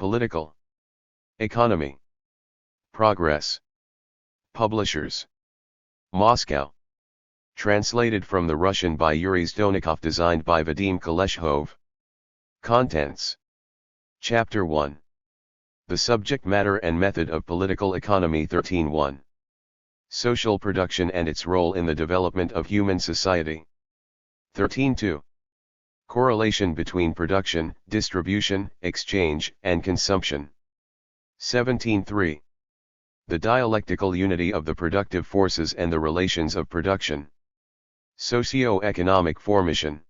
Political Economy Progress Publishers Moscow. Translated from the Russian by Yuri Zdonikov, designed by Vadim Kaleshkov. Contents. Chapter 1. The Subject Matter and Method of Political Economy. 13.1. Social Production and its Role in the Development of Human Society. 13.2. Correlation between production, distribution, exchange, and consumption. 17.3. The dialectical unity of the productive forces and the relations of production. Socio-economic formation.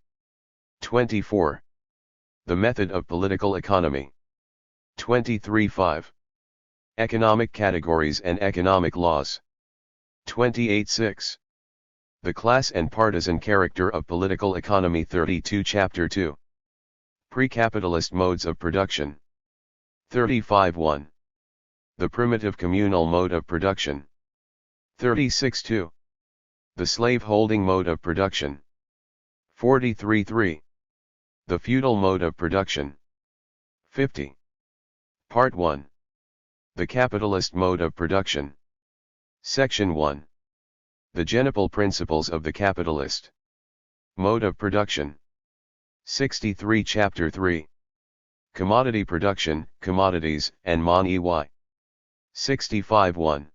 24. The method of political economy. 23.5. Economic categories and economic laws. 28.6. The class and partisan character of political economy. 32. Chapter 2. Pre-capitalist modes of production. 35.1. The primitive communal mode of production. 36.2. The slave-holding mode of production. 43.3. The feudal mode of production. 50. Part 1. The capitalist mode of production. Section 1. The general principles of the capitalist mode of production. 63. Chapter 3. Commodity production, commodities, and money. 65.1.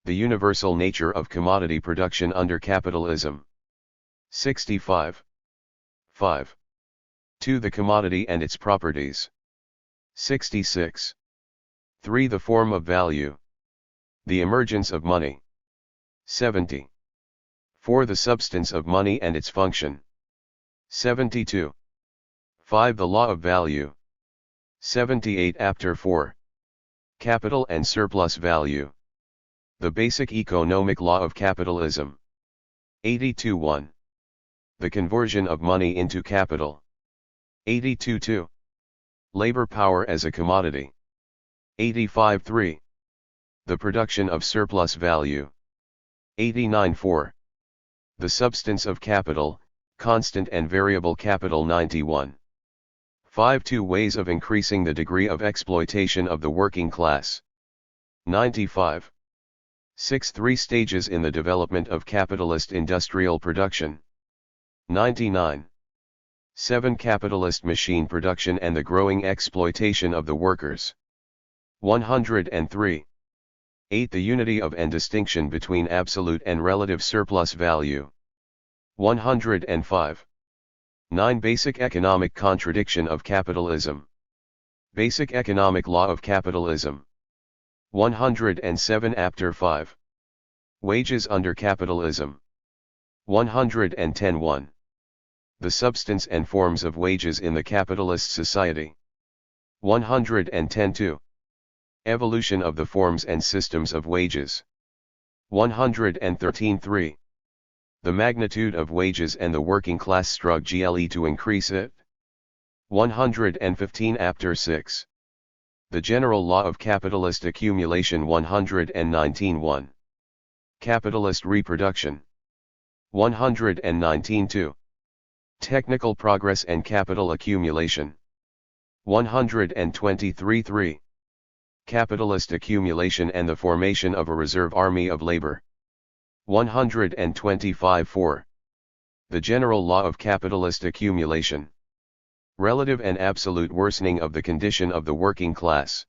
The universal nature of commodity production under capitalism. 65. 5. 2. The commodity and its properties. 66. 3. The form of value. The emergence of money. 70. 4. The substance of money and its function. 72. 5. The law of value. 78. After 4. Capital and surplus value. The basic economic law of capitalism. 82.1. The conversion of money into capital. 82.2. Labor power as a commodity. 85.3. The production of surplus value. 89.4. The substance of capital, constant and variable capital. 91. 5. Ways of increasing the degree of exploitation of the working class. 95. 6. 3 stages in the development of capitalist industrial production. 99. 7. Capitalist machine production and the growing exploitation of the workers. 103. 8. The unity of and distinction between absolute and relative surplus value. 105. 9. Basic economic contradiction of capitalism. Basic economic law of capitalism. 107. After 5. Wages under capitalism. 110.1. The substance and forms of wages in the capitalist society. 110.2. Evolution of the forms and systems of wages. 113.3. The magnitude of wages and the working class struggle to increase it. 115. After 6. The general law of capitalist accumulation. 119.1. Capitalist reproduction. 119.2. Technical progress and capital accumulation. 123.3. Capitalist accumulation and the formation of a reserve army of labor. 125.4. The general law of capitalist accumulation. Relative and absolute worsening of the condition of the working class.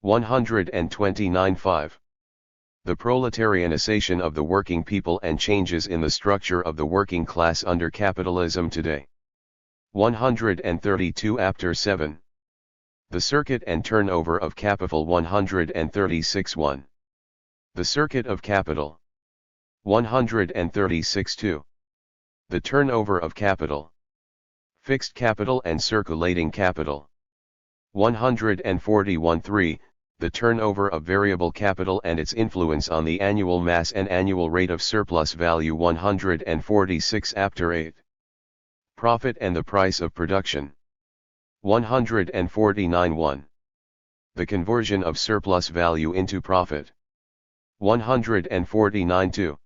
129.5. The proletarianization of the working people and changes in the structure of the working class under capitalism today. 132. After 7. The circuit and turnover of capital. 136.1. The circuit of capital. 136.2. The turnover of capital. Fixed capital and circulating capital. 141.3. The turnover of variable capital and its influence on the annual mass and annual rate of surplus value. 146. After 8. Profit and the price of production. 149.1. The conversion of surplus value into profit. 149.2.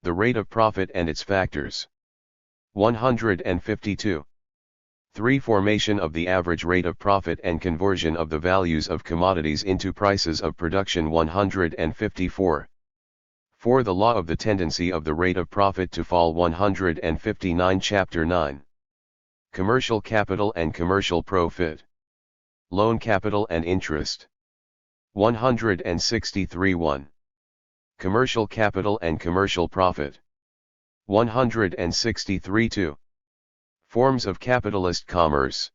The rate of profit and its factors. 152. 3. Formation of the average rate of profit and conversion of the values of commodities into prices of production. 154. 4. The law of the tendency of the rate of profit to fall. 159. Chapter 9. Commercial capital and commercial profit. Loan capital and interest. 163. 1. Commercial capital and commercial profit. 163. 2. Forms of capitalist commerce.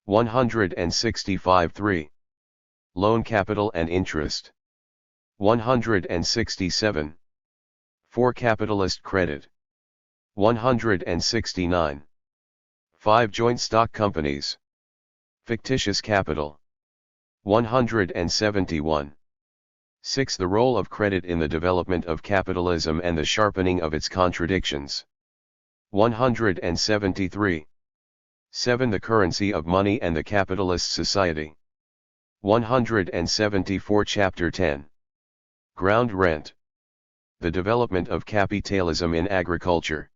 165. 3. Loan capital and interest. 167. 4. Capitalist credit. 169. 5. Joint stock companies. Fictitious capital. 171. 6. The role of credit in the development of capitalism and the sharpening of its contradictions. 173. 7. The currency of money and the capitalist society. 174. Chapter 10. Ground rent. The development of capitalism in agriculture.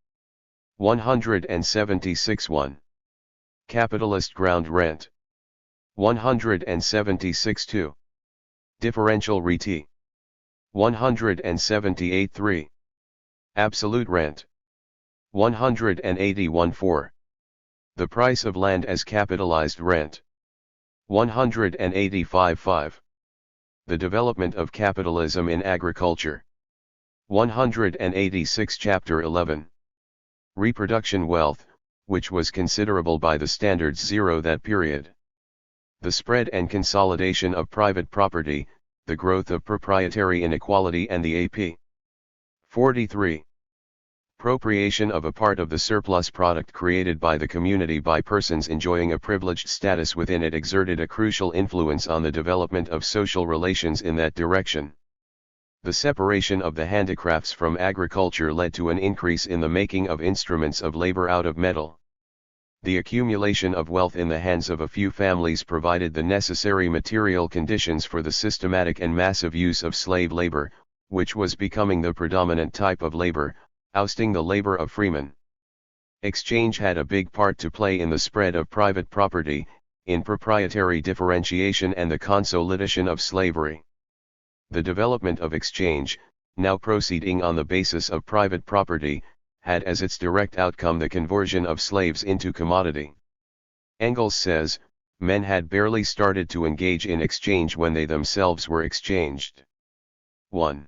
176. 1. Capitalist ground rent. 176. 2. Differential rete. 178. 3. Absolute rent. 181. 4. The price of land as capitalized rent. 185. 5. The development of capitalism in agriculture. 186. Chapter 11. Reproduction wealth, which was considerable by the standards zero that period. The spread and consolidation of private property, the growth of proprietary inequality and the AP. 43. Appropriation of a part of the surplus product created by the community by persons enjoying a privileged status within it exerted a crucial influence on the development of social relations in that direction. The separation of the handicrafts from agriculture led to an increase in the making of instruments of labor out of metal. The accumulation of wealth in the hands of a few families provided the necessary material conditions for the systematic and massive use of slave labor, which was becoming the predominant type of labor, ousting the labor of freemen. Exchange had a big part to play in the spread of private property, in proprietary differentiation and the consolidation of slavery. The development of exchange, now proceeding on the basis of private property, had as its direct outcome the conversion of slaves into commodity. Engels says, men had barely started to engage in exchange when they themselves were exchanged. 1.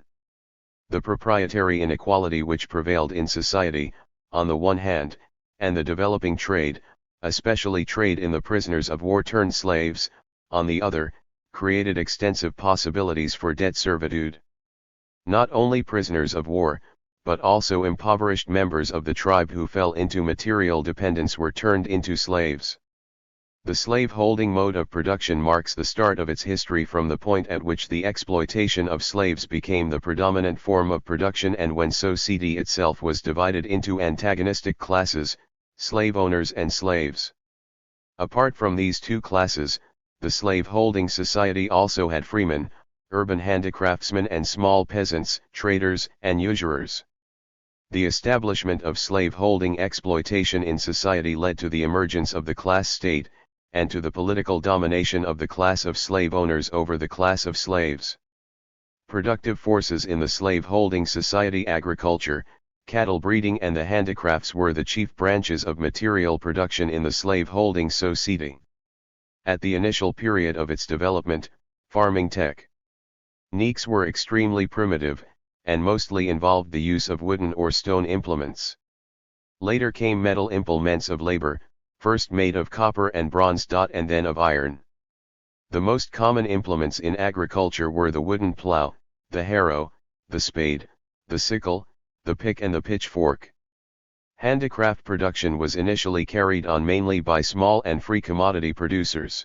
The proprietary inequality which prevailed in society, on the one hand, and the developing trade, especially trade in the prisoners of war turned slaves, on the other, created extensive possibilities for debt servitude. Not only prisoners of war, but also impoverished members of the tribe who fell into material dependence were turned into slaves. The slave-holding mode of production marks the start of its history from the point at which the exploitation of slaves became the predominant form of production and when society itself was divided into antagonistic classes, slave owners and slaves. Apart from these two classes, the slave-holding society also had freemen, urban handicraftsmen and small peasants, traders and usurers. The establishment of slave-holding exploitation in society led to the emergence of the class state, and to the political domination of the class of slave owners over the class of slaves. Productive forces in the slave-holding society: agriculture, cattle breeding and the handicrafts were the chief branches of material production in the slave-holding society. At the initial period of its development, farming techniques were extremely primitive, and mostly involved the use of wooden or stone implements. Later came metal implements of labor, first made of copper and bronze, and then of iron. The most common implements in agriculture were the wooden plow, the harrow, the spade, the sickle, the pick and the pitchfork. Handicraft production was initially carried on mainly by small and free commodity producers.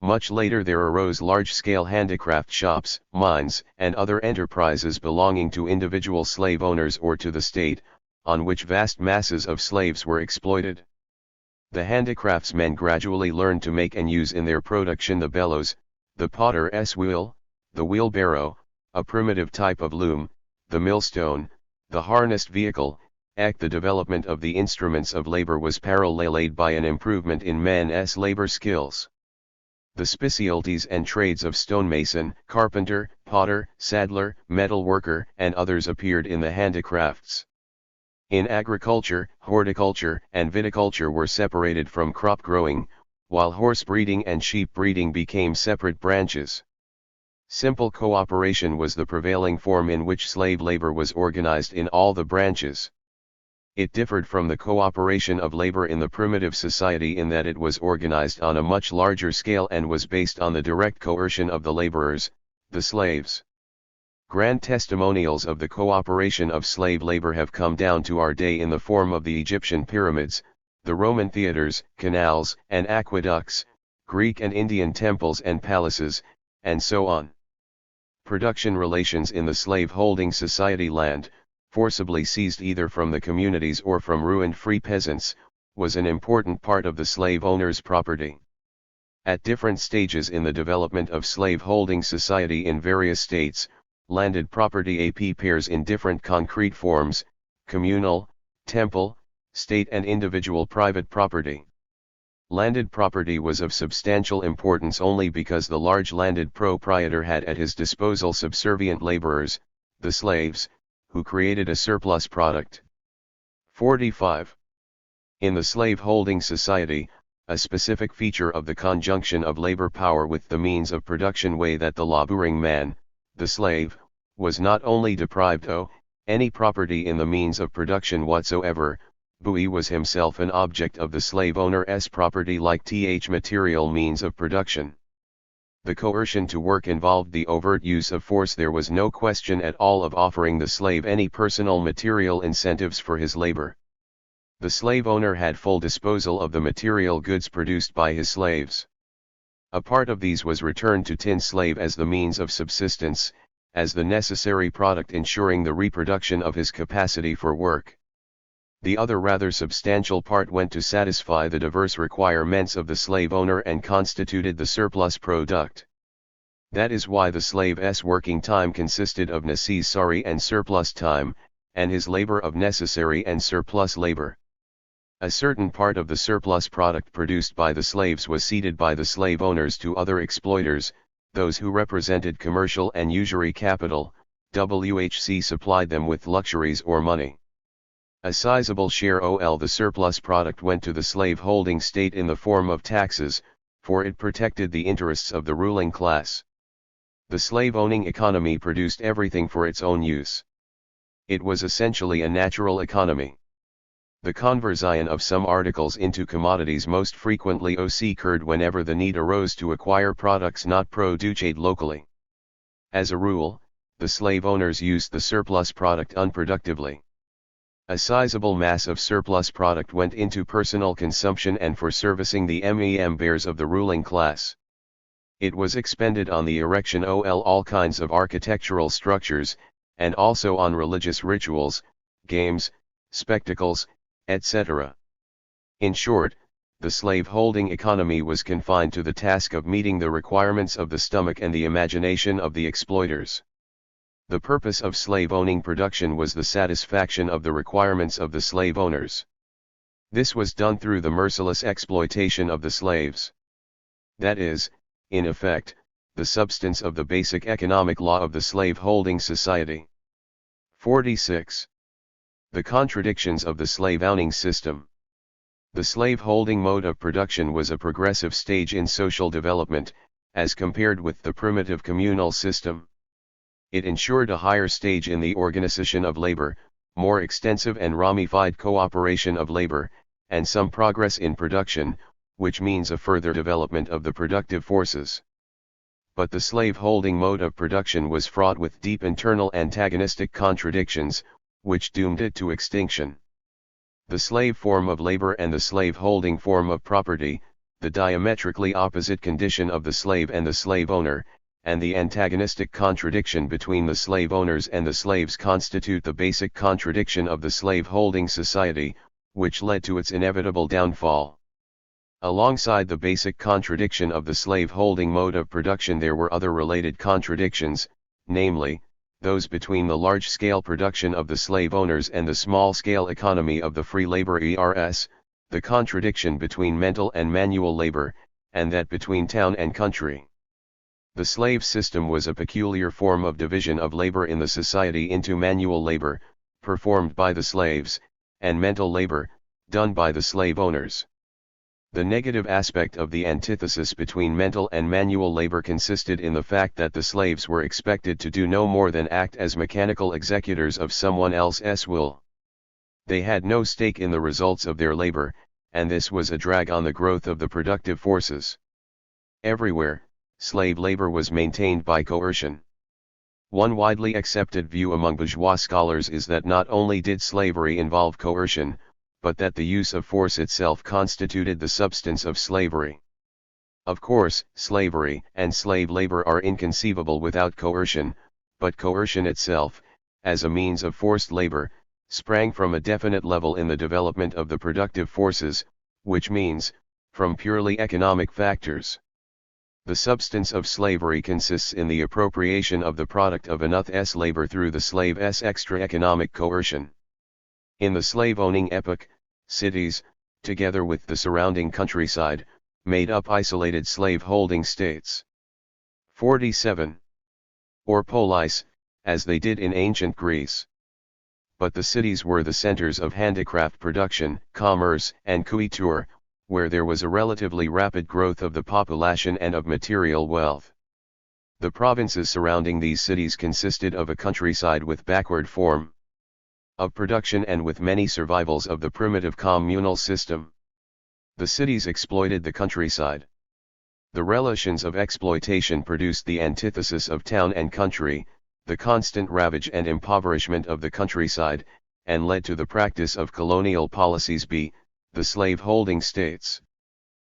Much later there arose large-scale handicraft shops, mines, and other enterprises belonging to individual slave owners or to the state, on which vast masses of slaves were exploited. The handicraftsmen gradually learned to make and use in their production the bellows, the potter's wheel, the wheelbarrow, a primitive type of loom, the millstone, the harnessed vehicle, The development of the instruments of labor was paralleled by an improvement in men's labor skills. The specialties and trades of stonemason, carpenter, potter, saddler, metalworker, and others appeared in the handicrafts. In agriculture, horticulture and viticulture were separated from crop growing, while horse breeding and sheep breeding became separate branches. Simple cooperation was the prevailing form in which slave labor was organized in all the branches. It differed from the cooperation of labor in the primitive society in that it was organized on a much larger scale and was based on the direct coercion of the laborers, the slaves. Grand testimonials of the cooperation of slave labor have come down to our day in the form of the Egyptian pyramids, the Roman theaters, canals, and aqueducts, Greek and Indian temples and palaces, and so on. Production relations in the slave-holding society land, forcibly seized either from the communities or from ruined free peasants, was an important part of the slave owner's property. At different stages in the development of slave-holding society in various states, landed property appears in different concrete forms: communal, temple, state and individual private property. Landed property was of substantial importance only because the large landed proprietor had at his disposal subservient laborers, the slaves, who created a surplus product. 45. In the slave-holding society, a specific feature of the conjunction of labor power with the means of production way that the laboring man, the slave, was not only deprived of any property in the means of production whatsoever, but he was himself an object of the slave owner's property like material means of production. The coercion to work involved the overt use of force. There was no question at all of offering the slave any personal material incentives for his labor. The slave owner had full disposal of the material goods produced by his slaves. A part of these was returned to tin slave as the means of subsistence, as the necessary product ensuring the reproduction of his capacity for work. The other rather substantial part went to satisfy the diverse requirements of the slave owner and constituted the surplus product. That is why the slave's working time consisted of necessary and surplus time, and his labor of necessary and surplus labor. A certain part of the surplus product produced by the slaves was ceded by the slave owners to other exploiters, those who represented commercial and usury capital. WHC supplied them with luxuries or money. A sizable share of the surplus product went to the slave-holding state in the form of taxes, for it protected the interests of the ruling class. The slave-owning economy produced everything for its own use. It was essentially a natural economy. The conversion of some articles into commodities most frequently occurred whenever the need arose to acquire products not produced locally. As a rule, the slave owners used the surplus product unproductively. A sizable mass of surplus product went into personal consumption and for servicing the members of the ruling class. It was expended on the erection of all kinds of architectural structures, and also on religious rituals, games, spectacles, etc. In short, the slave-holding economy was confined to the task of meeting the requirements of the stomach and the imagination of the exploiters. The purpose of slave-owning production was the satisfaction of the requirements of the slave owners. This was done through the merciless exploitation of the slaves. That is, in effect, the substance of the basic economic law of the slave-holding society. 46. The contradictions of the slave-owning system. The slave-holding mode of production was a progressive stage in social development, as compared with the primitive communal system. It ensured a higher stage in the organization of labor, more extensive and ramified cooperation of labor, and some progress in production, which means a further development of the productive forces. But the slave-holding mode of production was fraught with deep internal antagonistic contradictions, which doomed it to extinction. The slave form of labor and the slave-holding form of property, the diametrically opposite condition of the slave and the slave owner, and the antagonistic contradiction between the slave owners and the slaves constitute the basic contradiction of the slave-holding society, which led to its inevitable downfall. Alongside the basic contradiction of the slave-holding mode of production there were other related contradictions, namely, those between the large-scale production of the slave owners and the small-scale economy of the free labor ERS, the contradiction between mental and manual labor, and that between town and country. The slave system was a peculiar form of division of labor in the society into manual labor, performed by the slaves, and mental labor, done by the slave owners. The negative aspect of the antithesis between mental and manual labor consisted in the fact that the slaves were expected to do no more than act as mechanical executors of someone else's will. They had no stake in the results of their labor, and this was a drag on the growth of the productive forces. Everywhere, slave labor was maintained by coercion. One widely accepted view among bourgeois scholars is that not only did slavery involve coercion, but that the use of force itself constituted the substance of slavery. Of course, slavery and slave labor are inconceivable without coercion, but coercion itself, as a means of forced labor, sprang from a definite level in the development of the productive forces, which means, from purely economic factors. The substance of slavery consists in the appropriation of the product of another's labor through the slave's extra-economic coercion. In the slave-owning epoch, cities, together with the surrounding countryside, made up isolated slave-holding states. 47. Or polis, as they did in ancient Greece. But the cities were the centers of handicraft production, commerce, and culture, where there was a relatively rapid growth of the population and of material wealth. The provinces surrounding these cities consisted of a countryside with backward form of production and with many survivals of the primitive communal system. The cities exploited the countryside. The relations of exploitation produced the antithesis of town and country, the constant ravage and impoverishment of the countryside, and led to the practice of colonial policies b. The slave-holding states.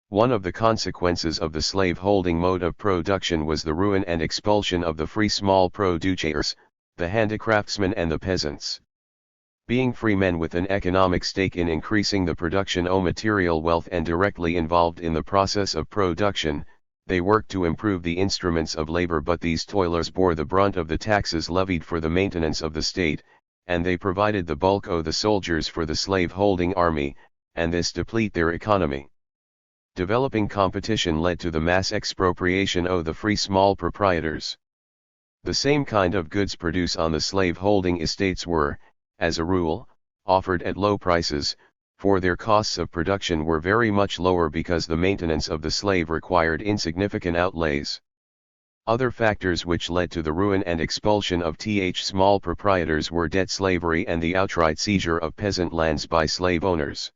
One of the consequences of the slave-holding mode of production was the ruin and expulsion of the free small producers, the handicraftsmen and the peasants. Being free men with an economic stake in increasing the production of material wealth and directly involved in the process of production, they worked to improve the instruments of labor, but these toilers bore the brunt of the taxes levied for the maintenance of the state, and they provided the bulk of the soldiers for the slave-holding army, and this deplete their economy. Developing competition led to the mass expropriation of the free small proprietors. The same kind of goods produced on the slave-holding estates were, as a rule, offered at low prices, for their costs of production were very much lower because the maintenance of the slave required insignificant outlays. Other factors which led to the ruin and expulsion of small proprietors were debt slavery and the outright seizure of peasant lands by slave owners.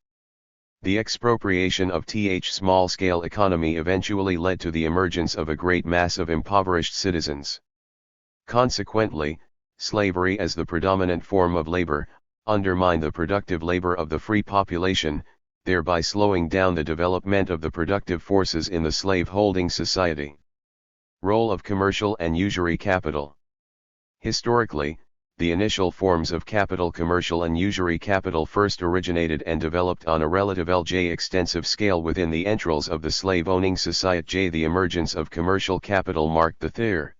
The expropriation of small-scale economy eventually led to the emergence of a great mass of impoverished citizens. Consequently, slavery as the predominant form of labor, undermined the productive labor of the free population, thereby slowing down the development of the productive forces in the slave-holding society. Role of commercial and usury capital. Historically, the initial forms of capital, commercial and usury capital, first originated and developed on a relatively extensive scale within the entrails of the slave-owning society. The emergence of commercial capital marked the THIRD.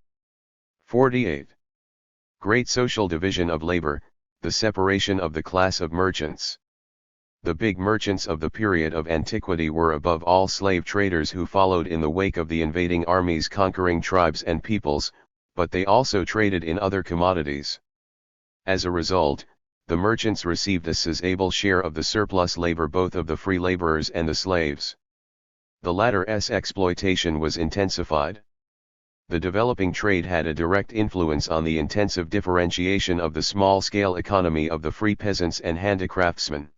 48. Great social division of labor, the separation of the class of merchants. The big merchants of the period of antiquity were above all slave traders who followed in the wake of the invading armies conquering tribes and peoples, but they also traded in other commodities. As a result, the merchants received a sizable share of the surplus labor both of the free laborers and the slaves. The latter's exploitation was intensified. The developing trade had a direct influence on the intensive differentiation of the small-scale economy of the free peasants and handicraftsmen.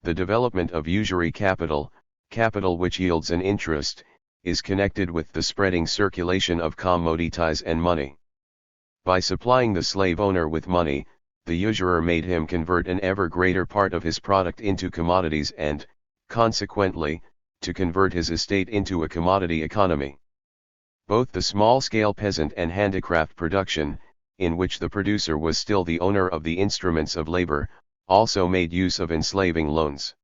The development of usury capital, capital which yields an interest, is connected with the spreading circulation of commodities and money. By supplying the slave owner with money, the usurer made him convert an ever greater part of his product into commodities and, consequently, to convert his estate into a commodity economy. Both the small-scale peasant and handicraft production, in which the producer was still the owner of the instruments of labor, also made use of enslaving loans.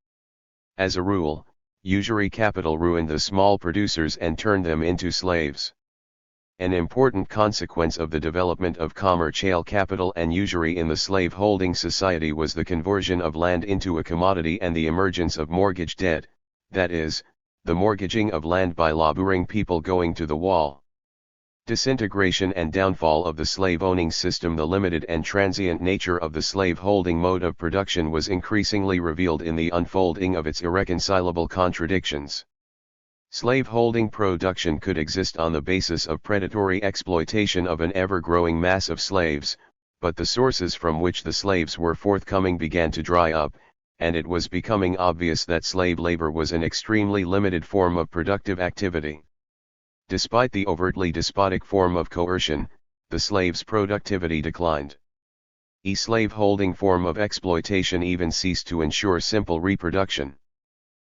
As a rule, usury capital ruined the small producers and turned them into slaves. An important consequence of the development of commercial capital and usury in the slave-holding society was the conversion of land into a commodity and the emergence of mortgage debt, that is, the mortgaging of land by laboring people going to the wall. Disintegration and downfall of the slave-owning system. The limited and transient nature of the slave-holding mode of production was increasingly revealed in the unfolding of its irreconcilable contradictions. Slave-holding production could exist on the basis of predatory exploitation of an ever-growing mass of slaves, but the sources from which the slaves were forthcoming began to dry up, and it was becoming obvious that slave labor was an extremely limited form of productive activity. Despite the overtly despotic form of coercion, the slave's productivity declined. A slave-holding form of exploitation even ceased to ensure simple reproduction.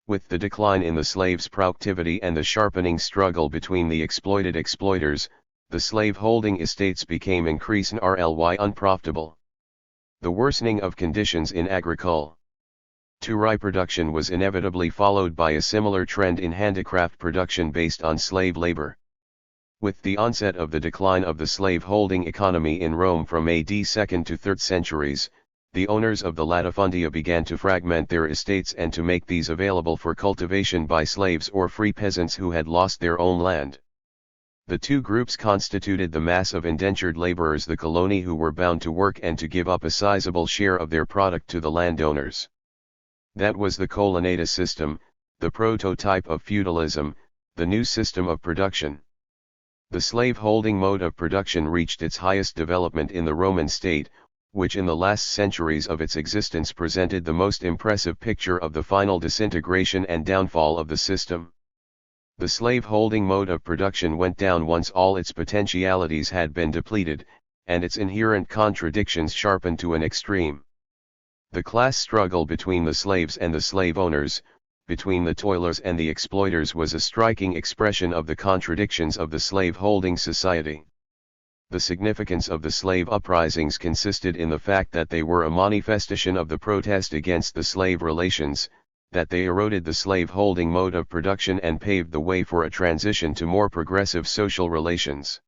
With the decline in the slave's productivity and the sharpening struggle between the exploited exploiters, the slave-holding estates became increasingly unprofitable. The worsening of conditions in agriculture reproduction was inevitably followed by a similar trend in handicraft production based on slave labor. With the onset of the decline of the slave-holding economy in Rome from AD 2nd to 3rd centuries, the owners of the latifundia began to fragment their estates and to make these available for cultivation by slaves or free peasants who had lost their own land. The two groups constituted the mass of indentured laborers, the coloni, who were bound to work and to give up a sizable share of their product to the landowners. That was the colonnata system, the prototype of feudalism, the new system of production. The slave-holding mode of production reached its highest development in the Roman state, which in the last centuries of its existence presented the most impressive picture of the final disintegration and downfall of the system. The slave-holding mode of production went down once all its potentialities had been depleted, and its inherent contradictions sharpened to an extreme. The class struggle between the slaves and the slave owners, between the toilers and the exploiters, was a striking expression of the contradictions of the slave-holding society. The significance of the slave uprisings consisted in the fact that they were a manifestation of the protest against the slave relations, that they eroded the slave-holding mode of production and paved the way for a transition to more progressive social relations.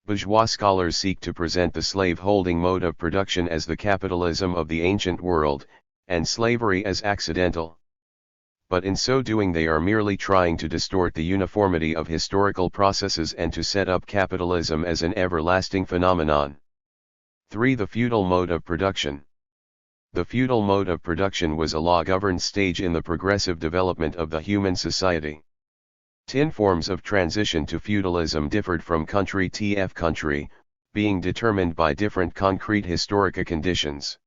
Bourgeois scholars seek to present the slave-holding mode of production as the capitalism of the ancient world, and slavery as accidental. But in so doing they are merely trying to distort the uniformity of historical processes and to set up capitalism as an everlasting phenomenon. 3. The feudal mode of production. The feudal mode of production was a law-governed stage in the progressive development of the human society. 10 forms of transition to feudalism differed from country to country, being determined by different concrete historical conditions.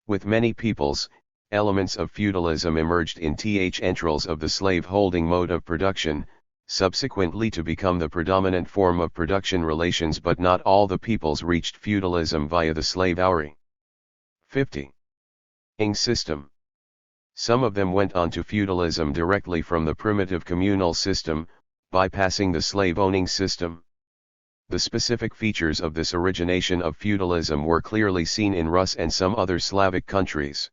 With many peoples, elements of feudalism emerged in entrails of the slave-holding mode of production, subsequently to become the predominant form of production relations, but not all the peoples reached feudalism via the slave houri. 50. Ing system. Some of them went on to feudalism directly from the primitive communal system, bypassing the slave-owning system. The specific features of this origination of feudalism were clearly seen in Rus and some other Slavic countries.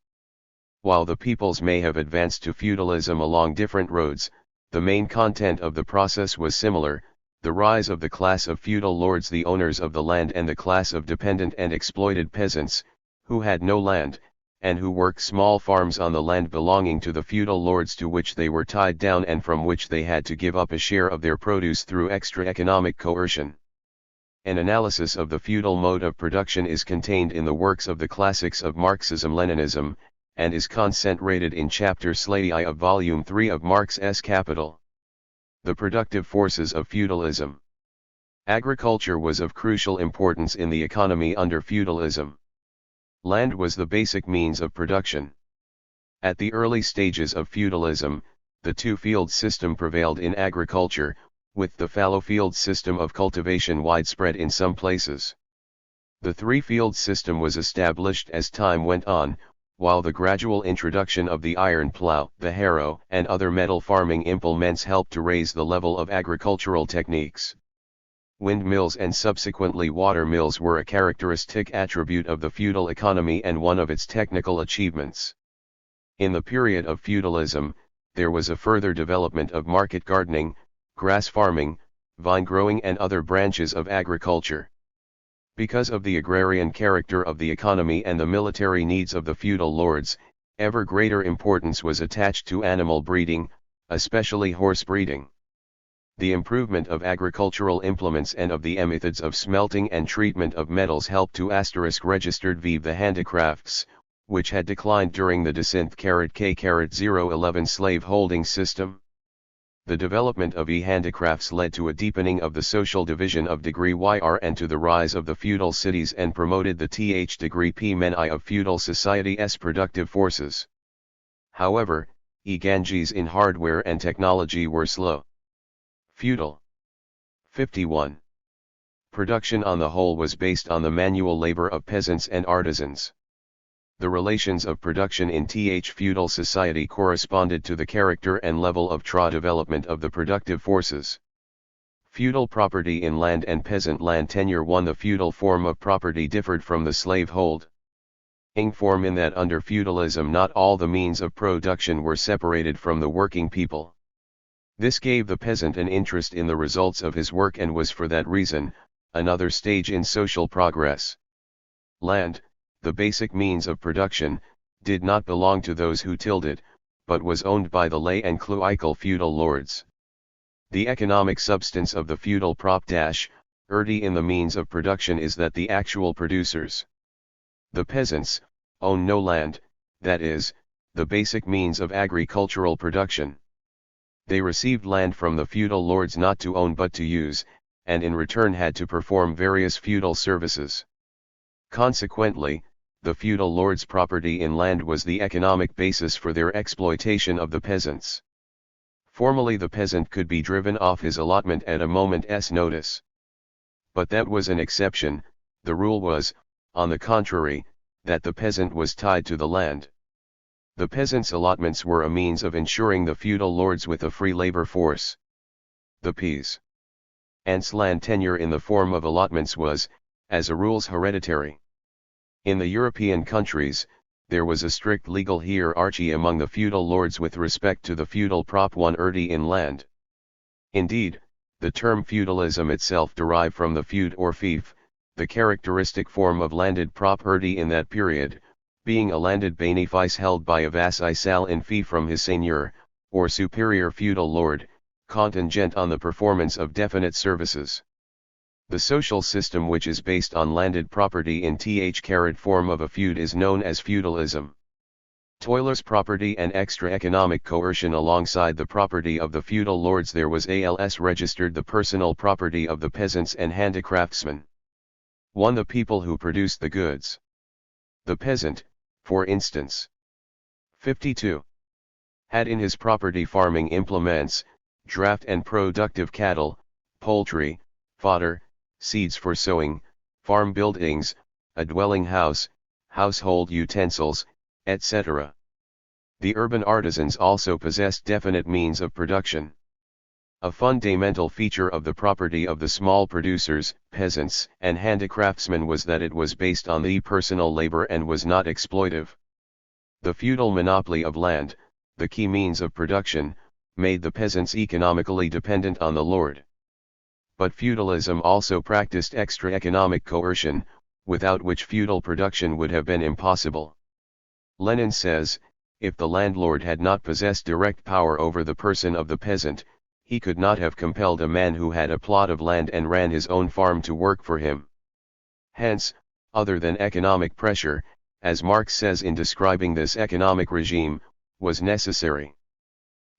While the peoples may have advanced to feudalism along different roads, the main content of the process was similar: the rise of the class of feudal lords, the owners of the land, and the class of dependent and exploited peasants, who had no land, and who worked small farms on the land belonging to the feudal lords to which they were tied down and from which they had to give up a share of their produce through extra economic coercion. An analysis of the feudal mode of production is contained in the works of the classics of Marxism-Leninism, and is concentrated in Chapter Slai of Volume 3 of Marx's Capital. The productive forces of feudalism. Agriculture was of crucial importance in the economy under feudalism. Land was the basic means of production. At the early stages of feudalism, the two-field system prevailed in agriculture, with the fallow-field system of cultivation widespread in some places. The three-field system was established as time went on, while the gradual introduction of the iron plow, the harrow, and other metal farming implements helped to raise the level of agricultural techniques. Windmills and subsequently water mills were a characteristic attribute of the feudal economy and one of its technical achievements. In the period of feudalism, there was a further development of market gardening, grass farming, vine growing and other branches of agriculture. Because of the agrarian character of the economy and the military needs of the feudal lords, ever greater importance was attached to animal breeding, especially horse breeding. The improvement of agricultural implements and of the methods of smelting and treatment of metals helped to registered vive the handicrafts, which had declined during the descent K-011 slave-holding system. The development of e-handicrafts led to a deepening of the social division of degree YR and to the rise of the feudal cities and promoted the degree P meni of feudal society's productive forces. However, e-Ganges in hardware and technology were slow. Feudal. 51. Production on the whole was based on the manual labor of peasants and artisans. The relations of production in feudal society corresponded to the character and level of development of the productive forces. Feudal property in land and peasant land tenure. 1. The feudal form of property differed from the slave-hold form in that under feudalism not all the means of production were separated from the working people. This gave the peasant an interest in the results of his work and was for that reason, another stage in social progress. Land, the basic means of production, did not belong to those who tilled it, but was owned by the lay and clerical feudal lords. The economic substance of the feudal property in the means of production is that the actual producers, the peasants, own no land, that is, the basic means of agricultural production. They received land from the feudal lords not to own but to use, and in return had to perform various feudal services. Consequently, the feudal lords' property in land was the economic basis for their exploitation of the peasants. Formally the peasant could be driven off his allotment at a moment's notice. But that was an exception. The rule was, on the contrary, that the peasant was tied to the land. The peasants' allotments were a means of ensuring the feudal lords with a free labor force. The peasants' land tenure in the form of allotments was, as a rule, hereditary. In the European countries, there was a strict legal hierarchy among the feudal lords with respect to the feudal property in land. Indeed, the term feudalism itself derived from the feud or fief, the characteristic form of landed property in that period, being a landed benefice held by a vassal in fee from his seigneur, or superior feudal lord, contingent on the performance of definite services. The social system which is based on landed property in form of a feud is known as feudalism. Toilers' property and extra economic coercion alongside the property of the feudal lords. There was registered the personal property of the peasants and handicraftsmen. 1. The people who produced the goods. The peasant, for instance, 52. Had in his property farming implements, draft and productive cattle, poultry, fodder, seeds for sowing, farm buildings, a dwelling house, household utensils, etc. The urban artisans also possessed definite means of production. A fundamental feature of the property of the small producers, peasants, and handicraftsmen was that it was based on the personal labor and was not exploitive. The feudal monopoly of land, the key means of production, made the peasants economically dependent on the lord. But feudalism also practiced extra economic coercion, without which feudal production would have been impossible. Lenin says, if the landlord had not possessed direct power over the person of the peasant, he could not have compelled a man who had a plot of land and ran his own farm to work for him. Hence, other than economic pressure, as Marx says in describing this economic regime, was necessary.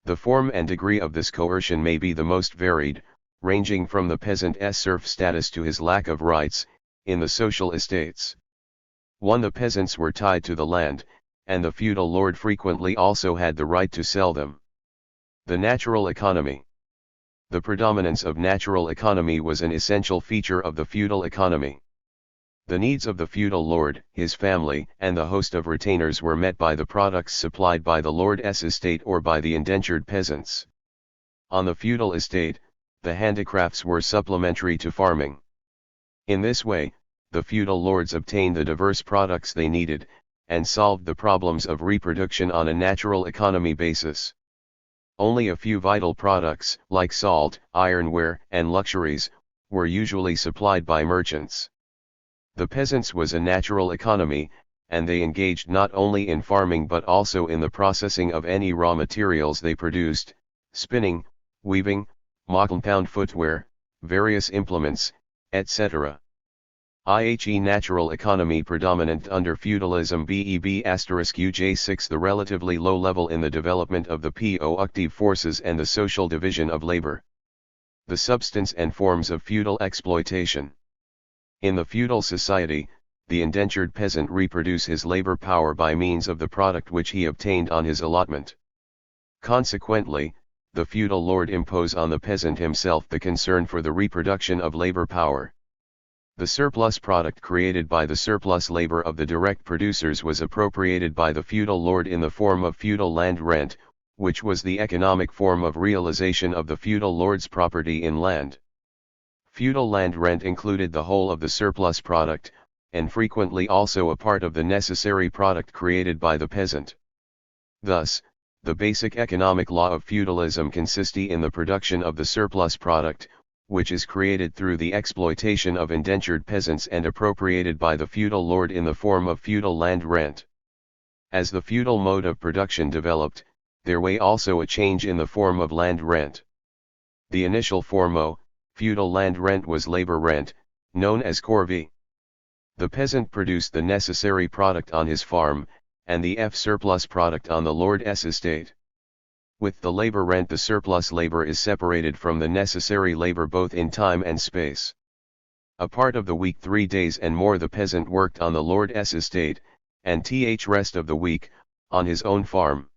The form and degree of this coercion may be the most varied, ranging from the peasant's serf status to his lack of rights, in the social estates. 1. The peasants were tied to the land, and the feudal lord frequently also had the right to sell them. The natural economy. The predominance of natural economy was an essential feature of the feudal economy. The needs of the feudal lord, his family, and the host of retainers were met by the products supplied by the lord's estate or by the indentured peasants. On the feudal estate, the handicrafts were supplementary to farming. In this way, the feudal lords obtained the diverse products they needed, and solved the problems of reproduction on a natural economy basis. Only a few vital products, like salt, ironware, and luxuries, were usually supplied by merchants. The peasants was a natural economy, and they engaged not only in farming but also in the processing of any raw materials they produced, spinning, weaving, compound footwear, various implements, etc. I.e. natural economy predominant under feudalism BEB*UJ6 the relatively low level in the development of the productive forces and the social division of labor. The substance and forms of feudal exploitation. In the feudal society, the indentured peasant reproduce his labor power by means of the product which he obtained on his allotment. Consequently, the feudal lord impose on the peasant himself the concern for the reproduction of labor power. The surplus product created by the surplus labor of the direct producers was appropriated by the feudal lord in the form of feudal land rent, which was the economic form of realization of the feudal lord's property in land. Feudal land rent included the whole of the surplus product, and frequently also a part of the necessary product created by the peasant. Thus, the basic economic law of feudalism consisted in the production of the surplus product, which is created through the exploitation of indentured peasants and appropriated by the feudal lord in the form of feudal land rent. As the feudal mode of production developed, there was also a change in the form of land rent. The initial form of feudal land rent was labor rent, known as corvée. The peasant produced the necessary product on his farm, and the surplus product on the lord's estate. With the labor rent the surplus labor is separated from the necessary labor both in time and space. A part of the week 3 days and more the peasant worked on the lord's estate, and rest of the week, on his own farm.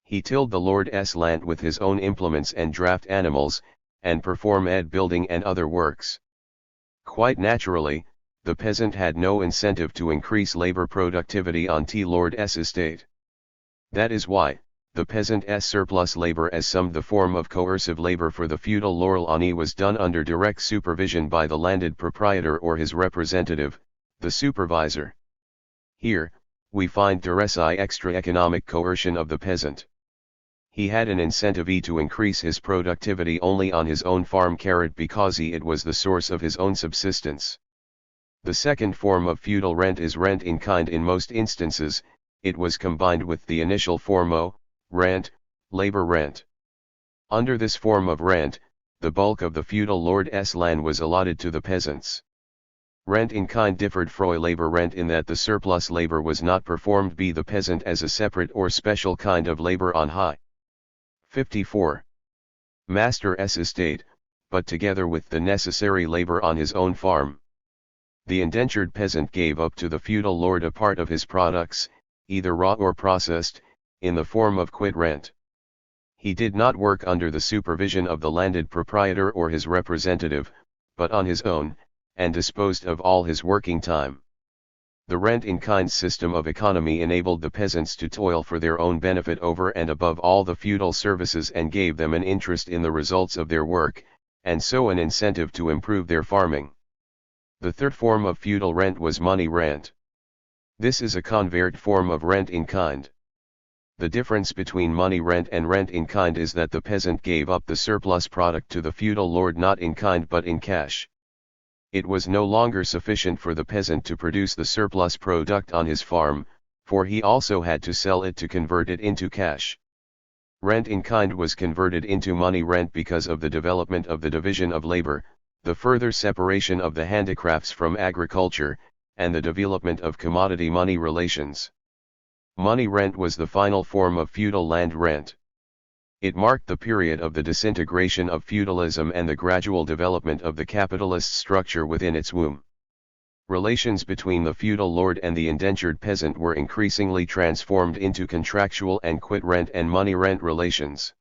He tilled the lord's land with his own implements and draft animals, and performed building and other works. Quite naturally, the peasant had no incentive to increase labor productivity on lord's estate. That is why, the peasant's surplus labor as summed the form of coercive labor for the feudal lord was done under direct supervision by the landed proprietor or his representative, the supervisor. Here, we find direct extra economic coercion of the peasant. He had an incentive to increase his productivity only on his own farm because it was the source of his own subsistence. The second form of feudal rent is rent in kind. In most instances, it was combined with the initial form of rent, labor rent. Under this form of rent, the bulk of the feudal lord's land was allotted to the peasants. Rent in kind differed from labor rent in that the surplus labor was not performed by the peasant as a separate or special kind of labor on high 54. Master's estate, but together with the necessary labor on his own farm. The indentured peasant gave up to the feudal lord a part of his products, either raw or processed, in the form of quit rent. He did not work under the supervision of the landed proprietor or his representative, but on his own, and disposed of all his working time. The rent-in-kind system of economy enabled the peasants to toil for their own benefit over and above all the feudal services and gave them an interest in the results of their work, and so an incentive to improve their farming. The third form of feudal rent was money rent. This is a convert form of rent-in-kind. The difference between money rent and rent in kind is that the peasant gave up the surplus product to the feudal lord not in kind but in cash. It was no longer sufficient for the peasant to produce the surplus product on his farm, for he also had to sell it to convert it into cash. Rent in kind was converted into money rent because of the development of the division of labor, the further separation of the handicrafts from agriculture, and the development of commodity-money relations. Money rent was the final form of feudal land rent. It marked the period of the disintegration of feudalism and the gradual development of the capitalist structure within its womb. Relations between the feudal lord and the indentured peasant were increasingly transformed into contractual and quit rent and money rent relations.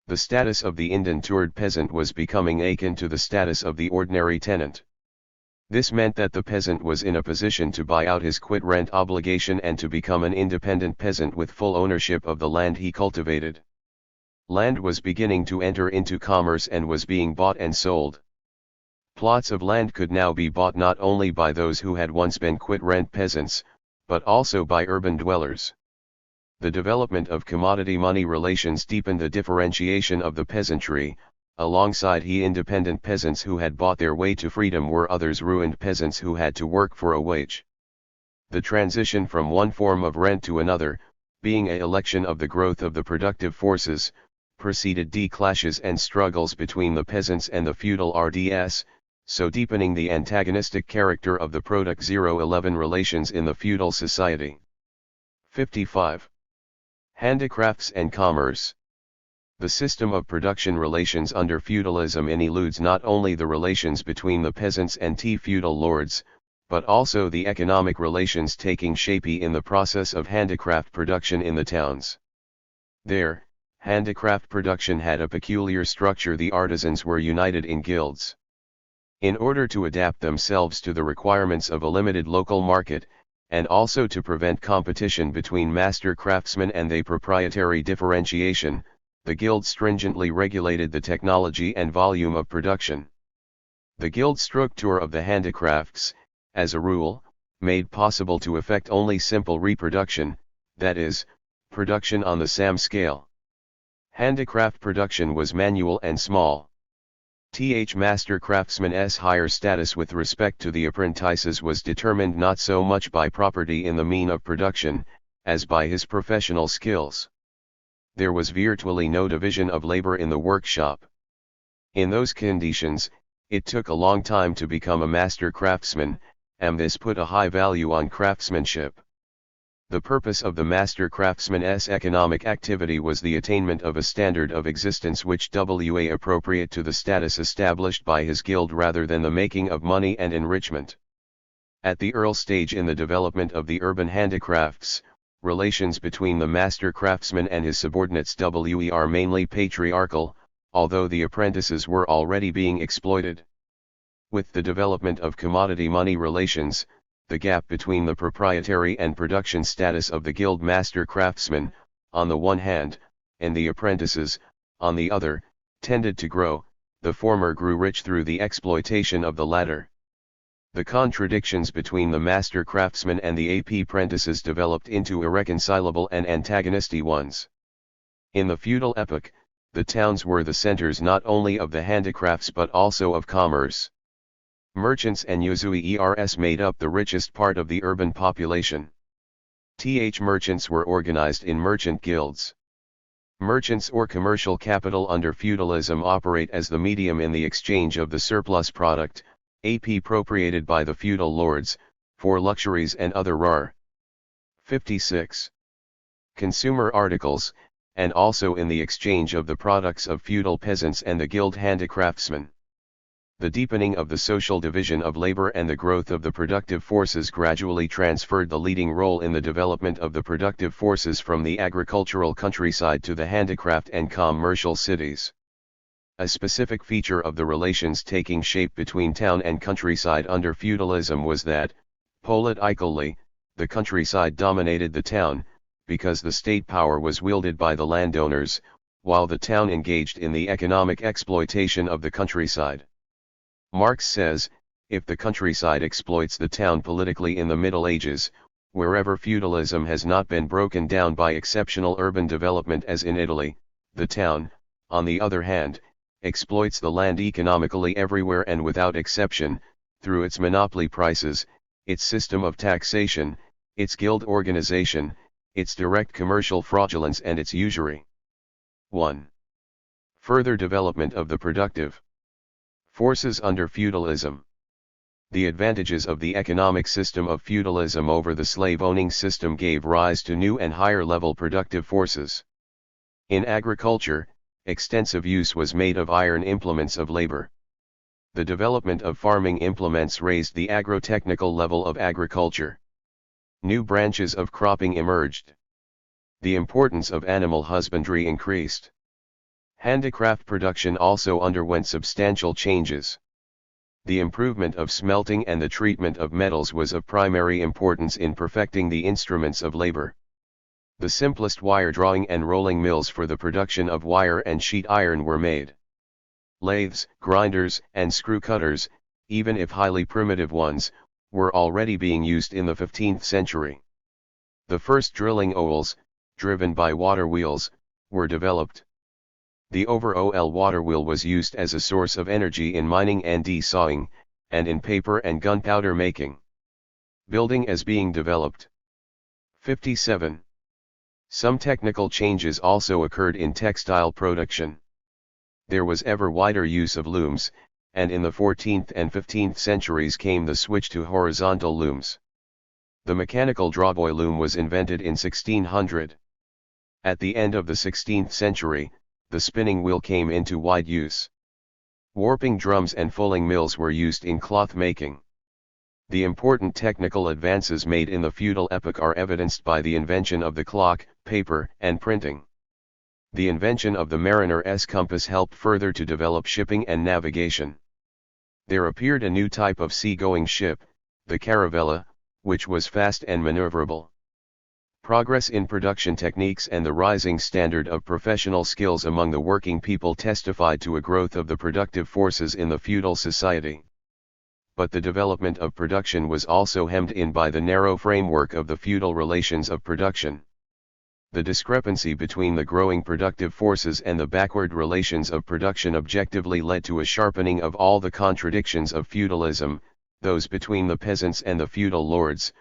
The status of the indentured peasant was becoming akin to the status of the ordinary tenant. This meant that the peasant was in a position to buy out his quit rent obligation and to become an independent peasant with full ownership of the land he cultivated. Land was beginning to enter into commerce and was being bought and sold. Plots of land could now be bought not only by those who had once been quit rent peasants, but also by urban dwellers. The development of commodity-money relations deepened the differentiation of the peasantry. Alongside independent peasants who had bought their way to freedom were others ruined peasants who had to work for a wage. The transition from one form of rent to another, being an election of the growth of the productive forces, preceded clashes and struggles between the peasants and the feudal RDS, so deepening the antagonistic character of the product-011 relations in the feudal society. 55. Handicrafts and commerce. The system of production relations under feudalism eludes not only the relations between the peasants and feudal lords, but also the economic relations taking shape in the process of handicraft production in the towns. There, handicraft production had a peculiar structure. The artisans were united in guilds. In order to adapt themselves to the requirements of a limited local market, and also to prevent competition between master craftsmen and the proprietary differentiation, the guild stringently regulated the technology and volume of production. The guild structure of the handicrafts, as a rule, made possible to effect only simple reproduction, that is, production on the SAM scale. Handicraft production was manual and small. Master craftsman's higher status with respect to the apprentices was determined not so much by property in the mean of production, as by his professional skills. There was virtually no division of labor in the workshop. In those conditions, it took a long time to become a master craftsman, and this put a high value on craftsmanship. The purpose of the master craftsman's economic activity was the attainment of a standard of existence which was appropriate to the status established by his guild rather than the making of money and enrichment. At the early stage in the development of the urban handicrafts, relations between the master craftsman and his subordinates were mainly patriarchal, although the apprentices were already being exploited. With the development of commodity-money relations, the gap between the proprietary and production status of the guild master craftsmen, on the one hand, and the apprentices, on the other, tended to grow. The former grew rich through the exploitation of the latter. The contradictions between the master craftsmen and the apprentices developed into irreconcilable and antagonistic ones. In the feudal epoch, the towns were the centers not only of the handicrafts but also of commerce. Merchants and usuers made up the richest part of the urban population. Merchants were organized in merchant guilds. Merchants or commercial capital under feudalism operate as the medium in the exchange of the surplus product, appropriated by the feudal lords, for luxuries and other rare. 56. Consumer articles, and also in the exchange of the products of feudal peasants and the guild handicraftsmen. The deepening of the social division of labor and the growth of the productive forces gradually transferred the leading role in the development of the productive forces from the agricultural countryside to the handicraft and commercial cities. A specific feature of the relations taking shape between town and countryside under feudalism was that, politically, the countryside dominated the town, because the state power was wielded by the landowners, while the town engaged in the economic exploitation of the countryside. Marx says, if the countryside exploits the town politically in the Middle Ages, wherever feudalism has not been broken down by exceptional urban development as in Italy, the town, on the other hand, exploits the land economically everywhere and without exception, through its monopoly prices, its system of taxation, its guild organization, its direct commercial fraudulence and its usury. 1. Further development of the productive forces under feudalism. The advantages of the economic system of feudalism over the slave-owning system gave rise to new and higher-level productive forces. In agriculture, extensive use was made of iron implements of labor. The development of farming implements raised the agro-technical level of agriculture. New branches of cropping emerged. The importance of animal husbandry increased. Handicraft production also underwent substantial changes. The improvement of smelting and the treatment of metals was of primary importance in perfecting the instruments of labor. The simplest wire drawing and rolling mills for the production of wire and sheet iron were made. Lathes, grinders, and screw cutters, even if highly primitive ones, were already being used in the 15th century. The first drilling awls, driven by water wheels, were developed. The overall water wheel was used as a source of energy in mining and desawing, and in paper and gunpowder making. Building as being developed. 57. Some technical changes also occurred in textile production. There was ever wider use of looms, and in the 14th and 15th centuries came the switch to horizontal looms. The mechanical drawboy loom was invented in 1600. At the end of the 16th century, the spinning wheel came into wide use. Warping drums and fulling mills were used in cloth making. The important technical advances made in the feudal epoch are evidenced by the invention of the clock, paper, and printing. The invention of the mariner's compass helped further to develop shipping and navigation. There appeared a new type of sea-going ship, the caravella, which was fast and maneuverable. Progress in production techniques and the rising standard of professional skills among the working people testified to a growth of the productive forces in the feudal society. But the development of production was also hemmed in by the narrow framework of the feudal relations of production. The discrepancy between the growing productive forces and the backward relations of production objectively led to a sharpening of all the contradictions of feudalism, those between the peasants and the feudal lords,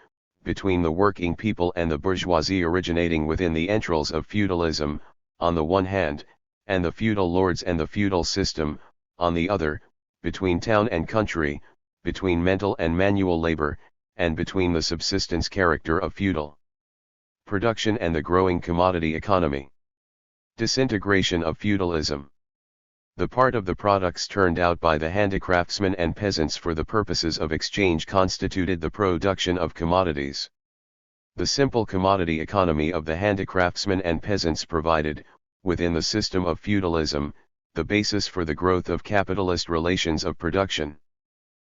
between the working people and the bourgeoisie originating within the entrails of feudalism, on the one hand, and the feudal lords and the feudal system, on the other, between town and country, between mental and manual labor, and between the subsistence character of feudal production and the growing commodity economy. Disintegration of feudalism. The part of the products turned out by the handicraftsmen and peasants for the purposes of exchange constituted the production of commodities. The simple commodity economy of the handicraftsmen and peasants provided, within the system of feudalism, the basis for the growth of capitalist relations of production.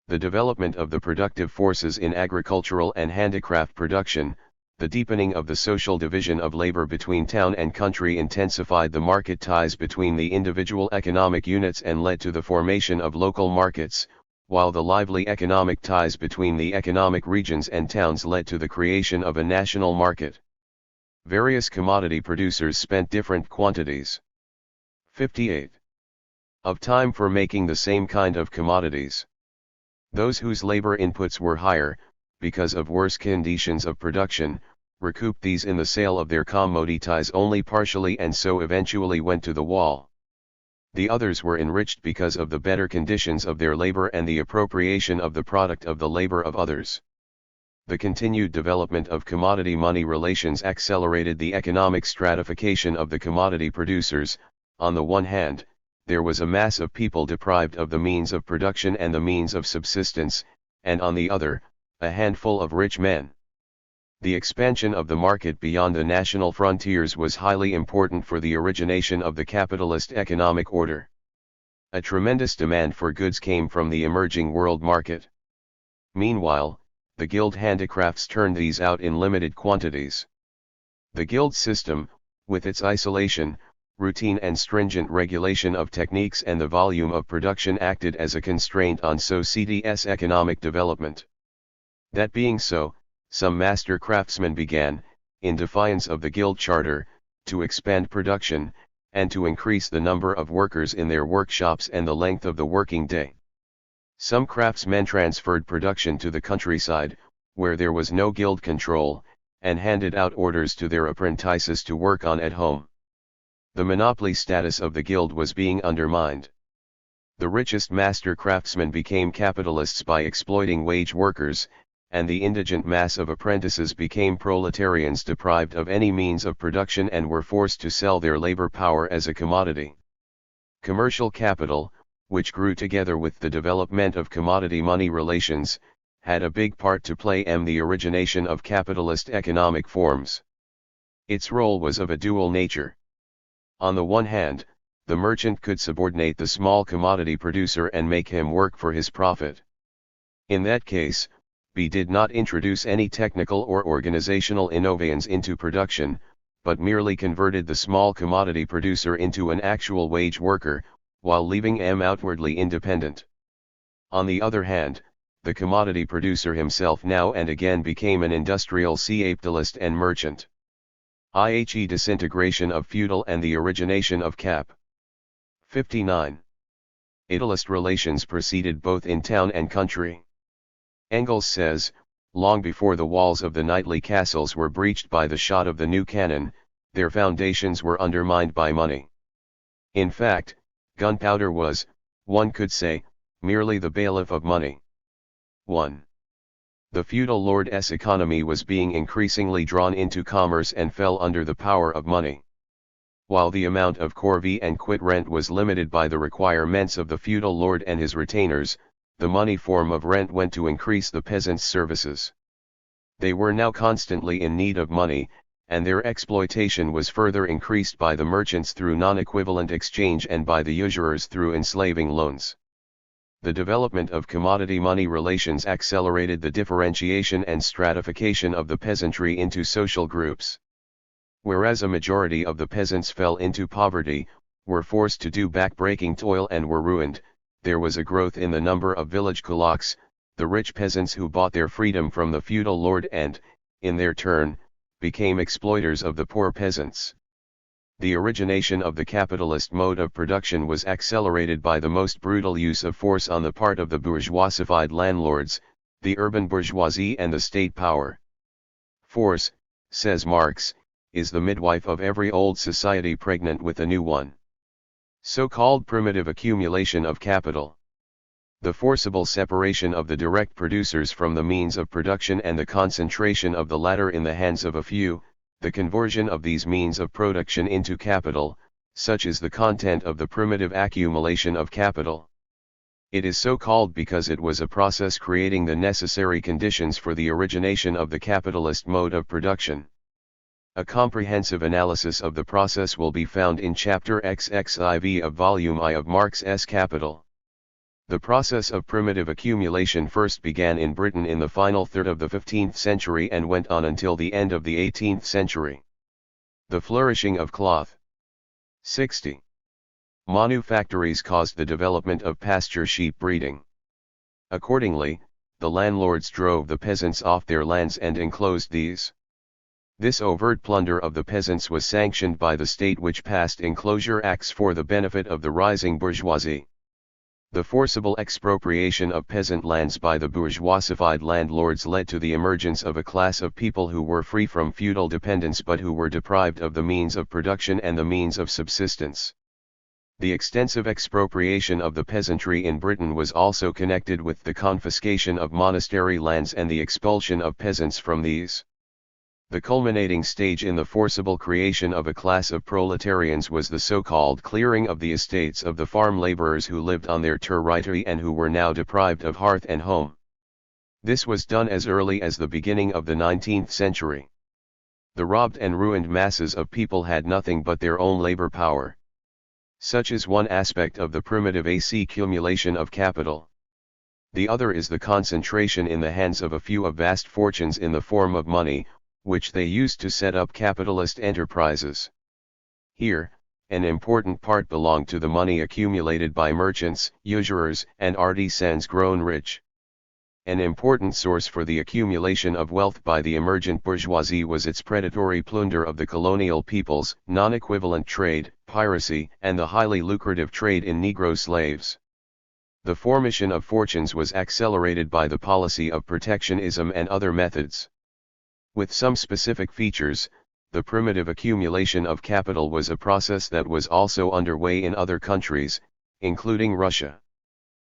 The development of the productive forces in agricultural and handicraft production, the deepening of the social division of labor between town and country intensified the market ties between the individual economic units and led to the formation of local markets, while the lively economic ties between the economic regions and towns led to the creation of a national market. Various commodity producers spent different quantities. 58. Of time for making the same kind of commodities. Those whose labor inputs were higher, because of worse conditions of production, recouped these in the sale of their commodities only partially and so eventually went to the wall. The others were enriched because of the better conditions of their labor and the appropriation of the product of the labor of others. The continued development of commodity money relations accelerated the economic stratification of the commodity producers. On the one hand, there was a mass of people deprived of the means of production and the means of subsistence, and on the other, a handful of rich men. The expansion of the market beyond the national frontiers was highly important for the origination of the capitalist economic order. A tremendous demand for goods came from the emerging world market. Meanwhile, the guild handicrafts turned these out in limited quantities. The guild system, with its isolation, routine and stringent regulation of techniques and the volume of production acted as a constraint on society's economic development. That being so, some master craftsmen began, in defiance of the guild charter, to expand production, and to increase the number of workers in their workshops and the length of the working day. Some craftsmen transferred production to the countryside, where there was no guild control, and handed out orders to their apprentices to work on at home. The monopoly status of the guild was being undermined. The richest master craftsmen became capitalists by exploiting wage workers, and the indigent mass of apprentices became proletarians deprived of any means of production and were forced to sell their labor power as a commodity. Commercial capital, which grew together with the development of commodity money relations, had a big part to play in the origination of capitalist economic forms. Its role was of a dual nature. On the one hand, the merchant could subordinate the small commodity producer and make him work for his profit. In that case, B did not introduce any technical or organizational innovations into production, but merely converted the small commodity producer into an actual wage worker, while leaving M outwardly independent. On the other hand, the commodity producer himself now and again became an industrial capitalist and merchant. i.e. disintegration of feudal and the origination of cap. 59. Italist relations proceeded both in town and country. Engels says, long before the walls of the knightly castles were breached by the shot of the new cannon, their foundations were undermined by money. In fact, gunpowder was, one could say, merely the bailiff of money. 1. The feudal lord's economy was being increasingly drawn into commerce and fell under the power of money. While the amount of corvée and quit rent was limited by the requirements of the feudal lord and his retainers, the money form of rent went to increase the peasants' services. They were now constantly in need of money, and their exploitation was further increased by the merchants through non-equivalent exchange and by the usurers through enslaving loans. The development of commodity-money relations accelerated the differentiation and stratification of the peasantry into social groups. Whereas a majority of the peasants fell into poverty, were forced to do back-breaking toil and were ruined, there was a growth in the number of village kulaks, the rich peasants who bought their freedom from the feudal lord and, in their turn, became exploiters of the poor peasants. The origination of the capitalist mode of production was accelerated by the most brutal use of force on the part of the bourgeoisified landlords, the urban bourgeoisie and the state power. Force, says Marx, is the midwife of every old society pregnant with a new one. So-called primitive accumulation of capital. The forcible separation of the direct producers from the means of production and the concentration of the latter in the hands of a few, the conversion of these means of production into capital, such is the content of the primitive accumulation of capital. It is so called because it was a process creating the necessary conditions for the origination of the capitalist mode of production. A comprehensive analysis of the process will be found in Chapter XXIV of Volume I of Marx's Capital. The process of primitive accumulation first began in Britain in the final third of the 15th century and went on until the end of the 18th century. The flourishing of cloth. 60. Manufactories caused the development of pasture sheep breeding. Accordingly, the landlords drove the peasants off their lands and enclosed these. This overt plunder of the peasants was sanctioned by the state, which passed enclosure acts for the benefit of the rising bourgeoisie. The forcible expropriation of peasant lands by the bourgeoisified landlords led to the emergence of a class of people who were free from feudal dependence but who were deprived of the means of production and the means of subsistence. The extensive expropriation of the peasantry in Britain was also connected with the confiscation of monastery lands and the expulsion of peasants from these. The culminating stage in the forcible creation of a class of proletarians was the so-called clearing of the estates of the farm laborers who lived on their territory and who were now deprived of hearth and home. This was done as early as the beginning of the 19th century. The robbed and ruined masses of people had nothing but their own labor power. Such is one aspect of the primitive accumulation of capital. The other is the concentration in the hands of a few of vast fortunes in the form of money, which they used to set up capitalist enterprises. Here, an important part belonged to the money accumulated by merchants, usurers, and artisans grown rich. An important source for the accumulation of wealth by the emergent bourgeoisie was its predatory plunder of the colonial peoples, non-equivalent trade, piracy, and the highly lucrative trade in Negro slaves. The formation of fortunes was accelerated by the policy of protectionism and other methods. With some specific features, the primitive accumulation of capital was a process that was also underway in other countries, including Russia.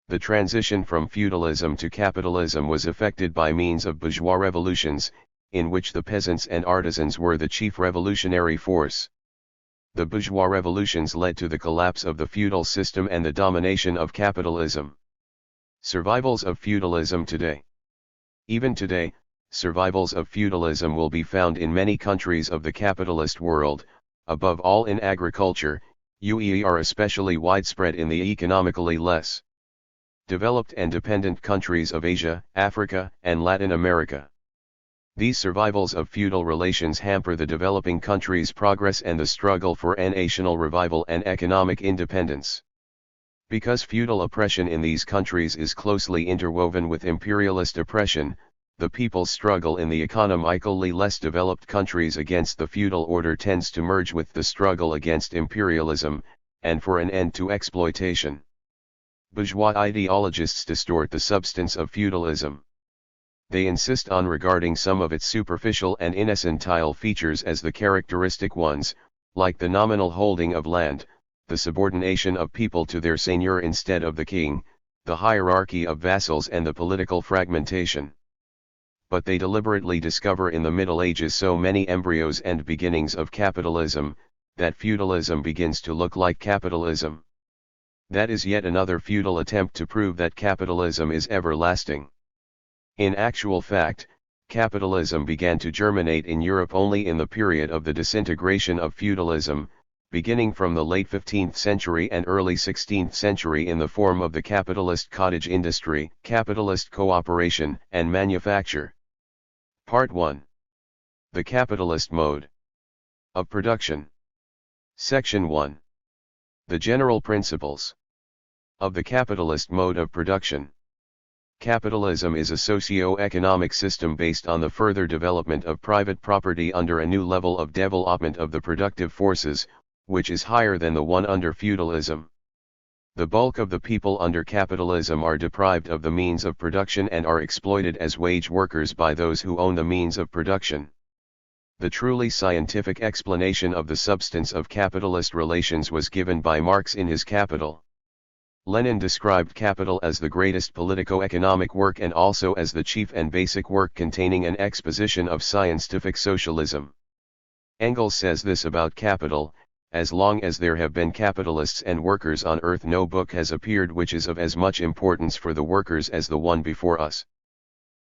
The transition from feudalism to capitalism was effected by means of bourgeois revolutions, in which the peasants and artisans were the chief revolutionary force. The bourgeois revolutions led to the collapse of the feudal system and the domination of capitalism. Survivals of feudalism today. Even today, survivals of feudalism will be found in many countries of the capitalist world, above all in agriculture, are especially widespread in the economically less developed and dependent countries of Asia, Africa, and Latin America. These survivals of feudal relations hamper the developing countries' progress and the struggle for national revival and economic independence. Because feudal oppression in these countries is closely interwoven with imperialist oppression, the people's struggle in the economically less developed countries against the feudal order tends to merge with the struggle against imperialism, and for an end to exploitation. Bourgeois ideologists distort the substance of feudalism. They insist on regarding some of its superficial and innocentile features as the characteristic ones, like the nominal holding of land, the subordination of people to their seigneur instead of the king, the hierarchy of vassals and the political fragmentation. But they deliberately discover in the Middle Ages so many embryos and beginnings of capitalism, that feudalism begins to look like capitalism. That is yet another futile attempt to prove that capitalism is everlasting. In actual fact, capitalism began to germinate in Europe only in the period of the disintegration of feudalism, beginning from the late 15th century and early 16th century in the form of the capitalist cottage industry, capitalist cooperation and manufacture. Part 1. The capitalist mode of production. Section 1. The general principles of the capitalist mode of production. Capitalism is a socio-economic system based on the further development of private property under a new level of development of the productive forces, which is higher than the one under feudalism. The bulk of the people under capitalism are deprived of the means of production and are exploited as wage workers by those who own the means of production. The truly scientific explanation of the substance of capitalist relations was given by Marx in his Capital. Lenin described Capital as the greatest politico-economic work and also as the chief and basic work containing an exposition of scientific socialism. Engels says this about Capital: as long as there have been capitalists and workers on earth, no book has appeared which is of as much importance for the workers as the one before us.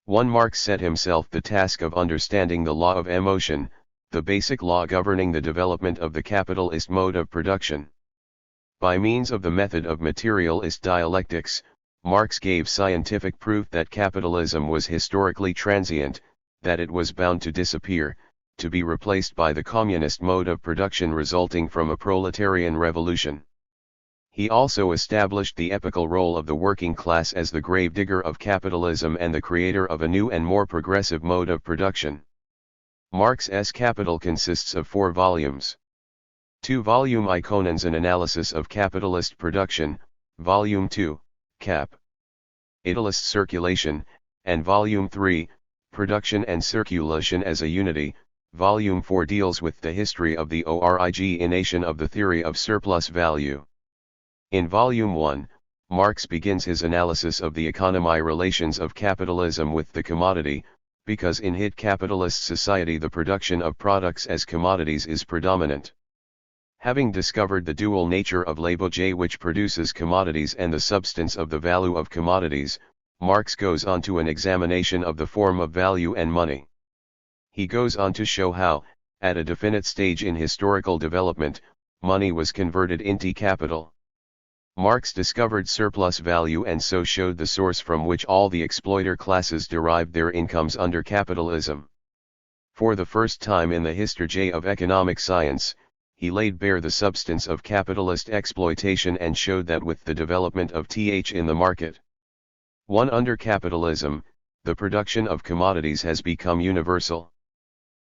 Marx set himself the task of understanding the law of emotion, the basic law governing the development of the capitalist mode of production. By means of the method of materialist dialectics, Marx gave scientific proof that capitalism was historically transient, that it was bound to disappear, to be replaced by the communist mode of production resulting from a proletarian revolution. He also established the epochal role of the working class as the gravedigger of capitalism and the creator of a new and more progressive mode of production. Marx's Capital consists of 4 volumes. 2-volume Ikonens, an analysis of capitalist production, Volume 2, Cap. Italist circulation, and Volume 3, Production and Circulation as a Unity. Volume 4 deals with the history of the origination of the theory of surplus value. In Volume 1, Marx begins his analysis of the economy relations of capitalism with the commodity, because in his capitalist society the production of products as commodities is predominant. Having discovered the dual nature of l'objet which produces commodities and the substance of the value of commodities, Marx goes on to an examination of the form of value and money. He goes on to show how, at a definite stage in historical development, money was converted into capital. Marx discovered surplus value and so showed the source from which all the exploiter classes derived their incomes under capitalism. For the first time in the history of economic science, he laid bare the substance of capitalist exploitation and showed that with the development of th in the market, one under capitalism, the production of commodities has become universal.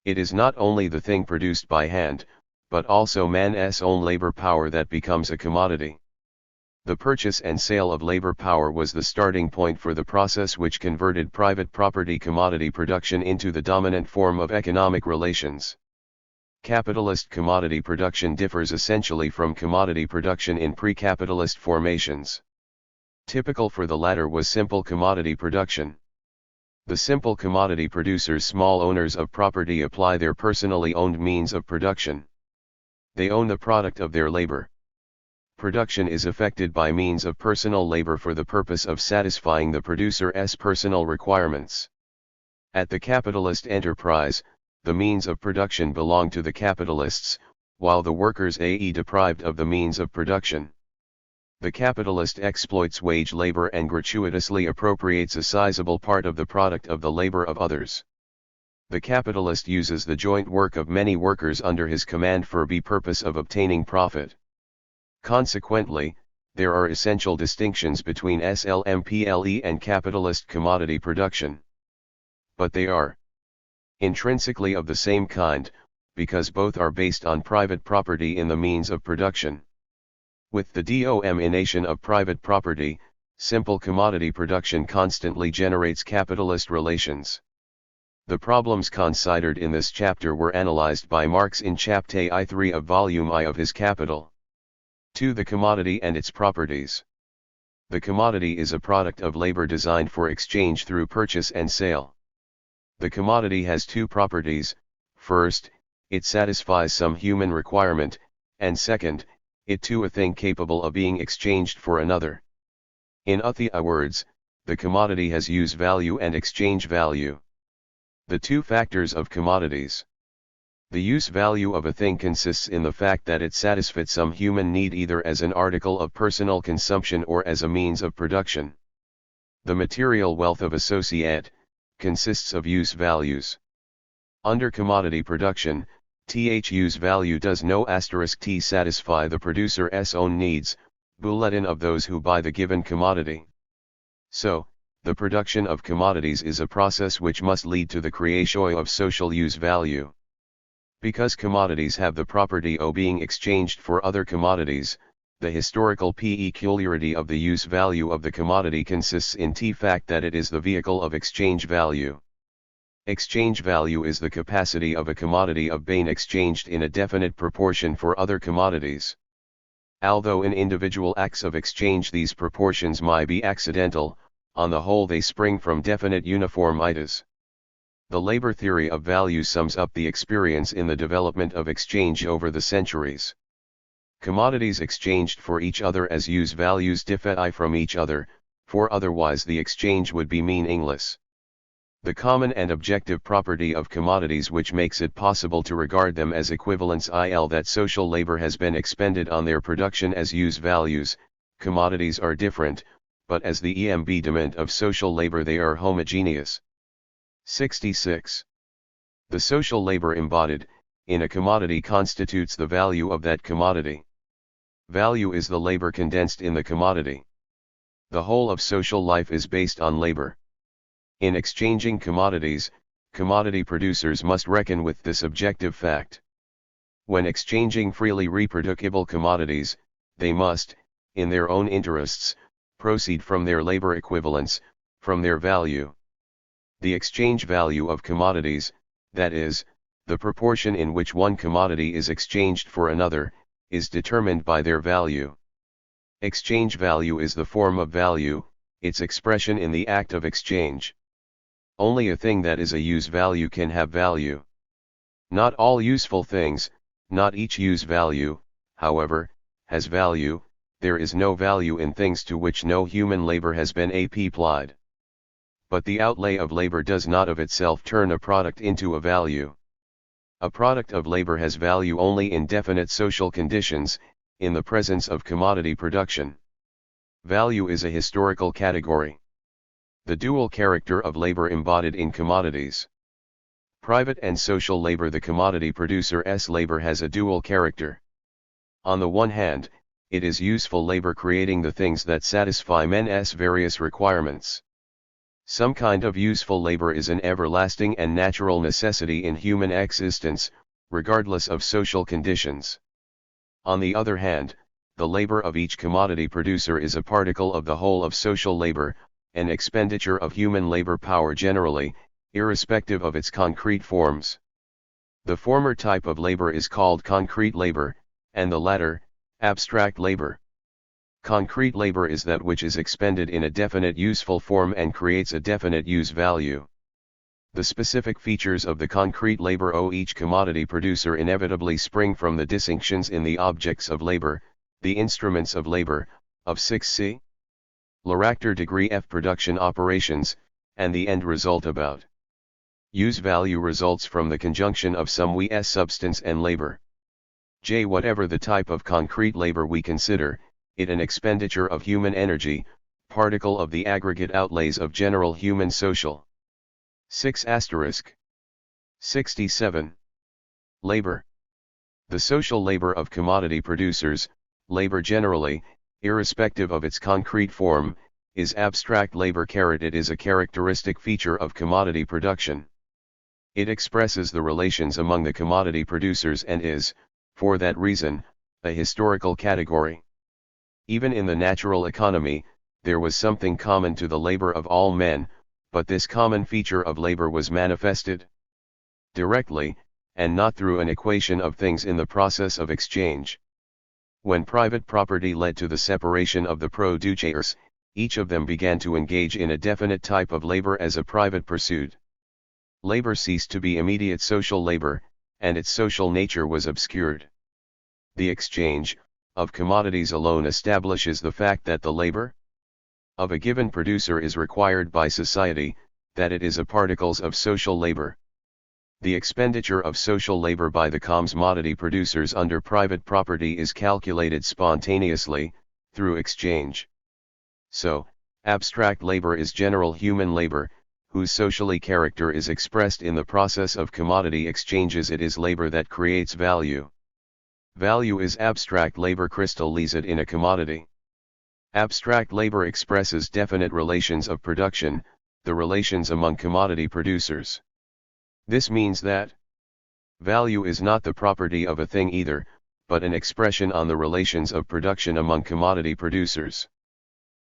It is not only the thing produced by hand, but also man's own labor power that becomes a commodity. The purchase and sale of labor power was the starting point for the process which converted private property commodity production into the dominant form of economic relations. Capitalist commodity production differs essentially from commodity production in pre-capitalist formations. Typical for the latter was simple commodity production. The simple commodity producers, small owners of property, apply their personally owned means of production. They own the product of their labor. Production is effected by means of personal labor for the purpose of satisfying the producer's personal requirements. At the capitalist enterprise, the means of production belong to the capitalists, while the workers are deprived of the means of production. The capitalist exploits wage labor and gratuitously appropriates a sizable part of the product of the labor of others. The capitalist uses the joint work of many workers under his command for the purpose of obtaining profit. Consequently, there are essential distinctions between SLMPLE and capitalist commodity production. but they are intrinsically of the same kind, because both are based on private property in the means of production. With the domination of private property, simple commodity production constantly generates capitalist relations. The problems considered in this chapter were analyzed by Marx in Chapter I3 of Volume I of his Capital. 2. The commodity and its properties. The commodity is a product of labor designed for exchange through purchase and sale. The commodity has two properties: first, it satisfies some human requirement, and second, it too a thing capable of being exchanged for another. In other words, the commodity has use value and exchange value. The two factors of commodities. The use value of a thing consists in the fact that it satisfies some human need either as an article of personal consumption or as a means of production. The material wealth of a society consists of use values. Under commodity production, use value does no *t satisfy the producer's own needs, bulletin of those who buy the given commodity. So, the production of commodities is a process which must lead to the creation of social use value. Because commodities have the property of being exchanged for other commodities, the historical peculiarity of the use value of the commodity consists in the fact that it is the vehicle of exchange value. Exchange value is the capacity of a commodity of being exchanged in a definite proportion for other commodities. Although in individual acts of exchange these proportions might be accidental, on the whole they spring from definite uniformities. The labor theory of value sums up the experience in the development of exchange over the centuries. Commodities exchanged for each other as use values differ from each other, for otherwise the exchange would be meaningless. The common and objective property of commodities which makes it possible to regard them as equivalents is that social labor has been expended on their production as use values. Commodities are different, but as the embodiment of social labor they are homogeneous. 66. The social labor embodied in a commodity constitutes the value of that commodity. Value is the labor condensed in the commodity. The whole of social life is based on labor. In exchanging commodities, commodity producers must reckon with this objective fact. When exchanging freely reproducible commodities, they must, in their own interests, proceed from their labor equivalents, from their value. The exchange value of commodities, that is, the proportion in which one commodity is exchanged for another, is determined by their value. Exchange value is the form of value, its expression in the act of exchange. Only a thing that is a use value can have value. Not all useful things, not each use value, however, has value. There is no value in things to which no human labor has been applied. But the outlay of labor does not of itself turn a product into a value. A product of labor has value only in definite social conditions, in the presence of commodity production. Value is a historical category. The dual character of labor embodied in commodities. Private and social labor. The commodity producer's labor has a dual character. On the one hand, it is useful labor creating the things that satisfy men's various requirements. Some kind of useful labor is an everlasting and natural necessity in human existence, regardless of social conditions. On the other hand, the labor of each commodity producer is a particle of the whole of social labor, an expenditure of human labor power generally, irrespective of its concrete forms. The former type of labor is called concrete labor, and the latter, abstract labor. Concrete labor is that which is expended in a definite useful form and creates a definite use value. The specific features of the concrete labor of each commodity producer inevitably spring from the distinctions in the objects of labor, the instruments of labor, of 6c. Character degree F production operations, and the end result about. Use value results from the conjunction of some s substance and labor. J. Whatever the type of concrete labor we consider, it an expenditure of human energy, particle of the aggregate outlays of general human social. 6 *. 67. Labor. The social labor of commodity producers, labor generally, irrespective of its concrete form, is abstract labor. It is a characteristic feature of commodity production. It expresses the relations among the commodity producers and is, for that reason, a historical category. Even in the natural economy, there was something common to the labor of all men, but this common feature of labor was manifested directly, and not through an equation of things in the process of exchange. When private property led to the separation of the producers, each of them began to engage in a definite type of labor as a private pursuit. Labor ceased to be immediate social labor, and its social nature was obscured. The exchange of commodities alone establishes the fact that the labor of a given producer is required by society, that it is a particles of social labor. The expenditure of social labor by the commodity producers under private property is calculated spontaneously, through exchange. So, abstract labor is general human labor, whose socially character is expressed in the process of commodity exchanges. It is labor that creates value. Value is abstract labor crystallized in a commodity. Abstract labor expresses definite relations of production, the relations among commodity producers. This means that value is not the property of a thing either, but an expression on the relations of production among commodity producers.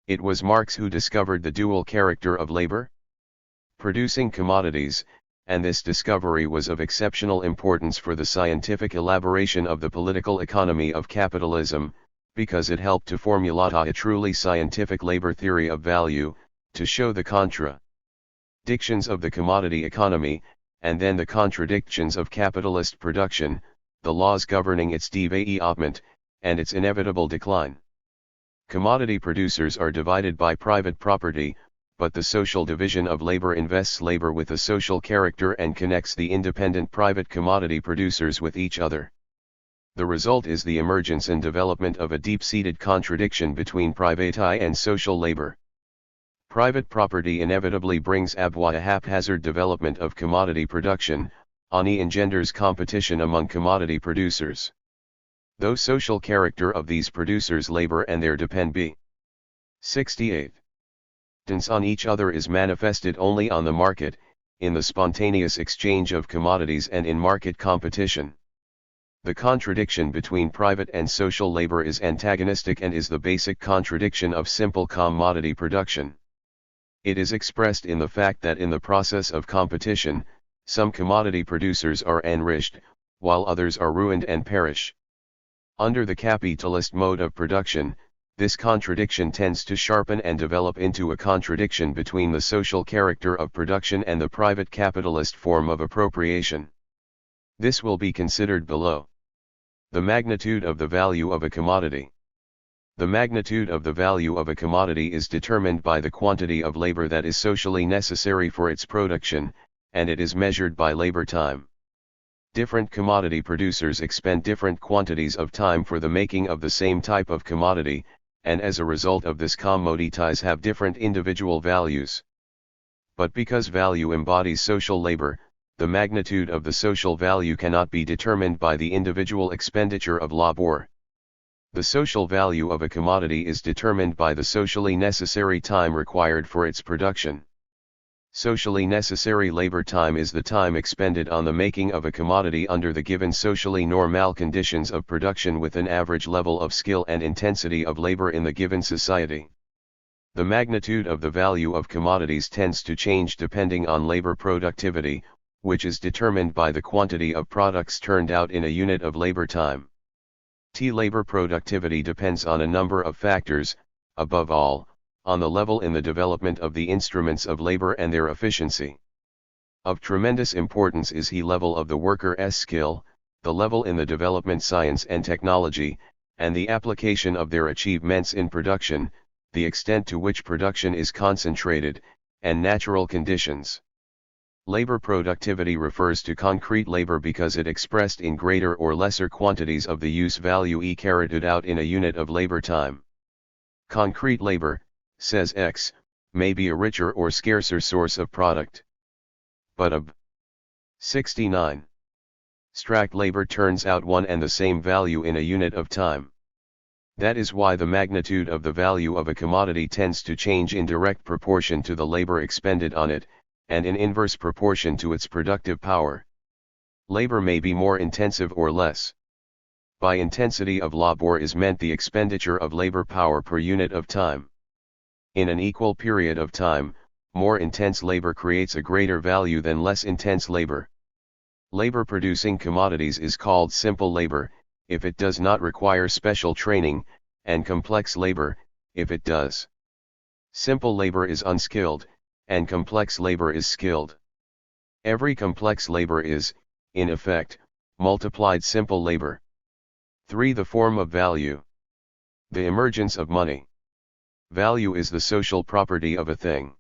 It was Marx who discovered the dual character of labor producing commodities, and this discovery was of exceptional importance for the scientific elaboration of the political economy of capitalism, because it helped to formulate a truly scientific labor theory of value, to show the contradictions of the commodity economy, and then the contradictions of capitalist production, the laws governing its development, and its inevitable decline. Commodity producers are divided by private property, but the social division of labor invests labor with a social character and connects the independent private commodity producers with each other. The result is the emergence and development of a deep-seated contradiction between private and social labor. Private property inevitably brings about a haphazard development of commodity production, ani engenders competition among commodity producers. Though social character of these producers' labor and their depend be 68. On each other is manifested only on the market, in the spontaneous exchange of commodities and in market competition. The contradiction between private and social labor is antagonistic and is the basic contradiction of simple commodity production. It is expressed in the fact that in the process of competition, some commodity producers are enriched, while others are ruined and perish. Under the capitalist mode of production, this contradiction tends to sharpen and develop into a contradiction between the social character of production and the private capitalist form of appropriation. This will be considered below. The magnitude of the value of a commodity. The magnitude of the value of a commodity is determined by the quantity of labor that is socially necessary for its production, and it is measured by labor time. Different commodity producers expend different quantities of time for the making of the same type of commodity, and as a result of this commodities have different individual values. But because value embodies social labor, the magnitude of the social value cannot be determined by the individual expenditure of labor. The social value of a commodity is determined by the socially necessary time required for its production. Socially necessary labor time is the time expended on the making of a commodity under the given socially normal conditions of production with an average level of skill and intensity of labor in the given society. The magnitude of the value of commodities tends to change depending on labor productivity, which is determined by the quantity of products turned out in a unit of labor time. Labor productivity depends on a number of factors, above all, on the level in the development of the instruments of labor and their efficiency. Of tremendous importance is the level of the worker's skill, the level in the development science and technology, and the application of their achievements in production, the extent to which production is concentrated, and natural conditions. Labor productivity refers to concrete labor because it expressed in greater or lesser quantities of the use value carried out in a unit of labor time. Concrete labor, says X, may be a richer or scarcer source of product. But ab. 69. Abstract labor turns out one and the same value in a unit of time. That is why the magnitude of the value of a commodity tends to change in direct proportion to the labor expended on it, and in inverse proportion to its productive power. Labor may be more intensive or less. By intensity of labor is meant the expenditure of labor power per unit of time. In an equal period of time, more intense labor creates a greater value than less intense labor. Labor-producing commodities is called simple labor, if it does not require special training, and complex labor, if it does. Simple labor is unskilled, and complex labor is skilled. Every complex labor is, in effect, multiplied simple labor. 3. The form of value. The emergence of money. Value is the social property of a thing.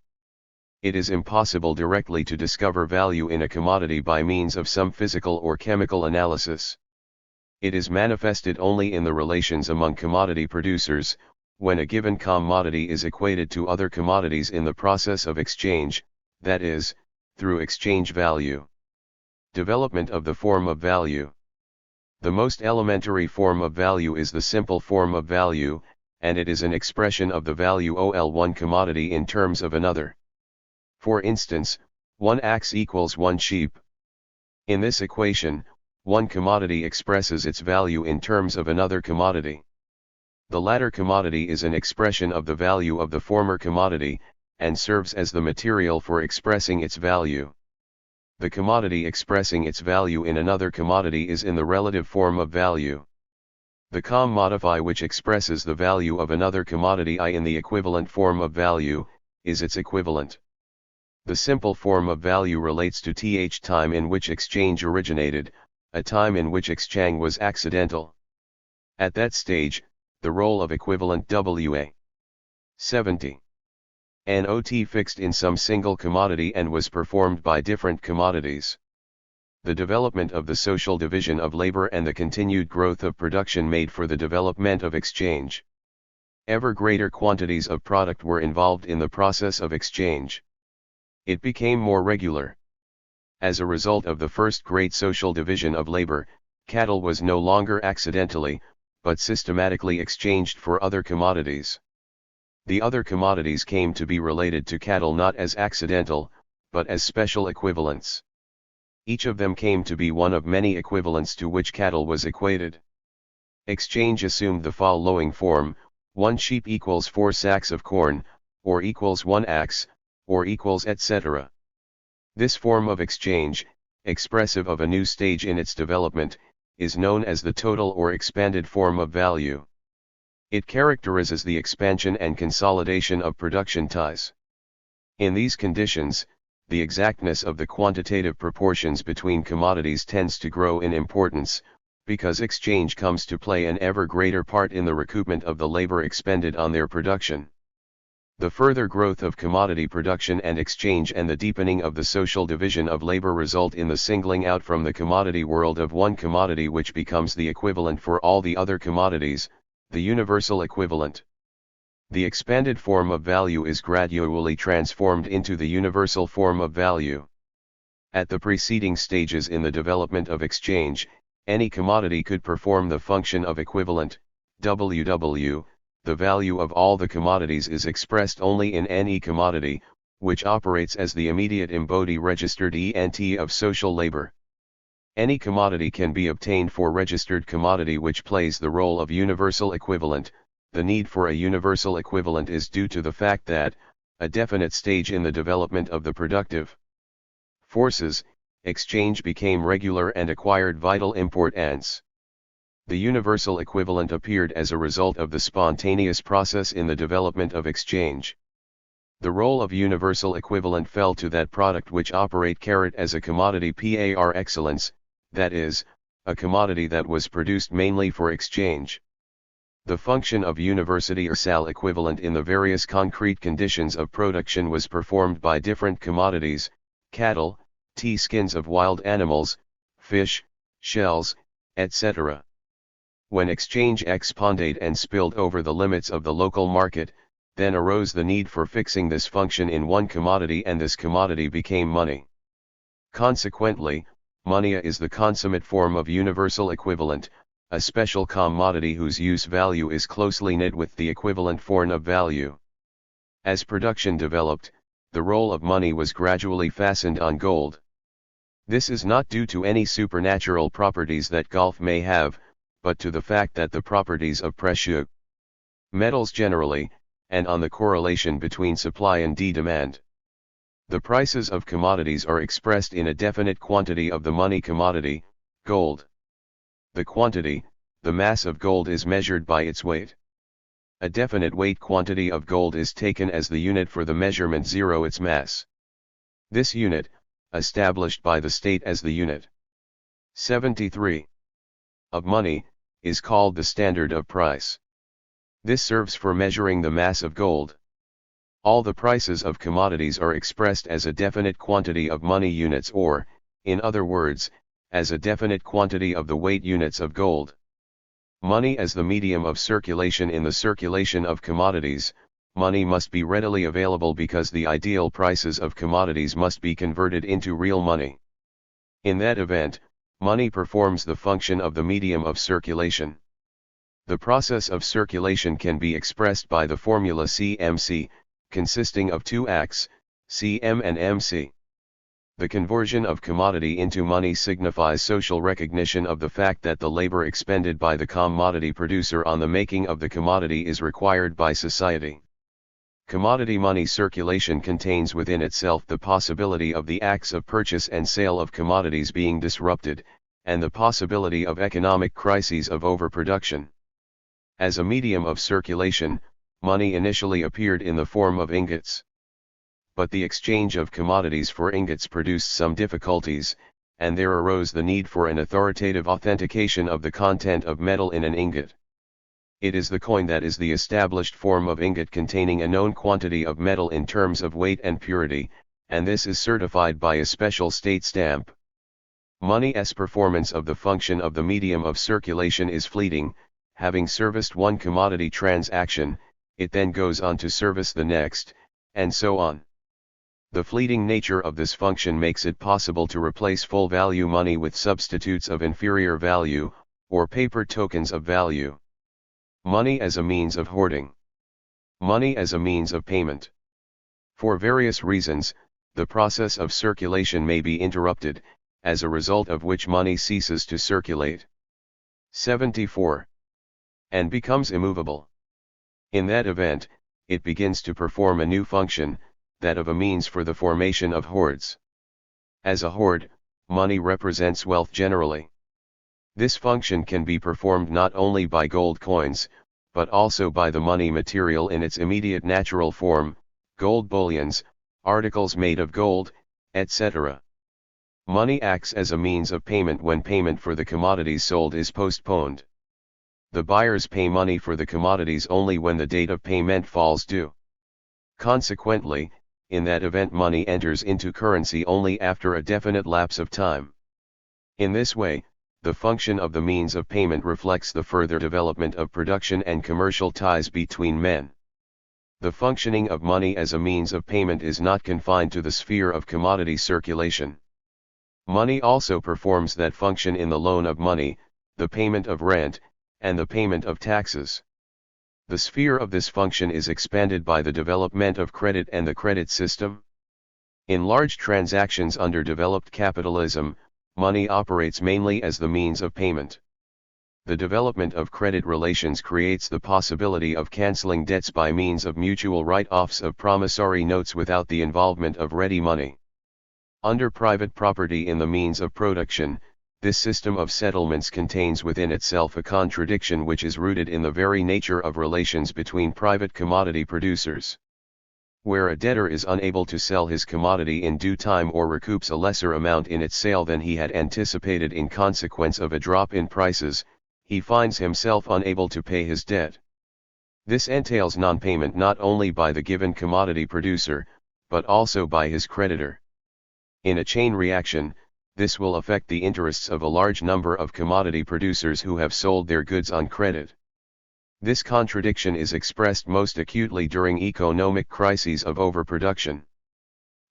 It is impossible directly to discover value in a commodity by means of some physical or chemical analysis. It is manifested only in the relations among commodity producers, when a given commodity is equated to other commodities in the process of exchange, that is, through exchange value. Development of the form of value. The most elementary form of value is the simple form of value, and it is an expression of the value of one commodity in terms of another. For instance, 1 axe equals 1 sheep. In this equation, one commodity expresses its value in terms of another commodity. The latter commodity is an expression of the value of the former commodity, and serves as the material for expressing its value. The commodity expressing its value in another commodity is in the relative form of value. The commodity which expresses the value of another commodity in the equivalent form of value, is its equivalent. The simple form of value relates to time in which exchange originated, a time in which exchange was accidental. At that stage, the role of equivalent wa. 70. Not fixed in some single commodity and was performed by different commodities. The development of the social division of labor and the continued growth of production made for the development of exchange. Ever greater quantities of product were involved in the process of exchange. It became more regular. As a result of the first great social division of labor, cattle was no longer accidentally, but systematically exchanged for other commodities. The other commodities came to be related to cattle not as accidental, but as special equivalents. Each of them came to be one of many equivalents to which cattle was equated. Exchange assumed the following form: 1 sheep equals 4 sacks of corn, or equals 1 axe, or equals etc. This form of exchange, expressive of a new stage in its development, is known as the total or expanded form of value. It characterizes the expansion and consolidation of production ties. In these conditions, the exactness of the quantitative proportions between commodities tends to grow in importance, because exchange comes to play an ever greater part in the recoupment of the labor expended on their production. The further growth of commodity production and exchange and the deepening of the social division of labor result in the singling out from the commodity world of one commodity which becomes the equivalent for all the other commodities, the universal equivalent. The expanded form of value is gradually transformed into the universal form of value. At the preceding stages in the development of exchange, any commodity could perform the function of equivalent, WW. The value of all the commodities is expressed only in any commodity, which operates as the immediate embodied registered ENT of social labor. Any commodity can be obtained for registered commodity which plays the role of universal equivalent. The need for a universal equivalent is due to the fact that, a definite stage in the development of the productive forces, exchange became regular and acquired vital importance. The universal equivalent appeared as a result of the spontaneous process in the development of exchange. The role of universal equivalent fell to that product which operate as a commodity par excellence, that is, a commodity that was produced mainly for exchange. The function of universal equivalent in the various concrete conditions of production was performed by different commodities: cattle, skins of wild animals, fish, shells, etc. When exchange expanded and spilled over the limits of the local market, then arose the need for fixing this function in one commodity, and this commodity became money. Consequently, money is the consummate form of universal equivalent, a special commodity whose use value is closely knit with the equivalent form of value. As production developed, the role of money was gradually fastened on gold. This is not due to any supernatural properties that gold may have, but to the fact that the properties of precious metals generally, and on the correlation between supply and demand. The prices of commodities are expressed in a definite quantity of the money commodity, gold. The quantity, the mass of gold is measured by its weight. A definite weight quantity of gold is taken as the unit for the measurement 0 its mass. This unit, established by the state as the unit 73 of money, is called the standard of price. This serves for measuring the mass of gold. All the prices of commodities are expressed as a definite quantity of money units or, in other words, as a definite quantity of the weight units of gold. Money as the medium of circulation. In the circulation of commodities, money must be readily available because the ideal prices of commodities must be converted into real money. In that event, money performs the function of the medium of circulation. The process of circulation can be expressed by the formula CMC, consisting of two acts, CM and MC. The conversion of commodity into money signifies social recognition of the fact that the labor expended by the commodity producer on the making of the commodity is required by society. Commodity money circulation contains within itself the possibility of the acts of purchase and sale of commodities being disrupted, and the possibility of economic crises of overproduction. As a medium of circulation, money initially appeared in the form of ingots. But the exchange of commodities for ingots produced some difficulties, and there arose the need for an authoritative authentication of the content of metal in an ingot. It is the coin that is the established form of ingot containing a known quantity of metal in terms of weight and purity, and this is certified by a special state stamp. Money's performance of the function of the medium of circulation is fleeting. Having serviced one commodity transaction, it then goes on to service the next, and so on. The fleeting nature of this function makes it possible to replace full value money with substitutes of inferior value, or paper tokens of value. Money as a means of hoarding. Money as a means of payment. For various reasons, the process of circulation may be interrupted, as a result of which money ceases to circulate. 74. And becomes immovable. In that event, it begins to perform a new function, that of a means for the formation of hoards. As a hoard, money represents wealth generally. This function can be performed not only by gold coins, but also by the money material in its immediate natural form, gold bullions, articles made of gold, etc. Money acts as a means of payment when payment for the commodities sold is postponed. The buyers pay money for the commodities only when the date of payment falls due. Consequently, in that event money enters into currency only after a definite lapse of time. In this way, the function of the means of payment reflects the further development of production and commercial ties between men. The functioning of money as a means of payment is not confined to the sphere of commodity circulation. Money also performs that function in the loan of money, the payment of rent, and the payment of taxes. The sphere of this function is expanded by the development of credit and the credit system. In large transactions under developed capitalism, money operates mainly as the means of payment. The development of credit relations creates the possibility of canceling debts by means of mutual write-offs of promissory notes without the involvement of ready money. Under private property in the means of production, this system of settlements contains within itself a contradiction which is rooted in the very nature of relations between private commodity producers. Where a debtor is unable to sell his commodity in due time or recoups a lesser amount in its sale than he had anticipated in consequence of a drop in prices, he finds himself unable to pay his debt. This entails non-payment not only by the given commodity producer, but also by his creditor. In a chain reaction, this will affect the interests of a large number of commodity producers who have sold their goods on credit. This contradiction is expressed most acutely during economic crises of overproduction.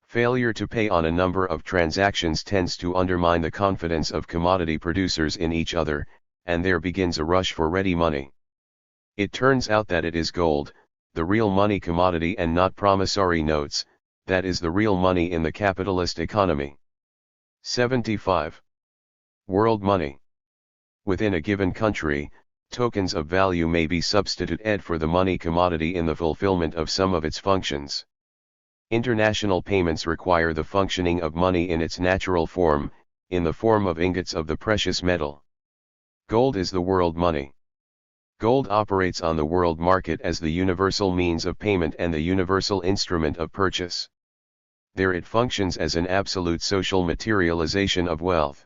Failure to pay on a number of transactions tends to undermine the confidence of commodity producers in each other, and there begins a rush for ready money. It turns out that it is gold, the real money commodity, and not promissory notes, that is the real money in the capitalist economy. 75. World money. Within a given country, tokens of value may be substituted for the money commodity in the fulfillment of some of its functions. International payments require the functioning of money in its natural form, in the form of ingots of the precious metal. Gold is the world money. Gold operates on the world market as the universal means of payment and the universal instrument of purchase. There it functions as an absolute social materialization of wealth.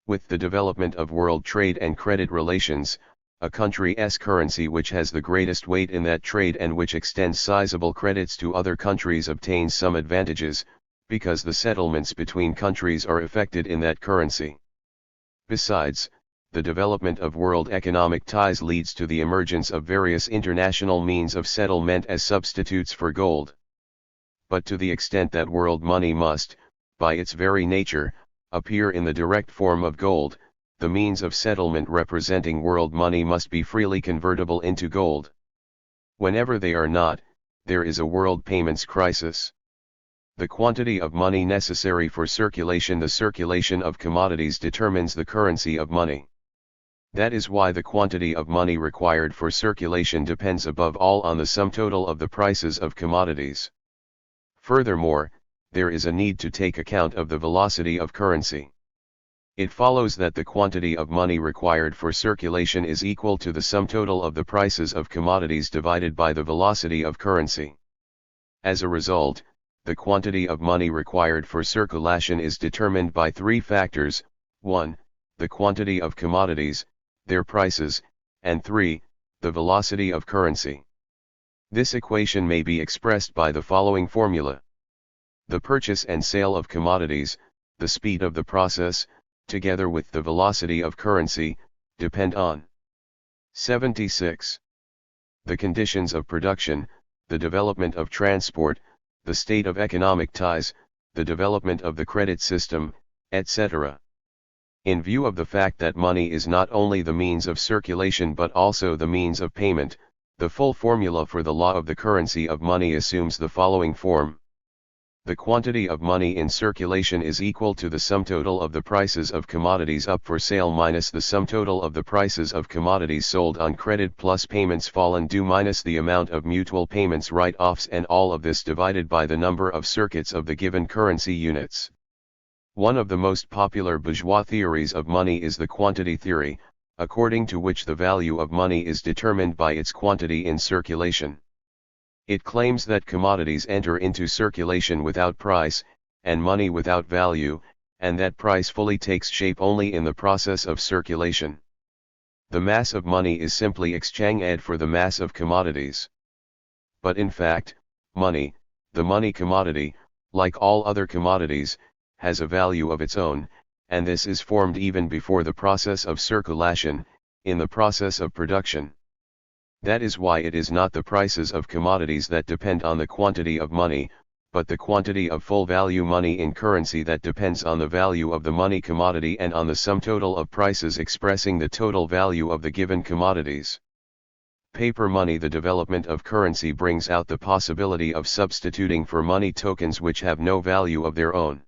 With the development of world trade and credit relations, a country's currency which has the greatest weight in that trade and which extends sizable credits to other countries obtains some advantages, because the settlements between countries are effected in that currency. Besides, the development of world economic ties leads to the emergence of various international means of settlement as substitutes for gold. But to the extent that world money must, by its very nature, appear in the direct form of gold, the means of settlement representing world money must be freely convertible into gold. Whenever they are not, there is a world payments crisis. The quantity of money necessary for circulation, the circulation of commodities, determines the currency of money. That is why the quantity of money required for circulation depends above all on the sum total of the prices of commodities. Furthermore, there is a need to take account of the velocity of currency. It follows that the quantity of money required for circulation is equal to the sum total of the prices of commodities divided by the velocity of currency. As a result, the quantity of money required for circulation is determined by three factors: 1. The quantity of commodities, their prices, and 3. The velocity of currency. This equation may be expressed by the following formula. The purchase and sale of commodities, the speed of the process, together with the velocity of currency, depend on 76. The conditions of production, the development of transport, the state of economic ties, the development of the credit system, etc. In view of the fact that money is not only the means of circulation but also the means of payment, the full formula for the law of the currency of money assumes the following form. The quantity of money in circulation is equal to the sum total of the prices of commodities up for sale minus the sum total of the prices of commodities sold on credit plus payments fallen due minus the amount of mutual payments write-offs, and all of this divided by the number of circuits of the given currency units. One of the most popular bourgeois theories of money is the quantity theory, according to which the value of money is determined by its quantity in circulation. It claims that commodities enter into circulation without price, and money without value, and that price fully takes shape only in the process of circulation. The mass of money is simply exchange for the mass of commodities. But in fact, money, the money commodity, like all other commodities, has a value of its own, and this is formed even before the process of circulation, in the process of production. That is why it is not the prices of commodities that depend on the quantity of money, but the quantity of full value money in currency that depends on the value of the money commodity and on the sum total of prices expressing the total value of the given commodities. Paper money. The development of currency brings out the possibility of substituting for money tokens which have no value of their own.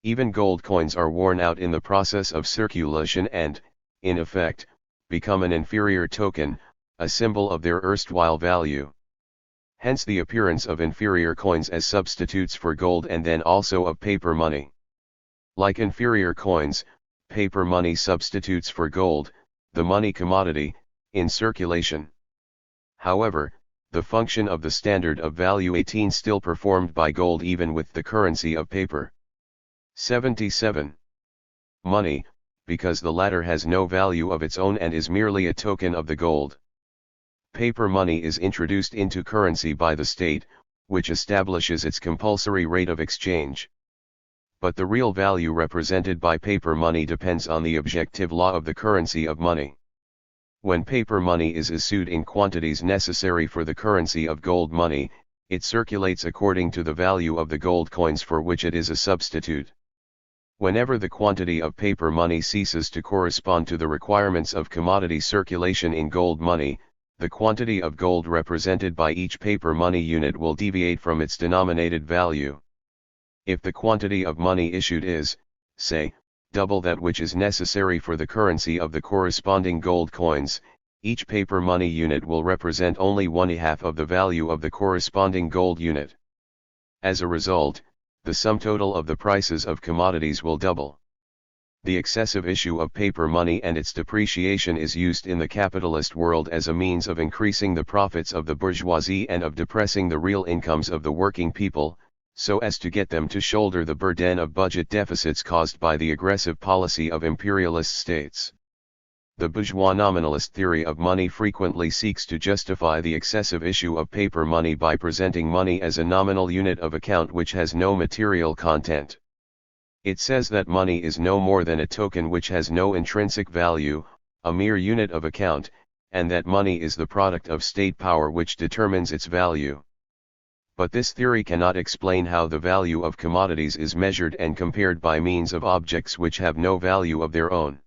Even gold coins are worn out in the process of circulation and, in effect, become an inferior token, a symbol of their erstwhile value. Hence the appearance of inferior coins as substitutes for gold, and then also of paper money. Like inferior coins, paper money substitutes for gold, the money commodity, in circulation. However, the function of the standard of value 18 still performed by gold even with the currency of paper. 77. Money, because the latter has no value of its own and is merely a token of the gold. Paper money is introduced into currency by the state, which establishes its compulsory rate of exchange. But the real value represented by paper money depends on the objective law of the currency of money. When paper money is issued in quantities necessary for the currency of gold money, it circulates according to the value of the gold coins for which it is a substitute. Whenever the quantity of paper money ceases to correspond to the requirements of commodity circulation in gold money, the quantity of gold represented by each paper money unit will deviate from its denominated value. If the quantity of money issued is, say, double that which is necessary for the currency of the corresponding gold coins, each paper money unit will represent only 1/2 of the value of the corresponding gold unit. As a result, the sum total of the prices of commodities will double. The excessive issue of paper money and its depreciation is used in the capitalist world as a means of increasing the profits of the bourgeoisie and of depressing the real incomes of the working people, so as to get them to shoulder the burden of budget deficits caused by the aggressive policy of imperialist states. The bourgeois nominalist theory of money frequently seeks to justify the excessive issue of paper money by presenting money as a nominal unit of account which has no material content. It says that money is no more than a token which has no intrinsic value, a mere unit of account, and that money is the product of state power which determines its value. But this theory cannot explain how the value of commodities is measured and compared by means of objects which have no value of their own.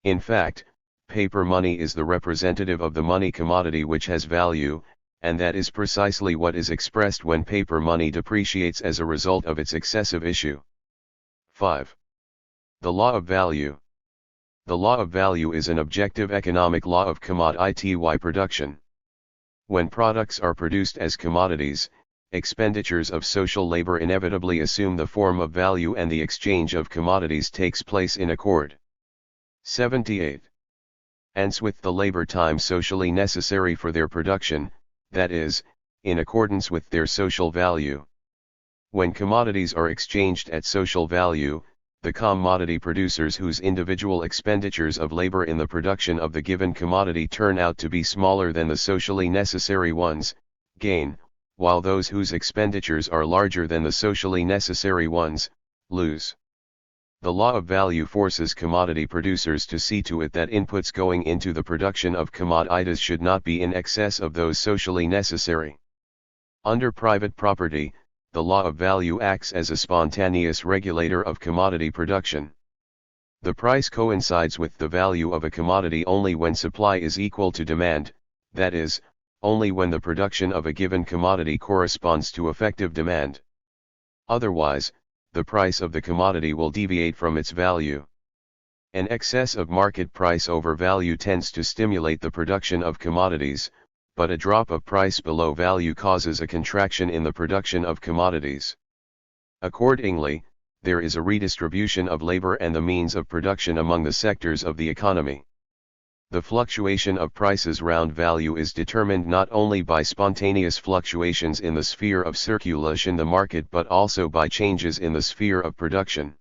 In fact, paper money is the representative of the money commodity which has value, and that is precisely what is expressed when paper money depreciates as a result of its excessive issue. 5. The law of value. The law of value is an objective economic law of commodity production. When products are produced as commodities, expenditures of social labor inevitably assume the form of value and the exchange of commodities takes place in accord. 78. Hence with the labor time socially necessary for their production, that is, in accordance with their social value. When commodities are exchanged at social value, the commodity producers whose individual expenditures of labor in the production of the given commodity turn out to be smaller than the socially necessary ones, gain, while those whose expenditures are larger than the socially necessary ones, lose. The law of value forces commodity producers to see to it that inputs going into the production of commodities should not be in excess of those socially necessary. Under private property, the law of value acts as a spontaneous regulator of commodity production. The price coincides with the value of a commodity only when supply is equal to demand, that is, only when the production of a given commodity corresponds to effective demand. Otherwise, the price of the commodity will deviate from its value. An excess of market price over value tends to stimulate the production of commodities, but a drop of price below value causes a contraction in the production of commodities. Accordingly, there is a redistribution of labor and the means of production among the sectors of the economy. The fluctuation of prices round value is determined not only by spontaneous fluctuations in the sphere of circulation in the market but also by changes in the sphere of production.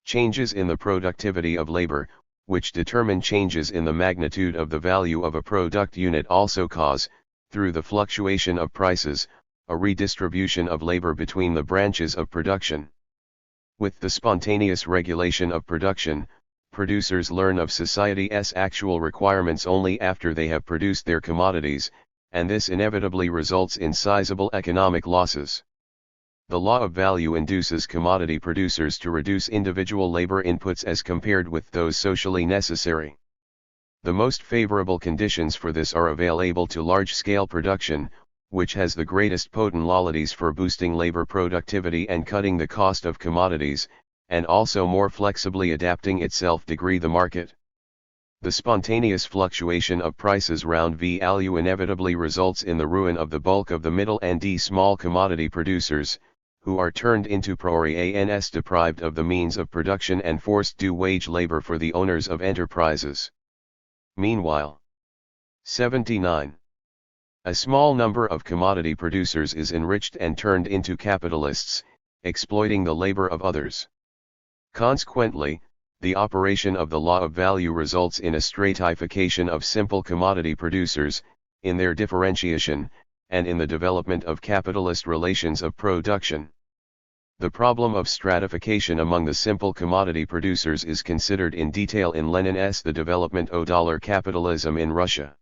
Changes in the productivity of labor, which determine changes in the magnitude of the value of a product unit, also cause, through the fluctuation of prices, a redistribution of labor between the branches of production. With the spontaneous regulation of production, producers learn of society's actual requirements only after they have produced their commodities, and this inevitably results in sizable economic losses. The law of value induces commodity producers to reduce individual labor inputs as compared with those socially necessary. The most favorable conditions for this are available to large-scale production, which has the greatest potentialities for boosting labor productivity and cutting the cost of commodities, and also more flexibly adapting itself to the market. The spontaneous fluctuation of prices round value inevitably results in the ruin of the bulk of the middle and small commodity producers, who are turned into proletarians deprived of the means of production and forced to wage labor for the owners of enterprises. Meanwhile, 79. A small number of commodity producers is enriched and turned into capitalists, exploiting the labor of others. Consequently, the operation of the law of value results in a stratification of simple commodity producers, in their differentiation, and in the development of capitalist relations of production. The problem of stratification among the simple commodity producers is considered in detail in Lenin's The Development of Dollar Capitalism in Russia.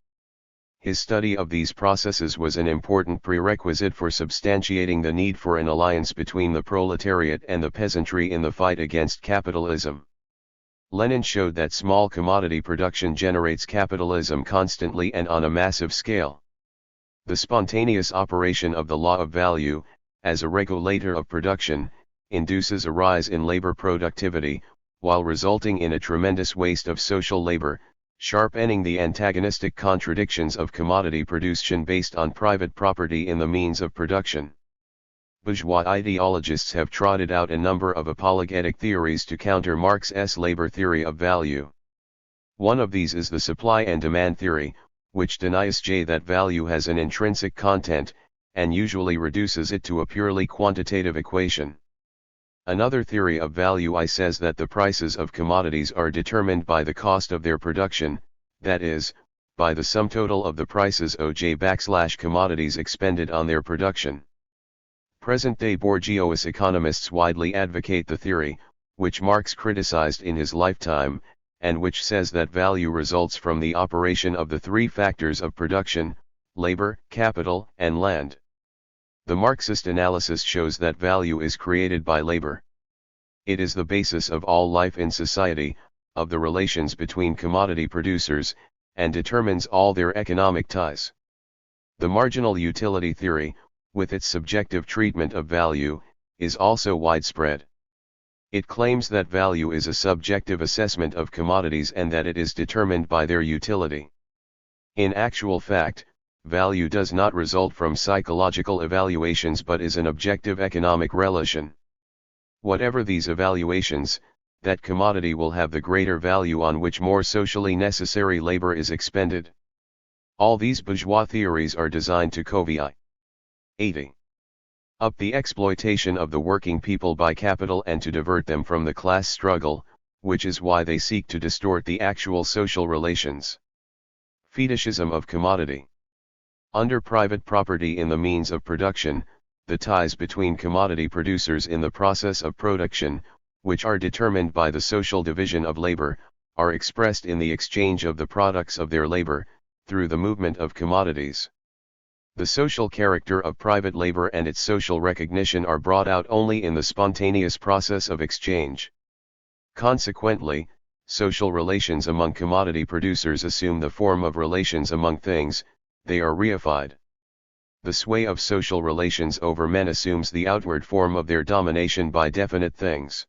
His study of these processes was an important prerequisite for substantiating the need for an alliance between the proletariat and the peasantry in the fight against capitalism. Lenin showed that small commodity production generates capitalism constantly and on a massive scale. The spontaneous operation of the law of value, as a regulator of production, induces a rise in labor productivity, while resulting in a tremendous waste of social labor, sharpening the antagonistic contradictions of commodity production based on private property in the means of production. Bourgeois ideologists have trotted out a number of apologetic theories to counter Marx's labor theory of value. One of these is the supply and demand theory, which denies that value has an intrinsic content, and usually reduces it to a purely quantitative equation. Another theory of value says that the prices of commodities are determined by the cost of their production, that is, by the sum total of the prices commodities expended on their production. Present-day bourgeois economists widely advocate the theory, which Marx criticized in his lifetime, and which says that value results from the operation of the three factors of production: labor, capital, and land. The Marxist analysis shows that value is created by labor. It is the basis of all life in society, of the relations between commodity producers, and determines all their economic ties. The marginal utility theory, with its subjective treatment of value, is also widespread. It claims that value is a subjective assessment of commodities and that it is determined by their utility. In actual fact, value does not result from psychological evaluations but is an objective economic relation. Whatever these evaluations, that commodity will have the greater value on which more socially necessary labor is expended. All these bourgeois theories are designed to covey 80. Up the exploitation of the working people by capital and to divert them from the class struggle, which is why they seek to distort the actual social relations. Fetishism of commodity. Under private property in the means of production, the ties between commodity producers in the process of production, which are determined by the social division of labor, are expressed in the exchange of the products of their labor, through the movement of commodities. The social character of private labor and its social recognition are brought out only in the spontaneous process of exchange. Consequently, social relations among commodity producers assume the form of relations among things. They are reified. The sway of social relations over men assumes the outward form of their domination by definite things.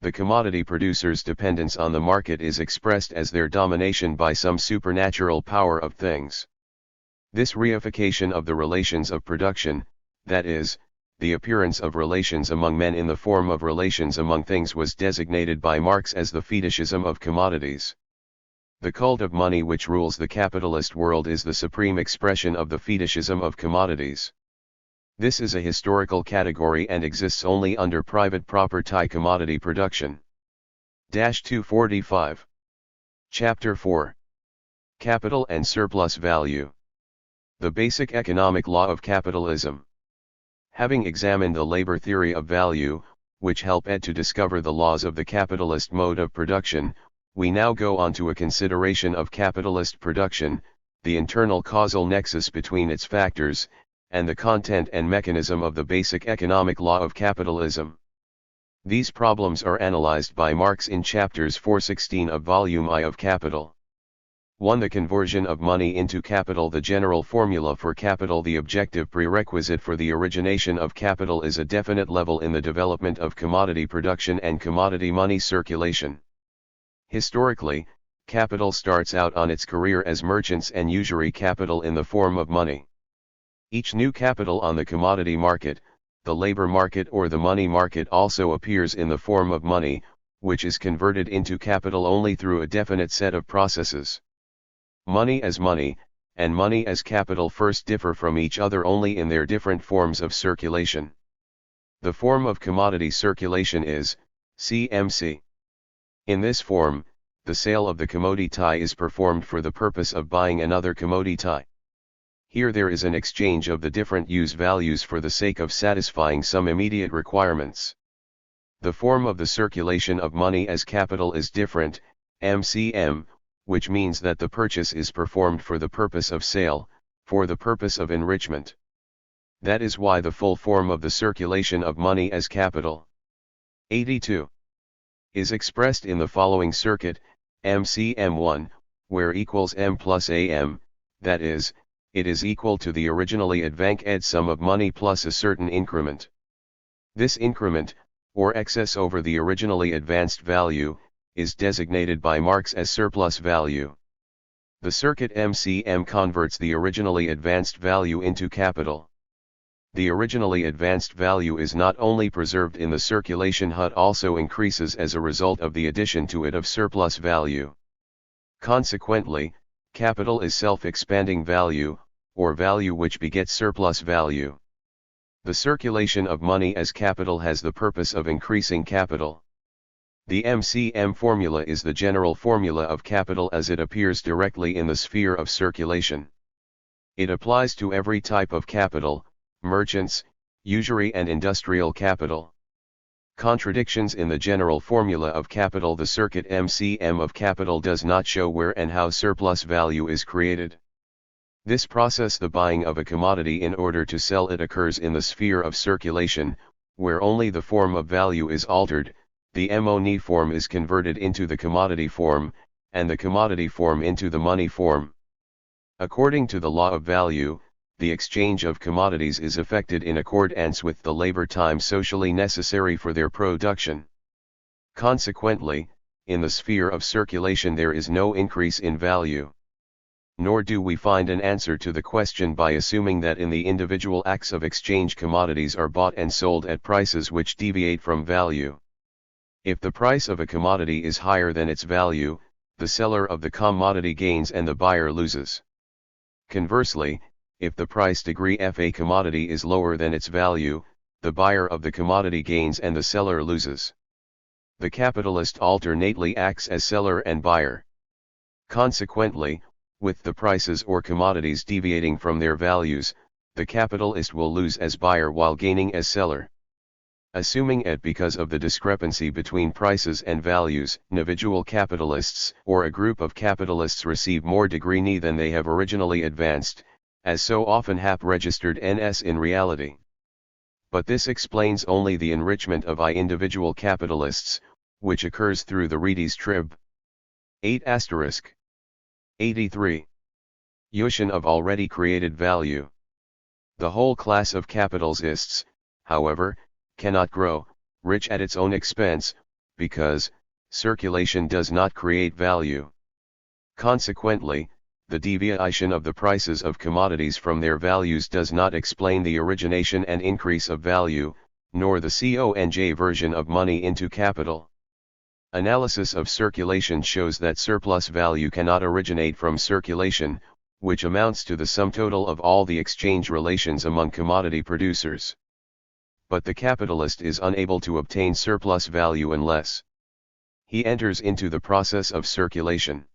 The commodity producers' dependence on the market is expressed as their domination by some supernatural power of things. This reification of the relations of production, that is, the appearance of relations among men in the form of relations among things, was designated by Marx as the fetishism of commodities. The cult of money which rules the capitalist world is the supreme expression of the fetishism of commodities. This is a historical category and exists only under private property commodity production. 245. Chapter 4. Capital and Surplus Value. The basic economic law of capitalism. Having examined the labor theory of value, which helped to discover the laws of the capitalist mode of production, we now go on to a consideration of capitalist production, the internal causal nexus between its factors, and the content and mechanism of the basic economic law of capitalism. These problems are analyzed by Marx in chapters 416 of Volume I of Capital. 1. The conversion of money into capital. The general formula for capital. The objective prerequisite for the origination of capital is a definite level in the development of commodity production and commodity money circulation. Historically, capital starts out on its career as merchants and usury capital in the form of money. Each new capital on the commodity market, the labor market or the money market, also appears in the form of money, which is converted into capital only through a definite set of processes. Money as money, and money as capital first differ from each other only in their different forms of circulation. The form of commodity circulation is CMC. In this form, the sale of the commodity is performed for the purpose of buying another commodity. Here there is an exchange of the different use values for the sake of satisfying some immediate requirements. The form of the circulation of money as capital is different, MCM, which means that the purchase is performed for the purpose of sale, for the purpose of enrichment. That is why the full form of the circulation of money as capital. 82. Is expressed in the following circuit, MCM1, where equals M plus AM, that is, it is equal to the originally advanced sum of money plus a certain increment. This increment, or excess over the originally advanced value, is designated by Marx as surplus value. The circuit MCM converts the originally advanced value into capital. The originally advanced value is not only preserved in the circulation but also increases as a result of the addition to it of surplus value. Consequently, capital is self-expanding value, or value which begets surplus value. The circulation of money as capital has the purpose of increasing capital. The MCM formula is the general formula of capital as it appears directly in the sphere of circulation. It applies to every type of capital, merchants, usury and industrial capital. Contradictions in the general formula of capital. The circuit MCM of capital does not show where and how surplus value is created. This process, the buying of a commodity in order to sell it, occurs in the sphere of circulation, where only the form of value is altered, the money form is converted into the commodity form, and the commodity form into the money form. According to the law of value, the exchange of commodities is effected in accordance with the labor time socially necessary for their production. Consequently, in the sphere of circulation there is no increase in value. Nor do we find an answer to the question by assuming that in the individual acts of exchange commodities are bought and sold at prices which deviate from value. If the price of a commodity is higher than its value, the seller of the commodity gains and the buyer loses. Conversely, if the price degree of a commodity is lower than its value, the buyer of the commodity gains and the seller loses. The capitalist alternately acts as seller and buyer. Consequently, with the prices or commodities deviating from their values, the capitalist will lose as buyer while gaining as seller. Assuming it because of the discrepancy between prices and values, individual capitalists or a group of capitalists receive more degree than they have originally advanced, as so often hap registered NS in reality. But this explains only the enrichment of individual capitalists, which occurs through the Redes trib. 8 *. 83. Ustion of already created value. The whole class of capitalists, however, cannot grow rich at its own expense, because circulation does not create value. Consequently, the deviation of the prices of commodities from their values does not explain the origination and increase of value, nor the conversion of money into capital. Analysis of circulation shows that surplus value cannot originate from circulation, which amounts to the sum total of all the exchange relations among commodity producers. But the capitalist is unable to obtain surplus value unless he enters into the process of circulation.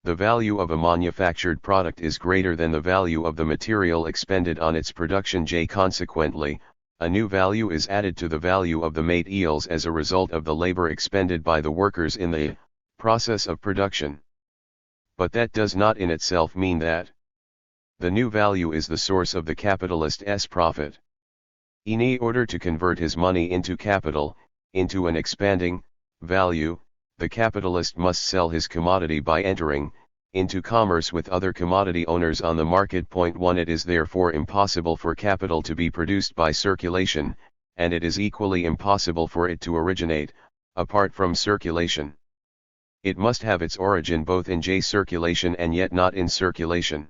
The value of a manufactured product is greater than the value of the material expended on its production. Consequently, a new value is added to the value of the materials as a result of the labor expended by the workers in the process of production. But that does not in itself mean that the new value is the source of the capitalist's profit. In order to convert his money into capital, into an expanding value, the capitalist must sell his commodity by entering into commerce with other commodity owners on the market. 1 It is therefore impossible for capital to be produced by circulation, and it is equally impossible for it to originate, apart from circulation. It must have its origin both in circulation and yet not in circulation.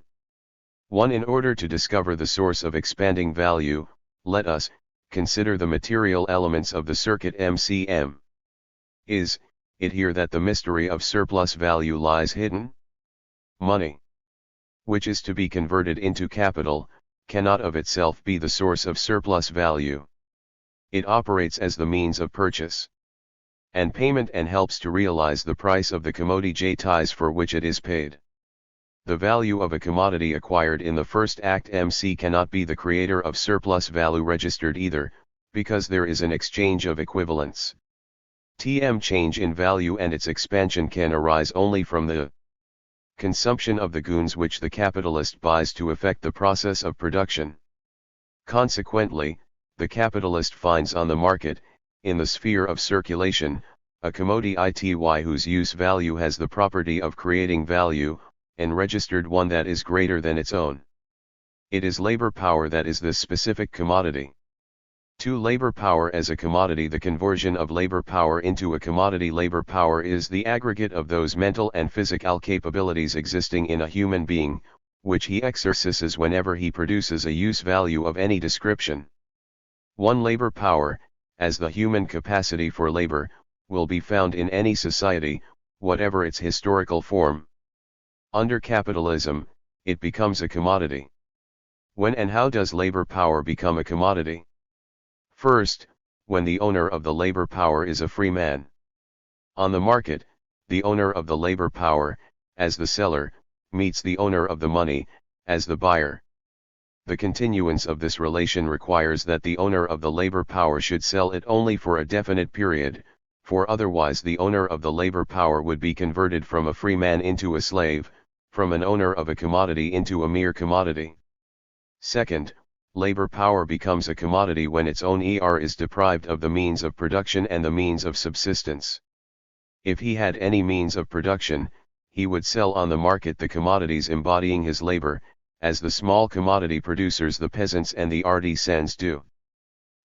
1 In order to discover the source of expanding value, let us consider the material elements of the circuit MCM. Is it here that the mystery of surplus value lies hidden? Money, which is to be converted into capital, cannot of itself be the source of surplus value. It operates as the means of purchase and payment and helps to realize the price of the commodities for which it is paid. The value of a commodity acquired in the first act MC cannot be the creator of surplus value registered either, because there is an exchange of equivalents. Change in value and its expansion can arise only from the consumption of the goods which the capitalist buys to effect the process of production. Consequently, the capitalist finds on the market, in the sphere of circulation, a commodity whose use value has the property of creating value, and registered one that is greater than its own. It is labor power that is this specific commodity. To labor power as a commodity, the conversion of labor power into a commodity. Labor power is the aggregate of those mental and physical capabilities existing in a human being, which he exercises whenever he produces a use value of any description. One labor power, as the human capacity for labor, will be found in any society, whatever its historical form. Under capitalism, it becomes a commodity. When and how does labor power become a commodity? First, when the owner of the labor power is a free man. On the market, the owner of the labor power, as the seller, meets the owner of the money, as the buyer. The continuance of this relation requires that the owner of the labor power should sell it only for a definite period, for otherwise the owner of the labor power would be converted from a free man into a slave, from an owner of a commodity into a mere commodity. Second, labor power becomes a commodity when its owner is deprived of the means of production and the means of subsistence. If he had any means of production, he would sell on the market the commodities embodying his labor, as the small commodity producers, the peasants and the artisans do.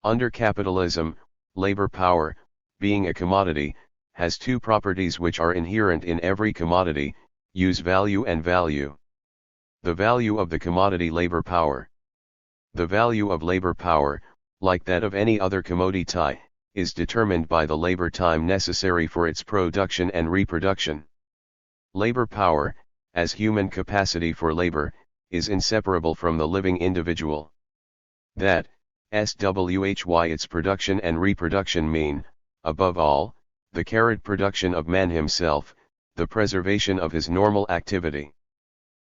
Under capitalism, labor power, being a commodity, has two properties which are inherent in every commodity: use value and value. The value of the commodity labor power. The value of labor power, like that of any other commodity, is determined by the labor time necessary for its production and reproduction. Labor power, as human capacity for labor, is inseparable from the living individual. That, swhy its production and reproduction mean, above all, the production of man himself, the preservation of his normal activity.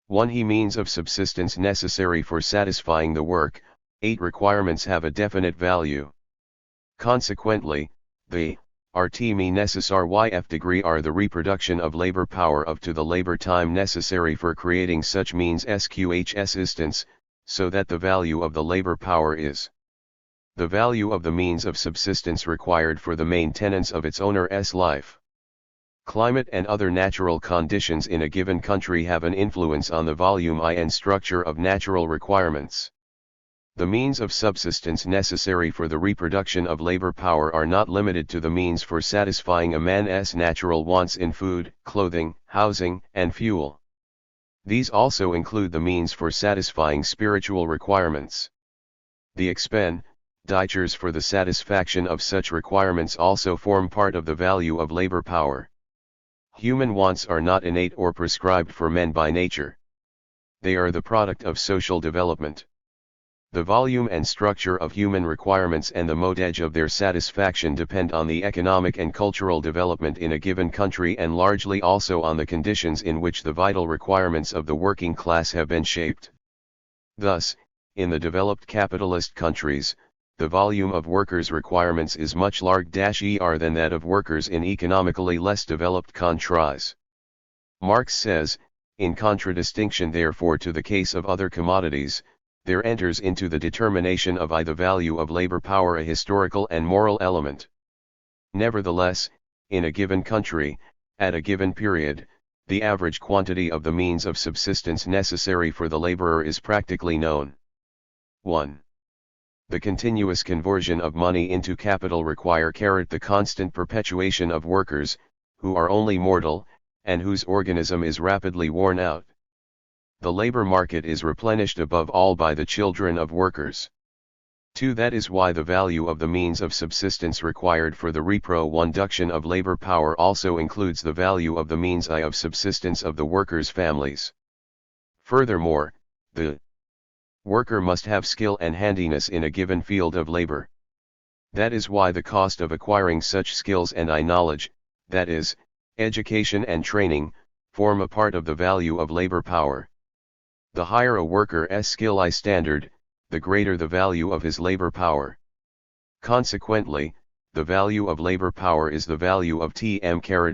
1. He means of subsistence necessary for satisfying the work. 8 requirements have a definite value. Consequently, the RTM necessary degree are the reproduction of labor power up to the labor time necessary for creating such means SQH so that the value of the labor power is the value of the means of subsistence required for the maintenance of its owner's life. Climate and other natural conditions in a given country have an influence on the volume and structure of natural requirements. The means of subsistence necessary for the reproduction of labor power are not limited to the means for satisfying a man's natural wants in food, clothing, housing, and fuel. These also include the means for satisfying spiritual requirements. The expenditures for the satisfaction of such requirements also form part of the value of labor power. Human wants are not innate or prescribed for men by nature. They are the product of social development. The volume and structure of human requirements and the mode of their satisfaction depend on the economic and cultural development in a given country and largely also on the conditions in which the vital requirements of the working class have been shaped. Thus, in the developed capitalist countries, the volume of workers' requirements is much larger than that of workers in economically less developed countries. Marx says, in contradistinction therefore to the case of other commodities, there enters into the determination of the value of labor power a historical and moral element. Nevertheless, in a given country, at a given period, the average quantity of the means of subsistence necessary for the laborer is practically known. 1. The continuous conversion of money into capital require the constant perpetuation of workers, who are only mortal, and whose organism is rapidly worn out. The labor market is replenished above all by the children of workers. 2. That is why the value of the means of subsistence required for the reproduction of labor power also includes the value of the means of subsistence of the workers' families. Furthermore, the worker must have skill and handiness in a given field of labor. That is why the cost of acquiring such skills and knowledge, that is, education and training, form a part of the value of labor power. The higher a worker's skill standard, the greater the value of his labor power. Consequently, the value of labor power is the value of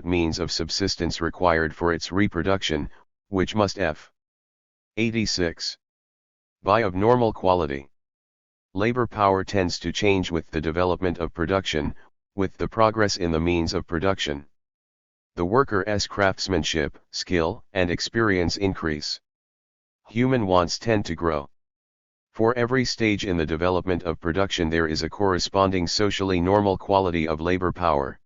means of subsistence required for its reproduction, which must f. 86. By of normal quality. Labor power tends to change with the development of production, with the progress in the means of production. The worker's craftsmanship, skill, and experience increase. Human wants tend to grow. For every stage in the development of production there is a corresponding socially normal quality of labor power.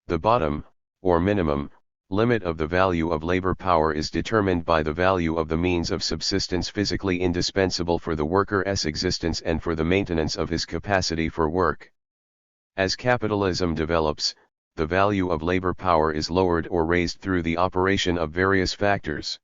The bottom, or minimum, limit of the value of labor power is determined by the value of the means of subsistence physically indispensable for the worker's existence and for the maintenance of his capacity for work. As capitalism develops, the value of labor power is lowered or raised through the operation of various factors.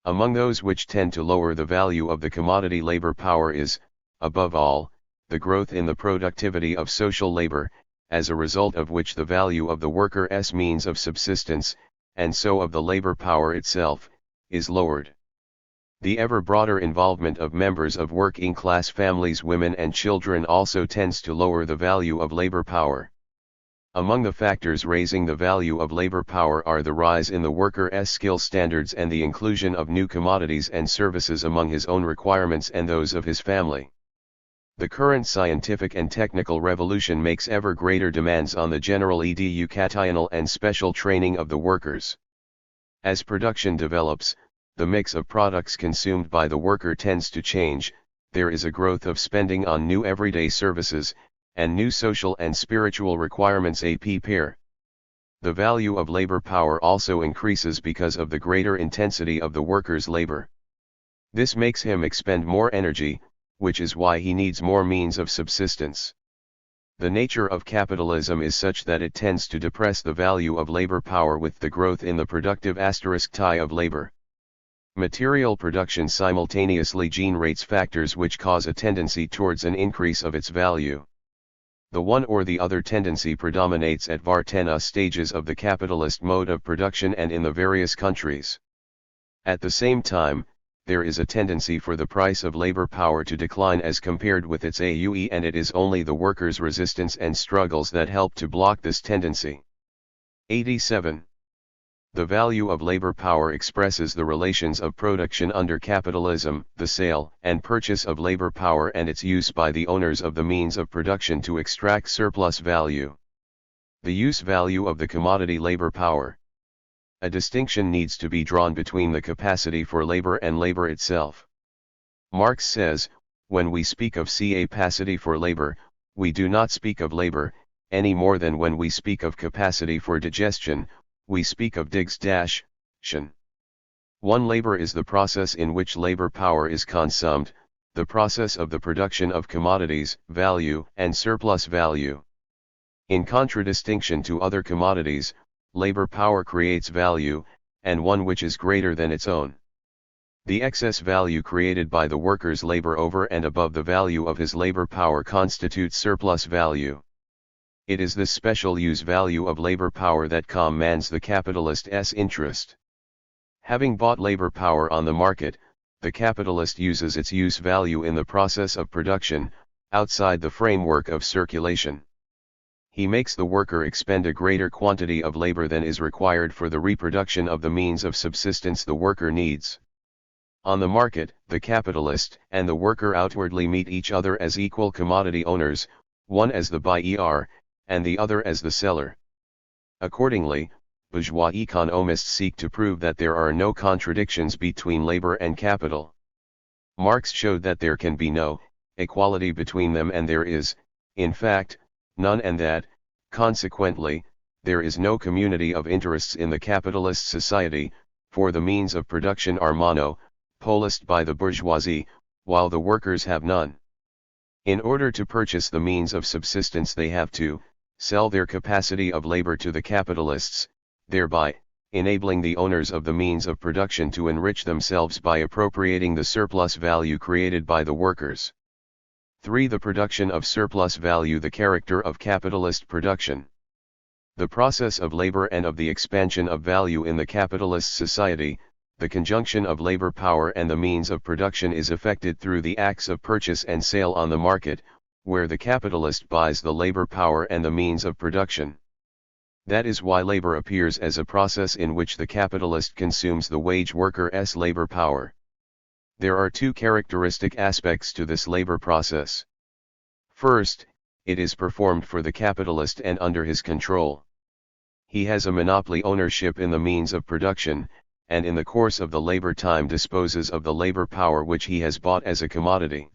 Among those which tend to lower the value of the commodity labor power is, above all, the growth in the productivity of social labor, as a result of which the value of the worker's means of subsistence, and so of the labor power itself, is lowered. The ever broader involvement of members of working-class families, women and children also tends to lower the value of labor power. Among the factors raising the value of labor power are the rise in the worker's skill standards and the inclusion of new commodities and services among his own requirements and those of his family. The current scientific and technical revolution makes ever greater demands on the general educational and special training of the workers. As production develops, the mix of products consumed by the worker tends to change, there is a growth of spending on new everyday services, and new social and spiritual requirements pair. The value of labor power also increases because of the greater intensity of the worker's labor. This makes him expend more energy, which is why he needs more means of subsistence. The nature of capitalism is such that it tends to depress the value of labor power with the growth in the productive tie of labor. Material production simultaneously generates factors which cause a tendency towards an increase of its value. The one or the other tendency predominates at various stages of the capitalist mode of production and in the various countries. At the same time, there is a tendency for the price of labor power to decline as compared with its AUE, and it is only the workers' resistance and struggles that help to block this tendency. 87. The value of labor power expresses the relations of production under capitalism, the sale and purchase of labor power and its use by the owners of the means of production to extract surplus value. The use value of the commodity labor power. A distinction needs to be drawn between the capacity for labor and labor itself. Marx says, when we speak of capacity for labor, we do not speak of labor, any more than when we speak of capacity for digestion, we speak of digestion. One labor is the process in which labor power is consumed, the process of the production of commodities, value, and surplus value. In contradistinction to other commodities, labor power creates value, and one which is greater than its own. The excess value created by the worker's labor over and above the value of his labor power constitutes surplus value. It is this special use value of labor power that commands the capitalist's interest. Having bought labor power on the market, the capitalist uses its use value in the process of production, outside the framework of circulation. He makes the worker expend a greater quantity of labor than is required for the reproduction of the means of subsistence the worker needs. On the market, the capitalist and the worker outwardly meet each other as equal commodity owners, one as the buyer, and the other as the seller. Accordingly, bourgeois economists seek to prove that there are no contradictions between labor and capital. Marx showed that there can be no equality between them, and there is, in fact, none, and that, consequently, there is no community of interests in the capitalist society, for the means of production are monopolized by the bourgeoisie, while the workers have none. In order to purchase the means of subsistence they have to sell their capacity of labor to the capitalists, thereby enabling the owners of the means of production to enrich themselves by appropriating the surplus value created by the workers. 3. The production of surplus value. The character of capitalist production. The process of labor and of the expansion of value in the capitalist society, the conjunction of labor power and the means of production is effected through the acts of purchase and sale on the market, where the capitalist buys the labor power and the means of production. That is why labor appears as a process in which the capitalist consumes the wage worker's labor power. There are two characteristic aspects to this labor process. First, it is performed for the capitalist and under his control. He has a monopoly ownership in the means of production, and in the course of the labor time disposes of the labor power which he has bought as a commodity.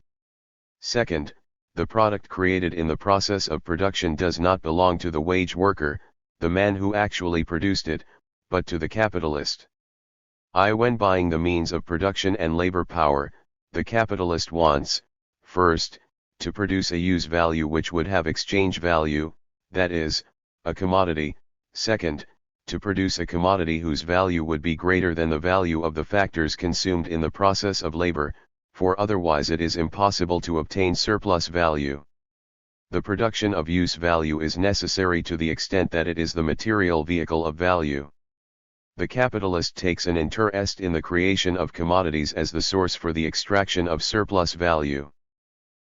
Second, the product created in the process of production does not belong to the wage worker, the man who actually produced it, but to the capitalist. When buying the means of production and labor power, the capitalist wants, first, to produce a use value which would have exchange value, that is, a commodity, second, to produce a commodity whose value would be greater than the value of the factors consumed in the process of labor, for otherwise it is impossible to obtain surplus value. The production of use value is necessary to the extent that it is the material vehicle of value. The capitalist takes an interest in the creation of commodities as the source for the extraction of surplus value.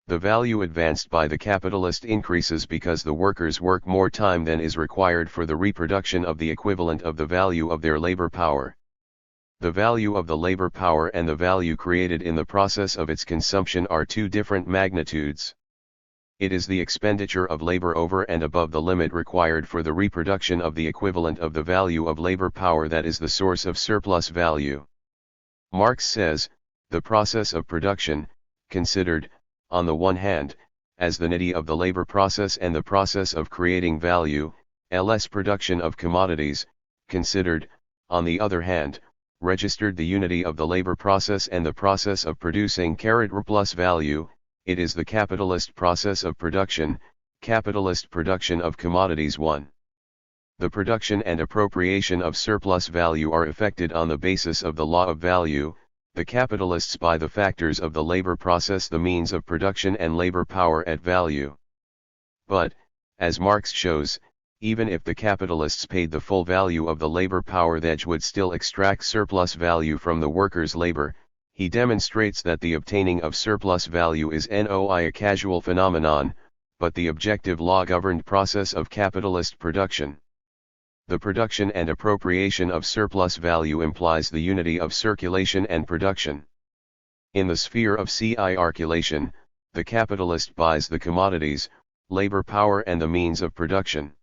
The value advanced by the capitalist increases because the workers work more time than is required for the reproduction of the equivalent of the value of their labor power. The value of the labor power and the value created in the process of its consumption are two different magnitudes. It is the expenditure of labor over and above the limit required for the reproduction of the equivalent of the value of labor power that is the source of surplus value. Marx says, the process of production, considered, on the one hand, as the unity of the labor process and the process of creating value, ls production of commodities, considered, on the other hand, registered the unity of the labor process and the process of producing plus value, it is the capitalist process of production, capitalist production of commodities 1. The production and appropriation of surplus value are effected on the basis of the law of value. The capitalists buy the factors of the labor process, the means of production and labor power at value. But, as Marx shows, even if the capitalists paid the full value of the labor power, that would still extract surplus value from the workers' labor. He demonstrates that the obtaining of surplus value is not a casual phenomenon, but the objective law-governed process of capitalist production. The production and appropriation of surplus value implies the unity of circulation and production. In the sphere of circulation, the capitalist buys the commodities, labor power and the means of production.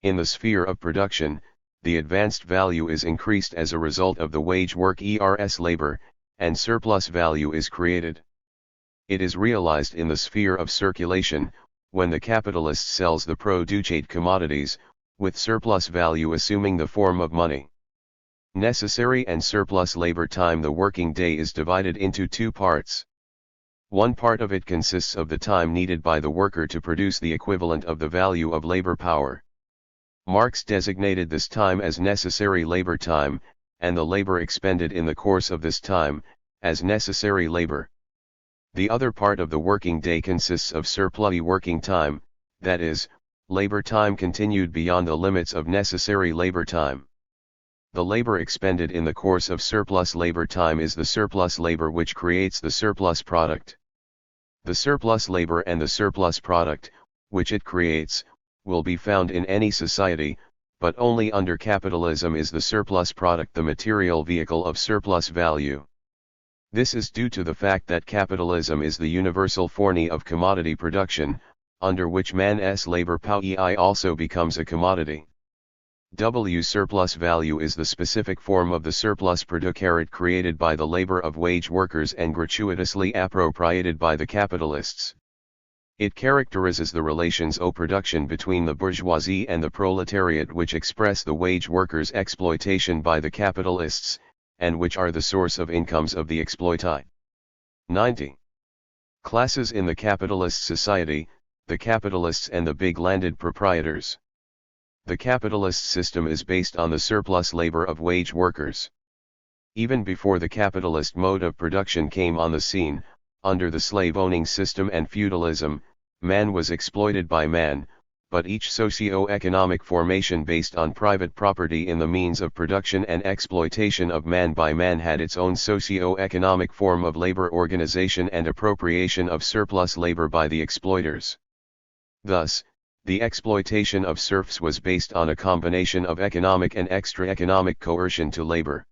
In the sphere of production, the advanced value is increased as a result of the wage worker's labor, and surplus value is created. It is realized in the sphere of circulation, when the capitalist sells the produced commodities, with surplus value assuming the form of money. Necessary and surplus labor time. The working day is divided into two parts. One part of it consists of the time needed by the worker to produce the equivalent of the value of labor power. Marx designated this time as necessary labor time, and the labor expended in the course of this time, as necessary labor. The other part of the working day consists of surplus working time, that is, labor time continued beyond the limits of necessary labor time. The labor expended in the course of surplus labor time is the surplus labor which creates the surplus product. The surplus labor and the surplus product, which it creates, will be found in any society, but only under capitalism is the surplus product the material vehicle of surplus value. This is due to the fact that capitalism is the universal form of commodity production, under which man's labor power also becomes a commodity. Surplus value is the specific form of the surplus product created by the labor of wage workers and gratuitously appropriated by the capitalists. It characterizes the relations of production between the bourgeoisie and the proletariat, which express the wage workers' exploitation by the capitalists, and which are the source of incomes of the exploited. 90. Classes in the capitalist society, the capitalists and the big landed proprietors. The capitalist system is based on the surplus labor of wage workers. Even before the capitalist mode of production came on the scene, under the slave-owning system and feudalism, man was exploited by man, but each socio-economic formation based on private property in the means of production and exploitation of man by man had its own socio-economic form of labor organization and appropriation of surplus labor by the exploiters. Thus, The exploitation of serfs was based on a combination of economic and extra-economic coercion to labor.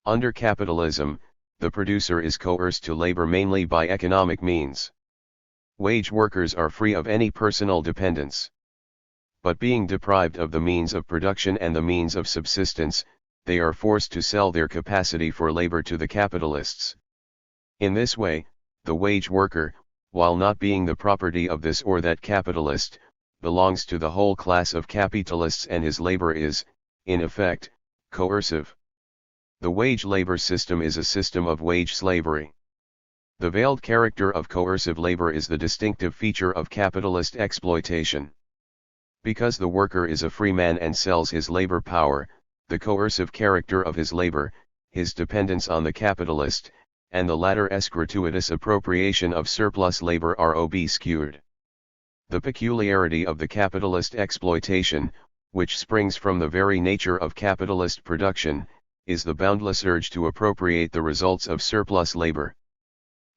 Under capitalism, the producer is coerced to labor mainly by economic means. Wage workers are free of any personal dependence. But being deprived of the means of production and the means of subsistence, they are forced to sell their capacity for labor to the capitalists. In this way, the wage worker, while not being the property of this or that capitalist, belongs to the whole class of capitalists, and his labor is, in effect, coercive. The wage labor system is a system of wage slavery. The veiled character of coercive labor is the distinctive feature of capitalist exploitation. Because the worker is a free man and sells his labor power, the coercive character of his labor, his dependence on the capitalist, and the latter's gratuitous appropriation of surplus labor are obscured. The peculiarity of the capitalist exploitation, which springs from the very nature of capitalist production, is the boundless urge to appropriate the results of surplus labor.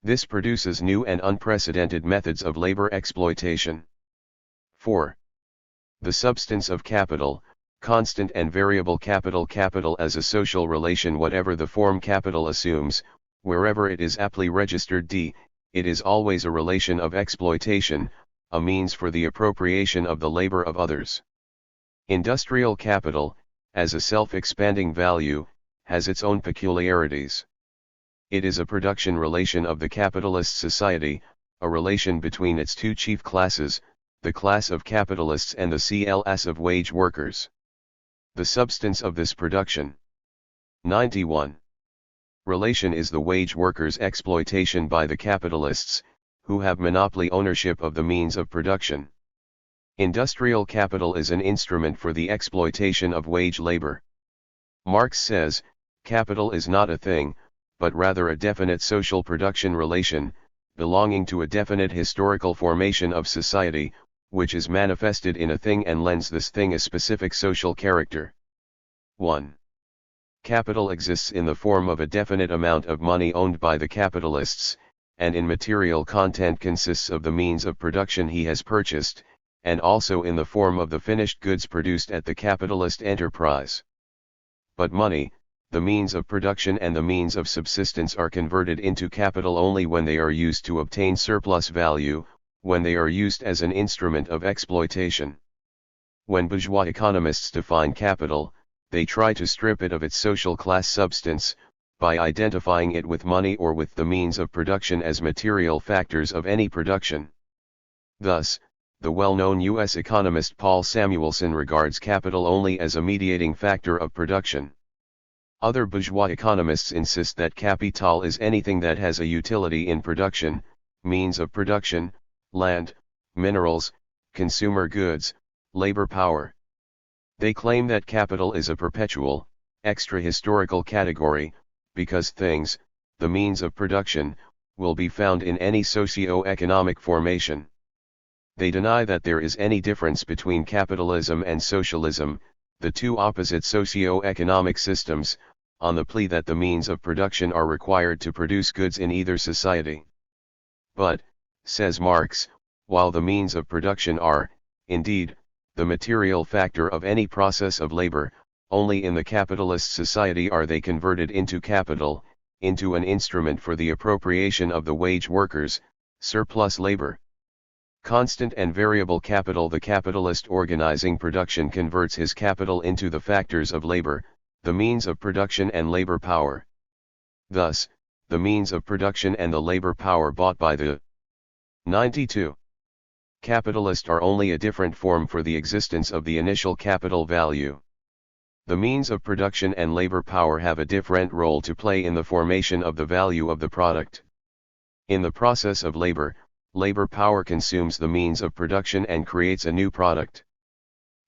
This produces new and unprecedented methods of labor exploitation. 4. The substance of capital, constant and variable capital. Capital as a social relation, whatever the form capital assumes, wherever it is aptly registered it is always a relation of exploitation, a means for the appropriation of the labor of others. Industrial capital, as a self-expanding value, has its own peculiarities. It is a production relation of the capitalist society, a relation between its two chief classes, the class of capitalists and the class of wage workers. The substance of this production. 91. Relation is the wage workers' exploitation by the capitalists, who have monopoly ownership of the means of production. Industrial capital is an instrument for the exploitation of wage labor. Marx says, capital is not a thing, but rather a definite social production relation, belonging to a definite historical formation of society, which is manifested in a thing and lends this thing a specific social character. 1. Capital exists in the form of a definite amount of money owned by the capitalists, and in material content consists of the means of production he has purchased, and also in the form of the finished goods produced at the capitalist enterprise. But money, the means of production and the means of subsistence, are converted into capital only when they are used to obtain surplus value, when they are used as an instrument of exploitation. When bourgeois economists define capital, they try to strip it of its social class substance, by identifying it with money or with the means of production as material factors of any production. Thus, the well-known U.S. economist Paul Samuelson regards capital only as a mediating factor of production. Other bourgeois economists insist that capital is anything that has a utility in production, means of production, land, minerals, consumer goods, labor power. They claim that capital is a perpetual, extra-historical category, because things, the means of production, will be found in any socio-economic formation. They deny that there is any difference between capitalism and socialism, the two opposite socio-economic systems, on the plea that the means of production are required to produce goods in either society. But, says Marx, while the means of production are, indeed, the material factor of any process of labor, only in the capitalist society are they converted into capital, into an instrument for the appropriation of the wage workers, surplus labor. Constant and variable capital. The capitalist organizing production converts his capital into the factors of labor, the means of production and labor power. Thus, the means of production and the labor power bought by the 92. Capitalist are only a different form for the existence of the initial capital value. The means of production and labor power have a different role to play in the formation of the value of the product. In the process of labor, labor power consumes the means of production and creates a new product.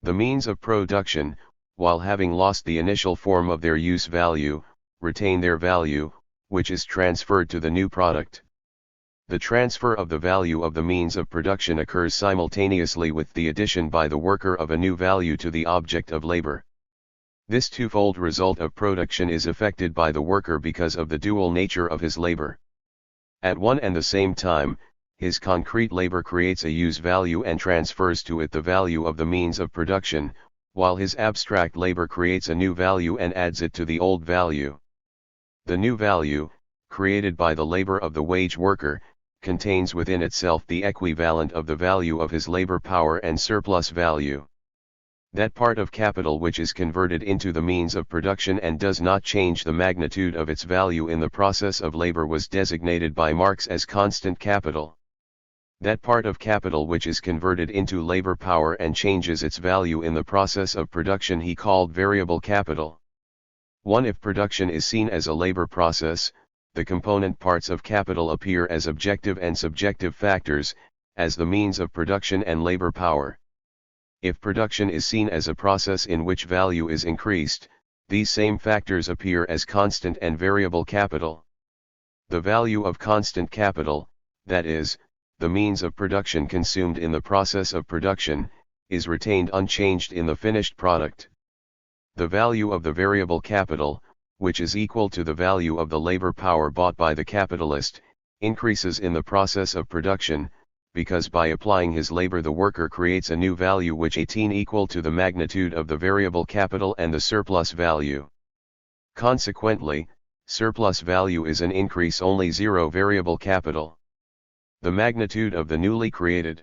The means of production, while having lost the initial form of their use value, retain their value, which is transferred to the new product. The transfer of the value of the means of production occurs simultaneously with the addition by the worker of a new value to the object of labor. This twofold result of production is effected by the worker because of the dual nature of his labor. At one and the same time, his concrete labor creates a use value and transfers to it the value of the means of production, while his abstract labor creates a new value and adds it to the old value. The new value, created by the labor of the wage worker, contains within itself the equivalent of the value of his labor power and surplus value. That part of capital which is converted into the means of production and does not change the magnitude of its value in the process of labor was designated by Marx as constant capital. That part of capital which is converted into labor power and changes its value in the process of production he called variable capital. 1. If production is seen as a labor process, the component parts of capital appear as objective and subjective factors, as the means of production and labor power. If production is seen as a process in which value is increased, these same factors appear as constant and variable capital. The value of constant capital, that is, the means of production consumed in the process of production, is retained unchanged in the finished product. The value of the variable capital, which is equal to the value of the labor power bought by the capitalist, increases in the process of production, because by applying his labor the worker creates a new value which is equal to the magnitude of the variable capital and the surplus value. Consequently, surplus value is an increase only zero variable capital. The magnitude of the newly created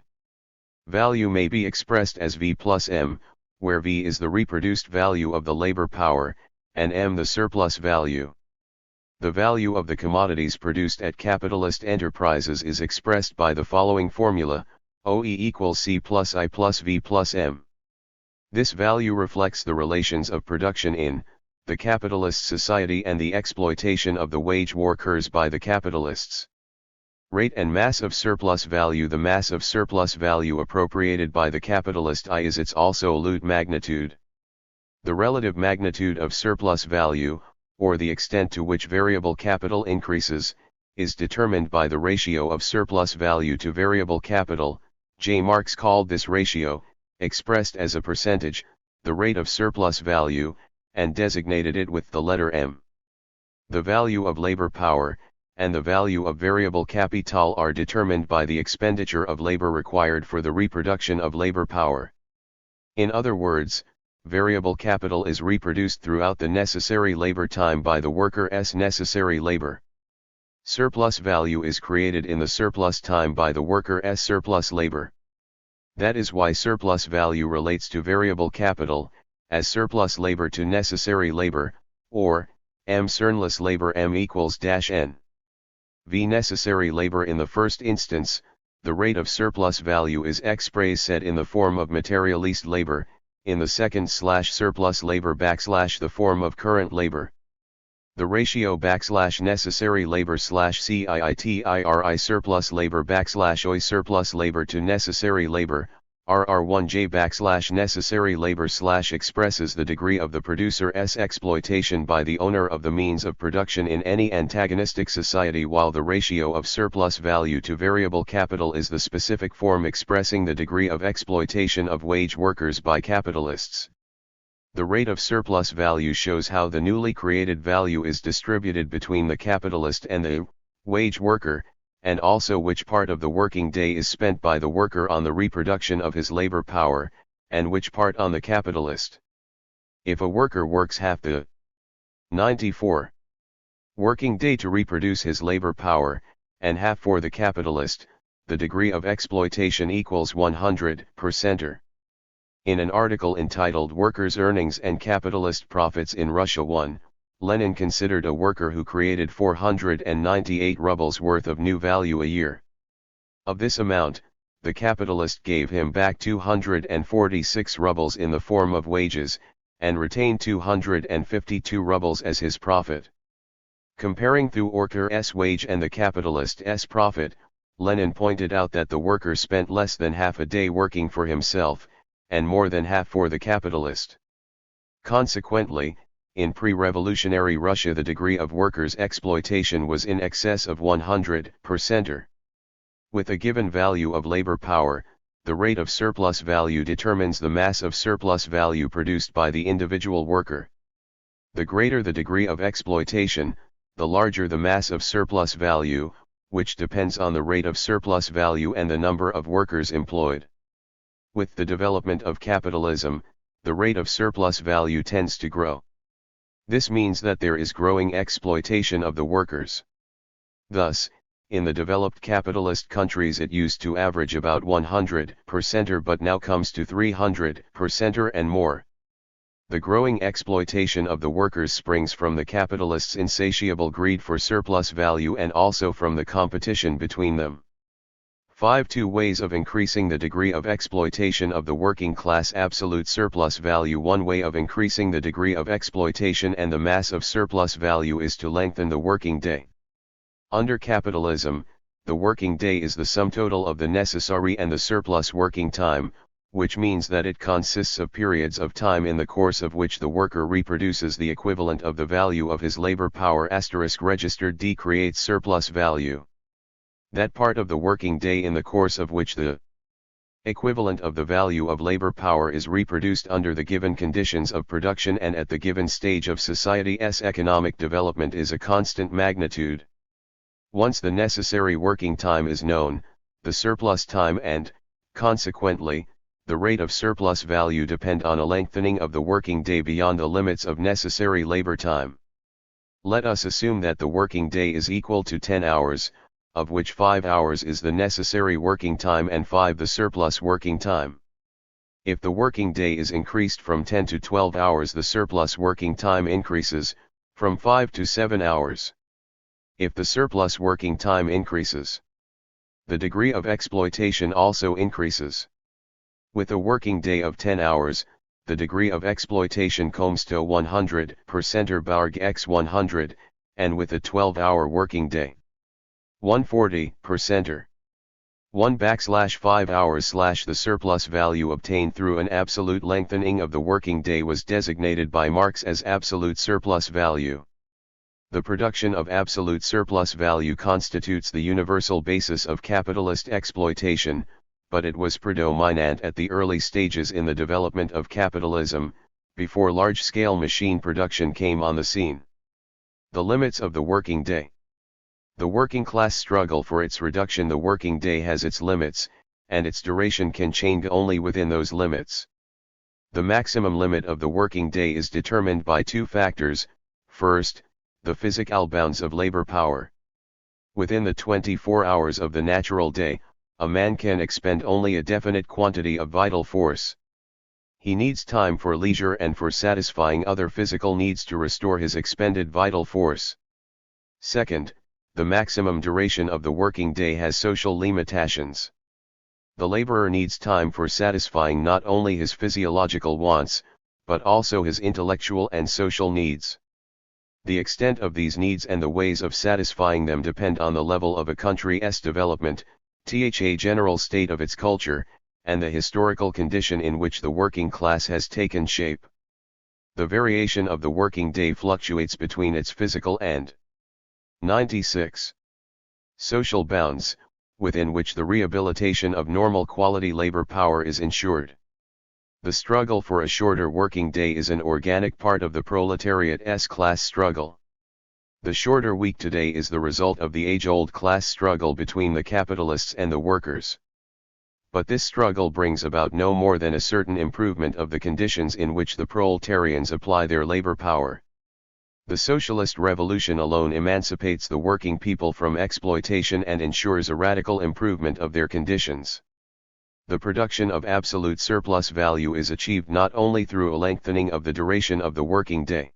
value may be expressed as V plus M, where V is the reproduced value of the labor power, and M the surplus value. The value of the commodities produced at capitalist enterprises is expressed by the following formula: OE equals C plus I plus V plus M. This value reflects the relations of production in the capitalist society and the exploitation of the wage workers by the capitalists. Rate and mass of surplus value. The mass of surplus value appropriated by the capitalist I is its absolute magnitude. The relative magnitude of surplus value, or the extent to which variable capital increases, is determined by the ratio of surplus value to variable capital. J. Marx called this ratio, expressed as a percentage, the rate of surplus value, and designated it with the letter M. The value of labor power, and the value of variable capital are determined by the expenditure of labor required for the reproduction of labor power. In other words, variable capital is reproduced throughout the necessary labor time by the worker's necessary labor. Surplus value is created in the surplus time by the worker's surplus labor. That is why surplus value relates to variable capital, as surplus labor to necessary labor, or, M surplus labor M equals -N. V necessary labor. In the first instance, the rate of surplus value is expressed in the form of materialist labor, in the second surplus labor the form of current labor. The ratio necessary labor CIITIRI surplus labor OI surplus labor to necessary labor, RR1J necessary labor expresses the degree of the producer's exploitation by the owner of the means of production in any antagonistic society, while the ratio of surplus value to variable capital is the specific form expressing the degree of exploitation of wage workers by capitalists. The rate of surplus value shows how the newly created value is distributed between the capitalist and the wage worker, and also which part of the working day is spent by the worker on the reproduction of his labor power, and which part on the capitalist. If a worker works half the 94 working day to reproduce his labor power, and half for the capitalist, the degree of exploitation equals 100%. In an article entitled Workers' Earnings and Capitalist Profits in Russia 1, Lenin considered a worker who created 498 rubles worth of new value a year. Of this amount, the capitalist gave him back 246 rubles in the form of wages, and retained 252 rubles as his profit. Comparing the worker's wage and the capitalist's profit, Lenin pointed out that the worker spent less than half a day working for himself, and more than half for the capitalist. Consequently, in pre-revolutionary Russia the degree of workers' exploitation was in excess of 100%. With a given value of labor power, the rate of surplus value determines the mass of surplus value produced by the individual worker. The greater the degree of exploitation, the larger the mass of surplus value, which depends on the rate of surplus value and the number of workers employed. With the development of capitalism, the rate of surplus value tends to grow. This means that there is growing exploitation of the workers. Thus, in the developed capitalist countries it used to average about 100% but now comes to 300% and more. The growing exploitation of the workers springs from the capitalists' insatiable greed for surplus value and also from the competition between them. 5. 2 ways of increasing the degree of exploitation of the working class. Absolute surplus value. One way of increasing the degree of exploitation and the mass of surplus value is to lengthen the working day. Under capitalism, the working day is the sum total of the necessary and the surplus working time, which means that it consists of periods of time in the course of which the worker reproduces the equivalent of the value of his labor power. Registered D creates surplus value. That part of the working day in the course of which the equivalent of the value of labor power is reproduced under the given conditions of production and at the given stage of society's economic development is a constant magnitude. Once the necessary working time is known, the surplus time and, consequently, the rate of surplus value depend on a lengthening of the working day beyond the limits of necessary labor time. Let us assume that the working day is equal to 10 hours, of which 5 hours is the necessary working time and 5 the surplus working time. If the working day is increased from 10 to 12 hours, the surplus working time increases, from 5 to 7 hours. If the surplus working time increases, the degree of exploitation also increases. With a working day of 10 hours, the degree of exploitation comes to 100% or barg x 100, and with a 12-hour working day, 140% or 1/5 hours. The surplus value obtained through an absolute lengthening of the working day was designated by Marx as absolute surplus value. The production of absolute surplus value constitutes the universal basis of capitalist exploitation, but it was predominant at the early stages in the development of capitalism, before large-scale machine production came on the scene. The limits of the working day. The working class struggle for its reduction. The working day has its limits, and its duration can change only within those limits. The maximum limit of the working day is determined by two factors. First, the physical bounds of labor power. Within the 24 hours of the natural day, a man can expend only a definite quantity of vital force. He needs time for leisure and for satisfying other physical needs to restore his expended vital force. Second, the maximum duration of the working day has social limitations. The laborer needs time for satisfying not only his physiological wants, but also his intellectual and social needs. The extent of these needs and the ways of satisfying them depend on the level of a country's development, the general state of its culture, and the historical condition in which the working class has taken shape. The variation of the working day fluctuates between its physical and 96 social bounds, within which the rehabilitation of normal quality labor power is ensured. The struggle for a shorter working day is an organic part of the proletariat's class struggle. The shorter week today is the result of the age-old class struggle between the capitalists and the workers. But this struggle brings about no more than a certain improvement of the conditions in which the proletarians apply their labor power. The socialist revolution alone emancipates the working people from exploitation and ensures a radical improvement of their conditions. The production of absolute surplus value is achieved not only through a lengthening of the duration of the working day.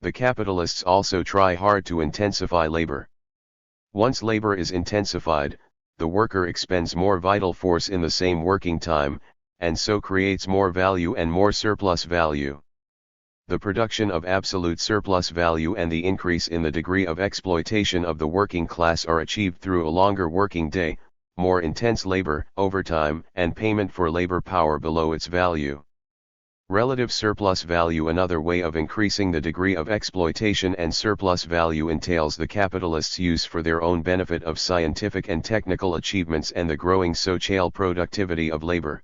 The capitalists also try hard to intensify labor. Once labor is intensified, the worker expends more vital force in the same working time, and so creates more value and more surplus value. The production of absolute surplus value and the increase in the degree of exploitation of the working class are achieved through a longer working day, more intense labor, overtime, and payment for labor power below its value. Relative surplus value. Another way of increasing the degree of exploitation and surplus value entails the capitalists' use for their own benefit of scientific and technical achievements and the growing social productivity of labor.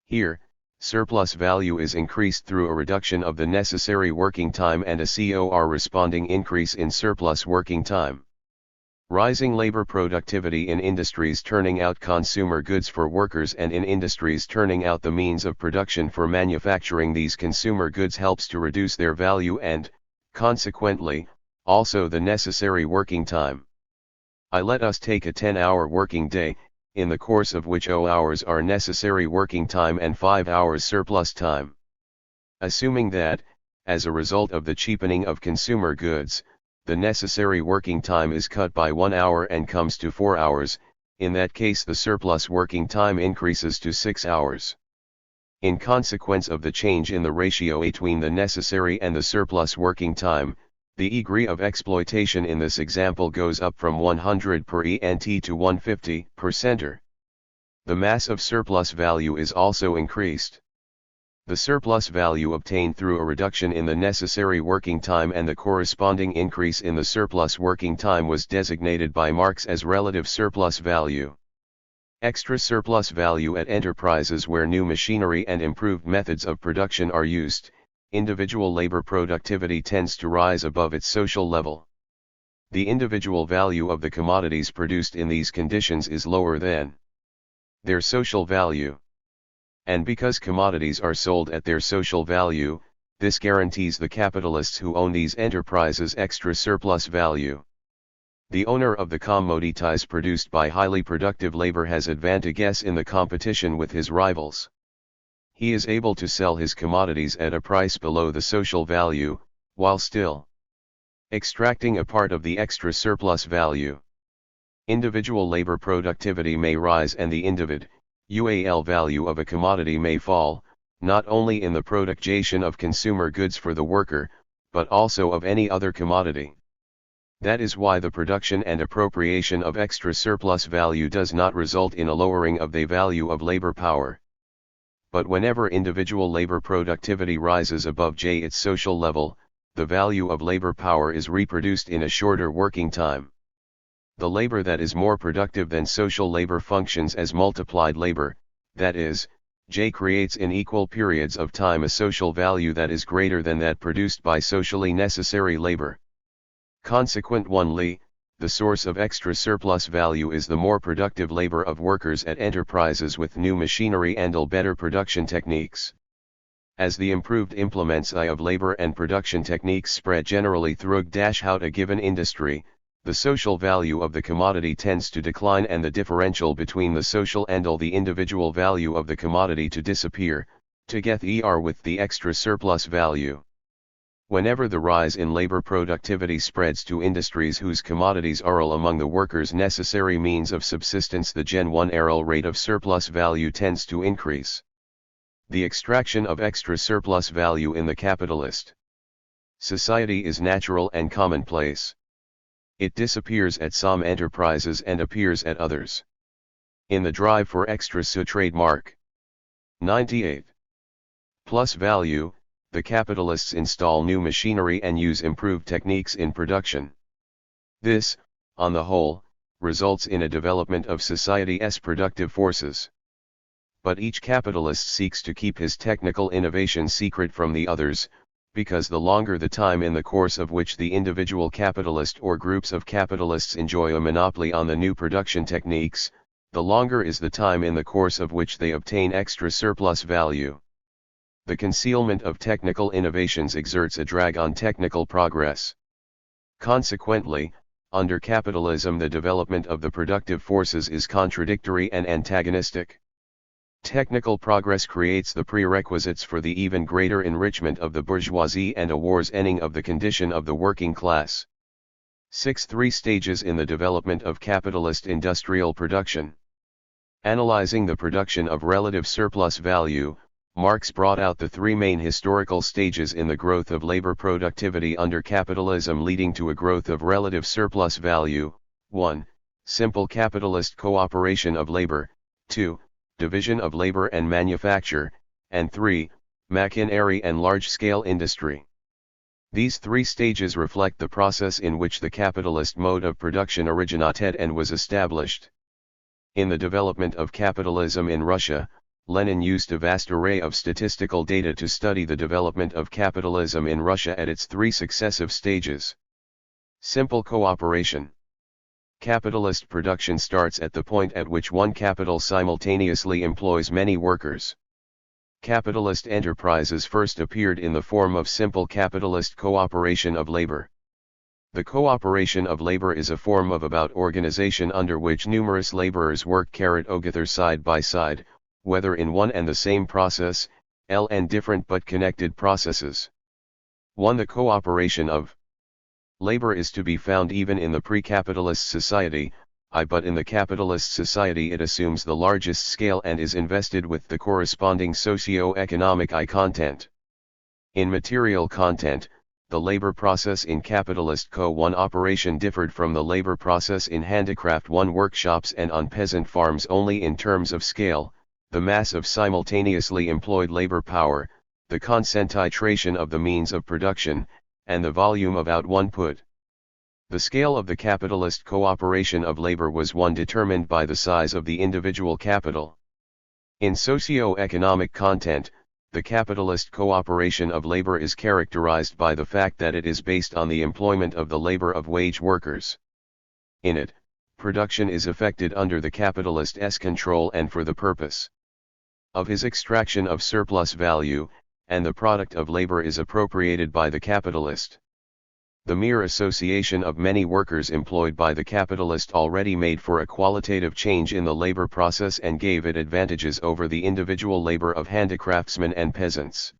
Here, surplus value is increased through a reduction of the necessary working time and a corresponding increase in surplus working time. Rising labor productivity in industries turning out consumer goods for workers and in industries turning out the means of production for manufacturing these consumer goods helps to reduce their value and, consequently, also the necessary working time. Let us take a 10-hour working day, in the course of which 0 hours are necessary working time and 5 hours surplus time. Assuming that, as a result of the cheapening of consumer goods, the necessary working time is cut by 1 hour and comes to 4 hours, in that case the surplus working time increases to 6 hours. In consequence of the change in the ratio between the necessary and the surplus working time, the degree of exploitation in this example goes up from 100 per ENT to 150 per center. The mass of surplus value is also increased. The surplus value obtained through a reduction in the necessary working time and the corresponding increase in the surplus working time was designated by Marx as relative surplus value. Extra surplus value at enterprises where new machinery and improved methods of production are used, individual labor productivity tends to rise above its social level. The individual value of the commodities produced in these conditions is lower than their social value. And because commodities are sold at their social value, this guarantees the capitalists who own these enterprises extra surplus value. The owner of the commodities produced by highly productive labor has advantages in the competition with his rivals. He is able to sell his commodities at a price below the social value, while still extracting a part of the extra surplus value. Individual labor productivity may rise and the individual value of a commodity may fall, not only in the production of consumer goods for the worker, but also of any other commodity. That is why the production and appropriation of extra surplus value does not result in a lowering of the value of labor power. But whenever individual labor productivity rises above its social level, the value of labor power is reproduced in a shorter working time. The labor that is more productive than social labor functions as multiplied labor, that is, creates in equal periods of time a social value that is greater than that produced by socially necessary labor. Consequently, the source of extra surplus value is the more productive labor of workers at enterprises with new machinery and better production techniques. As the improved implements of labor and production techniques spread generally throughout a given industry, the social value of the commodity tends to decline and the differential between the social and the individual value of the commodity to disappear, together with the extra surplus value. Whenever the rise in labor productivity spreads to industries whose commodities are among the workers' necessary means of subsistence, the Gen 1 rate of surplus value tends to increase. The extraction of extra surplus value in the capitalist society is natural and commonplace. It disappears at some enterprises and appears at others. In the drive for extra trademark 98 plus value, the capitalists install new machinery and use improved techniques in production. This, on the whole, results in a development of society's productive forces. But each capitalist seeks to keep his technical innovation secret from the others, because the longer the time in the course of which the individual capitalist or groups of capitalists enjoy a monopoly on the new production techniques, the longer is the time in the course of which they obtain extra surplus value. The concealment of technical innovations exerts a drag on technical progress. Consequently, under capitalism the development of the productive forces is contradictory and antagonistic. Technical progress creates the prerequisites for the even greater enrichment of the bourgeoisie and a worsening of the condition of the working class. 3 stages in the development of capitalist industrial production. Analyzing the production of relative surplus value, Marx brought out the 3 main historical stages in the growth of labor productivity under capitalism leading to a growth of relative surplus value: 1. Simple capitalist cooperation of labor, 2. Division of labor and manufacture, and 3. Machinery and large-scale industry. These 3 stages reflect the process in which the capitalist mode of production originated and was established. In the development of capitalism in Russia, Lenin used a vast array of statistical data to study the development of capitalism in Russia at its 3 successive stages. Simple cooperation. Capitalist production starts at the point at which one capital simultaneously employs many workers. Capitalist enterprises first appeared in the form of simple capitalist cooperation of labor. The cooperation of labor is a form of about organization under which numerous laborers work together side by side, whether in one and the same process, and different but connected processes. 1. The cooperation of labor is to be found even in the pre-capitalist society, but in the capitalist society it assumes the largest scale and is invested with the corresponding socio-economic content. In material content, the labor process in capitalist Co-1 operation differed from the labor process in handicraft 1 workshops and on peasant farms only in terms of scale, the mass of simultaneously employed labor power, the concentration of the means of production, and the volume of output. The scale of the capitalist cooperation of labor was one determined by the size of the individual capital. In socio-economic content, the capitalist cooperation of labor is characterized by the fact that it is based on the employment of the labor of wage workers. In it, production is effected under the capitalist's control and for the purpose of his extraction of surplus value, and the product of labor is appropriated by the capitalist. The mere association of many workers employed by the capitalist already made for a qualitative change in the labor process and gave it advantages over the individual labor of handicraftsmen and peasants.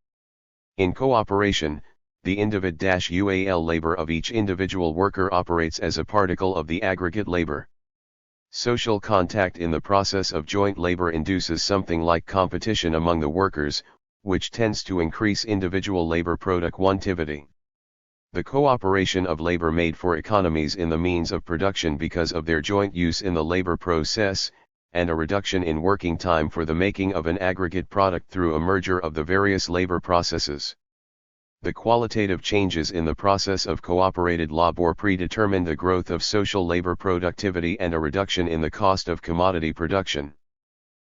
In cooperation, the individual labor of each individual worker operates as a particle of the aggregate labor. Social contact in the process of joint labor induces something like competition among the workers, which tends to increase individual labor productivity. The cooperation of labor made for economies in the means of production because of their joint use in the labor process, and a reduction in working time for the making of an aggregate product through a merger of the various labor processes. The qualitative changes in the process of cooperated labor predetermine the growth of social labor productivity and a reduction in the cost of commodity production.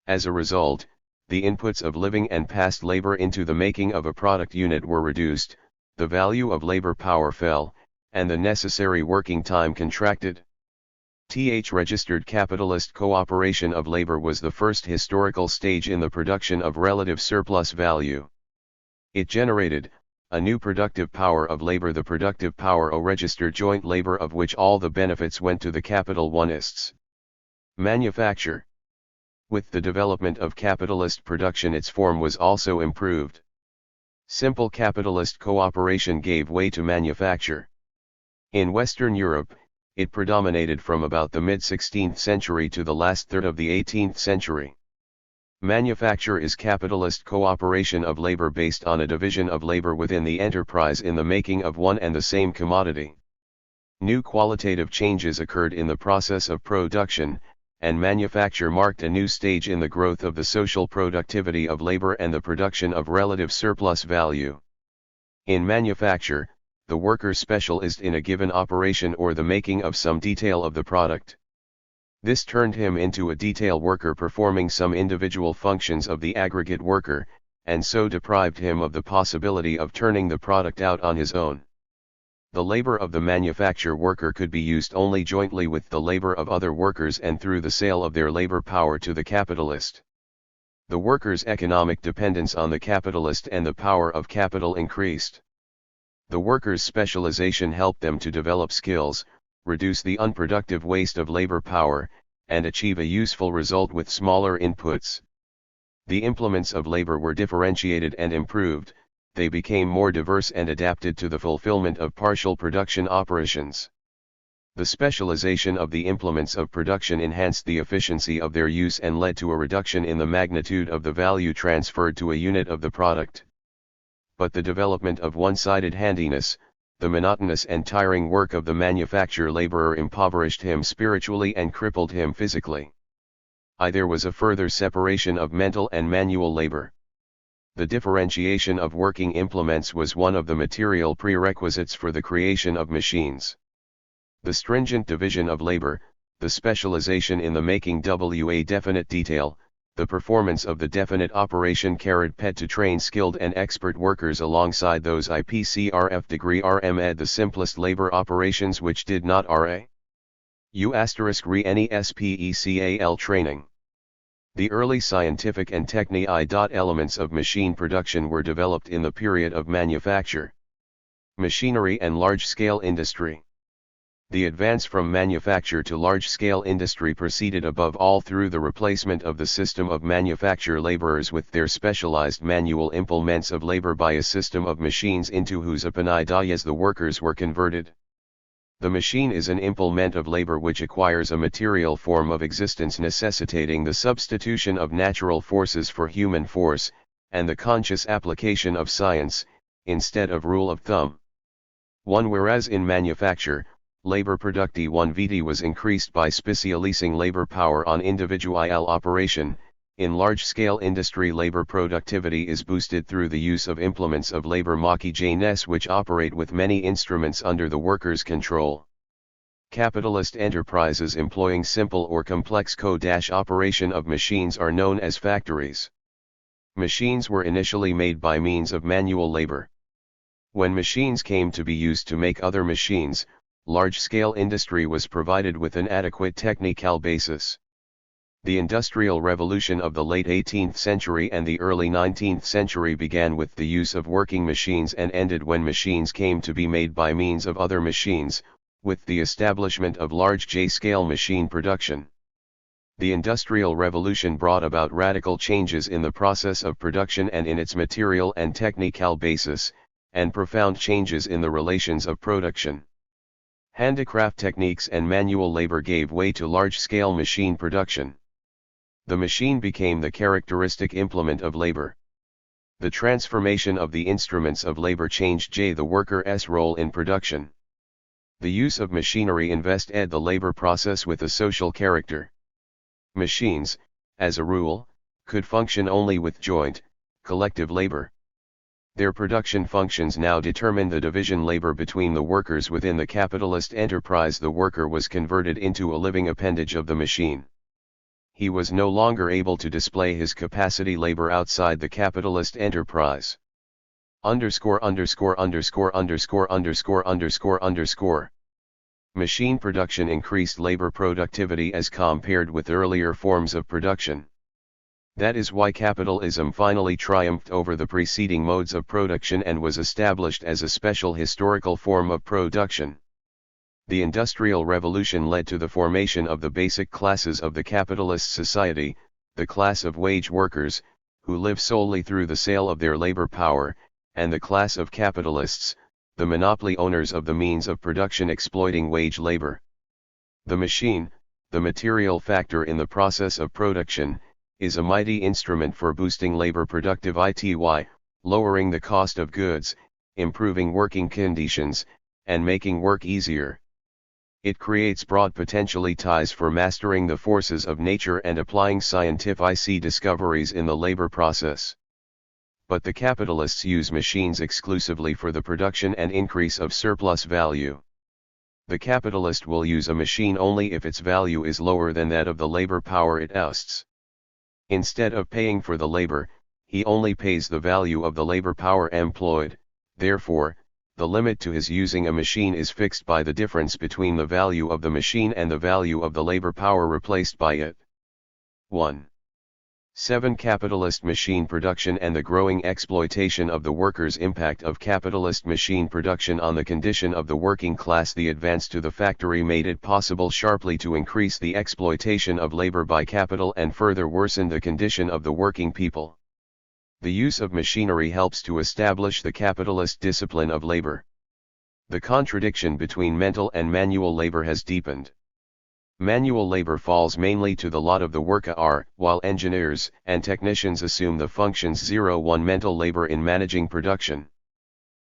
As a result, the inputs of living and past labor into the making of a product unit were reduced, the value of labor power fell, and the necessary working time contracted. Registered capitalist cooperation of labor was the first historical stage in the production of relative surplus value. It generated a new productive power of labor, the productive power of registered joint labor, of which all the benefits went to the capital oneists. Manufacture. With the development of capitalist production, its form was also improved. Simple capitalist cooperation gave way to manufacture. In Western Europe, it predominated from about the mid-16th century to the last third of the 18th century. Manufacture is capitalist cooperation of labor based on a division of labor within the enterprise in the making of one and the same commodity. New qualitative changes occurred in the process of production, and manufacture marked a new stage in the growth of the social productivity of labor and the production of relative surplus value. In manufacture, the worker specialized in a given operation or the making of some detail of the product. This turned him into a detail worker performing some individual functions of the aggregate worker, and so deprived him of the possibility of turning the product out on his own. The labor of the manufacture worker could be used only jointly with the labor of other workers and through the sale of their labor power to the capitalist. The workers' economic dependence on the capitalist and the power of capital increased. The workers' specialization helped them to develop skills, reduce the unproductive waste of labor power, and achieve a useful result with smaller inputs. The implements of labor were differentiated and improved. They became more diverse and adapted to the fulfillment of partial production operations. The specialization of the implements of production enhanced the efficiency of their use and led to a reduction in the magnitude of the value transferred to a unit of the product. But the development of one-sided handiness, the monotonous and tiring work of the manufacture laborer, impoverished him spiritually and crippled him physically. There was a further separation of mental and manual labor. The differentiation of working implements was one of the material prerequisites for the creation of machines. The stringent division of labor, the specialization in the making a definite detail, the performance of the definite operation carried pet to train skilled and expert workers alongside those IPCRF degree RM the simplest labor operations which did not RA. U**re any SPECAL training. The early scientific and techni elements of machine production were developed in the period of manufacture, machinery and large-scale industry. The advance from manufacture to large-scale industry proceeded above all through the replacement of the system of manufacture laborers with their specialized manual implements of labor by a system of machines into whose ideas the workers were converted. The machine is an implement of labor which acquires a material form of existence necessitating the substitution of natural forces for human force, and the conscious application of science, instead of rule of thumb. 1. Whereas in manufacture, labor productivity was increased by specializing labor power on individual operation, in large-scale industry labor productivity is boosted through the use of implements of labor machines which operate with many instruments under the worker's control. Capitalist enterprises employing simple or complex operation of machines are known as factories. Machines were initially made by means of manual labor. When machines came to be used to make other machines, large-scale industry was provided with an adequate technical basis. The Industrial Revolution of the late 18th century and the early 19th century began with the use of working machines and ended when machines came to be made by means of other machines, with the establishment of large-scale machine production. The Industrial Revolution brought about radical changes in the process of production and in its material and technical basis, and profound changes in the relations of production. Handicraft techniques and manual labor gave way to large-scale machine production. The machine became the characteristic implement of labor. The transformation of the instruments of labor changed the worker's role in production. The use of machinery invested the labor process with a social character. Machines, as a rule, could function only with joint, collective labor. Their production functions now determine the division labor between the workers within the capitalist enterprise. The worker was converted into a living appendage of the machine. He was no longer able to display his capacity labor outside the capitalist enterprise. Machine production increased labor productivity as compared with earlier forms of production. That is why capitalism finally triumphed over the preceding modes of production and was established as a special historical form of production. The Industrial Revolution led to the formation of the basic classes of the capitalist society, the class of wage workers, who live solely through the sale of their labor power, and the class of capitalists, the monopoly owners of the means of production exploiting wage labor. The machine, the material factor in the process of production, is a mighty instrument for boosting labor productivity, lowering the cost of goods, improving working conditions, and making work easier. It creates broad potentially ties for mastering the forces of nature and applying scientific discoveries in the labor process. But the capitalists use machines exclusively for the production and increase of surplus value. The capitalist will use a machine only if its value is lower than that of the labor power it ousts. Instead of paying for the labor, he only pays the value of the labor power employed. Therefore, the limit to his using a machine is fixed by the difference between the value of the machine and the value of the labor power replaced by it. 1. 7. Capitalist machine production and the growing exploitation of the workers. Impact of capitalist machine production on the condition of the working class. The advance to the factory made it possible sharply to increase the exploitation of labor by capital and further worsen the condition of the working people. The use of machinery helps to establish the capitalist discipline of labor. The contradiction between mental and manual labor has deepened. Manual labor falls mainly to the lot of the worker, while engineers and technicians assume the functions. 1. Mental labor in managing production.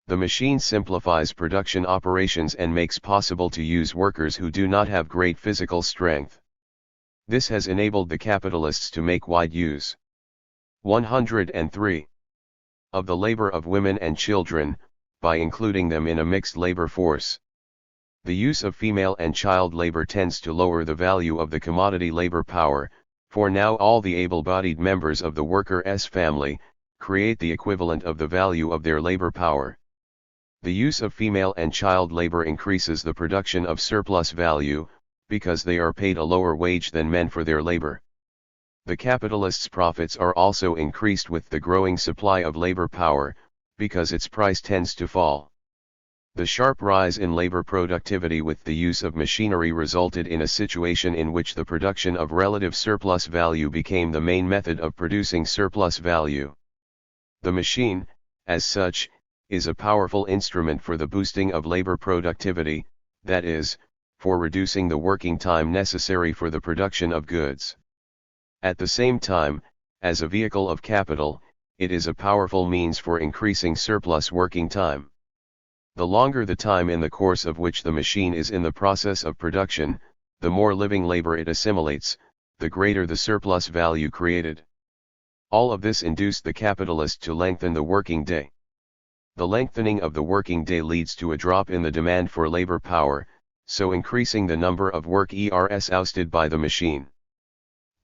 The machine simplifies production operations and makes possible to use workers who do not have great physical strength. This has enabled the capitalists to make wide use. 103. Of the labor of women and children, by including them in a mixed labor force. The use of female and child labor tends to lower the value of the commodity labor power, for now all the able-bodied members of the worker's family create the equivalent of the value of their labor power. The use of female and child labor increases the production of surplus value, because they are paid a lower wage than men for their labor. The capitalist's profits are also increased with the growing supply of labor power, because its price tends to fall. The sharp rise in labor productivity with the use of machinery resulted in a situation in which the production of relative surplus value became the main method of producing surplus value. The machine, as such, is a powerful instrument for the boosting of labor productivity, that is, for reducing the working time necessary for the production of goods. At the same time, as a vehicle of capital, it is a powerful means for increasing surplus working time. The longer the time in the course of which the machine is in the process of production, the more living labor it assimilates, the greater the surplus value created. All of this induced the capitalist to lengthen the working day. The lengthening of the working day leads to a drop in the demand for labor power, so increasing the number of work hours ousted by the machine.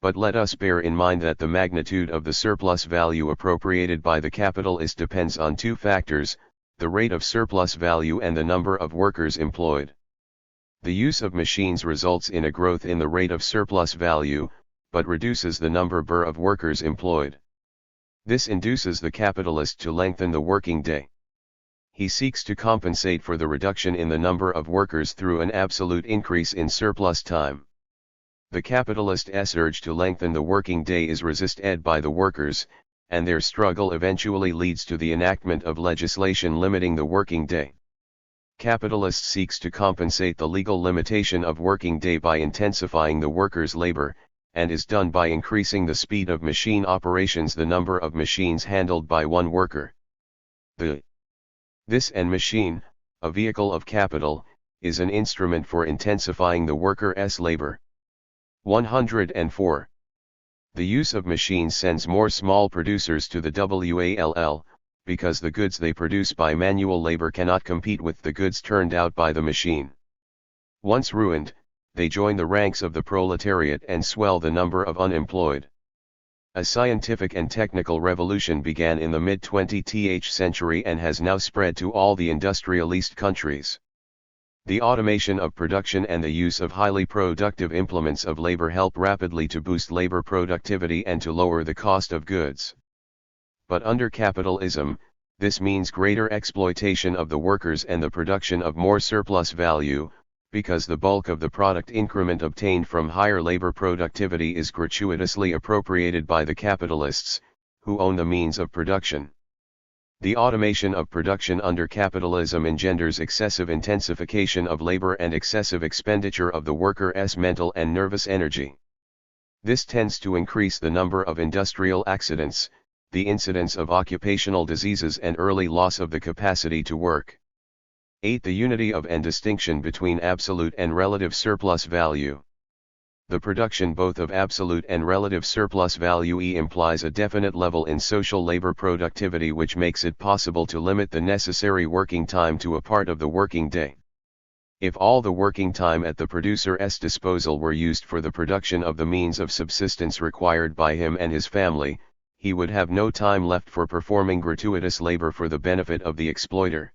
But let us bear in mind that the magnitude of the surplus value appropriated by the capitalist depends on two factors, the rate of surplus value and the number of workers employed. The use of machines results in a growth in the rate of surplus value, but reduces the number of workers employed. This induces the capitalist to lengthen the working day. He seeks to compensate for the reduction in the number of workers through an absolute increase in surplus time. The capitalist's urge to lengthen the working day is resisted by the workers, and their struggle eventually leads to the enactment of legislation limiting the working day. Capitalist seeks to compensate the legal limitation of working day by intensifying the workers' labor, and is done by increasing the speed of machine operations, the number of machines handled by one worker. This machine, a vehicle of capital, is an instrument for intensifying the worker's labor. 104. The use of machines sends more small producers to the wall, because the goods they produce by manual labor cannot compete with the goods turned out by the machine. Once ruined, they join the ranks of the proletariat and swell the number of unemployed. A scientific and technical revolution began in the mid-20th century and has now spread to all the industrialist countries. The automation of production and the use of highly productive implements of labor help rapidly to boost labor productivity and to lower the cost of goods. But under capitalism, this means greater exploitation of the workers and the production of more surplus value, because the bulk of the product increment obtained from higher labor productivity is gratuitously appropriated by the capitalists, who own the means of production. The automation of production under capitalism engenders excessive intensification of labor and excessive expenditure of the worker's mental and nervous energy. This tends to increase the number of industrial accidents, the incidence of occupational diseases and early loss of the capacity to work. 8. The unity of and distinction between absolute and relative surplus value. The production both of absolute and relative surplus value implies a definite level in social labor productivity, which makes it possible to limit the necessary working time to a part of the working day. If all the working time at the producer's disposal were used for the production of the means of subsistence required by him and his family, he would have no time left for performing gratuitous labor for the benefit of the exploiter.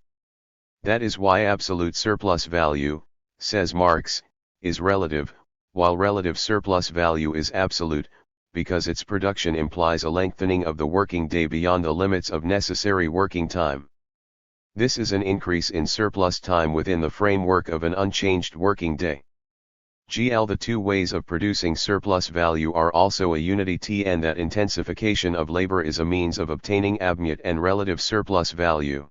That is why absolute surplus value, says Marx, is relative, while relative surplus value is absolute, because its production implies a lengthening of the working day beyond the limits of necessary working time. This is an increase in surplus time within the framework of an unchanged working day. The two ways of producing surplus value are also a unity, and that intensification of labor is a means of obtaining absolute and relative surplus value.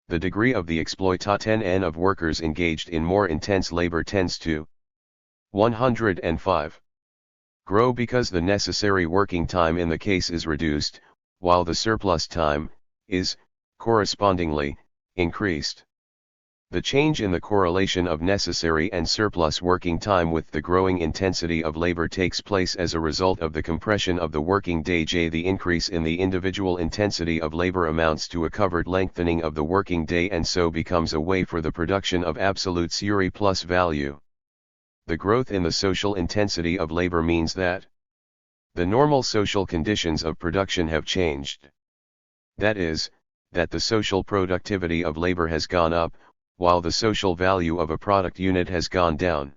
The degree of the exploitation of workers engaged in more intense labor tends to 105. Grow because the necessary working time in the case is reduced, while the surplus time is, correspondingly, increased. The change in the correlation of necessary and surplus working time with the growing intensity of labor takes place as a result of the compression of the working day. The increase in the individual intensity of labor amounts to a covered lengthening of the working day and so becomes a way for the production of absolute surplus value. The growth in the social intensity of labor means that the normal social conditions of production have changed. That is, that the social productivity of labor has gone up, while the social value of a product unit has gone down.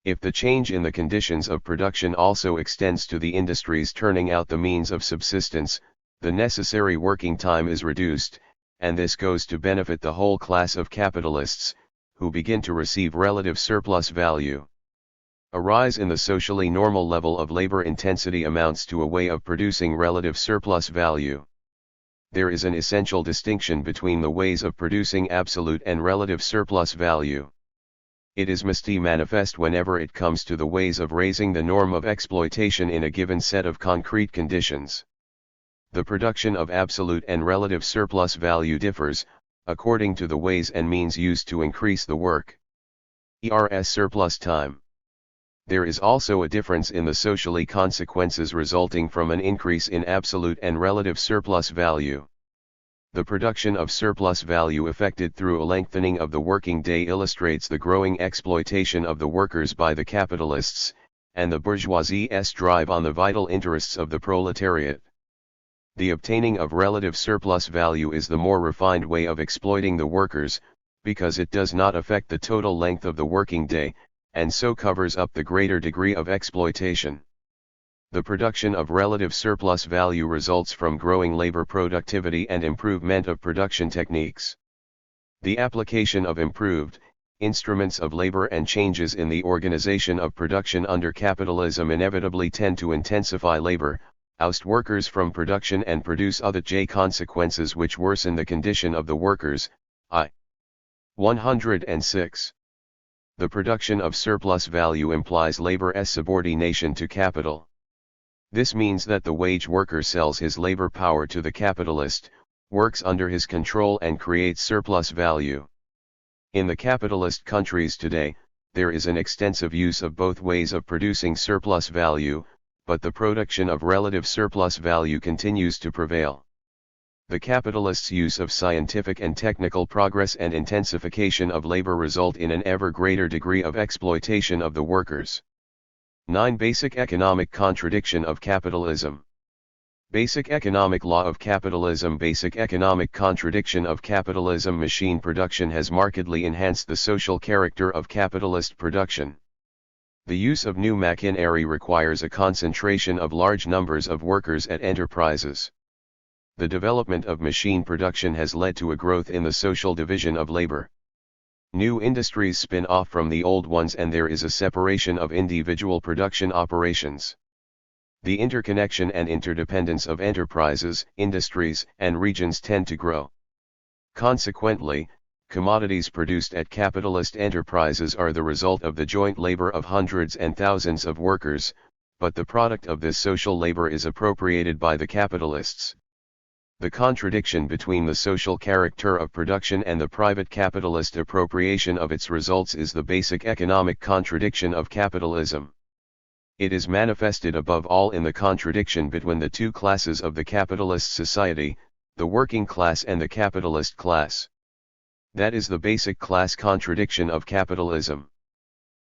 If the change in the conditions of production also extends to the industries turning out the means of subsistence, the necessary working time is reduced, and this goes to benefit the whole class of capitalists, who begin to receive relative surplus value. A rise in the socially normal level of labor intensity amounts to a way of producing relative surplus value. There is an essential distinction between the ways of producing absolute and relative surplus value. It is must manifest whenever it comes to the ways of raising the norm of exploitation in a given set of concrete conditions. The production of absolute and relative surplus value differs, according to the ways and means used to increase the work. ERS surplus time. There is also a difference in the socially consequences resulting from an increase in absolute and relative surplus value. The production of surplus value effected through a lengthening of the working day illustrates the growing exploitation of the workers by the capitalists, and the bourgeoisie's drive on the vital interests of the proletariat. The obtaining of relative surplus value is the more refined way of exploiting the workers, because it does not affect the total length of the working day, and so covers up the greater degree of exploitation. The production of relative surplus value results from growing labor productivity and improvement of production techniques. The application of improved instruments of labor and changes in the organization of production under capitalism inevitably tend to intensify labor, oust workers from production and produce other consequences which worsen the condition of the workers. 106. The production of surplus value implies labor's subordination to capital. This means that the wage worker sells his labor power to the capitalist, works under his control and creates surplus value. In the capitalist countries today, there is an extensive use of both ways of producing surplus value, but the production of relative surplus value continues to prevail. The capitalists' use of scientific and technical progress and intensification of labor result in an ever greater degree of exploitation of the workers. 9. Basic economic contradiction of capitalism. Basic economic law of capitalism. Basic economic contradiction of capitalism. Machine production has markedly enhanced the social character of capitalist production. The use of new machinery requires a concentration of large numbers of workers at enterprises. The development of machine production has led to a growth in the social division of labor. New industries spin off from the old ones and there is a separation of individual production operations. The interconnection and interdependence of enterprises, industries, and regions tend to grow. Consequently, commodities produced at capitalist enterprises are the result of the joint labor of hundreds and thousands of workers, but the product of this social labor is appropriated by the capitalists. The contradiction between the social character of production and the private capitalist appropriation of its results is the basic economic contradiction of capitalism. It is manifested above all in the contradiction between the two classes of the capitalist society, the working class and the capitalist class. That is the basic class contradiction of capitalism.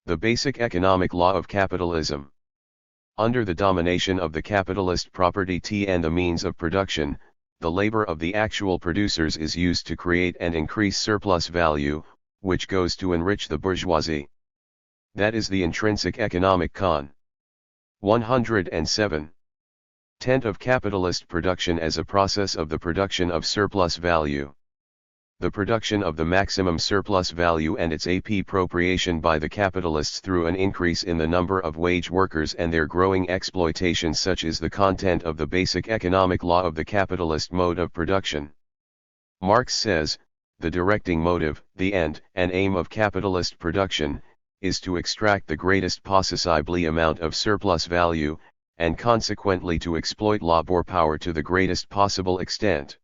The basic economic law of capitalism. Under the domination of the capitalist property and the means of production, the labor of the actual producers is used to create and increase surplus value, which goes to enrich the bourgeoisie. That is the intrinsic economic con. 107. Tent of capitalist production as a process of the production of surplus value. The production of the maximum surplus value and its appropriation by the capitalists through an increase in the number of wage workers and their growing exploitation, such is the content of the basic economic law of the capitalist mode of production. Marx says, the directing motive, the end and aim of capitalist production, is to extract the greatest possible amount of surplus value, and consequently to exploit labor power to the greatest possible extent.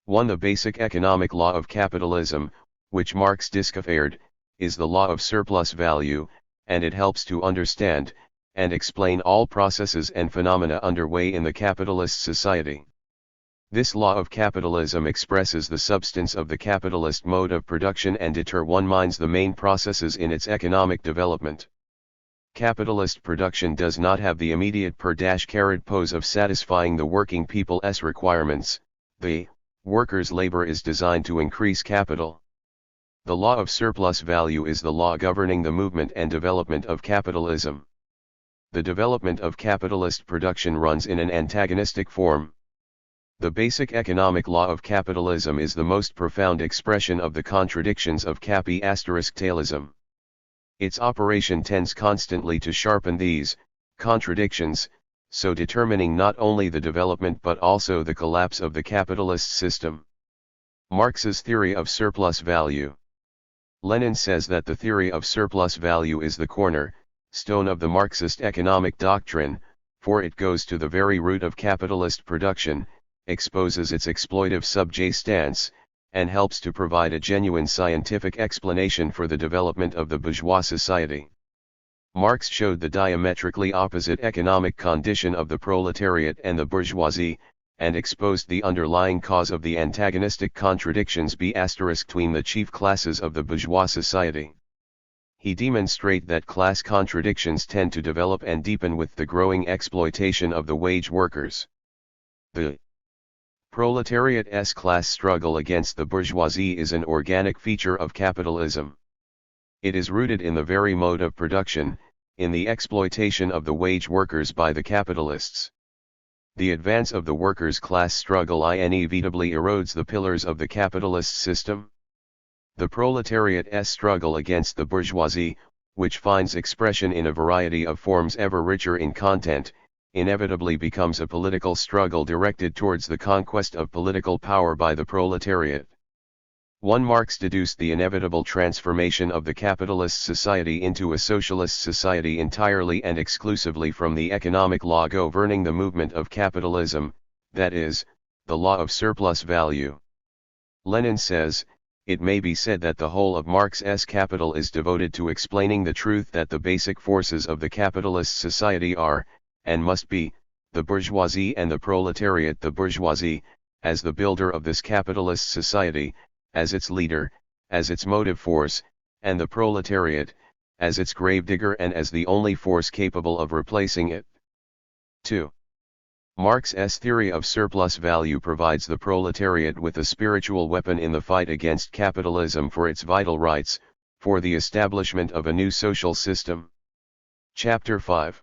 1. The basic economic law of capitalism, which Marx discovered, is the law of surplus value, and it helps to understand and explain all processes and phenomena underway in the capitalist society. This law of capitalism expresses the substance of the capitalist mode of production and determines the main processes in its economic development. Capitalist production does not have the immediate pose of satisfying the working people's requirements. The workers' labor is designed to increase capital. The law of surplus value is the law governing the movement and development of capitalism. The development of capitalist production runs in an antagonistic form. The basic economic law of capitalism is the most profound expression of the contradictions of capi*tailism. Its operation tends constantly to sharpen these contradictions, so determining not only the development but also the collapse of the capitalist system. Marx's theory of surplus value. Lenin says that the theory of surplus value is the corner-stone of the Marxist economic doctrine, for it goes to the very root of capitalist production, exposes its exploitive subjacence, and helps to provide a genuine scientific explanation for the development of the bourgeois society. Marx showed the diametrically opposite economic condition of the proletariat and the bourgeoisie, and exposed the underlying cause of the antagonistic contradictions between the chief classes of the bourgeois society. He demonstrated that class contradictions tend to develop and deepen with the growing exploitation of the wage workers. The proletariat's class struggle against the bourgeoisie is an organic feature of capitalism. It is rooted in the very mode of production, in the exploitation of the wage workers by the capitalists. The advance of the workers' class struggle inevitably erodes the pillars of the capitalist system. The proletariat's struggle against the bourgeoisie, which finds expression in a variety of forms ever richer in content, inevitably becomes a political struggle directed towards the conquest of political power by the proletariat. 1. Marx deduced the inevitable transformation of the capitalist society into a socialist society entirely and exclusively from the economic law governing the movement of capitalism, that is, the law of surplus value. Lenin says, it may be said that the whole of Marx's Capital is devoted to explaining the truth that the basic forces of the capitalist society are, and must be, the bourgeoisie and the proletariat. The bourgeoisie, as the builder of this capitalist society, as its leader, as its motive force, and the proletariat, as its gravedigger and as the only force capable of replacing it. 2. Marx's theory of surplus value provides the proletariat with a spiritual weapon in the fight against capitalism for its vital rights, for the establishment of a new social system. Chapter 5.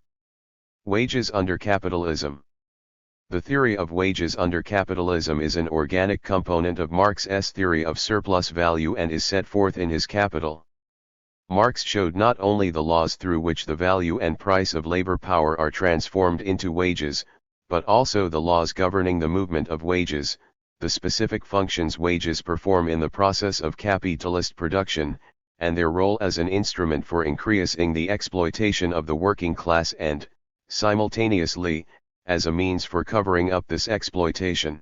Wages under capitalism. The theory of wages under capitalism is an organic component of Marx's theory of surplus value and is set forth in his Capital. Marx showed not only the laws through which the value and price of labor power are transformed into wages, but also the laws governing the movement of wages, the specific functions wages perform in the process of capitalist production, and their role as an instrument for increasing the exploitation of the working class and, simultaneously, as a means for covering up this exploitation.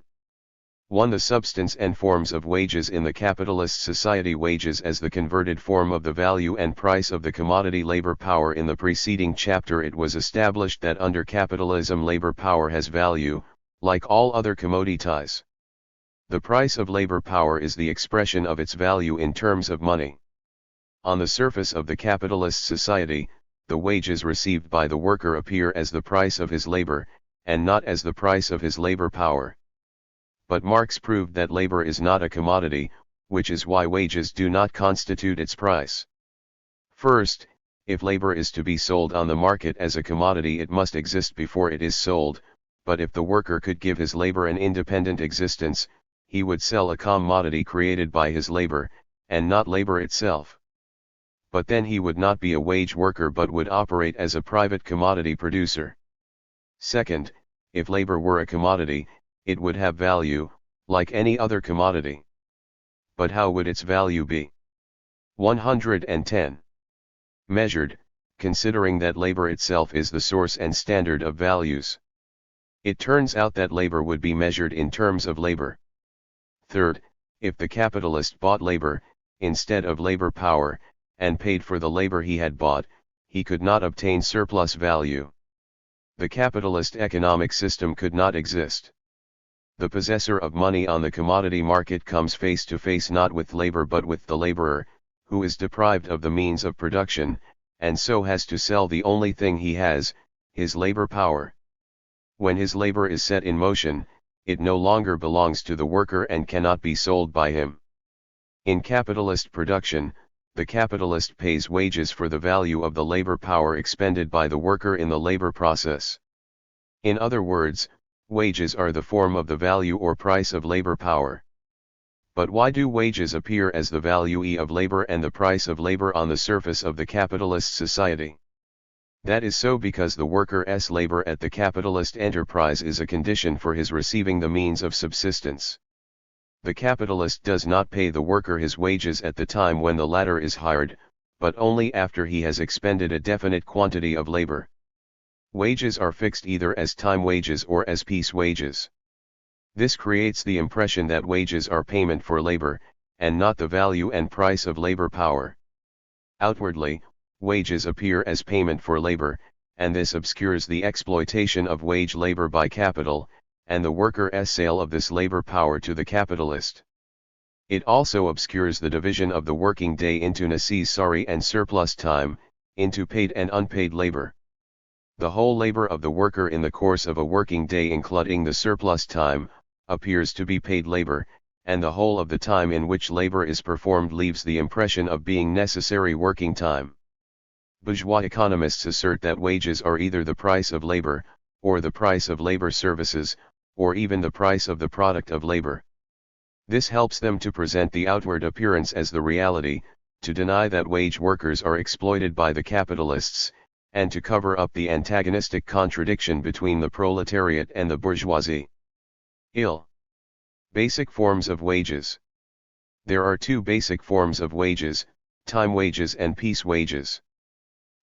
1. The substance and forms of wages in the capitalist society. Wages as the converted form of the value and price of the commodity labor power. In the preceding chapter it was established that under capitalism labor power has value, like all other commodities. The price of labor power is the expression of its value in terms of money. On the surface of the capitalist society, the wages received by the worker appear as the price of his labor, and not as the price of his labor power. But Marx proved that labor is not a commodity, which is why wages do not constitute its price. First, if labor is to be sold on the market as a commodity it must exist before it is sold, but if the worker could give his labor an independent existence, he would sell a commodity created by his labor, and not labor itself. But then he would not be a wage worker but would operate as a private commodity producer. Second, if labor were a commodity, it would have value, like any other commodity. But how would its value be? 110. Measured, considering that labor itself is the source and standard of values. It turns out that labor would be measured in terms of labor. Third, if the capitalist bought labor, instead of labor power, and paid for the labor he had bought, he could not obtain surplus value. The capitalist economic system could not exist. The possessor of money on the commodity market comes face to face not with labor but with the laborer, who is deprived of the means of production, and so has to sell the only thing he has, his labor power. When his labor is set in motion, it no longer belongs to the worker and cannot be sold by him. In capitalist production, the capitalist pays wages for the value of the labor power expended by the worker in the labor process. In other words, wages are the form of the value or price of labor power. But why do wages appear as the value E of labor and the price of labor on the surface of the capitalist society? That is so because the worker's labor at the capitalist enterprise is a condition for his receiving the means of subsistence. The capitalist does not pay the worker his wages at the time when the latter is hired, but only after he has expended a definite quantity of labor. Wages are fixed either as time wages or as piece wages. This creates the impression that wages are payment for labor, and not the value and price of labor power. Outwardly, wages appear as payment for labor, and this obscures the exploitation of wage labor by capital, and the worker's sale of this labor power to the capitalist. It also obscures the division of the working day into necessary and surplus time, into paid and unpaid labor. The whole labor of the worker in the course of a working day including the surplus time, appears to be paid labor, and the whole of the time in which labor is performed leaves the impression of being necessary working time. Bourgeois economists assert that wages are either the price of labor, or the price of labor services, or even the price of the product of labor. This helps them to present the outward appearance as the reality, to deny that wage workers are exploited by the capitalists, and to cover up the antagonistic contradiction between the proletariat and the bourgeoisie. Basic forms of wages. There are two basic forms of wages, time wages and piece wages.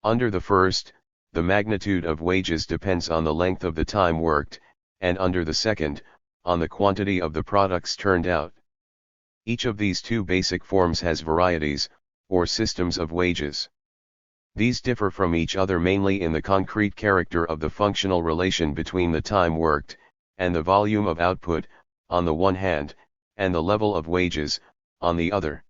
Under the first, the magnitude of wages depends on the length of the time worked, and under the second, on the quantity of the products turned out. Each of these two basic forms has varieties, or systems of wages. These differ from each other mainly in the concrete character of the functional relation between the time worked, and the volume of output, on the one hand, and the level of wages, on the other.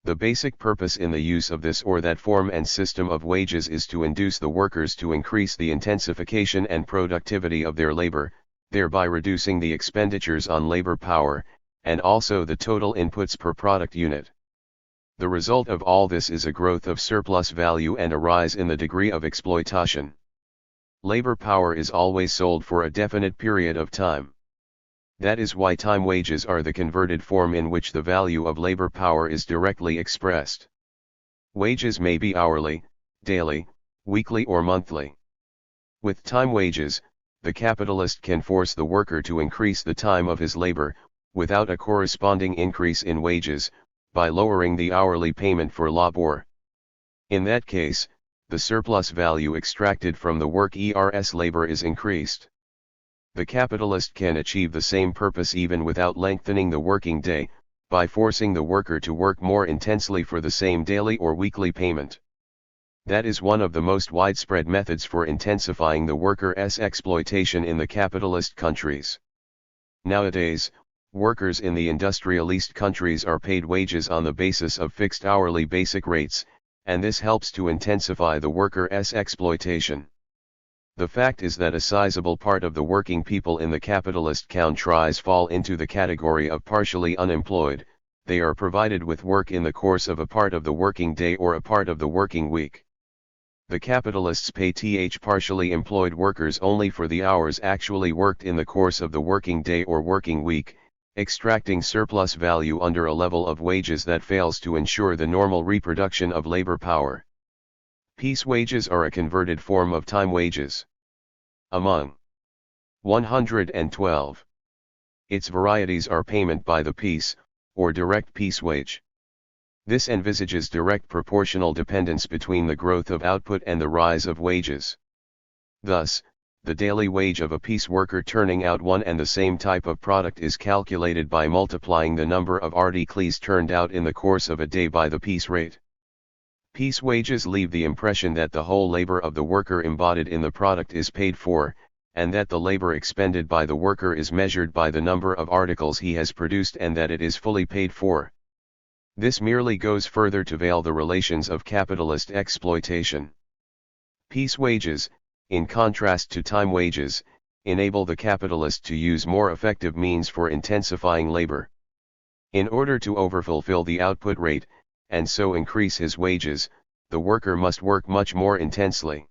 The basic purpose in the use of this or that form and system of wages is to induce the workers to increase the intensification and productivity of their labor, thereby reducing the expenditures on labor power, and also the total inputs per product unit. The result of all this is a growth of surplus value and a rise in the degree of exploitation. Labor power is always sold for a definite period of time. That is why time wages are the converted form in which the value of labor power is directly expressed. Wages may be hourly, daily, weekly or monthly. With time wages, the capitalist can force the worker to increase the time of his labor, without a corresponding increase in wages, by lowering the hourly payment for labor. In that case, the surplus value extracted from the worker's labor is increased. The capitalist can achieve the same purpose even without lengthening the working day, by forcing the worker to work more intensely for the same daily or weekly payment. That is one of the most widespread methods for intensifying the worker's exploitation in the capitalist countries. Nowadays, workers in the industrialist countries are paid wages on the basis of fixed hourly basic rates, and this helps to intensify the worker's exploitation. The fact is that a sizable part of the working people in the capitalist countries fall into the category of partially unemployed. They are provided with work in the course of a part of the working day or a part of the working week. The capitalists pay partially employed workers only for the hours actually worked in the course of the working day or working week, extracting surplus value under a level of wages that fails to ensure the normal reproduction of labor power. Piece wages are a converted form of time wages. Among 112. Its varieties are payment by the piece, or direct piece wage. This envisages direct proportional dependence between the growth of output and the rise of wages. Thus, the daily wage of a piece worker turning out one and the same type of product is calculated by multiplying the number of articles turned out in the course of a day by the piece rate. Piece wages leave the impression that the whole labor of the worker embodied in the product is paid for, and that the labor expended by the worker is measured by the number of articles he has produced and that it is fully paid for. This merely goes further to veil the relations of capitalist exploitation. Piece wages, in contrast to time wages, enable the capitalist to use more effective means for intensifying labor. In order to overfulfill the output rate, and so increase his wages, the worker must work much more intensely.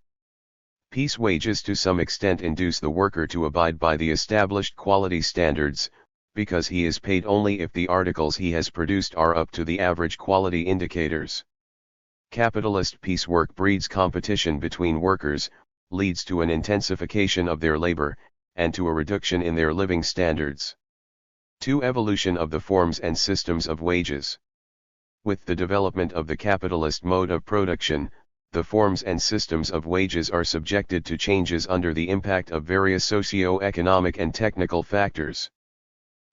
Piece wages to some extent induce the worker to abide by the established quality standards, because he is paid only if the articles he has produced are up to the average quality indicators. Capitalist piecework breeds competition between workers, leads to an intensification of their labor, and to a reduction in their living standards. 2. Evolution of the forms and systems of wages. With the development of the capitalist mode of production, the forms and systems of wages are subjected to changes under the impact of various socio-economic and technical factors.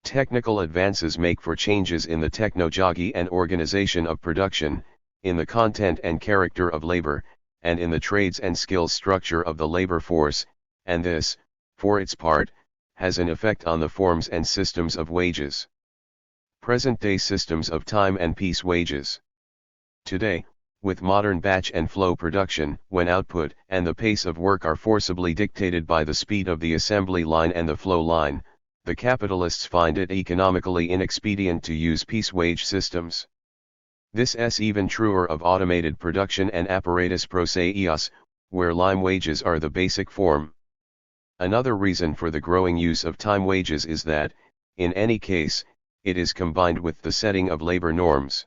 Technical advances make for changes in the technology and organization of production, in the content and character of labor, and in the trades and skills structure of the labor force, and this, for its part, has an effect on the forms and systems of wages. Present-day systems of time and piece wages. Today, with modern batch and flow production, when output and the pace of work are forcibly dictated by the speed of the assembly line and the flow line, the capitalists find it economically inexpedient to use piece wage systems. This is even truer of automated production and apparatus processus, where line wages are the basic form. Another reason for the growing use of time wages is that, in any case, it is combined with the setting of labor norms.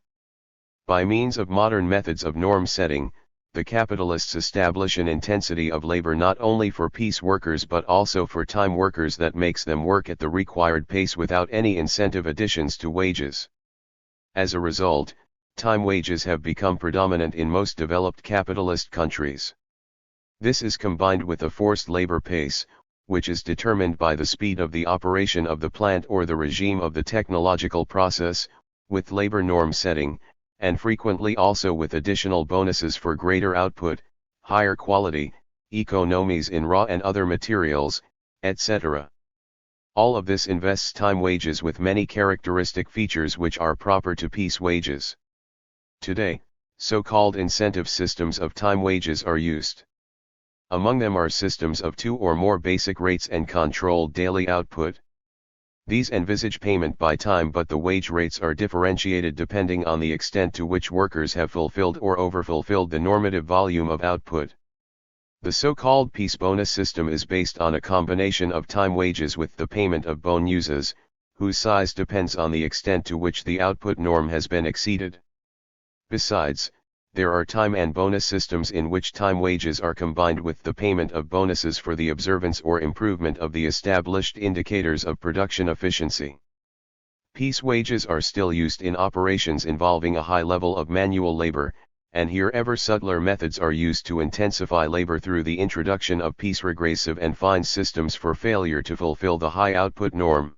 By means of modern methods of norm setting, the capitalists establish an intensity of labor not only for piece workers but also for time workers that makes them work at the required pace without any incentive additions to wages. As a result, time wages have become predominant in most developed capitalist countries. This is combined with a forced labor pace, which is determined by the speed of the operation of the plant or the regime of the technological process, with labor norm setting, and frequently also with additional bonuses for greater output, higher quality, economies in raw and other materials, etc. All of this invests time wages with many characteristic features which are proper to piece wages. Today, so-called incentive systems of time wages are used. Among them are systems of 2 or more basic rates and controlled daily output. These envisage payment by time, but the wage rates are differentiated depending on the extent to which workers have fulfilled or overfulfilled the normative volume of output. The so-called piece bonus system is based on a combination of time wages with the payment of bonuses, whose size depends on the extent to which the output norm has been exceeded. Besides, there are time and bonus systems in which time wages are combined with the payment of bonuses for the observance or improvement of the established indicators of production efficiency. Piece wages are still used in operations involving a high level of manual labor, and here ever subtler methods are used to intensify labor through the introduction of piece regressive and fine systems for failure to fulfill the high output norm.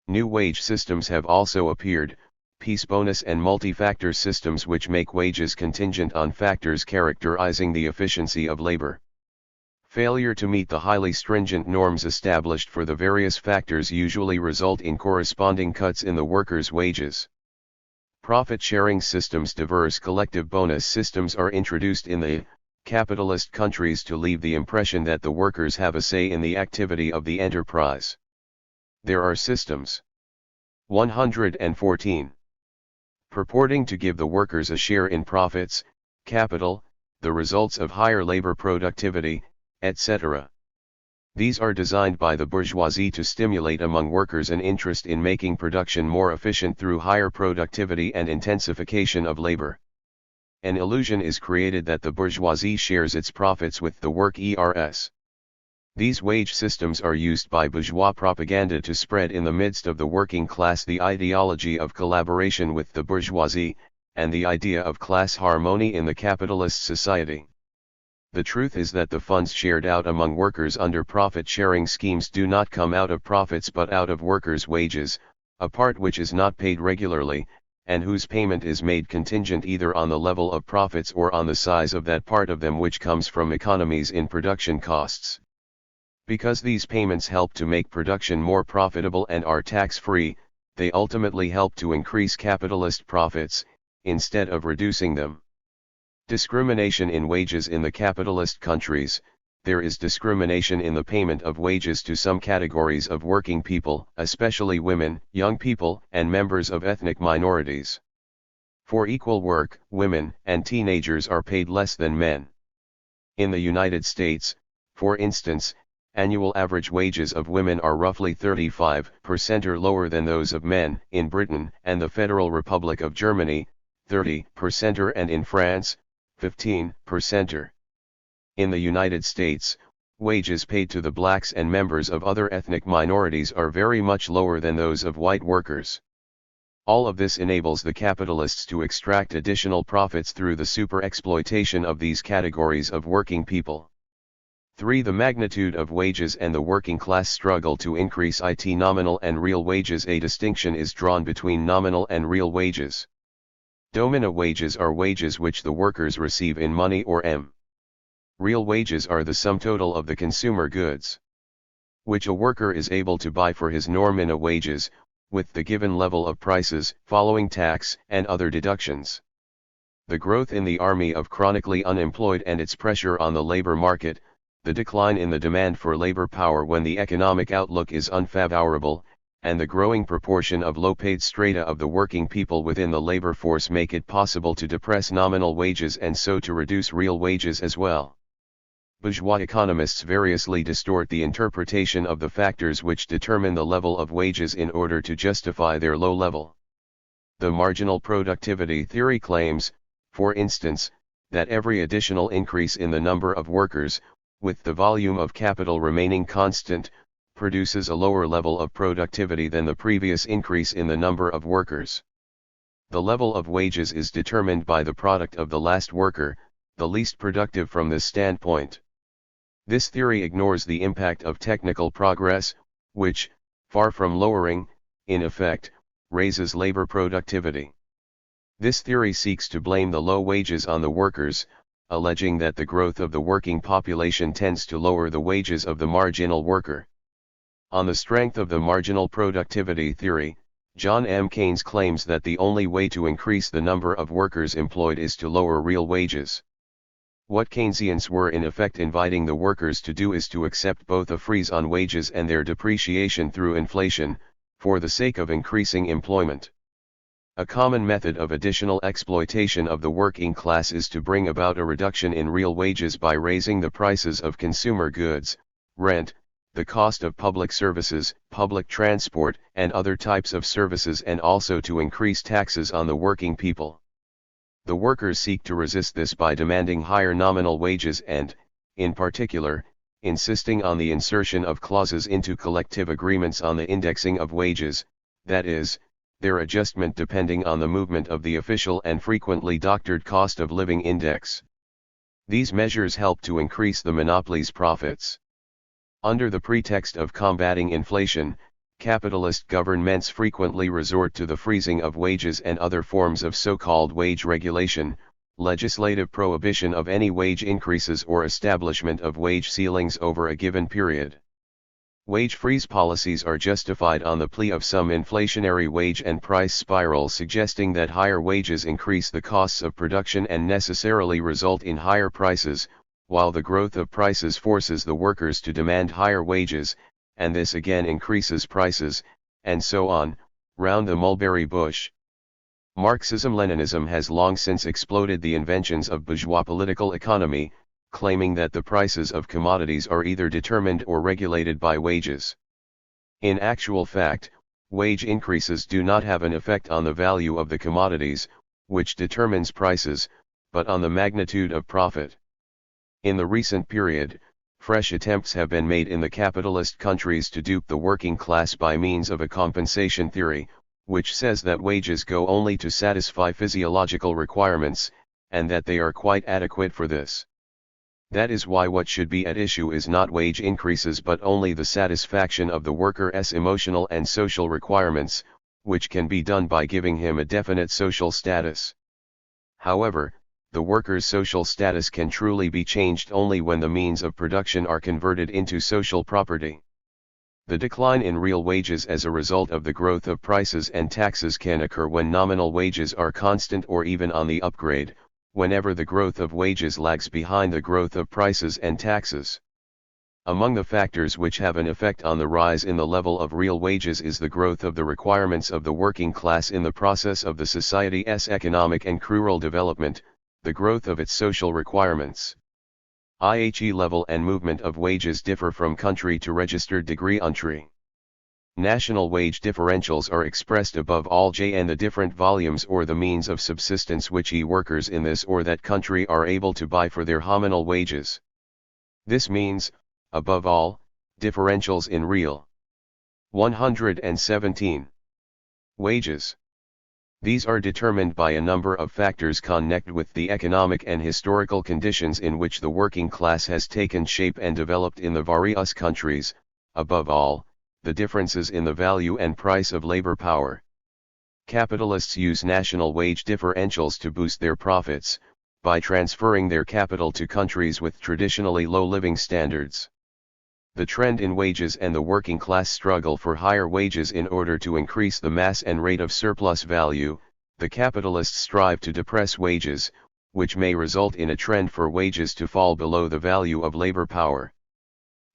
New wage systems have also appeared, piece bonus and multi-factor systems which make wages contingent on factors characterizing the efficiency of labor. Failure to meet the highly stringent norms established for the various factors usually result in corresponding cuts in the workers' wages. Profit-sharing systems. Diverse collective bonus systems are introduced in the capitalist countries to leave the impression that the workers have a say in the activity of the enterprise. There are systems 114. Purporting to give the workers a share in profits, capital, the results of higher labor productivity, etc. These are designed by the bourgeoisie to stimulate among workers an interest in making production more efficient through higher productivity and intensification of labor. An illusion is created that the bourgeoisie shares its profits with the workers. These wage systems are used by bourgeois propaganda to spread in the midst of the working class the ideology of collaboration with the bourgeoisie, and the idea of class harmony in the capitalist society. The truth is that the funds shared out among workers under profit-sharing schemes do not come out of profits but out of workers' wages, a part which is not paid regularly, and whose payment is made contingent either on the level of profits or on the size of that part of them which comes from economies in production costs. Because these payments help to make production more profitable and are tax-free, they ultimately help to increase capitalist profits, instead of reducing them. Discrimination in wages in the capitalist countries. there is discrimination in the payment of wages to some categories of working people, especially women, young people, and members of ethnic minorities. For equal work, women and teenagers are paid less than men. In the United States, for instance, annual average wages of women are roughly 35% or lower than those of men. In Britain and the Federal Republic of Germany, 30% or, and in France, 15% or. In the United States, wages paid to the blacks and members of other ethnic minorities are very much lower than those of white workers. All of this enables the capitalists to extract additional profits through the super-exploitation of these categories of working people. 3. The magnitude of wages and the working class struggle to increase it nominal and real wages. A distinction is drawn between nominal and real wages. Nominal wages are wages which the workers receive in money or m. Real wages are the sum total of the consumer goods which a worker is able to buy for his nominal wages, with the given level of prices, following tax and other deductions. The growth in the army of chronically unemployed and its pressure on the labor market, the decline in the demand for labor power when the economic outlook is unfavorable, and the growing proportion of low-paid strata of the working people within the labor force make it possible to depress nominal wages and so to reduce real wages as well. Bourgeois economists variously distort the interpretation of the factors which determine the level of wages in order to justify their low level. The marginal productivity theory claims, for instance, that every additional increase in the number of workers, with the volume of capital remaining constant, produces a lower level of productivity than the previous increase in the number of workers. The level of wages is determined by the product of the last worker, the least productive from this standpoint. This theory ignores the impact of technical progress, which, far from lowering, in effect, raises labor productivity. This theory seeks to blame the low wages on the workers, alleging that the growth of the working population tends to lower the wages of the marginal worker. On the strength of the marginal productivity theory, John M. Keynes claims that the only way to increase the number of workers employed is to lower real wages. What Keynesians were in effect inviting the workers to do is to accept both a freeze on wages and their depreciation through inflation, for the sake of increasing employment. A common method of additional exploitation of the working class is to bring about a reduction in real wages by raising the prices of consumer goods, rent, the cost of public services, public transport, and other types of services, and also to increase taxes on the working people. The workers seek to resist this by demanding higher nominal wages and, in particular, insisting on the insertion of clauses into collective agreements on the indexing of wages, that is, their adjustment depending on the movement of the official and frequently doctored cost of living index. These measures help to increase the monopoly's profits. Under the pretext of combating inflation, capitalist governments frequently resort to the freezing of wages and other forms of so-called wage regulation, legislative prohibition of any wage increases or establishment of wage ceilings over a given period. Wage freeze policies are justified on the plea of some inflationary wage and price spiral suggesting that higher wages increase the costs of production and necessarily result in higher prices, while the growth of prices forces the workers to demand higher wages, and this again increases prices, and so on, round the mulberry bush. Marxism-Leninism has long since exploded the inventions of bourgeois political economy, claiming that the prices of commodities are either determined or regulated by wages. In actual fact, wage increases do not have an effect on the value of the commodities, which determines prices, but on the magnitude of profit. In the recent period, fresh attempts have been made in the capitalist countries to dupe the working class by means of a compensation theory, which says that wages go only to satisfy physiological requirements, and that they are quite adequate for this. That is why what should be at issue is not wage increases but only the satisfaction of the worker's emotional and social requirements, which can be done by giving him a definite social status. However, the worker's social status can truly be changed only when the means of production are converted into social property. The decline in real wages as a result of the growth of prices and taxes can occur when nominal wages are constant or even on the upgrade, whenever the growth of wages lags behind the growth of prices and taxes. Among the factors which have an effect on the rise in the level of real wages is the growth of the requirements of the working class in the process of the society's economic and rural development, the growth of its social requirements. IHE level and movement of wages differ from country to registered degree entry. National wage differentials are expressed above all J and the different volumes or the means of subsistence which workers in this or that country are able to buy for their nominal wages. This means, above all, differentials in real. 117. Wages. These are determined by a number of factors connected with the economic and historical conditions in which the working class has taken shape and developed in the various countries, above all, the differences in the value and price of labor power. Capitalists use national wage differentials to boost their profits, by transferring their capital to countries with traditionally low living standards. The trend in wages and the working class struggle for higher wages in order to increase the mass and rate of surplus value, the capitalists strive to depress wages, which may result in a trend for wages to fall below the value of labor power.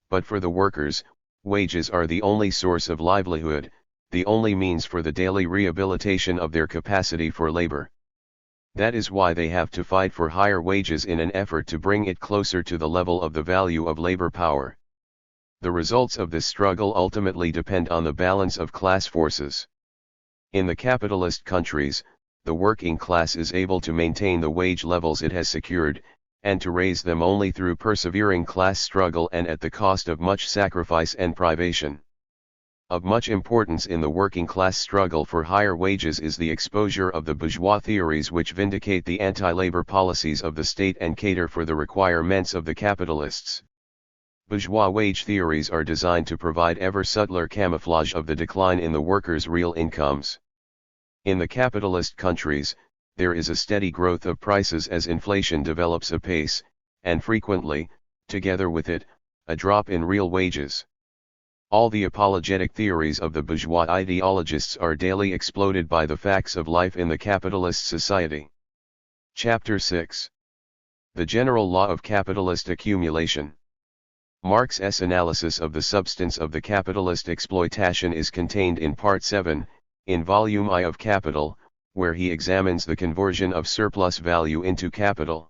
But for the workers, wages are the only source of livelihood, the only means for the daily rehabilitation of their capacity for labor. That is why they have to fight for higher wages in an effort to bring it closer to the level of the value of labor power. The results of this struggle ultimately depend on the balance of class forces. In the capitalist countries, the working class is able to maintain the wage levels it has secured, and to raise them only through persevering class struggle and at the cost of much sacrifice and privation. Of much importance in the working class struggle for higher wages is the exposure of the bourgeois theories which vindicate the anti-labor policies of the state and cater for the requirements of the capitalists. Bourgeois wage theories are designed to provide ever subtler camouflage of the decline in the workers' real incomes. In the capitalist countries, there is a steady growth of prices as inflation develops apace, and frequently, together with it, a drop in real wages. All the apologetic theories of the bourgeois ideologists are daily exploded by the facts of life in the capitalist society. Chapter 6. The General Law of Capitalist Accumulation. Marx's analysis of the substance of the capitalist exploitation is contained in Part 7, in Volume I of Capital, where he examines the conversion of surplus value into capital.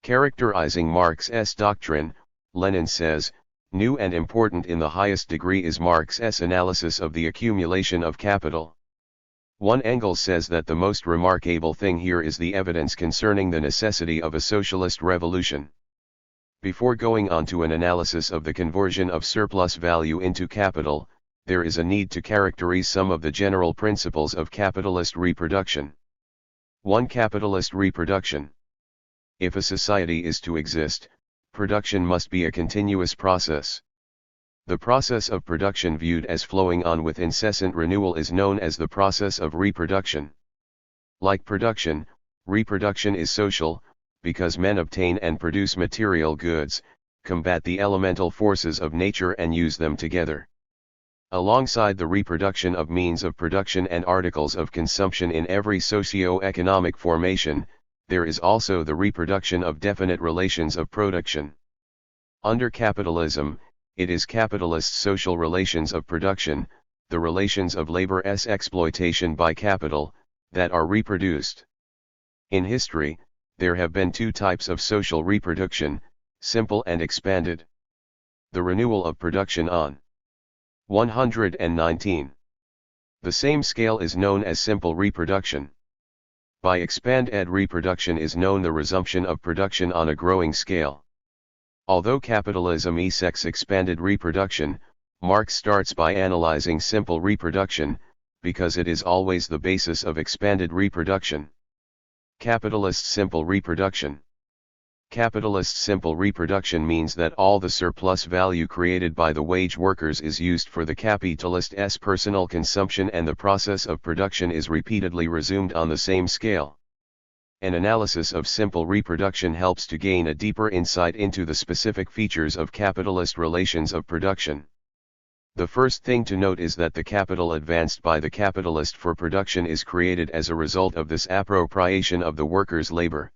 Characterizing Marx's doctrine, Lenin says, new and important in the highest degree is Marx's analysis of the accumulation of capital. One Engels says that the most remarkable thing here is the evidence concerning the necessity of a socialist revolution. Before going on to an analysis of the conversion of surplus value into capital, there is a need to characterize some of the general principles of capitalist reproduction. 1. Capitalist reproduction. If a society is to exist, production must be a continuous process. The process of production viewed as flowing on with incessant renewal is known as the process of reproduction. Like production, reproduction is social, because men obtain and produce material goods, combat the elemental forces of nature and use them together. Alongside the reproduction of means of production and articles of consumption in every socio-economic formation, there is also the reproduction of definite relations of production. Under capitalism, it is capitalist social relations of production, the relations of labor's exploitation by capital, that are reproduced. In history, there have been two types of social reproduction, simple and expanded. The renewal of production on 119. The same scale is known as simple reproduction. By expanded reproduction is known the resumption of production on a growing scale. Although capitalism effects expanded reproduction, Marx starts by analyzing simple reproduction, because it is always the basis of expanded reproduction. Capitalist simple reproduction. Capitalist simple reproduction means that all the surplus value created by the wage workers is used for the capitalist's personal consumption and the process of production is repeatedly resumed on the same scale. An analysis of simple reproduction helps to gain a deeper insight into the specific features of capitalist relations of production. The first thing to note is that the capital advanced by the capitalist for production is created as a result of this appropriation of the worker's labor.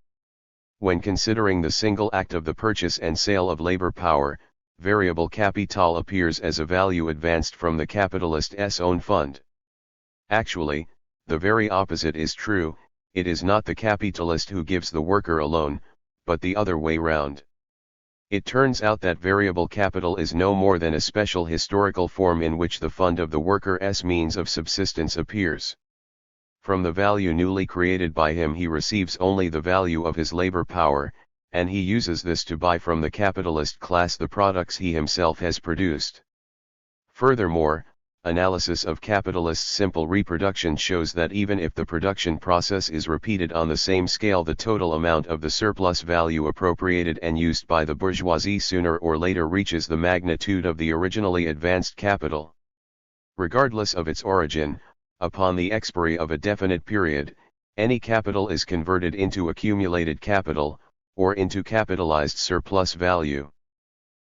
When considering the single act of the purchase and sale of labor power, variable capital appears as a value advanced from the capitalist's own fund. Actually, the very opposite is true. It is not the capitalist who gives the worker a loan, but the other way round. It turns out that variable capital is no more than a special historical form in which the fund of the worker's means of subsistence appears. From the value newly created by him he receives only the value of his labor power, and he uses this to buy from the capitalist class the products he himself has produced. Furthermore, analysis of capitalist simple reproduction shows that even if the production process is repeated on the same scale, the total amount of the surplus value appropriated and used by the bourgeoisie sooner or later reaches the magnitude of the originally advanced capital. Regardless of its origin, upon the expiry of a definite period, any capital is converted into accumulated capital, or into capitalized surplus value.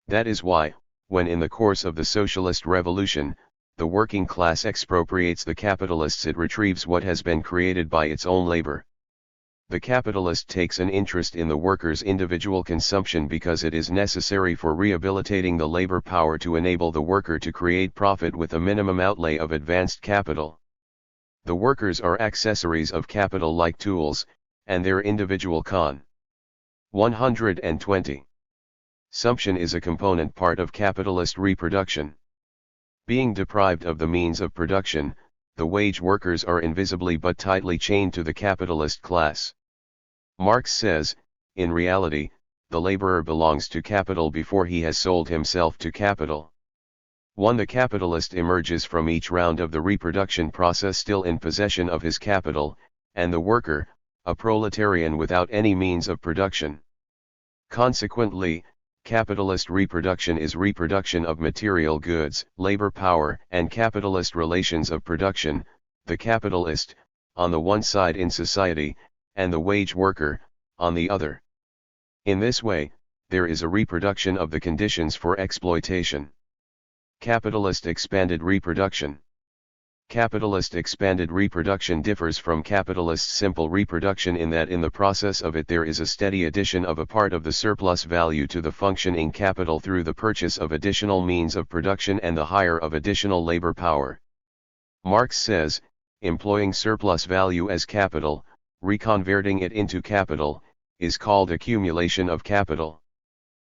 That is why, when in the course of the socialist revolution, the working class expropriates the capitalists, it retrieves what has been created by its own labor. The capitalist takes an interest in the worker's individual consumption because it is necessary for rehabilitating the labor power to enable the worker to create profit with a minimum outlay of advanced capital. The workers are accessories of capital like tools, and their individual 120. Sumption is a component part of capitalist reproduction. Being deprived of the means of production, the wage workers are invisibly but tightly chained to the capitalist class. Marx says, in reality, the laborer belongs to capital before he has sold himself to capital. The capitalist emerges from each round of the reproduction process still in possession of his capital, and the worker, a proletarian without any means of production. Consequently, capitalist reproduction is reproduction of material goods, labor power, and capitalist relations of production, the capitalist, on the one side in society, and the wage worker, on the other. In this way, there is a reproduction of the conditions for exploitation. Capitalist expanded reproduction. Capitalist expanded reproduction differs from capitalist simple reproduction in that in the process of it there is a steady addition of a part of the surplus value to the functioning capital through the purchase of additional means of production and the hire of additional labor power. Marx says, employing surplus value as capital, reconverting it into capital, is called accumulation of capital.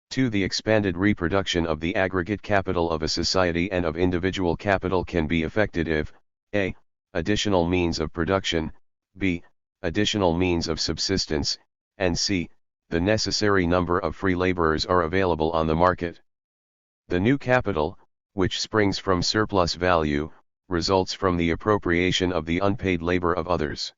The expanded reproduction of the aggregate capital of a society and of individual capital can be effected if a. Additional means of production, b. Additional means of subsistence, and c. The necessary number of free laborers are available on the market. The new capital, which springs from surplus value, results from the appropriation of the unpaid labor of others.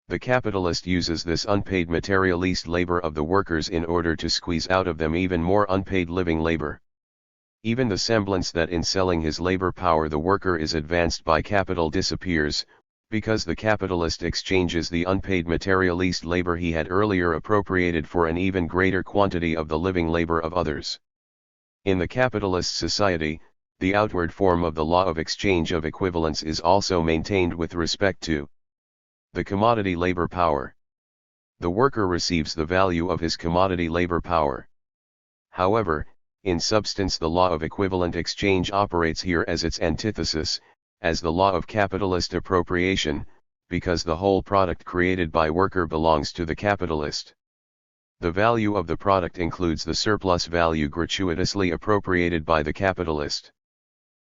The capitalist uses this unpaid materialist labor of the workers in order to squeeze out of them even more unpaid living labor. Even the semblance that in selling his labor power the worker is advanced by capital disappears, because the capitalist exchanges the unpaid materialist labor he had earlier appropriated for an even greater quantity of the living labor of others. In the capitalist society, the outward form of the law of exchange of equivalence is also maintained with respect to the commodity labor power. The worker receives the value of his commodity labor power. However, in substance the law of equivalent exchange operates here as its antithesis, as the law of capitalist appropriation, because the whole product created by worker belongs to the capitalist. The value of the product includes the surplus value gratuitously appropriated by the capitalist.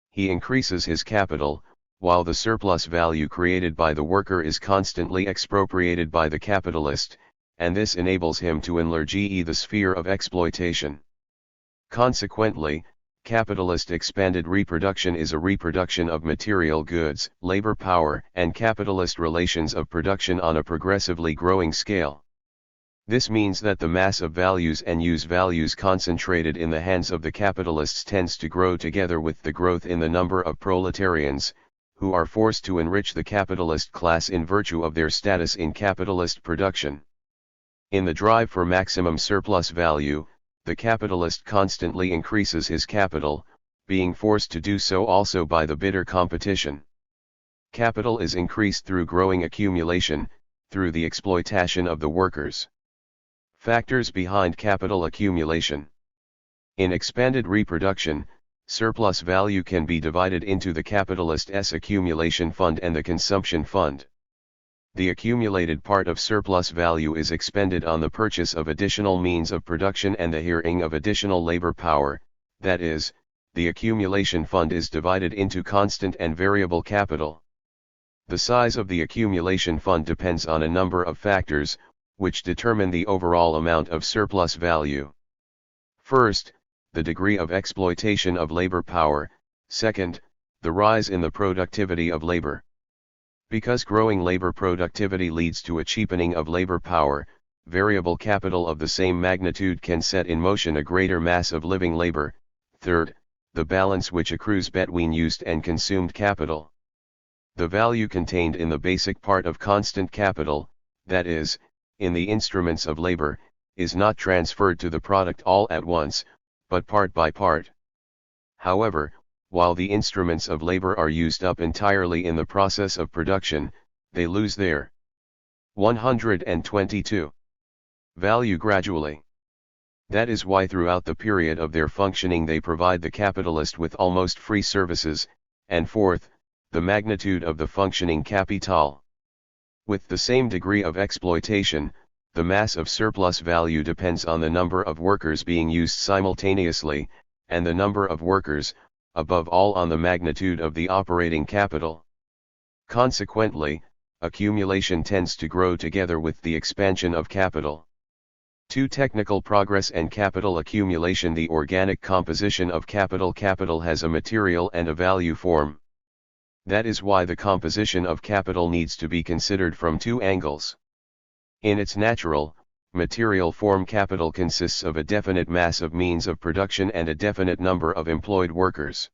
He increases his capital, while the surplus value created by the worker is constantly expropriated by the capitalist, and this enables him to enlarge the sphere of exploitation. Consequently, capitalist expanded reproduction is a reproduction of material goods, labor power, and capitalist relations of production on a progressively growing scale. This means that the mass of values and use values concentrated in the hands of the capitalists tends to grow together with the growth in the number of proletarians, who are forced to enrich the capitalist class in virtue of their status in capitalist production. In the drive for maximum surplus value, the capitalist constantly increases his capital, being forced to do so also by the bitter competition. Capital is increased through growing accumulation, through the exploitation of the workers. Factors behind capital accumulation. In expanded reproduction, surplus value can be divided into the capitalist's accumulation fund and the consumption fund. The accumulated part of surplus value is expended on the purchase of additional means of production and the hiring of additional labor power, that is, the accumulation fund is divided into constant and variable capital. The size of the accumulation fund depends on a number of factors, which determine the overall amount of surplus value. First, the degree of exploitation of labor power. Second, the rise in the productivity of labor. Because growing labor productivity leads to a cheapening of labor power, variable capital of the same magnitude can set in motion a greater mass of living labor. Third, the balance which accrues between used and consumed capital. The value contained in the basic part of constant capital, that is, in the instruments of labor, is not transferred to the product all at once, but part by part. However, while the instruments of labor are used up entirely in the process of production, they lose their 122 value gradually. That is why throughout the period of their functioning they provide the capitalist with almost free services. And fourth, the magnitude of the functioning capital. With the same degree of exploitation, the mass of surplus value depends on the number of workers being used simultaneously, and the number of workers, above all, on the magnitude of the operating capital. Consequently, accumulation tends to grow together with the expansion of capital. To technical progress and capital accumulation, the organic composition of capital. Capital has a material and a value form. That is why the composition of capital needs to be considered from two angles. In its natural, material form, capital consists of a definite mass of means of production and a definite number of employed workers.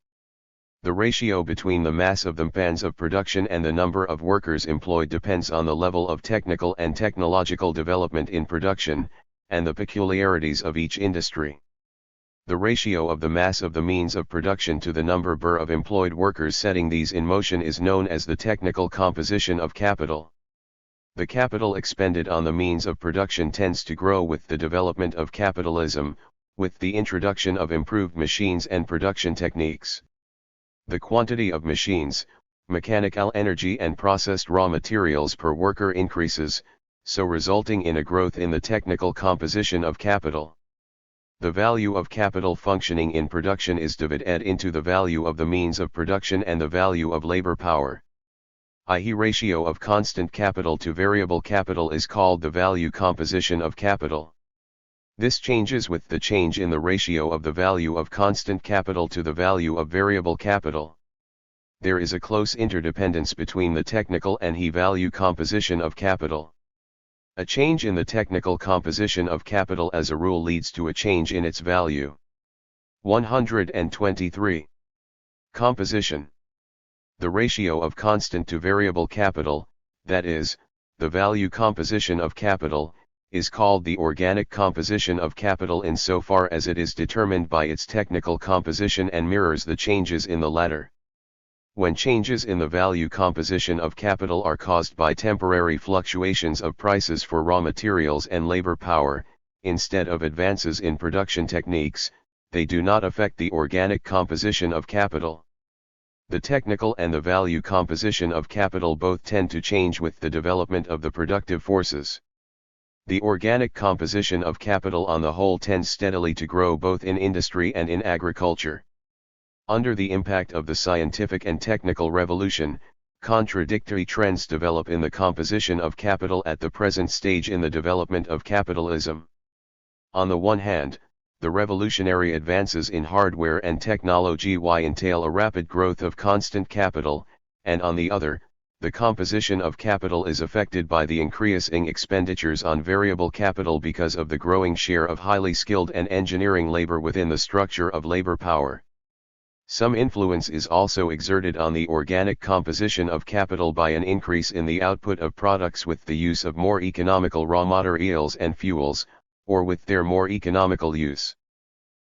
The ratio between the mass of the means of production and the number of workers employed depends on the level of technical and technological development in production, and the peculiarities of each industry. The ratio of the mass of the means of production to the number of employed workers setting these in motion is known as the technical composition of capital. The capital expended on the means of production tends to grow with the development of capitalism, with the introduction of improved machines and production techniques. The quantity of machines, mechanical energy and processed raw materials per worker increases, so resulting in a growth in the technical composition of capital. The value of capital functioning in production is divided into the value of the means of production and the value of labor power. I.e., ratio of constant capital to variable capital is called the value composition of capital. This changes with the change in the ratio of the value of constant capital to the value of variable capital. There is a close interdependence between the technical and value composition of capital. A change in the technical composition of capital as a rule leads to a change in its value. 123. Composition. The ratio of constant to variable capital, that is, the value composition of capital, is called the organic composition of capital insofar as it is determined by its technical composition and mirrors the changes in the latter. When changes in the value composition of capital are caused by temporary fluctuations of prices for raw materials and labor power, instead of advances in production techniques, they do not affect the organic composition of capital. The technical and the value composition of capital both tend to change with the development of the productive forces. The organic composition of capital on the whole tends steadily to grow both in industry and in agriculture. Under the impact of the scientific and technical revolution, contradictory trends develop in the composition of capital at the present stage in the development of capitalism. On the one hand, the revolutionary advances in hardware and technology entail a rapid growth of constant capital, and on the other, the composition of capital is affected by the increasing expenditures on variable capital because of the growing share of highly skilled and engineering labor within the structure of labor power. Some influence is also exerted on the organic composition of capital by an increase in the output of products with the use of more economical raw materials and fuels, or with their more economical use.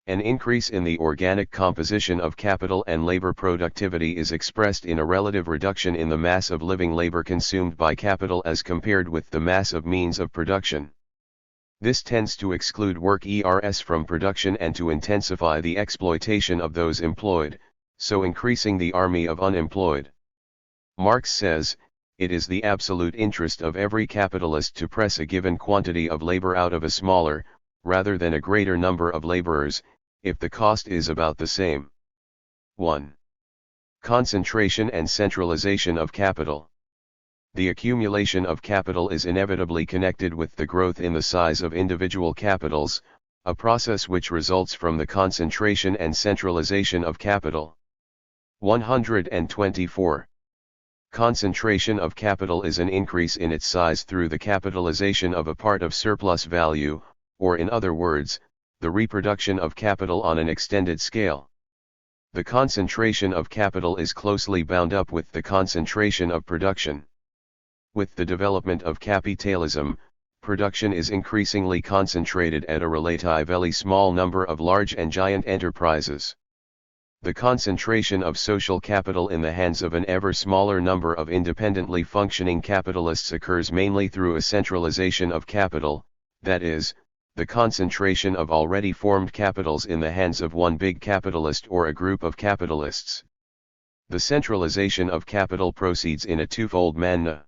An increase in the organic composition of capital and labor productivity is expressed in a relative reduction in the mass of living labor consumed by capital as compared with the mass of means of production. This tends to exclude workers from production and to intensify the exploitation of those employed, so increasing the army of unemployed. Marx says, it is the absolute interest of every capitalist to press a given quantity of labor out of a smaller, rather than a greater number of laborers, if the cost is about the same. 1. Concentration and centralization of capital. The accumulation of capital is inevitably connected with the growth in the size of individual capitals, a process which results from the concentration and centralization of capital. 124. Concentration of capital is an increase in its size through the capitalization of a part of surplus value, or in other words, the reproduction of capital on an extended scale. The concentration of capital is closely bound up with the concentration of production. With the development of capitalism, production is increasingly concentrated at a relatively small number of large and giant enterprises. The concentration of social capital in the hands of an ever smaller number of independently functioning capitalists occurs mainly through a centralization of capital, that is, the concentration of already formed capitals in the hands of one big capitalist or a group of capitalists. The centralization of capital proceeds in a twofold manner.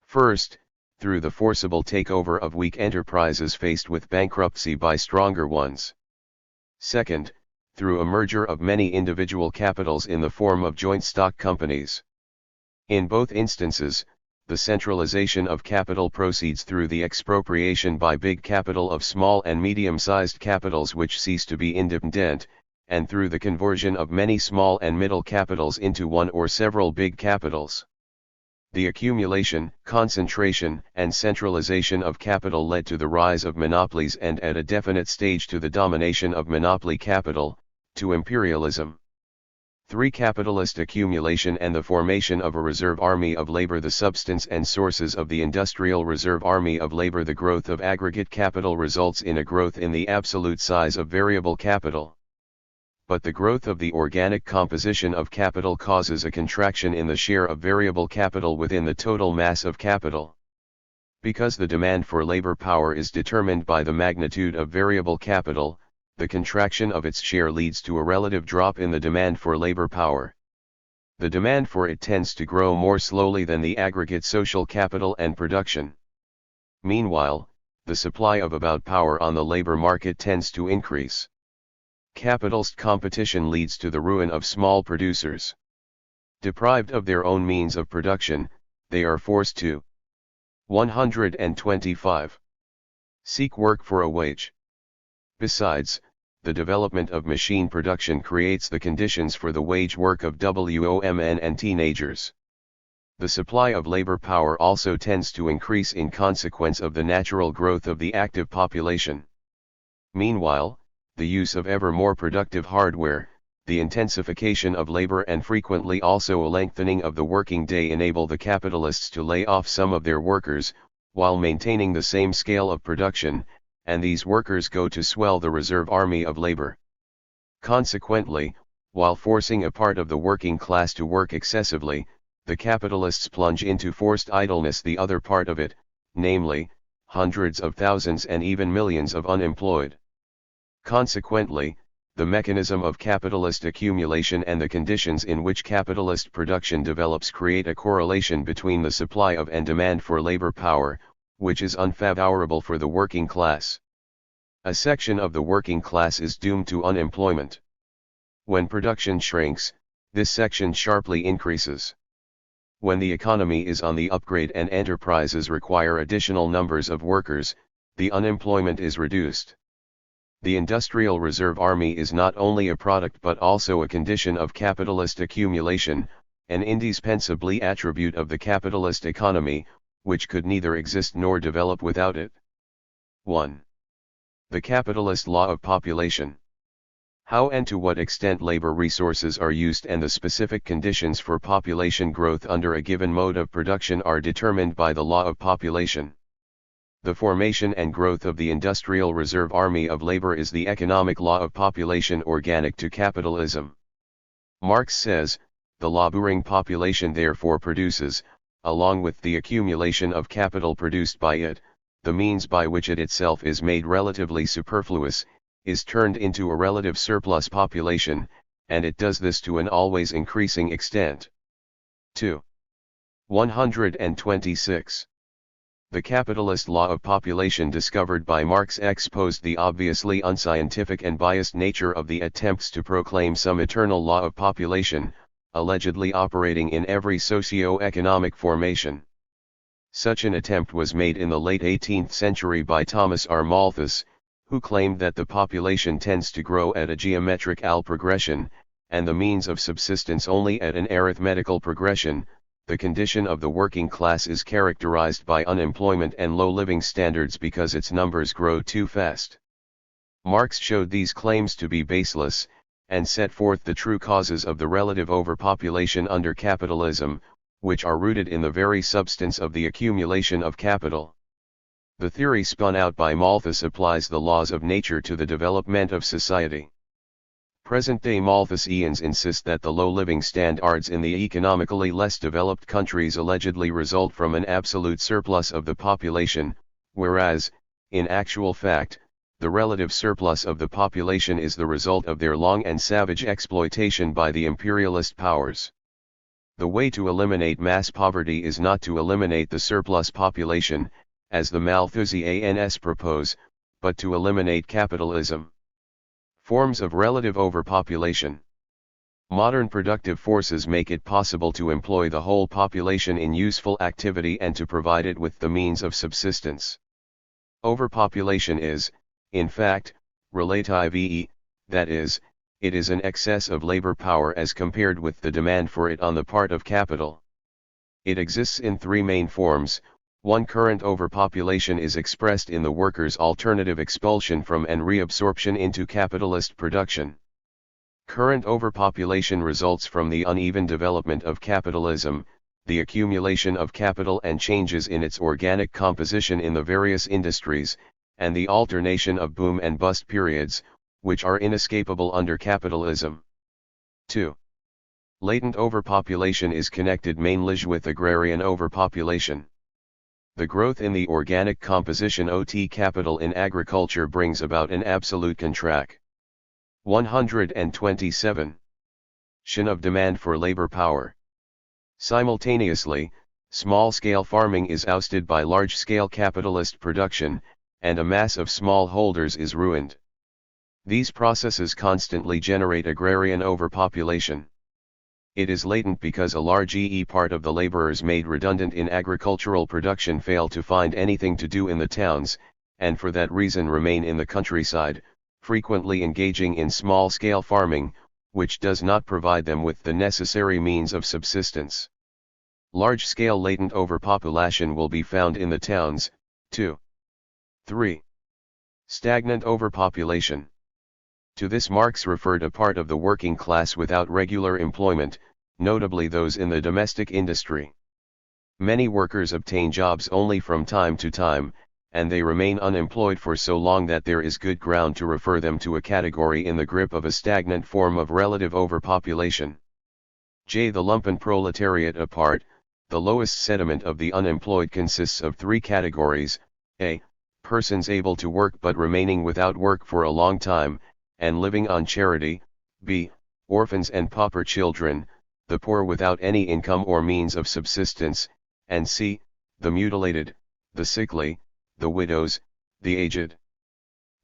First, through the forcible takeover of weak enterprises faced with bankruptcy by stronger ones. Second, through a merger of many individual capitals in the form of joint stock companies. In both instances, the centralization of capital proceeds through the expropriation by big capital of small and medium-sized capitals which cease to be independent, and through the conversion of many small and middle capitals into one or several big capitals. The accumulation, concentration, and centralization of capital led to the rise of monopolies and at a definite stage to the domination of monopoly capital, to imperialism. 3. Capitalist accumulation and the formation of a reserve army of labor. The substance and sources of the industrial reserve army of labor. The growth of aggregate capital results in a growth in the absolute size of variable capital. But the growth of the organic composition of capital causes a contraction in the share of variable capital within the total mass of capital. Because the demand for labor power is determined by the magnitude of variable capital, the contraction of its share leads to a relative drop in the demand for labor power. The demand for it tends to grow more slowly than the aggregate social capital and production. Meanwhile, the supply of about power on the labor market tends to increase. Capitalist competition leads to the ruin of small producers. Deprived of their own means of production, they are forced to 125. Seek work for a wage. Besides, the development of machine production creates the conditions for the wage work of women and teenagers. The supply of labor power also tends to increase in consequence of the natural growth of the active population. Meanwhile, the use of ever more productive hardware, the intensification of labor and frequently also a lengthening of the working day enable the capitalists to lay off some of their workers, while maintaining the same scale of production, and these workers go to swell the reserve army of labor. Consequently, while forcing a part of the working class to work excessively, the capitalists plunge into forced idleness the other part of it, namely, hundreds of thousands and even millions of unemployed. Consequently, the mechanism of capitalist accumulation and the conditions in which capitalist production develops create a correlation between the supply of and demand for labor power, which is unfavorable for the working class. A section of the working class is doomed to unemployment. When production shrinks, this section sharply increases. When the economy is on the upgrade and enterprises require additional numbers of workers, the unemployment is reduced. The industrial reserve army is not only a product but also a condition of capitalist accumulation, an indispensable attribute of the capitalist economy, which could neither exist nor develop without it. 1. The capitalist law of population. How and to what extent labor resources are used and the specific conditions for population growth under a given mode of production are determined by the law of population. The formation and growth of the industrial reserve army of labor is the economic law of population organic to capitalism. Marx says, the laboring population therefore produces, along with the accumulation of capital produced by it, the means by which it itself is made relatively superfluous, is turned into a relative surplus population, and it does this to an always increasing extent. 2. 126. The capitalist law of population discovered by Marx exposed the obviously unscientific and biased nature of the attempts to proclaim some eternal law of population, allegedly operating in every socio-economic formation. Such an attempt was made in the late 18th century by Thomas R. Malthus, who claimed that the population tends to grow at a geometrical progression, and the means of subsistence only at an arithmetical progression. The condition of the working class is characterized by unemployment and low living standards because its numbers grow too fast. Marx showed these claims to be baseless, and set forth the true causes of the relative overpopulation under capitalism, which are rooted in the very substance of the accumulation of capital. The theory spun out by Malthus applies the laws of nature to the development of society. Present-day Malthusians insist that the low living standards in the economically less developed countries allegedly result from an absolute surplus of the population, whereas, in actual fact, the relative surplus of the population is the result of their long and savage exploitation by the imperialist powers. The way to eliminate mass poverty is not to eliminate the surplus population, as the Malthusians propose, but to eliminate capitalism. Forms of relative overpopulation. Modern productive forces make it possible to employ the whole population in useful activity and to provide it with the means of subsistence. Overpopulation is, in fact, relative, that is, it is an excess of labor power as compared with the demand for it on the part of capital. It exists in three main forms. 1. Current overpopulation is expressed in the workers' alternative expulsion from and reabsorption into capitalist production. Current overpopulation results from the uneven development of capitalism, the accumulation of capital and changes in its organic composition in the various industries, and the alternation of boom and bust periods, which are inescapable under capitalism. 2. Latent overpopulation is connected mainly with agrarian overpopulation. The growth in the organic composition of capital in agriculture brings about an absolute contraction. 127. Of demand for labor power. Simultaneously, small-scale farming is ousted by large-scale capitalist production, and a mass of smallholders is ruined. These processes constantly generate agrarian overpopulation. It is latent because a large part of the laborers made redundant in agricultural production fail to find anything to do in the towns, and for that reason remain in the countryside, frequently engaging in small-scale farming, which does not provide them with the necessary means of subsistence. Large-scale latent overpopulation will be found in the towns. 2. 3. Stagnant overpopulation. To this Marx referred a part of the working class without regular employment, notably those in the domestic industry. Many workers obtain jobs only from time to time, and they remain unemployed for so long that there is good ground to refer them to a category in the grip of a stagnant form of relative overpopulation. The lumpen proletariat apart, the lowest sediment of the unemployed consists of three categories: a. Persons able to work but remaining without work for a long time, and living on charity; b. Orphans and pauper children, the poor without any income or means of subsistence; and c. The mutilated, the sickly, the widows, the aged.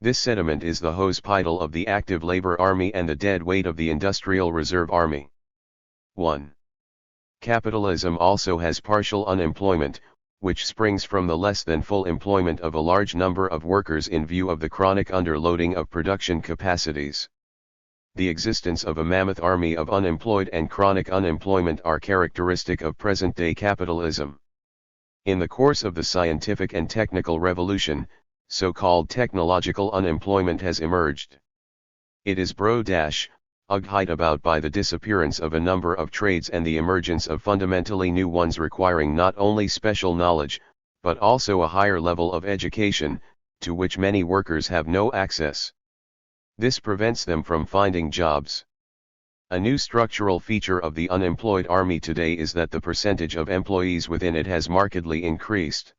This sediment is the hospital of the active labor army and the dead weight of the industrial reserve army. 1. Capitalism also has partial unemployment, which springs from the less than full employment of a large number of workers in view of the chronic underloading of production capacities. The existence of a mammoth army of unemployed and chronic unemployment are characteristic of present-day capitalism. In the course of the scientific and technical revolution, so-called technological unemployment has emerged. It is brought about by the disappearance of a number of trades and the emergence of fundamentally new ones requiring not only special knowledge, but also a higher level of education, to which many workers have no access. This prevents them from finding jobs. A new structural feature of the unemployed army today is that the percentage of employees within it has markedly increased.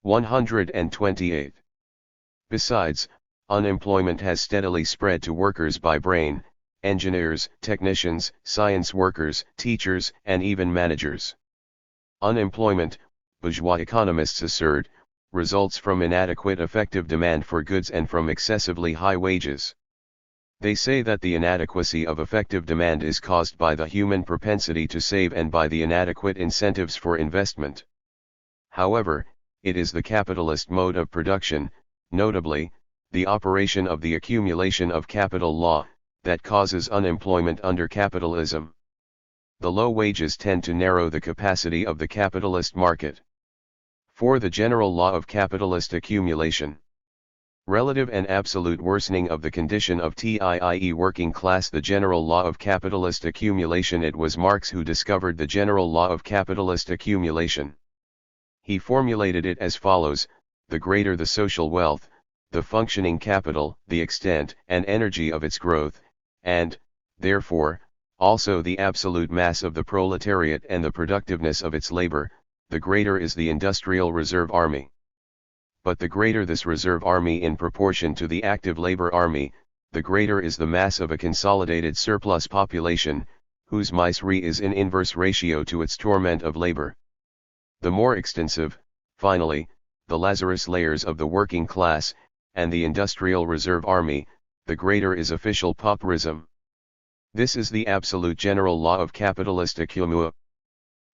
128. Besides, unemployment has steadily spread to workers by brain, engineers, technicians, science workers, teachers, and even managers. Unemployment, bourgeois economists assert, results from inadequate effective demand for goods and from excessively high wages. They say that the inadequacy of effective demand is caused by the human propensity to save and by the inadequate incentives for investment. However, it is the capitalist mode of production, notably, the operation of the accumulation of capital law, that causes unemployment under capitalism. The low wages tend to narrow the capacity of the capitalist market. For the general law of capitalist accumulation. Relative and absolute worsening of the condition of the working class. The general law of capitalist accumulation. It was Marx who discovered the general law of capitalist accumulation. He formulated it as follows: the greater the social wealth, the functioning capital, the extent and energy of its growth, and, therefore, also the absolute mass of the proletariat and the productiveness of its labor, the greater is the industrial reserve army. But the greater this reserve army in proportion to the active labor army, the greater is the mass of a consolidated surplus population, whose misery is in inverse ratio to its torment of labor. The more extensive, finally, the Lazarus layers of the working class, and the industrial reserve army, the greater is official pauperism. This is the absolute general law of capitalist accumulation.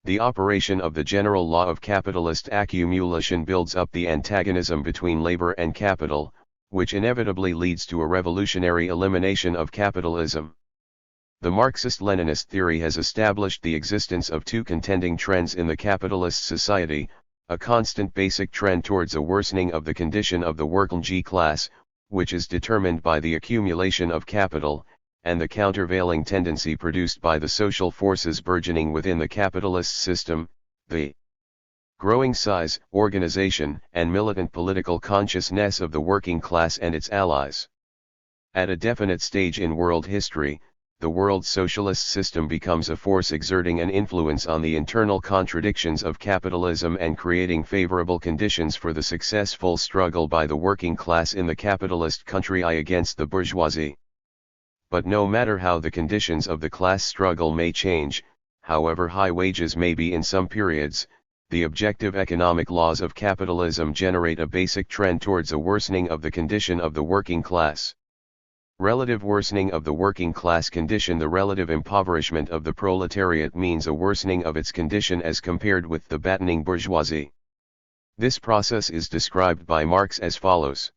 The operation of the general law of capitalist accumulation builds up the antagonism between labor and capital, which inevitably leads to a revolutionary elimination of capitalism. The Marxist-Leninist theory has established the existence of two contending trends in the capitalist society, a constant basic trend towards a worsening of the condition of the working class, which is determined by the accumulation of capital, and the countervailing tendency produced by the social forces burgeoning within the capitalist system, the growing size, organization, and militant political consciousness of the working class and its allies. At a definite stage in world history, the world socialist system becomes a force exerting an influence on the internal contradictions of capitalism and creating favorable conditions for the successful struggle by the working class in the capitalist country against the bourgeoisie. But no matter how the conditions of the class struggle may change, however high wages may be in some periods, the objective economic laws of capitalism generate a basic trend towards a worsening of the condition of the working class. Relative worsening of the working class condition. The relative impoverishment of the proletariat means a worsening of its condition as compared with the battening bourgeoisie. This process is described by Marx as follows.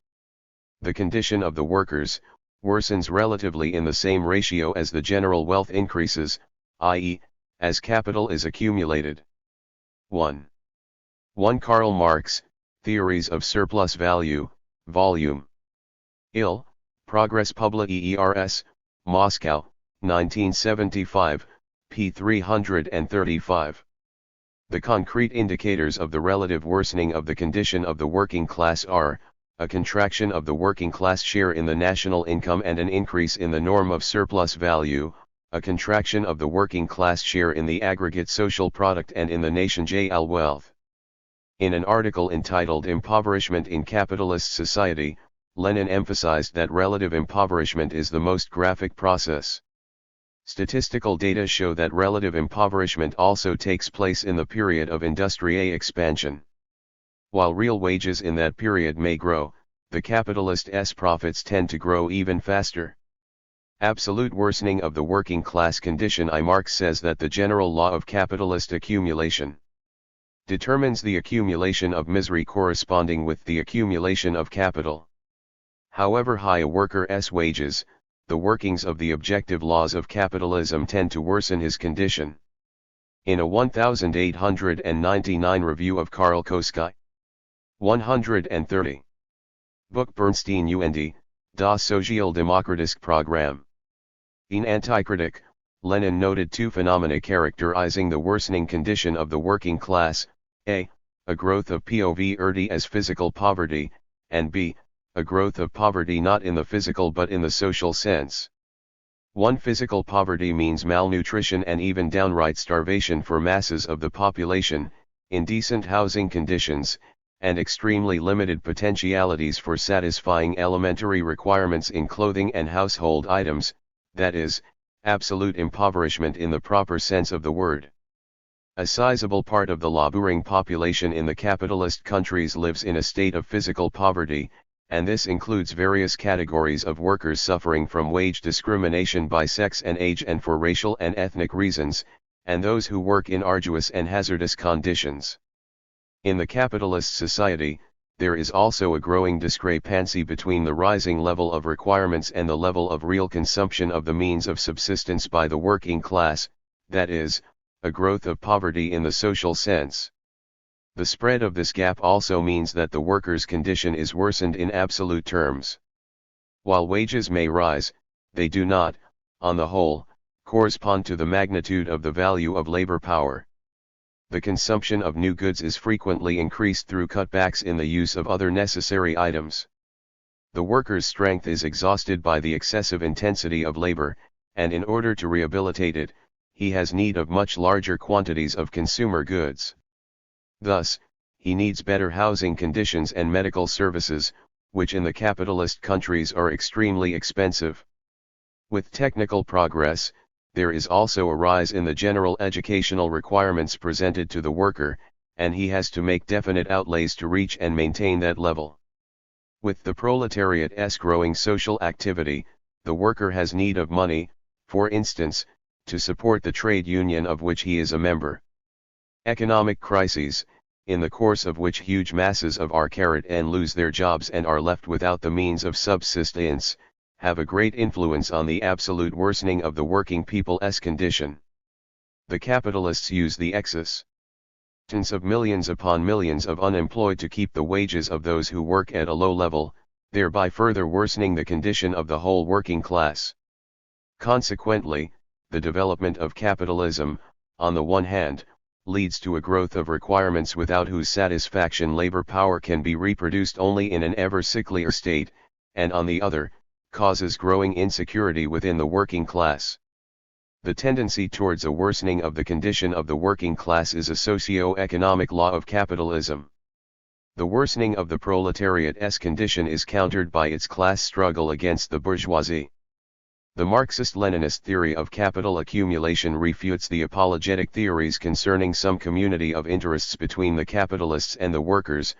The condition of the workers worsens relatively in the same ratio as the general wealth increases, i.e., as capital is accumulated. 1. Karl Marx, Theories of Surplus Value, Volume Il, Progress Public ERS, Moscow, 1975, p. 335. The concrete indicators of the relative worsening of the condition of the working class are, a contraction of the working class share in the national income and an increase in the norm of surplus value, a contraction of the working class share in the aggregate social product and in the nation's wealth. In an article entitled Impoverishment in Capitalist Society, Lenin emphasized that relative impoverishment is the most graphic process. Statistical data show that relative impoverishment also takes place in the period of industrial expansion. While real wages in that period may grow, the capitalist's profits tend to grow even faster. Absolute worsening of the working class condition. Marx says that the general law of capitalist accumulation determines the accumulation of misery corresponding with the accumulation of capital. However high a worker's wages, the workings of the objective laws of capitalism tend to worsen his condition. In a 1899 review of Karl Koski 130. Book Bernstein und das Sozialdemokratische Programm. In Antikritik, Lenin noted two phenomena characterizing the worsening condition of the working class, a growth of poverty as physical poverty, and b, a growth of poverty not in the physical but in the social sense. One, physical poverty means malnutrition and even downright starvation for masses of the population, indecent housing conditions, and extremely limited potentialities for satisfying elementary requirements in clothing and household items, that is, absolute impoverishment in the proper sense of the word. A sizable part of the laboring population in the capitalist countries lives in a state of physical poverty, and this includes various categories of workers suffering from wage discrimination by sex and age and for racial and ethnic reasons, and those who work in arduous and hazardous conditions. In the capitalist society, there is also a growing discrepancy between the rising level of requirements and the level of real consumption of the means of subsistence by the working class, that is, a growth of poverty in the social sense. The spread of this gap also means that the worker's condition is worsened in absolute terms. While wages may rise, they do not, on the whole, correspond to the magnitude of the value of labor power. The consumption of new goods is frequently increased through cutbacks in the use of other necessary items. The worker's strength is exhausted by the excessive intensity of labor, and in order to rehabilitate it, he has need of much larger quantities of consumer goods. Thus, he needs better housing conditions and medical services, which in the capitalist countries are extremely expensive. With technical progress, there is also a rise in the general educational requirements presented to the worker, and he has to make definite outlays to reach and maintain that level. With the proletariat's growing social activity, the worker has need of money, for instance, to support the trade union of which he is a member. Economic crises, in the course of which huge masses of and lose their jobs and are left without the means of subsistence, have a great influence on the absolute worsening of the working people's condition. The capitalists use the excess of millions upon millions of unemployed to keep the wages of those who work at a low level, thereby further worsening the condition of the whole working class. Consequently, the development of capitalism, on the one hand, leads to a growth of requirements without whose satisfaction labor power can be reproduced only in an ever sicklier state, and on the other, causes growing insecurity within the working class. The tendency towards a worsening of the condition of the working class is a socio-economic law of capitalism. The worsening of the proletariat's condition is countered by its class struggle against the bourgeoisie. The Marxist-Leninist theory of capital accumulation refutes the apologetic theories concerning some community of interests between the capitalists and the workers,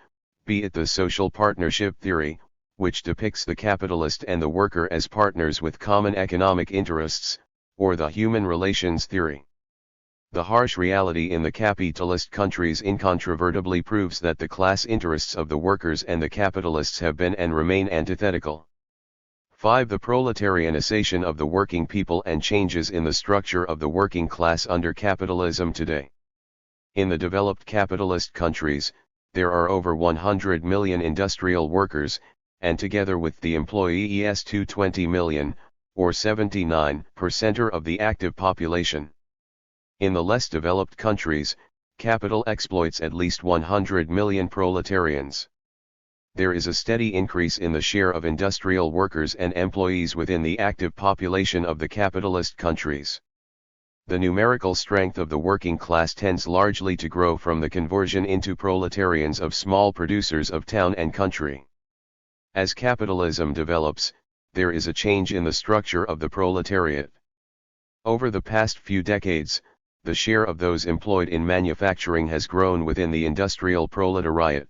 be it the social partnership theory, which depicts the capitalist and the worker as partners with common economic interests, or the human relations theory. The harsh reality in the capitalist countries incontrovertibly proves that the class interests of the workers and the capitalists have been and remain antithetical. 5. The proletarianization of the working people and changes in the structure of the working class under capitalism today. In the developed capitalist countries, there are over 100 million industrial workers, and together with the employees 220 million, or 79% of the active population. In the less developed countries, capital exploits at least 100 million proletarians. There is a steady increase in the share of industrial workers and employees within the active population of the capitalist countries. The numerical strength of the working class tends largely to grow from the conversion into proletarians of small producers of town and country. As capitalism develops, there is a change in the structure of the proletariat. Over the past few decades, the share of those employed in manufacturing has grown within the industrial proletariat.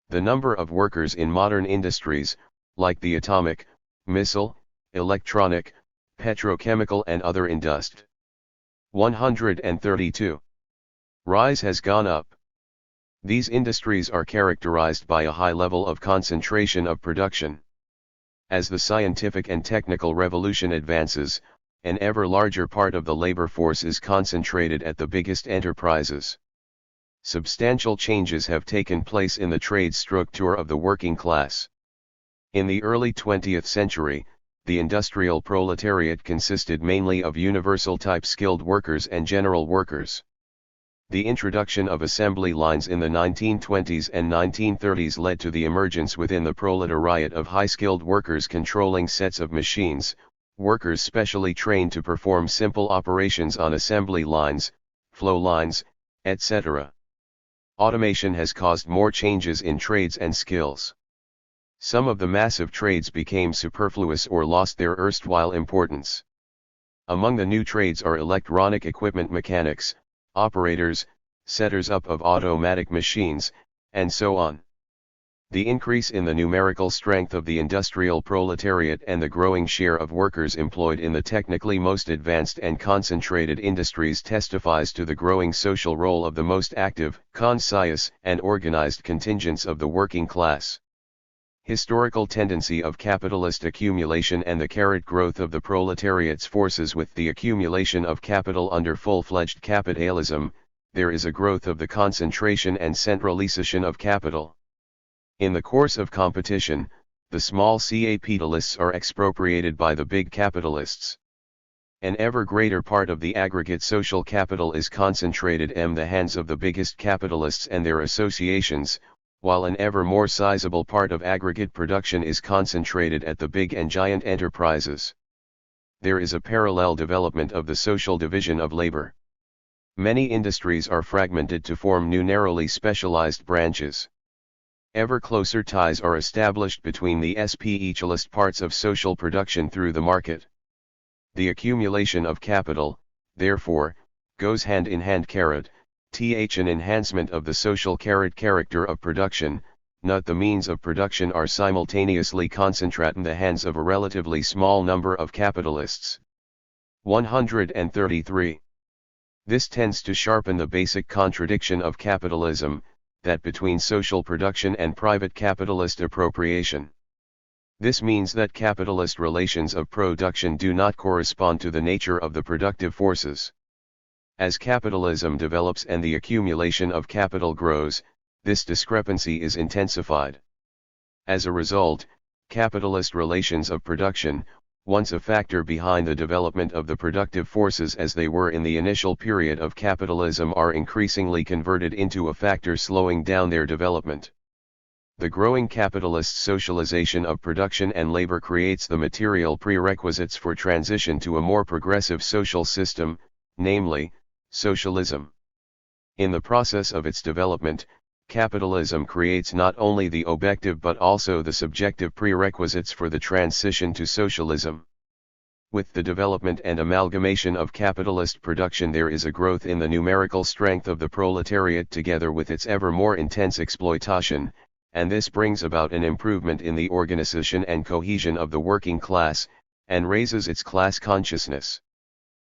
The number of workers in modern industries, like the atomic, missile, electronic, petrochemical and other industries. 132. Rise has gone up. These industries are characterized by a high level of concentration of production. As the scientific and technical revolution advances, an ever larger part of the labor force is concentrated at the biggest enterprises. Substantial changes have taken place in the trade structure of the working class. In the early 20th century, the industrial proletariat consisted mainly of universal-type skilled workers and general workers. The introduction of assembly lines in the 1920s and 1930s led to the emergence within the proletariat of high-skilled workers controlling sets of machines, workers specially trained to perform simple operations on assembly lines, flow lines, etc. Automation has caused more changes in trades and skills. Some of the massive trades became superfluous or lost their erstwhile importance. Among the new trades are electronic equipment mechanics, operators, setters up of automatic machines, and so on. The increase in the numerical strength of the industrial proletariat and the growing share of workers employed in the technically most advanced and concentrated industries testifies to the growing social role of the most active, conscious, and organized contingents of the working class. Historical tendency of capitalist accumulation and the growth of the proletariat's forces. With the accumulation of capital under full-fledged capitalism, there is a growth of the concentration and centralization of capital. In the course of competition, the small capitalists are expropriated by the big capitalists. An ever greater part of the aggregate social capital is concentrated in the hands of the biggest capitalists and their associations, while an ever more sizable part of aggregate production is concentrated at the big and giant enterprises. There is a parallel development of the social division of labor. Many industries are fragmented to form new narrowly specialized branches. Ever closer ties are established between the specialist parts of social production through the market. The accumulation of capital, therefore, goes hand in hand an enhancement of the social character of production, not the means of production are simultaneously concentrated in the hands of a relatively small number of capitalists. 133. This tends to sharpen the basic contradiction of capitalism, that between social production and private capitalist appropriation. This means that capitalist relations of production do not correspond to the nature of the productive forces. As capitalism develops and the accumulation of capital grows, this discrepancy is intensified. As a result, capitalist relations of production, once a factor behind the development of the productive forces as they were in the initial period of capitalism, are increasingly converted into a factor slowing down their development. The growing capitalist socialization of production and labor creates the material prerequisites for transition to a more progressive social system, namely, socialism. In the process of its development, capitalism creates not only the objective but also the subjective prerequisites for the transition to socialism. With the development and amalgamation of capitalist production, there is a growth in the numerical strength of the proletariat together with its ever more intense exploitation, and this brings about an improvement in the organization and cohesion of the working class, and raises its class consciousness.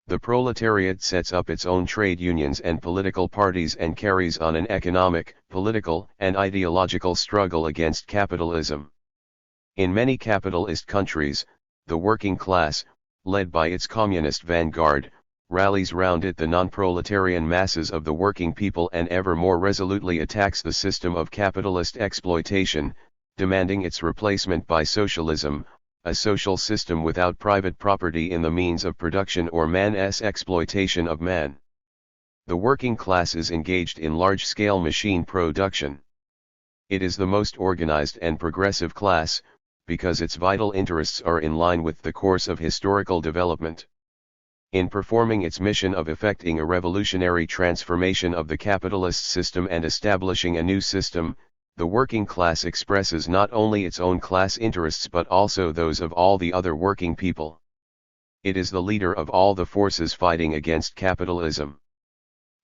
The proletariat sets up its own trade unions and political parties and carries on an economic, political, and ideological struggle against capitalism. In many capitalist countries, the working class, led by its communist vanguard, rallies round it the non-proletarian masses of the working people and ever more resolutely attacks the system of capitalist exploitation, demanding its replacement by socialism, a social system without private property in the means of production or man's exploitation of man. The working class is engaged in large-scale machine production. It is the most organized and progressive class, because its vital interests are in line with the course of historical development. In performing its mission of effecting a revolutionary transformation of the capitalist system and establishing a new system, the working class expresses not only its own class interests but also those of all the other working people. It is the leader of all the forces fighting against capitalism.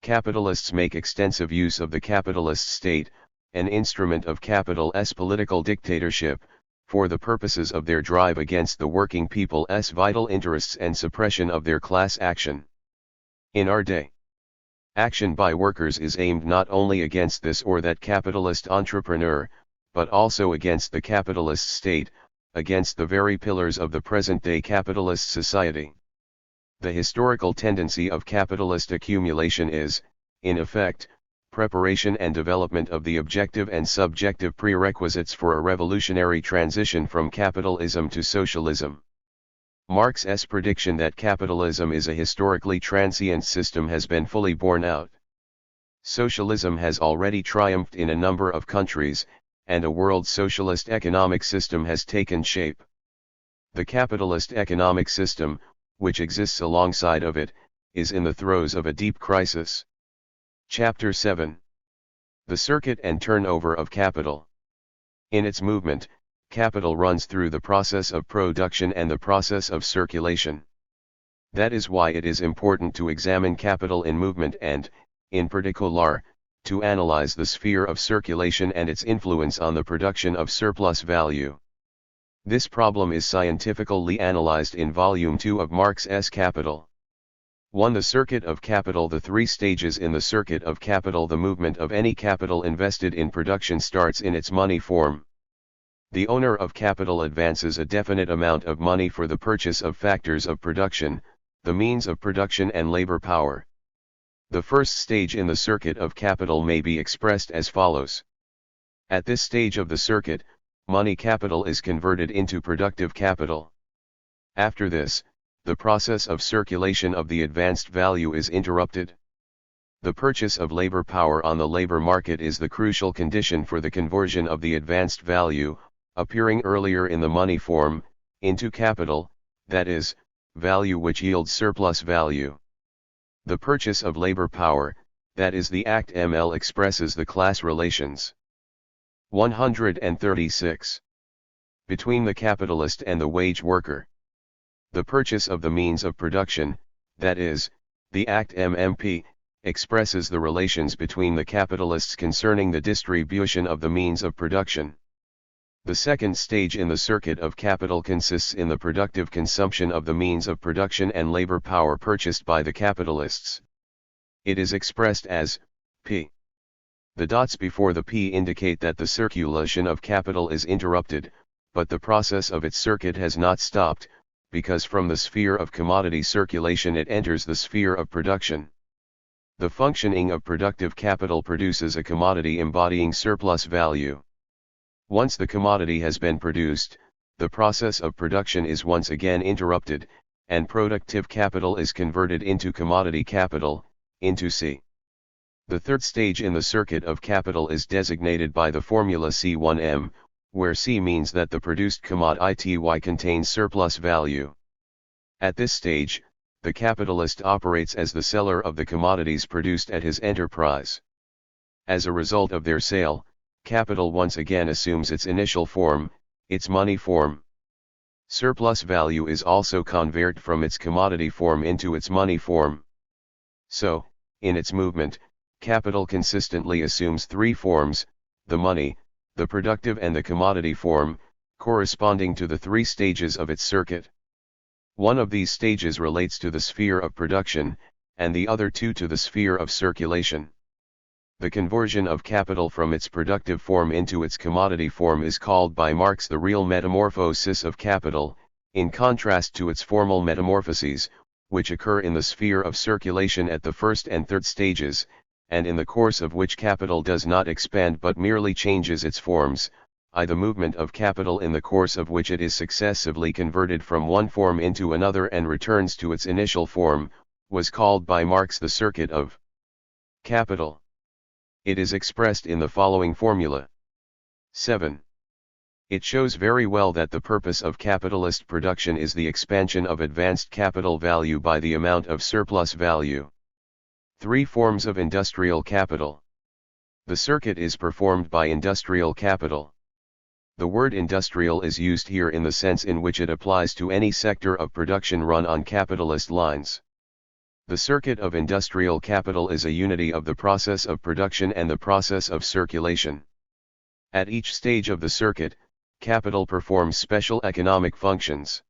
Capitalists make extensive use of the capitalist state, an instrument of capital's political dictatorship, for the purposes of their drive against the working people's vital interests and suppression of their class action. In our day, action by workers is aimed not only against this or that capitalist entrepreneur, but also against the capitalist state, against the very pillars of the present-day capitalist society. The historical tendency of capitalist accumulation is, in effect, preparation and development of the objective and subjective prerequisites for a revolutionary transition from capitalism to socialism. Marx's prediction that capitalism is a historically transient system has been fully borne out. Socialism has already triumphed in a number of countries, and a world socialist economic system has taken shape. The capitalist economic system, which exists alongside of it, is in the throes of a deep crisis. Chapter 7. The circuit and turnover of capital. In its movement, capital runs through the process of production and the process of circulation. That is why it is important to examine capital in movement and, in particular, to analyze the sphere of circulation and its influence on the production of surplus value. This problem is scientifically analyzed in Volume 2 of Marx's Capital. 1. The circuit of capital. The three stages in the circuit of capital. The movement of any capital invested in production starts in its money form. The owner of capital advances a definite amount of money for the purchase of factors of production, the means of production and labor power. The first stage in the circuit of capital may be expressed as follows. At this stage of the circuit, money capital is converted into productive capital. After this, the process of circulation of the advanced value is interrupted. The purchase of labor power on the labor market is the crucial condition for the conversion of the advanced value, appearing earlier in the money form, into capital, that is, value which yields surplus value. The purchase of labor power, that is the act ML, expresses the class relations. 136. Between the capitalist and the wage worker. The purchase of the means of production, that is, the act MMP, expresses the relations between the capitalists concerning the distribution of the means of production. The second stage in the circuit of capital consists in the productive consumption of the means of production and labor power purchased by the capitalists. It is expressed as P. The dots before the P indicate that the circulation of capital is interrupted, but the process of its circuit has not stopped, because from the sphere of commodity circulation it enters the sphere of production. The functioning of productive capital produces a commodity embodying surplus value. Once the commodity has been produced, the process of production is once again interrupted, and productive capital is converted into commodity capital, into C. The third stage in the circuit of capital is designated by the formula C1M, where C means that the produced commodity contains surplus value. At this stage, the capitalist operates as the seller of the commodities produced at his enterprise. As a result of their sale, capital once again assumes its initial form, its money form. Surplus value is also converted from its commodity form into its money form. So, in its movement, capital consistently assumes three forms, the money, the productive and the commodity form, corresponding to the three stages of its circuit. One of these stages relates to the sphere of production, and the other two to the sphere of circulation. The conversion of capital from its productive form into its commodity form is called by Marx the real metamorphosis of capital, in contrast to its formal metamorphoses, which occur in the sphere of circulation at the first and third stages, and in the course of which capital does not expand but merely changes its forms, i.e. the movement of capital in the course of which it is successively converted from one form into another and returns to its initial form, was called by Marx the circuit of capital. It is expressed in the following formula. 7. It shows very well that the purpose of capitalist production is the expansion of advanced capital value by the amount of surplus value. 3 forms of industrial capital. The circuit is performed by industrial capital. The word industrial is used here in the sense in which it applies to any sector of production run on capitalist lines. The circuit of industrial capital is a unity of the process of production and the process of circulation. At each stage of the circuit, capital performs special economic functions.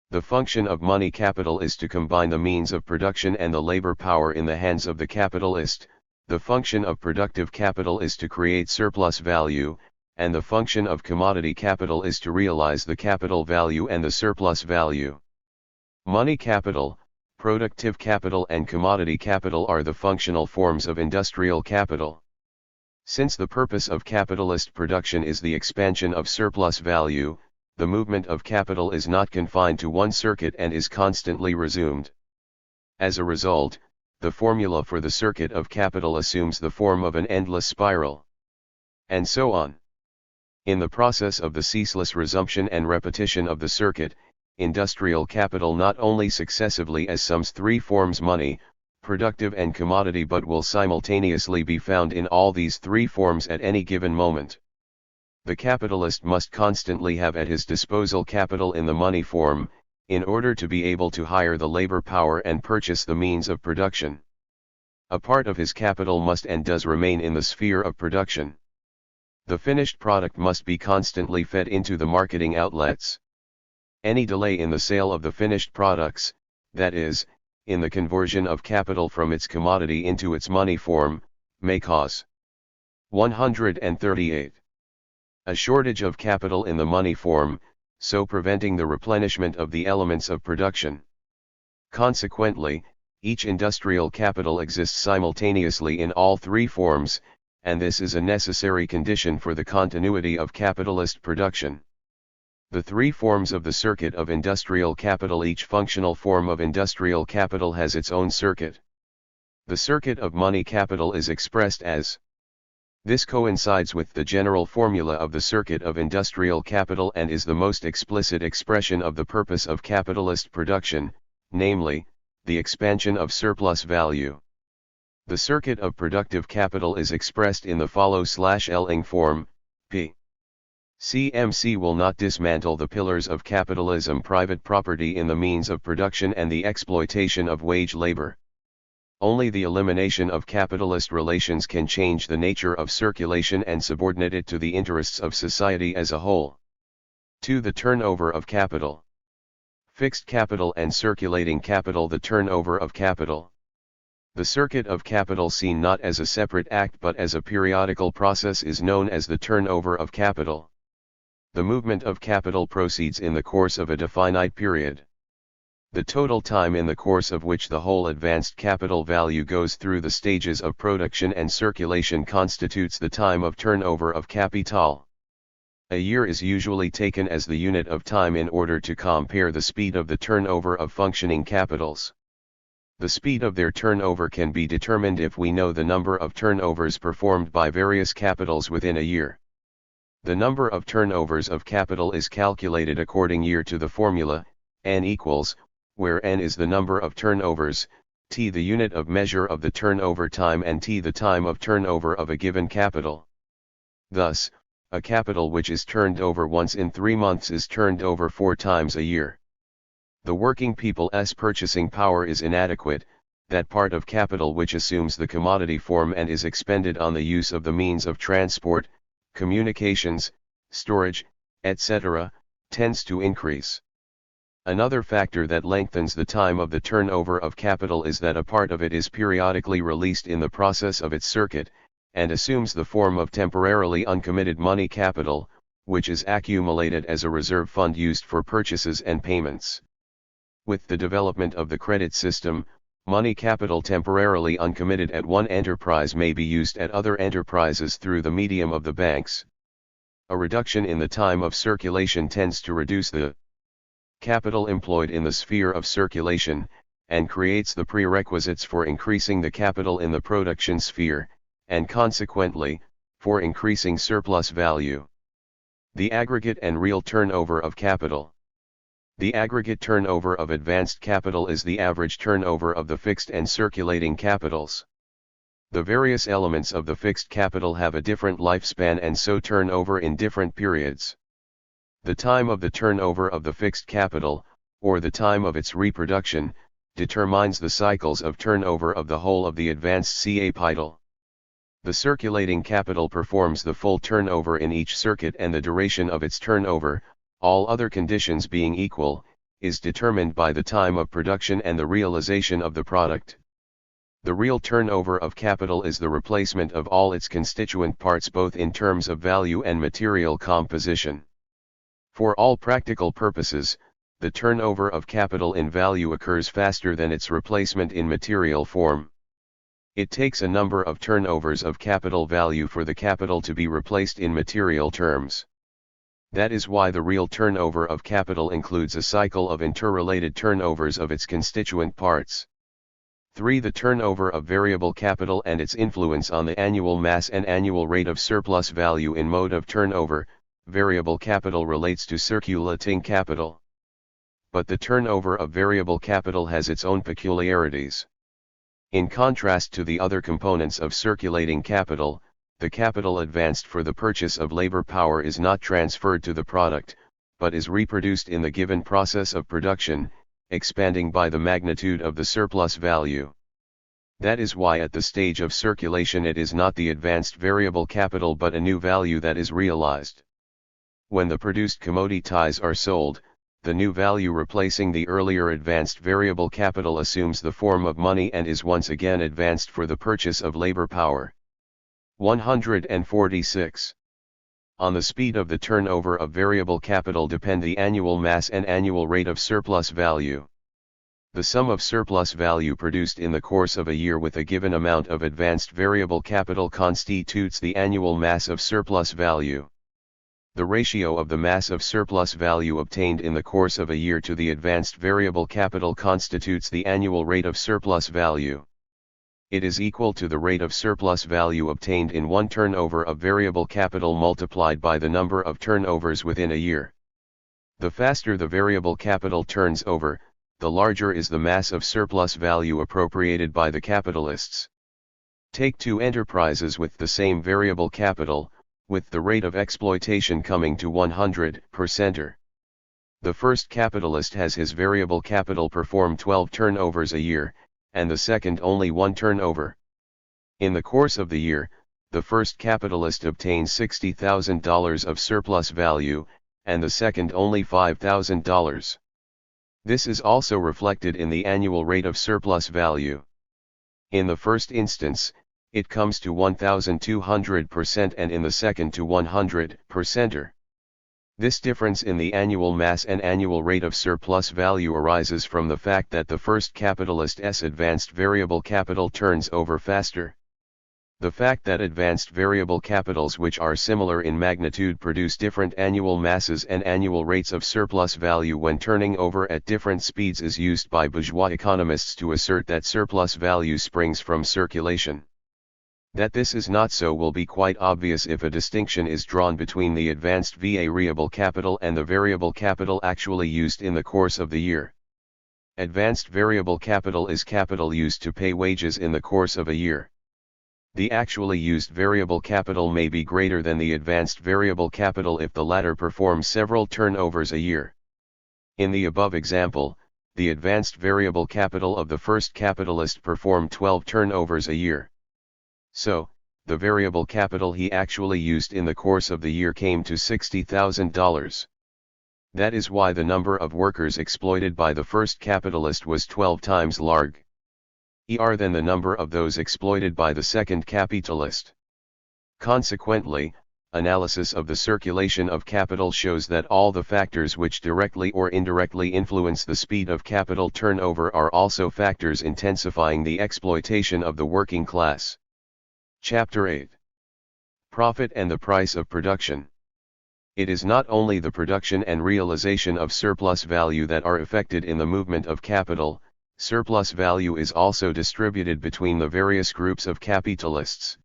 The function of money capital is to combine the means of production and the labor power in the hands of the capitalist. The function of productive capital is to create surplus value, and the function of commodity capital is to realize the capital value and the surplus value. Money capital, productive capital and commodity capital are the functional forms of industrial capital. Since the purpose of capitalist production is the expansion of surplus value, the movement of capital is not confined to one circuit and is constantly resumed. As a result, the formula for the circuit of capital assumes the form of an endless spiral. And so on. In the process of the ceaseless resumption and repetition of the circuit, industrial capital not only successively assumes 3 forms: money, productive and commodity, but will simultaneously be found in all these three forms at any given moment. The capitalist must constantly have at his disposal capital in the money form, in order to be able to hire the labor power and purchase the means of production. A part of his capital must and does remain in the sphere of production. The finished product must be constantly fed into the marketing outlets. Any delay in the sale of the finished products, that is, in the conversion of capital from its commodity into its money form, may cause 138. A shortage of capital in the money form, so preventing the replenishment of the elements of production. Consequently, each industrial capital exists simultaneously in all three forms, and this is a necessary condition for the continuity of capitalist production. The three forms of the circuit of industrial capital. Each functional form of industrial capital has its own circuit. The circuit of money capital is expressed as. This coincides with the general formula of the circuit of industrial capital and is the most explicit expression of the purpose of capitalist production, namely, the expansion of surplus value. The circuit of productive capital is expressed in the follow/ing form, p. CMC will not dismantle the pillars of capitalism: private property in the means of production and the exploitation of wage labor. Only the elimination of capitalist relations can change the nature of circulation and subordinate it to the interests of society as a whole. 2. The turnover of capital. Fixed capital and circulating capital. The turnover of capital. The circuit of capital, seen not as a separate act but as a periodical process, is known as the turnover of capital. The movement of capital proceeds in the course of a definite period. The total time in the course of which the whole advanced capital value goes through the stages of production and circulation constitutes the time of turnover of capital. A year is usually taken as the unit of time in order to compare the speed of the turnover of functioning capitals. The speed of their turnover can be determined if we know the number of turnovers performed by various capitals within a year. The number of turnovers of capital is calculated according year to the formula, n equals, where n is the number of turnovers, t the unit of measure of the turnover time, and t the time of turnover of a given capital. Thus, a capital which is turned over once in 3 months is turned over 4 times a year. The working people's purchasing power is inadequate. That part of capital which assumes the commodity form and is expended on the use of the means of transport, communications, storage, etc., tends to increase. Another factor that lengthens the time of the turnover of capital is that a part of it is periodically released in the process of its circuit, and assumes the form of temporarily uncommitted money capital, which is accumulated as a reserve fund used for purchases and payments. With the development of the credit system, money capital temporarily uncommitted at one enterprise may be used at other enterprises through the medium of the banks. A reduction in the time of circulation tends to reduce the capital employed in the sphere of circulation, and creates the prerequisites for increasing the capital in the production sphere, and consequently, for increasing surplus value. The aggregate and real turnover of capital. The aggregate turnover of advanced capital is the average turnover of the fixed and circulating capitals. The various elements of the fixed capital have a different lifespan and so turn over in different periods. The time of the turnover of the fixed capital, or the time of its reproduction, determines the cycles of turnover of the whole of the advanced capital. The circulating capital performs the full turnover in each circuit, and the duration of its turnover, all other conditions being equal, is determined by the time of production and the realization of the product. The real turnover of capital is the replacement of all its constituent parts both in terms of value and material composition. For all practical purposes, the turnover of capital in value occurs faster than its replacement in material form. It takes a number of turnovers of capital value for the capital to be replaced in material terms. That is why the real turnover of capital includes a cycle of interrelated turnovers of its constituent parts. 3. The turnover of variable capital and its influence on the annual mass and annual rate of surplus value. In mode of turnover, variable capital relates to circulating capital. But the turnover of variable capital has its own peculiarities. In contrast to the other components of circulating capital, the capital advanced for the purchase of labor power is not transferred to the product, but is reproduced in the given process of production, expanding by the magnitude of the surplus value. That is why at the stage of circulation it is not the advanced variable capital but a new value that is realized. When the produced commodities are sold, the new value replacing the earlier advanced variable capital assumes the form of money and is once again advanced for the purchase of labor power. 146. On the speed of the turnover of variable capital depend the annual mass and annual rate of surplus value. The sum of surplus value produced in the course of a year with a given amount of advanced variable capital constitutes the annual mass of surplus value. The ratio of the mass of surplus value obtained in the course of a year to the advanced variable capital constitutes the annual rate of surplus value. It is equal to the rate of surplus value obtained in one turnover of variable capital multiplied by the number of turnovers within a year. The faster the variable capital turns over, the larger is the mass of surplus value appropriated by the capitalists. Take two enterprises with the same variable capital, with the rate of exploitation coming to 100%. The first capitalist has his variable capital perform 12 turnovers a year, and the second only 1 turnover. In the course of the year, the first capitalist obtains $60,000 of surplus value, and the second only $5,000. This is also reflected in the annual rate of surplus value. In the first instance, it comes to 1,200% and in the second to 100%. This difference in the annual mass and annual rate of surplus value arises from the fact that the first capitalist's advanced variable capital turns over faster. The fact that advanced variable capitals which are similar in magnitude produce different annual masses and annual rates of surplus value when turning over at different speeds is used by bourgeois economists to assert that surplus value springs from circulation. That this is not so will be quite obvious if a distinction is drawn between the advanced variable capital and the variable capital actually used in the course of the year. Advanced variable capital is capital used to pay wages in the course of a year. The actually used variable capital may be greater than the advanced variable capital if the latter performs several turnovers a year. In the above example, the advanced variable capital of the first capitalist performed 12 turnovers a year. So, the variable capital he actually used in the course of the year came to $60,000. That is why the number of workers exploited by the first capitalist was 12 times larger than the number of those exploited by the second capitalist. Consequently, analysis of the circulation of capital shows that all the factors which directly or indirectly influence the speed of capital turnover are also factors intensifying the exploitation of the working class. Chapter 8. Profit and the price of production. It is not only the production and realization of surplus value that are affected in the movement of capital. Surplus value is also distributed between the various groups of capitalists.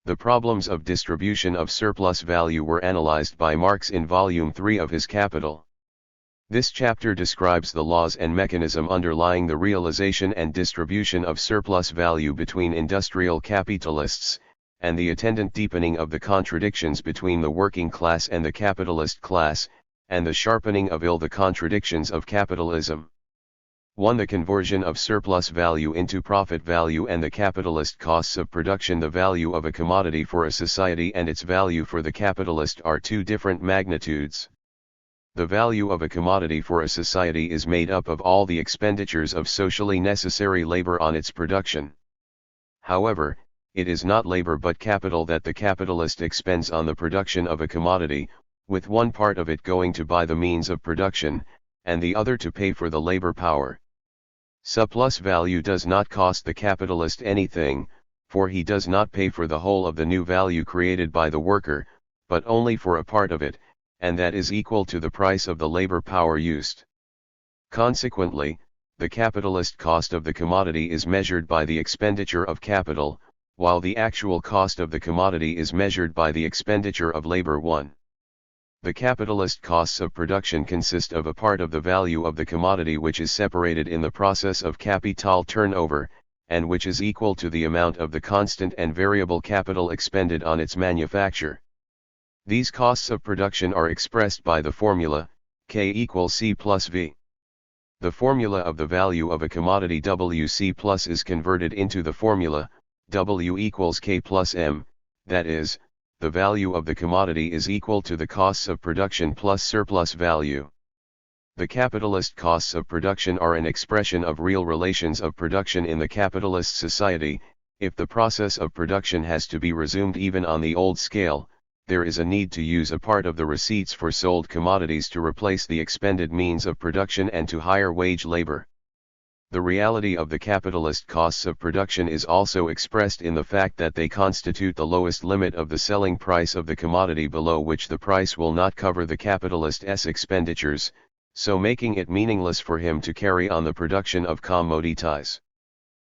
The problems of distribution of surplus value were analyzed by Marx in Volume 3 of his Capital. This chapter describes the laws and mechanism underlying the realization and distribution of surplus value between industrial capitalists, and the attendant deepening of the contradictions between the working class and the capitalist class, and the sharpening of the contradictions of capitalism. 1. The conversion of surplus value into profit value and the capitalist costs of production. The value of a commodity for a society and its value for the capitalist are two different magnitudes. The value of a commodity for a society is made up of all the expenditures of socially necessary labor on its production. However, it is not labor but capital that the capitalist expends on the production of a commodity, with one part of it going to buy the means of production, and the other to pay for the labor power. Surplus value does not cost the capitalist anything, for he does not pay for the whole of the new value created by the worker, but only for a part of it, and that is equal to the price of the labor power used. Consequently, the capitalist cost of the commodity is measured by the expenditure of capital, while the actual cost of the commodity is measured by the expenditure of labor. 1. The capitalist costs of production consist of a part of the value of the commodity which is separated in the process of capital turnover, and which is equal to the amount of the constant and variable capital expended on its manufacture. These costs of production are expressed by the formula, K equals C plus V. The formula of the value of a commodity WC plus is converted into the formula, W equals K plus M, that is, the value of the commodity is equal to the costs of production plus surplus value. The capitalist costs of production are an expression of real relations of production in the capitalist society. If the process of production has to be resumed even on the old scale, there is a need to use a part of the receipts for sold commodities to replace the expended means of production and to hire wage labor. The reality of the capitalist costs of production is also expressed in the fact that they constitute the lowest limit of the selling price of the commodity below which the price will not cover the capitalist's expenditures, so making it meaningless for him to carry on the production of commodities.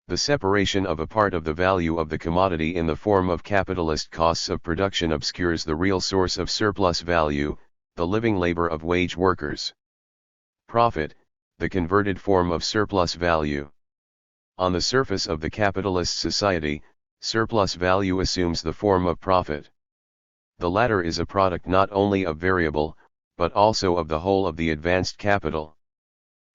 The separation of a part of the value of the commodity in the form of capitalist costs of production obscures the real source of surplus value, the living labor of wage workers. Profit, the converted form of surplus value. On the surface of the capitalist society, surplus value assumes the form of profit. The latter is a product not only of variable, but also of the whole of the advanced capital.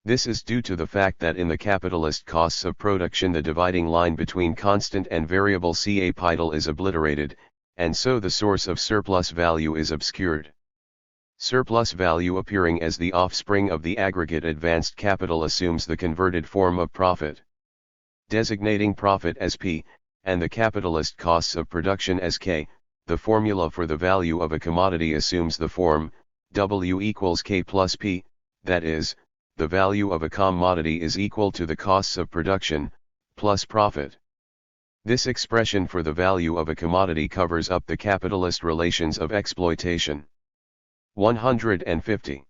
This is due to the fact that in the capitalist costs of production the dividing line between constant and variable capital is obliterated, and so the source of surplus value is obscured. Surplus value appearing as the offspring of the aggregate advanced capital assumes the converted form of profit. Designating profit as P, and the capitalist costs of production as K, the formula for the value of a commodity assumes the form, W equals K plus P, that is, the value of a commodity is equal to the costs of production, plus profit. This expression for the value of a commodity covers up the capitalist relations of exploitation. 150.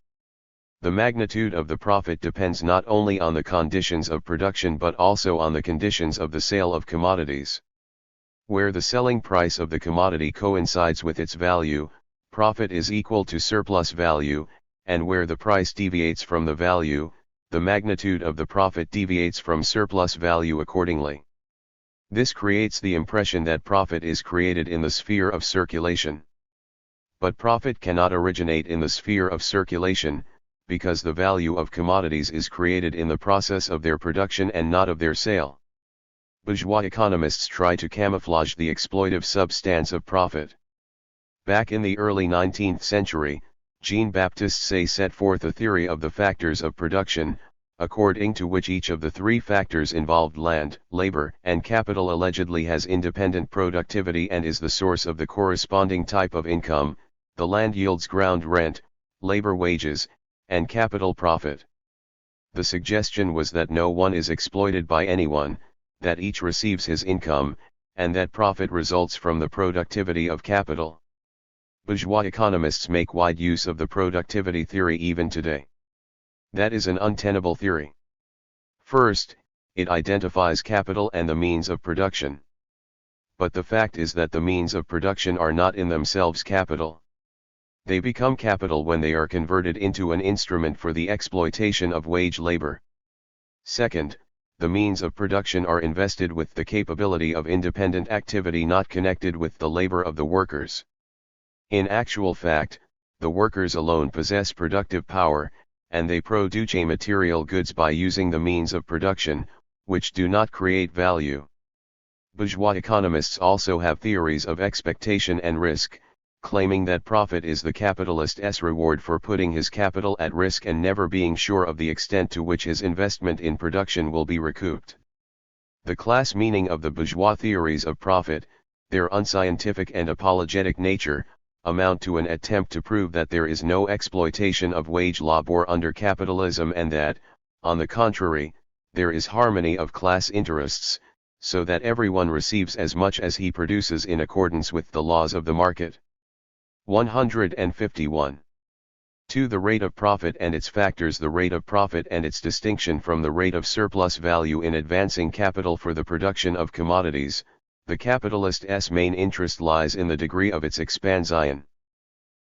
The magnitude of the profit depends not only on the conditions of production but also on the conditions of the sale of commodities. Where the selling price of the commodity coincides with its value, profit is equal to surplus value, and where the price deviates from the value, the magnitude of the profit deviates from surplus value accordingly. This creates the impression that profit is created in the sphere of circulation. But profit cannot originate in the sphere of circulation, because the value of commodities is created in the process of their production and not of their sale. Bourgeois economists try to camouflage the exploitive substance of profit. Back in the early 19th century, Jean-Baptiste Say set forth a theory of the factors of production, according to which each of the three factors involved land, labor, and capital allegedly has independent productivity and is the source of the corresponding type of income. The land yields ground rent, labor wages, and capital profit. The suggestion was that no one is exploited by anyone, that each receives his income, and that profit results from the productivity of capital. Bourgeois economists make wide use of the productivity theory even today. That is an untenable theory. First, it identifies capital and the means of production. But the fact is that the means of production are not in themselves capital. They become capital when they are converted into an instrument for the exploitation of wage labor. Second, the means of production are invested with the capability of independent activity not connected with the labor of the workers. In actual fact, the workers alone possess productive power, and they produce material goods by using the means of production, which do not create value. Bourgeois economists also have theories of expectation and risk, claiming that profit is the capitalist's reward for putting his capital at risk and never being sure of the extent to which his investment in production will be recouped. The class meaning of the bourgeois theories of profit, their unscientific and apologetic nature, amount to an attempt to prove that there is no exploitation of wage labor under capitalism and that, on the contrary, there is harmony of class interests, so that everyone receives as much as he produces in accordance with the laws of the market. 151. 2. The rate of profit and its factors. The rate of profit and its distinction from the rate of surplus value in advancing capital for the production of commodities. The capitalist's main interest lies in the degree of its expansion.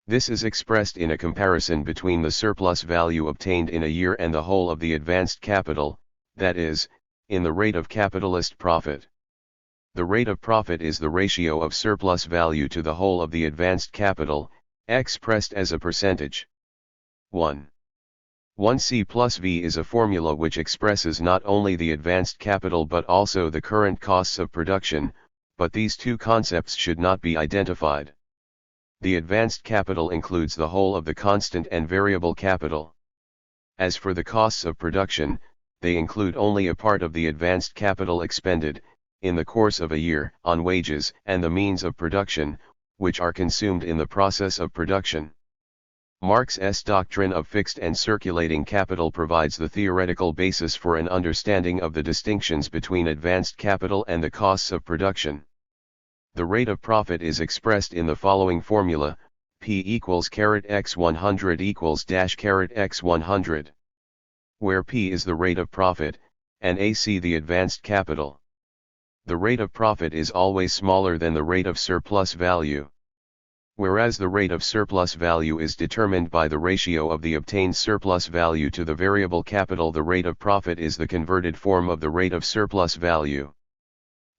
This is expressed in a comparison between the surplus value obtained in a year and the whole of the advanced capital, that is, in the rate of capitalist profit. The rate of profit is the ratio of surplus value to the whole of the advanced capital, expressed as a percentage. 1. 1C plus V is a formula which expresses not only the advanced capital but also the current costs of production, but these two concepts should not be identified. The advanced capital includes the whole of the constant and variable capital. As for the costs of production, they include only a part of the advanced capital expended, in the course of a year, on wages and the means of production, which are consumed in the process of production. Marx's doctrine of fixed and circulating capital provides the theoretical basis for an understanding of the distinctions between advanced capital and the costs of production. The rate of profit is expressed in the following formula: P equals x 100 equals x 100, where P is the rate of profit, and AC the advanced capital. The rate of profit is always smaller than the rate of surplus value. Whereas the rate of surplus value is determined by the ratio of the obtained surplus value to the variable capital, the rate of profit is the converted form of the rate of surplus value.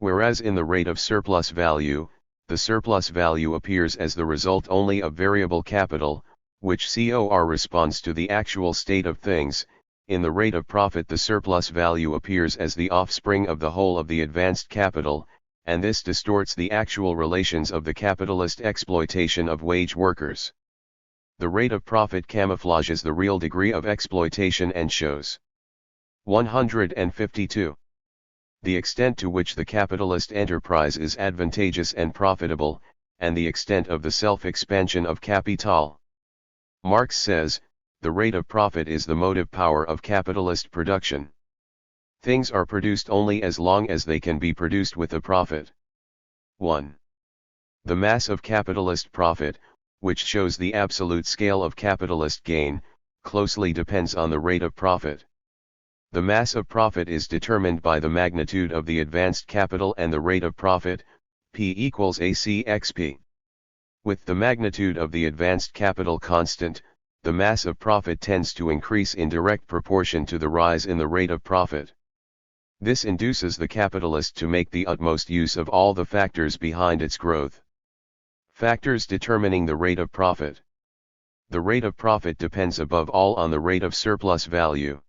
Whereas in the rate of surplus value, the surplus value appears as the result only of variable capital, which corresponds to the actual state of things. In the rate of profit, the surplus value appears as the offspring of the whole of the advanced capital, and this distorts the actual relations of the capitalist exploitation of wage workers. The rate of profit camouflages the real degree of exploitation and shows. 152. The extent to which the capitalist enterprise is advantageous and profitable, and the extent of the self-expansion of capital. Marx says, the rate of profit is the motive power of capitalist production. Things are produced only as long as they can be produced with a profit. 1. The mass of capitalist profit, which shows the absolute scale of capitalist gain, closely depends on the rate of profit. The mass of profit is determined by the magnitude of the advanced capital and the rate of profit, P equals AC x P. With the magnitude of the advanced capital constant, the mass of profit tends to increase in direct proportion to the rise in the rate of profit. This induces the capitalist to make the utmost use of all the factors behind its growth. Factors determining the rate of profit. The rate of profit depends above all on the rate of surplus value.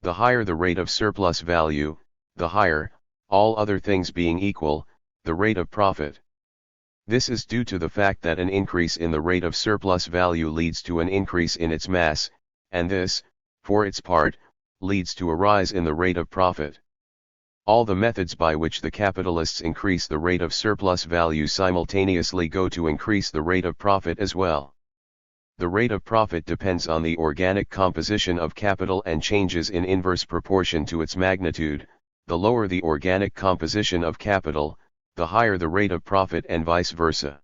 The higher the rate of surplus value, the higher, all other things being equal, the rate of profit. This is due to the fact that an increase in the rate of surplus value leads to an increase in its mass, and this, for its part, leads to a rise in the rate of profit. All the methods by which the capitalists increase the rate of surplus value simultaneously go to increase the rate of profit as well. The rate of profit depends on the organic composition of capital and changes in inverse proportion to its magnitude. The lower the organic composition of capital, the higher the rate of profit, and vice versa.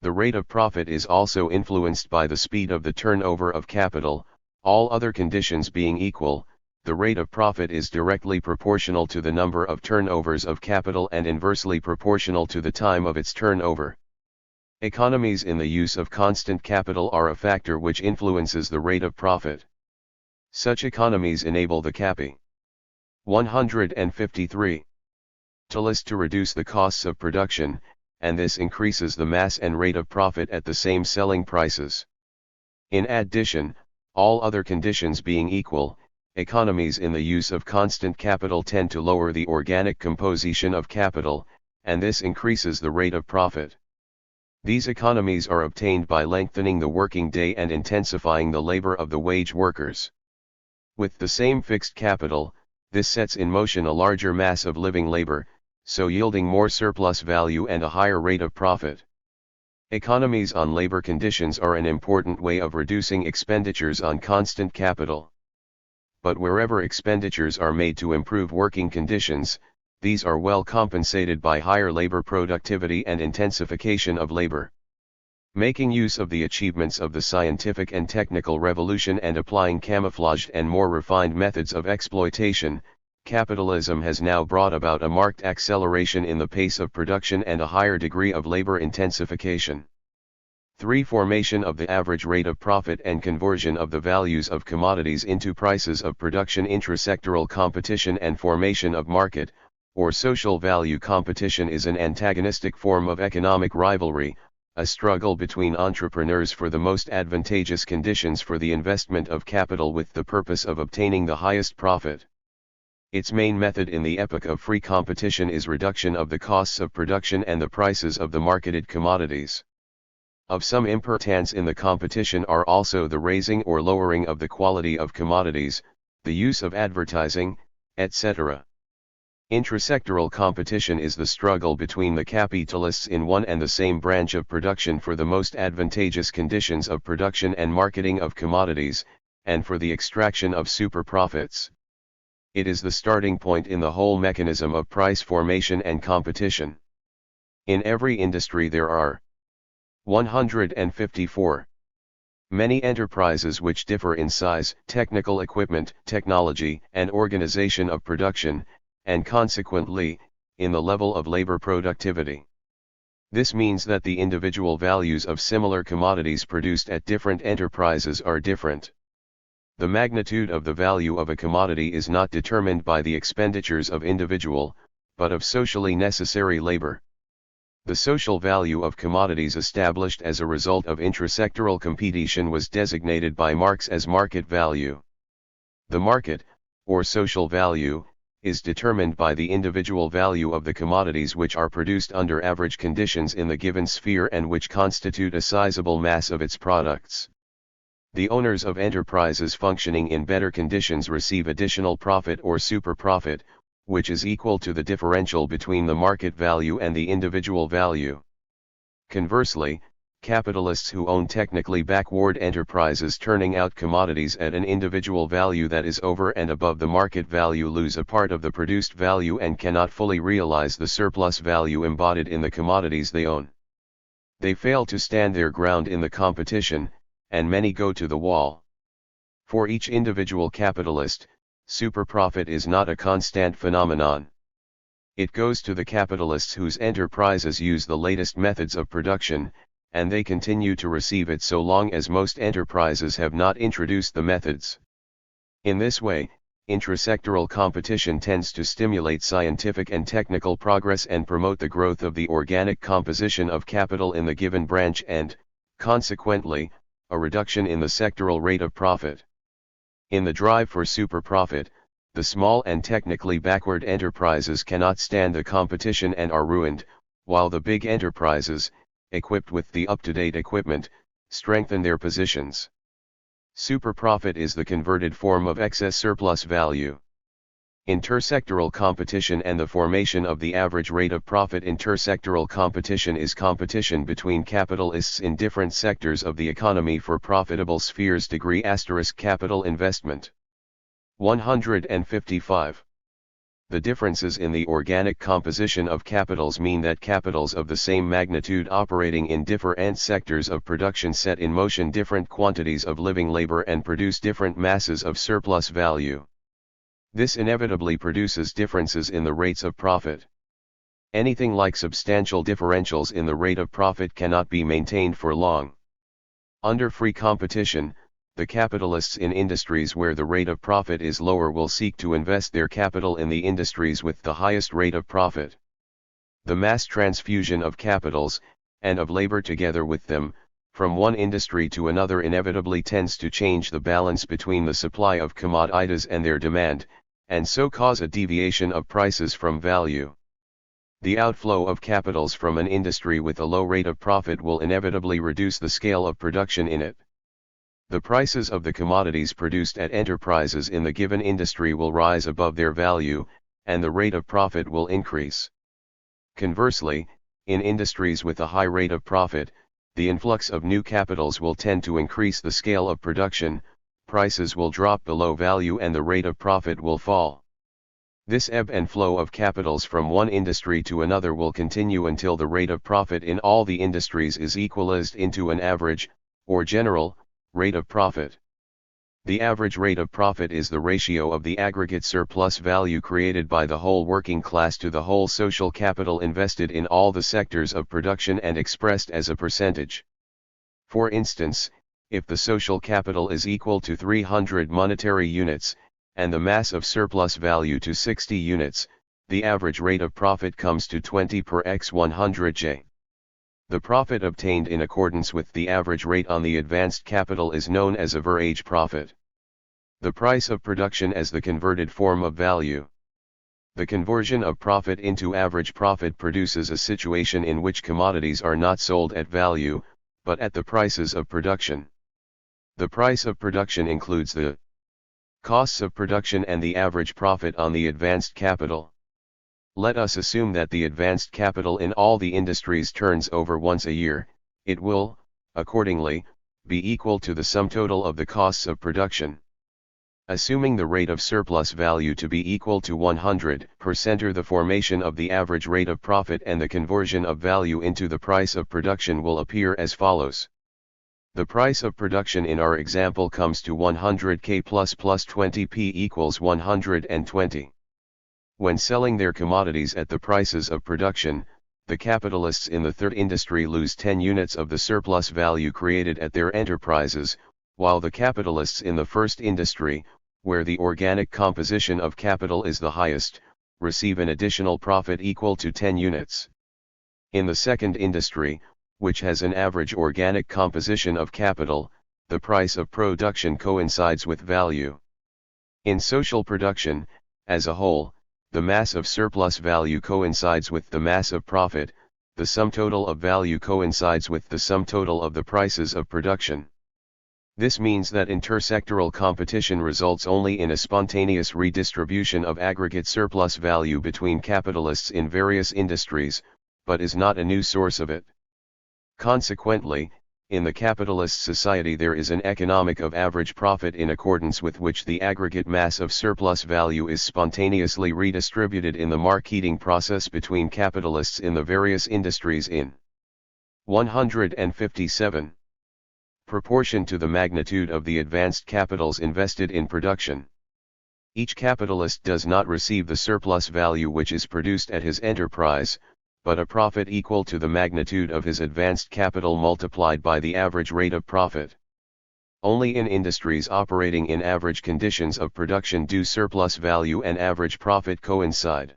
The rate of profit is also influenced by the speed of the turnover of capital. All other conditions being equal, the rate of profit is directly proportional to the number of turnovers of capital and inversely proportional to the time of its turnover. Economies in the use of constant capital are a factor which influences the rate of profit. Such economies enable the capi. 153. To reduce the costs of production, and this increases the mass and rate of profit at the same selling prices. In addition, all other conditions being equal, economies in the use of constant capital tend to lower the organic composition of capital, and this increases the rate of profit. These economies are obtained by lengthening the working day and intensifying the labor of the wage workers. With the same fixed capital, this sets in motion a larger mass of living labor, so yielding more surplus value and a higher rate of profit. Economies on labor conditions are an important way of reducing expenditures on constant capital. But wherever expenditures are made to improve working conditions, these are well compensated by higher labor productivity and intensification of labor. Making use of the achievements of the scientific and technical revolution and applying camouflaged and more refined methods of exploitation, capitalism has now brought about a marked acceleration in the pace of production and a higher degree of labor intensification. 3. Formation of the average rate of profit and conversion of the values of commodities into prices of production. Intersectoral competition and formation of market, or social value competition is an antagonistic form of economic rivalry, a struggle between entrepreneurs for the most advantageous conditions for the investment of capital with the purpose of obtaining the highest profit. Its main method in the epoch of free competition is reduction of the costs of production and the prices of the marketed commodities. Of some importance in the competition are also the raising or lowering of the quality of commodities, the use of advertising, etc. Intrasectoral competition is the struggle between the capitalists in one and the same branch of production for the most advantageous conditions of production and marketing of commodities, and for the extraction of super profits. It is the starting point in the whole mechanism of price formation and competition. In every industry there are 154. Many enterprises which differ in size, technical equipment, technology, and organization of production, and consequently, in the level of labor productivity. This means that the individual values of similar commodities produced at different enterprises are different. The magnitude of the value of a commodity is not determined by the expenditures of individual, but of socially necessary labor. The social value of commodities established as a result of intrasectoral competition was designated by Marx as market value. The market, or social value, is determined by the individual value of the commodities which are produced under average conditions in the given sphere and which constitute a sizable mass of its products. The owners of enterprises functioning in better conditions receive additional profit or super profit, which is equal to the differential between the market value and the individual value. Conversely, capitalists who own technically backward enterprises turning out commodities at an individual value that is over and above the market value lose a part of the produced value and cannot fully realize the surplus value embodied in the commodities they own. They fail to stand their ground in the competition, and many go to the wall. For each individual capitalist, super profit is not a constant phenomenon. It goes to the capitalists whose enterprises use the latest methods of production, and they continue to receive it so long as most enterprises have not introduced the methods. In this way, intrasectoral competition tends to stimulate scientific and technical progress and promote the growth of the organic composition of capital in the given branch and, consequently, a reduction in the sectoral rate of profit. In the drive for super profit, the small and technically backward enterprises cannot stand the competition and are ruined, while the big enterprises, equipped with the up-to-date equipment, strengthen their positions. Super profit is the converted form of excess surplus value. Intersectoral competition and the formation of the average rate of profit. Intersectoral competition is competition between capitalists in different sectors of the economy for profitable spheres. Capital investment. 155. The differences in the organic composition of capitals mean that capitals of the same magnitude operating in different sectors of production set in motion different quantities of living labor and produce different masses of surplus value. This inevitably produces differences in the rates of profit. Anything like substantial differentials in the rate of profit cannot be maintained for long. Under free competition, the capitalists in industries where the rate of profit is lower will seek to invest their capital in the industries with the highest rate of profit. The mass transfusion of capitals, and of labor together with them, from one industry to another inevitably tends to change the balance between the supply of commodities and their demand, and so cause a deviation of prices from value. The outflow of capitals from an industry with a low rate of profit will inevitably reduce the scale of production in it. The prices of the commodities produced at enterprises in the given industry will rise above their value, and the rate of profit will increase. Conversely, in industries with a high rate of profit, the influx of new capitals will tend to increase the scale of production, prices will drop below value and the rate of profit will fall. This ebb and flow of capitals from one industry to another will continue until the rate of profit in all the industries is equalized into an average, or general, rate of profit. The average rate of profit is the ratio of the aggregate surplus value created by the whole working class to the whole social capital invested in all the sectors of production and expressed as a percentage. For instance, if the social capital is equal to 300 monetary units, and the mass of surplus value to 60 units, the average rate of profit comes to 20 per x 100j. The profit obtained in accordance with the average rate on the advanced capital is known as average profit. The price of production as the converted form of value. The conversion of profit into average profit produces a situation in which commodities are not sold at value, but at the prices of production. The price of production includes the costs of production and the average profit on the advanced capital. Let us assume that the advanced capital in all the industries turns over once a year. It will, accordingly, be equal to the sum total of the costs of production. Assuming the rate of surplus value to be equal to 100%, the formation of the average rate of profit and the conversion of value into the price of production will appear as follows. The price of production in our example comes to 100k plus 20p equals 120. When selling their commodities at the prices of production, the capitalists in the third industry lose 10 units of the surplus value created at their enterprises, while the capitalists in the first industry, where the organic composition of capital is the highest, receive an additional profit equal to 10 units. In the second industry, which has an average organic composition of capital, the price of production coincides with value. In social production, as a whole, the mass of surplus value coincides with the mass of profit, the sum total of value coincides with the sum total of the prices of production. This means that intersectoral competition results only in a spontaneous redistribution of aggregate surplus value between capitalists in various industries, but is not a new source of it. Consequently, in the capitalist society there is an economic of average profit in accordance with which the aggregate mass of surplus value is spontaneously redistributed in the marketing process between capitalists in the various industries in 157. Proportion to the magnitude of the advanced capitals invested in production. Each capitalist does not receive the surplus value which is produced at his enterprise, but a profit equal to the magnitude of his advanced capital multiplied by the average rate of profit. Only in industries operating in average conditions of production do surplus value and average profit coincide.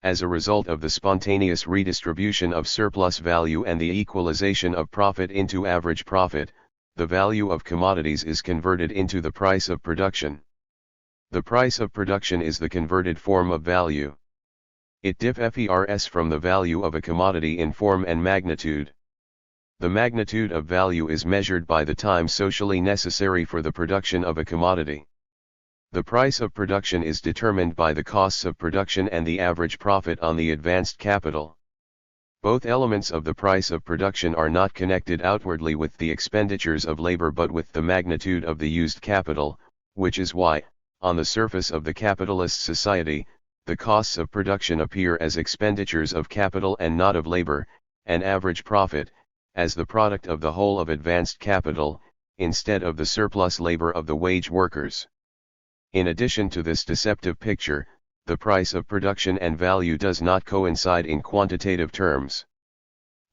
As a result of the spontaneous redistribution of surplus value and the equalization of profit into average profit, the value of commodities is converted into the price of production. The price of production is the converted form of value. It differs from the value of a commodity in form and magnitude. The magnitude of value is measured by the time socially necessary for the production of a commodity. The price of production is determined by the costs of production and the average profit on the advanced capital. Both elements of the price of production are not connected outwardly with the expenditures of labor but with the magnitude of the used capital, which is why, on the surface of the capitalist society, the costs of production appear as expenditures of capital and not of labor, and average profit, as the product of the whole of advanced capital, instead of the surplus labor of the wage workers. In addition to this deceptive picture, the price of production and value does not coincide in quantitative terms.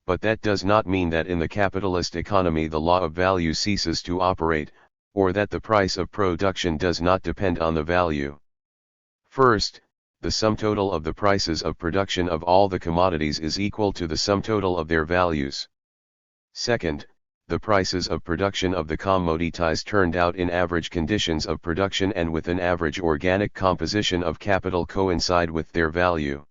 But that does not mean that in the capitalist economy the law of value ceases to operate, or that the price of production does not depend on the value. First, the sum total of the prices of production of all the commodities is equal to the sum total of their values. Second, the prices of production of the commodities turned out in average conditions of production and with an average organic composition of capital coincide with their value.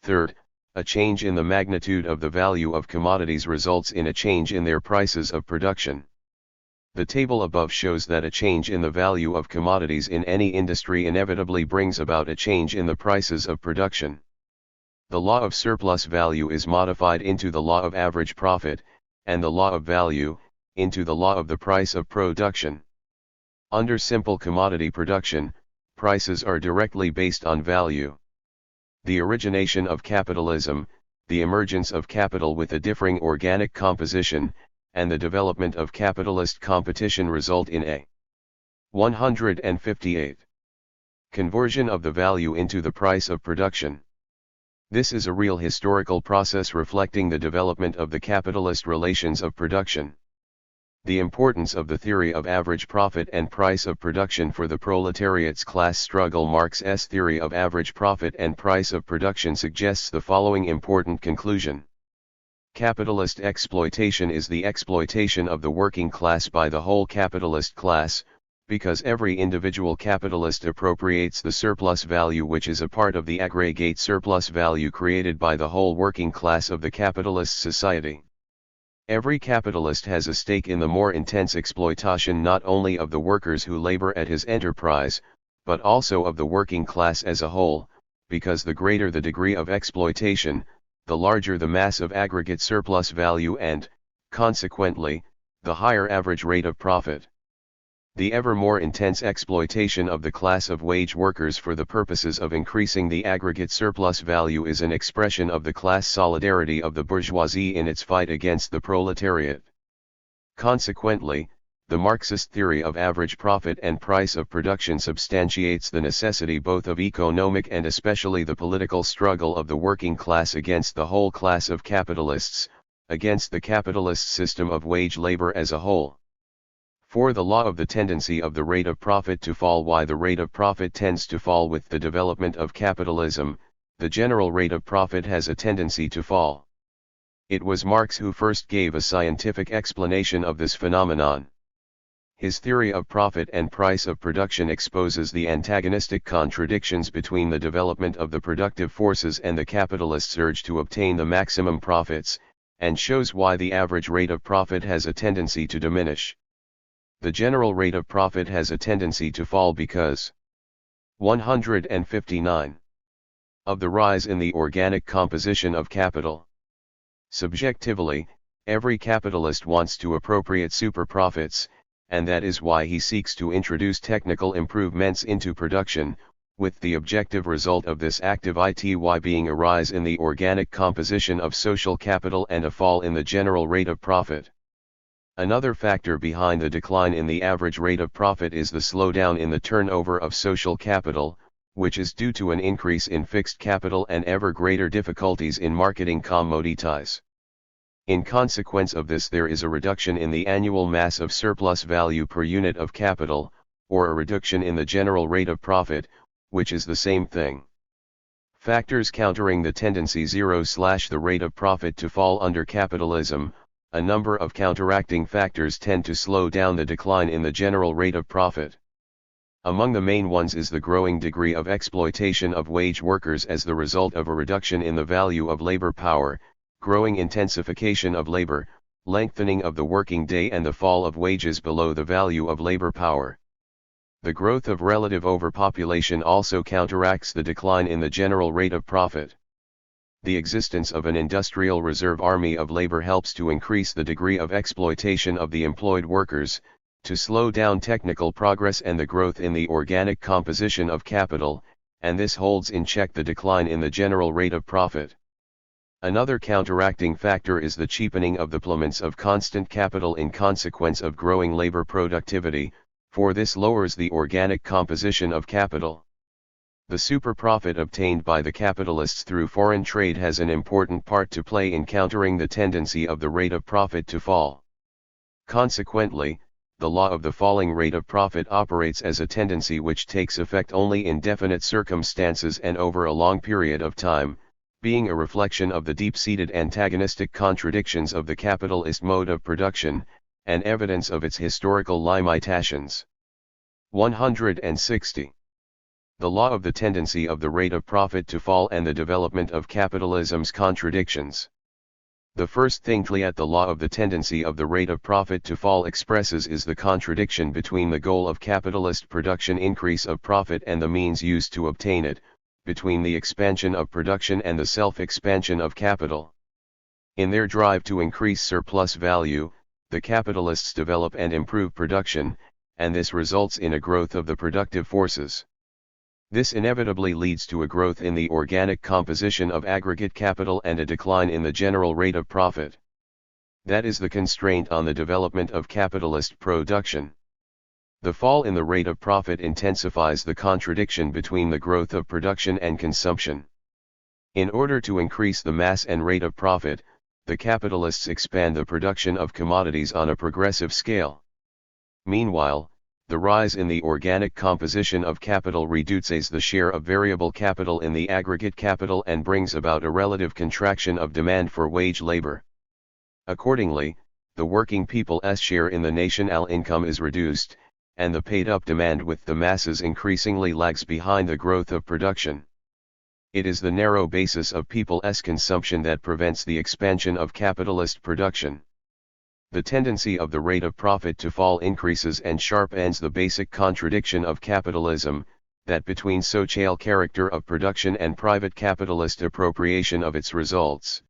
Third, a change in the magnitude of the value of commodities results in a change in their prices of production. The table above shows that a change in the value of commodities in any industry inevitably brings about a change in the prices of production. The law of surplus value is modified into the law of average profit, and the law of value, into the law of the price of production. Under simple commodity production, prices are directly based on value. The origination of capitalism, the emergence of capital with a differing organic composition, and the development of capitalist competition result in a 158. Conversion of the value into the price of production. This is a real historical process reflecting the development of the capitalist relations of production. The importance of the theory of average profit and price of production for the proletariat's class struggle. Marx's theory of average profit and price of production suggests the following important conclusion. Capitalist exploitation is the exploitation of the working class by the whole capitalist class, because every individual capitalist appropriates the surplus value which is a part of the aggregate surplus value created by the whole working class of the capitalist society. Every capitalist has a stake in the more intense exploitation not only of the workers who labor at his enterprise, but also of the working class as a whole, because the greater the degree of exploitation, the larger the mass of aggregate surplus value and, consequently, the higher average rate of profit. The ever more intense exploitation of the class of wage workers for the purposes of increasing the aggregate surplus value is an expression of the class solidarity of the bourgeoisie in its fight against the proletariat. Consequently, the Marxist theory of average profit and price of production substantiates the necessity both of economic and especially the political struggle of the working class against the whole class of capitalists, against the capitalist system of wage labor as a whole. For the law of the tendency of the rate of profit to fall. Why the rate of profit tends to fall with the development of capitalism, the general rate of profit has a tendency to fall. It was Marx who first gave a scientific explanation of this phenomenon. His theory of profit and price of production exposes the antagonistic contradictions between the development of the productive forces and the capitalist's urge to obtain the maximum profits, and shows why the average rate of profit has a tendency to diminish. The general rate of profit has a tendency to fall because 159. Of the rise in the organic composition of capital. Subjectively, every capitalist wants to appropriate super profits, and that is why he seeks to introduce technical improvements into production, with the objective result of this active ity being a rise in the organic composition of social capital and a fall in the general rate of profit. Another factor behind the decline in the average rate of profit is the slowdown in the turnover of social capital, which is due to an increase in fixed capital and ever greater difficulties in marketing commodities. In consequence of this, there is a reduction in the annual mass of surplus value per unit of capital, or a reduction in the general rate of profit, which is the same thing. Factors countering the tendency the rate of profit to fall under capitalism. A number of counteracting factors tend to slow down the decline in the general rate of profit. Among the main ones is the growing degree of exploitation of wage workers as the result of a reduction in the value of labor power, growing intensification of labor, lengthening of the working day and the fall of wages below the value of labor power. The growth of relative overpopulation also counteracts the decline in the general rate of profit. The existence of an industrial reserve army of labor helps to increase the degree of exploitation of the employed workers, to slow down technical progress and the growth in the organic composition of capital, and this holds in check the decline in the general rate of profit. Another counteracting factor is the cheapening of the payments of constant capital in consequence of growing labor productivity, for this lowers the organic composition of capital. The super profit obtained by the capitalists through foreign trade has an important part to play in countering the tendency of the rate of profit to fall. Consequently, the law of the falling rate of profit operates as a tendency which takes effect only in definite circumstances and over a long period of time, being a reflection of the deep-seated antagonistic contradictions of the capitalist mode of production, and evidence of its historical limitations. 160. The law of the tendency of the rate of profit to fall and the development of capitalism's contradictions. The first thing that the law of the tendency of the rate of profit to fall expresses is the contradiction between the goal of capitalist production increase of profit and the means used to obtain it, between the expansion of production and the self-expansion of capital. In their drive to increase surplus value, the capitalists develop and improve production, and this results in a growth of the productive forces. This inevitably leads to a growth in the organic composition of aggregate capital and a decline in the general rate of profit. That is the constraint on the development of capitalist production. The fall in the rate of profit intensifies the contradiction between the growth of production and consumption. In order to increase the mass and rate of profit, the capitalists expand the production of commodities on a progressive scale. Meanwhile, the rise in the organic composition of capital reduces the share of variable capital in the aggregate capital and brings about a relative contraction of demand for wage labor. Accordingly, the working people's share in the national income is reduced, and the paid-up demand with the masses increasingly lags behind the growth of production. It is the narrow basis of people's consumption that prevents the expansion of capitalist production. The tendency of the rate of profit to fall increases and sharpens the basic contradiction of capitalism, that between social character of production and private capitalist appropriation of its results.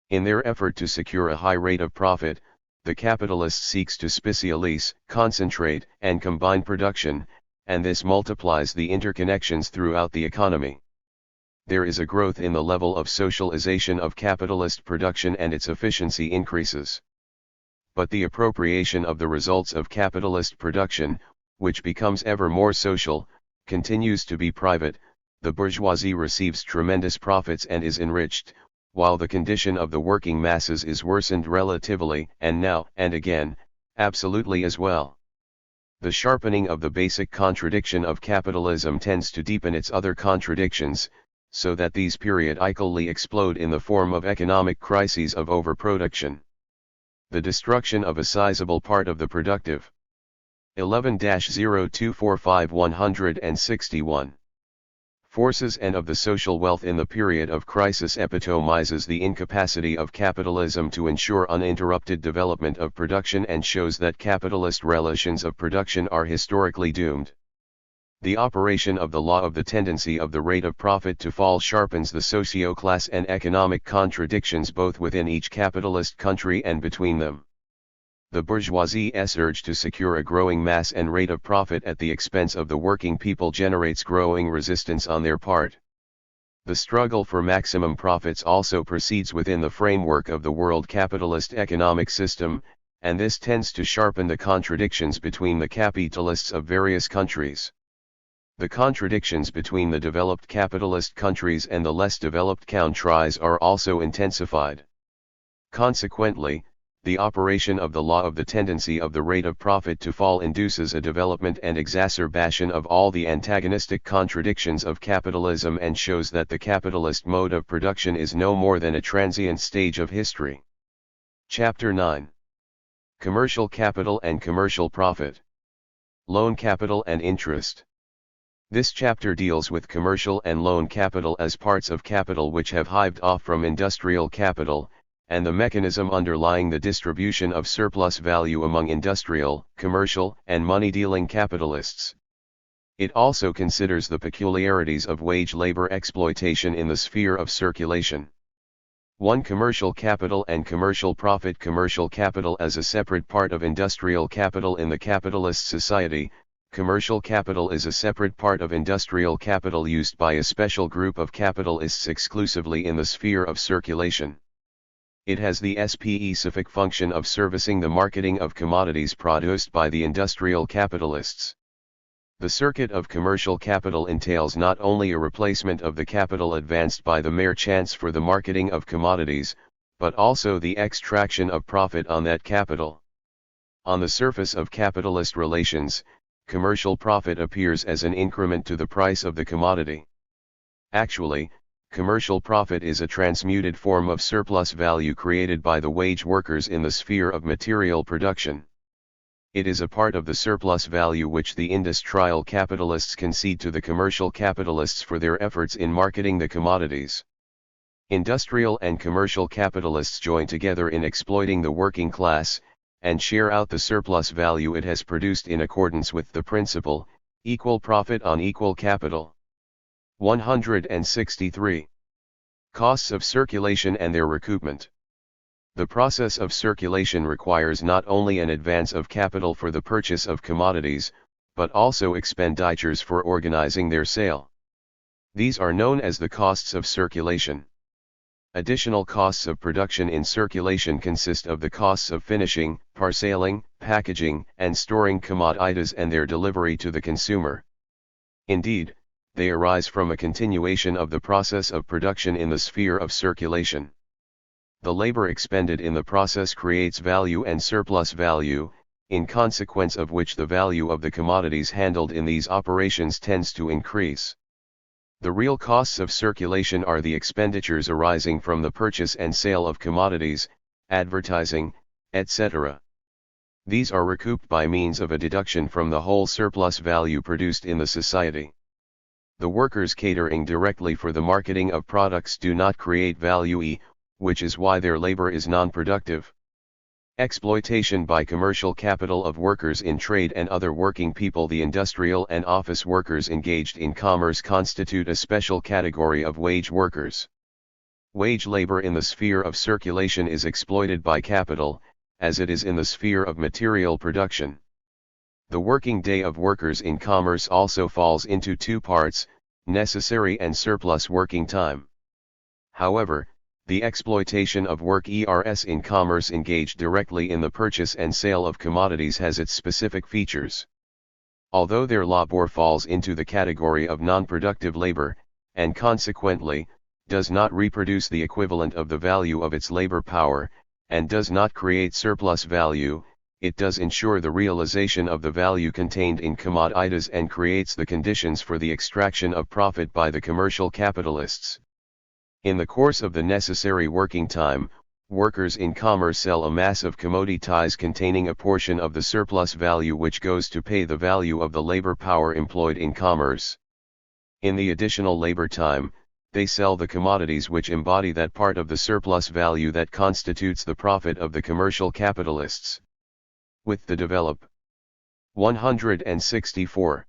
In their effort to secure a high rate of profit, the capitalist seeks to specialize, concentrate, and combine production, and this multiplies the interconnections throughout the economy. There is a growth in the level of socialization of capitalist production and its efficiency increases. But the appropriation of the results of capitalist production, which becomes ever more social, continues to be private. The bourgeoisie receives tremendous profits and is enriched, while the condition of the working masses is worsened relatively, and now and again, absolutely as well. The sharpening of the basic contradiction of capitalism tends to deepen its other contradictions, so that these periodically explode in the form of economic crises of overproduction. The destruction of a sizable part of the productive. 11-0245-161. Forces and of the social wealth in the period of crisis epitomizes the incapacity of capitalism to ensure uninterrupted development of production and shows that capitalist relations of production are historically doomed. The operation of the law of the tendency of the rate of profit to fall sharpens the socio-class and economic contradictions both within each capitalist country and between them. The bourgeoisie's urge to secure a growing mass and rate of profit at the expense of the working people generates growing resistance on their part. The struggle for maximum profits also proceeds within the framework of the world capitalist economic system, and this tends to sharpen the contradictions between the capitalists of various countries. The contradictions between the developed capitalist countries and the less developed countries are also intensified. Consequently, the operation of the law of the tendency of the rate of profit to fall induces a development and exacerbation of all the antagonistic contradictions of capitalism and shows that the capitalist mode of production is no more than a transient stage of history. Chapter 9. Commercial Capital and Commercial Profit. Loan Capital and Interest. This chapter deals with commercial and loan capital as parts of capital which have hived off from industrial capital, and the mechanism underlying the distribution of surplus value among industrial, commercial, and money-dealing capitalists. It also considers the peculiarities of wage labor exploitation in the sphere of circulation. 1. Commercial capital and commercial profit. Commercial capital as a separate part of industrial capital in the capitalist society. Commercial capital is a separate part of industrial capital used by a special group of capitalists exclusively in the sphere of circulation. It has the specific function of servicing the marketing of commodities produced by the industrial capitalists. The circuit of commercial capital entails not only a replacement of the capital advanced by the merchants for the marketing of commodities, but also the extraction of profit on that capital. On the surface of capitalist relations, commercial profit appears as an increment to the price of the commodity. Actually, commercial profit is a transmuted form of surplus value created by the wage workers in the sphere of material production. It is a part of the surplus value which the industrial capitalists concede to the commercial capitalists for their efforts in marketing the commodities. Industrial and commercial capitalists join together in exploiting the working class, and share out the surplus value it has produced in accordance with the principle, equal profit on equal capital. 163. Costs of circulation and their recoupment. The process of circulation requires not only an advance of capital for the purchase of commodities, but also expenditures for organizing their sale. These are known as the costs of circulation. Additional costs of production in circulation consist of the costs of finishing, parceling, packaging, and storing commodities and their delivery to the consumer. Indeed, they arise from a continuation of the process of production in the sphere of circulation. The labor expended in the process creates value and surplus value, in consequence of which the value of the commodities handled in these operations tends to increase. The real costs of circulation are the expenditures arising from the purchase and sale of commodities, advertising, etc. These are recouped by means of a deduction from the whole surplus value produced in the society. The workers catering directly for the marketing of products do not create value, which is why their labor is non-productive. Exploitation by commercial capital of workers in trade and other working people. The industrial and office workers engaged in commerce constitute a special category of wage workers. Wage labor in the sphere of circulation is exploited by capital, as it is in the sphere of material production. The working day of workers in commerce also falls into two parts, necessary and surplus working time. However, the exploitation of workers in commerce engaged directly in the purchase and sale of commodities has its specific features. Although their labor falls into the category of non-productive labor, and consequently, does not reproduce the equivalent of the value of its labor power, and does not create surplus value, it does ensure the realization of the value contained in commodities and creates the conditions for the extraction of profit by the commercial capitalists. In the course of the necessary working time, workers in commerce sell a mass of commodities containing a portion of the surplus value which goes to pay the value of the labor power employed in commerce. In the additional labor time, they sell the commodities which embody that part of the surplus value that constitutes the profit of the commercial capitalists. With the develop 164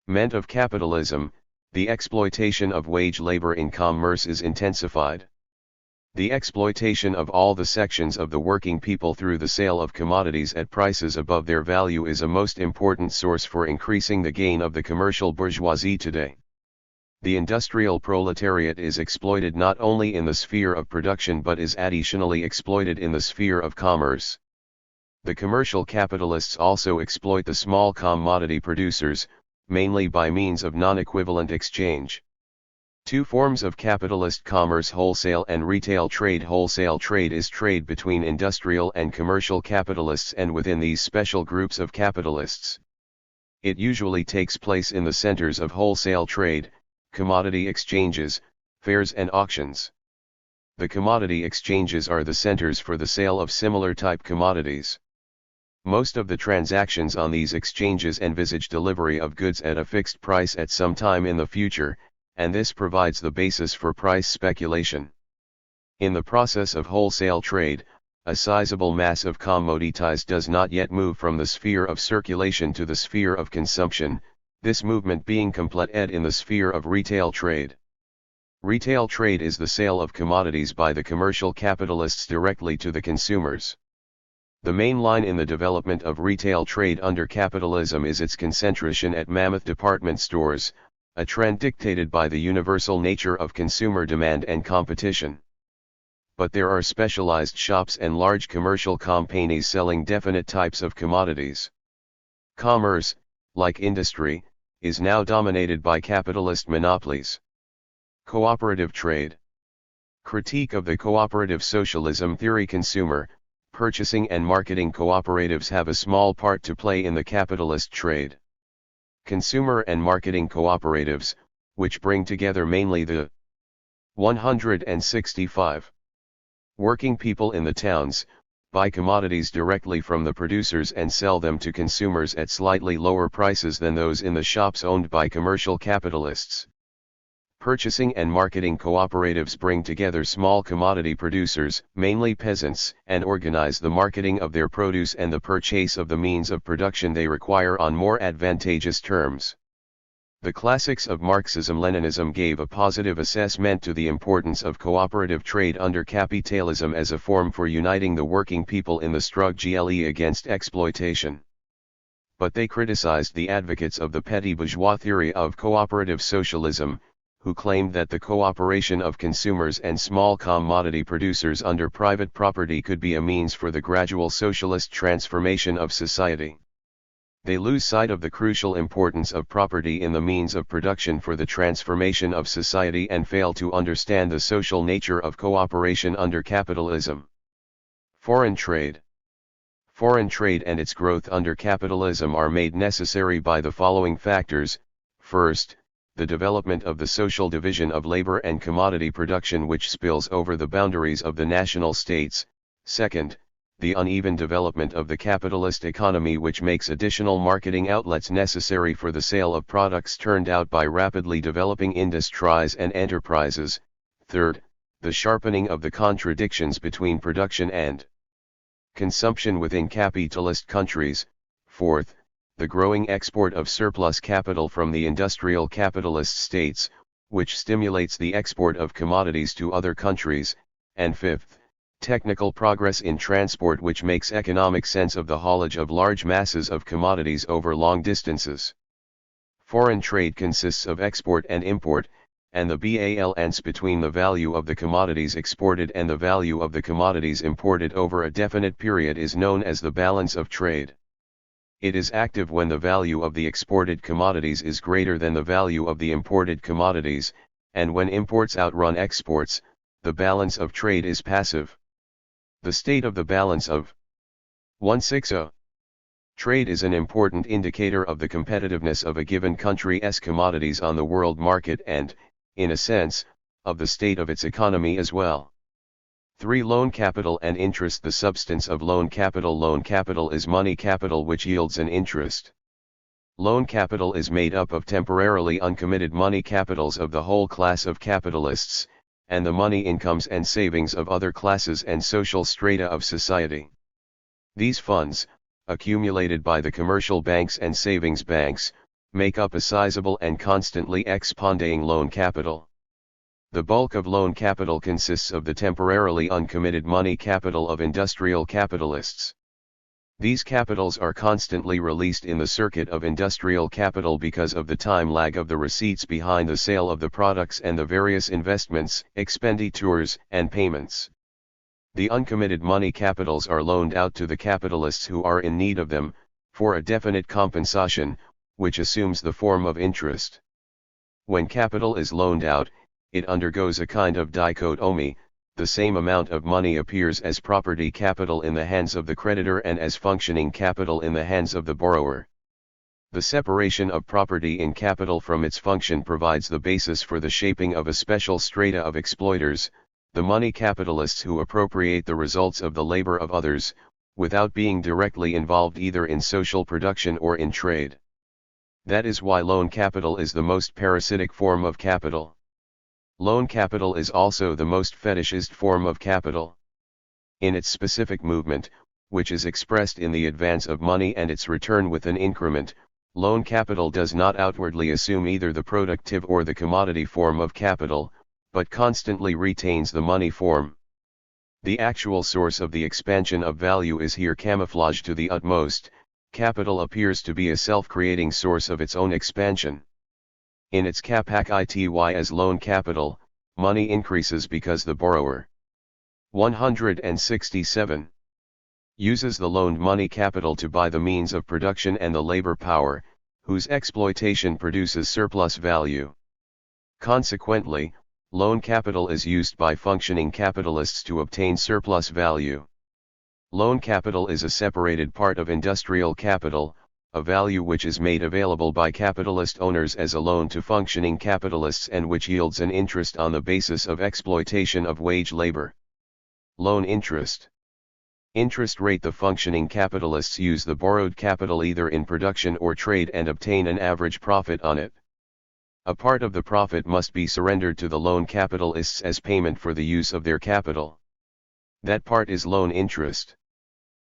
ment of capitalism, the exploitation of wage labor in commerce is intensified. The exploitation of all the sections of the working people through the sale of commodities at prices above their value is a most important source for increasing the gain of the commercial bourgeoisie today. The industrial proletariat is exploited not only in the sphere of production but is additionally exploited in the sphere of commerce. The commercial capitalists also exploit the small commodity producers, mainly by means of non-equivalent exchange. Two forms of capitalist commerce: wholesale and retail trade. Wholesale trade is trade between industrial and commercial capitalists and within these special groups of capitalists. It usually takes place in the centers of wholesale trade, commodity exchanges, fairs and auctions. The commodity exchanges are the centers for the sale of similar type commodities. Most of the transactions on these exchanges envisage delivery of goods at a fixed price at some time in the future, and this provides the basis for price speculation. In the process of wholesale trade, a sizable mass of commodities does not yet move from the sphere of circulation to the sphere of consumption, this movement being completed in the sphere of retail trade. Retail trade is the sale of commodities by the commercial capitalists directly to the consumers. The main line in the development of retail trade under capitalism is its concentration at mammoth department stores, a trend dictated by the universal nature of consumer demand and competition. But there are specialized shops and large commercial companies selling definite types of commodities. Commerce, like industry, is now dominated by capitalist monopolies. Cooperative trade. Critique of the cooperative socialism theory. Consumer, purchasing and marketing cooperatives have a small part to play in the capitalist trade. Consumer and marketing cooperatives, which bring together mainly the 165 working people in the towns, buy commodities directly from the producers and sell them to consumers at slightly lower prices than those in the shops owned by commercial capitalists. Purchasing and marketing cooperatives bring together small commodity producers, mainly peasants, and organize the marketing of their produce and the purchase of the means of production they require on more advantageous terms. The classics of Marxism-Leninism gave a positive assessment to the importance of cooperative trade under capitalism as a form for uniting the working people in the struggle against exploitation. But they criticized the advocates of the petty bourgeois theory of cooperative socialism, who claimed that the cooperation of consumers and small commodity producers under private property could be a means for the gradual socialist transformation of society. They lose sight of the crucial importance of property in the means of production for the transformation of society and fail to understand the social nature of cooperation under capitalism. Foreign trade. Foreign trade and its growth under capitalism are made necessary by the following factors. First, the development of the social division of labor and commodity production which spills over the boundaries of the national states. Second, the uneven development of the capitalist economy which makes additional marketing outlets necessary for the sale of products turned out by rapidly developing industries and enterprises. Third, the sharpening of the contradictions between production and consumption within capitalist countries. Fourth, the growing export of surplus capital from the industrial capitalist states, which stimulates the export of commodities to other countries. And fifth, technical progress in transport which makes economic sense of the haulage of large masses of commodities over long distances. Foreign trade consists of export and import, and the balance between the value of the commodities exported and the value of the commodities imported over a definite period is known as the balance of trade. It is active when the value of the exported commodities is greater than the value of the imported commodities, and when imports outrun exports, the balance of trade is passive. The state of the balance of 160. Trade is an important indicator of the competitiveness of a given country's commodities on the world market and, in a sense, of the state of its economy as well. 3. Loan capital and interest. The substance of loan capital. Loan capital is money capital which yields an interest. Loan capital is made up of temporarily uncommitted money capitals of the whole class of capitalists, and the money incomes and savings of other classes and social strata of society. These funds, accumulated by the commercial banks and savings banks, make up a sizable and constantly expanding loan capital. The bulk of loan capital consists of the temporarily uncommitted money capital of industrial capitalists. These capitals are constantly released in the circuit of industrial capital because of the time lag of the receipts behind the sale of the products and the various investments, expenditures, and payments. The uncommitted money capitals are loaned out to the capitalists who are in need of them, for a definite compensation, which assumes the form of interest. When capital is loaned out, it undergoes a kind of dichotomy. The same amount of money appears as property capital in the hands of the creditor and as functioning capital in the hands of the borrower. The separation of property in capital from its function provides the basis for the shaping of a special strata of exploiters, the money capitalists who appropriate the results of the labor of others, without being directly involved either in social production or in trade. That is why loan capital is the most parasitic form of capital. Loan capital is also the most fetishist form of capital. In its specific movement, which is expressed in the advance of money and its return with an increment, loan capital does not outwardly assume either the productive or the commodity form of capital, but constantly retains the money form. The actual source of the expansion of value is here camouflaged to the utmost. Capital appears to be a self-creating source of its own expansion. In its capacity as loan capital, money increases because the borrower 167 uses the loaned money capital to buy the means of production and the labor power, whose exploitation produces surplus value. Consequently, loan capital is used by functioning capitalists to obtain surplus value. Loan capital is a separated part of industrial capital, a value which is made available by capitalist owners as a loan to functioning capitalists and which yields an interest on the basis of exploitation of wage labor. Loan interest. Interest rate. The functioning capitalists use the borrowed capital either in production or trade and obtain an average profit on it. A part of the profit must be surrendered to the loan capitalists as payment for the use of their capital. That part is loan interest.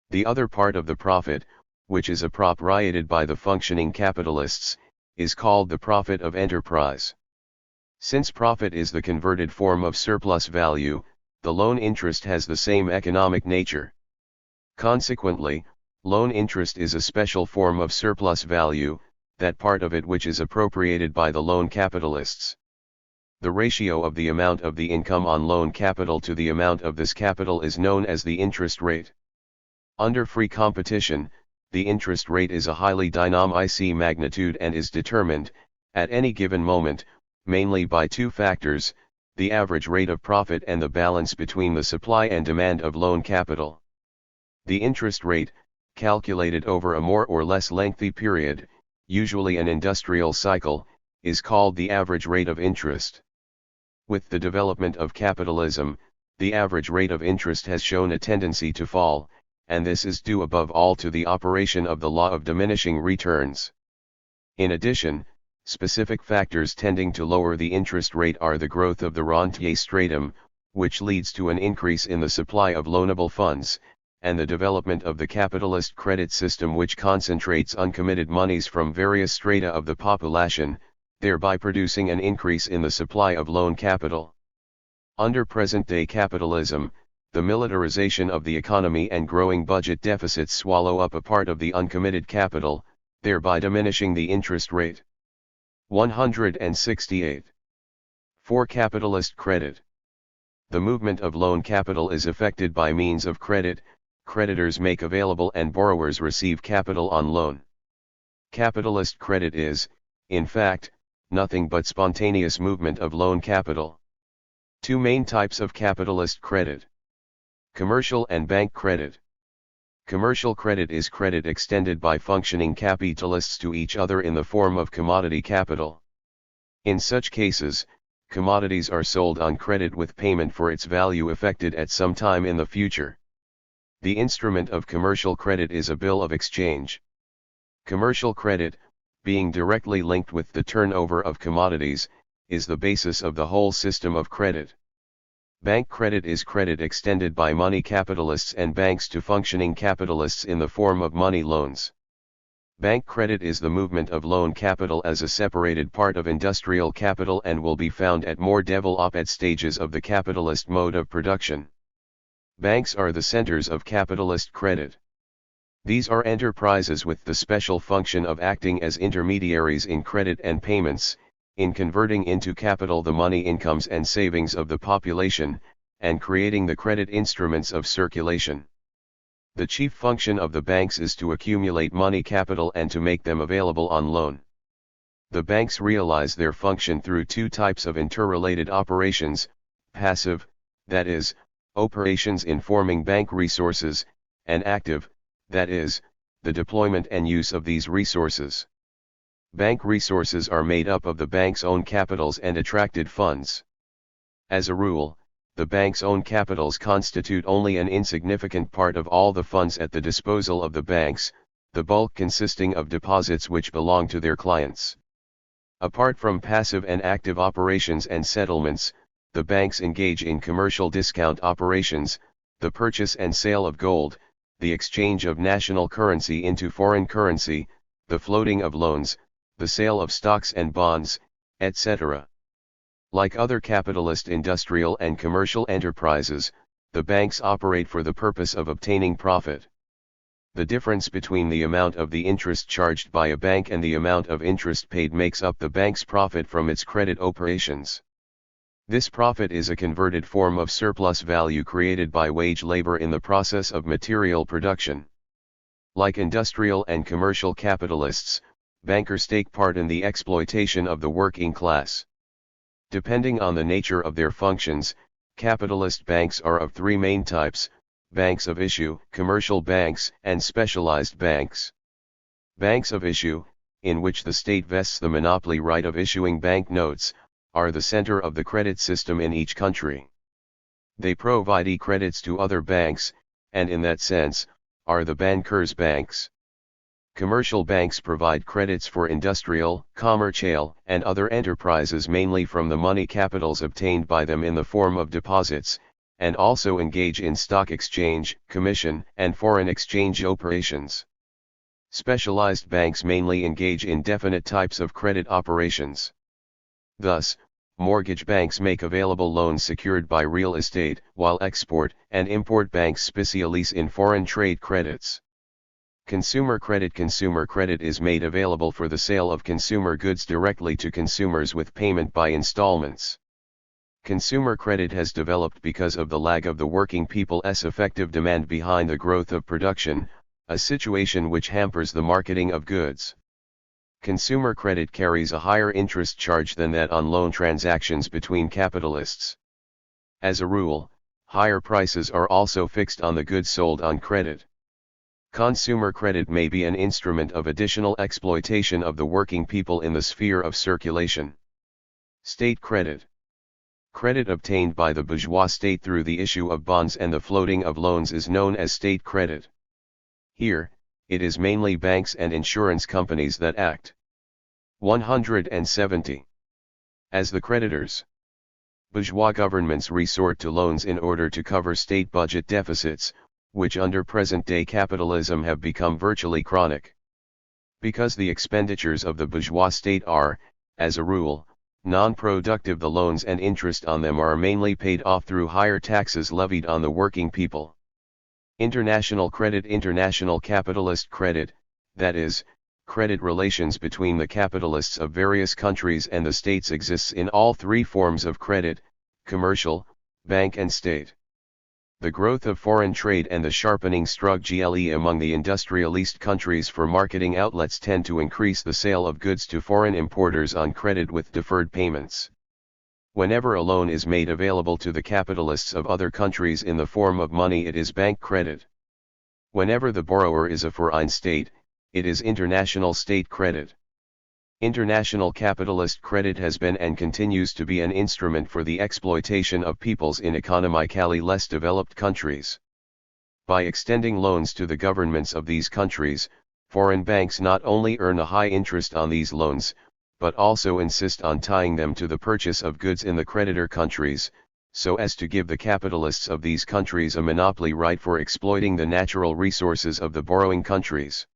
The other part of the profit, which is appropriated by the functioning capitalists, is called the profit of enterprise. Since profit is the converted form of surplus value, the loan interest has the same economic nature. Consequently, loan interest is a special form of surplus value, that part of it which is appropriated by the loan capitalists. The ratio of the amount of the income on loan capital to the amount of this capital is known as the interest rate. Under free competition, the interest rate is a highly dynamic magnitude and is determined, at any given moment, mainly by two factors, the average rate of profit and the balance between the supply and demand of loan capital. The interest rate, calculated over a more or less lengthy period, usually an industrial cycle, is called the average rate of interest. With the development of capitalism, the average rate of interest has shown a tendency to fall, and this is due above all to the operation of the law of diminishing returns. In addition, specific factors tending to lower the interest rate are the growth of the rentier stratum, which leads to an increase in the supply of loanable funds, and the development of the capitalist credit system, which concentrates uncommitted monies from various strata of the population, thereby producing an increase in the supply of loan capital. Under present-day capitalism, the militarization of the economy and growing budget deficits swallow up a part of the uncommitted capital, thereby diminishing the interest rate. 168. For capitalist credit. The movement of loan capital is effected by means of credit. Creditors make available and borrowers receive capital on loan. Capitalist credit is, in fact, nothing but spontaneous movement of loan capital. Two main types of capitalist credit: commercial and bank credit. Commercial credit is credit extended by functioning capitalists to each other in the form of commodity capital. In such cases, commodities are sold on credit with payment for its value effected at some time in the future. The instrument of commercial credit is a bill of exchange. Commercial credit, being directly linked with the turnover of commodities, is the basis of the whole system of credit. Bank credit is credit extended by money capitalists and banks to functioning capitalists in the form of money loans. Bank credit is the movement of loan capital as a separated part of industrial capital and will be found at more developed stages of the capitalist mode of production. Banks are the centers of capitalist credit. These are enterprises with the special function of acting as intermediaries in credit and payments, in converting into capital the money incomes and savings of the population, and creating the credit instruments of circulation. The chief function of the banks is to accumulate money capital and to make them available on loan. The banks realize their function through two types of interrelated operations: passive, that is, operations in forming bank resources, and active, that is, the deployment and use of these resources. Bank resources are made up of the bank's own capitals and attracted funds. As a rule, the bank's own capitals constitute only an insignificant part of all the funds at the disposal of the banks, the bulk consisting of deposits which belong to their clients. Apart from passive and active operations and settlements, the banks engage in commercial discount operations, the purchase and sale of gold, the exchange of national currency into foreign currency, the floating of loans, the sale of stocks and bonds, etc. Like other capitalist industrial and commercial enterprises, the banks operate for the purpose of obtaining profit. The difference between the amount of the interest charged by a bank and the amount of interest paid makes up the bank's profit from its credit operations. This profit is a converted form of surplus value created by wage labor in the process of material production. Like industrial and commercial capitalists, bankers take part in the exploitation of the working class. Depending on the nature of their functions, capitalist banks are of three main types: banks of issue, commercial banks, and specialized banks. Banks of issue, in which the state vests the monopoly right of issuing bank notes, are the center of the credit system in each country. They provide e-credits to other banks, and in that sense, are the bankers' banks. Commercial banks provide credits for industrial, commercial, and other enterprises mainly from the money capitals obtained by them in the form of deposits, and also engage in stock exchange, commission, and foreign exchange operations. Specialized banks mainly engage in definite types of credit operations. Thus, mortgage banks make available loans secured by real estate, while export and import banks specialize in foreign trade credits. Consumer credit is made available for the sale of consumer goods directly to consumers with payment by installments. Consumer credit has developed because of the lag of the working people's effective demand behind the growth of production, a situation which hampers the marketing of goods. Consumer credit carries a higher interest charge than that on loan transactions between capitalists. As a rule, higher prices are also fixed on the goods sold on credit. Consumer credit may be an instrument of additional exploitation of the working people in the sphere of circulation. State credit. Credit obtained by the bourgeois state through the issue of bonds and the floating of loans is known as state credit. Here, it is mainly banks and insurance companies that act. 170. As the creditors. Bourgeois governments resort to loans in order to cover state budget deficits, which under present-day capitalism have become virtually chronic. Because the expenditures of the bourgeois state are, as a rule, non-productive, the loans and interest on them are mainly paid off through higher taxes levied on the working people. International credit. International capitalist credit, that is, credit relations between the capitalists of various countries and the states, exists in all three forms of credit: commercial, bank and state. The growth of foreign trade and the sharpening struggle among the industrialist countries for marketing outlets tend to increase the sale of goods to foreign importers on credit with deferred payments. Whenever a loan is made available to the capitalists of other countries in the form of money, it is bank credit. Whenever the borrower is a foreign state, it is international state credit. International capitalist credit has been and continues to be an instrument for the exploitation of peoples in economically less developed countries. By extending loans to the governments of these countries, foreign banks not only earn a high interest on these loans, but also insist on tying them to the purchase of goods in the creditor countries, so as to give the capitalists of these countries a monopoly right for exploiting the natural resources of the borrowing countries.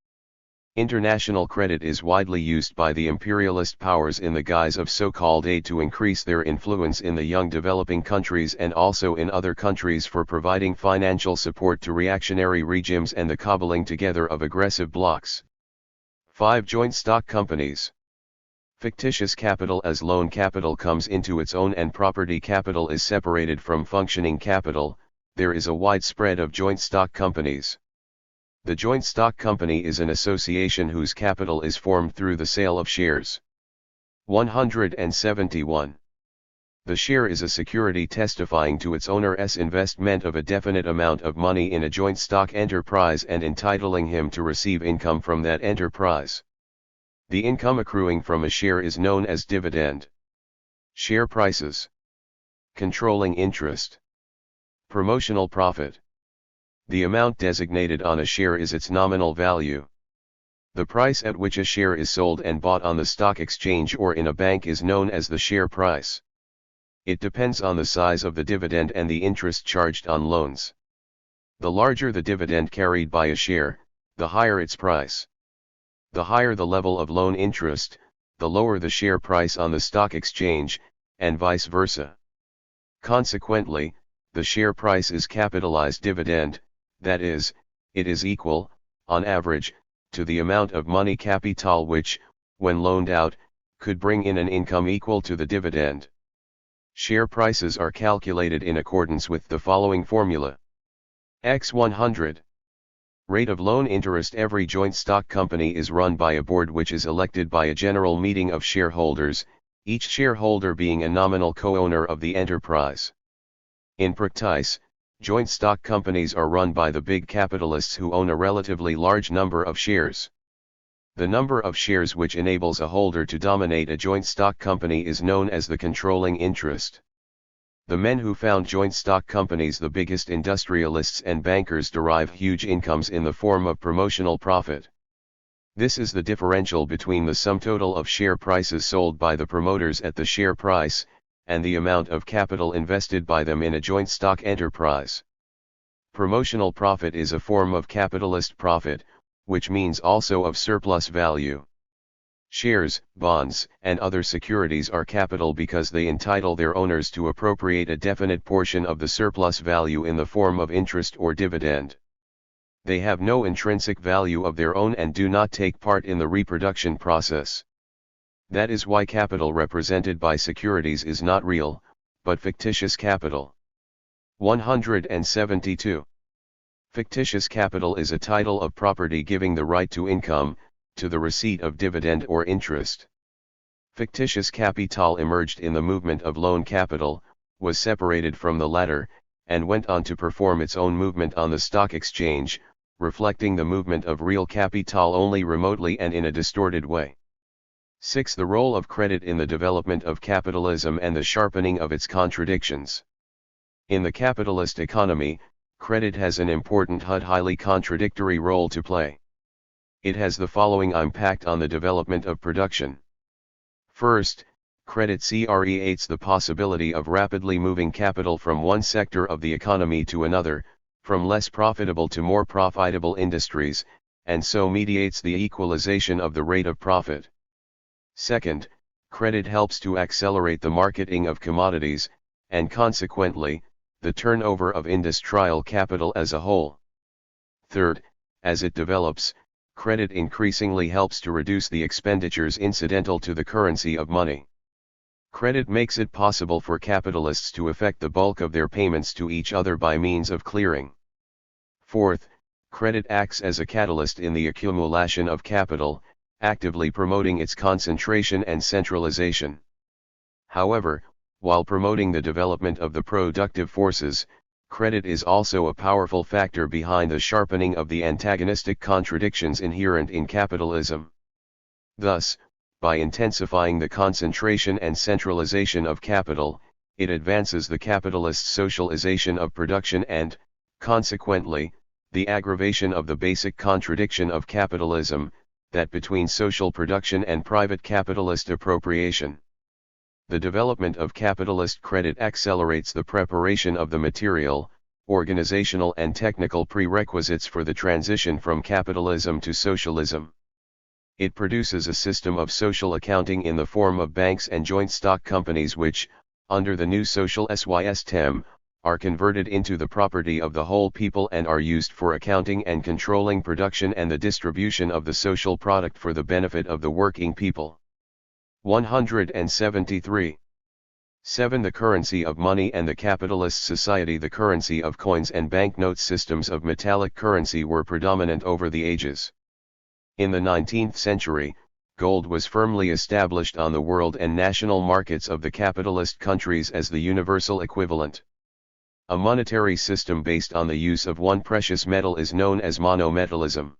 International credit is widely used by the imperialist powers in the guise of so-called aid to increase their influence in the young developing countries and also in other countries for providing financial support to reactionary regimes and the cobbling together of aggressive blocs. 5. Joint stock companies. Fictitious capital. As loan capital comes into its own and property capital is separated from functioning capital, there is a wide spread of joint stock companies. The joint stock company is an association whose capital is formed through the sale of shares. 171. The share is a security testifying to its owner's investment of a definite amount of money in a joint stock enterprise and entitling him to receive income from that enterprise. The income accruing from a share is known as dividend. Share prices. Controlling interest. Promotional profit. The amount designated on a share is its nominal value. The price at which a share is sold and bought on the stock exchange or in a bank is known as the share price. It depends on the size of the dividend and the interest charged on loans. The larger the dividend carried by a share, the higher its price. The higher the level of loan interest, the lower the share price on the stock exchange, and vice versa. Consequently, the share price is capitalized dividend, that is, it is equal, on average, to the amount of money capital which, when loaned out, could bring in an income equal to the dividend. Share prices are calculated in accordance with the following formula. X 100. Rate of loan interest. Every joint stock company is run by a board which is elected by a general meeting of shareholders, each shareholder being a nominal co-owner of the enterprise. In practice, joint stock companies are run by the big capitalists who own a relatively large number of shares. The number of shares which enables a holder to dominate a joint stock company is known as the controlling interest. The men who found joint stock companies, the biggest industrialists and bankers, derive huge incomes in the form of promotional profit. This is the differential between the sum total of share prices sold by the promoters at the share price, and the amount of capital invested by them in a joint stock enterprise. Promotional profit is a form of capitalist profit, which means also of surplus value. Shares, bonds, and other securities are capital because they entitle their owners to appropriate a definite portion of the surplus value in the form of interest or dividend. They have no intrinsic value of their own and do not take part in the reproduction process. That is why capital represented by securities is not real, but fictitious capital. 172. Fictitious capital is a title of property giving the right to income, to the receipt of dividend or interest. Fictitious capital emerged in the movement of loan capital, was separated from the latter, and went on to perform its own movement on the stock exchange, reflecting the movement of real capital only remotely and in a distorted way. 6. The role of credit in the development of capitalism and the sharpening of its contradictions. In the capitalist economy, credit has an important highly contradictory role to play. It has the following impact on the development of production. First, credit creates the possibility of rapidly moving capital from one sector of the economy to another, from less profitable to more profitable industries, and so mediates the equalization of the rate of profit. Second, credit helps to accelerate the marketing of commodities, and consequently, the turnover of industrial capital as a whole. Third, as it develops, credit increasingly helps to reduce the expenditures incidental to the currency of money. Credit makes it possible for capitalists to effect the bulk of their payments to each other by means of clearing. Fourth, credit acts as a catalyst in the accumulation of capital, actively promoting its concentration and centralization. However, while promoting the development of the productive forces, credit is also a powerful factor behind the sharpening of the antagonistic contradictions inherent in capitalism. Thus, by intensifying the concentration and centralization of capital, it advances the capitalist socialization of production and, consequently, the aggravation of the basic contradiction of capitalism, that between social production and private capitalist appropriation. The development of capitalist credit accelerates the preparation of the material, organizational and technical prerequisites for the transition from capitalism to socialism. It produces a system of social accounting in the form of banks and joint stock companies which, under the new social system, are converted into the property of the whole people and are used for accounting and controlling production and the distribution of the social product for the benefit of the working people. 173. 7. The currency of money and the capitalist society. The currency of coins and banknote systems of metallic currency were predominant over the ages. In the 19th century, gold was firmly established on the world and national markets of the capitalist countries as the universal equivalent. A monetary system based on the use of one precious metal is known as monometallism.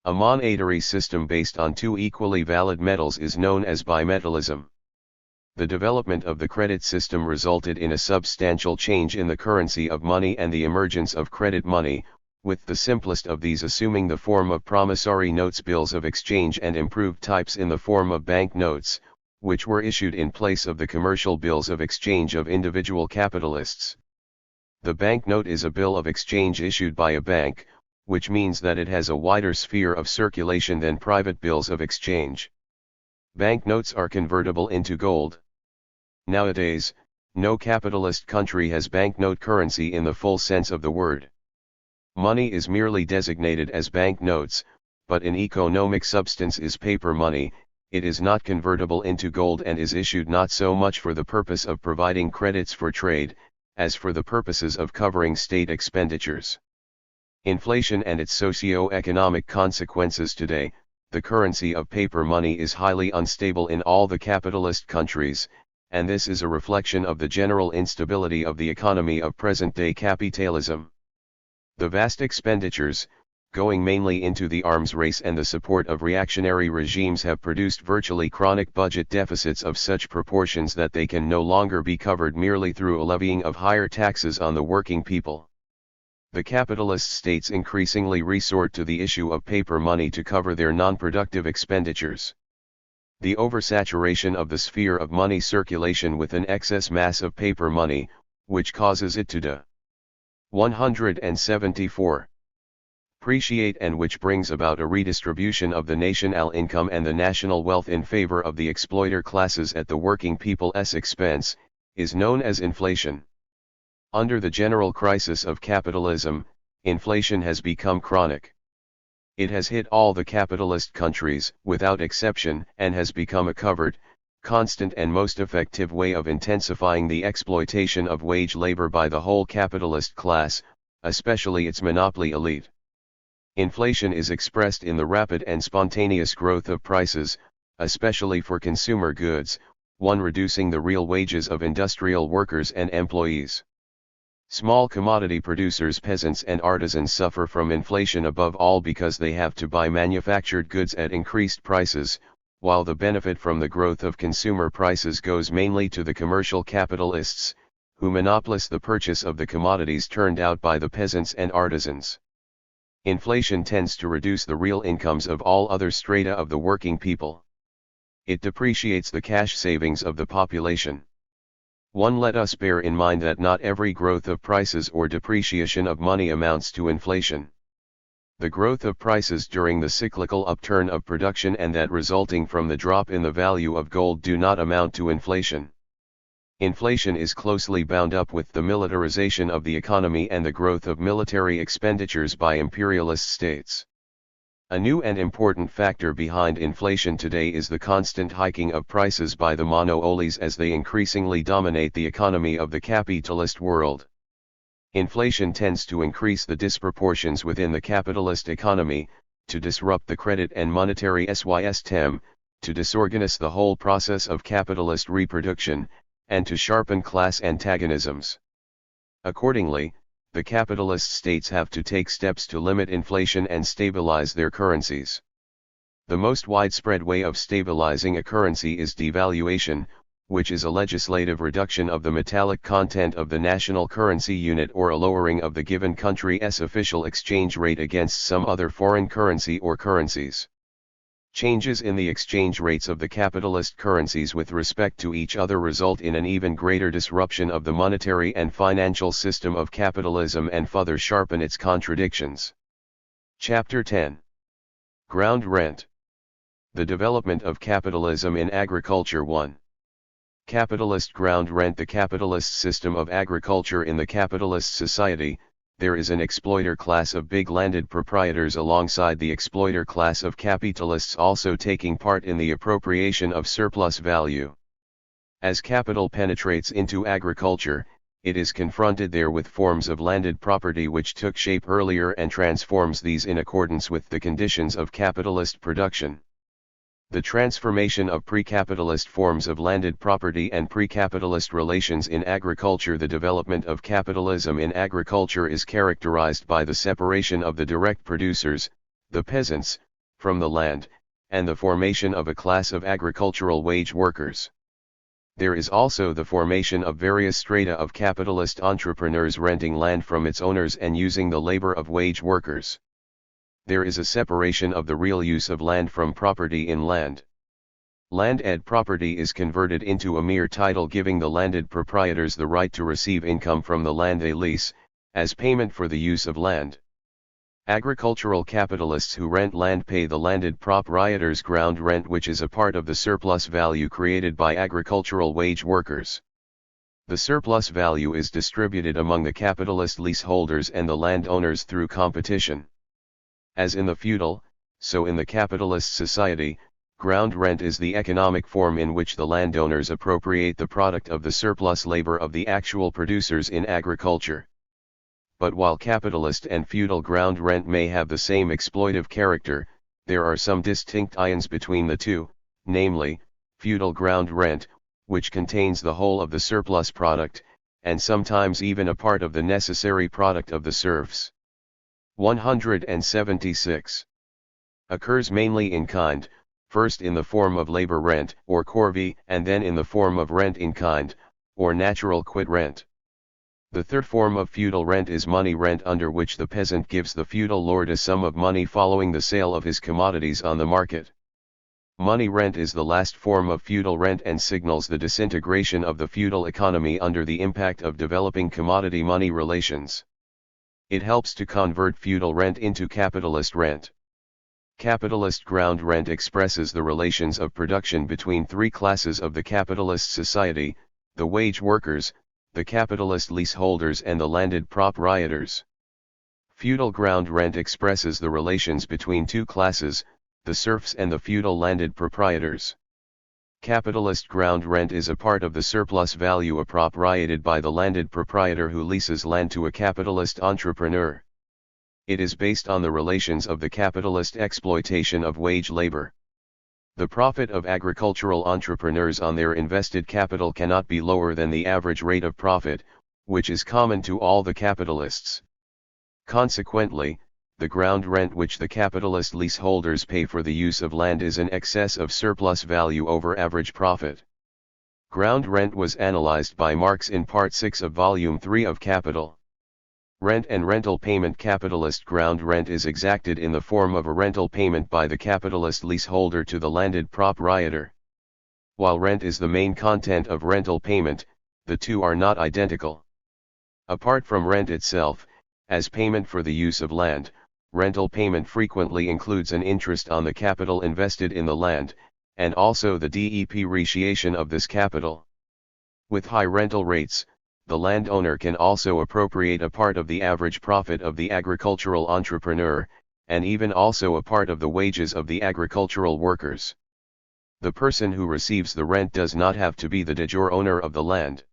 A monetary system based on two equally valid metals is known as bimetallism. The development of the credit system resulted in a substantial change in the currency of money and the emergence of credit money, with the simplest of these assuming the form of promissory notes, bills of exchange, and improved types in the form of bank notes, which were issued in place of the commercial bills of exchange of individual capitalists. The banknote is a bill of exchange issued by a bank, which means that it has a wider sphere of circulation than private bills of exchange. Banknotes are convertible into gold. Nowadays, no capitalist country has banknote currency in the full sense of the word. Money is merely designated as banknotes, but in economic substance is paper money. It is not convertible into gold and is issued not so much for the purpose of providing credits for trade, as for the purposes of covering state expenditures. Inflation and its socio-economic consequences. Today, the currency of paper money is highly unstable in all the capitalist countries, and this is a reflection of the general instability of the economy of present-day capitalism. The vast expenditures, going mainly into the arms race and the support of reactionary regimes, have produced virtually chronic budget deficits of such proportions that they can no longer be covered merely through a levying of higher taxes on the working people. The capitalist states increasingly resort to the issue of paper money to cover their non-productive expenditures. The oversaturation of the sphere of money circulation with an excess mass of paper money, which causes it to 174. Appreciate, and which brings about a redistribution of the national income and the national wealth in favor of the exploiter classes at the working people's expense, is known as inflation. Under the general crisis of capitalism, inflation has become chronic. It has hit all the capitalist countries, without exception, and has become a covert, constant and most effective way of intensifying the exploitation of wage labor by the whole capitalist class, especially its monopoly elite. Inflation is expressed in the rapid and spontaneous growth of prices, especially for consumer goods, one reducing the real wages of industrial workers and employees. Small commodity producers, peasants and artisans suffer from inflation above all because they have to buy manufactured goods at increased prices, while the benefit from the growth of consumer prices goes mainly to the commercial capitalists, who monopolize the purchase of the commodities turned out by the peasants and artisans. Inflation tends to reduce the real incomes of all other strata of the working people. It depreciates the cash savings of the population. Let us bear in mind that not every growth of prices or depreciation of money amounts to inflation. The growth of prices during the cyclical upturn of production and that resulting from the drop in the value of gold do not amount to inflation. Inflation is closely bound up with the militarization of the economy and the growth of military expenditures by imperialist states. A new and important factor behind inflation today is the constant hiking of prices by the monopolies as they increasingly dominate the economy of the capitalist world. Inflation tends to increase the disproportions within the capitalist economy, to disrupt the credit and monetary system, to disorganize the whole process of capitalist reproduction, and to sharpen class antagonisms. Accordingly, the capitalist states have to take steps to limit inflation and stabilize their currencies. The most widespread way of stabilizing a currency is devaluation, which is a legislative reduction of the metallic content of the national currency unit or a lowering of the given country's official exchange rate against some other foreign currency or currencies. Changes in the exchange rates of the capitalist currencies with respect to each other result in an even greater disruption of the monetary and financial system of capitalism and further sharpen its contradictions. Chapter 10. Ground Rent. The development of capitalism in agriculture. 1. Capitalist ground rent. The capitalist system of agriculture. In the capitalist society, there is an exploiter class of big landed proprietors alongside the exploiter class of capitalists also taking part in the appropriation of surplus value. As capital penetrates into agriculture, it is confronted there with forms of landed property which took shape earlier and transforms these in accordance with the conditions of capitalist production. The transformation of pre-capitalist forms of landed property and pre-capitalist relations in agriculture. The development of capitalism in agriculture is characterized by the separation of the direct producers, the peasants, from the land, and the formation of a class of agricultural wage workers. There is also the formation of various strata of capitalist entrepreneurs renting land from its owners and using the labor of wage workers. There is a separation of the real use of land from property in land. Landed property is converted into a mere title giving the landed proprietors the right to receive income from the land they lease, as payment for the use of land. Agricultural capitalists who rent land pay the landed proprietors ground rent, which is a part of the surplus value created by agricultural wage workers. The surplus value is distributed among the capitalist leaseholders and the landowners through competition. As in the feudal, so in the capitalist society, ground rent is the economic form in which the landowners appropriate the product of the surplus labor of the actual producers in agriculture. But while capitalist and feudal ground rent may have the same exploitive character, there are some distinct ions between the two, namely, feudal ground rent, which contains the whole of the surplus product, and sometimes even a part of the necessary product of the serfs. 176. Occurs mainly in kind, first in the form of labor rent, or corvée, and then in the form of rent in kind, or natural quit rent. The third form of feudal rent is money rent, under which the peasant gives the feudal lord a sum of money following the sale of his commodities on the market. Money rent is the last form of feudal rent and signals the disintegration of the feudal economy under the impact of developing commodity-money relations. It helps to convert feudal rent into capitalist rent. Capitalist ground rent expresses the relations of production between three classes of the capitalist society: the wage workers, the capitalist leaseholders, and the landed proprietors. Feudal ground rent expresses the relations between two classes, the serfs and the feudal landed proprietors. Capitalist ground rent is a part of the surplus value appropriated by the landed proprietor who leases land to a capitalist entrepreneur. It is based on the relations of the capitalist exploitation of wage labor. The profit of agricultural entrepreneurs on their invested capital cannot be lower than the average rate of profit, which is common to all the capitalists. Consequently, the ground rent which the capitalist leaseholders pay for the use of land is in excess of surplus value over average profit. Ground rent was analyzed by Marx in Part 6 of Volume 3 of Capital. Rent and rental payment. Capitalist ground rent is exacted in the form of a rental payment by the capitalist leaseholder to the landed proprietor. While rent is the main content of rental payment, the two are not identical. Apart from rent itself, as payment for the use of land, rental payment frequently includes an interest on the capital invested in the land, and also the depreciation of this capital. With high rental rates, the landowner can also appropriate a part of the average profit of the agricultural entrepreneur, and even also a part of the wages of the agricultural workers. The person who receives the rent does not have to be the de jure owner of the land.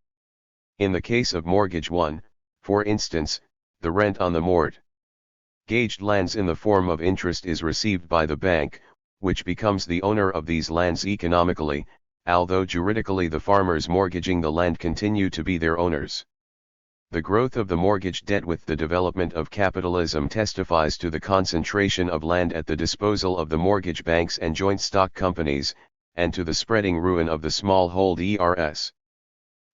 In the case of mortgage 1, for instance, the rent on the mortgaged lands in the form of interest is received by the bank, which becomes the owner of these lands economically, although juridically the farmers mortgaging the land continue to be their owners. The growth of the mortgage debt with the development of capitalism testifies to the concentration of land at the disposal of the mortgage banks and joint stock companies, and to the spreading ruin of the smallholders.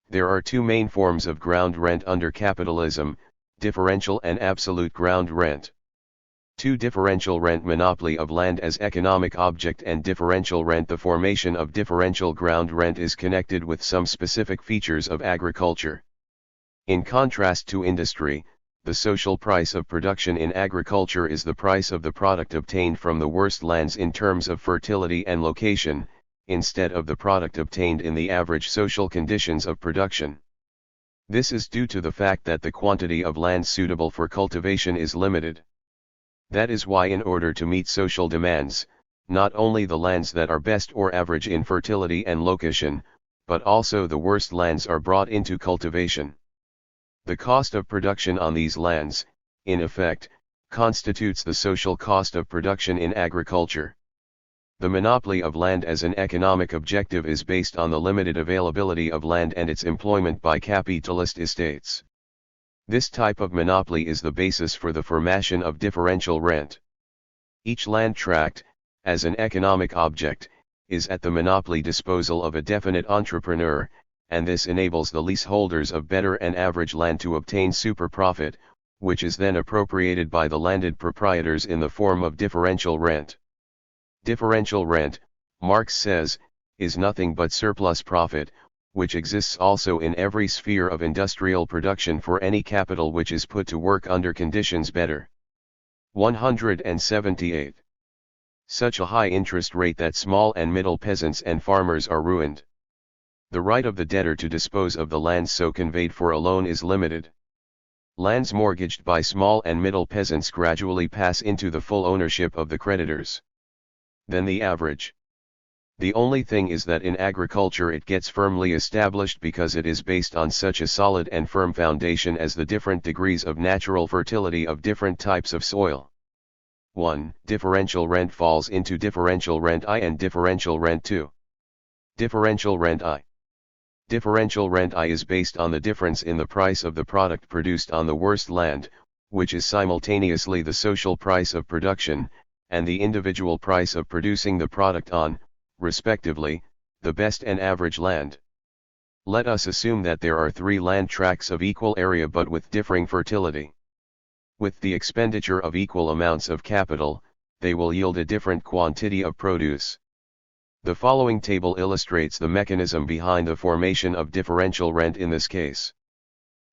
There are two main forms of ground rent under capitalism: differential and absolute ground rent. 2. Differential rent: monopoly of land as economic object and differential rent. The formation of differential ground rent is connected with some specific features of agriculture. In contrast to industry, the social price of production in agriculture is the price of the product obtained from the worst lands in terms of fertility and location, instead of the product obtained in the average social conditions of production. This is due to the fact that the quantity of land suitable for cultivation is limited. That is why, in order to meet social demands, not only the lands that are best or average in fertility and location, but also the worst lands are brought into cultivation. The cost of production on these lands, in effect, constitutes the social cost of production in agriculture. The monopoly of land as an economic objective is based on the limited availability of land and its employment by capitalist estates. This type of monopoly is the basis for the formation of differential rent. Each land tract, as an economic object, is at the monopoly disposal of a definite entrepreneur, and this enables the leaseholders of better and average land to obtain super profit, which is then appropriated by the landed proprietors in the form of differential rent. Differential rent, Marx says, is nothing but surplus profit, which exists also in every sphere of industrial production for any capital which is put to work under conditions better. 178. Such a high interest rate that small and middle peasants and farmers are ruined. The right of the debtor to dispose of the lands so conveyed for a loan is limited. Lands mortgaged by small and middle peasants gradually pass into the full ownership of the creditors. Then the average. The only thing is that in agriculture it gets firmly established because it is based on such a solid and firm foundation as the different degrees of natural fertility of different types of soil. 1. Differential rent falls into differential rent I and differential rent II. Differential rent I. Differential rent I is based on the difference in the price of the product produced on the worst land, which is simultaneously the social price of production, and the individual price of producing the product on, respectively, the best and average land. Let us assume that there are 3 land tracts of equal area but with differing fertility. With the expenditure of equal amounts of capital, they will yield a different quantity of produce. The following table illustrates the mechanism behind the formation of differential rent in this case.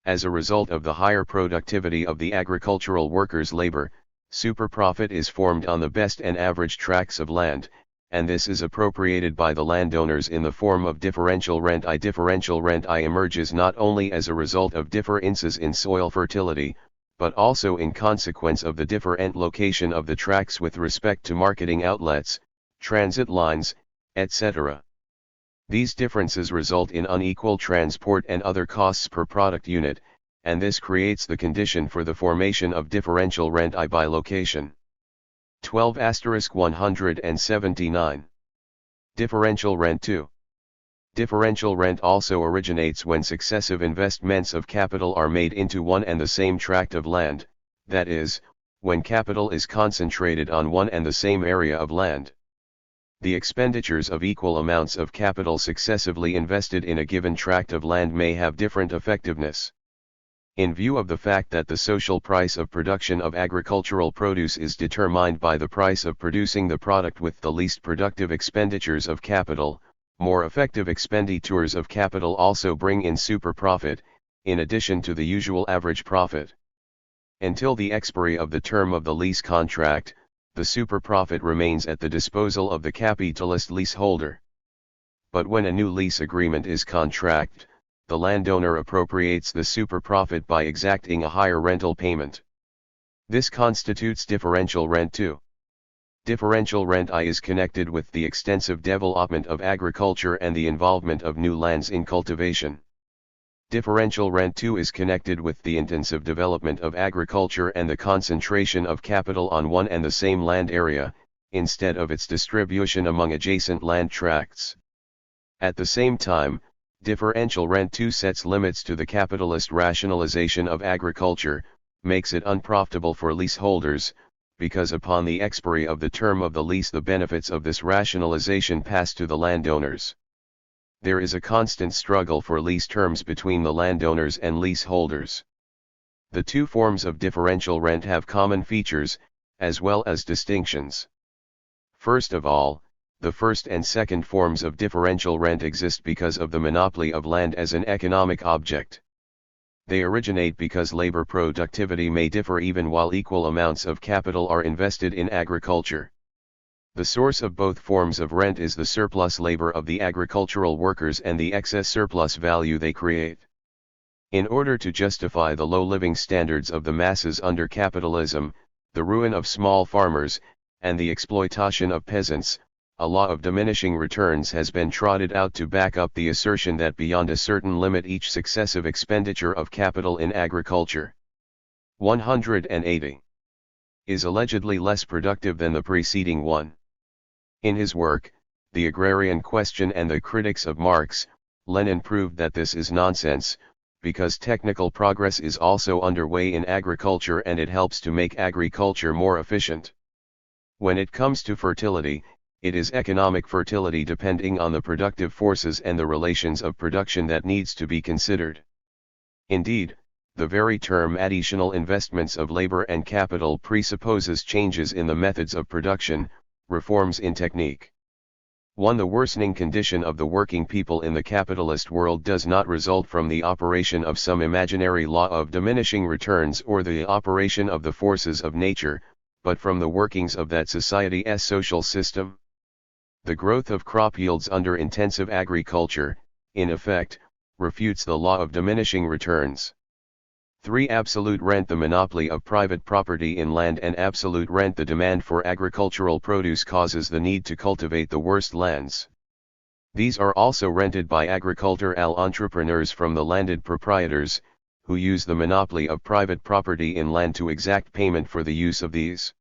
As a result of the higher productivity of the agricultural workers' labor, superprofit is formed on the best and average tracts of land, and this is appropriated by the landowners in the form of differential rent I. Differential rent I emerges not only as a result of differences in soil fertility, but also in consequence of the different location of the tracts with respect to marketing outlets, transit lines, etc. These differences result in unequal transport and other costs per product unit, and this creates the condition for the formation of differential rent I by location. 12*179. Differential rent 2. Differential rent also originates when successive investments of capital are made into one and the same tract of land, that is, when capital is concentrated on one and the same area of land. The expenditures of equal amounts of capital successively invested in a given tract of land may have different effectiveness. In view of the fact that the social price of production of agricultural produce is determined by the price of producing the product with the least productive expenditures of capital, more effective expenditures of capital also bring in super profit, in addition to the usual average profit. Until the expiry of the term of the lease contract, the super profit remains at the disposal of the capitalist leaseholder. But when a new lease agreement is contracted, the landowner appropriates the super profit by exacting a higher rental payment. This constitutes differential rent 2. Differential rent I is connected with the extensive development of agriculture and the involvement of new lands in cultivation. Differential rent 2 is connected with the intensive development of agriculture and the concentration of capital on one and the same land area, instead of its distribution among adjacent land tracts. At the same time, differential rent 2 sets limits to the capitalist rationalization of agriculture, makes it unprofitable for leaseholders, because upon the expiry of the term of the lease the benefits of this rationalization pass to the landowners. There is a constant struggle for lease terms between the landowners and leaseholders. The two forms of differential rent have common features, as well as distinctions. First of all, the first and second forms of differential rent exist because of the monopoly of land as an economic object. They originate because labor productivity may differ even while equal amounts of capital are invested in agriculture. The source of both forms of rent is the surplus labor of the agricultural workers and the excess surplus value they create. In order to justify the low living standards of the masses under capitalism, the ruin of small farmers, and the exploitation of peasants, a law of diminishing returns has been trotted out to back up the assertion that beyond a certain limit each successive expenditure of capital in agriculture 180 is allegedly less productive than the preceding one. In his work, The Agrarian Question and the Critics of Marx, Lenin proved that this is nonsense, because technical progress is also underway in agriculture and it helps to make agriculture more efficient. When it comes to fertility, it is economic fertility depending on the productive forces and the relations of production that needs to be considered. Indeed, the very term additional investments of labor and capital presupposes changes in the methods of production, reforms in technique. 1. The worsening condition of the working people in the capitalist world does not result from the operation of some imaginary law of diminishing returns or the operation of the forces of nature, but from the workings of that society's social system. The growth of crop yields under intensive agriculture, in effect, refutes the law of diminishing returns. 3. Absolute rent. The monopoly of private property in land and absolute rent. The demand for agricultural produce causes the need to cultivate the worst lands. These are also rented by agricultural entrepreneurs from the landed proprietors, who use the monopoly of private property in land to exact payment for the use of these.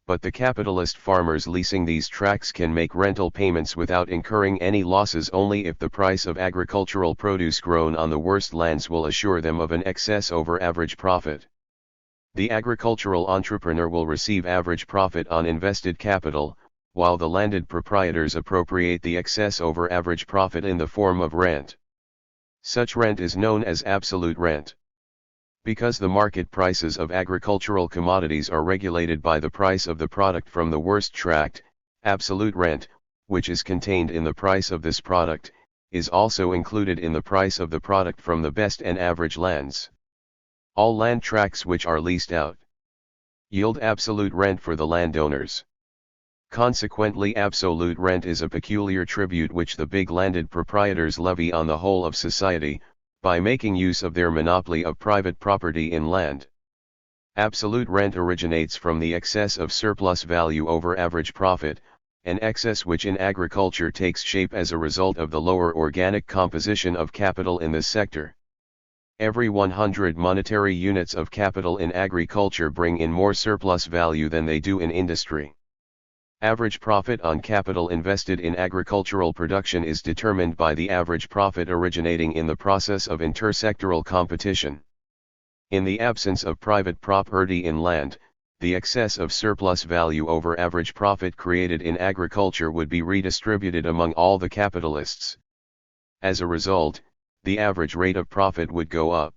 But the capitalist farmers leasing these tracts can make rental payments without incurring any losses only if the price of agricultural produce grown on the worst lands will assure them of an excess over average profit. The agricultural entrepreneur will receive average profit on invested capital, while the landed proprietors appropriate the excess over average profit in the form of rent. Such rent is known as absolute rent. Because the market prices of agricultural commodities are regulated by the price of the product from the worst tract, absolute rent, which is contained in the price of this product, is also included in the price of the product from the best and average lands. All land tracts which are leased out yield absolute rent for the landowners. Consequently, absolute rent is a peculiar tribute which the big landed proprietors levy on the whole of society, by making use of their monopoly of private property in land. Absolute rent originates from the excess of surplus value over average profit, an excess which in agriculture takes shape as a result of the lower organic composition of capital in this sector. Every 100 monetary units of capital in agriculture bring in more surplus value than they do in industry. Average profit on capital invested in agricultural production is determined by the average profit originating in the process of intersectoral competition. In the absence of private property in land, the excess of surplus value over average profit created in agriculture would be redistributed among all the capitalists. As a result, the average rate of profit would go up.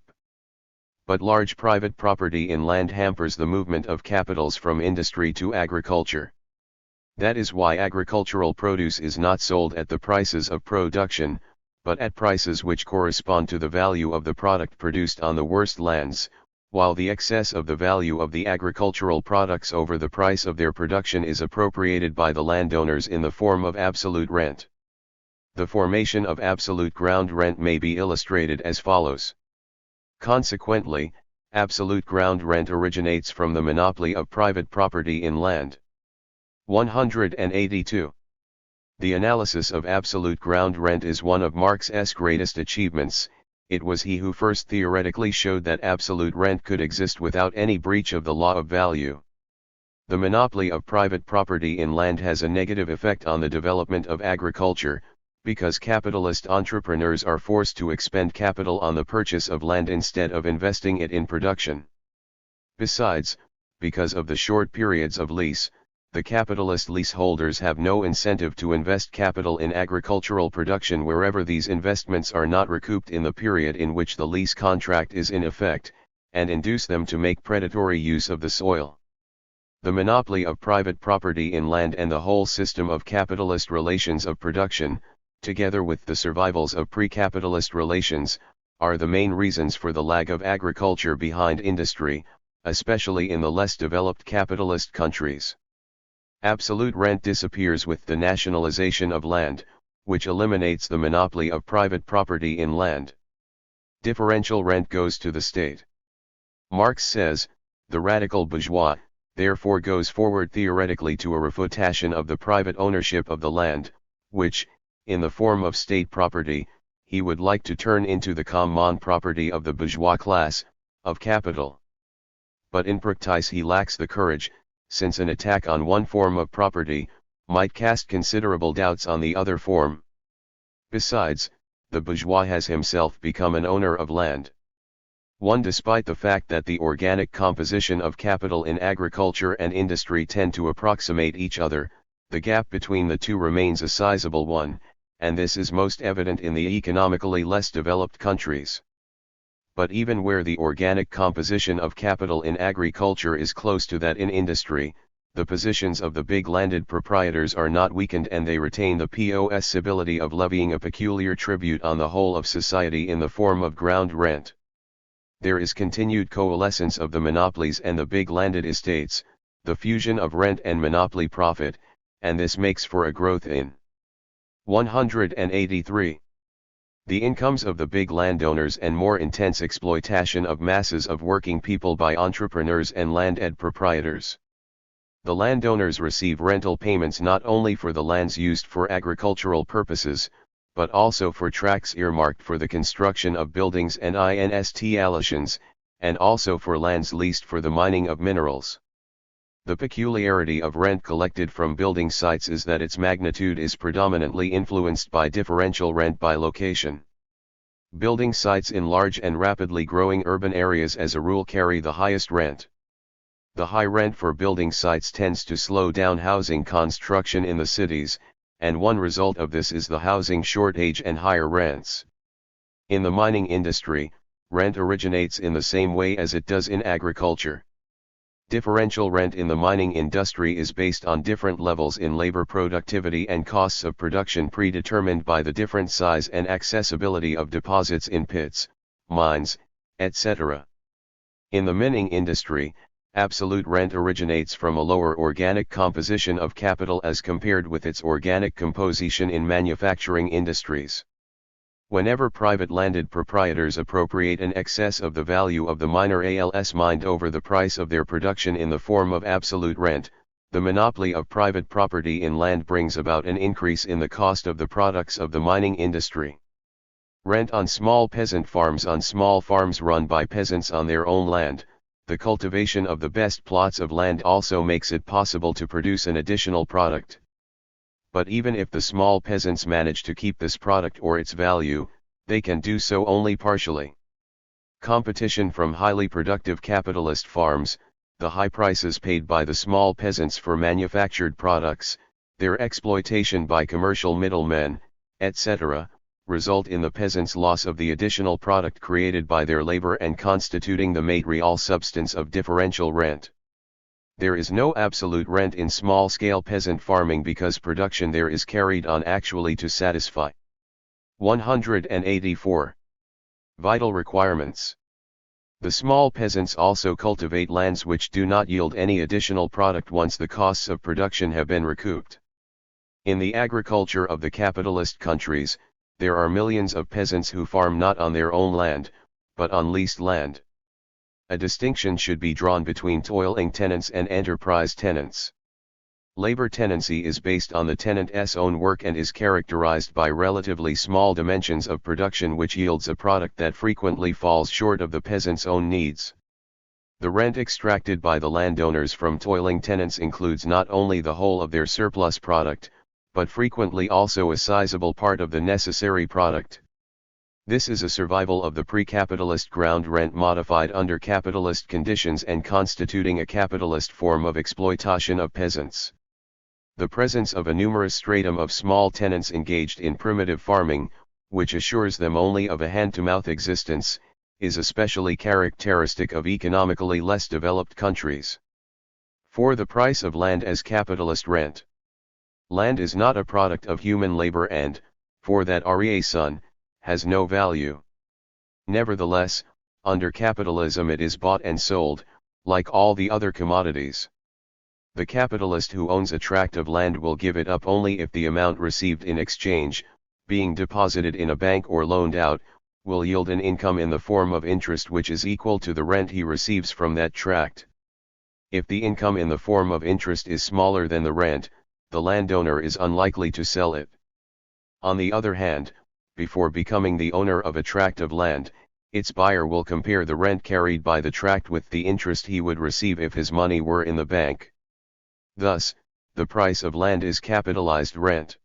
But large private property in land hampers the movement of capitals from industry to agriculture. That is why agricultural produce is not sold at the prices of production, but at prices which correspond to the value of the product produced on the worst lands, while the excess of the value of the agricultural products over the price of their production is appropriated by the landowners in the form of absolute rent. The formation of absolute ground rent may be illustrated as follows. Consequently, absolute ground rent originates from the monopoly of private property in land. 182. The analysis of absolute ground rent is one of Marx's greatest achievements. It was he who first theoretically showed that absolute rent could exist without any breach of the law of value. The monopoly of private property in land has a negative effect on the development of agriculture, because capitalist entrepreneurs are forced to expend capital on the purchase of land instead of investing it in production. Besides, because of the short periods of lease, the capitalist leaseholders have no incentive to invest capital in agricultural production wherever these investments are not recouped in the period in which the lease contract is in effect, and induce them to make predatory use of the soil. The monopoly of private property in land and the whole system of capitalist relations of production, together with the survivals of pre-capitalist relations, are the main reasons for the lag of agriculture behind industry, especially in the less developed capitalist countries. Absolute rent disappears with the nationalization of land, which eliminates the monopoly of private property in land. Differential rent goes to the state. Marx says, the radical bourgeois, therefore goes forward theoretically to a refutation of the private ownership of the land, which, in the form of state property, he would like to turn into the common property of the bourgeois class, of capital. But in practice he lacks the courage, since an attack on one form of property might cast considerable doubts on the other form. Besides, the bourgeois has himself become an owner of land. Despite the fact that the organic composition of capital in agriculture and industry tend to approximate each other, the gap between the two remains a sizable one, and this is most evident in the economically less developed countries. But even where the organic composition of capital in agriculture is close to that in industry, the positions of the big landed proprietors are not weakened and they retain the possibility of levying a peculiar tribute on the whole of society in the form of ground rent. There is continued coalescence of the monopolies and the big landed estates, the fusion of rent and monopoly profit, and this makes for a growth in 183. The incomes of the big landowners and more intense exploitation of masses of working people by entrepreneurs and landed proprietors. The landowners receive rental payments not only for the lands used for agricultural purposes, but also for tracts earmarked for the construction of buildings and installations, and also for lands leased for the mining of minerals. The peculiarity of rent collected from building sites is that its magnitude is predominantly influenced by differential rent by location. Building sites in large and rapidly growing urban areas as a rule carry the highest rent. The high rent for building sites tends to slow down housing construction in the cities, and one result of this is the housing shortage and higher rents. In the mining industry, rent originates in the same way as it does in agriculture. Differential rent in the mining industry is based on different levels in labor productivity and costs of production predetermined by the different size and accessibility of deposits in pits, mines, etc. In the mining industry, absolute rent originates from a lower organic composition of capital as compared with its organic composition in manufacturing industries. Whenever private landed proprietors appropriate an excess of the value of the miner als mined over the price of their production in the form of absolute rent, The monopoly of private property in land brings about an increase in the cost of the products of the mining industry. Rent on small peasant farms on small farms run by peasants on their own land. The cultivation of the best plots of land also makes it possible to produce an additional product. But even if the small peasants manage to keep this product or its value, they can do so only partially. Competition from highly productive capitalist farms, the high prices paid by the small peasants for manufactured products, their exploitation by commercial middlemen, etc., result in the peasants' loss of the additional product created by their labor and constituting the material substance of differential rent. There is no absolute rent in small-scale peasant farming because production there is carried on actually to satisfy. 184. Vital requirements. The small peasants also cultivate lands which do not yield any additional product once the costs of production have been recouped. In the agriculture of the capitalist countries, there are millions of peasants who farm not on their own land, but on leased land. A distinction should be drawn between toiling tenants and enterprise tenants. Labor tenancy is based on the tenant's own work and is characterized by relatively small dimensions of production which yields a product that frequently falls short of the peasant's own needs. The rent extracted by the landowners from toiling tenants includes not only the whole of their surplus product, but frequently also a sizable part of the necessary product. This is a survival of the pre-capitalist ground rent modified under capitalist conditions and constituting a capitalist form of exploitation of peasants. The presence of a numerous stratum of small tenants engaged in primitive farming, which assures them only of a hand-to-mouth existence, is especially characteristic of economically less developed countries. For the price of land as capitalist rent. Land is not a product of human labor and, for that reason, has no value. Nevertheless, under capitalism it is bought and sold, like all the other commodities. The capitalist who owns a tract of land will give it up only if the amount received in exchange, being deposited in a bank or loaned out, will yield an income in the form of interest which is equal to the rent he receives from that tract. If the income in the form of interest is smaller than the rent, the landowner is unlikely to sell it. On the other hand, before becoming the owner of a tract of land, its buyer will compare the rent carried by the tract with the interest he would receive if his money were in the bank. Thus, the price of land is capitalized rent.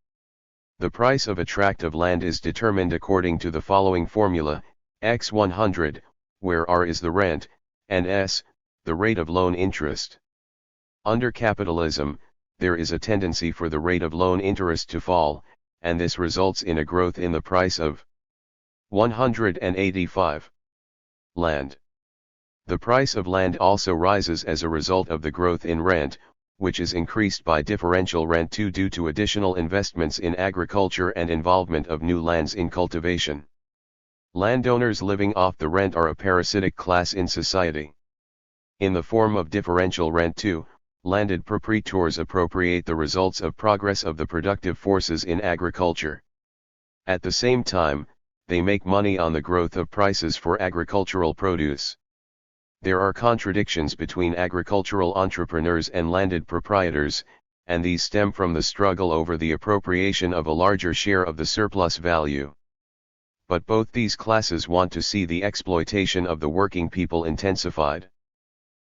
The price of a tract of land is determined according to the following formula: x 100, where r is the rent, and s, the rate of loan interest. Under capitalism, there is a tendency for the rate of loan interest to fall, and this results in a growth in the price of 185. Land. The price of land also rises as a result of the growth in rent, which is increased by differential rent due to additional investments in agriculture and involvement of new lands in cultivation. Landowners living off the rent are a parasitic class in society. In the form of differential rent too, landed proprietors appropriate the results of progress of the productive forces in agriculture. At the same time, they make money on the growth of prices for agricultural produce. There are contradictions between agricultural entrepreneurs and landed proprietors, and these stem from the struggle over the appropriation of a larger share of the surplus value. But both these classes want to see the exploitation of the working people intensified.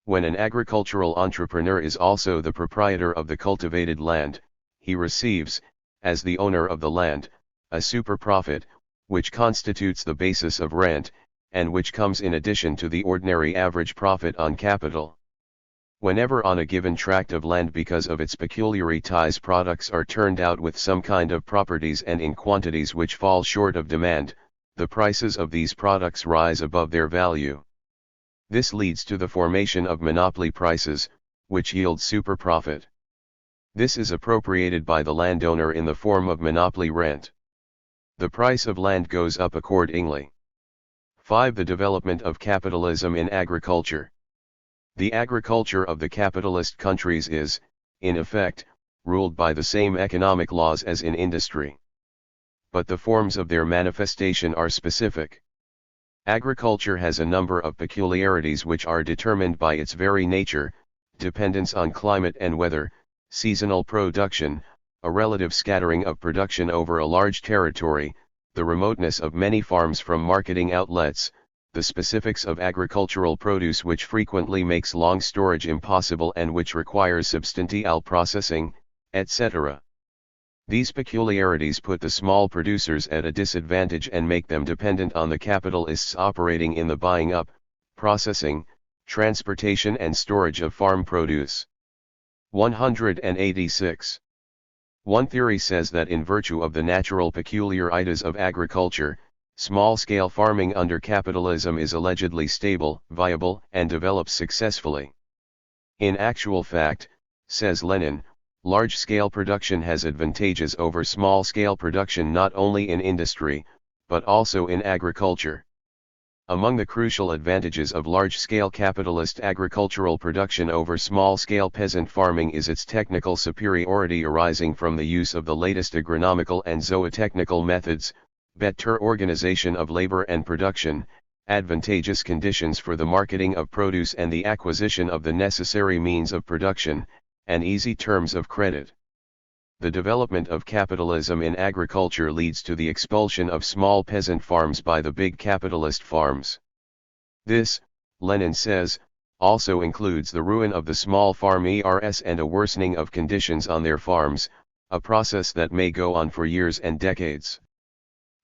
When an agricultural entrepreneur is also the proprietor of the cultivated land, he receives, as the owner of the land, a super profit, which constitutes the basis of rent, and which comes in addition to the ordinary average profit on capital. Whenever on a given tract of land because of its peculiarities products are turned out with some kind of properties and in quantities which fall short of demand, the prices of these products rise above their value. This leads to the formation of monopoly prices, which yield super profit. This is appropriated by the landowner in the form of monopoly rent. The price of land goes up accordingly. 5. The development of capitalism in agriculture. The agriculture of the capitalist countries is, in effect, ruled by the same economic laws as in industry. But the forms of their manifestation are specific. Agriculture has a number of peculiarities which are determined by its very nature: dependence on climate and weather, seasonal production, a relative scattering of production over a large territory, the remoteness of many farms from marketing outlets, the specifics of agricultural produce which frequently makes long storage impossible and which requires substantial processing, etc. These peculiarities put the small producers at a disadvantage and make them dependent on the capitalists operating in the buying up, processing, transportation and storage of farm produce. 186. One theory says that in virtue of the natural peculiarities of agriculture, small-scale farming under capitalism is allegedly stable, viable, and develops successfully. In actual fact, says Lenin, large-scale production has advantages over small-scale production not only in industry, but also in agriculture. Among the crucial advantages of large-scale capitalist agricultural production over small-scale peasant farming is its technical superiority arising from the use of the latest agronomical and zootechnical methods, better organization of labor and production, advantageous conditions for the marketing of produce and the acquisition of the necessary means of production, and easy terms of credit. The development of capitalism in agriculture leads to the expulsion of small peasant farms by the big capitalist farms. This, Lenin says, also includes the ruin of the small farmers and a worsening of conditions on their farms, a process that may go on for years and decades.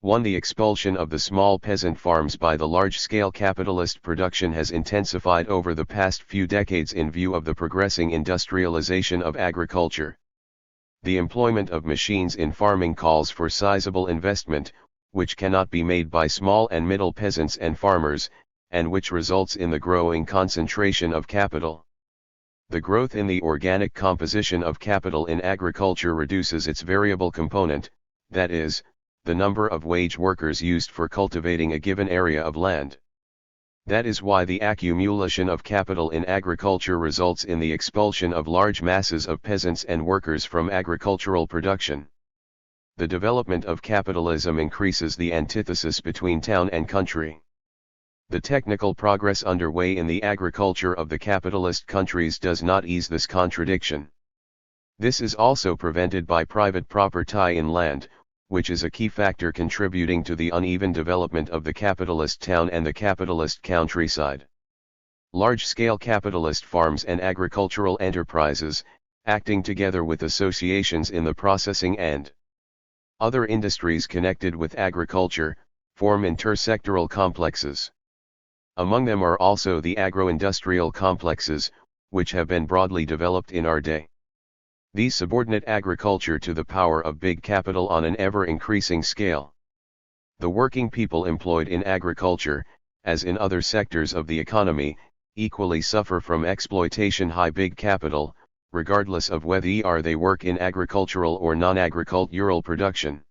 1. The expulsion of the small peasant farms by the large-scale capitalist production has intensified over the past few decades in view of the progressing industrialization of agriculture. The employment of machines in farming calls for sizable investment, which cannot be made by small and middle peasants and farmers, and which results in the growing concentration of capital. The growth in the organic composition of capital in agriculture reduces its variable component, that is, the number of wage workers used for cultivating a given area of land. That is why the accumulation of capital in agriculture results in the expulsion of large masses of peasants and workers from agricultural production. The development of capitalism increases the antithesis between town and country. The technical progress underway in the agriculture of the capitalist countries does not ease this contradiction. This is also prevented by private property in land, which is a key factor contributing to the uneven development of the capitalist town and the capitalist countryside. Large-scale capitalist farms and agricultural enterprises, acting together with associations in the processing and other industries connected with agriculture, form intersectoral complexes. Among them are also the agro-industrial complexes, which have been broadly developed in our day. These subordinate agriculture to the power of big capital on an ever-increasing scale. The working people employed in agriculture, as in other sectors of the economy, equally suffer from exploitation by big capital, regardless of whether they work in agricultural or non-agricultural production.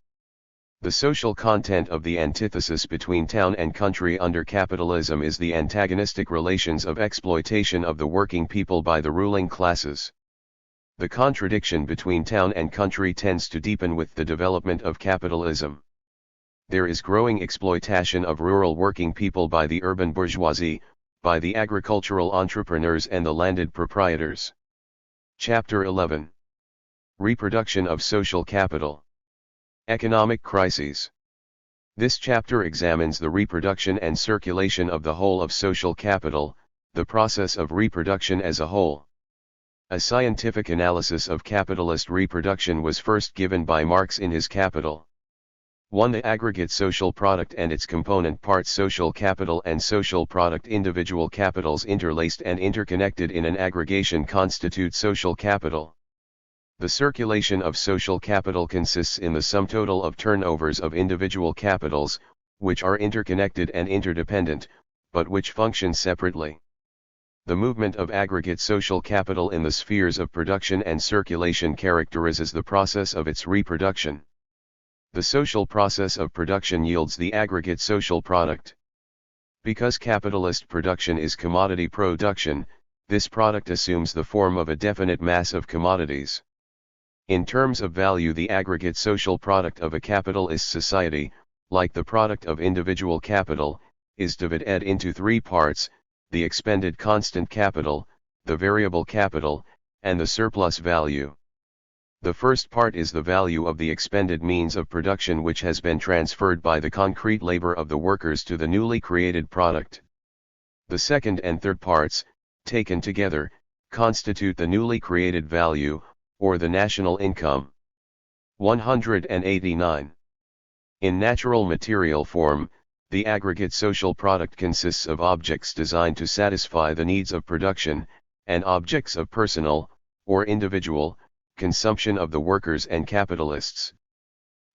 The social content of the antithesis between town and country under capitalism is the antagonistic relations of exploitation of the working people by the ruling classes. The contradiction between town and country tends to deepen with the development of capitalism. There is growing exploitation of rural working people by the urban bourgeoisie, by the agricultural entrepreneurs and the landed proprietors. Chapter 11. Reproduction of social capital. Economic crises. This chapter examines the reproduction and circulation of the whole of social capital, the process of reproduction as a whole. A scientific analysis of capitalist reproduction was first given by Marx in his Capital. 1. The aggregate social product and its component parts social capital and social product individual capitals interlaced and interconnected in an aggregation constitute social capital. The circulation of social capital consists in the sum total of turnovers of individual capitals, which are interconnected and interdependent, but which function separately. The movement of aggregate social capital in the spheres of production and circulation characterizes the process of its reproduction. The social process of production yields the aggregate social product. Because capitalist production is commodity production, this product assumes the form of a definite mass of commodities. In terms of value, the aggregate social product of a capitalist society, like the product of individual capital, is divided into three parts: the expended constant capital, the variable capital, and the surplus value. The first part is the value of the expended means of production which has been transferred by the concrete labor of the workers to the newly created product. The second and third parts, taken together, constitute the newly created value, or the national income. 189. In natural material form, the aggregate social product consists of objects designed to satisfy the needs of production, and objects of personal, or individual, consumption of the workers and capitalists.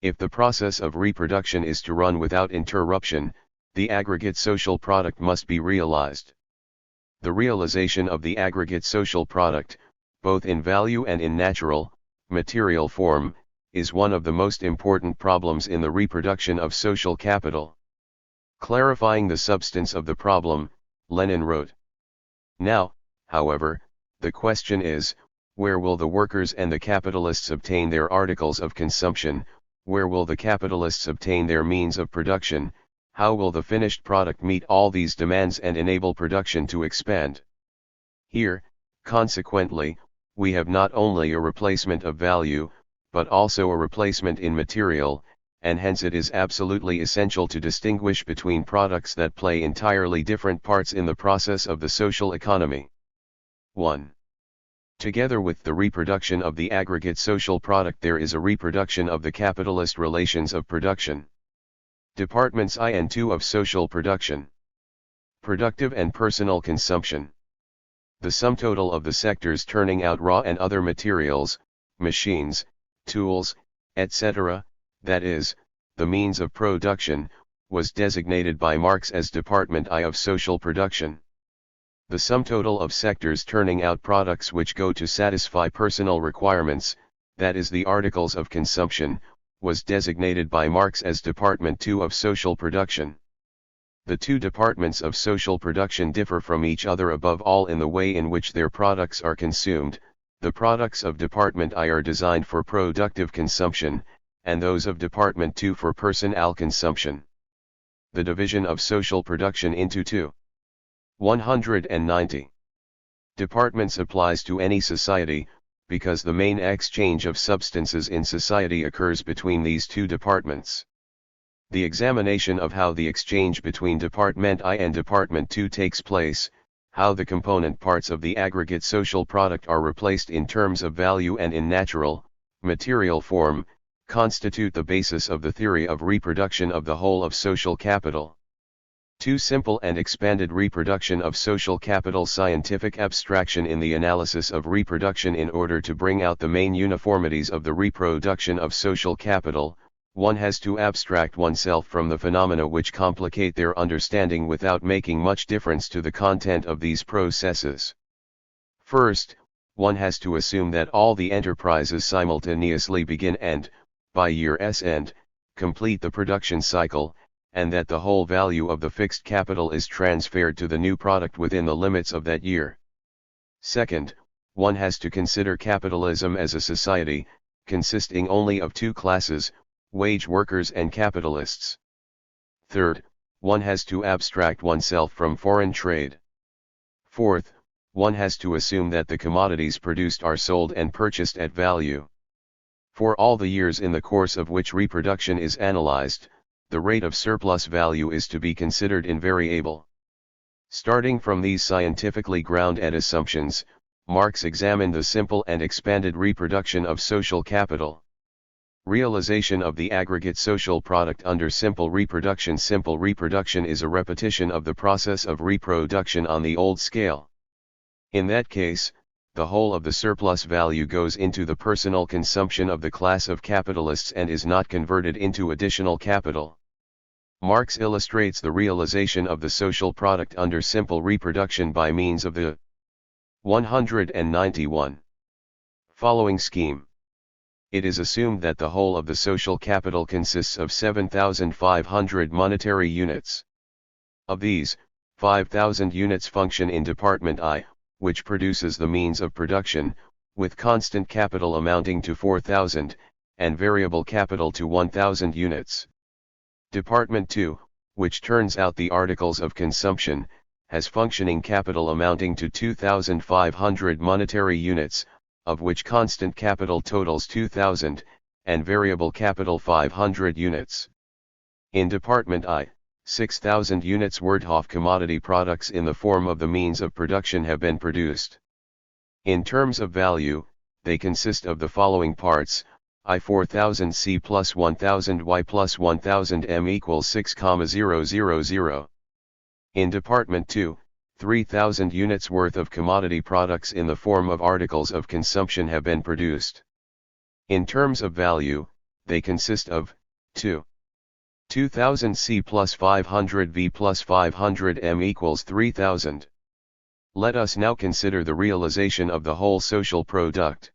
If the process of reproduction is to run without interruption, the aggregate social product must be realized. The realization of the aggregate social product, both in value and in natural, material form, is one of the most important problems in the reproduction of social capital. Clarifying the substance of the problem, Lenin wrote. Now, however, the question is, where will the workers and the capitalists obtain their articles of consumption, where will the capitalists obtain their means of production, how will the finished product meet all these demands and enable production to expand? Here, consequently, we have not only a replacement of value, but also a replacement in material, and hence it is absolutely essential to distinguish between products that play entirely different parts in the process of the social economy. 1. Together with the reproduction of the aggregate social product there is a reproduction of the capitalist relations of production. Departments I and II of social production. Productive and personal consumption. The sum total of the sectors turning out raw and other materials, machines, tools, etc., that is, the means of production, was designated by Marx as Department I of social production. The sum total of sectors turning out products which go to satisfy personal requirements, that is the articles of consumption, was designated by Marx as Department II of social production. The two departments of social production differ from each other above all in the way in which their products are consumed. The products of Department I are designed for productive consumption, and those of Department II for personal consumption. The division of social production into two. 190. Departments applies to any society, because the main exchange of substances in society occurs between these two departments. The examination of how the exchange between Department I and Department II takes place, how the component parts of the aggregate social product are replaced in terms of value and in natural, material form, constitute the basis of the theory of reproduction of the whole of social capital. 2. Simple and expanded reproduction of social capital. Scientific abstraction in the analysis of reproduction. In order to bring out the main uniformities of the reproduction of social capital, one has to abstract oneself from the phenomena which complicate their understanding without making much difference to the content of these processes. First, one has to assume that all the enterprises simultaneously begin and, by year's end, complete the production cycle, and that the whole value of the fixed capital is transferred to the new product within the limits of that year. Second, one has to consider capitalism as a society, consisting only of two classes, wage workers and capitalists. Third, one has to abstract oneself from foreign trade. Fourth, one has to assume that the commodities produced are sold and purchased at value. For all the years in the course of which reproduction is analyzed, the rate of surplus value is to be considered invariable. Starting from these scientifically grounded assumptions, Marx examined the simple and expanded reproduction of social capital. Realization of the aggregate social product under simple reproduction. Simple reproduction is a repetition of the process of reproduction on the old scale. In that case, the whole of the surplus value goes into the personal consumption of the class of capitalists and is not converted into additional capital. Marx illustrates the realization of the social product under simple reproduction by means of the 191 following scheme. It is assumed that the whole of the social capital consists of 7,500 monetary units. Of these, 5,000 units function in Department I, which produces the means of production, with constant capital amounting to 4,000, and variable capital to 1,000 units. Department II, which turns out the articles of consumption, has functioning capital amounting to 2,500 monetary units, of which constant capital totals 2,000, and variable capital 500 units. In Department I, 6,000 units worth of commodity products in the form of the means of production have been produced. In terms of value, they consist of the following parts: I 4000 C plus 1000 Y plus 1000 M equals 6,000. In Department II, 3,000 units worth of commodity products in the form of articles of consumption have been produced. In terms of value, they consist of 2,000 C plus 500 V plus 500 M equals 3,000. Let us now consider the realization of the whole social product.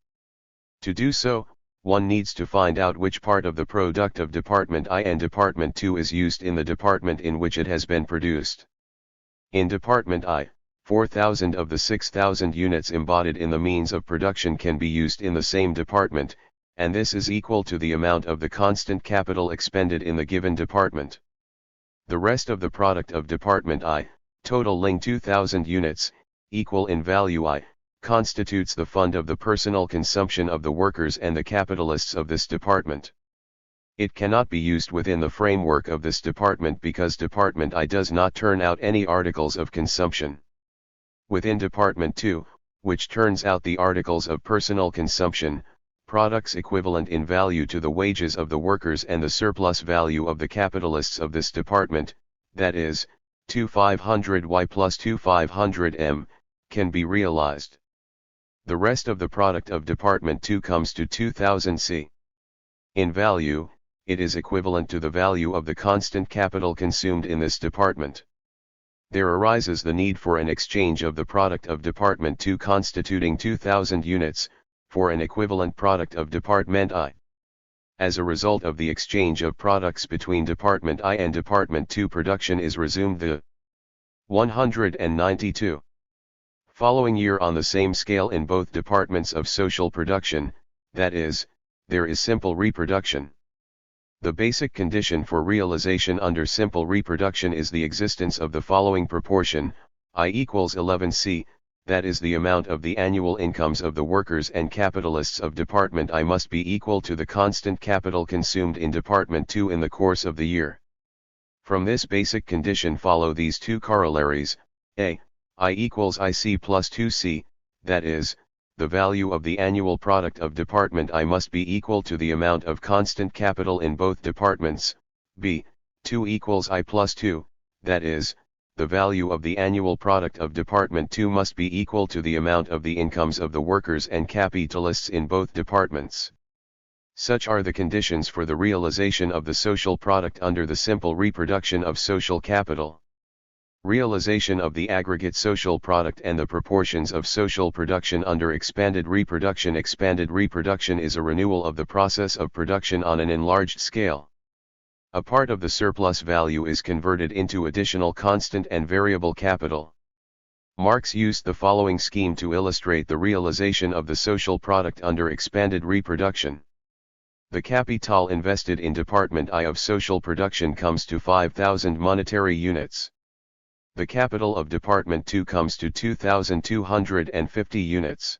To do so, one needs to find out which part of the product of Department I and Department II is used in the department in which it has been produced. In Department I, 4,000 of the 6,000 units embodied in the means of production can be used in the same department, and this is equal to the amount of the constant capital expended in the given department. The rest of the product of Department I, totaling 2,000 units, equal in value I, constitutes the fund of the personal consumption of the workers and the capitalists of this department. It cannot be used within the framework of this department because Department I does not turn out any articles of consumption. Within Department II, which turns out the articles of personal consumption, products equivalent in value to the wages of the workers and the surplus value of the capitalists of this department, that is, 2,500 Y plus 2,500 M, can be realized. The rest of the product of Department II comes to 2,000 C. In value, it is equivalent to the value of the constant capital consumed in this department. There arises the need for an exchange of the product of Department II constituting 2,000 units, for an equivalent product of Department I. As a result of the exchange of products between Department I and Department II, production is resumed the 192. Following year on the same scale in both departments of social production, that is, there is simple reproduction. The basic condition for realization under simple reproduction is the existence of the following proportion: I equals 11C, that is the amount of the annual incomes of the workers and capitalists of Department I must be equal to the constant capital consumed in Department II in the course of the year. From this basic condition follow these two corollaries: a. I equals IC plus 2C, that is, the value of the annual product of Department I must be equal to the amount of constant capital in both departments. b. 2 equals I plus 2, that is, the value of the annual product of Department II must be equal to the amount of the incomes of the workers and capitalists in both departments. Such are the conditions for the realization of the social product under the simple reproduction of social capital. Realization of the aggregate social product and the proportions of social production under expanded reproduction. Expanded reproduction is a renewal of the process of production on an enlarged scale. A part of the surplus value is converted into additional constant and variable capital. Marx used the following scheme to illustrate the realization of the social product under expanded reproduction. The capital invested in Department I of social production comes to 5,000 monetary units. The capital of Department II comes to 2,250 units.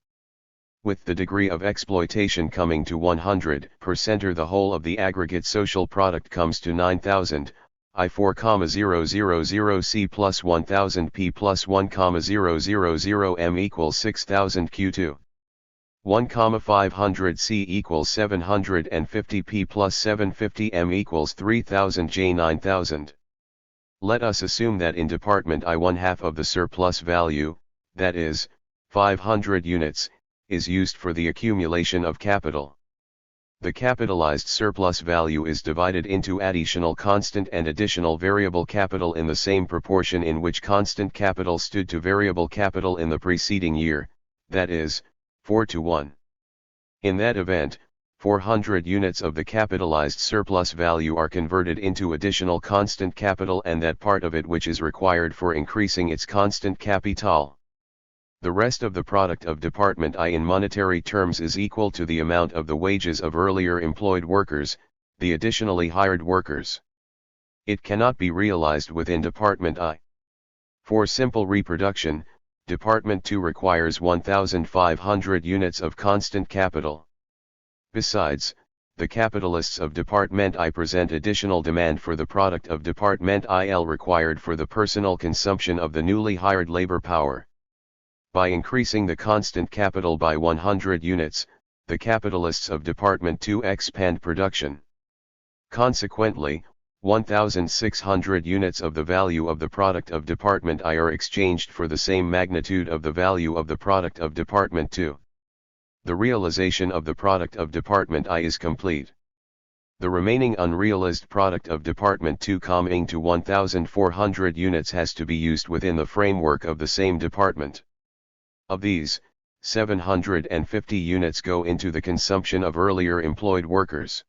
With the degree of exploitation coming to 100%, the whole of the aggregate social product comes to 9,000, I 4,000 C plus 1,000 P plus 1,000 M equals 6,000 Q2. 1,500 C equals 750 P plus 750 M equals 3,000 J 9,000. Let us assume that in Department I 1/2 of the surplus value, that is, 500 units, is used for the accumulation of capital. The capitalized surplus value is divided into additional constant and additional variable capital in the same proportion in which constant capital stood to variable capital in the preceding year, that is, 4:1. In that event, 400 units of the capitalized surplus value are converted into additional constant capital and that part of it which is required for increasing its constant capital. The rest of the product of Department I in monetary terms is equal to the amount of the wages of earlier employed workers, the additionally hired workers. It cannot be realized within Department I. For simple reproduction, Department 2 requires 1,500 units of constant capital. Besides, the capitalists of Department I present additional demand for the product of Department IL required for the personal consumption of the newly hired labor power. By increasing the constant capital by 100 units, the capitalists of Department 2 expand production. Consequently, 1,600 units of the value of the product of Department I are exchanged for the same magnitude of the value of the product of Department 2. The realization of the product of Department I is complete. The remaining unrealized product of Department 2 coming to 1,400 units has to be used within the framework of the same department. Of these, 750 units go into the consumption of earlier employed workers.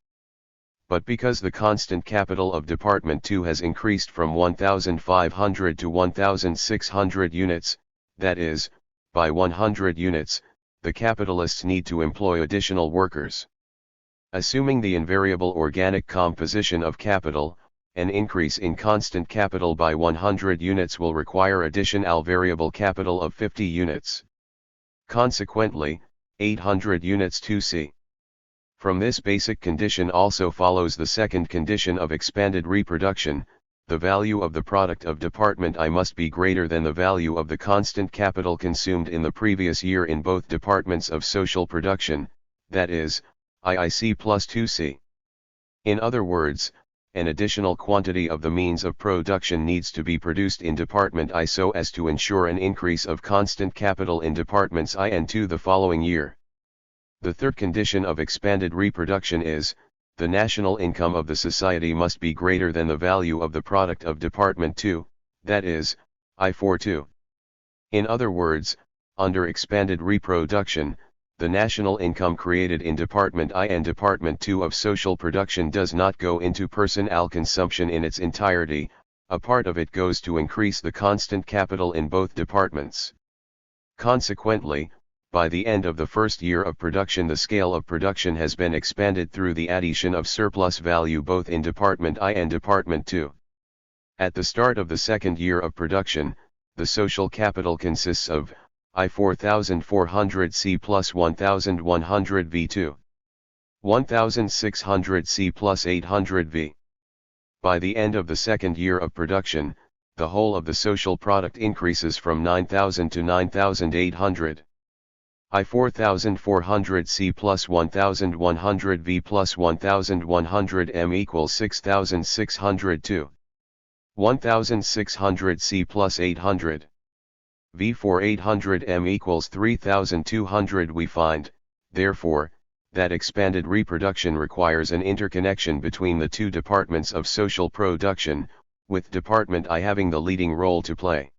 But because the constant capital of Department 2 has increased from 1,500 to 1,600 units, that is, by 100 units, the capitalists need to employ additional workers. Assuming the invariable organic composition of capital, an increase in constant capital by 100 units will require additional variable capital of 50 units. Consequently, 800 units to c. From this basic condition also follows the second condition of expanded reproduction: the value of the product of Department I must be greater than the value of the constant capital consumed in the previous year in both departments of social production, that is, IIC plus 2C. In other words, an additional quantity of the means of production needs to be produced in Department I so as to ensure an increase of constant capital in Departments I and II the following year. The third condition of expanded reproduction is, the national income of the society must be greater than the value of the product of Department 2, that is, I42. In other words, under expanded reproduction, the national income created in Department I and Department 2 of social production does not go into personnel consumption in its entirety, a part of it goes to increase the constant capital in both departments. Consequently, by the end of the first year of production the scale of production has been expanded through the addition of surplus value both in Department I and Department 2. At the start of the second year of production, the social capital consists of I 4,400 C plus 1,100 V2. 1,600 C plus 800 V. By the end of the second year of production, the whole of the social product increases from 9,000 to 9,800. I 4,400 C plus 1,100 V plus 1,100 M equals 6,602. 1,600 C plus 800. V for 800 M equals 3,200. We find, therefore, that expanded reproduction requires an interconnection between the two departments of social production, with Department I having the leading role to play.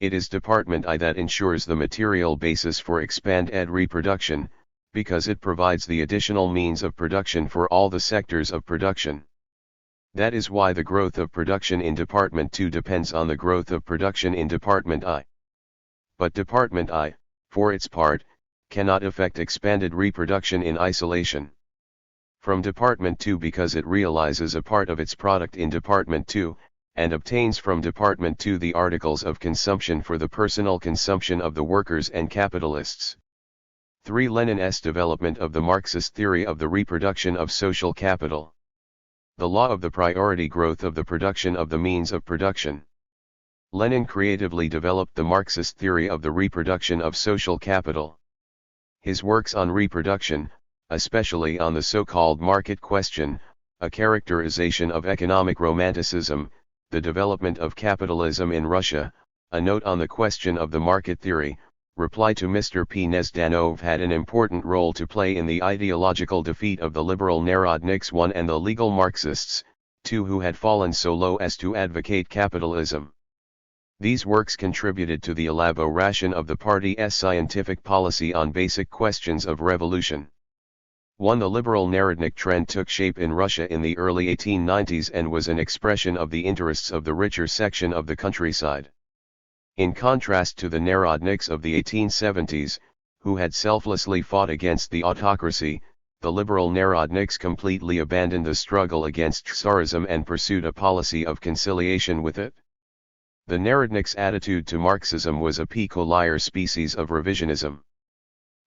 It is Department I that ensures the material basis for expanded reproduction, because it provides the additional means of production for all the sectors of production. That is why the growth of production in Department 2 depends on the growth of production in Department I. But Department I, for its part, cannot effect expanded reproduction in isolation from Department 2 because it realizes a part of its product in Department 2, and obtains from Department 2 the articles of consumption for the personal consumption of the workers and capitalists. 3. Lenin's development of the Marxist theory of the reproduction of social capital. The law of the priority growth of the production of the means of production. Lenin creatively developed the Marxist theory of the reproduction of social capital. His works on reproduction, especially on the so-called market question, a characterization of economic romanticism, the development of capitalism in Russia, a note on the question of the market theory, reply to Mr. P. Nezdanov had an important role to play in the ideological defeat of the liberal Narodniks I and the legal Marxists, II who had fallen so low as to advocate capitalism. These works contributed to the elaboration of the party's scientific policy on basic questions of revolution. 1. The liberal Narodnik trend took shape in Russia in the early 1890s and was an expression of the interests of the richer section of the countryside. In contrast to the Narodniks of the 1870s, who had selflessly fought against the autocracy, the liberal Narodniks completely abandoned the struggle against Tsarism and pursued a policy of conciliation with it. The Narodnik's attitude to Marxism was a peculiar species of revisionism.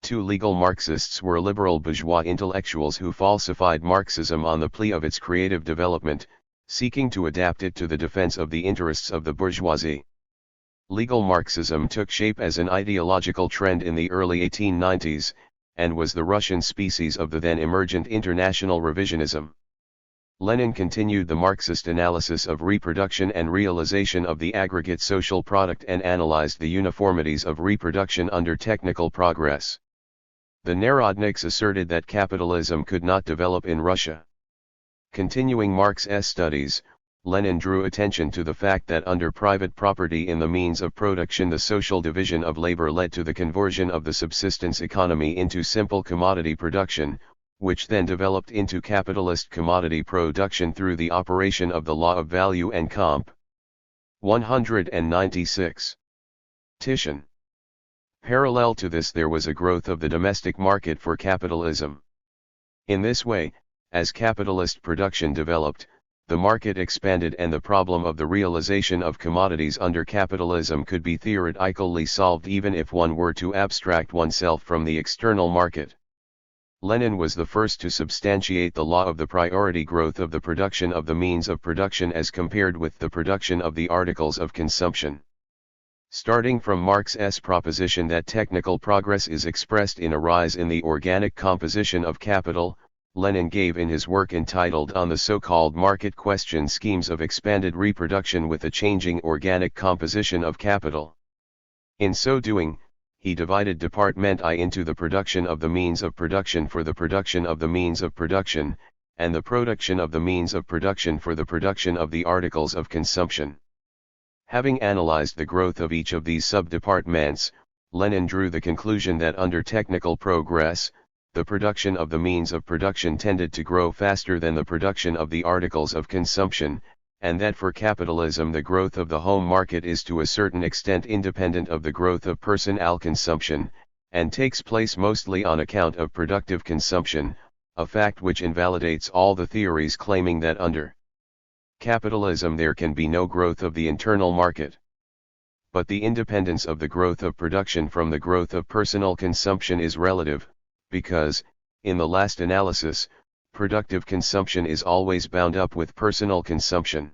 Two legal Marxists were liberal bourgeois intellectuals who falsified Marxism on the plea of its creative development, seeking to adapt it to the defense of the interests of the bourgeoisie. Legal Marxism took shape as an ideological trend in the early 1890s, and was the Russian species of the then emergent international revisionism. Lenin continued the Marxist analysis of reproduction and realization of the aggregate social product and analyzed the uniformities of reproduction under technical progress. The Narodniks asserted that capitalism could not develop in Russia. Continuing Marx's studies, Lenin drew attention to the fact that under private property in the means of production the social division of labor led to the conversion of the subsistence economy into simple commodity production, which then developed into capitalist commodity production through the operation of the law of value and comp. 196. Titian. Parallel to this there was a growth of the domestic market for capitalism. In this way, as capitalist production developed, the market expanded and the problem of the realization of commodities under capitalism could be theoretically solved even if one were to abstract oneself from the external market. Lenin was the first to substantiate the law of the priority growth of the production of the means of production as compared with the production of the articles of consumption. Starting from Marx's proposition that technical progress is expressed in a rise in the organic composition of capital, Lenin gave in his work entitled On the so-called market question schemes of expanded reproduction with a changing organic composition of capital. In so doing, he divided Department I into the production of the means of production for the production of the means of production, and the production of the means of production for the production of the articles of consumption. Having analyzed the growth of each of these sub-departments, Lenin drew the conclusion that under technical progress, the production of the means of production tended to grow faster than the production of the articles of consumption, and that for capitalism the growth of the home market is to a certain extent independent of the growth of personal consumption, and takes place mostly on account of productive consumption, a fact which invalidates all the theories claiming that under capitalism there can be no growth of the internal market. But the independence of the growth of production from the growth of personal consumption is relative, because, in the last analysis, productive consumption is always bound up with personal consumption.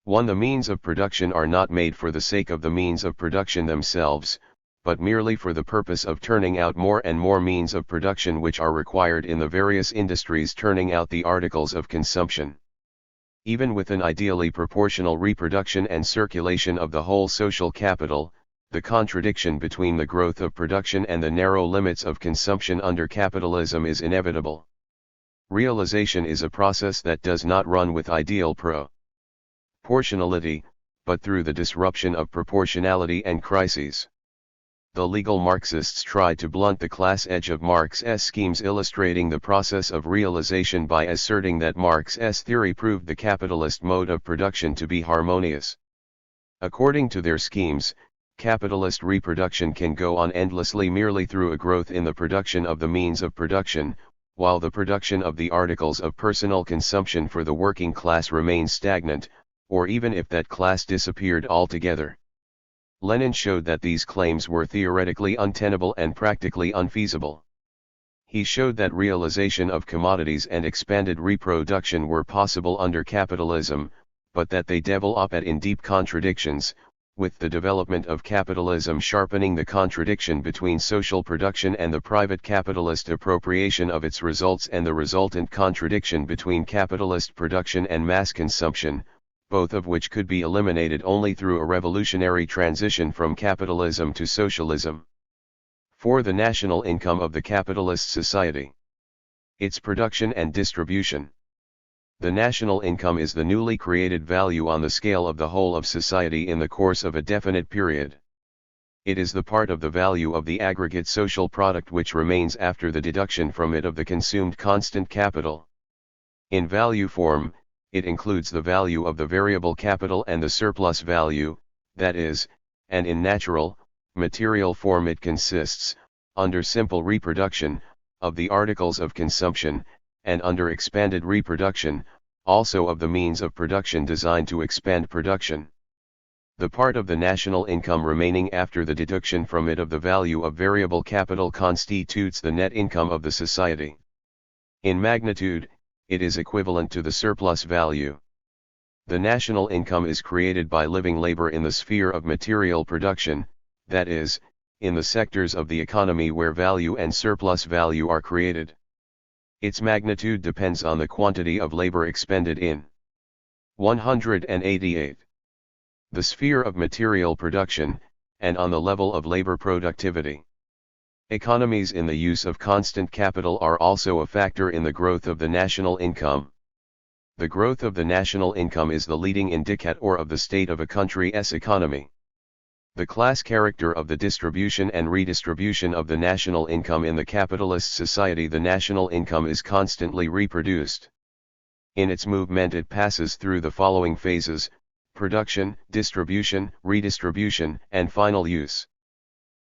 1. The means of production are not made for the sake of the means of production themselves, but merely for the purpose of turning out more and more means of production which are required in the various industries turning out the articles of consumption. Even with an ideally proportional reproduction and circulation of the whole social capital, the contradiction between the growth of production and the narrow limits of consumption under capitalism is inevitable. Realization is a process that does not run with ideal proportionality, but through the disruption of proportionality and crises. The legal Marxists tried to blunt the class edge of Marx's schemes, illustrating the process of realization by asserting that Marx's theory proved the capitalist mode of production to be harmonious. According to their schemes, capitalist reproduction can go on endlessly merely through a growth in the production of the means of production, while the production of the articles of personal consumption for the working class remains stagnant, or even if that class disappeared altogether. Lenin showed that these claims were theoretically untenable and practically unfeasible. He showed that realization of commodities and expanded reproduction were possible under capitalism, but that they develop in deep contradictions, with the development of capitalism sharpening the contradiction between social production and the private capitalist appropriation of its results and the resultant contradiction between capitalist production and mass consumption, both of which could be eliminated only through a revolutionary transition from capitalism to socialism. 4. The national income of the capitalist society. Its production and distribution. The national income is the newly created value on the scale of the whole of society in the course of a definite period. It is the part of the value of the aggregate social product which remains after the deduction from it of the consumed constant capital. In value form, it includes the value of the variable capital and the surplus value, that is, and in natural, material form it consists, under simple reproduction, of the articles of consumption, and under expanded reproduction, also of the means of production designed to expand production. The part of the national income remaining after the deduction from it of the value of variable capital constitutes the net income of the society. In magnitude, it is equivalent to the surplus value. The national income is created by living labor in the sphere of material production, that is, in the sectors of the economy where value and surplus value are created. Its magnitude depends on the quantity of labor expended in 188. The sphere of material production, and on the level of labor productivity. Economies in the use of constant capital are also a factor in the growth of the national income. The growth of the national income is the leading indicator of the state of a country's economy. The class character of the distribution and redistribution of the national income in the capitalist society. The national income is constantly reproduced. In its movement it passes through the following phases: production, distribution, redistribution, and final use.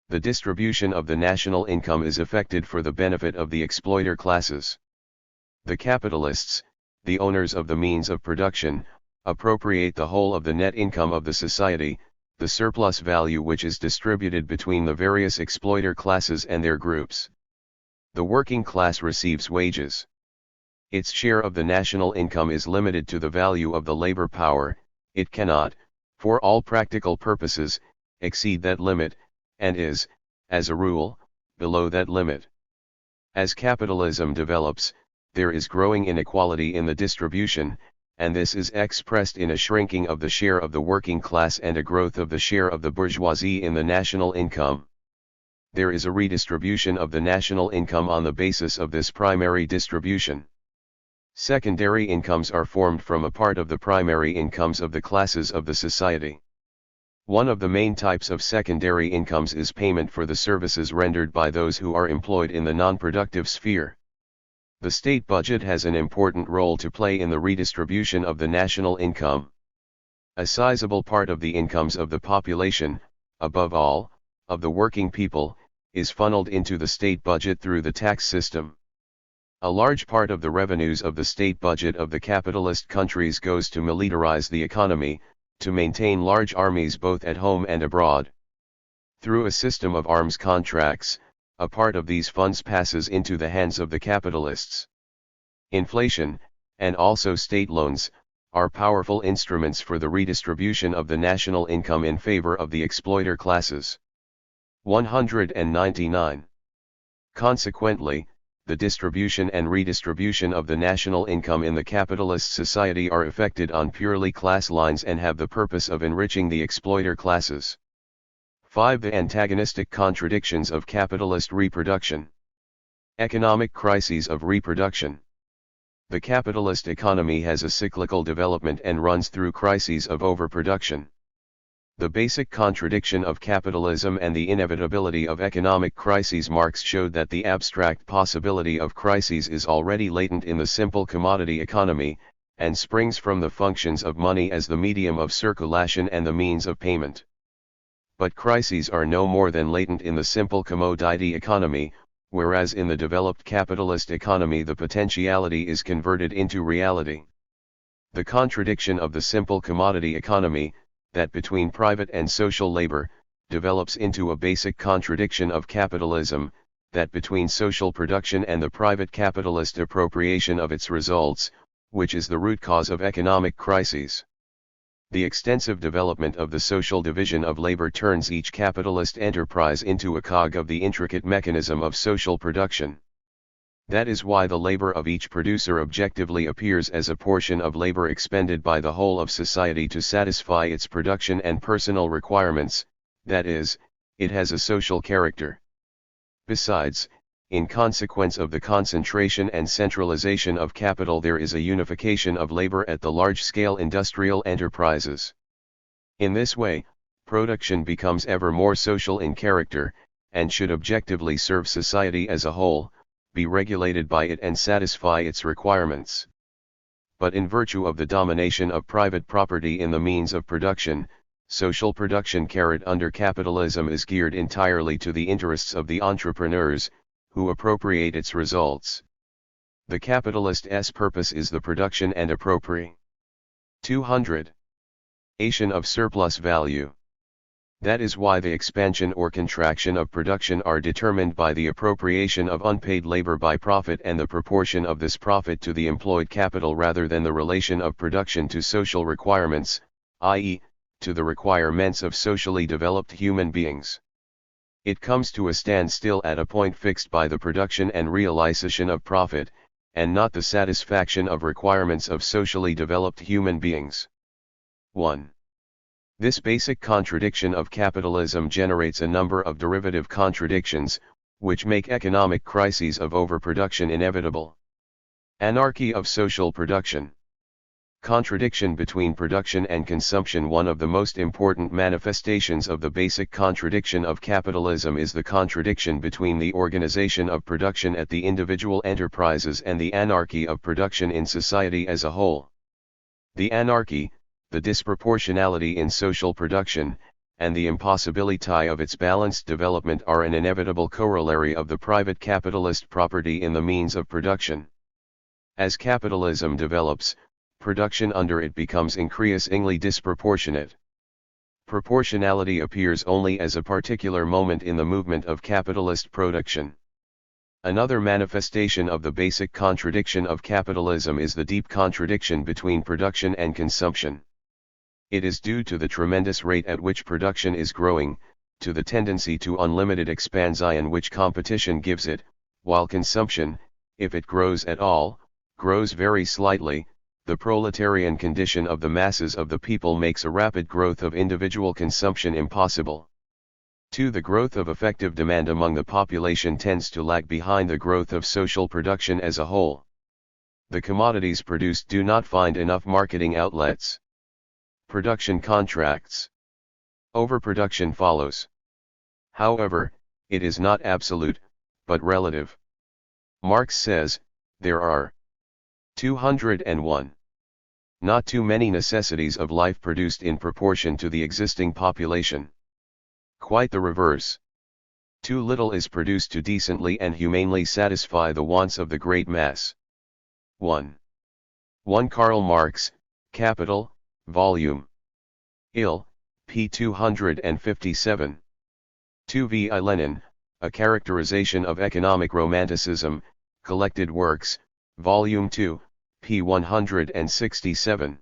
The distribution of the national income is effected for the benefit of the exploiter classes. The capitalists, the owners of the means of production, appropriate the whole of the net income of the society, the surplus value which is distributed between the various exploiter classes and their groups. The working class receives wages. Its share of the national income is limited to the value of the labor power. It cannot, for all practical purposes, exceed that limit, and is, as a rule, below that limit. As capitalism develops, there is growing inequality in the distribution, and this is expressed in a shrinking of the share of the working class and a growth of the share of the bourgeoisie in the national income. There is a redistribution of the national income on the basis of this primary distribution. Secondary incomes are formed from a part of the primary incomes of the classes of the society. One of the main types of secondary incomes is payment for the services rendered by those who are employed in the non-productive sphere. The state budget has an important role to play in the redistribution of the national income. A sizable part of the incomes of the population, above all, of the working people, is funneled into the state budget through the tax system. A large part of the revenues of the state budget of the capitalist countries goes to militarize the economy, to maintain large armies both at home and abroad. Through a system of arms contracts, a part of these funds passes into the hands of the capitalists. Inflation, and also state loans, are powerful instruments for the redistribution of the national income in favor of the exploiter classes. 199. Consequently, the distribution and redistribution of the national income in the capitalist society are effected on purely class lines and have the purpose of enriching the exploiter classes. 5. The antagonistic contradictions of capitalist reproduction. Economic crises of reproduction. The capitalist economy has a cyclical development and runs through crises of overproduction. The basic contradiction of capitalism and the inevitability of economic crises. Marx showed that the abstract possibility of crises is already latent in the simple commodity economy, and springs from the functions of money as the medium of circulation and the means of payment. But crises are no more than latent in the simple commodity economy, whereas in the developed capitalist economy the potentiality is converted into reality. The contradiction of the simple commodity economy, that between private and social labor, develops into a basic contradiction of capitalism, that between social production and the private capitalist appropriation of its results, which is the root cause of economic crises. The extensive development of the social division of labor turns each capitalist enterprise into a cog of the intricate mechanism of social production. That is why the labor of each producer objectively appears as a portion of labor expended by the whole of society to satisfy its production and personal requirements, that is, it has a social character. Besides, in consequence of the concentration and centralization of capital, there is a unification of labor at the large-scale industrial enterprises. In this way, production becomes ever more social in character, and should objectively serve society as a whole, be regulated by it and satisfy its requirements. But in virtue of the domination of private property in the means of production, social production carried under capitalism is geared entirely to the interests of the entrepreneurs, who appropriate its results. The capitalist's purpose is the production and appropriation. 200. of surplus value. That is why the expansion or contraction of production are determined by the appropriation of unpaid labor by profit and the proportion of this profit to the employed capital rather than the relation of production to social requirements, i.e., to the requirements of socially developed human beings. It comes to a standstill at a point fixed by the production and realization of profit, and not the satisfaction of requirements of socially developed human beings. 1. This basic contradiction of capitalism generates a number of derivative contradictions, which make economic crises of overproduction inevitable. Anarchy of social production. Contradiction between production and consumption. One of the most important manifestations of the basic contradiction of capitalism is the contradiction between the organization of production at the individual enterprises and the anarchy of production in society as a whole. The anarchy, the disproportionality in social production, and the impossibility of its balanced development are an inevitable corollary of the private capitalist property in the means of production. As capitalism develops, production under it becomes increasingly disproportionate. Proportionality appears only as a particular moment in the movement of capitalist production. Another manifestation of the basic contradiction of capitalism is the deep contradiction between production and consumption. It is due to the tremendous rate at which production is growing, to the tendency to unlimited expansion which competition gives it, while consumption, if it grows at all, grows very slightly. The proletarian condition of the masses of the people makes a rapid growth of individual consumption impossible. 2. The growth of effective demand among the population tends to lag behind the growth of social production as a whole. The commodities produced do not find enough marketing outlets. Production contracts. Overproduction follows. However, it is not absolute, but relative. Marx says, there are 201. Not too many necessities of life produced in proportion to the existing population. Quite the reverse. Too little is produced to decently and humanely satisfy the wants of the great mass. 1. Karl Marx, Capital, Volume Il, p. 257. 2. V. I. Lenin, A Characterization of Economic Romanticism, Collected Works, Volume 2, p. 167.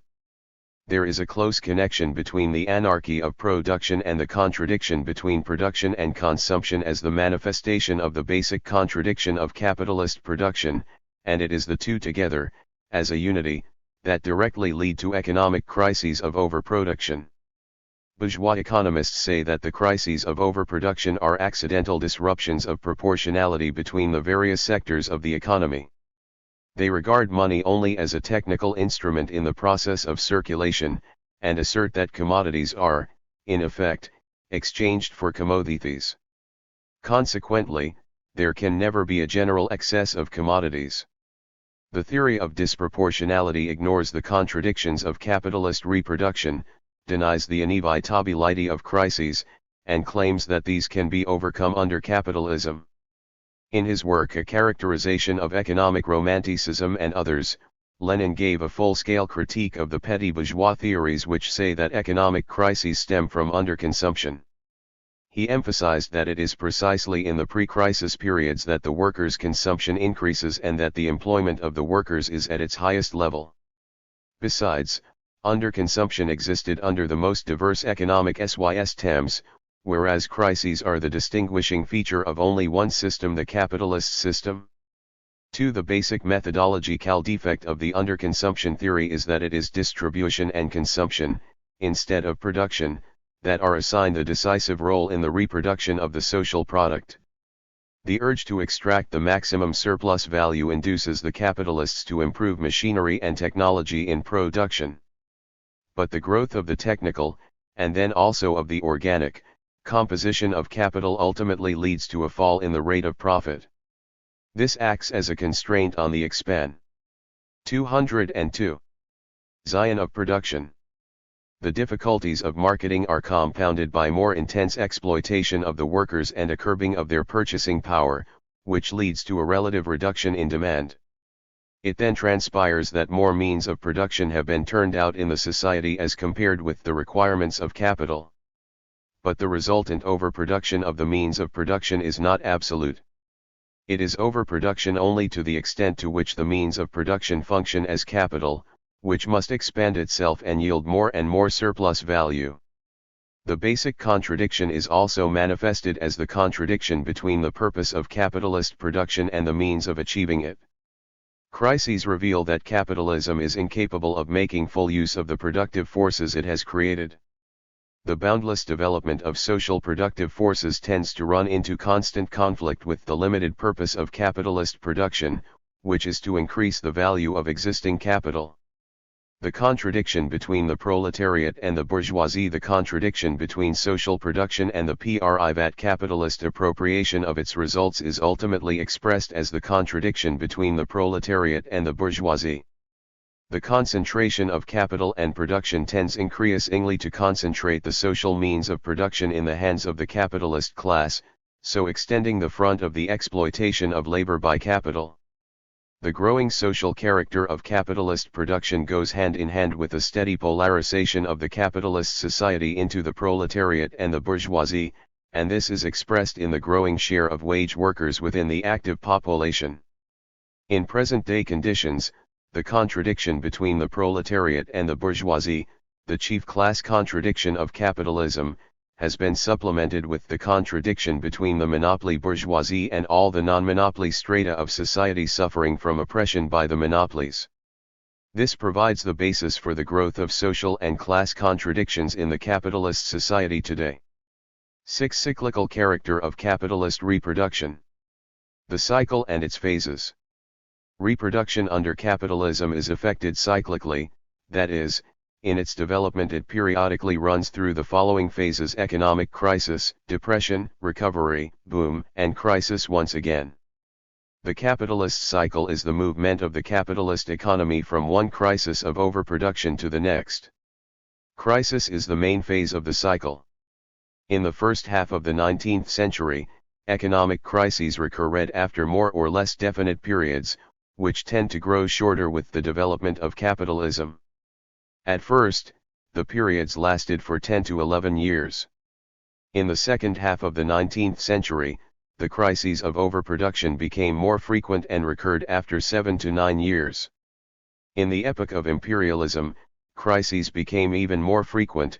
There is a close connection between the anarchy of production and the contradiction between production and consumption as the manifestation of the basic contradiction of capitalist production, and it is the two together, as a unity, that directly lead to economic crises of overproduction. Bourgeois economists say that the crises of overproduction are accidental disruptions of proportionality between the various sectors of the economy. They regard money only as a technical instrument in the process of circulation, and assert that commodities are, in effect, exchanged for commodities. Consequently, there can never be a general excess of commodities. The theory of disproportionality ignores the contradictions of capitalist reproduction, denies the inevitability of crises, and claims that these can be overcome under capitalism. In his work A Characterization of Economic Romanticism and Others, Lenin gave a full-scale critique of the petty bourgeois theories which say that economic crises stem from underconsumption. He emphasized that it is precisely in the pre-crisis periods that the workers' consumption increases and that the employment of the workers is at its highest level. Besides, underconsumption existed under the most diverse economic systems, whereas crises are the distinguishing feature of only one system, the capitalist system. 2. The basic methodological defect of the underconsumption theory is that it is distribution and consumption, instead of production, that are assigned the decisive role in the reproduction of the social product. The urge to extract the maximum surplus value induces the capitalists to improve machinery and technology in production. But the growth of the technical, and then also of the organic, composition of capital ultimately leads to a fall in the rate of profit. This acts as a constraint on the expansion. 202. Zion of production. The difficulties of marketing are compounded by more intense exploitation of the workers and a curbing of their purchasing power, which leads to a relative reduction in demand. It then transpires that more means of production have been turned out in the society as compared with the requirements of capital. But the resultant overproduction of the means of production is not absolute. It is overproduction only to the extent to which the means of production function as capital, which must expand itself and yield more and more surplus value. The basic contradiction is also manifested as the contradiction between the purpose of capitalist production and the means of achieving it. Crises reveal that capitalism is incapable of making full use of the productive forces it has created. The boundless development of social productive forces tends to run into constant conflict with the limited purpose of capitalist production, which is to increase the value of existing capital. The contradiction between the proletariat and the bourgeoisie, the contradiction between social production and the privat capitalist appropriation of its results, is ultimately expressed as the contradiction between the proletariat and the bourgeoisie. The concentration of capital and production tends increasingly to concentrate the social means of production in the hands of the capitalist class, so extending the front of the exploitation of labor by capital. The growing social character of capitalist production goes hand in hand with a steady polarization of the capitalist society into the proletariat and the bourgeoisie, and this is expressed in the growing share of wage workers within the active population. In present-day conditions, the contradiction between the proletariat and the bourgeoisie, the chief class contradiction of capitalism, has been supplemented with the contradiction between the monopoly bourgeoisie and all the non-monopoly strata of society suffering from oppression by the monopolies. This provides the basis for the growth of social and class contradictions in the capitalist society today. 6. Cyclical character of capitalist reproduction. The cycle and its phases. Reproduction under capitalism is effected cyclically, that is, in its development it periodically runs through the following phases: economic crisis, depression, recovery, boom, and crisis once again. The capitalist cycle is the movement of the capitalist economy from one crisis of overproduction to the next. Crisis is the main phase of the cycle. In the first half of the 19th century, economic crises recurred after more or less definite periods, which tend to grow shorter with the development of capitalism. At first, the periods lasted for 10 to 11 years. In the second half of the 19th century, the crises of overproduction became more frequent and recurred after 7 to 9 years. In the epoch of imperialism, crises became even more frequent.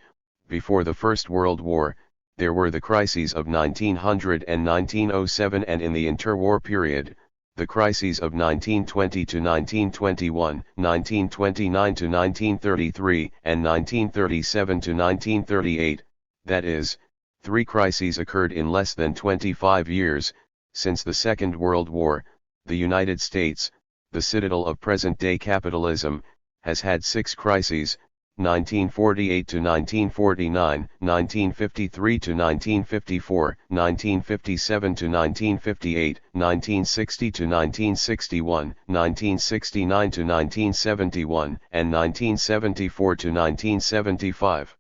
Before the First World War, there were the crises of 1900 and 1907, and in the interwar period, the crises of 1920 to 1921, 1929 to 1933, and 1937 to 1938, that is, 3 crises occurred in less than 25 years. Since the Second World War, the United States, the citadel of present-day capitalism, has had 6 crises: 1948 to 1949, 1953 to 1954, 1957 to 1958, 1960 to 1961, 1969 to 1971, and 1974 to 1975.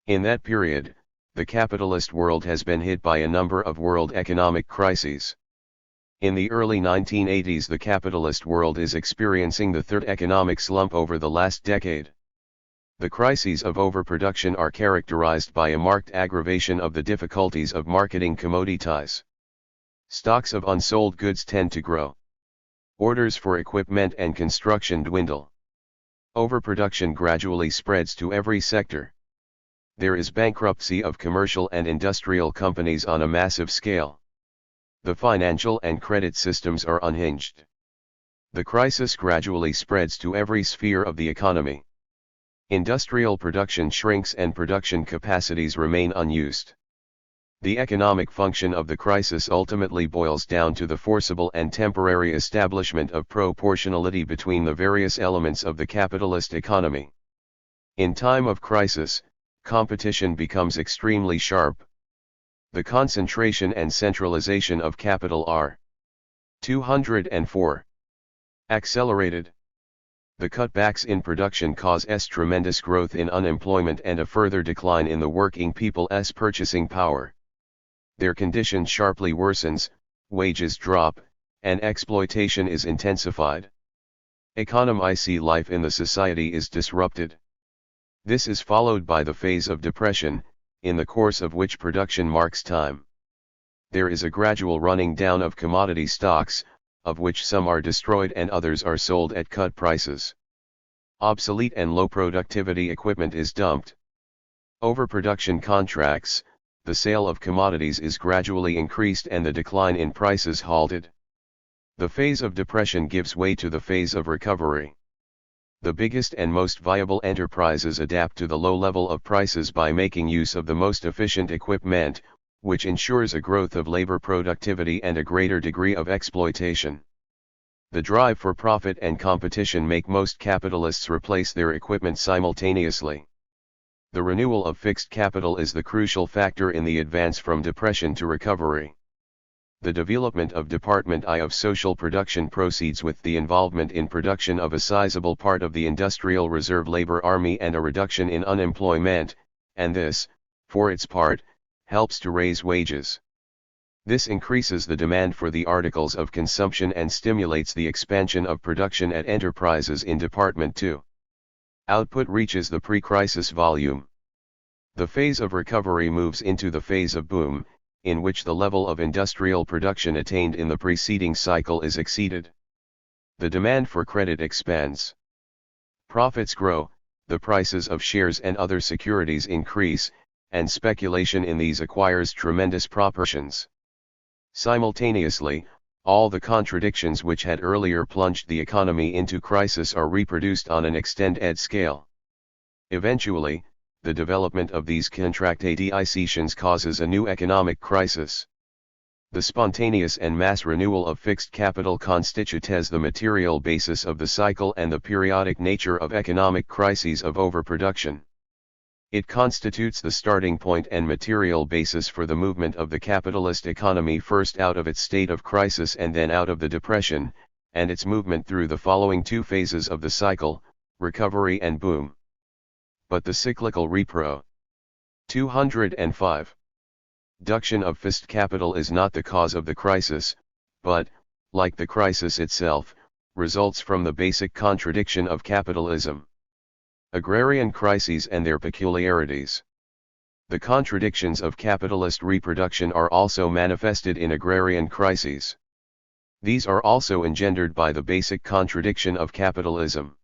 In that period, the capitalist world has been hit by a number of world economic crises. In the early 1980s, the capitalist world is experiencing the third economic slump over the last decade. The crises of overproduction are characterized by a marked aggravation of the difficulties of marketing commodities. Stocks of unsold goods tend to grow. Orders for equipment and construction dwindle. Overproduction gradually spreads to every sector. There is bankruptcy of commercial and industrial companies on a massive scale. The financial and credit systems are unhinged. The crisis gradually spreads to every sphere of the economy. Industrial production shrinks and production capacities remain unused. The economic function of the crisis ultimately boils down to the forcible and temporary establishment of proportionality between the various elements of the capitalist economy. In time of crisis, competition becomes extremely sharp. The concentration and centralization of capital are 204. Accelerated. The cutbacks in production cause tremendous growth in unemployment and a further decline in the working people's purchasing power. Their condition sharply worsens, wages drop, and exploitation is intensified. Economic life in the society is disrupted. This is followed by the phase of depression, in the course of which production marks time. There is a gradual running down of commodity stocks, of which some are destroyed and others are sold at cut prices. Obsolete and low productivity equipment is dumped. Overproduction contracts, the sale of commodities is gradually increased and the decline in prices halted. The phase of depression gives way to the phase of recovery. The biggest and most viable enterprises adapt to the low level of prices by making use of the most efficient equipment, which ensures a growth of labor productivity and a greater degree of exploitation. The drive for profit and competition make most capitalists replace their equipment simultaneously. The renewal of fixed capital is the crucial factor in the advance from depression to recovery. The development of Department I of social production proceeds with the involvement in production of a sizable part of the industrial reserve labor army and a reduction in unemployment, and this, for its part, helps to raise wages. This increases the demand for the articles of consumption and stimulates the expansion of production at enterprises in Department II. Output reaches the pre-crisis volume. The phase of recovery moves into the phase of boom, in which the level of industrial production attained in the preceding cycle is exceeded. The demand for credit expands. Profits grow, the prices of shares and other securities increase, and speculation in these acquires tremendous proportions. Simultaneously, all the contradictions which had earlier plunged the economy into crisis are reproduced on an extended scale. Eventually, the development of these contradictions causes a new economic crisis. The spontaneous and mass renewal of fixed capital constitutes the material basis of the cycle and the periodic nature of economic crises of overproduction. It constitutes the starting point and material basis for the movement of the capitalist economy first out of its state of crisis and then out of the depression, and its movement through the following two phases of the cycle, recovery and boom. But the cyclical repro. 205. Reduction of fixed capital is not the cause of the crisis, but, like the crisis itself, results from the basic contradiction of capitalism. Agrarian crises and their peculiarities. The contradictions of capitalist reproduction are also manifested in agrarian crises. These are also engendered by the basic contradiction of capitalism.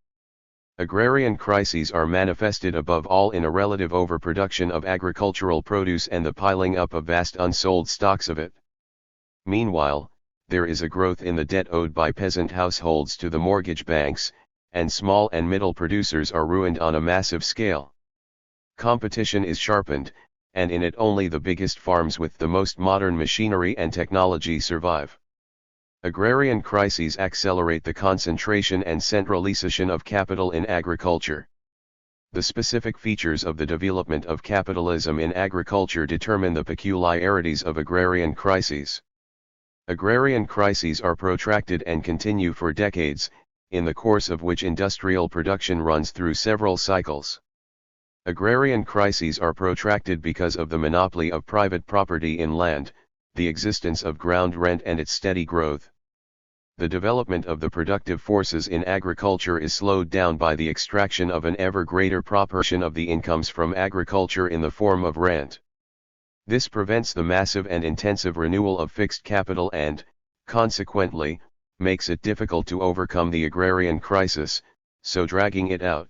Agrarian crises are manifested above all in a relative overproduction of agricultural produce and the piling up of vast unsold stocks of it. Meanwhile, there is a growth in the debt owed by peasant households to the mortgage banks, and small and middle producers are ruined on a massive scale. Competition is sharpened, and in it only the biggest farms with the most modern machinery and technology survive. Agrarian crises accelerate the concentration and centralization of capital in agriculture. The specific features of the development of capitalism in agriculture determine the peculiarities of agrarian crises. Agrarian crises are protracted and continue for decades, in the course of which industrial production runs through several cycles. Agrarian crises are protracted because of the monopoly of private property in land, the existence of ground rent and its steady growth. The development of the productive forces in agriculture is slowed down by the extraction of an ever greater proportion of the incomes from agriculture in the form of rent. This prevents the massive and intensive renewal of fixed capital and, consequently, makes it difficult to overcome the agrarian crisis, so dragging it out.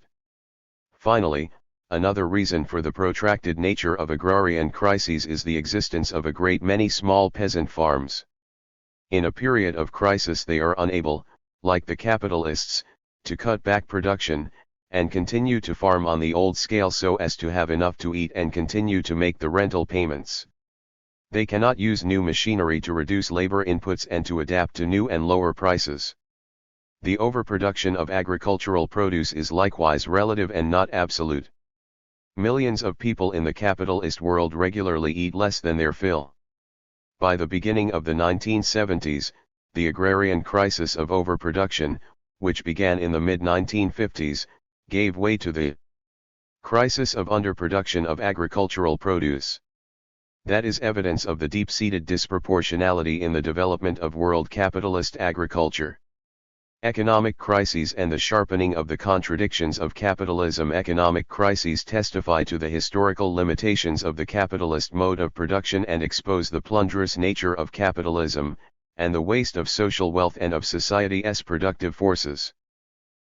Finally, another reason for the protracted nature of agrarian crises is the existence of a great many small peasant farms. In a period of crisis they are unable, like the capitalists, to cut back production, and continue to farm on the old scale so as to have enough to eat and continue to make the rental payments. They cannot use new machinery to reduce labor inputs and to adapt to new and lower prices. The overproduction of agricultural produce is likewise relative and not absolute. Millions of people in the capitalist world regularly eat less than their fill. By the beginning of the 1970s, the agrarian crisis of overproduction, which began in the mid-1950s, gave way to the crisis of underproduction of agricultural produce. That is evidence of the deep-seated disproportionality in the development of world capitalist agriculture. Economic crises and the sharpening of the contradictions of capitalism. Economic crises testify to the historical limitations of the capitalist mode of production and expose the plunderous nature of capitalism, and the waste of social wealth and of society's productive forces.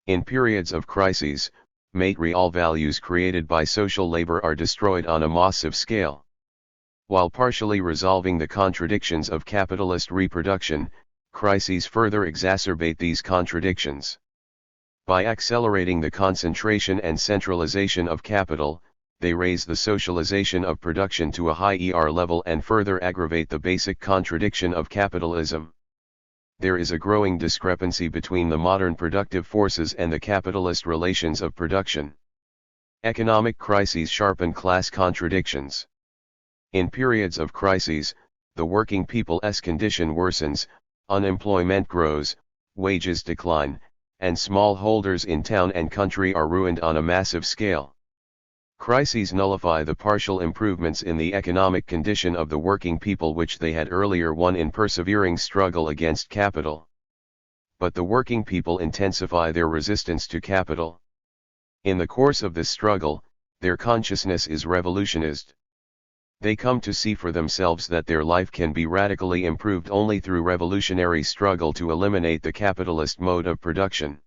In periods of crises, material values created by social labor are destroyed on a massive scale. While partially resolving the contradictions of capitalist reproduction, crises further exacerbate these contradictions. By accelerating the concentration and centralization of capital, they raise the socialization of production to a high level and further aggravate the basic contradiction of capitalism. There is a growing discrepancy between the modern productive forces and the capitalist relations of production. Economic crises sharpen class contradictions. In periods of crises, the working people's condition worsens, unemployment grows, wages decline, and smallholders in town and country are ruined on a massive scale. Crises nullify the partial improvements in the economic condition of the working people which they had earlier won in persevering struggle against capital. But the working people intensify their resistance to capital. In the course of this struggle, their consciousness is revolutionized. They come to see for themselves that their life can be radically improved only through revolutionary struggle to eliminate the capitalist mode of production.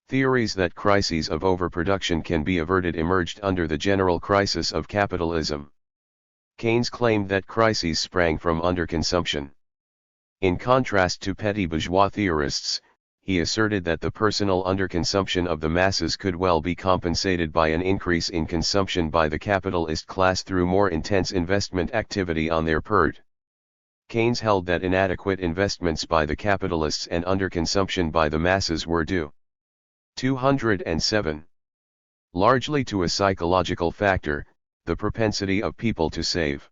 Theories that crises of overproduction can be averted emerged under the general crisis of capitalism. Keynes claimed that crises sprang from underconsumption. In contrast to petty bourgeois theorists, he asserted that the personal underconsumption of the masses could well be compensated by an increase in consumption by the capitalist class through more intense investment activity on their part. Keynes held that inadequate investments by the capitalists and underconsumption by the masses were due 207. Largely to a psychological factor, the propensity of people to save.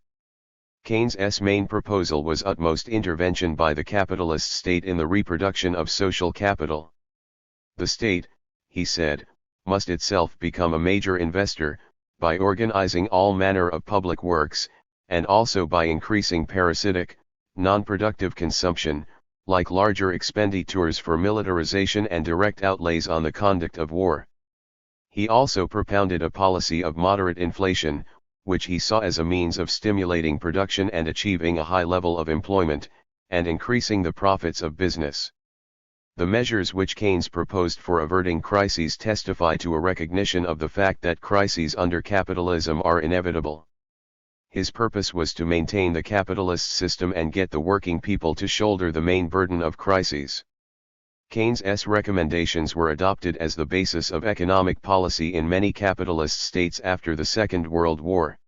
Keynes's main proposal was utmost intervention by the capitalist state in the reproduction of social capital. The state, he said, must itself become a major investor, by organizing all manner of public works, and also by increasing parasitic, non-productive consumption, like larger expenditures for militarization and direct outlays on the conduct of war. He also propounded a policy of moderate inflation, which he saw as a means of stimulating production and achieving a high level of employment, and increasing the profits of business. The measures which Keynes proposed for averting crises testify to a recognition of the fact that crises under capitalism are inevitable. His purpose was to maintain the capitalist system and get the working people to shoulder the main burden of crises. Keynes's recommendations were adopted as the basis of economic policy in many capitalist states after the Second World War.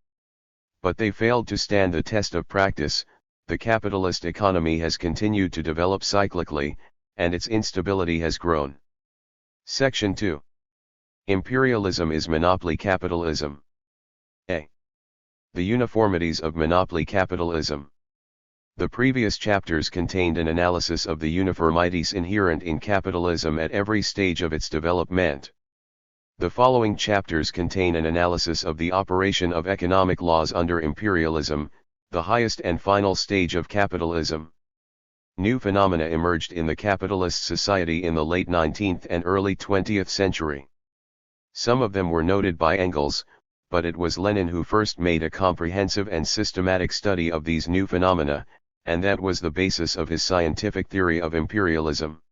But they failed to stand the test of practice. The capitalist economy has continued to develop cyclically, and its instability has grown. Section 2. Imperialism is monopoly capitalism. A. The uniformities of monopoly capitalism. The previous chapters contained an analysis of the uniformities inherent in capitalism at every stage of its development. The following chapters contain an analysis of the operation of economic laws under imperialism, the highest and final stage of capitalism. New phenomena emerged in the capitalist society in the late 19th and early 20th century. Some of them were noted by Engels, but it was Lenin who first made a comprehensive and systematic study of these new phenomena, and that was the basis of his scientific theory of imperialism.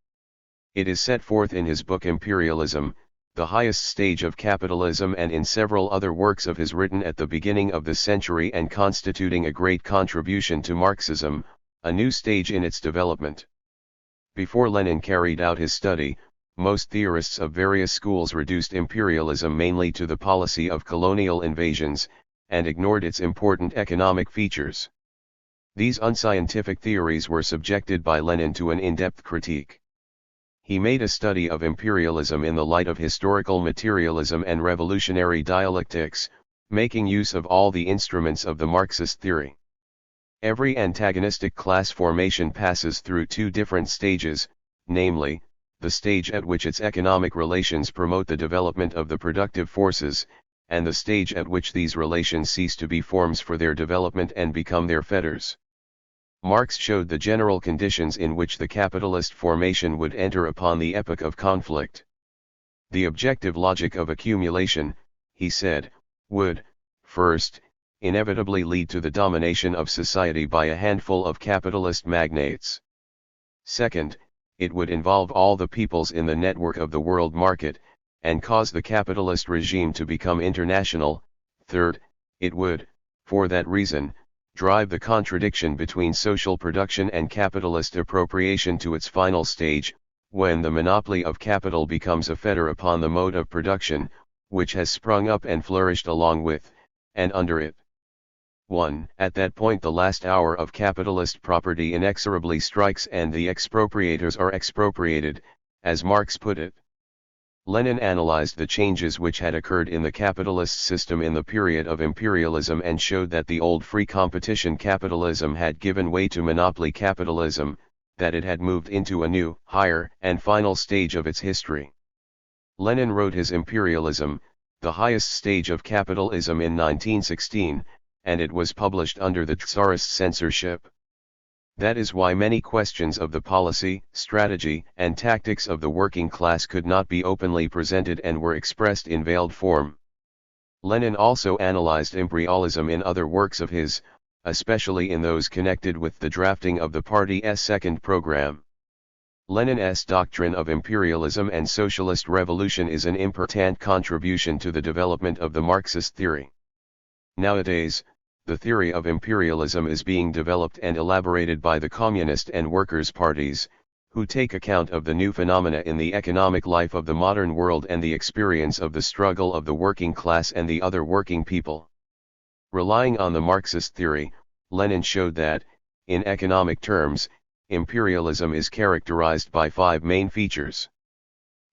It is set forth in his book Imperialism, the highest stage of capitalism, and in several other works of his written at the beginning of the century and constituting a great contribution to Marxism, a new stage in its development. Before Lenin carried out his study, most theorists of various schools reduced imperialism mainly to the policy of colonial invasions, and ignored its important economic features. These unscientific theories were subjected by Lenin to an in-depth critique. He made a study of imperialism in the light of historical materialism and revolutionary dialectics, making use of all the instruments of the Marxist theory. Every antagonistic class formation passes through two different stages, namely, the stage at which its economic relations promote the development of the productive forces, and the stage at which these relations cease to be forms for their development and become their fetters. Marx showed the general conditions in which the capitalist formation would enter upon the epoch of conflict. The objective logic of accumulation, he said, would, first, inevitably lead to the domination of society by a handful of capitalist magnates. Second, it would involve all the peoples in the network of the world market, and cause the capitalist regime to become international. Third, it would, for that reason, drive the contradiction between social production and capitalist appropriation to its final stage, when the monopoly of capital becomes a fetter upon the mode of production, which has sprung up and flourished along with, and under it. 1. At that point the last hour of capitalist property inexorably strikes and the expropriators are expropriated, as Marx put it. Lenin analyzed the changes which had occurred in the capitalist system in the period of imperialism and showed that the old free competition capitalism had given way to monopoly capitalism, that it had moved into a new, higher, and final stage of its history. Lenin wrote his Imperialism, the highest stage of capitalism, in 1916, and it was published under the Tsarist censorship. That is why many questions of the policy, strategy, and tactics of the working class could not be openly presented and were expressed in veiled form. Lenin also analyzed imperialism in other works of his, especially in those connected with the drafting of the party's second program. Lenin's doctrine of imperialism and socialist revolution is an important contribution to the development of the Marxist theory. Nowadays, the theory of imperialism is being developed and elaborated by the Communist and Workers' parties, who take account of the new phenomena in the economic life of the modern world and the experience of the struggle of the working class and the other working people. Relying on the Marxist theory, Lenin showed that, in economic terms, imperialism is characterized by 5 main features.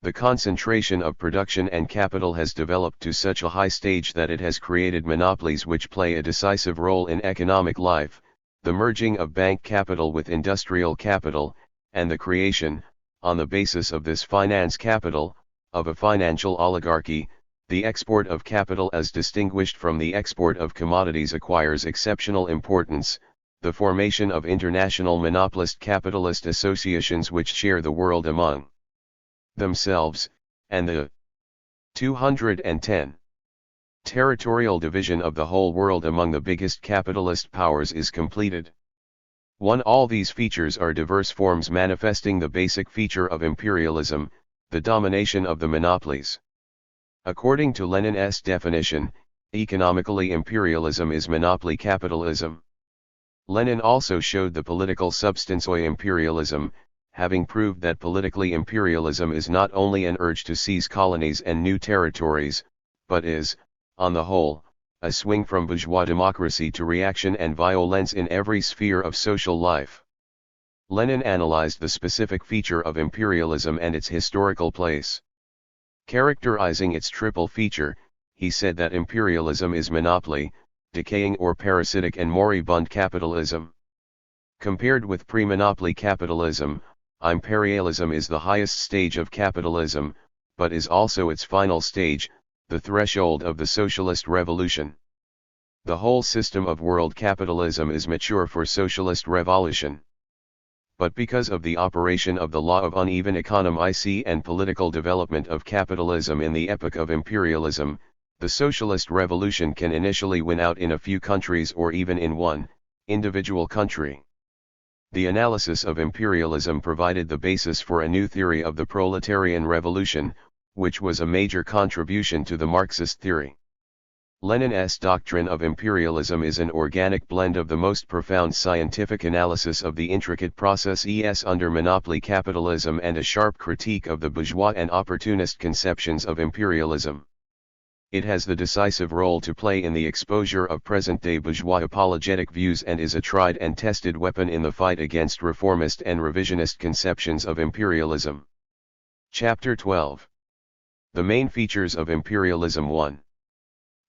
The concentration of production and capital has developed to such a high stage that it has created monopolies which play a decisive role in economic life, the merging of bank capital with industrial capital, and the creation, on the basis of this finance capital, of a financial oligarchy. The export of capital as distinguished from the export of commodities acquires exceptional importance. The formation of international monopolist capitalist associations which share the world among themselves, and the 210 territorial division of the whole world among the biggest capitalist powers is completed. 1. All these features are diverse forms manifesting the basic feature of imperialism, the domination of the monopolies. According to Lenin's definition, economically imperialism is monopoly capitalism. Lenin also showed the political substance of imperialism, having proved that politically imperialism is not only an urge to seize colonies and new territories, but is, on the whole, a swing from bourgeois democracy to reaction and violence in every sphere of social life. Lenin analyzed the specific feature of imperialism and its historical place. Characterizing its triple feature, he said that imperialism is monopoly, decaying or parasitic and moribund capitalism. Compared with pre-monopoly capitalism, imperialism is the highest stage of capitalism, but is also its final stage, the threshold of the socialist revolution. The whole system of world capitalism is mature for socialist revolution. But because of the operation of the law of uneven economic and political development of capitalism in the epoch of imperialism, the socialist revolution can initially win out in a few countries or even in one individual country. The analysis of imperialism provided the basis for a new theory of the proletarian revolution, which was a major contribution to the Marxist theory. Lenin's doctrine of imperialism is an organic blend of the most profound scientific analysis of the intricate processes under monopoly capitalism and a sharp critique of the bourgeois and opportunist conceptions of imperialism. It has the decisive role to play in the exposure of present-day bourgeois apologetic views and is a tried and tested weapon in the fight against reformist and revisionist conceptions of imperialism. Chapter 12. The main features of imperialism. 1.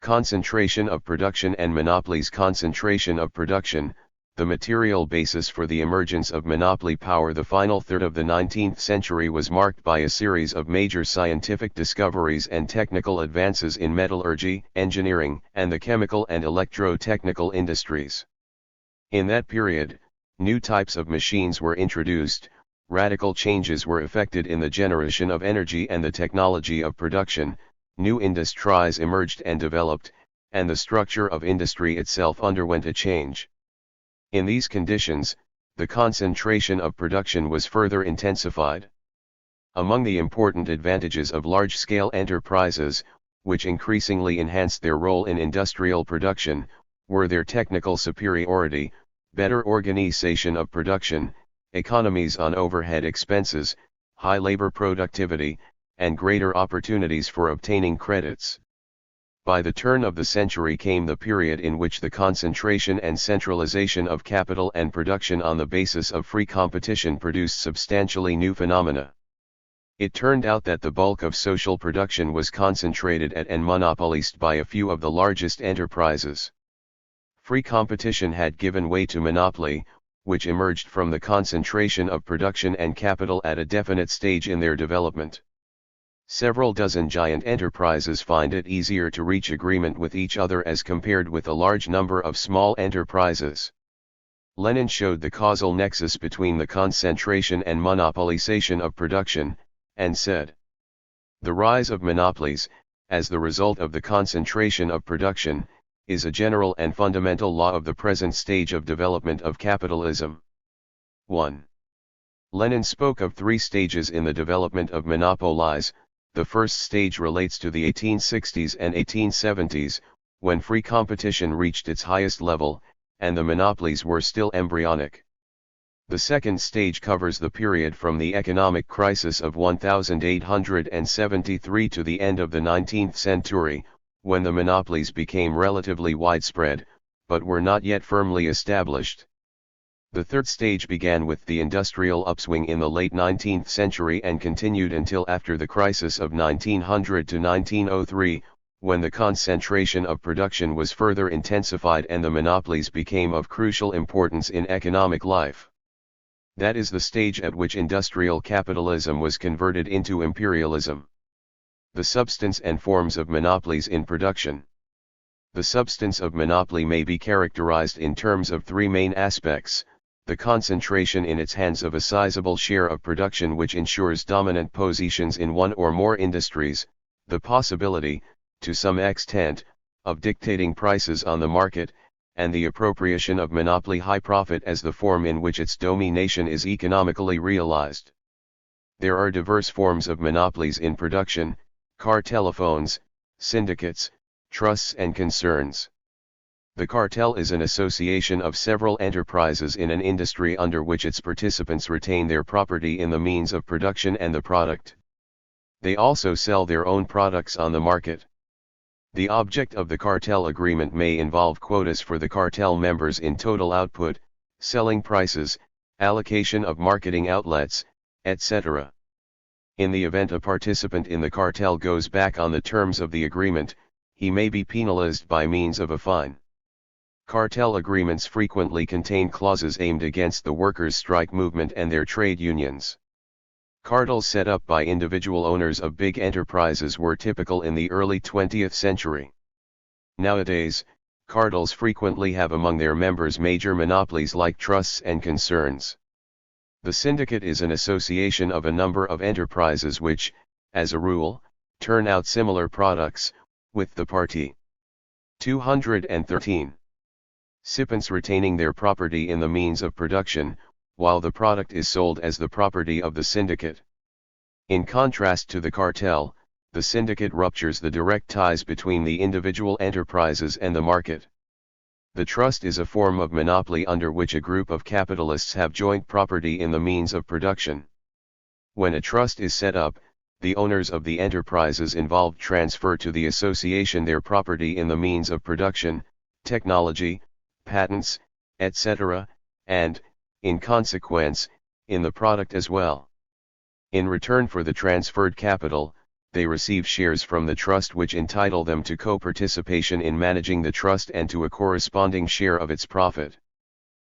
Concentration of production and monopolies. Concentration of production, the material basis for the emergence of monopoly power. The final third of the 19th century was marked by a series of major scientific discoveries and technical advances in metallurgy, engineering, and the chemical and electro-technical industries. In that period, New types of machines were introduced, radical changes were effected in the generation of energy and the technology of production, new industries emerged and developed, and the structure of industry itself underwent a change. In these conditions, the concentration of production was further intensified. Among the important advantages of large-scale enterprises, which increasingly enhanced their role in industrial production, were their technical superiority, better organization of production, economies on overhead expenses, high labor productivity, and greater opportunities for obtaining credits. By the turn of the century came the period in which the concentration and centralization of capital and production on the basis of free competition produced substantially new phenomena. It turned out that the bulk of social production was concentrated at and monopolized by a few of the largest enterprises. Free competition had given way to monopoly, which emerged from the concentration of production and capital at a definite stage in their development. Several dozen giant enterprises find it easier to reach agreement with each other as compared with a large number of small enterprises. Lenin showed the causal nexus between the concentration and monopolization of production, and said, "The rise of monopolies, as the result of the concentration of production, is a general and fundamental law of the present stage of development of capitalism." 1. Lenin spoke of three stages in the development of monopolies. The first stage relates to the 1860s and 1870s, when free competition reached its highest level, and the monopolies were still embryonic. The second stage covers the period from the economic crisis of 1873 to the end of the 19th century, when the monopolies became relatively widespread, but were not yet firmly established. The third stage began with the industrial upswing in the late 19th century and continued until after the crisis of 1900 to 1903, when the concentration of production was further intensified and the monopolies became of crucial importance in economic life. That is the stage at which industrial capitalism was converted into imperialism. The substance and forms of monopolies in production. The substance of monopoly may be characterized in terms of three main aspects: the concentration in its hands of a sizable share of production which ensures dominant positions in one or more industries, the possibility, to some extent, of dictating prices on the market, and the appropriation of monopoly high profit as the form in which its domination is economically realized. There are diverse forms of monopolies in production: cartelophones, syndicates, trusts and concerns. The cartel is an association of several enterprises in an industry under which its participants retain their property in the means of production and the product. They also sell their own products on the market. The object of the cartel agreement may involve quotas for the cartel members in total output, selling prices, allocation of marketing outlets, etc. In the event a participant in the cartel goes back on the terms of the agreement, he may be penalized by means of a fine. Cartel agreements frequently contain clauses aimed against the workers' strike movement and their trade unions. Cartels set up by individual owners of big enterprises were typical in the early 20th century. Nowadays, cartels frequently have among their members major monopolies like trusts and concerns. The syndicate is an association of a number of enterprises which, as a rule, turn out similar products, with the party. 213. Participants retaining their property in the means of production, while the product is sold as the property of the syndicate. In contrast to the cartel, the syndicate ruptures the direct ties between the individual enterprises and the market. The trust is a form of monopoly under which a group of capitalists have joint property in the means of production. When a trust is set up, the owners of the enterprises involved transfer to the association their property in the means of production, technology, patents, etc., and, in consequence, in the product as well. In return for the transferred capital, they receive shares from the trust which entitle them to co-participation in managing the trust and to a corresponding share of its profit.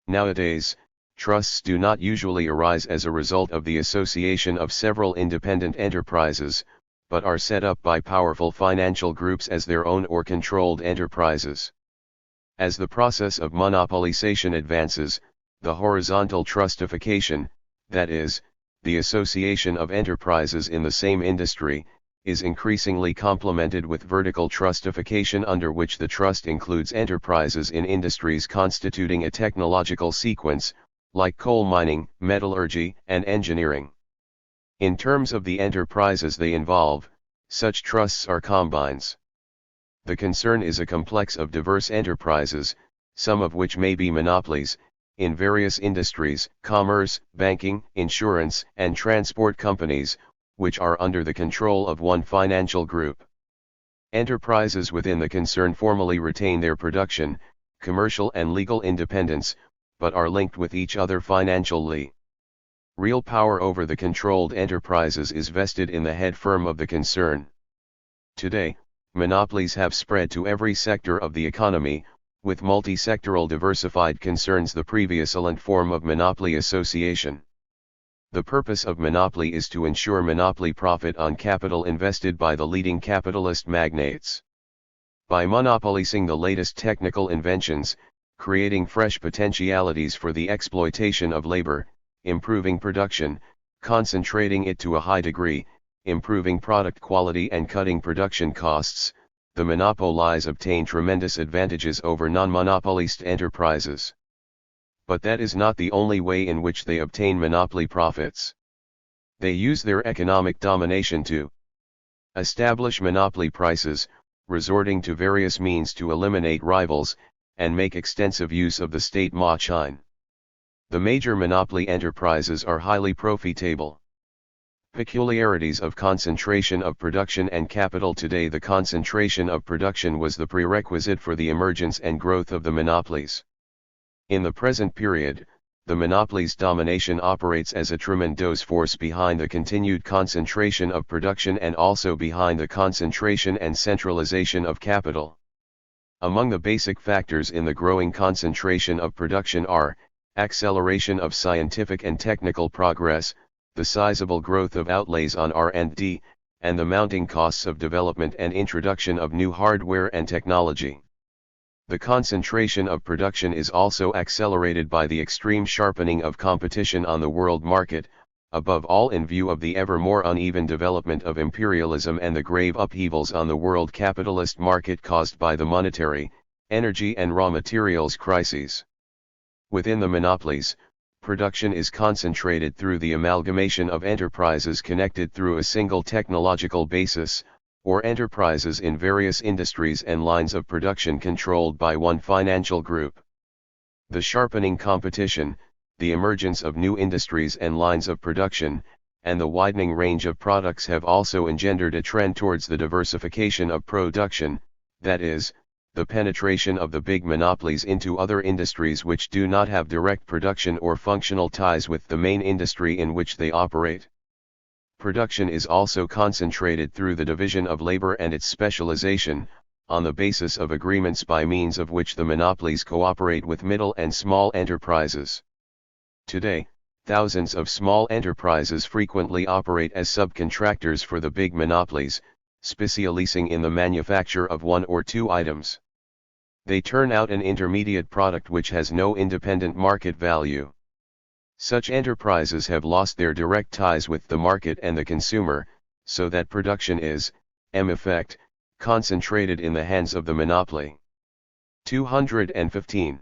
Nowadays, trusts do not usually arise as a result of the association of several independent enterprises, but are set up by powerful financial groups as their own or controlled enterprises. As the process of monopolization advances, The horizontal trustification, that is, the association of enterprises in the same industry, is increasingly complemented with vertical trustification, under which the trust includes enterprises in industries constituting a technological sequence, like coal mining, metallurgy, and engineering. In terms of the enterprises they involve, such trusts are combines. The concern is a complex of diverse enterprises, some of which may be monopolies, in various industries, commerce, banking, insurance, and transport companies, which are under the control of one financial group. Enterprises within the concern formally retain their production, commercial and legal independence, but are linked with each other financially. Real power over the controlled enterprises is vested in the head firm of the concern. Today, monopolies have spread to every sector of the economy, with multi-sectoral diversified concerns the previous excellent form of monopoly association. The purpose of monopoly is to ensure monopoly profit on capital invested by the leading capitalist magnates. By monopolizing the latest technical inventions, creating fresh potentialities for the exploitation of labor, improving production, concentrating it to a high degree, improving product quality and cutting production costs, the monopolies obtain tremendous advantages over non-monopolist enterprises. But that is not the only way in which they obtain monopoly profits. They use their economic domination to establish monopoly prices, resorting to various means to eliminate rivals, and make extensive use of the state machine. The major monopoly enterprises are highly profitable. Peculiarities of concentration of production and capital. Today, the concentration of production was the prerequisite for the emergence and growth of the monopolies. In the present period, the monopoly's domination operates as a tremendous force behind the continued concentration of production and also behind the concentration and centralization of capital. Among the basic factors in the growing concentration of production are acceleration of scientific and technical progress, the sizable growth of outlays on R&D, and the mounting costs of development and introduction of new hardware and technology. The concentration of production is also accelerated by the extreme sharpening of competition on the world market, above all in view of the ever more uneven development of imperialism and the grave upheavals on the world capitalist market caused by the monetary, energy and raw materials crises. Within the monopolies, production is concentrated through the amalgamation of enterprises connected through a single technological basis, or enterprises in various industries and lines of production controlled by one financial group. The sharpening competition, the emergence of new industries and lines of production, and the widening range of products have also engendered a trend towards the diversification of production, that is, the penetration of the big monopolies into other industries which do not have direct production or functional ties with the main industry in which they operate. Production is also concentrated through the division of labor and its specialization, on the basis of agreements by means of which the monopolies cooperate with middle and small enterprises. Today, thousands of small enterprises frequently operate as subcontractors for the big monopolies, specializing in the manufacture of one or two items. They turn out an intermediate product which has no independent market value. Such enterprises have lost their direct ties with the market and the consumer, so that production is, in effect, concentrated in the hands of the monopoly. 215.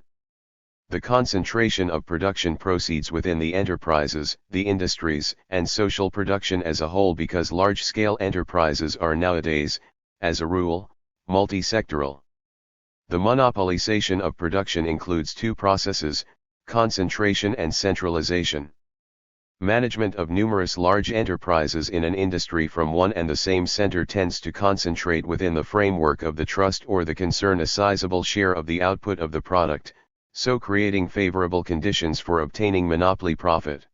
The concentration of production proceeds within the enterprises, the industries, and social production as a whole because large-scale enterprises are nowadays, as a rule, multi-sectoral. The monopolization of production includes two processes, concentration and centralization. Management of numerous large enterprises in an industry from one and the same center tends to concentrate within the framework of the trust or the concern a sizable share of the output of the product, so creating favorable conditions for obtaining monopoly profit.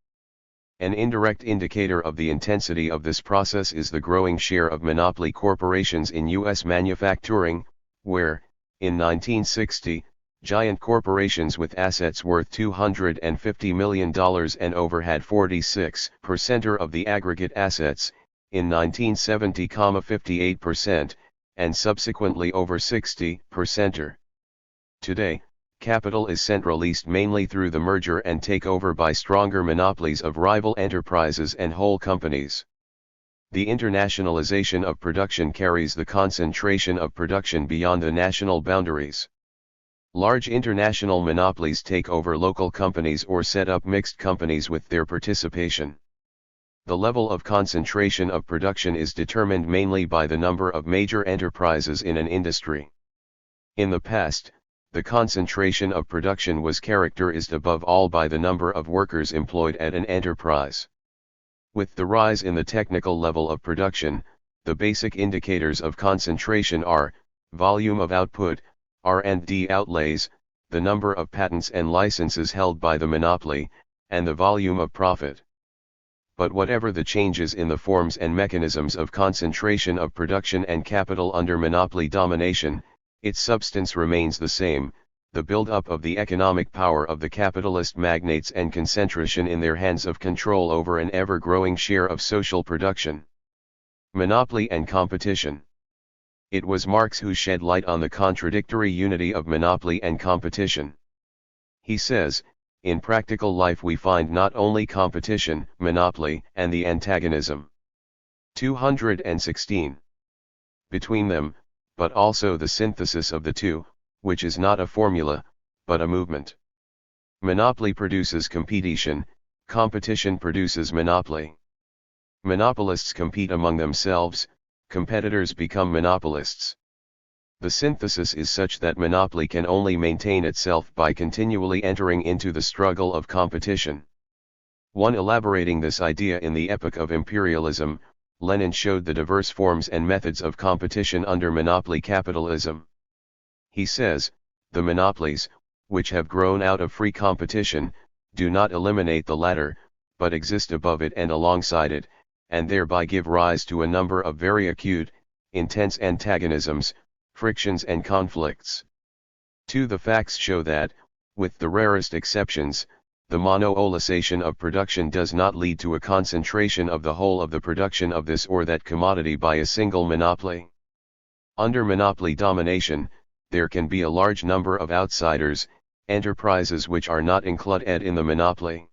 An indirect indicator of the intensity of this process is the growing share of monopoly corporations in U.S. manufacturing, where, in 1960, giant corporations with assets worth $250 million and over had 46% of the aggregate assets, in 1970, 58%, and subsequently over 60%. Today, Capital is centralized mainly through the merger and takeover by stronger monopolies of rival enterprises and whole companies. The internationalization of production carries the concentration of production beyond the national boundaries. Large international monopolies take over local companies or set up mixed companies with their participation. The level of concentration of production is determined mainly by the number of major enterprises in an industry. In the past, the concentration of production was characterized above all by the number of workers employed at an enterprise. With the rise in the technical level of production, the basic indicators of concentration are volume of output, R&D outlays, the number of patents and licenses held by the monopoly, and the volume of profit. But whatever the changes in the forms and mechanisms of concentration of production and capital under monopoly domination, its substance remains the same, the build-up of the economic power of the capitalist magnates and concentration in their hands of control over an ever-growing share of social production. Monopoly and competition. It was Marx who shed light on the contradictory unity of monopoly and competition. He says, in practical life we find not only competition, monopoly, and the antagonism. 216. Between them, but also the synthesis of the two, which is not a formula, but a movement. Monopoly produces competition, competition produces monopoly. Monopolists compete among themselves, competitors become monopolists. The synthesis is such that monopoly can only maintain itself by continually entering into the struggle of competition. One elaborating this idea in the epoch of imperialism, Lenin showed the diverse forms and methods of competition under monopoly capitalism. He says, the monopolies, which have grown out of free competition, do not eliminate the latter, but exist above it and alongside it, and thereby give rise to a number of very acute, intense antagonisms, frictions and conflicts. 2. The facts show that, with the rarest exceptions, the monopolization of production does not lead to a concentration of the whole of the production of this or that commodity by a single monopoly. Under monopoly domination, there can be a large number of outsiders, enterprises which are not included in the monopoly.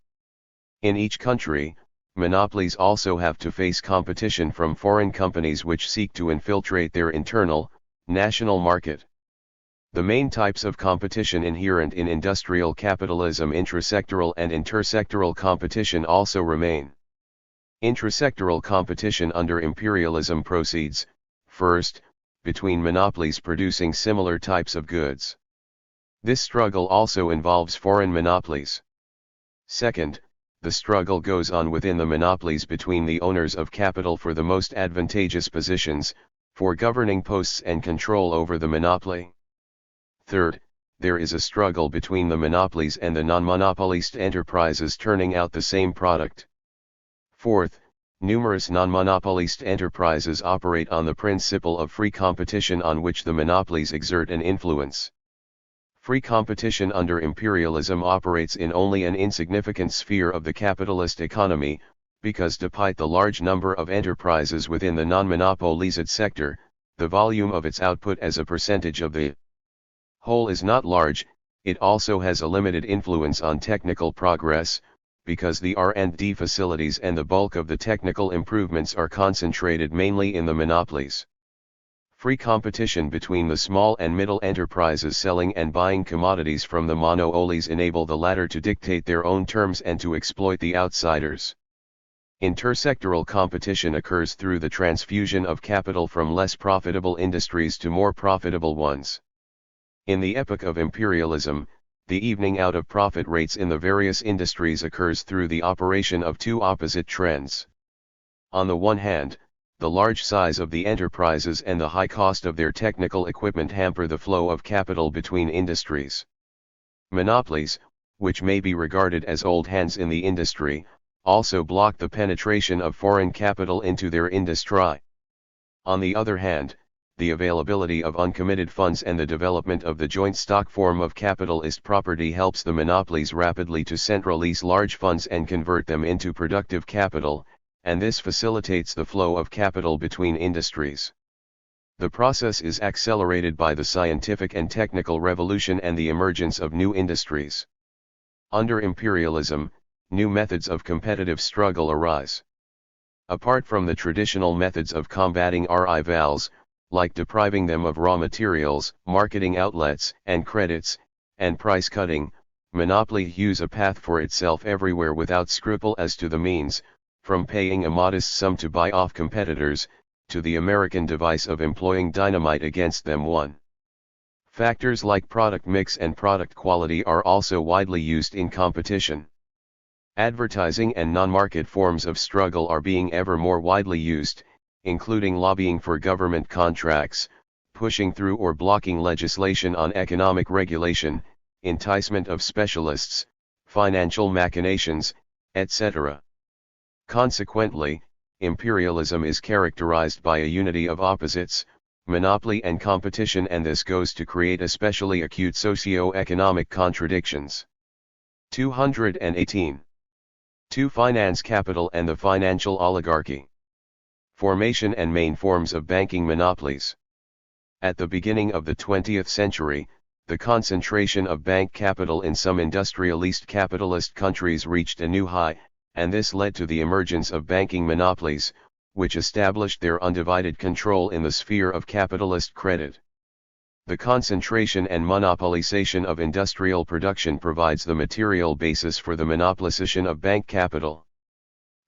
In each country, monopolies also have to face competition from foreign companies which seek to infiltrate their internal, national market. The main types of competition inherent in industrial capitalism, intrasectoral and intersectoral competition, also remain. Intrasectoral competition under imperialism proceeds, first, between monopolies producing similar types of goods. This struggle also involves foreign monopolies. Second, the struggle goes on within the monopolies between the owners of capital for the most advantageous positions, for governing posts and control over the monopoly. Third, there is a struggle between the monopolies and the non-monopolist enterprises turning out the same product. Fourth, numerous non-monopolist enterprises operate on the principle of free competition on which the monopolies exert an influence. Free competition under imperialism operates in only an insignificant sphere of the capitalist economy, because despite the large number of enterprises within the non-monopolized sector, the volume of its output as a percentage of the whole is not large. It also has a limited influence on technical progress, because the R&D facilities and the bulk of the technical improvements are concentrated mainly in the monopolies. Free competition between the small and middle enterprises selling and buying commodities from the monopolies enable the latter to dictate their own terms and to exploit the outsiders. Intersectoral competition occurs through the transfusion of capital from less profitable industries to more profitable ones. In the epoch of imperialism, the evening out of profit rates in the various industries occurs through the operation of two opposite trends. On the one hand, the large size of the enterprises and the high cost of their technical equipment hamper the flow of capital between industries. Monopolies, which may be regarded as old hands in the industry, also block the penetration of foreign capital into their industry. On the other hand, the availability of uncommitted funds and the development of the joint stock form of capitalist property helps the monopolies rapidly to centralize large funds and convert them into productive capital, and this facilitates the flow of capital between industries. The process is accelerated by the scientific and technical revolution and the emergence of new industries. Under imperialism, new methods of competitive struggle arise. Apart from the traditional methods of combating rivals, like depriving them of raw materials, marketing outlets and credits, and price cutting, monopoly hews a path for itself everywhere without scruple as to the means, from paying a modest sum to buy off competitors, to the American device of employing dynamite against them. 1. Factors like product mix and product quality are also widely used in competition. Advertising and non-market forms of struggle are being ever more widely used, including lobbying for government contracts, pushing through or blocking legislation on economic regulation, enticement of specialists, financial machinations, etc. Consequently, imperialism is characterized by a unity of opposites, monopoly and competition, and this goes to create especially acute socio-economic contradictions. 218. 2. Finance capital and the financial oligarchy. Formation and main forms of banking monopolies. At the beginning of the 20th century, the concentration of bank capital in some industrialist capitalist countries reached a new high, and this led to the emergence of banking monopolies, which established their undivided control in the sphere of capitalist credit. The concentration and monopolization of industrial production provides the material basis for the monopolization of bank capital.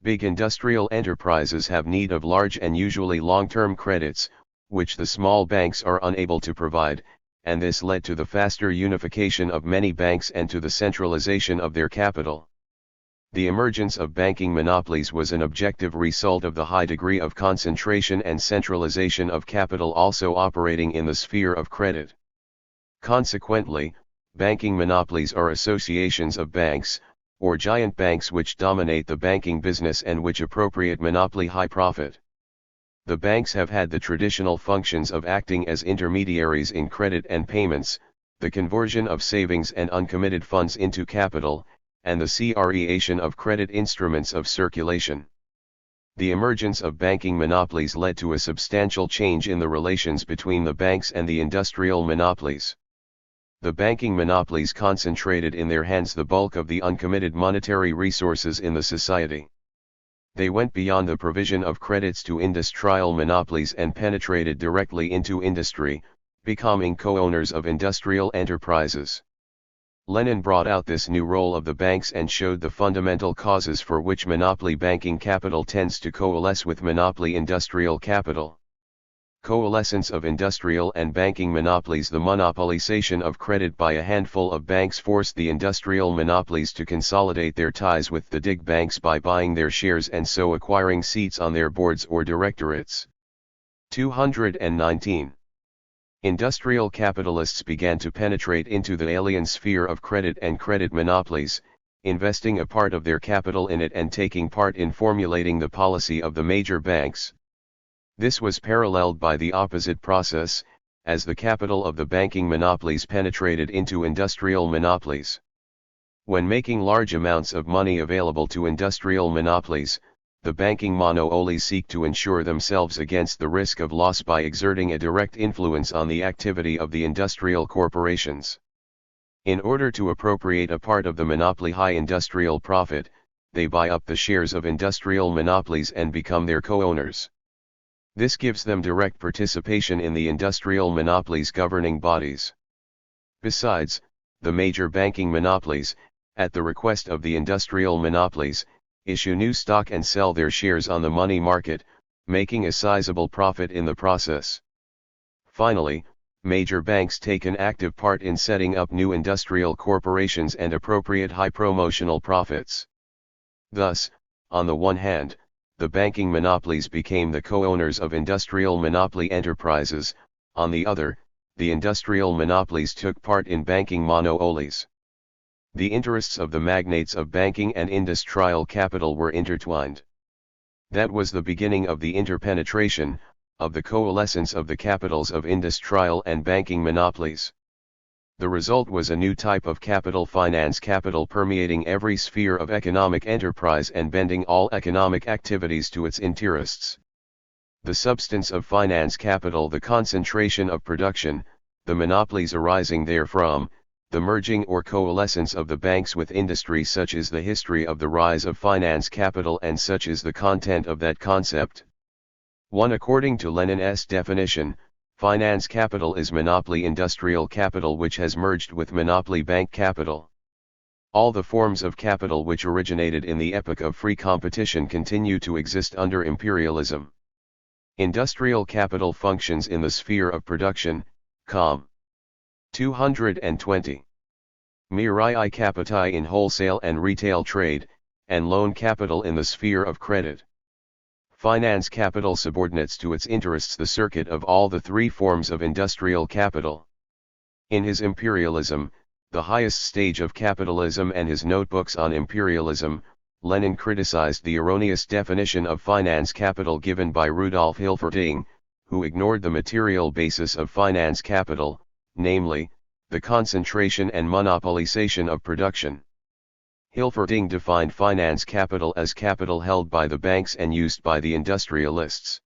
Big industrial enterprises have need of large and usually long-term credits, which the small banks are unable to provide, and this led to the faster unification of many banks and to the centralization of their capital. The emergence of banking monopolies was an objective result of the high degree of concentration and centralization of capital also operating in the sphere of credit. Consequently, banking monopolies are associations of banks, or giant banks which dominate the banking business and which appropriate monopoly high profit. The banks have had the traditional functions of acting as intermediaries in credit and payments, the conversion of savings and uncommitted funds into capital, and the creation of credit instruments of circulation. The emergence of banking monopolies led to a substantial change in the relations between the banks and the industrial monopolies. The banking monopolies concentrated in their hands the bulk of the uncommitted monetary resources in the society. They went beyond the provision of credits to industrial monopolies and penetrated directly into industry, becoming co-owners of industrial enterprises. Lenin brought out this new role of the banks and showed the fundamental causes for which monopoly banking capital tends to coalesce with monopoly industrial capital. Coalescence of industrial and banking monopolies. The monopolization of credit by a handful of banks forced the industrial monopolies to consolidate their ties with the big banks by buying their shares and so acquiring seats on their boards or directorates. 219. Industrial capitalists began to penetrate into the alien sphere of credit and credit monopolies, investing a part of their capital in it and taking part in formulating the policy of the major banks. This was paralleled by the opposite process, as the capital of the banking monopolies penetrated into industrial monopolies. When making large amounts of money available to industrial monopolies, the banking monopolies seek to ensure themselves against the risk of loss by exerting a direct influence on the activity of the industrial corporations. In order to appropriate a part of the monopoly high industrial profit, they buy up the shares of industrial monopolies and become their co-owners. This gives them direct participation in the industrial monopolies' governing bodies. Besides, the major banking monopolies, at the request of the industrial monopolies, issue new stock and sell their shares on the money market, making a sizable profit in the process. Finally, major banks take an active part in setting up new industrial corporations and appropriate high promotional profits. Thus, on the one hand, the banking monopolies became the co-owners of industrial monopoly enterprises, on the other, the industrial monopolies took part in banking monopolies. The interests of the magnates of banking and industrial capital were intertwined. That was the beginning of the interpenetration, of the coalescence of the capitals of industrial and banking monopolies. The result was a new type of capital finance capital permeating every sphere of economic enterprise and bending all economic activities to its interests. The substance of finance capital, the concentration of production, the monopolies arising therefrom, the merging or coalescence of the banks with industry. Such is the history of the rise of finance capital, and such is the content of that concept. 1. According to Lenin's definition, finance capital is monopoly industrial capital which has merged with monopoly bank capital. All the forms of capital which originated in the epoch of free competition continue to exist under imperialism. Industrial capital functions in the sphere of production, com. 220. Mirai capitae in wholesale and retail trade, and loan capital in the sphere of credit. Finance capital subordinates to its interests the circuit of all the three forms of industrial capital. In his Imperialism, the highest stage of capitalism, and his notebooks on imperialism, Lenin criticized the erroneous definition of finance capital given by Rudolf Hilferding, who ignored the material basis of finance capital, namely, the concentration and monopolization of production. Hilferding defined finance capital as capital held by the banks and used by the industrialists.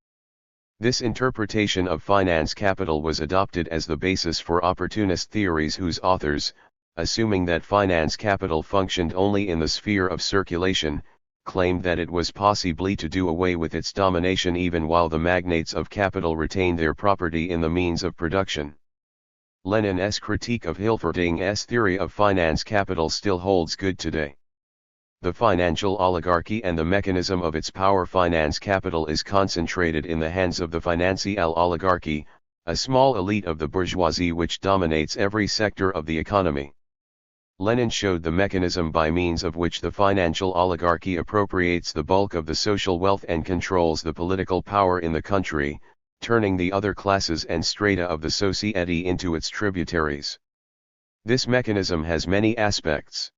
This interpretation of finance capital was adopted as the basis for opportunist theories whose authors, assuming that finance capital functioned only in the sphere of circulation, claimed that it was possible to do away with its domination even while the magnates of capital retained their property in the means of production. Lenin's critique of Hilferding's theory of finance capital still holds good today. The financial oligarchy and the mechanism of its power. Finance capital is concentrated in the hands of the financial oligarchy, a small elite of the bourgeoisie which dominates every sector of the economy. Lenin showed the mechanism by means of which the financial oligarchy appropriates the bulk of the social wealth and controls the political power in the country, turning the other classes and strata of the society into its tributaries. This mechanism has many aspects.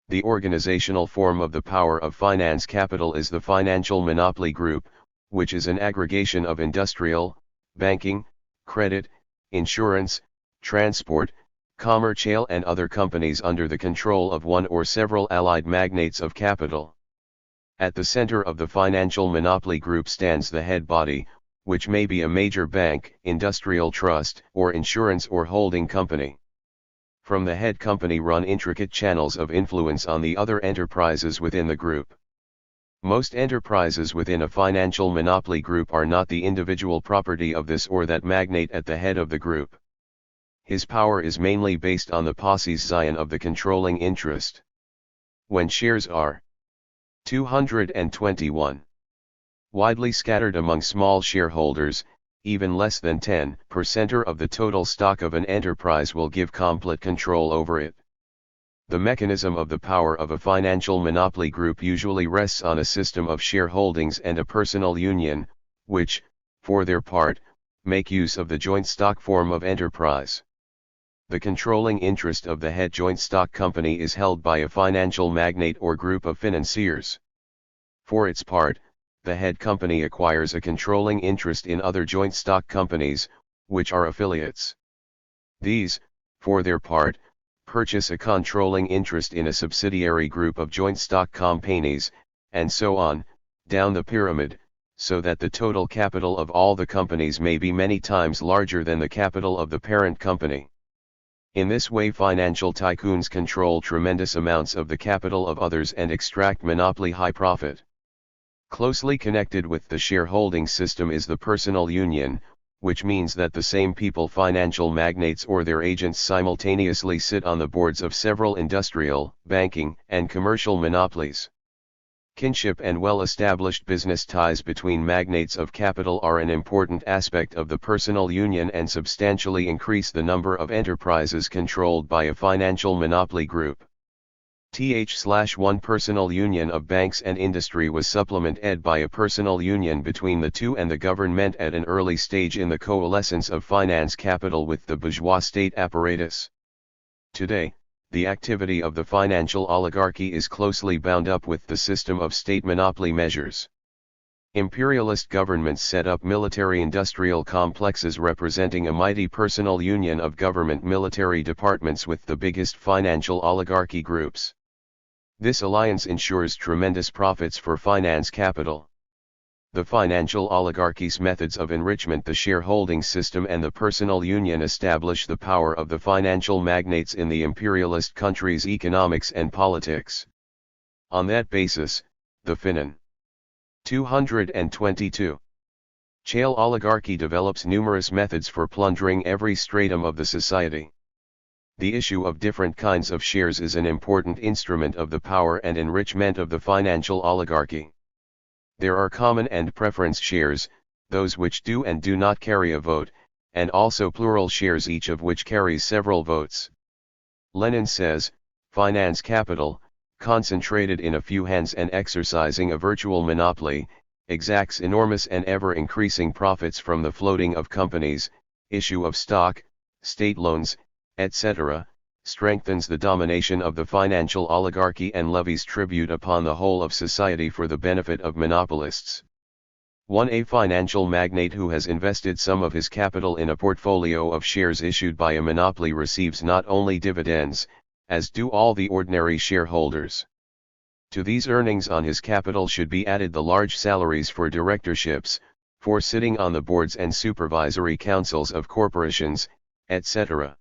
The organizational form of the power of finance capital is the financial monopoly group, which is an aggregation of industrial, banking, credit, insurance, transport, commercial and other companies under the control of one or several allied magnates of capital. At the center of the financial monopoly group stands the head body, which may be a major bank, industrial trust, or insurance or holding company. From the head company run intricate channels of influence on the other enterprises within the group. Most enterprises within a financial monopoly group are not the individual property of this or that magnate at the head of the group. His power is mainly based on the possession of the controlling interest. When shares are 221 widely scattered among small shareholders, even less than 10% of the total stock of an enterprise will give complete control over it. The mechanism of the power of a financial monopoly group usually rests on a system of shareholdings and a personal union, which, for their part, make use of the joint stock form of enterprise. The controlling interest of the head joint stock company is held by a financial magnate or group of financiers. For its part, the head company acquires a controlling interest in other joint stock companies, which are affiliates. These, for their part, purchase a controlling interest in a subsidiary group of joint stock companies, and so on, down the pyramid, so that the total capital of all the companies may be many times larger than the capital of the parent company. In this way, financial tycoons control tremendous amounts of the capital of others and extract monopoly high profit. Closely connected with the shareholding system is the personal union, which means that the same people, financial magnates or their agents, simultaneously sit on the boards of several industrial, banking, and commercial monopolies. Kinship and well-established business ties between magnates of capital are an important aspect of the personal union and substantially increase the number of enterprises controlled by a financial monopoly group. One personal union of banks and industry was supplemented by a personal union between the two and the government at an early stage in the coalescence of finance capital with the bourgeois state apparatus. Today, the activity of the financial oligarchy is closely bound up with the system of state monopoly measures. Imperialist governments set up military-industrial complexes representing a mighty personal union of government military departments with the biggest financial oligarchy groups. This alliance ensures tremendous profits for finance capital. The financial oligarchy's methods of enrichment, the shareholding system and the personal union establish the power of the financial magnates in the imperialist country's economics and politics. On that basis, the Finan. 222. Chale oligarchy develops numerous methods for plundering every stratum of the society. The issue of different kinds of shares is an important instrument of the power and enrichment of the financial oligarchy. There are common and preference shares, those which do and do not carry a vote, and also plural shares, each of which carries several votes. Lenin says, finance capital, concentrated in a few hands and exercising a virtual monopoly, exacts enormous and ever-increasing profits from the floating of companies, issue of stock, state loans, etc., strengthens the domination of the financial oligarchy and levies tribute upon the whole of society for the benefit of monopolists. 1. A financial magnate who has invested some of his capital in a portfolio of shares issued by a monopoly receives not only dividends, as do all the ordinary shareholders. To these earnings on his capital should be added the large salaries for directorships, for sitting on the boards and supervisory councils of corporations, etc.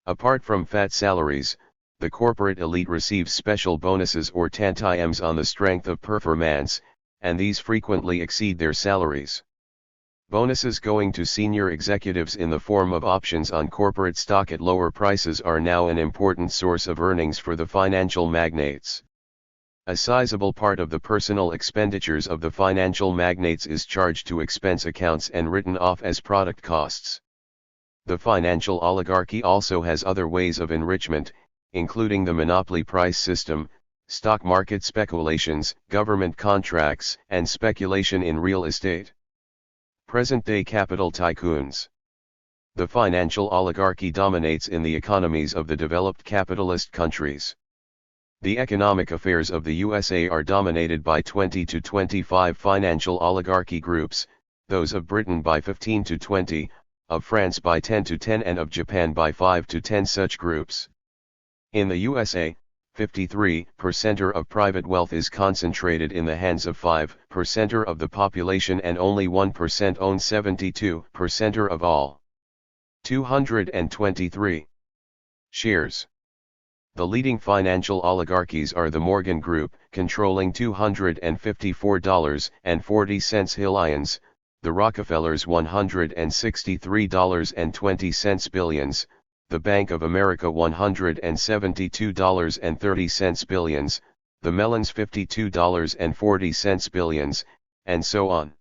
Apart from fat salaries, the corporate elite receives special bonuses or tantièmes on the strength of performance, and these frequently exceed their salaries. Bonuses going to senior executives in the form of options on corporate stock at lower prices are now an important source of earnings for the financial magnates. A sizable part of the personal expenditures of the financial magnates is charged to expense accounts and written off as product costs. The financial oligarchy also has other ways of enrichment, including the monopoly price system, stock market speculations, government contracts, and speculation in real estate. Present-day capital tycoons. The financial oligarchy dominates in the economies of the developed capitalist countries. The economic affairs of the USA are dominated by 20 to 25 financial oligarchy groups, those of Britain by 15 to 20, of France by 10 to 10 and of Japan by 5 to 10 such groups. In the USA, 53% of private wealth is concentrated in the hands of 5% of the population and only 1% own 72% of all. 223. Shares. The leading financial oligarchies are the Morgan Group, controlling $254.40 billions, the Rockefellers $163.20 billions, the Bank of America $172.30 billions, the Mellons $52.40 billions, and so on.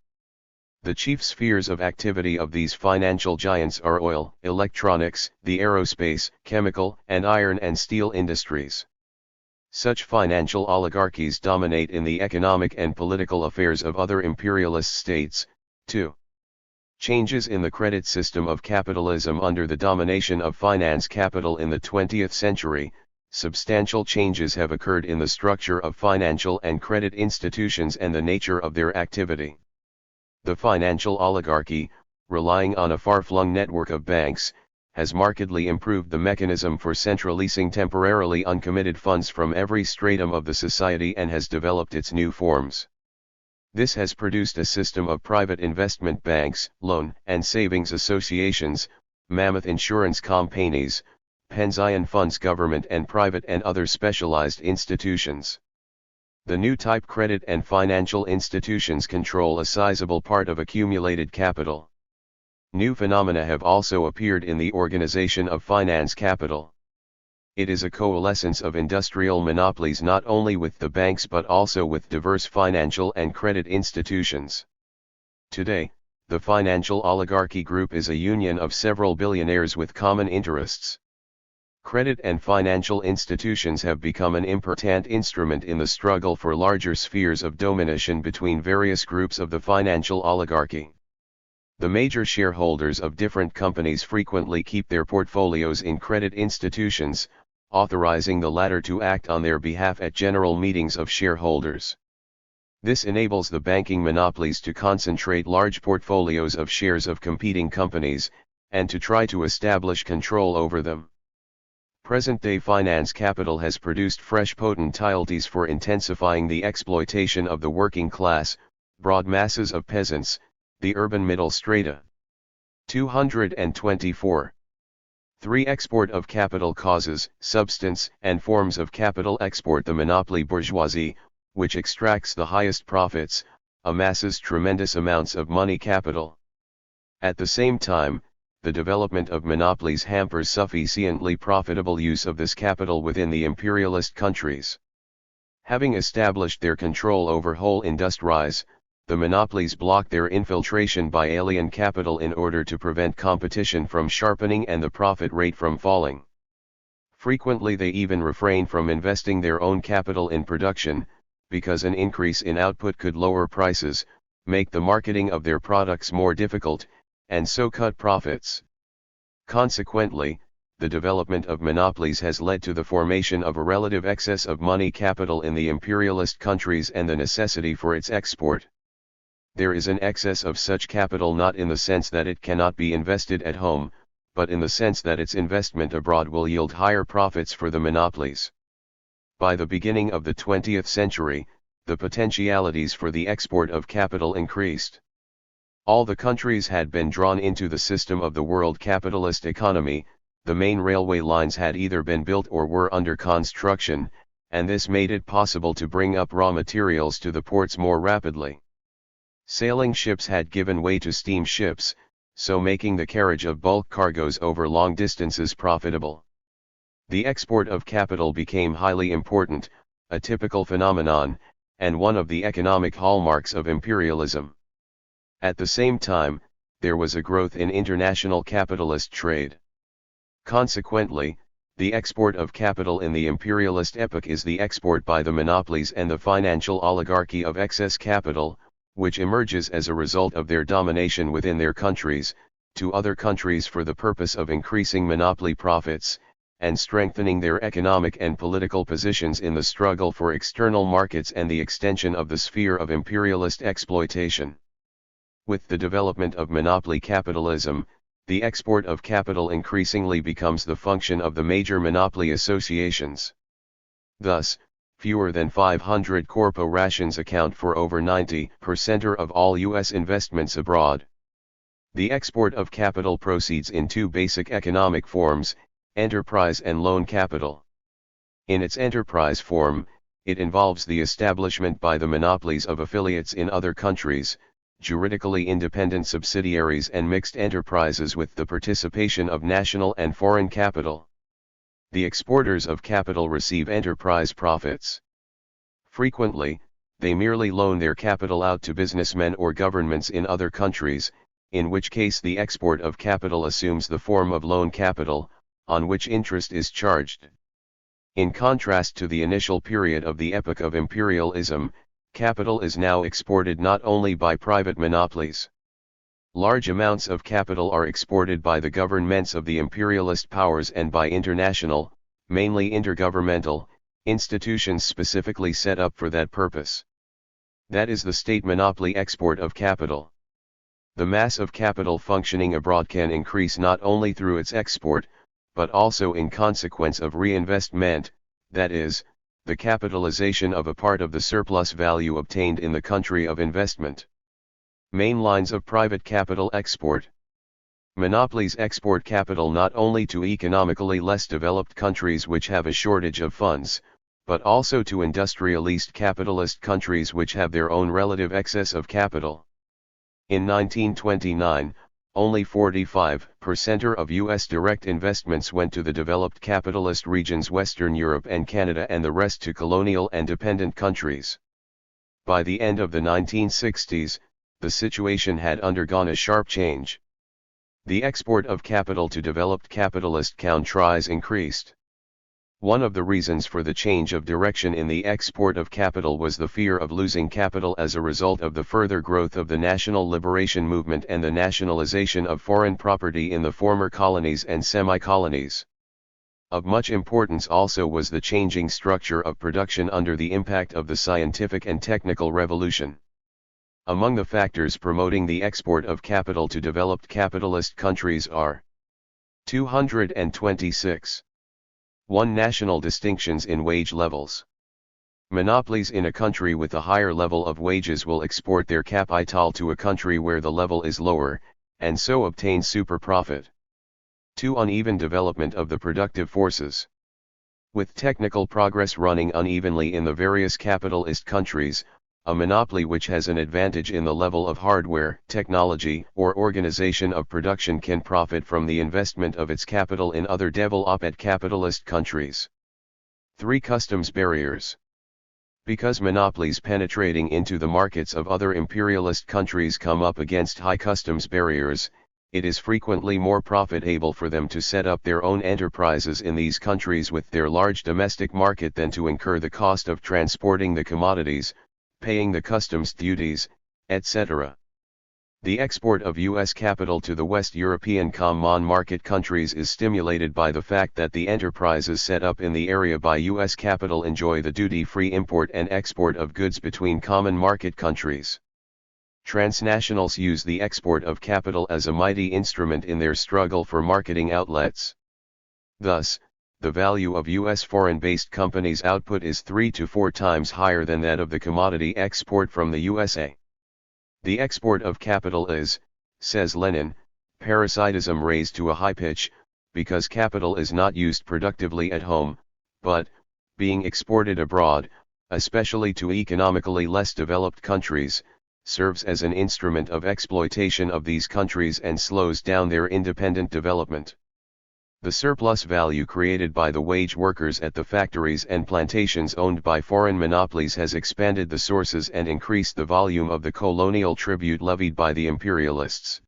The chief spheres of activity of these financial giants are oil, electronics, the aerospace, chemical, and iron and steel industries. Such financial oligarchies dominate in the economic and political affairs of other imperialist states. 2. Changes in the credit system of capitalism. Under the domination of finance capital in the 20th century, substantial changes have occurred in the structure of financial and credit institutions and the nature of their activity. The financial oligarchy, relying on a far-flung network of banks, has markedly improved the mechanism for centralizing temporarily uncommitted funds from every stratum of the society and has developed its new forms. This has produced a system of private investment banks, loan and savings associations, mammoth insurance companies, pension funds, government and private and other specialized institutions. The new type credit and financial institutions control a sizable part of accumulated capital. New phenomena have also appeared in the organization of finance capital. It is a coalescence of industrial monopolies not only with the banks but also with diverse financial and credit institutions. Today, the financial oligarchy group is a union of several billionaires with common interests. Credit and financial institutions have become an important instrument in the struggle for larger spheres of domination between various groups of the financial oligarchy. The major shareholders of different companies frequently keep their portfolios in credit institutions, authorizing the latter to act on their behalf at general meetings of shareholders. This enables the banking monopolies to concentrate large portfolios of shares of competing companies, and to try to establish control over them. Present-day finance capital has produced fresh potentialities for intensifying the exploitation of the working class, broad masses of peasants, the urban middle strata. 224. 3. Export of capital causes, substance, and forms of capital export. The monopoly bourgeoisie, which extracts the highest profits, amasses tremendous amounts of money capital. At the same time, the development of monopolies hampers sufficiently profitable use of this capital within the imperialist countries. Having established their control over whole industries, the monopolies block their infiltration by alien capital in order to prevent competition from sharpening and the profit rate from falling. Frequently they even refrain from investing their own capital in production, because an increase in output could lower prices, make the marketing of their products more difficult, and so cut profits. Consequently, the development of monopolies has led to the formation of a relative excess of money capital in the imperialist countries and the necessity for its export. There is an excess of such capital not in the sense that it cannot be invested at home, but in the sense that its investment abroad will yield higher profits for the monopolies. By the beginning of the 20th century, the potentialities for the export of capital increased. All the countries had been drawn into the system of the world capitalist economy, the main railway lines had either been built or were under construction, and this made it possible to bring up raw materials to the ports more rapidly. Sailing ships had given way to steamships, so making the carriage of bulk cargoes over long distances profitable. The export of capital became highly important, a typical phenomenon, and one of the economic hallmarks of imperialism. At the same time, there was a growth in international capitalist trade. Consequently, the export of capital in the imperialist epoch is the export by the monopolies and the financial oligarchy of excess capital, which emerges as a result of their domination within their countries, to other countries for the purpose of increasing monopoly profits, and strengthening their economic and political positions in the struggle for external markets and the extension of the sphere of imperialist exploitation. With the development of monopoly capitalism, the export of capital increasingly becomes the function of the major monopoly associations. Thus, fewer than 500 corporations account for over 90% of all U.S. investments abroad. The export of capital proceeds in two basic economic forms, enterprise and loan capital. In its enterprise form, it involves the establishment by the monopolies of affiliates in other countries, juridically independent subsidiaries and mixed enterprises with the participation of national and foreign capital. The exporters of capital receive enterprise profits. Frequently, they merely loan their capital out to businessmen or governments in other countries, in which case the export of capital assumes the form of loan capital, on which interest is charged. In contrast to the initial period of the epoch of imperialism, capital is now exported not only by private monopolies. Large amounts of capital are exported by the governments of the imperialist powers and by international, mainly intergovernmental, institutions specifically set up for that purpose. That is the state monopoly export of capital. The mass of capital functioning abroad can increase not only through its export, but also in consequence of reinvestment, that is, the capitalization of a part of the surplus value obtained in the country of investment. Main lines of private capital export. Monopolies export capital not only to economically less developed countries which have a shortage of funds, but also to industrialist capitalist countries which have their own relative excess of capital. In 1929, only 45% of U.S. direct investments went to the developed capitalist regions Western Europe and Canada and the rest to colonial and dependent countries. By the end of the 1960s, the situation had undergone a sharp change. The export of capital to developed capitalist countries increased. One of the reasons for the change of direction in the export of capital was the fear of losing capital as a result of the further growth of the national liberation movement and the nationalization of foreign property in the former colonies and semi-colonies. Of much importance also was the changing structure of production under the impact of the scientific and technical revolution. Among the factors promoting the export of capital to developed capitalist countries are 226. 1. National distinctions in wage levels. Monopolies in a country with a higher level of wages will export their capital to a country where the level is lower, and so obtain super profit. 2. Uneven development of the productive forces. With technical progress running unevenly in the various capitalist countries, a monopoly which has an advantage in the level of hardware, technology, or organization of production can profit from the investment of its capital in other developed capitalist countries. 3. Customs barriers. Because monopolies penetrating into the markets of other imperialist countries come up against high customs barriers, it is frequently more profitable for them to set up their own enterprises in these countries with their large domestic market than to incur the cost of transporting the commodities, paying the customs duties, etc. The export of U.S. capital to the West European common market countries is stimulated by the fact that the enterprises set up in the area by U.S. capital enjoy the duty-free import and export of goods between common market countries. Transnationals use the export of capital as a mighty instrument in their struggle for marketing outlets. Thus, the value of U.S. foreign-based companies' output is 3 to 4 times higher than that of the commodity export from the USA. The export of capital is, says Lenin, parasitism raised to a high pitch, because capital is not used productively at home, but, being exported abroad, especially to economically less developed countries, serves as an instrument of exploitation of these countries and slows down their independent development. The surplus value created by the wage workers at the factories and plantations owned by foreign monopolies has expanded the sources and increased the volume of the colonial tribute levied by the imperialists.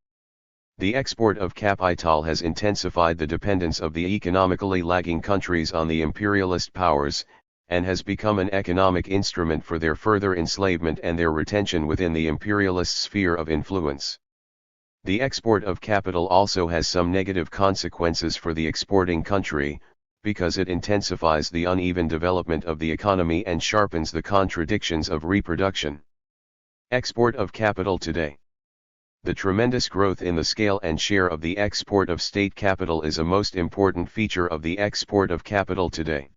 The export of capital has intensified the dependence of the economically lagging countries on the imperialist powers, and has become an economic instrument for their further enslavement and their retention within the imperialist sphere of influence. The export of capital also has some negative consequences for the exporting country, because it intensifies the uneven development of the economy and sharpens the contradictions of reproduction. Export of capital today. The tremendous growth in the scale and share of the export of state capital is a most important feature of the export of capital today.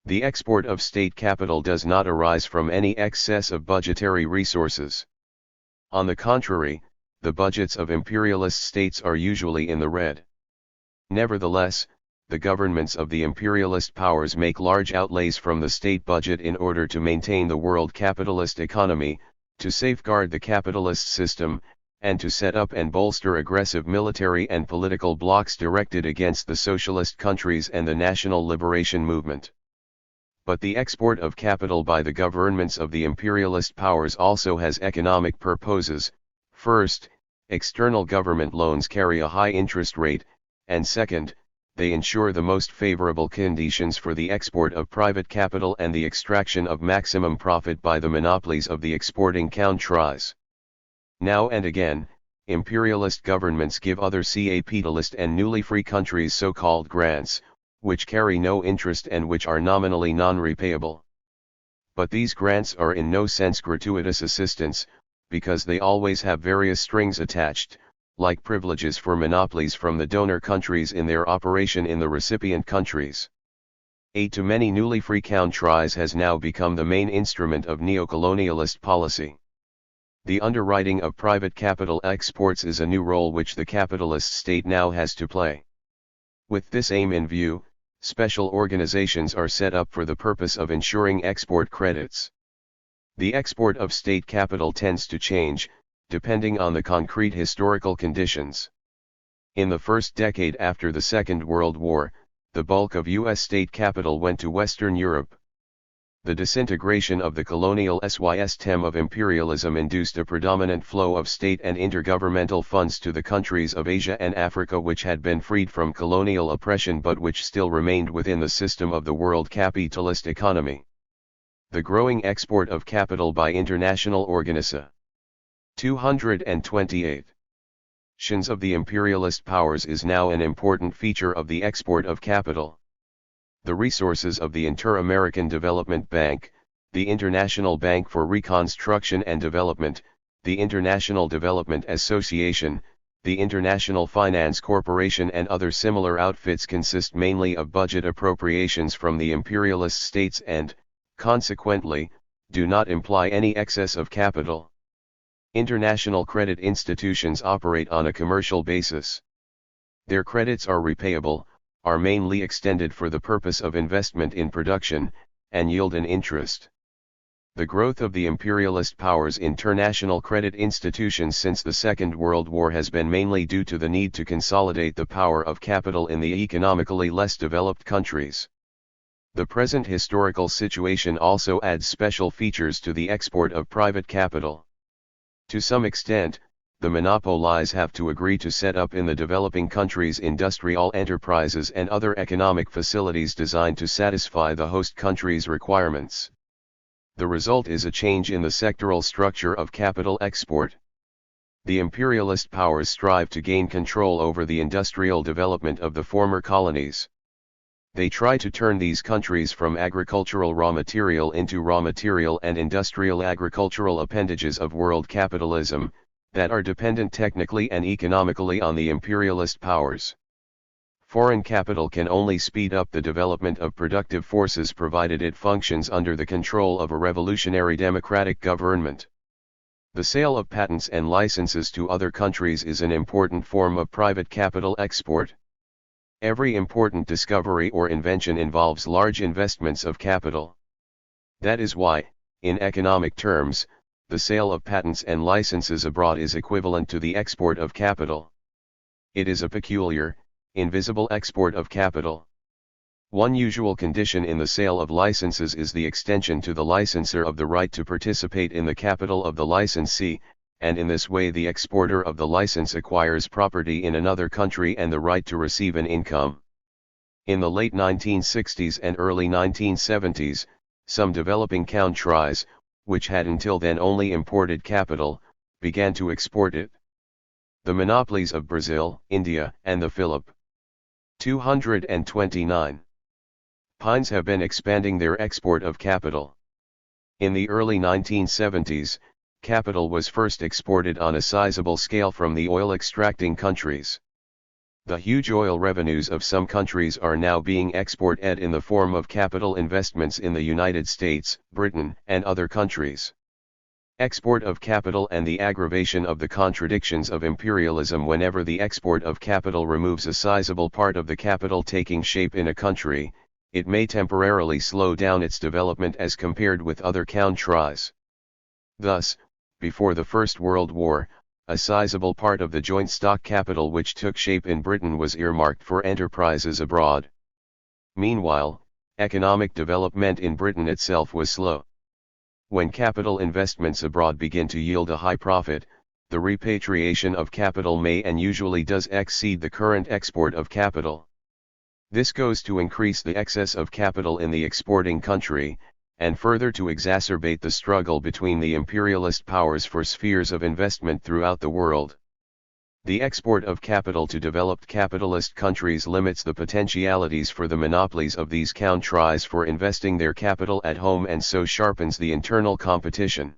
The export of state capital does not arise from any excess of budgetary resources. On the contrary, the budgets of imperialist states are usually in the red. Nevertheless, the governments of the imperialist powers make large outlays from the state budget in order to maintain the world capitalist economy, to safeguard the capitalist system, and to set up and bolster aggressive military and political blocs directed against the socialist countries and the national liberation movement. But the export of capital by the governments of the imperialist powers also has economic purposes. First, external government loans carry a high interest rate, and second, they ensure the most favorable conditions for the export of private capital and the extraction of maximum profit by the monopolies of the exporting countries. Now and again, imperialist governments give other capitalist and newly free countries so-called grants, which carry no interest and which are nominally non-repayable. But these grants are in no sense gratuitous assistance, because they always have various strings attached, like privileges for monopolies from the donor countries in their operation in the recipient countries. Aid to many newly free countries has now become the main instrument of neocolonialist policy. The underwriting of private capital exports is a new role which the capitalist state now has to play. With this aim in view, special organizations are set up for the purpose of ensuring export credits. The export of state capital tends to change, depending on the concrete historical conditions. In the first decade after the Second World War, the bulk of U.S. state capital went to Western Europe. The disintegration of the colonial system of imperialism induced a predominant flow of state and intergovernmental funds to the countries of Asia and Africa which had been freed from colonial oppression but which still remained within the system of the world capitalist economy. The growing export of capital by international organizations. 228. Of the imperialist powers is now an important feature of the export of capital. The resources of the Inter-American Development Bank, the International Bank for Reconstruction and Development, the International Development Association, the International Finance Corporation and other similar outfits consist mainly of budget appropriations from the imperialist states and, consequently, do not imply any excess of capital. International credit institutions operate on a commercial basis. Their credits are repayable, are mainly extended for the purpose of investment in production, and yield an interest. The growth of the imperialist powers' international credit institutions since the Second World War has been mainly due to the need to consolidate the power of capital in the economically less developed countries. The present historical situation also adds special features to the export of private capital. To some extent, the monopolies have to agree to set up in the developing countries industrial enterprises and other economic facilities designed to satisfy the host country's requirements. The result is a change in the sectoral structure of capital export. The imperialist powers strive to gain control over the industrial development of the former colonies. They try to turn these countries from agricultural raw material into raw material and industrial agricultural appendages of world capitalism, that are dependent technically and economically on the imperialist powers. Foreign capital can only speed up the development of productive forces provided it functions under the control of a revolutionary democratic government. The sale of patents and licenses to other countries is an important form of private capital export. Every important discovery or invention involves large investments of capital. That is why, in economic terms, the sale of patents and licenses abroad is equivalent to the export of capital. It is a peculiar, invisible export of capital. One usual condition in the sale of licenses is the extension to the licensor of the right to participate in the capital of the licensee, and in this way the exporter of the license acquires property in another country and the right to receive an income. In the late 1960s and early 1970s, some developing countries, which had until then only imported capital, began to export it. The monopolies of Brazil, India, and the Philippines. 229. Pines have been expanding their export of capital. In the early 1970s, capital was first exported on a sizable scale from the oil-extracting countries. The huge oil revenues of some countries are now being exported in the form of capital investments in the United States, Britain, and other countries. Export of capital and the aggravation of the contradictions of imperialism. Whenever the export of capital removes a sizable part of the capital taking shape in a country, it may temporarily slow down its development as compared with other countries. Thus, before the First World War, a sizable part of the joint stock capital which took shape in Britain was earmarked for enterprises abroad. Meanwhile, economic development in Britain itself was slow. When capital investments abroad begin to yield a high profit, the repatriation of capital may and usually does exceed the current export of capital. This goes to increase the excess of capital in the exporting country, and further to exacerbate the struggle between the imperialist powers for spheres of investment throughout the world. The export of capital to developed capitalist countries limits the potentialities for the monopolies of these countries for investing their capital at home and so sharpens the internal competition.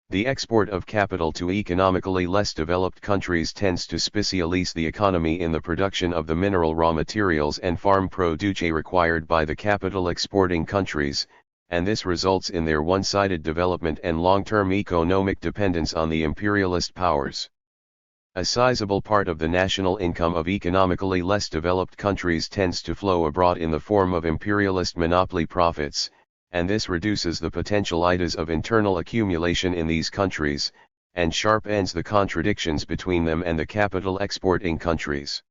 The export of capital to economically less developed countries tends to specialize the economy in the production of the mineral raw materials and farm produce required by the capital exporting countries, and this results in their one-sided development and long-term economic dependence on the imperialist powers. A sizable part of the national income of economically less developed countries tends to flow abroad in the form of imperialist monopoly profits, and this reduces the potentialities of internal accumulation in these countries, and sharpens the contradictions between them and the capital exporting countries.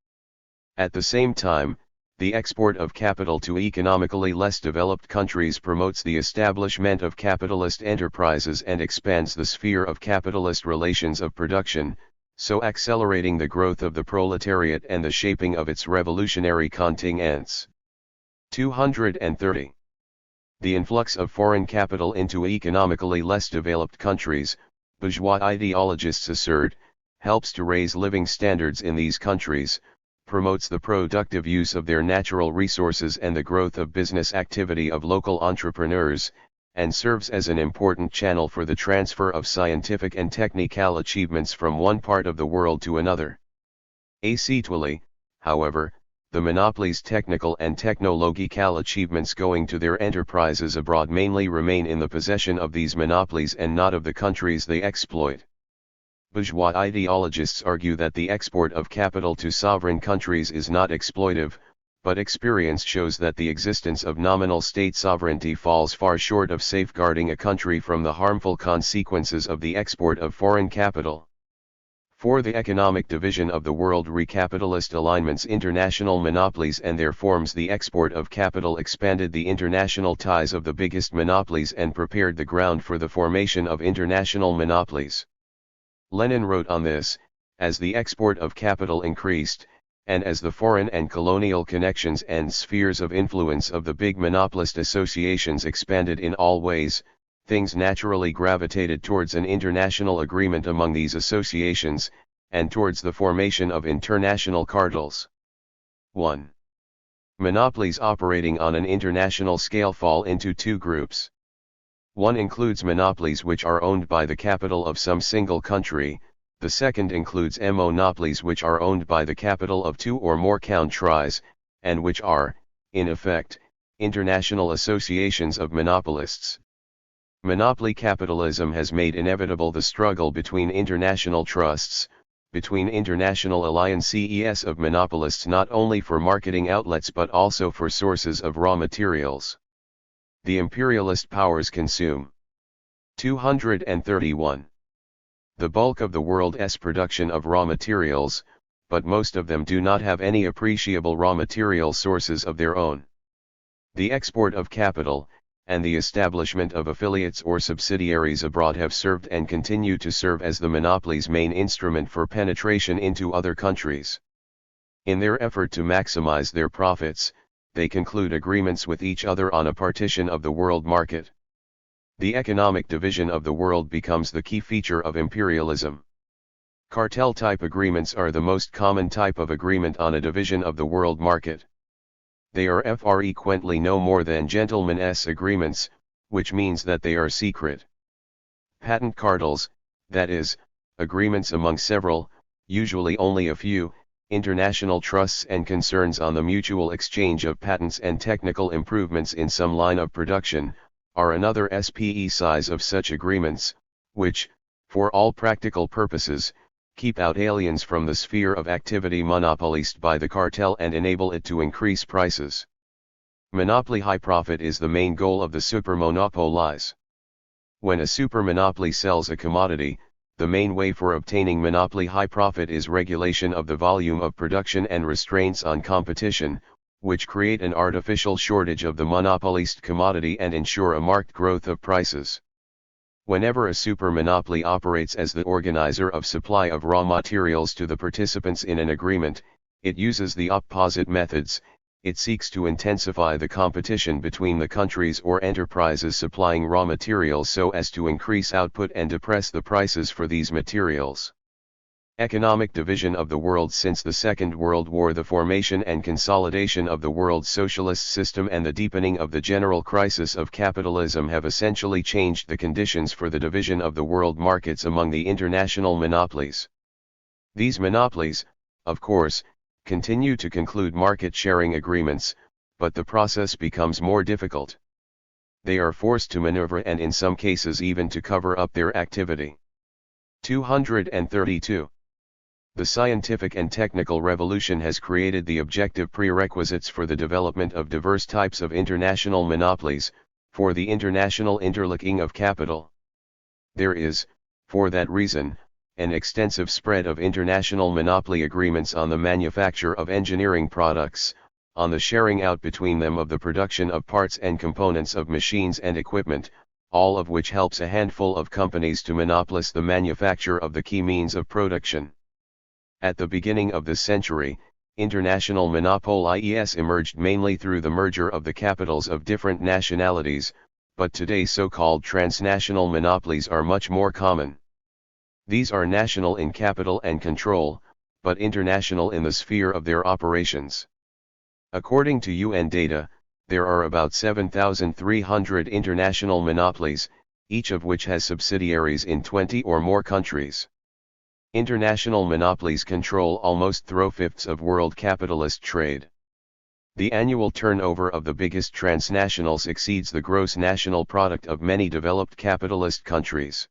At the same time, the export of capital to economically less developed countries promotes the establishment of capitalist enterprises and expands the sphere of capitalist relations of production, so accelerating the growth of the proletariat and the shaping of its revolutionary contingents. 230. The influx of foreign capital into economically less developed countries, bourgeois ideologists assert, helps to raise living standards in these countries, promotes the productive use of their natural resources and the growth of business activity of local entrepreneurs, and serves as an important channel for the transfer of scientific and technical achievements from one part of the world to another. Actually, however, the monopolies' technical and technological achievements going to their enterprises abroad mainly remain in the possession of these monopolies and not of the countries they exploit. Bourgeois ideologists argue that the export of capital to sovereign countries is not exploitive, but experience shows that the existence of nominal state sovereignty falls far short of safeguarding a country from the harmful consequences of the export of foreign capital. For the economic division of the world capitalist alignments international monopolies and their forms the export of capital expanded the international ties of the biggest monopolies and prepared the ground for the formation of international monopolies. Lenin wrote on this, as the export of capital increased, and as the foreign and colonial connections and spheres of influence of the big monopolist associations expanded in all ways, things naturally gravitated towards an international agreement among these associations, and towards the formation of international cartels. 1. Monopolies operating on an international scale fall into two groups. One includes monopolies which are owned by the capital of some single country, the second includes monopolies which are owned by the capital of two or more countries, and which are, in effect, international associations of monopolists. Monopoly capitalism has made inevitable the struggle between international trusts, between international alliances of monopolists not only for marketing outlets but also for sources of raw materials. The imperialist powers consume. 231. The bulk of the world's production of raw materials, but most of them do not have any appreciable raw material sources of their own. The export of capital, and the establishment of affiliates or subsidiaries abroad have served and continue to serve as the monopoly's main instrument for penetration into other countries. In their effort to maximize their profits, they conclude agreements with each other on a partition of the world market. The economic division of the world becomes the key feature of imperialism. Cartel-type agreements are the most common type of agreement on a division of the world market. They are frequently no more than gentlemen's agreements, which means that they are secret. Patent cartels, that is, agreements among several, usually only a few, international trusts and concerns on the mutual exchange of patents and technical improvements in some line of production, are another species of such agreements, which, for all practical purposes, keep out aliens from the sphere of activity monopolized by the cartel and enable it to increase prices. Monopoly high profit is the main goal of the supermonopolies. When a supermonopoly sells a commodity, the main way for obtaining monopoly high profit is regulation of the volume of production and restraints on competition, which create an artificial shortage of the monopolized commodity and ensure a marked growth of prices. Whenever a supermonopoly operates as the organizer of supply of raw materials to the participants in an agreement, it uses the opposite methods. It seeks to intensify the competition between the countries or enterprises supplying raw materials so as to increase output and depress the prices for these materials. Economic division of the world. Since the Second World War, the formation and consolidation of the world socialist system and the deepening of the general crisis of capitalism have essentially changed the conditions for the division of the world markets among the international monopolies. These monopolies, of course, continue to conclude market-sharing agreements, but the process becomes more difficult. They are forced to maneuver and in some cases even to cover up their activity. 232. The scientific and technical revolution has created the objective prerequisites for the development of diverse types of international monopolies, for the international interlinking of capital. There is, for that reason, an extensive spread of international monopoly agreements on the manufacture of engineering products, on the sharing out between them of the production of parts and components of machines and equipment, all of which helps a handful of companies to monopolize the manufacture of the key means of production. At the beginning of this century, international monopolies emerged mainly through the merger of the capitals of different nationalities, but today so-called transnational monopolies are much more common. These are national in capital and control, but international in the sphere of their operations. According to UN data, there are about 7,300 international monopolies, each of which has subsidiaries in 20 or more countries. International monopolies control almost 3/5 of world capitalist trade. The annual turnover of the biggest transnationals exceeds the gross national product of many developed capitalist countries.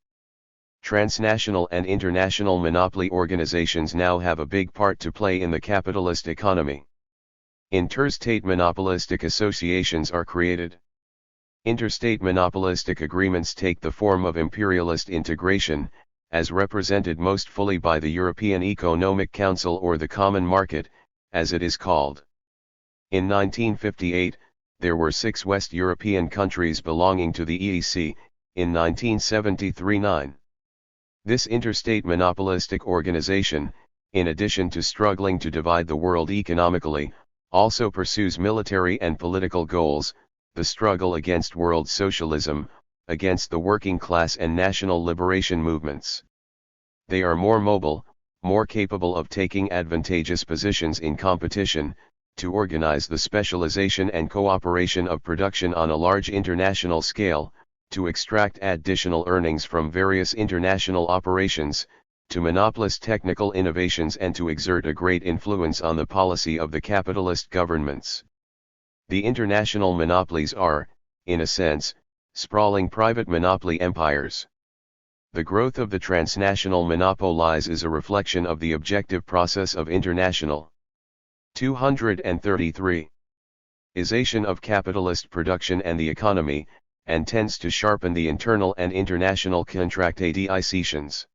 Transnational and international monopoly organizations now have a big part to play in the capitalist economy. Interstate monopolistic associations are created. Interstate monopolistic agreements take the form of imperialist integration, as represented most fully by the European Economic Council, or the Common Market, as it is called. In 1958, there were 6 West European countries belonging to the EEC, in 1973 9. This interstate monopolistic organization, in addition to struggling to divide the world economically, also pursues military and political goals: the struggle against world socialism, against the working class and national liberation movements. They are more mobile, more capable of taking advantageous positions in competition, to organize the specialization and cooperation of production on a large international scale, to extract additional earnings from various international operations, to monopolize technical innovations, and to exert a great influence on the policy of the capitalist governments. The international monopolies are, in a sense, sprawling private monopoly empires. The growth of the transnational monopolies is a reflection of the objective process of international 233 ization of capitalist production and the economy, and tends to sharpen the internal and international contractations.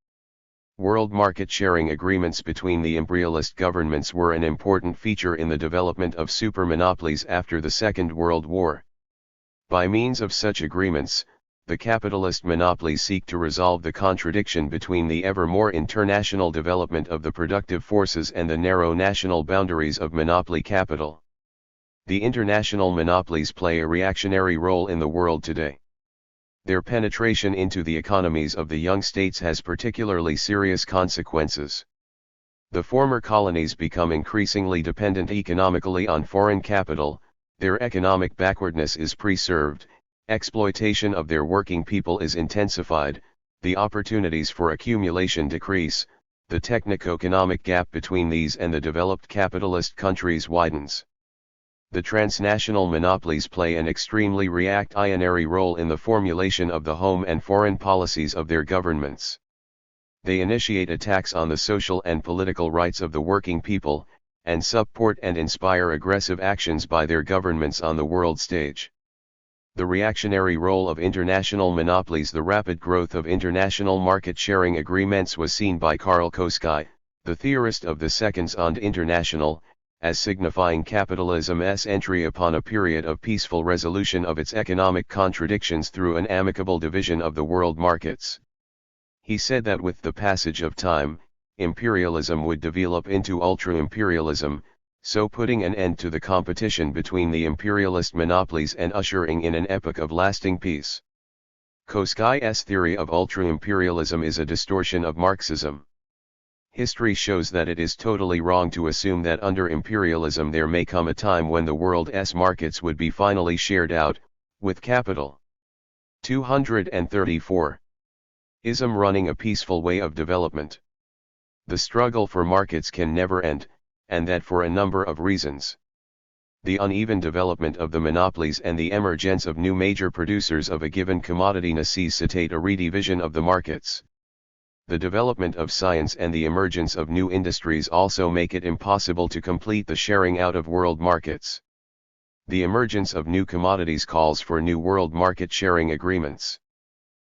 World market sharing agreements between the imperialist governments were an important feature in the development of supermonopolies after the Second World War. By means of such agreements, the capitalist monopolies seek to resolve the contradiction between the ever more international development of the productive forces and the narrow national boundaries of monopoly capital. The international monopolies play a reactionary role in the world today. Their penetration into the economies of the young states has particularly serious consequences. The former colonies become increasingly dependent economically on foreign capital, their economic backwardness is preserved, exploitation of their working people is intensified, the opportunities for accumulation decrease, the technico-economic gap between these and the developed capitalist countries widens. The transnational monopolies play an extremely reactionary role in the formulation of the home and foreign policies of their governments. They initiate attacks on the social and political rights of the working people, and support and inspire aggressive actions by their governments on the world stage. The reactionary role of international monopolies. The rapid growth of international market sharing agreements was seen by Alekseczy, the theorist of the Seconds und International, as signifying capitalism's entry upon a period of peaceful resolution of its economic contradictions through an amicable division of the world markets. He said that with the passage of time, imperialism would develop into ultra-imperialism, so putting an end to the competition between the imperialist monopolies and ushering in an epoch of lasting peace. Alekseczy's theory of ultra-imperialism is a distortion of Marxism. History shows that it is totally wrong to assume that under imperialism there may come a time when the world's markets would be finally shared out, with capital. 234. Ism running a peaceful way of development. The struggle for markets can never end, and that for a number of reasons. The uneven development of the monopolies and the emergence of new major producers of a given commodity necessitate a redivision of the markets. The development of science and the emergence of new industries also make it impossible to complete the sharing out of world markets. The emergence of new commodities calls for new world market sharing agreements.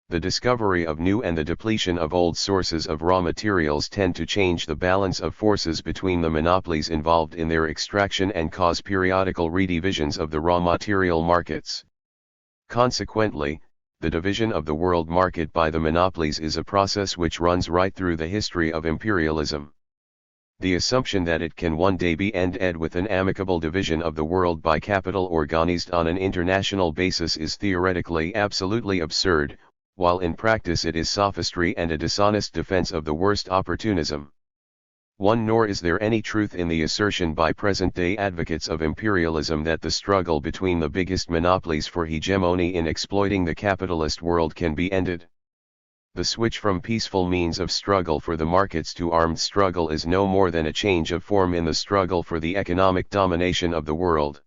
The discovery of new and the depletion of old sources of raw materials tend to change the balance of forces between the monopolies involved in their extraction and cause periodical redivisions of the raw material markets. Consequently, the division of the world market by the monopolies is a process which runs right through the history of imperialism. The assumption that it can one day be ended with an amicable division of the world by capital organized on an international basis is theoretically absolutely absurd, while in practice it is sophistry and a dishonest defense of the worst opportunism. Nor is there any truth in the assertion by present-day advocates of imperialism that the struggle between the biggest monopolies for hegemony in exploiting the capitalist world can be ended. The switch from peaceful means of struggle for the markets to armed struggle is no more than a change of form in the struggle for the economic domination of the world.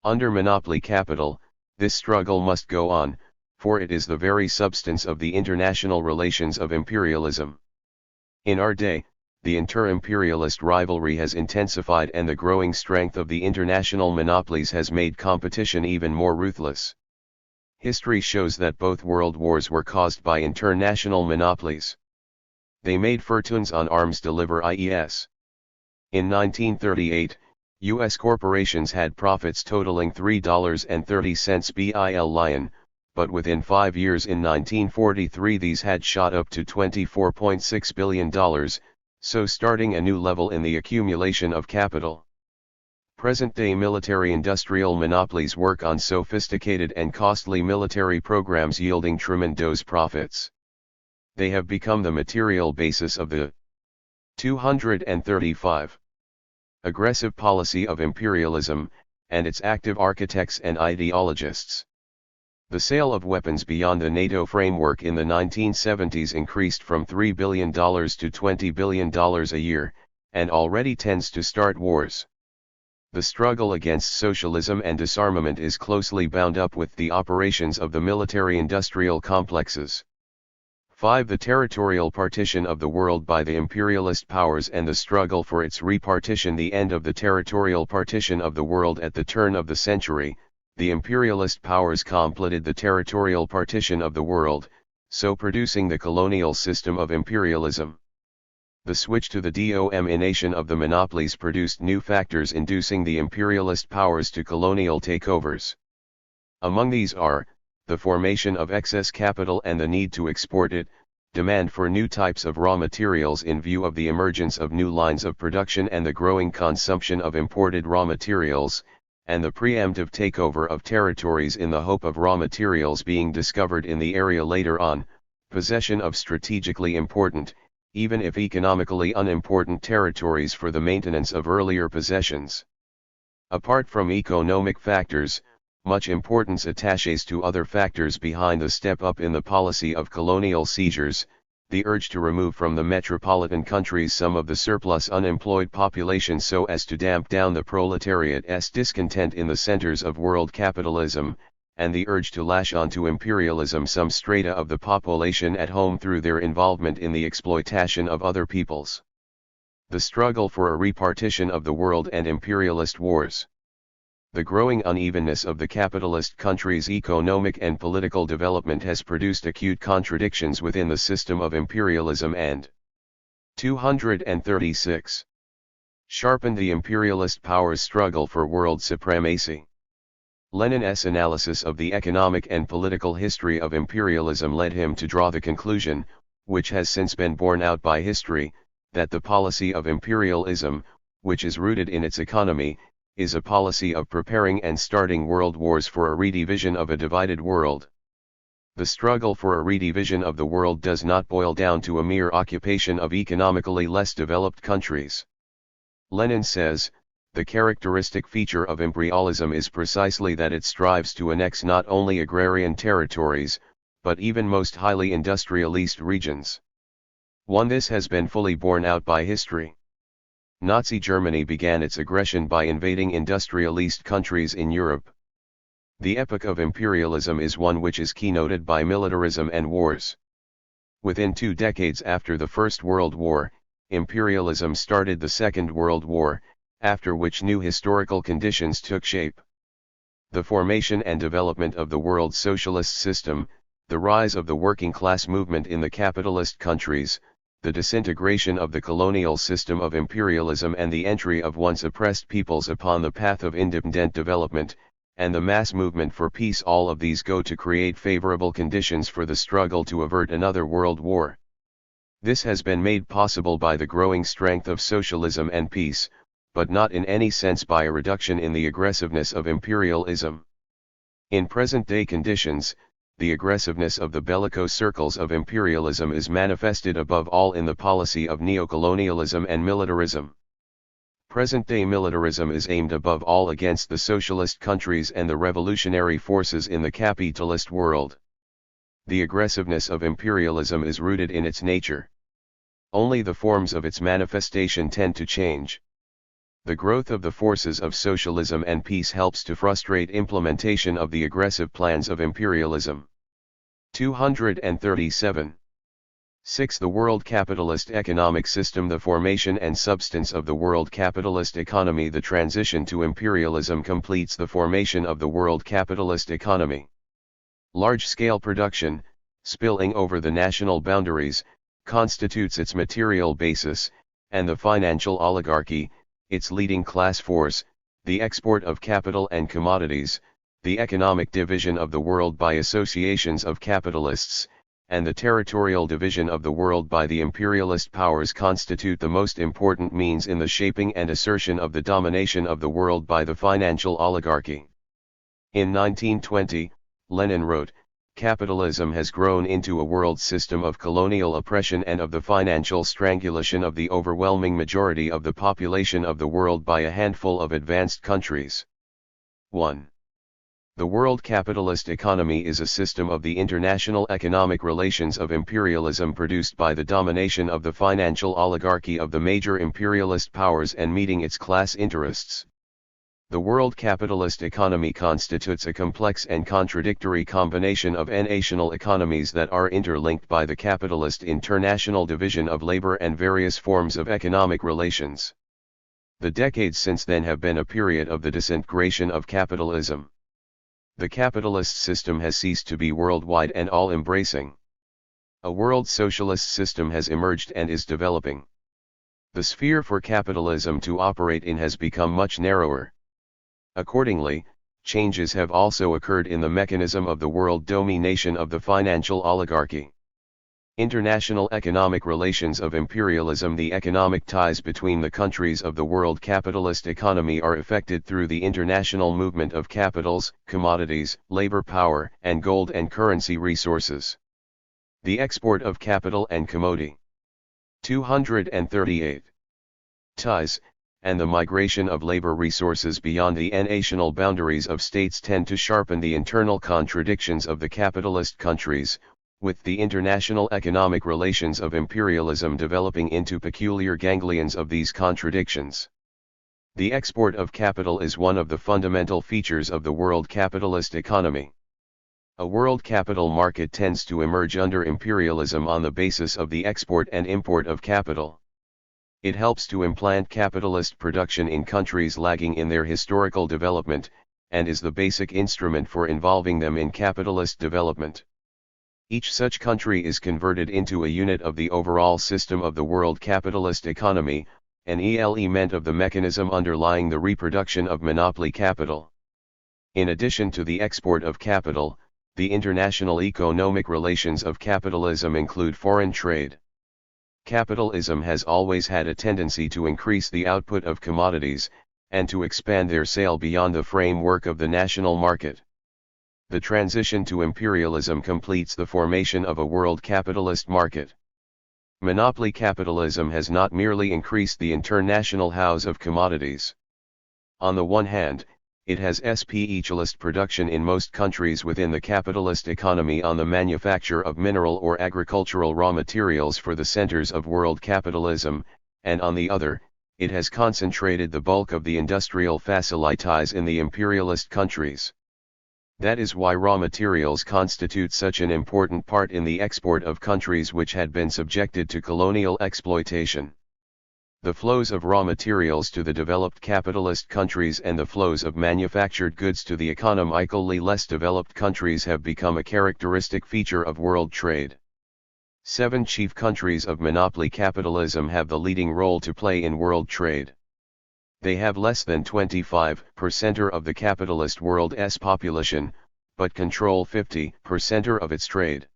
Under monopoly capital, this struggle must go on, for it is the very substance of the international relations of imperialism. In our day, the inter-imperialist rivalry has intensified and the growing strength of the international monopolies has made competition even more ruthless. History shows that both world wars were caused by international monopolies. They made fortunes on arms deliver IES. In 1938, U.S. corporations had profits totaling $3.30 billion, but within 5 years in 1943 these had shot up to $24.6 billion, so starting a new level in the accumulation of capital. Present-day military-industrial monopolies work on sophisticated and costly military programs yielding tremendous profits. They have become the material basis of the 235 aggressive policy of imperialism, and its active architects and ideologists. The sale of weapons beyond the NATO framework in the 1970s increased from $3 billion to $20 billion a year, and already tends to start wars. The struggle against socialism and disarmament is closely bound up with the operations of the military-industrial complexes. 5. The territorial partition of the world by the imperialist powers and the struggle for its repartition. The end of the territorial partition of the world at the turn of the century, the imperialist powers completed the territorial partition of the world, so producing the colonial system of imperialism. The switch to the domination of the monopolies produced new factors inducing the imperialist powers to colonial takeovers. Among these are, the formation of excess capital and the need to export it, demand for new types of raw materials in view of the emergence of new lines of production and the growing consumption of imported raw materials, and the preemptive takeover of territories in the hope of raw materials being discovered in the area later on, possession of strategically important, even if economically unimportant territories for the maintenance of earlier possessions. Apart from economic factors, much importance attaches to other factors behind the step up in the policy of colonial seizures, the urge to remove from the metropolitan countries some of the surplus unemployed population so as to damp down the proletariat's discontent in the centers of world capitalism, and the urge to lash onto imperialism some strata of the population at home through their involvement in the exploitation of other peoples. The struggle for a repartition of the world and imperialist wars. The growing unevenness of the capitalist countries' economic and political development has produced acute contradictions within the system of imperialism and 236 sharpened the imperialist powers' struggle for world supremacy. Lenin's analysis of the economic and political history of imperialism led him to draw the conclusion, which has since been borne out by history, that the policy of imperialism, which is rooted in its economy, is a policy of preparing and starting world wars for a redivision of a divided world. The struggle for a redivision of the world does not boil down to a mere occupation of economically less developed countries. Lenin says, the characteristic feature of imperialism is precisely that it strives to annex not only agrarian territories, but even most highly industrialized regions. 1. This has been fully borne out by history. Nazi Germany began its aggression by invading industrialized countries in Europe. The epoch of imperialism is one which is keynoted by militarism and wars. Within 2 decades after the First World War, imperialism started the Second World War, after which new historical conditions took shape. The formation and development of the world socialist system, the rise of the working class movement in the capitalist countries, the disintegration of the colonial system of imperialism and the entry of once oppressed peoples upon the path of independent development, and the mass movement for peace, all of these go to create favorable conditions for the struggle to avert another world war. This has been made possible by the growing strength of socialism and peace, but not in any sense by a reduction in the aggressiveness of imperialism. In present-day conditions, the aggressiveness of the bellicose circles of imperialism is manifested above all in the policy of neocolonialism and militarism. Present-day militarism is aimed above all against the socialist countries and the revolutionary forces in the capitalist world. The aggressiveness of imperialism is rooted in its nature. Only the forms of its manifestation tend to change. The growth of the forces of socialism and peace helps to frustrate implementation of the aggressive plans of imperialism. 237. 6. The world capitalist economic system. The formation and substance of the world capitalist economy. The transition to imperialism completes the formation of the world capitalist economy. Large-scale production, spilling over the national boundaries, constitutes its material basis, and the financial oligarchy, its leading class force, the export of capital and commodities, the economic division of the world by associations of capitalists, and the territorial division of the world by the imperialist powers constitute the most important means in the shaping and assertion of the domination of the world by the financial oligarchy. In 1920, Lenin wrote, "Capitalism has grown into a world system of colonial oppression and of the financial strangulation of the overwhelming majority of the population of the world by a handful of advanced countries." 1. The world capitalist economy is a system of the international economic relations of imperialism produced by the domination of the financial oligarchy of the major imperialist powers and meeting its class interests. The world capitalist economy constitutes a complex and contradictory combination of national economies that are interlinked by the capitalist international division of labor and various forms of economic relations. The decades since then have been a period of the disintegration of capitalism. The capitalist system has ceased to be worldwide and all-embracing. A world socialist system has emerged and is developing. The sphere for capitalism to operate in has become much narrower. Accordingly, changes have also occurred in the mechanism of the world domination of the financial oligarchy. International economic relations of imperialism. The economic ties between the countries of the world capitalist economy are effected through the international movement of capitals, commodities, labor power, and gold and currency resources. The export of capital and commodity. 238. Ties, and the migration of labor resources beyond the national boundaries of states tend to sharpen the internal contradictions of the capitalist countries, with the international economic relations of imperialism developing into peculiar ganglions of these contradictions. The export of capital is one of the fundamental features of the world capitalist economy. A world capital market tends to emerge under imperialism on the basis of the export and import of capital. It helps to implant capitalist production in countries lagging in their historical development, and is the basic instrument for involving them in capitalist development. Each such country is converted into a unit of the overall system of the world capitalist economy, an element of the mechanism underlying the reproduction of monopoly capital. In addition to the export of capital, the international economic relations of capitalism include foreign trade. Capitalism has always had a tendency to increase the output of commodities, and to expand their sale beyond the framework of the national market. The transition to imperialism completes the formation of a world capitalist market. Monopoly capitalism has not merely increased the international house of commodities. On the one hand, it has specialist production in most countries within the capitalist economy on the manufacture of mineral or agricultural raw materials for the centers of world capitalism, and on the other, it has concentrated the bulk of the industrial facilities in the imperialist countries. That is why raw materials constitute such an important part in the export of countries which had been subjected to colonial exploitation. The flows of raw materials to the developed capitalist countries and the flows of manufactured goods to the economically less developed countries have become a characteristic feature of world trade. 7 chief countries of monopoly capitalism have the leading role to play in world trade. They have less than 25% of the capitalist world's population, but control 50% of its trade.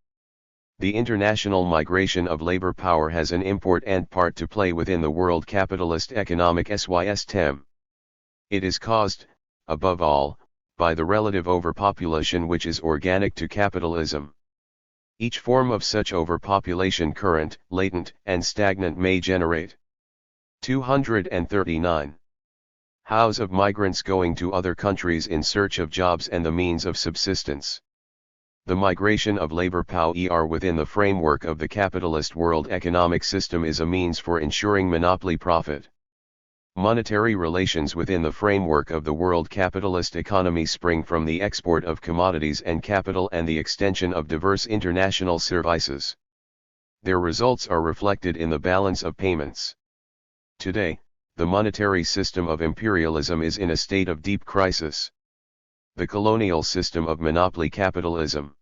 The international migration of labor power has an important part to play within the world capitalist economic system. It is caused, above all, by the relative overpopulation which is organic to capitalism. Each form of such overpopulation current, latent, and stagnant may generate. 239. Hows of migrants going to other countries in search of jobs and the means of subsistence. The migration of labor power within the framework of the capitalist world economic system is a means for ensuring monopoly profit. Monetary relations within the framework of the world capitalist economy spring from the export of commodities and capital and the extension of diverse international services. Their results are reflected in the balance of payments. Today, the monetary system of imperialism is in a state of deep crisis. The colonial system of monopoly capitalism.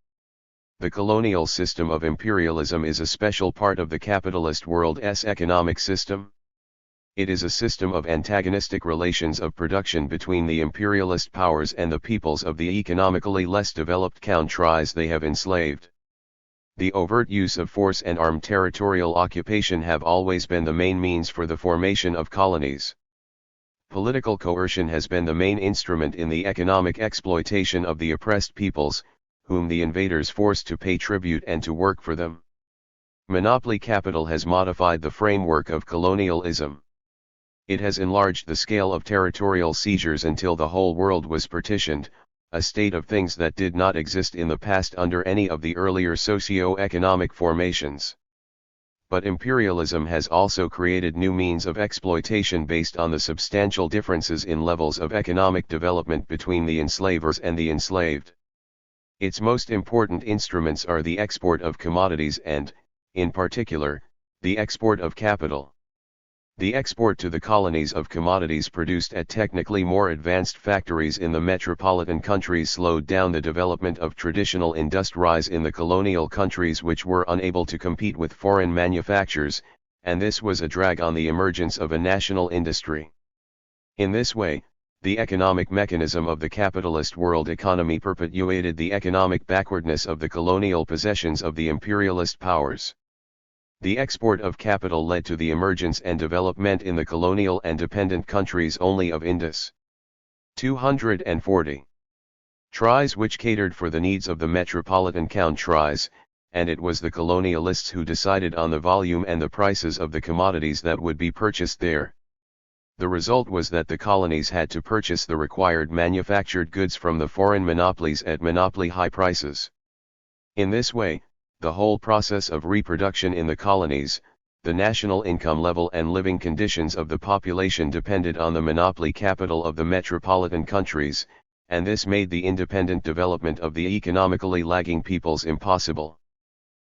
The colonial system of imperialism is a special part of the capitalist world's economic system. It is a system of antagonistic relations of production between the imperialist powers and the peoples of the economically less developed countries they have enslaved. The overt use of force and armed territorial occupation have always been the main means for the formation of colonies. Political coercion has been the main instrument in the economic exploitation of the oppressed peoples, whom the invaders forced to pay tribute and to work for them. Monopoly capital has modified the framework of colonialism. It has enlarged the scale of territorial seizures until the whole world was partitioned, a state of things that did not exist in the past under any of the earlier socio-economic formations. But imperialism has also created new means of exploitation based on the substantial differences in levels of economic development between the enslavers and the enslaved. Its most important instruments are the export of commodities and, in particular, the export of capital. The export to the colonies of commodities produced at technically more advanced factories in the metropolitan countries slowed down the development of traditional industries in the colonial countries which were unable to compete with foreign manufactures, and this was a drag on the emergence of a national industry. In this way, the economic mechanism of the capitalist world economy perpetuated the economic backwardness of the colonial possessions of the imperialist powers. The export of capital led to the emergence and development in the colonial and dependent countries only of Indus. 240. Tries which catered for the needs of the metropolitan countries, and it was the colonialists who decided on the volume and the prices of the commodities that would be purchased there. The result was that the colonies had to purchase the required manufactured goods from the foreign monopolies at monopoly high prices. In this way, the whole process of reproduction in the colonies, the national income level and living conditions of the population depended on the monopoly capital of the metropolitan countries, and this made the independent development of the economically lagging peoples impossible.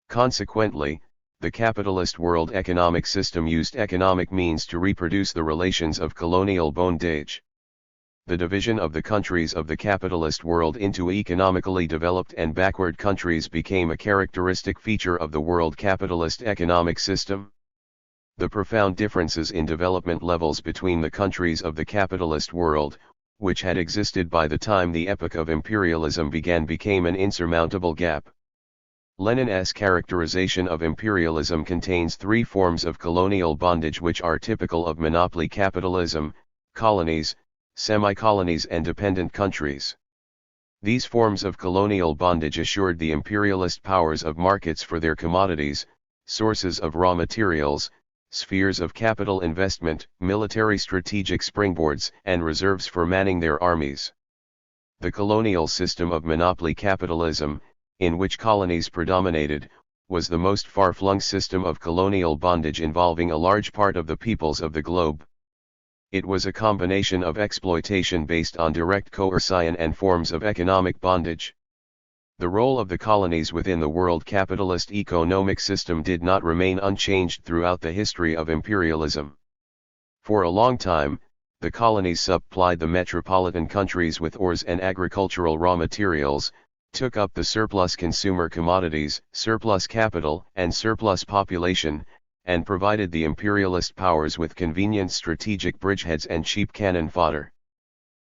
Consequently, the capitalist world economic system used economic means to reproduce the relations of colonial bondage. The division of the countries of the capitalist world into economically developed and backward countries became a characteristic feature of the world capitalist economic system. The profound differences in development levels between the countries of the capitalist world, which had existed by the time the epoch of imperialism began, became an insurmountable gap. Lenin's characterization of imperialism contains three forms of colonial bondage which are typical of monopoly capitalism: colonies, semi-colonies and dependent countries. These forms of colonial bondage assured the imperialist powers of markets for their commodities, sources of raw materials, spheres of capital investment, military strategic springboards, and reserves for manning their armies. The colonial system of monopoly capitalism, in which colonies predominated, was the most far-flung system of colonial bondage involving a large part of the peoples of the globe. It was a combination of exploitation based on direct coercion and forms of economic bondage. The role of the colonies within the world capitalist economic system did not remain unchanged throughout the history of imperialism. For a long time, the colonies supplied the metropolitan countries with ores and agricultural raw materials, took up the surplus consumer commodities, surplus capital, and surplus population, and provided the imperialist powers with convenient strategic bridgeheads and cheap cannon fodder.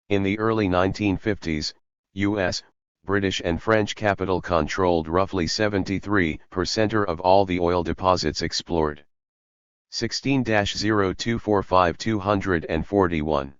In the early 1950s, U.S., British and French capital controlled roughly 73% of all the oil deposits explored. 16-0245-241.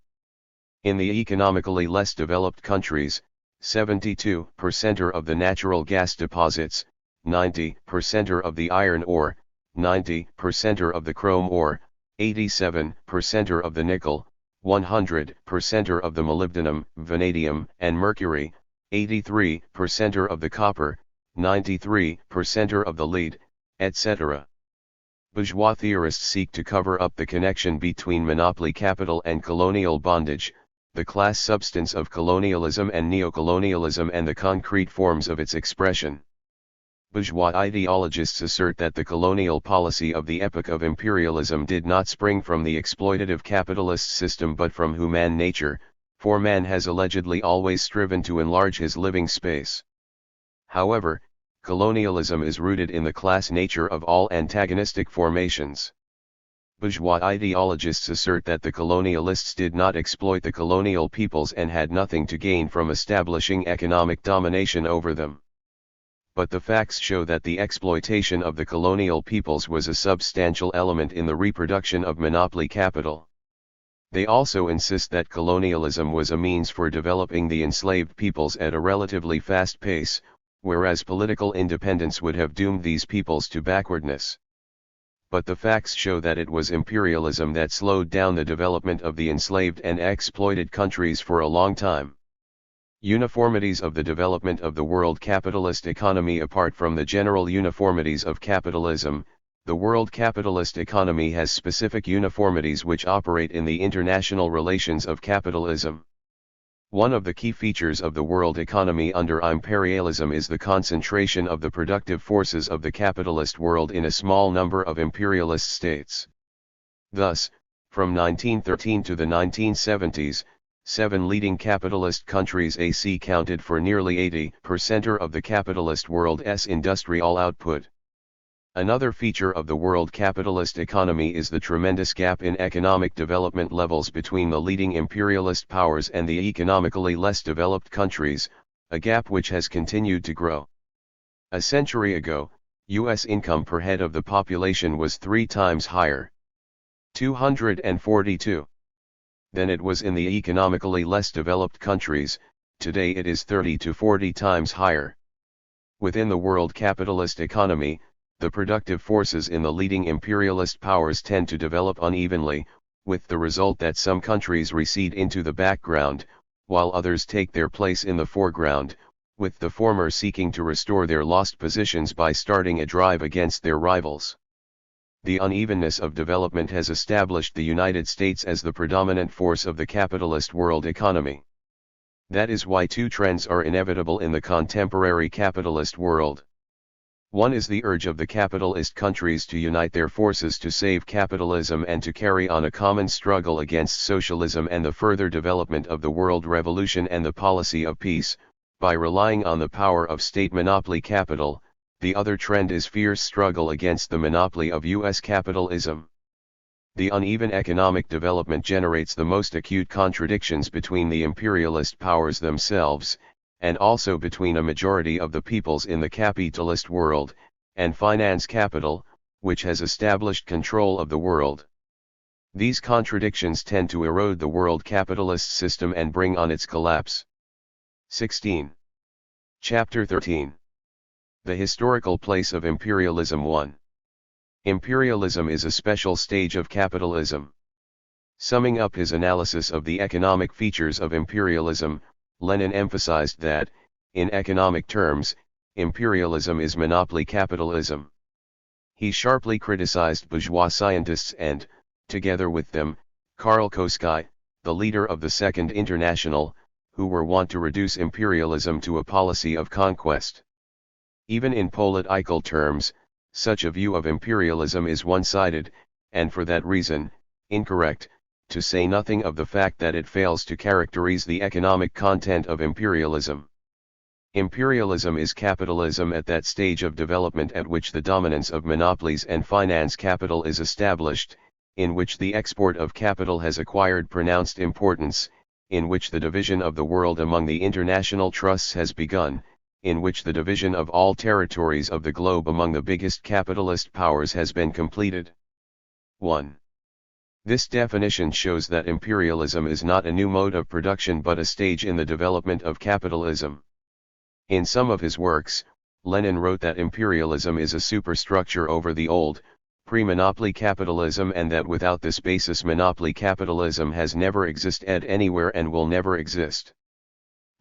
In the economically less developed countries, 72% of the natural gas deposits, 90% of the iron ore, 90% of the chrome ore, 87% of the nickel, 100% of the molybdenum, vanadium, and mercury, 83% of the copper, 93% of the lead, etc. Bourgeois theorists seek to cover up the connection between monopoly capital and colonial bondage, the class substance of colonialism and neocolonialism and the concrete forms of its expression. Bourgeois ideologists assert that the colonial policy of the epoch of imperialism did not spring from the exploitative capitalist system but from human nature, for man has allegedly always striven to enlarge his living space. However, colonialism is rooted in the class nature of all antagonistic formations. Bourgeois ideologists assert that the colonialists did not exploit the colonial peoples and had nothing to gain from establishing economic domination over them. But the facts show that the exploitation of the colonial peoples was a substantial element in the reproduction of monopoly capital. They also insist that colonialism was a means for developing the enslaved peoples at a relatively fast pace, whereas political independence would have doomed these peoples to backwardness. But the facts show that it was imperialism that slowed down the development of the enslaved and exploited countries for a long time. Uniformities of the development of the world capitalist economy. Apart from the general uniformities of capitalism, the world capitalist economy has specific uniformities which operate in the international relations of capitalism. One of the key features of the world economy under imperialism is the concentration of the productive forces of the capitalist world in a small number of imperialist states. Thus, from 1913 to the 1970s, 7 leading capitalist countries AC counted for nearly 80% of the capitalist world's industrial output. Another feature of the world capitalist economy is the tremendous gap in economic development levels between the leading imperialist powers and the economically less developed countries, a gap which has continued to grow. A century ago, U.S. income per head of the population was 3 times higher, 242, than it was in the economically less developed countries. Today it is 30 to 40 times higher. Within the world capitalist economy, the productive forces in the leading imperialist powers tend to develop unevenly, with the result that some countries recede into the background, while others take their place in the foreground, with the former seeking to restore their lost positions by starting a drive against their rivals. The unevenness of development has established the United States as the predominant force of the capitalist world economy. That is why 2 trends are inevitable in the contemporary capitalist world. One is the urge of the capitalist countries to unite their forces to save capitalism and to carry on a common struggle against socialism and the further development of the world revolution and the policy of peace, by relying on the power of state monopoly capital. The other trend is fierce struggle against the monopoly of U.S. capitalism. The uneven economic development generates the most acute contradictions between the imperialist powers themselves, and also between a majority of the peoples in the capitalist world, and finance capital, which has established control of the world. These contradictions tend to erode the world capitalist system and bring on its collapse. 16. Chapter 13. The historical place of imperialism. 1. Imperialism is a special stage of capitalism. Summing up his analysis of the economic features of imperialism, Lenin emphasized that, in economic terms, imperialism is monopoly capitalism. He sharply criticized bourgeois scientists and, together with them, Karl Koski, the leader of the Second International, who were wont to reduce imperialism to a policy of conquest. Even in political terms, such a view of imperialism is one-sided, and for that reason, incorrect, to say nothing of the fact that it fails to characterize the economic content of imperialism. Imperialism is capitalism at that stage of development at which the dominance of monopolies and finance capital is established, in which the export of capital has acquired pronounced importance, in which the division of the world among the international trusts has begun, in which the division of all territories of the globe among the biggest capitalist powers has been completed. 1. This definition shows that imperialism is not a new mode of production but a stage in the development of capitalism. In some of his works, Lenin wrote that imperialism is a superstructure over the old, pre-monopoly capitalism and that without this basis monopoly capitalism has never existed anywhere and will never exist.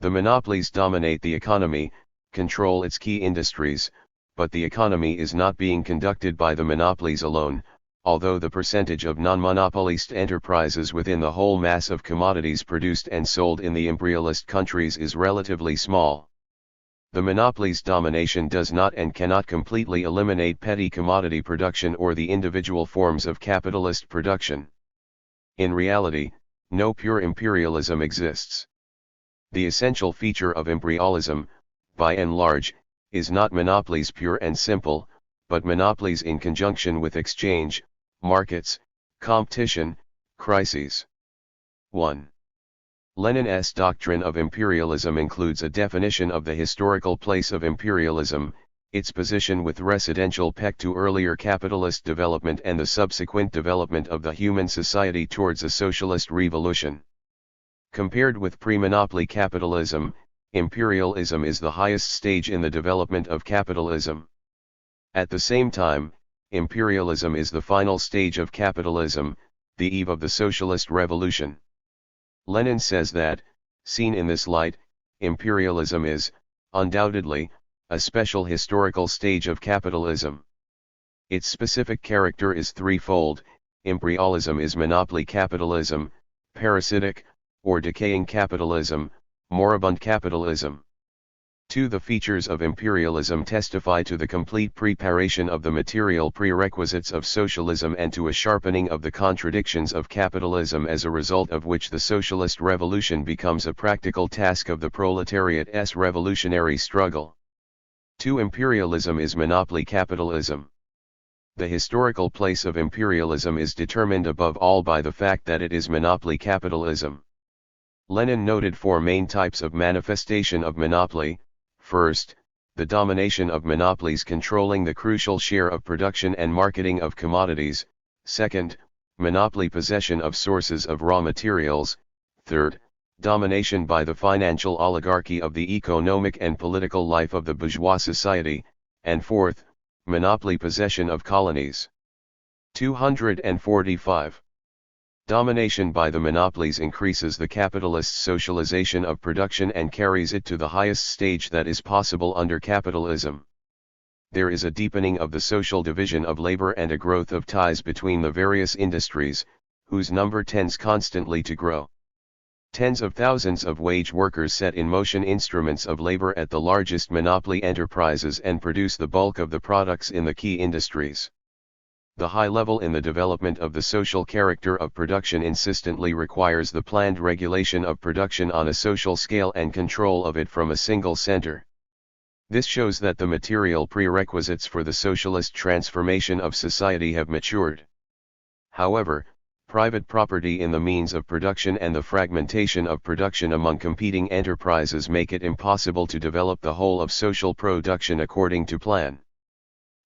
The monopolies dominate the economy, control its key industries, but the economy is not being conducted by the monopolies alone, although the percentage of non-monopolist enterprises within the whole mass of commodities produced and sold in the imperialist countries is relatively small. The monopolies' domination does not and cannot completely eliminate petty commodity production or the individual forms of capitalist production. In reality, no pure imperialism exists. The essential feature of imperialism, by and large, is not monopolies pure and simple, but monopolies in conjunction with exchange, markets, competition, crises. 1. Lenin's doctrine of imperialism includes a definition of the historical place of imperialism, its position with residential pect to earlier capitalist development and the subsequent development of the human society towards a socialist revolution. Compared with pre-monopoly capitalism, imperialism is the highest stage in the development of capitalism. At the same time, imperialism is the final stage of capitalism, the eve of the socialist revolution. Lenin says that, seen in this light, imperialism is, undoubtedly, a special historical stage of capitalism. Its specific character is threefold: imperialism is monopoly capitalism, parasitic, or decaying capitalism, moribund capitalism. 2. The features of imperialism testify to the complete preparation of the material prerequisites of socialism and to a sharpening of the contradictions of capitalism, as a result of which the socialist revolution becomes a practical task of the proletariat's revolutionary struggle. 2. Imperialism is monopoly capitalism. The historical place of imperialism is determined above all by the fact that it is monopoly capitalism. Lenin noted 4 main types of manifestation of monopoly. First, the domination of monopolies controlling the crucial share of production and marketing of commodities. Second, monopoly possession of sources of raw materials. Third, domination by the financial oligarchy of the economic and political life of the bourgeois society. And fourth, monopoly possession of colonies. 245. Domination by the monopolies increases the capitalist socialization of production and carries it to the highest stage that is possible under capitalism. There is a deepening of the social division of labor and a growth of ties between the various industries, whose number tends constantly to grow. Tens of thousands of wage workers set in motion instruments of labor at the largest monopoly enterprises and produce the bulk of the products in the key industries. The high level in the development of the social character of production insistently requires the planned regulation of production on a social scale and control of it from a single center. This shows that the material prerequisites for the socialist transformation of society have matured. However, private property in the means of production and the fragmentation of production among competing enterprises make it impossible to develop the whole of social production according to plan.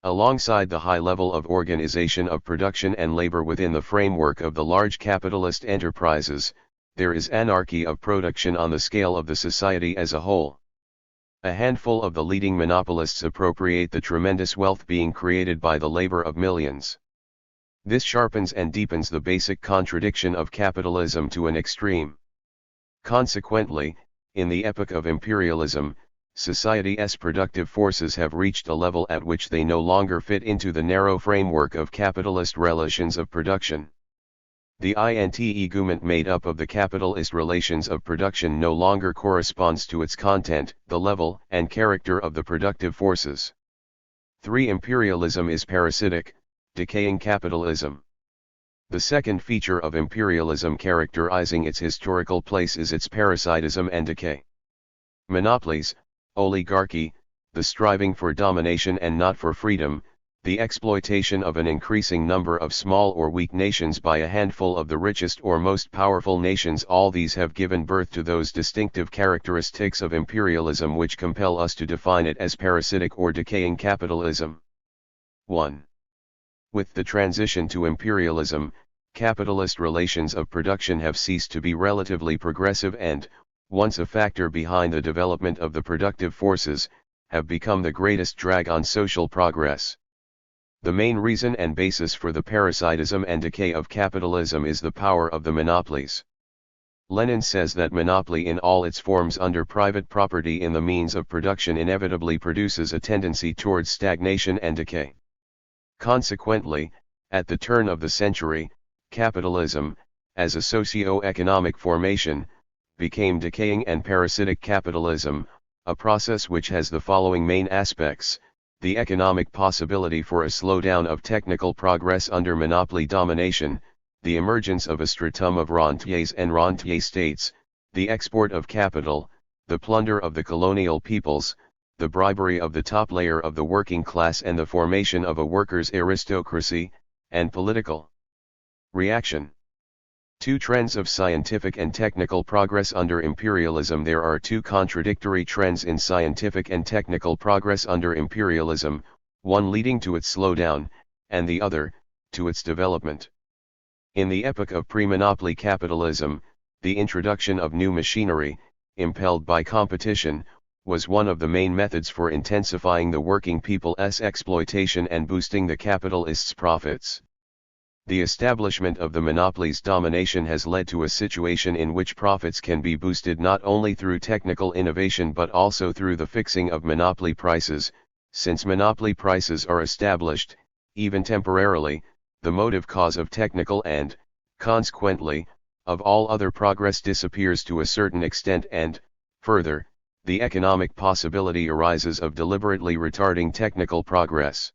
Alongside the high level of organization of production and labor within the framework of the large capitalist enterprises, there is anarchy of production on the scale of the society as a whole. A handful of the leading monopolists appropriate the tremendous wealth being created by the labor of millions. This sharpens and deepens the basic contradiction of capitalism to an extreme. Consequently, in the epoch of imperialism, society's productive forces have reached a level at which they no longer fit into the narrow framework of capitalist relations of production. The integument made up of the capitalist relations of production no longer corresponds to its content, the level and character of the productive forces. 3. Imperialism is parasitic, decaying capitalism. The second feature of imperialism characterizing its historical place is its parasitism and decay. Monopolies, oligarchy, the striving for domination and not for freedom, the exploitation of an increasing number of small or weak nations by a handful of the richest or most powerful nations, all these have given birth to those distinctive characteristics of imperialism which compel us to define it as parasitic or decaying capitalism. 1. With the transition to imperialism, capitalist relations of production have ceased to be relatively progressive and, once a factor behind the development of the productive forces, have become the greatest drag on social progress. The main reason and basis for the parasitism and decay of capitalism is the power of the monopolies. Lenin says that monopoly in all its forms under private property in the means of production inevitably produces a tendency towards stagnation and decay. Consequently, at the turn of the century, capitalism, as a socio-economic formation, became decaying and parasitic capitalism, a process which has the following main aspects: the economic possibility for a slowdown of technical progress under monopoly domination, the emergence of a stratum of rentiers and rentier states, the export of capital, the plunder of the colonial peoples, the bribery of the top layer of the working class, and the formation of a workers' aristocracy, and political reaction. Two trends of scientific and technical progress under imperialism. There are two contradictory trends in scientific and technical progress under imperialism, one leading to its slowdown, and the other, to its development. In the epoch of pre-monopoly capitalism, the introduction of new machinery, impelled by competition, was one of the main methods for intensifying the working people's exploitation and boosting the capitalists' profits. The establishment of the monopoly's domination has led to a situation in which profits can be boosted not only through technical innovation but also through the fixing of monopoly prices. Since monopoly prices are established, even temporarily, the motive cause of technical and, consequently, of all other progress disappears to a certain extent, and, further, the economic possibility arises of deliberately retarding technical progress.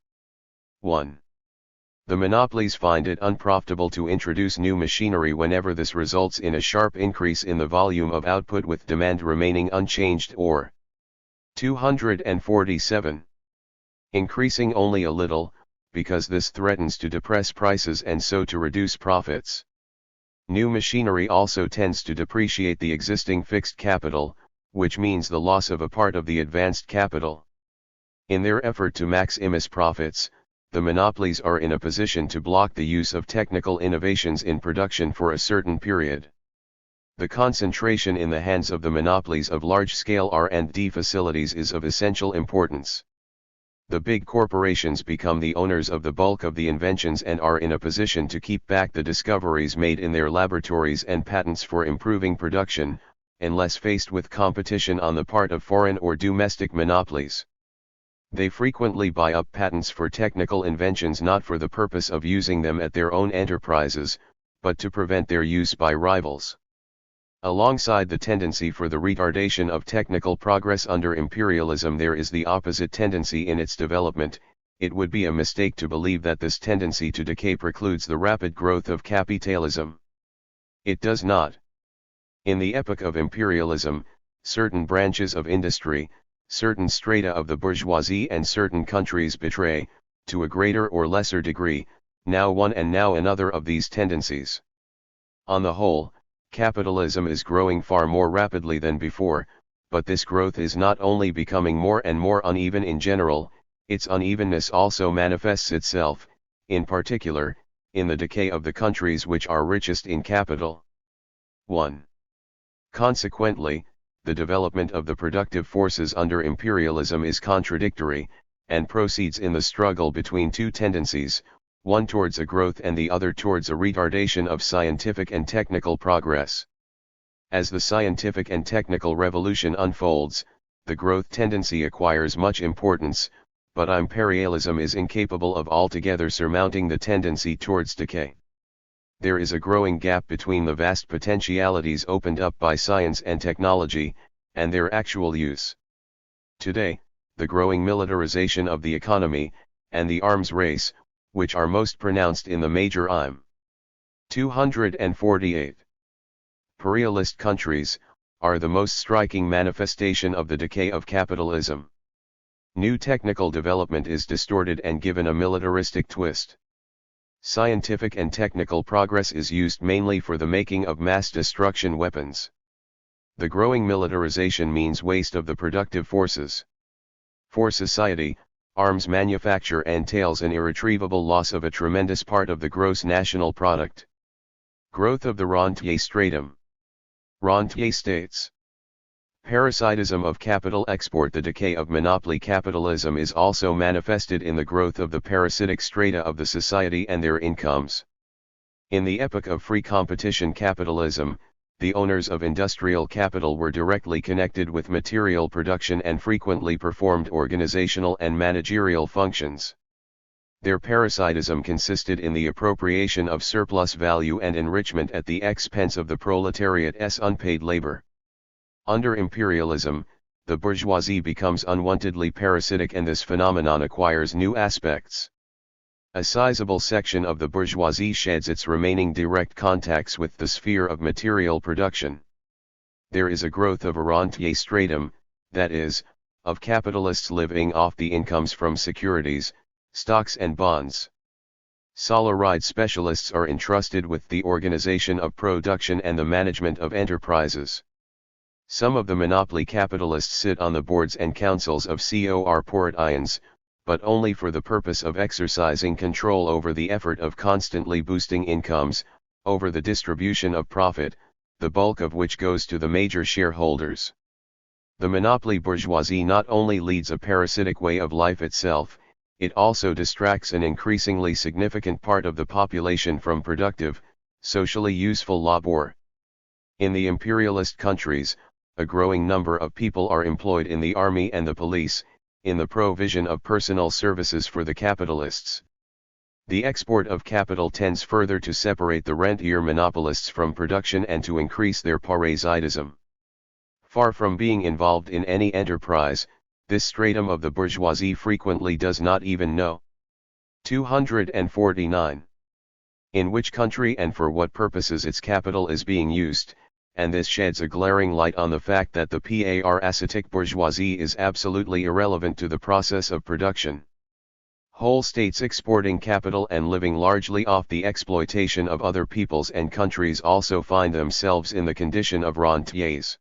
1. The monopolies find it unprofitable to introduce new machinery whenever this results in a sharp increase in the volume of output with demand remaining unchanged, or 247. Increasing only a little, because this threatens to depress prices and so to reduce profits. New machinery also tends to depreciate the existing fixed capital, which means the loss of a part of the advanced capital. In their effort to maximize profits, the monopolies are in a position to block the use of technical innovations in production for a certain period. The concentration in the hands of the monopolies of large-scale R&D facilities is of essential importance. The big corporations become the owners of the bulk of the inventions and are in a position to keep back the discoveries made in their laboratories and patents for improving production, unless faced with competition on the part of foreign or domestic monopolies. They frequently buy up patents for technical inventions not for the purpose of using them at their own enterprises, but to prevent their use by rivals. Alongside the tendency for the retardation of technical progress under imperialism, there is the opposite tendency in its development. It would be a mistake to believe that this tendency to decay precludes the rapid growth of capitalism. It does not. In the epoch of imperialism, certain branches of industry, certain strata of the bourgeoisie and certain countries betray, to a greater or lesser degree, now one and now another of these tendencies. On the whole, capitalism is growing far more rapidly than before, but this growth is not only becoming more and more uneven in general, its unevenness also manifests itself, in particular, in the decay of the countries which are richest in capital. 1. Consequently, the development of the productive forces under imperialism is contradictory, and proceeds in the struggle between two tendencies, one towards a growth and the other towards a retardation of scientific and technical progress. As the scientific and technical revolution unfolds, the growth tendency acquires much importance, but imperialism is incapable of altogether surmounting the tendency towards decay. There is a growing gap between the vast potentialities opened up by science and technology, and their actual use. Today, the growing militarization of the economy, and the arms race, which are most pronounced in the major IM. 248. Imperialist countries, are the most striking manifestation of the decay of capitalism. New technical development is distorted and given a militaristic twist. Scientific and technical progress is used mainly for the making of mass destruction weapons. The growing militarization means waste of the productive forces. For society, arms manufacture entails an irretrievable loss of a tremendous part of the gross national product. Growth of the rentier stratum. Rentier states. Parasitism of capital export. The decay of monopoly capitalism is also manifested in the growth of the parasitic strata of the society and their incomes. In the epoch of free competition capitalism, the owners of industrial capital were directly connected with material production and frequently performed organizational and managerial functions. Their parasitism consisted in the appropriation of surplus value and enrichment at the expense of the proletariat's unpaid labor. Under imperialism, the bourgeoisie becomes unwantedly parasitic, and this phenomenon acquires new aspects. A sizable section of the bourgeoisie sheds its remaining direct contacts with the sphere of material production. There is a growth of a rentier stratum, that is, of capitalists living off the incomes from securities, stocks and bonds. Salaried specialists are entrusted with the organization of production and the management of enterprises. Some of the monopoly capitalists sit on the boards and councils of corporations, but only for the purpose of exercising control over the effort of constantly boosting incomes, over the distribution of profit, the bulk of which goes to the major shareholders. The monopoly bourgeoisie not only leads a parasitic way of life itself, it also distracts an increasingly significant part of the population from productive, socially useful labor. In the imperialist countries, a growing number of people are employed in the army and the police, in the provision of personal services for the capitalists. The export of capital tends further to separate the rentier monopolists from production and to increase their parasitism. Far from being involved in any enterprise, this stratum of the bourgeoisie frequently does not even know. 249. In which country and for what purposes its capital is being used, and this sheds a glaring light on the fact that the parasitic bourgeoisie is absolutely irrelevant to the process of production. Whole states exporting capital and living largely off the exploitation of other peoples and countries also find themselves in the condition of rentiers.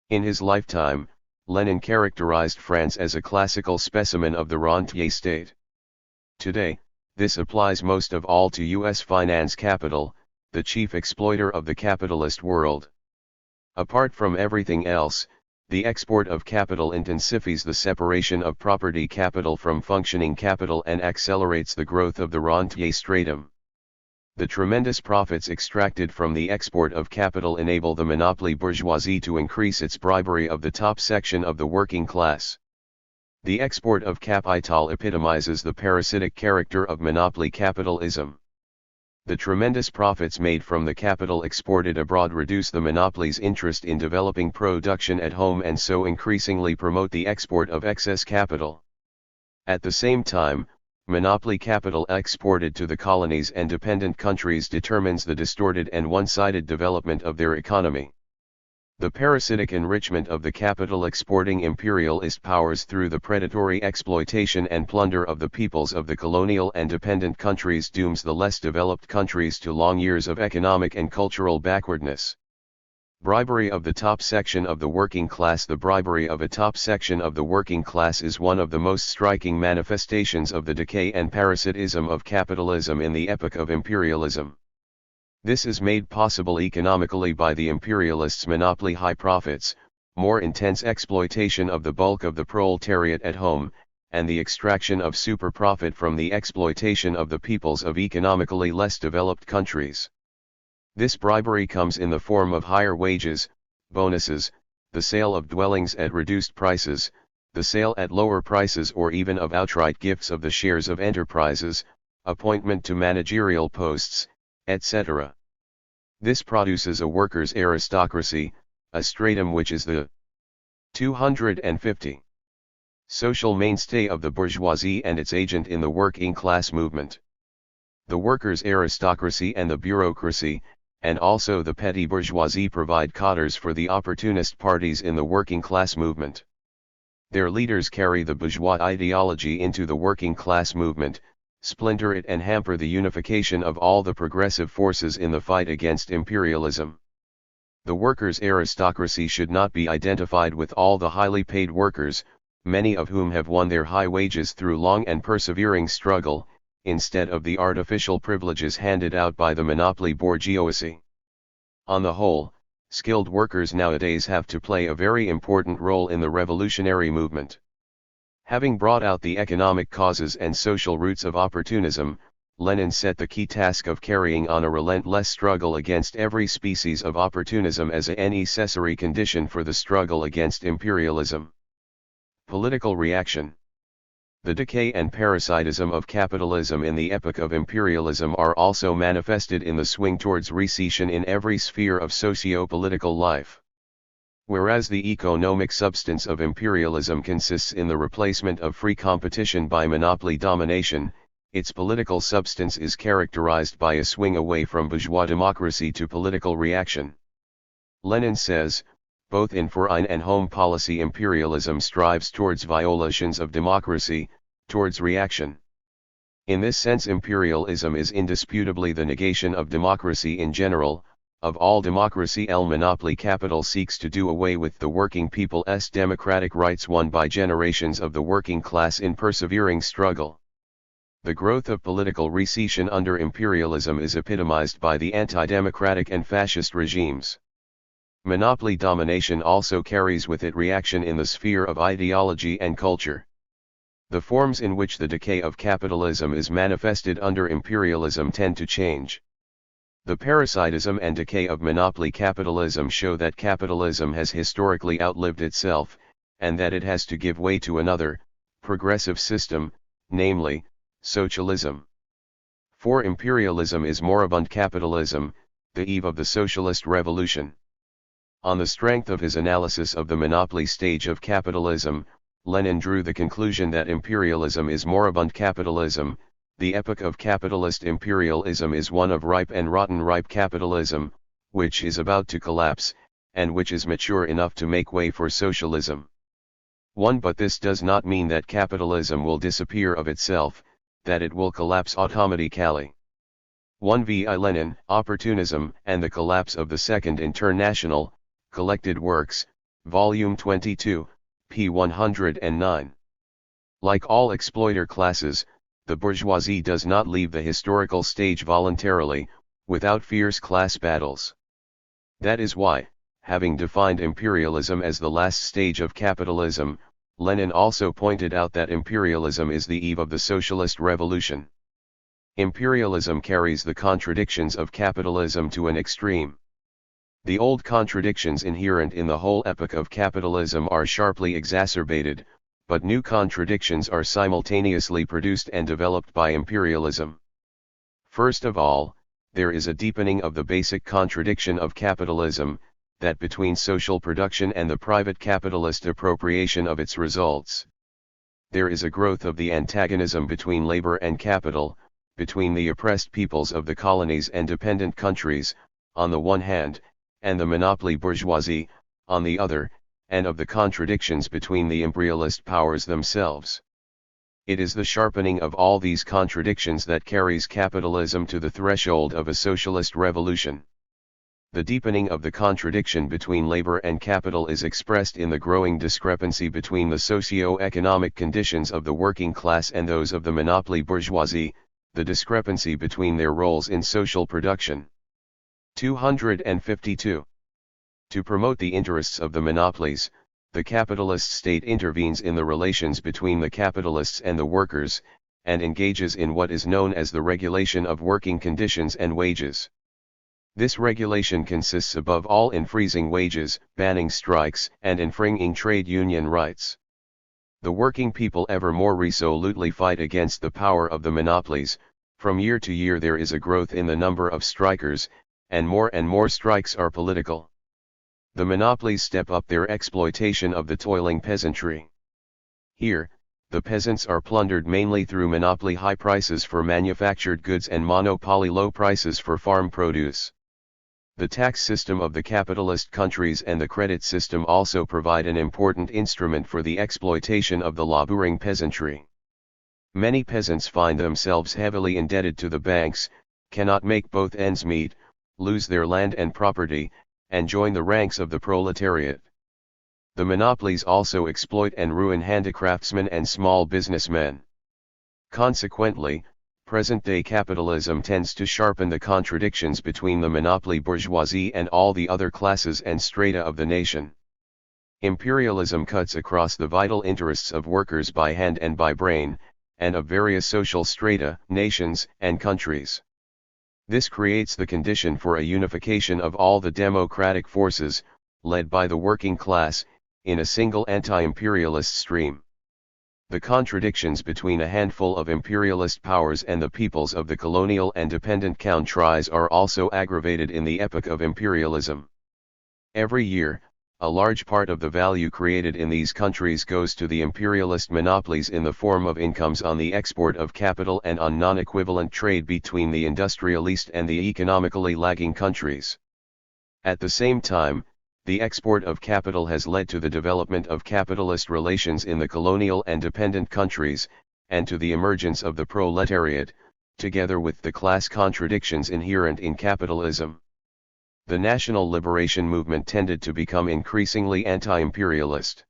In his lifetime, Lenin characterized France as a classical specimen of the rentier state. Today, this applies most of all to U.S. finance capital, the chief exploiter of the capitalist world. Apart from everything else, the export of capital intensifies the separation of property capital from functioning capital and accelerates the growth of the rentier stratum. The tremendous profits extracted from the export of capital enable the monopoly bourgeoisie to increase its bribery of the top section of the working class. The export of capital epitomizes the parasitic character of monopoly capitalism. The tremendous profits made from the capital exported abroad reduce the monopoly's interest in developing production at home and so increasingly promote the export of excess capital. At the same time, monopoly capital exported to the colonies and dependent countries determines the distorted and one-sided development of their economy. The parasitic enrichment of the capital exporting imperialist powers through the predatory exploitation and plunder of the peoples of the colonial and dependent countries dooms the less developed countries to long years of economic and cultural backwardness. Bribery of the top section of the working class. The bribery of a top section of the working class is one of the most striking manifestations of the decay and parasitism of capitalism in the epoch of imperialism. This is made possible economically by the imperialists' monopoly high profits, more intense exploitation of the bulk of the proletariat at home, and the extraction of super profit from the exploitation of the peoples of economically less developed countries. This bribery comes in the form of higher wages, bonuses, the sale of dwellings at reduced prices, the sale at lower prices or even of outright gifts of the shares of enterprises, appointment to managerial posts, etc. This produces a workers' aristocracy, a stratum which is the 250 social mainstay of the bourgeoisie and its agent in the working class movement. The workers' aristocracy and the bureaucracy, and also the petty bourgeoisie provide codders for the opportunist parties in the working class movement. Their leaders carry the bourgeois ideology into the working class movement, splinter it and hamper the unification of all the progressive forces in the fight against imperialism. The workers' aristocracy should not be identified with all the highly paid workers, many of whom have won their high wages through long and persevering struggle, instead of the artificial privileges handed out by the monopoly bourgeoisie. On the whole, skilled workers nowadays have to play a very important role in the revolutionary movement. Having brought out the economic causes and social roots of opportunism, Lenin set the key task of carrying on a relentless struggle against every species of opportunism as a necessary condition for the struggle against imperialism. Political reaction. The decay and parasitism of capitalism in the epoch of imperialism are also manifested in the swing towards recession in every sphere of socio-political life. Whereas the economic substance of imperialism consists in the replacement of free competition by monopoly domination, its political substance is characterized by a swing away from bourgeois democracy to political reaction. Lenin says, both in foreign and home policy imperialism strives towards violations of democracy, towards reaction. In this sense imperialism is indisputably the negation of democracy in general. Of all democracy, monopoly capital seeks to do away with the working people's democratic rights won by generations of the working class in persevering struggle. The growth of political recession under imperialism is epitomized by the anti-democratic and fascist regimes. Monopoly domination also carries with it reaction in the sphere of ideology and culture. The forms in which the decay of capitalism is manifested under imperialism tend to change. The parasitism and decay of monopoly capitalism show that capitalism has historically outlived itself, and that it has to give way to another, progressive system, namely, socialism. For imperialism is moribund capitalism, the eve of the socialist revolution. On the strength of his analysis of the monopoly stage of capitalism, Lenin drew the conclusion that imperialism is moribund capitalism. The epoch of capitalist imperialism is one of ripe and rotten ripe capitalism, which is about to collapse, and which is mature enough to make way for socialism. But this does not mean that capitalism will disappear of itself, that it will collapse automatically. V.I. Lenin, Opportunism and the Collapse of the Second International, Collected Works, Volume 22, p. 109. Like all exploiter classes, the bourgeoisie does not leave the historical stage voluntarily, without fierce class battles. That is why, having defined imperialism as the last stage of capitalism, Lenin also pointed out that imperialism is the eve of the socialist revolution. Imperialism carries the contradictions of capitalism to an extreme. The old contradictions inherent in the whole epoch of capitalism are sharply exacerbated, but new contradictions are simultaneously produced and developed by imperialism. First of all, there is a deepening of the basic contradiction of capitalism, that between social production and the private capitalist appropriation of its results. There is a growth of the antagonism between labor and capital, between the oppressed peoples of the colonies and dependent countries, on the one hand, and the monopoly bourgeoisie, on the other, and of the contradictions between the imperialist powers themselves. It is the sharpening of all these contradictions that carries capitalism to the threshold of a socialist revolution. The deepening of the contradiction between labor and capital is expressed in the growing discrepancy between the socio-economic conditions of the working class and those of the monopoly bourgeoisie, the discrepancy between their roles in social production. 252. To promote the interests of the monopolies, the capitalist state intervenes in the relations between the capitalists and the workers, and engages in what is known as the regulation of working conditions and wages. This regulation consists above all in freezing wages, banning strikes, and infringing trade union rights. The working people ever more resolutely fight against the power of the monopolies. From year to year there is a growth in the number of strikers, and more strikes are political. The monopolies step up their exploitation of the toiling peasantry. Here, the peasants are plundered mainly through monopoly high prices for manufactured goods and monopoly low prices for farm produce. The tax system of the capitalist countries and the credit system also provide an important instrument for the exploitation of the laboring peasantry. Many peasants find themselves heavily indebted to the banks, cannot make both ends meet, lose their land and property, and join the ranks of the proletariat. The monopolies also exploit and ruin handicraftsmen and small businessmen. Consequently, present-day capitalism tends to sharpen the contradictions between the monopoly bourgeoisie and all the other classes and strata of the nation. Imperialism cuts across the vital interests of workers by hand and by brain, and of various social strata, nations, and countries. This creates the condition for a unification of all the democratic forces, led by the working class, in a single anti-imperialist stream. The contradictions between a handful of imperialist powers and the peoples of the colonial and dependent countries are also aggravated in the epoch of imperialism. Every year, a large part of the value created in these countries goes to the imperialist monopolies in the form of incomes on the export of capital and on non-equivalent trade between the industrialist and the economically lagging countries. At the same time, the export of capital has led to the development of capitalist relations in the colonial and dependent countries, and to the emergence of the proletariat, together with the class contradictions inherent in capitalism. The national liberation movement tended to become increasingly anti-imperialist.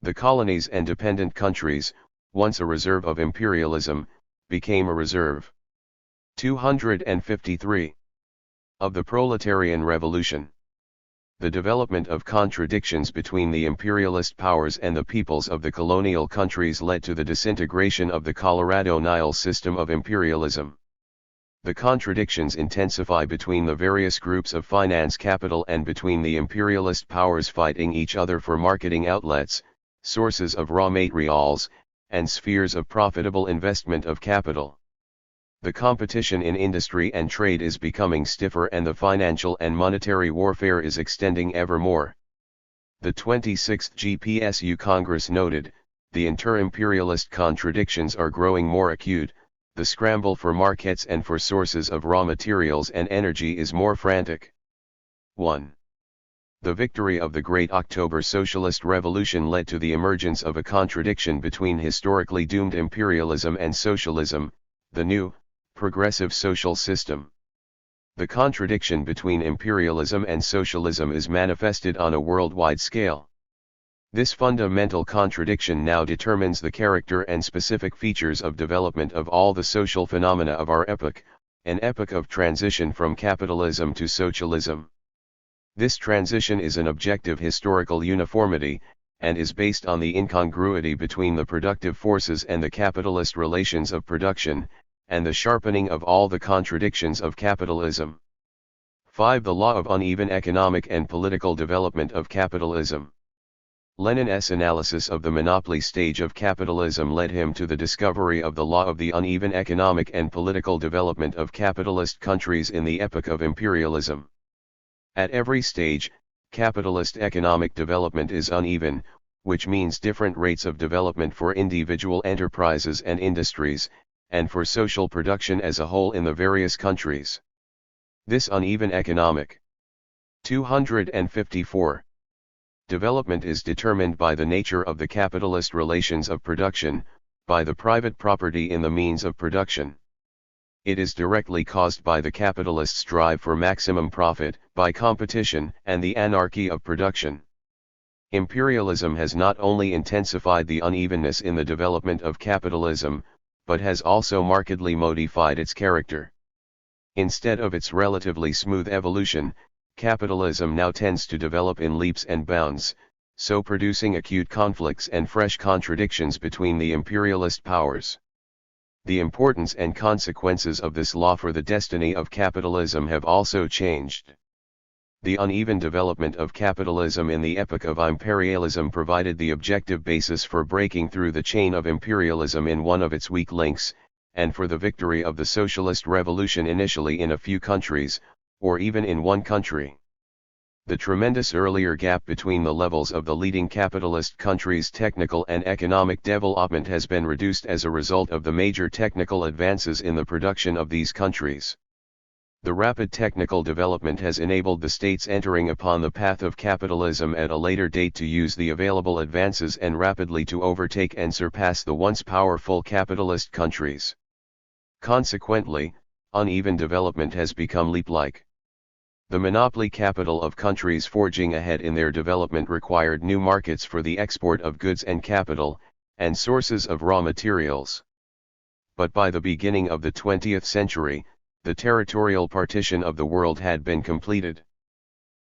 The colonies and dependent countries, once a reserve of imperialism, became a reserve. 253. Of the proletarian revolution. The development of contradictions between the imperialist powers and the peoples of the colonial countries led to the disintegration of the Colorado-Nile system of imperialism. The contradictions intensify between the various groups of finance capital and between the imperialist powers fighting each other for marketing outlets, sources of raw materials, and spheres of profitable investment of capital. The competition in industry and trade is becoming stiffer and the financial and monetary warfare is extending ever more. The 26th GPSU Congress noted, the inter-imperialist contradictions are growing more acute, the scramble for markets and for sources of raw materials and energy is more frantic. 1. The victory of the Great October Socialist Revolution led to the emergence of a contradiction between historically doomed imperialism and socialism, the new, progressive social system. The contradiction between imperialism and socialism is manifested on a worldwide scale. This fundamental contradiction now determines the character and specific features of development of all the social phenomena of our epoch, an epoch of transition from capitalism to socialism. This transition is an objective historical uniformity, and is based on the incongruity between the productive forces and the capitalist relations of production, and the sharpening of all the contradictions of capitalism. 5. The law of uneven economic and political development of capitalism. Lenin's analysis of the monopoly stage of capitalism led him to the discovery of the law of the uneven economic and political development of capitalist countries in the epoch of imperialism. At every stage, capitalist economic development is uneven, which means different rates of development for individual enterprises and industries, and for social production as a whole in the various countries. This uneven economic 254. Development is determined by the nature of the capitalist relations of production, by the private property in the means of production. It is directly caused by the capitalist's drive for maximum profit, by competition, and the anarchy of production. Imperialism has not only intensified the unevenness in the development of capitalism, but has also markedly modified its character. Instead of its relatively smooth evolution, capitalism now tends to develop in leaps and bounds, so producing acute conflicts and fresh contradictions between the imperialist powers. The importance and consequences of this law for the destiny of capitalism have also changed. The uneven development of capitalism in the epoch of imperialism provided the objective basis for breaking through the chain of imperialism in one of its weak links, and for the victory of the socialist revolution initially in a few countries, or even in one country. The tremendous earlier gap between the levels of the leading capitalist countries' technical and economic development has been reduced as a result of the major technical advances in the production of these countries. The rapid technical development has enabled the states entering upon the path of capitalism at a later date to use the available advances and rapidly to overtake and surpass the once powerful capitalist countries. Consequently, uneven development has become leap-like. The monopoly capital of countries forging ahead in their development required new markets for the export of goods and capital, and sources of raw materials. But by the beginning of the 20th century, the territorial partition of the world had been completed.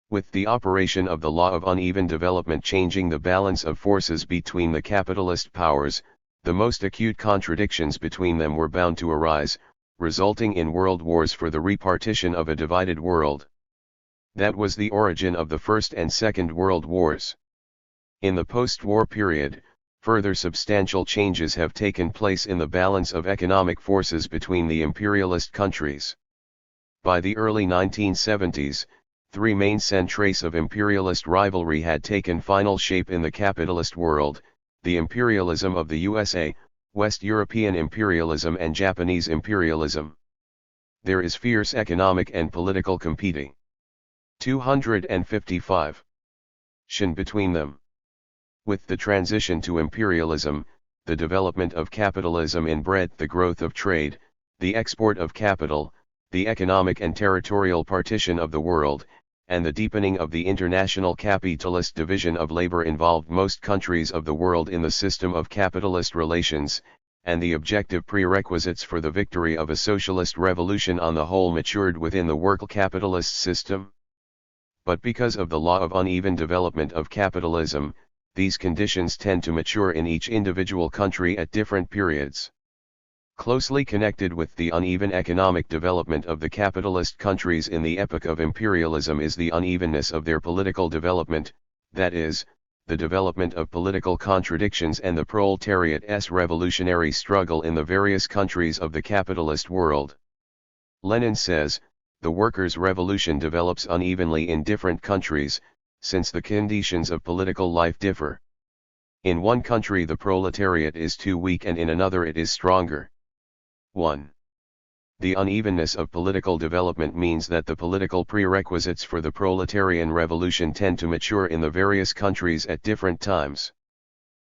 With the operation of the law of uneven development changing the balance of forces between the capitalist powers, The most acute contradictions between them were bound to arise, resulting in world wars for the repartition of a divided world. That was the origin of the First and Second World Wars. In the post-war period, further substantial changes have taken place in the balance of economic forces between the imperialist countries. By the early 1970s, three main centres of imperialist rivalry had taken final shape in the capitalist world: the imperialism of the USA, West European imperialism and Japanese imperialism. There is fierce economic and political competing. 255. Shin between them. With the transition to imperialism, the development of capitalism inbred the growth of trade, the export of capital, the economic and territorial partition of the world, and the deepening of the international capitalist division of labor involved most countries of the world in the system of capitalist relations, and the objective prerequisites for the victory of a socialist revolution on the whole matured within the work capitalist system. But because of the law of uneven development of capitalism, these conditions tend to mature in each individual country at different periods. Closely connected with the uneven economic development of the capitalist countries in the epoch of imperialism is the unevenness of their political development, that is, the development of political contradictions and the proletariat's revolutionary struggle in the various countries of the capitalist world. Lenin says, the workers' revolution develops unevenly in different countries, since the conditions of political life differ. In one country the proletariat is too weak and in another it is stronger. 1. The unevenness of political development means that the political prerequisites for the proletarian revolution tend to mature in the various countries at different times.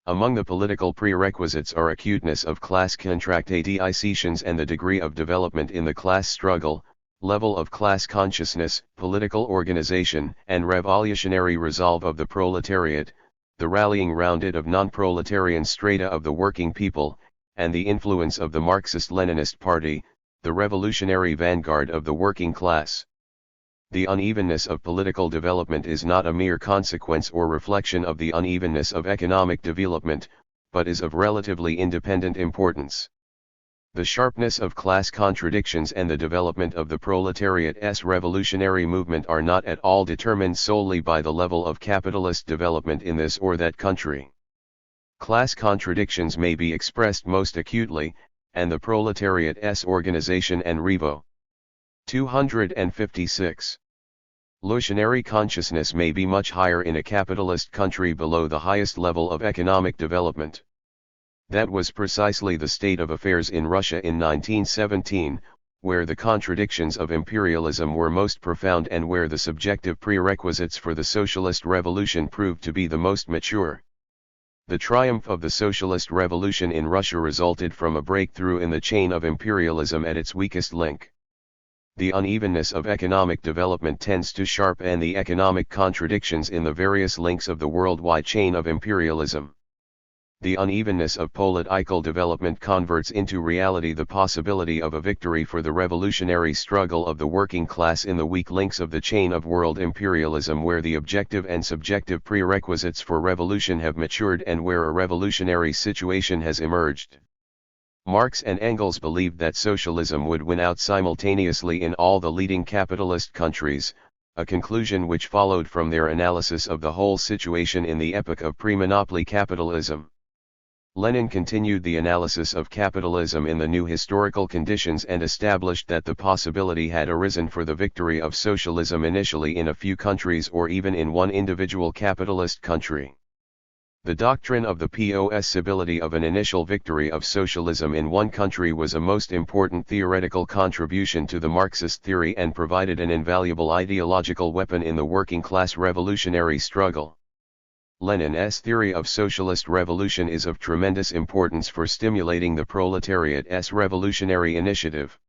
Among the political prerequisites are acuteness of class contradictions and the degree of development in the class struggle, level of class consciousness, political organization, and revolutionary resolve of the proletariat, the rallying round it of non-proletarian strata of the working people, and the influence of the Marxist-Leninist Party, the revolutionary vanguard of the working class. The unevenness of political development is not a mere consequence or reflection of the unevenness of economic development, but is of relatively independent importance. The sharpness of class contradictions and the development of the proletariat's revolutionary movement are not at all determined solely by the level of capitalist development in this or that country. Class contradictions may be expressed most acutely, and the proletariat's organization and revo. 256. Revolutionary consciousness may be much higher in a capitalist country below the highest level of economic development. That was precisely the state of affairs in Russia in 1917, where the contradictions of imperialism were most profound and where the subjective prerequisites for the socialist revolution proved to be the most mature. The triumph of the socialist revolution in Russia resulted from a breakthrough in the chain of imperialism at its weakest link. The unevenness of economic development tends to sharpen the economic contradictions in the various links of the worldwide chain of imperialism. The unevenness of political development converts into reality the possibility of a victory for the revolutionary struggle of the working class in the weak links of the chain of world imperialism, where the objective and subjective prerequisites for revolution have matured and where a revolutionary situation has emerged. Marx and Engels believed that socialism would win out simultaneously in all the leading capitalist countries, a conclusion which followed from their analysis of the whole situation in the epoch of pre-monopoly capitalism. Lenin continued the analysis of capitalism in the new historical conditions and established that the possibility had arisen for the victory of socialism initially in a few countries or even in one individual capitalist country. The doctrine of the possibility of an initial victory of socialism in one country was a most important theoretical contribution to the Marxist theory and provided an invaluable ideological weapon in the working class revolutionary struggle. Lenin's theory of socialist revolution is of tremendous importance for stimulating the proletariat's revolutionary initiative.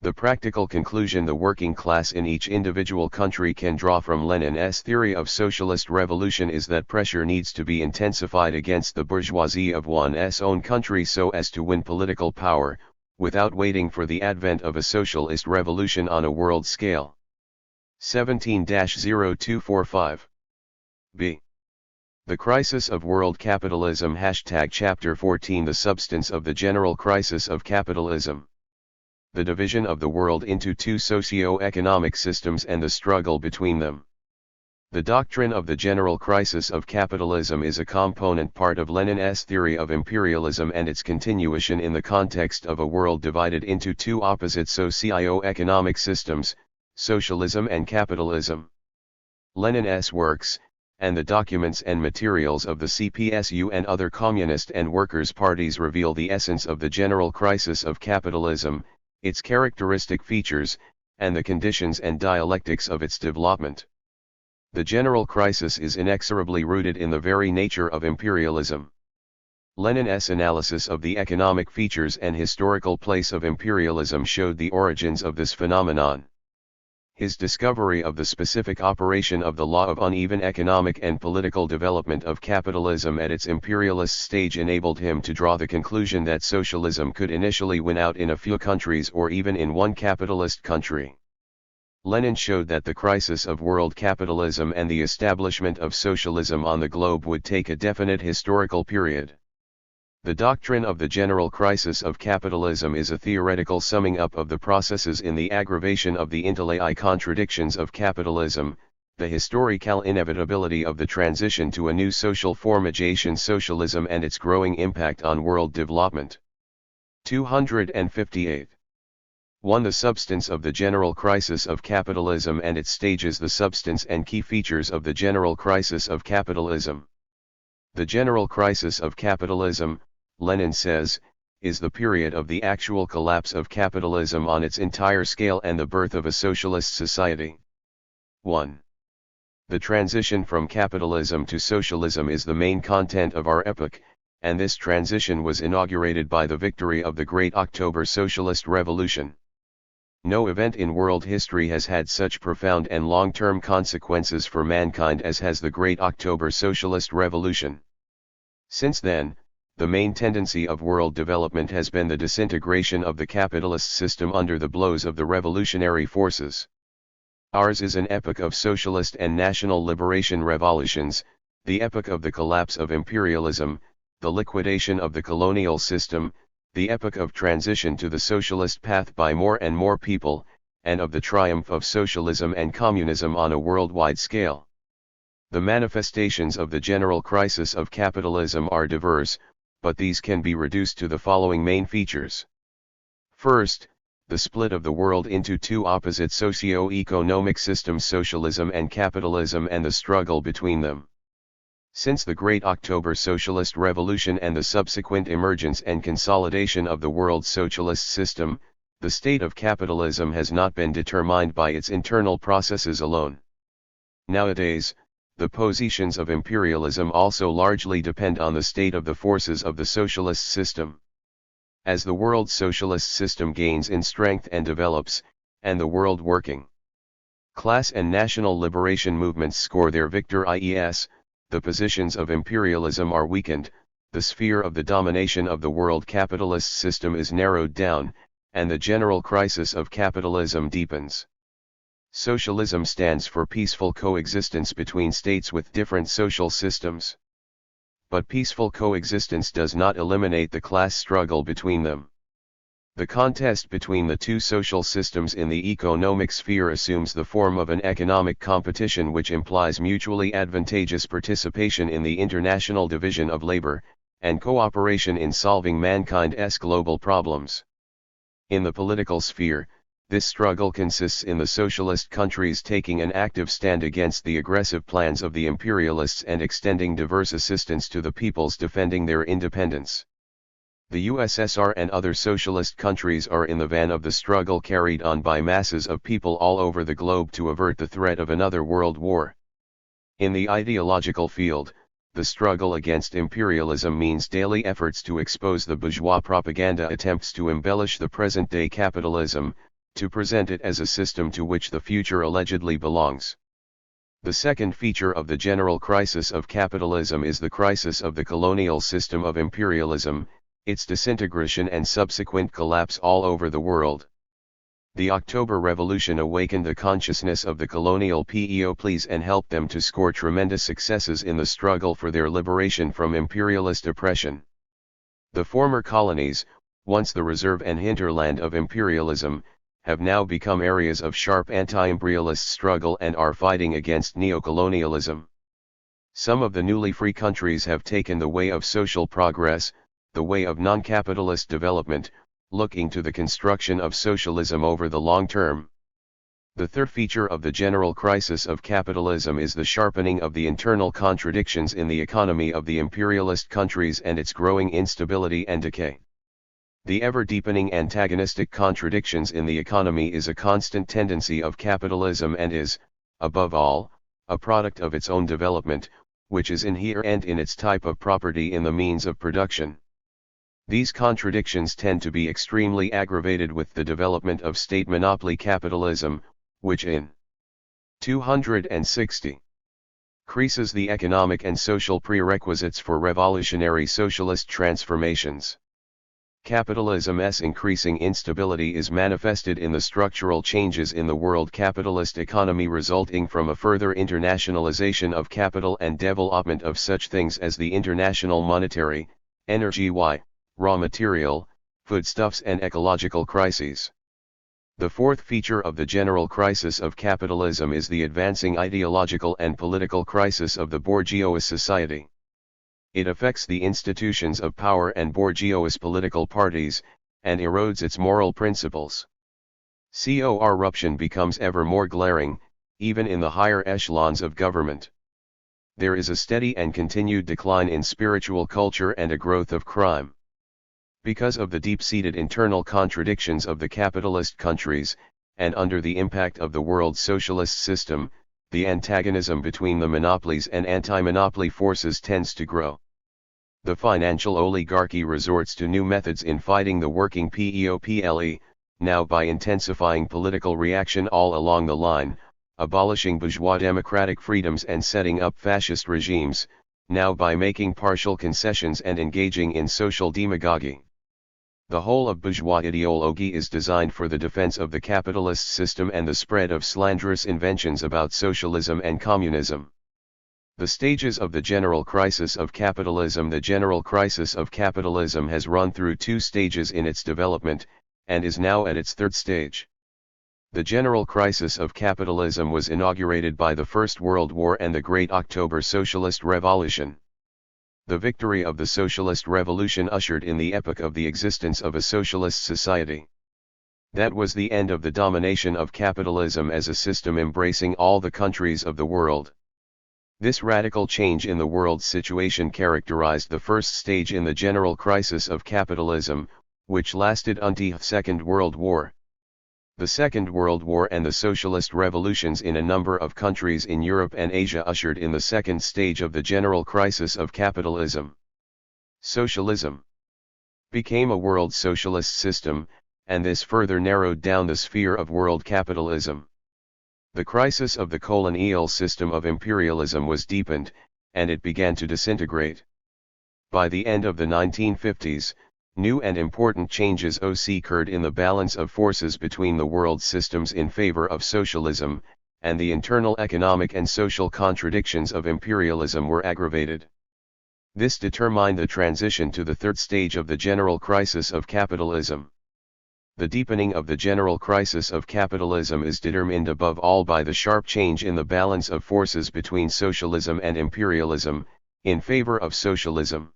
The practical conclusion the working class in each individual country can draw from Lenin's theory of socialist revolution is that pressure needs to be intensified against the bourgeoisie of one's own country so as to win political power, without waiting for the advent of a socialist revolution on a world scale. 17-0245. B. The Crisis of World Capitalism #Chapter 14 The Substance of the General Crisis of Capitalism. The division of the world into two socio-economic systems and the struggle between them. The doctrine of the general crisis of capitalism is a component part of Lenin's theory of imperialism and its continuation in the context of a world divided into two opposite socio-economic systems, socialism and capitalism. Lenin's works, and the documents and materials of the CPSU and other communist and workers' parties reveal the essence of the general crisis of capitalism, its characteristic features, and the conditions and dialectics of its development. The general crisis is inexorably rooted in the very nature of imperialism. Lenin's analysis of the economic features and historical place of imperialism showed the origins of this phenomenon. His discovery of the specific operation of the law of uneven economic and political development of capitalism at its imperialist stage enabled him to draw the conclusion that socialism could initially win out in a few countries or even in one capitalist country. Lenin showed that the crisis of world capitalism and the establishment of socialism on the globe would take a definite historical period. The doctrine of the general crisis of capitalism is a theoretical summing up of the processes in the aggravation of the interlay contradictions of capitalism, the historical inevitability of the transition to a new social formation socialism and its growing impact on world development. 258. 1. The substance of the general crisis of capitalism and its stages. The substance and key features of the general crisis of capitalism. The general crisis of capitalism, Lenin says, is the period of the actual collapse of capitalism on its entire scale and the birth of a socialist society. 1. The transition from capitalism to socialism is the main content of our epoch, and this transition was inaugurated by the victory of the Great October Socialist Revolution. No event in world history has had such profound and long-term consequences for mankind as has the Great October Socialist Revolution. Since then, the main tendency of world development has been the disintegration of the capitalist system under the blows of the revolutionary forces. Ours is an epoch of socialist and national liberation revolutions, the epoch of the collapse of imperialism, the liquidation of the colonial system, the epoch of transition to the socialist path by more and more people, and of the triumph of socialism and communism on a worldwide scale. The manifestations of the general crisis of capitalism are diverse, but these can be reduced to the following main features. First, the split of the world into two opposite socio-economic systems, socialism and capitalism, and the struggle between them. Since the Great October Socialist Revolution and the subsequent emergence and consolidation of the world socialist system, the state of capitalism has not been determined by its internal processes alone. Nowadays, the positions of imperialism also largely depend on the state of the forces of the socialist system. As the world socialist system gains in strength and develops, and the world working class and national liberation movements score their victories, the positions of imperialism are weakened, the sphere of the domination of the world capitalist system is narrowed down, and the general crisis of capitalism deepens. Socialism stands for peaceful coexistence between states with different social systems. But peaceful coexistence does not eliminate the class struggle between them. The contest between the two social systems in the economic sphere assumes the form of an economic competition which implies mutually advantageous participation in the international division of labor, and cooperation in solving mankind's global problems. In the political sphere, this struggle consists in the socialist countries taking an active stand against the aggressive plans of the imperialists and extending diverse assistance to the peoples defending their independence. The USSR and other socialist countries are in the van of the struggle carried on by masses of people all over the globe to avert the threat of another world war. In the ideological field, the struggle against imperialism means daily efforts to expose the bourgeois propaganda attempts to embellish the present-day capitalism, to present it as a system to which the future allegedly belongs. The second feature of the general crisis of capitalism is the crisis of the colonial system of imperialism, its disintegration and subsequent collapse all over the world. The October Revolution awakened the consciousness of the colonial peoples and helped them to score tremendous successes in the struggle for their liberation from imperialist oppression. The former colonies, once the reserve and hinterland of imperialism, have now become areas of sharp anti-imperialist struggle and are fighting against neocolonialism. Some of the newly free countries have taken the way of social progress, the way of non-capitalist development, looking to the construction of socialism over the long term. The third feature of the general crisis of capitalism is the sharpening of the internal contradictions in the economy of the imperialist countries and its growing instability and decay. The ever-deepening antagonistic contradictions in the economy is a constant tendency of capitalism and is, above all, a product of its own development, which is inherent in its type of property in the means of production. These contradictions tend to be extremely aggravated with the development of state monopoly capitalism, which in 260 increases the economic and social prerequisites for revolutionary socialist transformations. Capitalism's increasing instability is manifested in the structural changes in the world capitalist economy resulting from a further internationalization of capital and development of such things as the international monetary, energy, raw material, foodstuffs and ecological crises. The fourth feature of the general crisis of capitalism is the advancing ideological and political crisis of the bourgeois society. It affects the institutions of power and bourgeois political parties, and erodes its moral principles. Corruption becomes ever more glaring, even in the higher echelons of government. There is a steady and continued decline in spiritual culture and a growth of crime. Because of the deep-seated internal contradictions of the capitalist countries, and under the impact of the world socialist system, the antagonism between the monopolies and anti-monopoly forces tends to grow. The financial oligarchy resorts to new methods in fighting the working people, now by intensifying political reaction all along the line, abolishing bourgeois democratic freedoms and setting up fascist regimes, now by making partial concessions and engaging in social demagogy. The whole of bourgeois ideology is designed for the defense of the capitalist system and the spread of slanderous inventions about socialism and communism. The stages of the general crisis of capitalism. The general crisis of capitalism has run through two stages in its development, and is now at its third stage. The general crisis of capitalism was inaugurated by the First World War and the Great October Socialist Revolution. The victory of the Socialist Revolution ushered in the epoch of the existence of a socialist society. That was the end of the domination of capitalism as a system embracing all the countries of the world. This radical change in the world's situation characterized the first stage in the general crisis of capitalism, which lasted until the Second World War. The Second World War and the socialist revolutions in a number of countries in Europe and Asia ushered in the second stage of the general crisis of capitalism. Socialism became a world socialist system, and this further narrowed down the sphere of world capitalism. The crisis of the colonial system of imperialism was deepened, and it began to disintegrate. By the end of the 1950s, new and important changes occurred in the balance of forces between the world systems in favor of socialism, and the internal economic and social contradictions of imperialism were aggravated. This determined the transition to the third stage of the general crisis of capitalism. The deepening of the general crisis of capitalism is determined above all by the sharp change in the balance of forces between socialism and imperialism, in favor of socialism.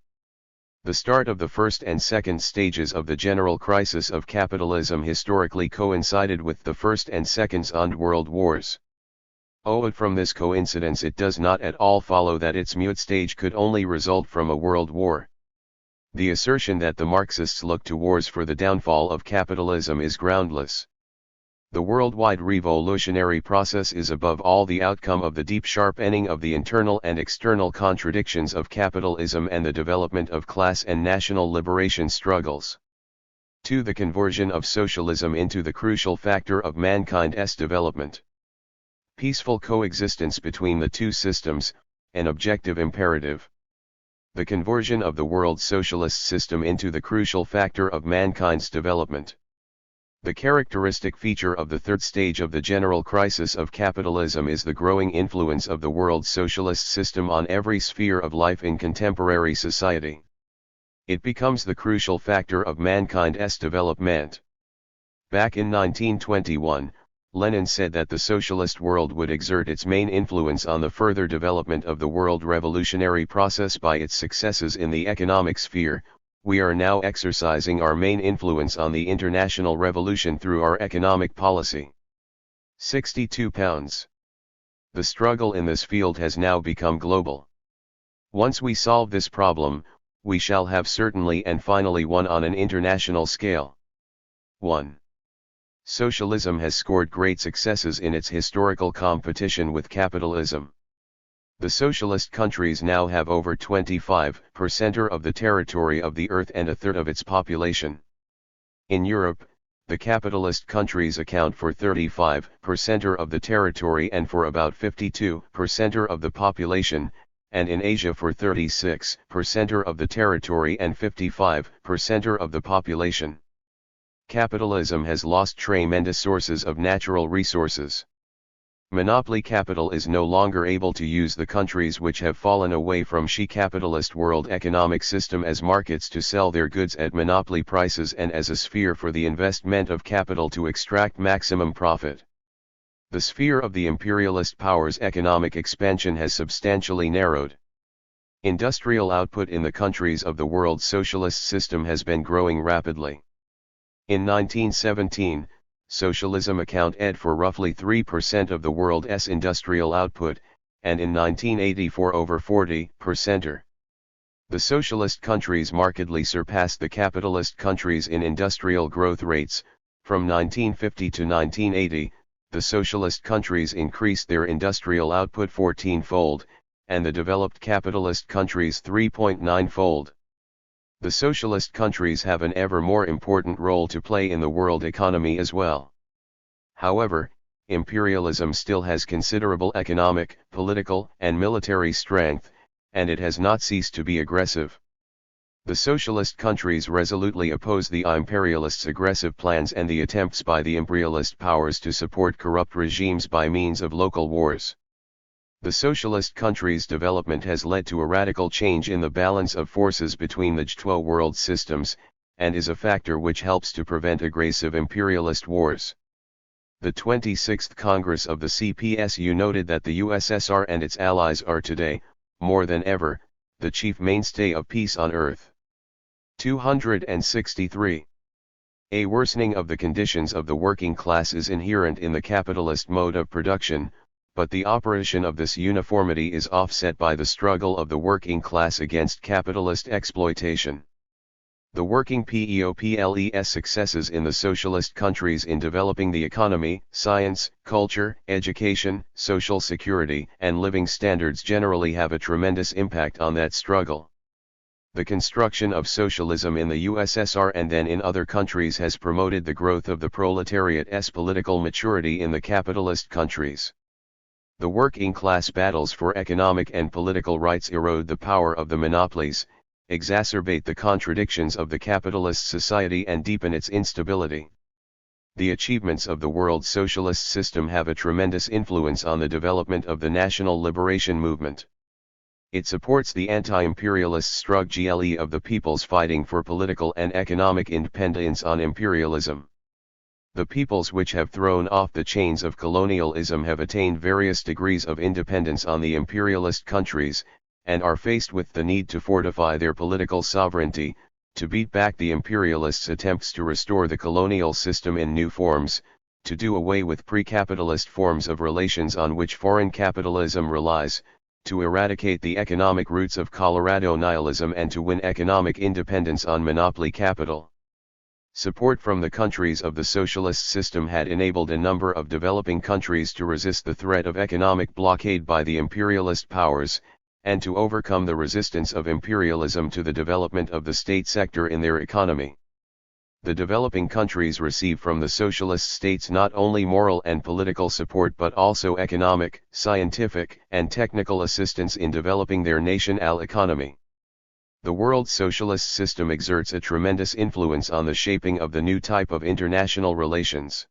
The start of the first and second stages of the general crisis of capitalism historically coincided with the First and Second World Wars. From this coincidence it does not at all follow that its mute stage could only result from a world war. The assertion that the Marxists look to wars for the downfall of capitalism is groundless. The worldwide revolutionary process is above all the outcome of the deep sharpening of the internal and external contradictions of capitalism and the development of class and national liberation struggles. 2. The conversion of socialism into the crucial factor of mankind's development. Peaceful coexistence between the two systems, an objective imperative. The conversion of the world socialist system into the crucial factor of mankind's development. The characteristic feature of the third stage of the general crisis of capitalism is the growing influence of the world socialist system on every sphere of life in contemporary society. It becomes the crucial factor of mankind's development. Back in 1921, Lenin said that the socialist world would exert its main influence on the further development of the world revolutionary process by its successes in the economic sphere. We are now exercising our main influence on the international revolution through our economic policy. 62 pounds. The struggle in this field has now become global. Once we solve this problem, we shall have certainly and finally won on an international scale. 1. Socialism has scored great successes in its historical competition with capitalism. The socialist countries now have over 25% of the territory of the earth and a third of its population. In Europe, the capitalist countries account for 35% of the territory and for about 52% of the population, and in Asia for 36% of the territory and 55% of the population. Capitalism has lost tremendous sources of natural resources. Monopoly capital is no longer able to use the countries which have fallen away from the capitalist world economic system as markets to sell their goods at monopoly prices and as a sphere for the investment of capital to extract maximum profit. The sphere of the imperialist powers' economic expansion has substantially narrowed. Industrial output in the countries of the world socialist system has been growing rapidly. In 1917, socialism accounted for roughly 3% of the world's industrial output, and in 1984 over 40%. The socialist countries markedly surpassed the capitalist countries in industrial growth rates. From 1950 to 1980, the socialist countries increased their industrial output 14-fold, and the developed capitalist countries 3.9-fold. The socialist countries have an ever more important role to play in the world economy as well. However, imperialism still has considerable economic, political, and military strength, and it has not ceased to be aggressive. The socialist countries resolutely oppose the imperialists' aggressive plans and the attempts by the imperialist powers to support corrupt regimes by means of local wars. The socialist countries' development has led to a radical change in the balance of forces between the two world systems, and is a factor which helps to prevent aggressive imperialist wars. The 26th Congress of the CPSU noted that the USSR and its allies are today, more than ever, the chief mainstay of peace on earth. 263. A worsening of the conditions of the working class is inherent in the capitalist mode of production, but the operation of this uniformity is offset by the struggle of the working class against capitalist exploitation. The working people's successes in the socialist countries in developing the economy, science, culture, education, social security, and living standards generally have a tremendous impact on that struggle. The construction of socialism in the USSR and then in other countries has promoted the growth of the proletariat's political maturity in the capitalist countries. The working class battles for economic and political rights erode the power of the monopolies, exacerbate the contradictions of the capitalist society and deepen its instability. The achievements of the world socialist system have a tremendous influence on the development of the national liberation movement. It supports the anti-imperialist struggle of the peoples fighting for political and economic independence on imperialism. The peoples which have thrown off the chains of colonialism have attained various degrees of independence on the imperialist countries, and are faced with the need to fortify their political sovereignty, to beat back the imperialists' attempts to restore the colonial system in new forms, to do away with pre-capitalist forms of relations on which foreign capitalism relies, to eradicate the economic roots of Colorado nihilism and to win economic independence on monopoly capital. Support from the countries of the socialist system had enabled a number of developing countries to resist the threat of economic blockade by the imperialist powers, and to overcome the resistance of imperialism to the development of the state sector in their economy. The developing countries receive from the socialist states not only moral and political support but also economic, scientific, and technical assistance in developing their national economy. The world socialist system exerts a tremendous influence on the shaping of the new type of international relations.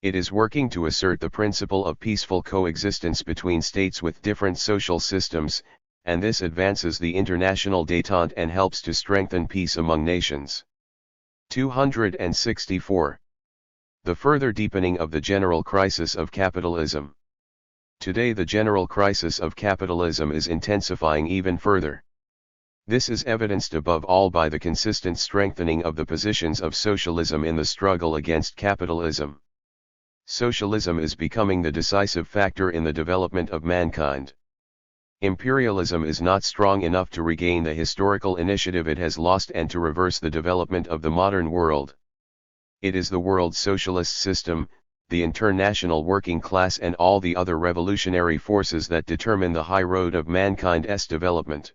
It is working to assert the principle of peaceful coexistence between states with different social systems, and this advances the international détente and helps to strengthen peace among nations. 264. The further deepening of the general crisis of capitalism. Today the general crisis of capitalism is intensifying even further. This is evidenced above all by the consistent strengthening of the positions of socialism in the struggle against capitalism. Socialism is becoming the decisive factor in the development of mankind. Imperialism is not strong enough to regain the historical initiative it has lost and to reverse the development of the modern world. It is the world socialist system, the international working class and all the other revolutionary forces that determine the high road of mankind's development.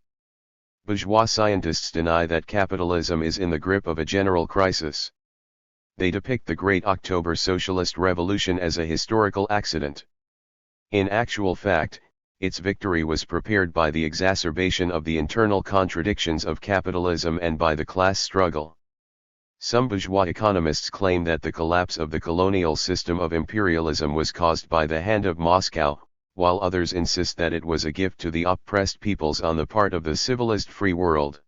Bourgeois scientists deny that capitalism is in the grip of a general crisis. They depict the Great October Socialist Revolution as a historical accident. In actual fact, its victory was prepared by the exacerbation of the internal contradictions of capitalism and by the class struggle. Some bourgeois economists claim that the collapse of the colonial system of imperialism was caused by the hand of Moscow, while others insist that it was a gift to the oppressed peoples on the part of the civilized free world.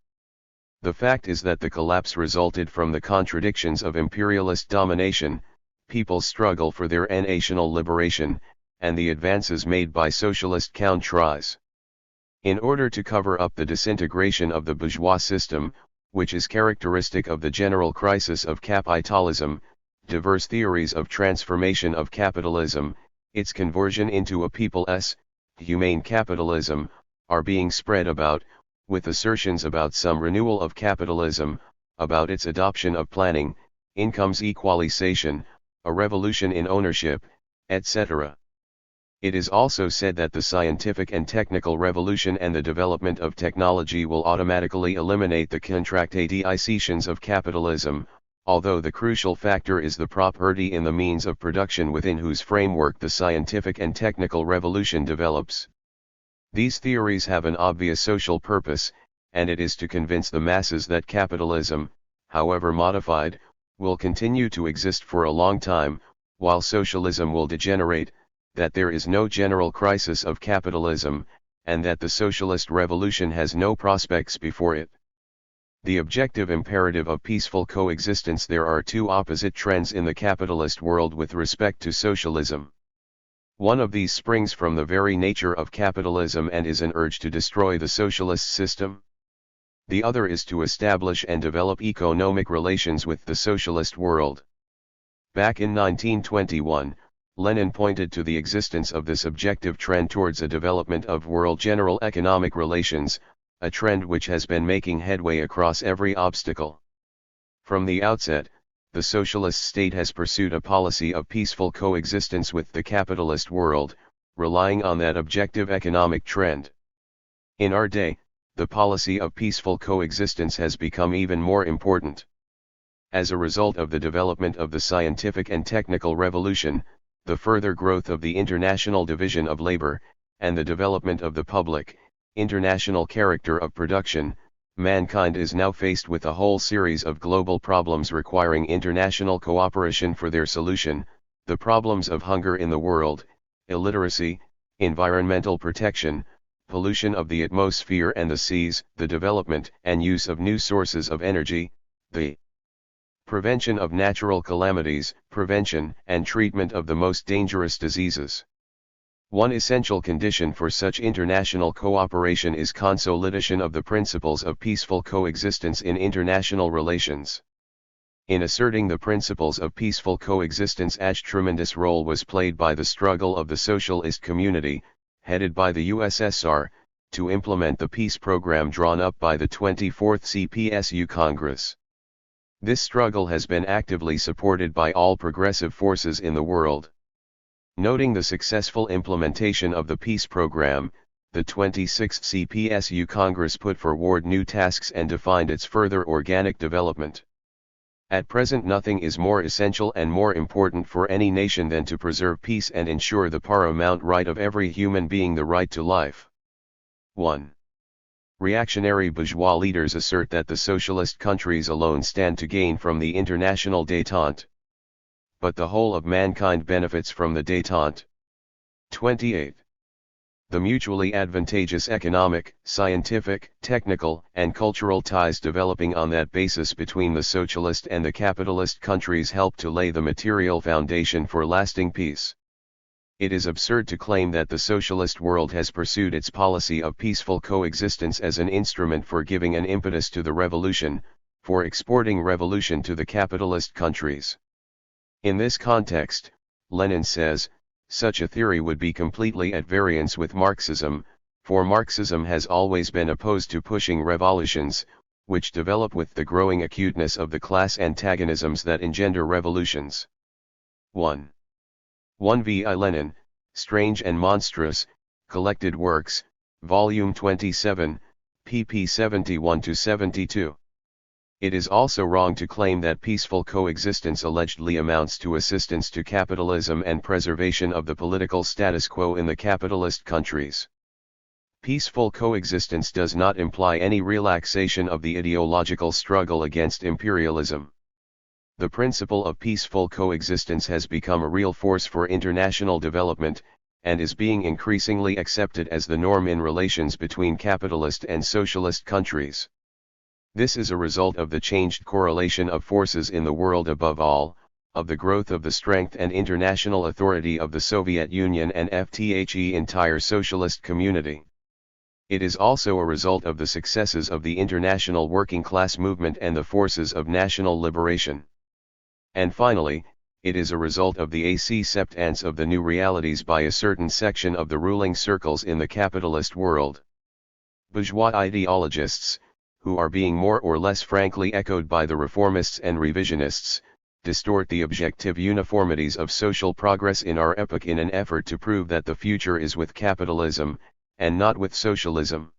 The fact is that the collapse resulted from the contradictions of imperialist domination, people's struggle for their national liberation, and the advances made by socialist countries. In order to cover up the disintegration of the bourgeois system, which is characteristic of the general crisis of capitalism, diverse theories of transformation of capitalism, its conversion into a people's, humane capitalism, are being spread about, with assertions about some renewal of capitalism, about its adoption of planning, incomes equalization, a revolution in ownership, etc. It is also said that the scientific and technical revolution and the development of technology will automatically eliminate the contradictions of capitalism, although the crucial factor is the property in the means of production within whose framework the scientific and technical revolution develops. These theories have an obvious social purpose, and it is to convince the masses that capitalism, however modified, will continue to exist for a long time, while socialism will degenerate, that there is no general crisis of capitalism, and that the socialist revolution has no prospects before it. The objective imperative of peaceful coexistence. There are two opposite trends in the capitalist world with respect to socialism. One of these springs from the very nature of capitalism and is an urge to destroy the socialist system. The other is to establish and develop economic relations with the socialist world. Back in 1921, Lenin pointed to the existence of this objective trend towards a development of world general economic relations, a trend which has been making headway across every obstacle. From the outset, the socialist state has pursued a policy of peaceful coexistence with the capitalist world, relying on that objective economic trend. In our day, the policy of peaceful coexistence has become even more important. As a result of the development of the scientific and technical revolution, the further growth of the international division of labor, and the development of the public, international character of production, mankind is now faced with a whole series of global problems requiring international cooperation for their solution: the problems of hunger in the world, illiteracy, environmental protection, pollution of the atmosphere and the seas, the development and use of new sources of energy, the prevention of natural calamities, prevention and treatment of the most dangerous diseases. One essential condition for such international cooperation is consolidation of the principles of peaceful coexistence in international relations. In asserting the principles of peaceful coexistence, a tremendous role was played by the struggle of the socialist community, headed by the USSR, to implement the peace program drawn up by the 24th CPSU Congress. This struggle has been actively supported by all progressive forces in the world. Noting the successful implementation of the peace program, the 26th CPSU Congress put forward new tasks and defined its further organic development. At present, nothing is more essential and more important for any nation than to preserve peace and ensure the paramount right of every human being, the right to life. 1. Reactionary bourgeois leaders assert that the socialist countries alone stand to gain from the international détente. But the whole of mankind benefits from the détente. 28. The mutually advantageous economic, scientific, technical, and cultural ties developing on that basis between the socialist and the capitalist countries help to lay the material foundation for lasting peace. It is absurd to claim that the socialist world has pursued its policy of peaceful coexistence as an instrument for giving an impetus to the revolution, for exporting revolution to the capitalist countries. In this context, Lenin says, such a theory would be completely at variance with Marxism, for Marxism has always been opposed to pushing revolutions, which develop with the growing acuteness of the class antagonisms that engender revolutions. 1. 1 V.I. Lenin, Strange and Monstrous, Collected Works, Volume 27, pp 71-72. It is also wrong to claim that peaceful coexistence allegedly amounts to assistance to capitalism and preservation of the political status quo in the capitalist countries. Peaceful coexistence does not imply any relaxation of the ideological struggle against imperialism. The principle of peaceful coexistence has become a real force for international development, and is being increasingly accepted as the norm in relations between capitalist and socialist countries. This is a result of the changed correlation of forces in the world, above all, of the growth of the strength and international authority of the Soviet Union and the entire socialist community. It is also a result of the successes of the international working class movement and the forces of national liberation. And finally, it is a result of the acceptance of the new realities by a certain section of the ruling circles in the capitalist world. Bourgeois ideologists, who are being more or less frankly echoed by the reformists and revisionists, distort the objective uniformities of social progress in our epoch in an effort to prove that the future is with capitalism, and not with socialism.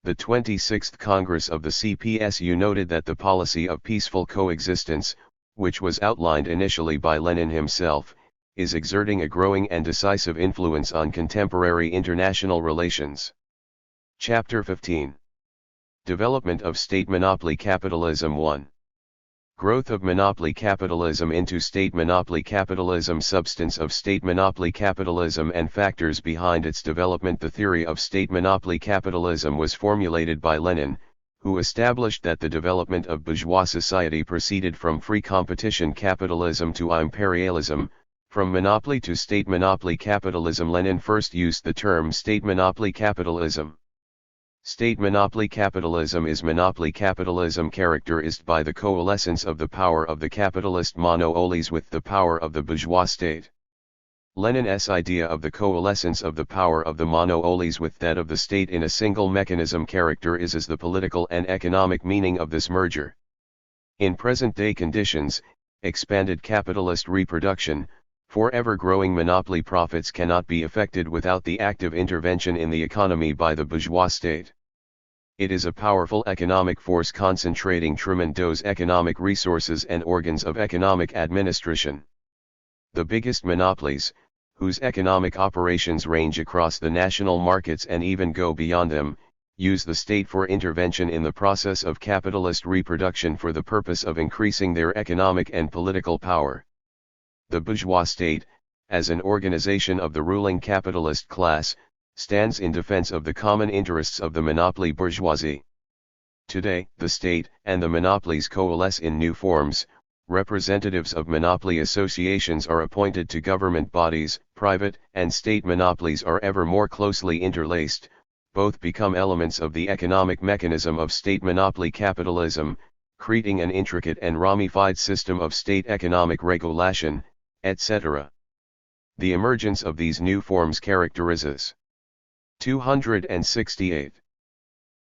The 26th Congress of the CPSU noted that the policy of peaceful coexistence, which was outlined initially by Lenin himself, is exerting a growing and decisive influence on contemporary international relations. Chapter 15. Development of State Monopoly Capitalism 1. Growth of monopoly capitalism into state monopoly capitalism. Substance of state monopoly capitalism and factors behind its development. The theory of state monopoly capitalism was formulated by Lenin, who established that the development of bourgeois society proceeded from free competition capitalism to imperialism, from monopoly to state monopoly capitalism. Lenin first used the term state monopoly capitalism. State monopoly capitalism is monopoly capitalism characterized by the coalescence of the power of the capitalist monopolies with the power of the bourgeois state. Lenin's idea of the coalescence of the power of the monopolies with that of the state in a single mechanism characterizes the political and economic meaning of this merger. In present-day conditions, expanded capitalist reproduction, forever growing monopoly profits cannot be effected without the active intervention in the economy by the bourgeois state. It is a powerful economic force concentrating tremendous economic resources and organs of economic administration. The biggest monopolies, whose economic operations range across the national markets and even go beyond them, use the state for intervention in the process of capitalist reproduction for the purpose of increasing their economic and political power. The bourgeois state, as an organization of the ruling capitalist class, stands in defense of the common interests of the monopoly bourgeoisie. Today, the state and the monopolies coalesce in new forms. Representatives of monopoly associations are appointed to government bodies. Private and state monopolies are ever more closely interlaced. Both become elements of the economic mechanism of state monopoly capitalism, creating an intricate and ramified system of state economic regulation, etc. The emergence of these new forms characterizes 268.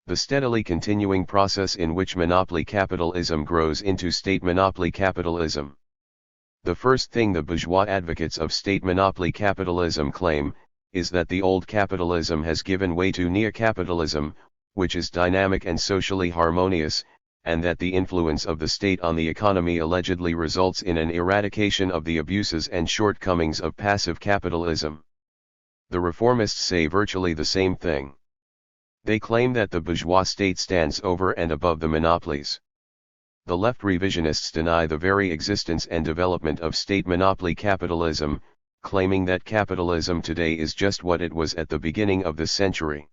The steadily continuing process in which monopoly capitalism grows into state monopoly capitalism. The first thing the bourgeois advocates of state monopoly capitalism claim, is that the old capitalism has given way to neocapitalism, which is dynamic and socially harmonious, and that the influence of the state on the economy allegedly results in an eradication of the abuses and shortcomings of passive capitalism. The reformists say virtually the same thing. They claim that the bourgeois state stands over and above the monopolies. The left revisionists deny the very existence and development of state monopoly capitalism, claiming that capitalism today is just what it was at the beginning of this century.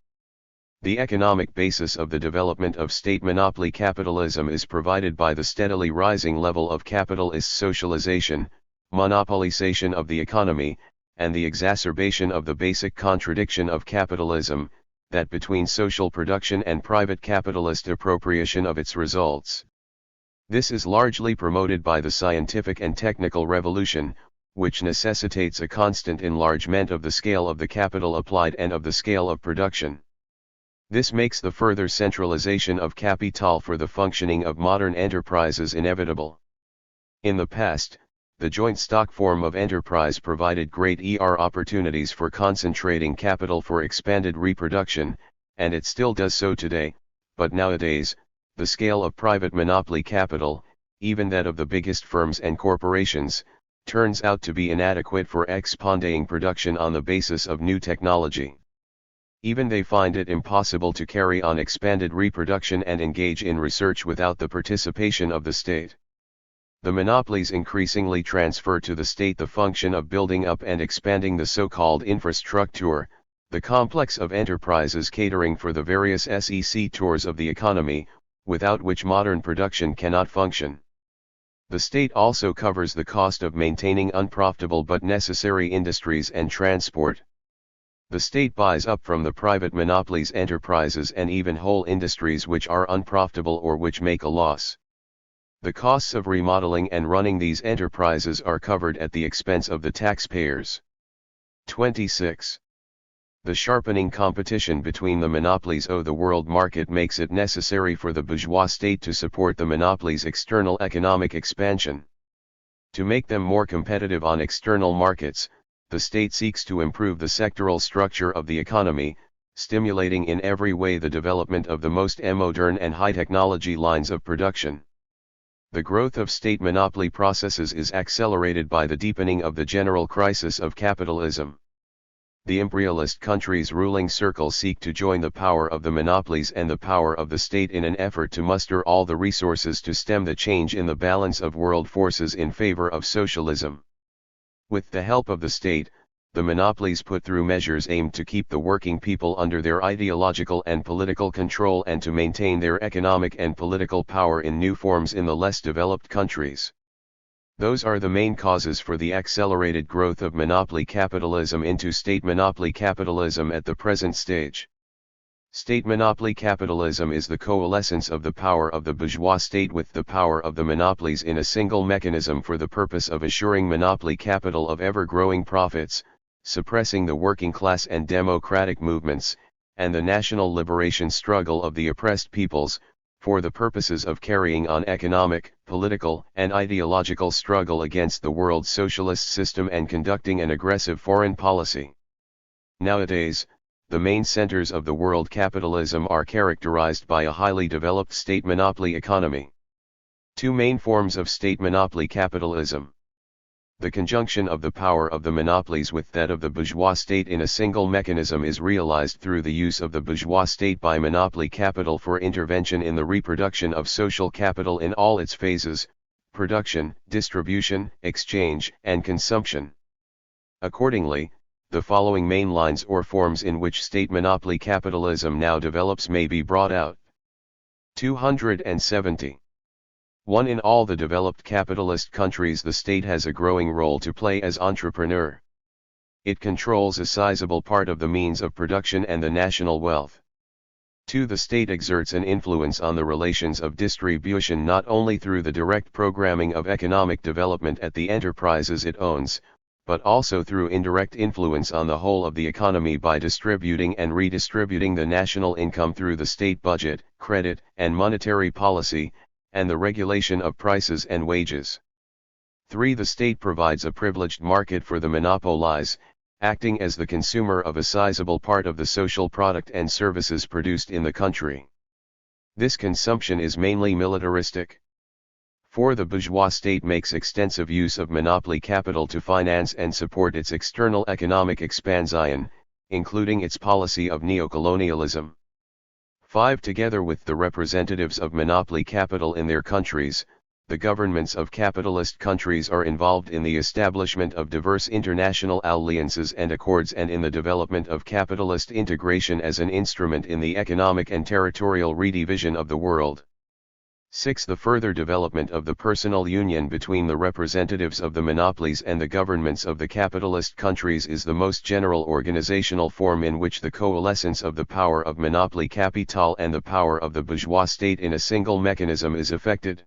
The economic basis of the development of state monopoly capitalism is provided by the steadily rising level of capitalist socialization, monopolization of the economy, and the exacerbation of the basic contradiction of capitalism, that between social production and private capitalist appropriation of its results. This is largely promoted by the scientific and technical revolution, which necessitates a constant enlargement of the scale of the capital applied and of the scale of production. This makes the further centralization of capital for the functioning of modern enterprises inevitable. In the past, the joint stock form of enterprise provided great opportunities for concentrating capital for expanded reproduction, and it still does so today, but nowadays, the scale of private monopoly capital, even that of the biggest firms and corporations, turns out to be inadequate for expanding production on the basis of new technology. Even they find it impossible to carry on expanded reproduction and engage in research without the participation of the state. The monopolies increasingly transfer to the state the function of building up and expanding the so-called infrastructure, the complex of enterprises catering for the various sectors of the economy, without which modern production cannot function. The state also covers the cost of maintaining unprofitable but necessary industries and transport. The state buys up from the private monopolies enterprises and even whole industries which are unprofitable or which make a loss. The costs of remodeling and running these enterprises are covered at the expense of the taxpayers. 26. The sharpening competition between the monopolies of the world market makes it necessary for the bourgeois state to support the monopolies' external economic expansion. To make them more competitive on external markets, the state seeks to improve the sectoral structure of the economy, stimulating in every way the development of the most modern and high-technology lines of production. The growth of state monopoly processes is accelerated by the deepening of the general crisis of capitalism. The imperialist countries' ruling circles seek to join the power of the monopolies and the power of the state in an effort to muster all the resources to stem the change in the balance of world forces in favor of socialism. With the help of the state, the monopolies put through measures aimed to keep the working people under their ideological and political control and to maintain their economic and political power in new forms in the less developed countries. Those are the main causes for the accelerated growth of monopoly capitalism into state monopoly capitalism at the present stage. State monopoly capitalism is the coalescence of the power of the bourgeois state with the power of the monopolies in a single mechanism for the purpose of assuring monopoly capital of ever-growing profits, suppressing the working class and democratic movements, and the national liberation struggle of the oppressed peoples, for the purposes of carrying on economic, political, and ideological struggle against the world socialist system and conducting an aggressive foreign policy. Nowadays, the main centers of the world capitalism are characterized by a highly developed state monopoly economy. Two main forms of state monopoly capitalism. The conjunction of the power of the monopolies with that of the bourgeois state in a single mechanism is realized through the use of the bourgeois state by monopoly capital for intervention in the reproduction of social capital in all its phases: production, distribution, exchange, and consumption. Accordingly, the following main lines or forms in which state monopoly capitalism now develops may be brought out. 270. 1. In all the developed capitalist countries the state has a growing role to play as entrepreneur. It controls a sizable part of the means of production and the national wealth. 2. The state exerts an influence on the relations of distribution not only through the direct programming of economic development at the enterprises it owns, but also through indirect influence on the whole of the economy by distributing and redistributing the national income through the state budget, credit and monetary policy, and the regulation of prices and wages. 3. The state provides a privileged market for the monopolies, acting as the consumer of a sizable part of the social product and services produced in the country. This consumption is mainly militaristic. 4. The bourgeois state makes extensive use of monopoly capital to finance and support its external economic expansion, including its policy of neocolonialism. 5. Together with the representatives of monopoly capital in their countries, the governments of capitalist countries are involved in the establishment of diverse international alliances and accords and in the development of capitalist integration as an instrument in the economic and territorial redivision of the world. 6. The further development of the personal union between the representatives of the monopolies and the governments of the capitalist countries is the most general organizational form in which the coalescence of the power of monopoly capital and the power of the bourgeois state in a single mechanism is effected.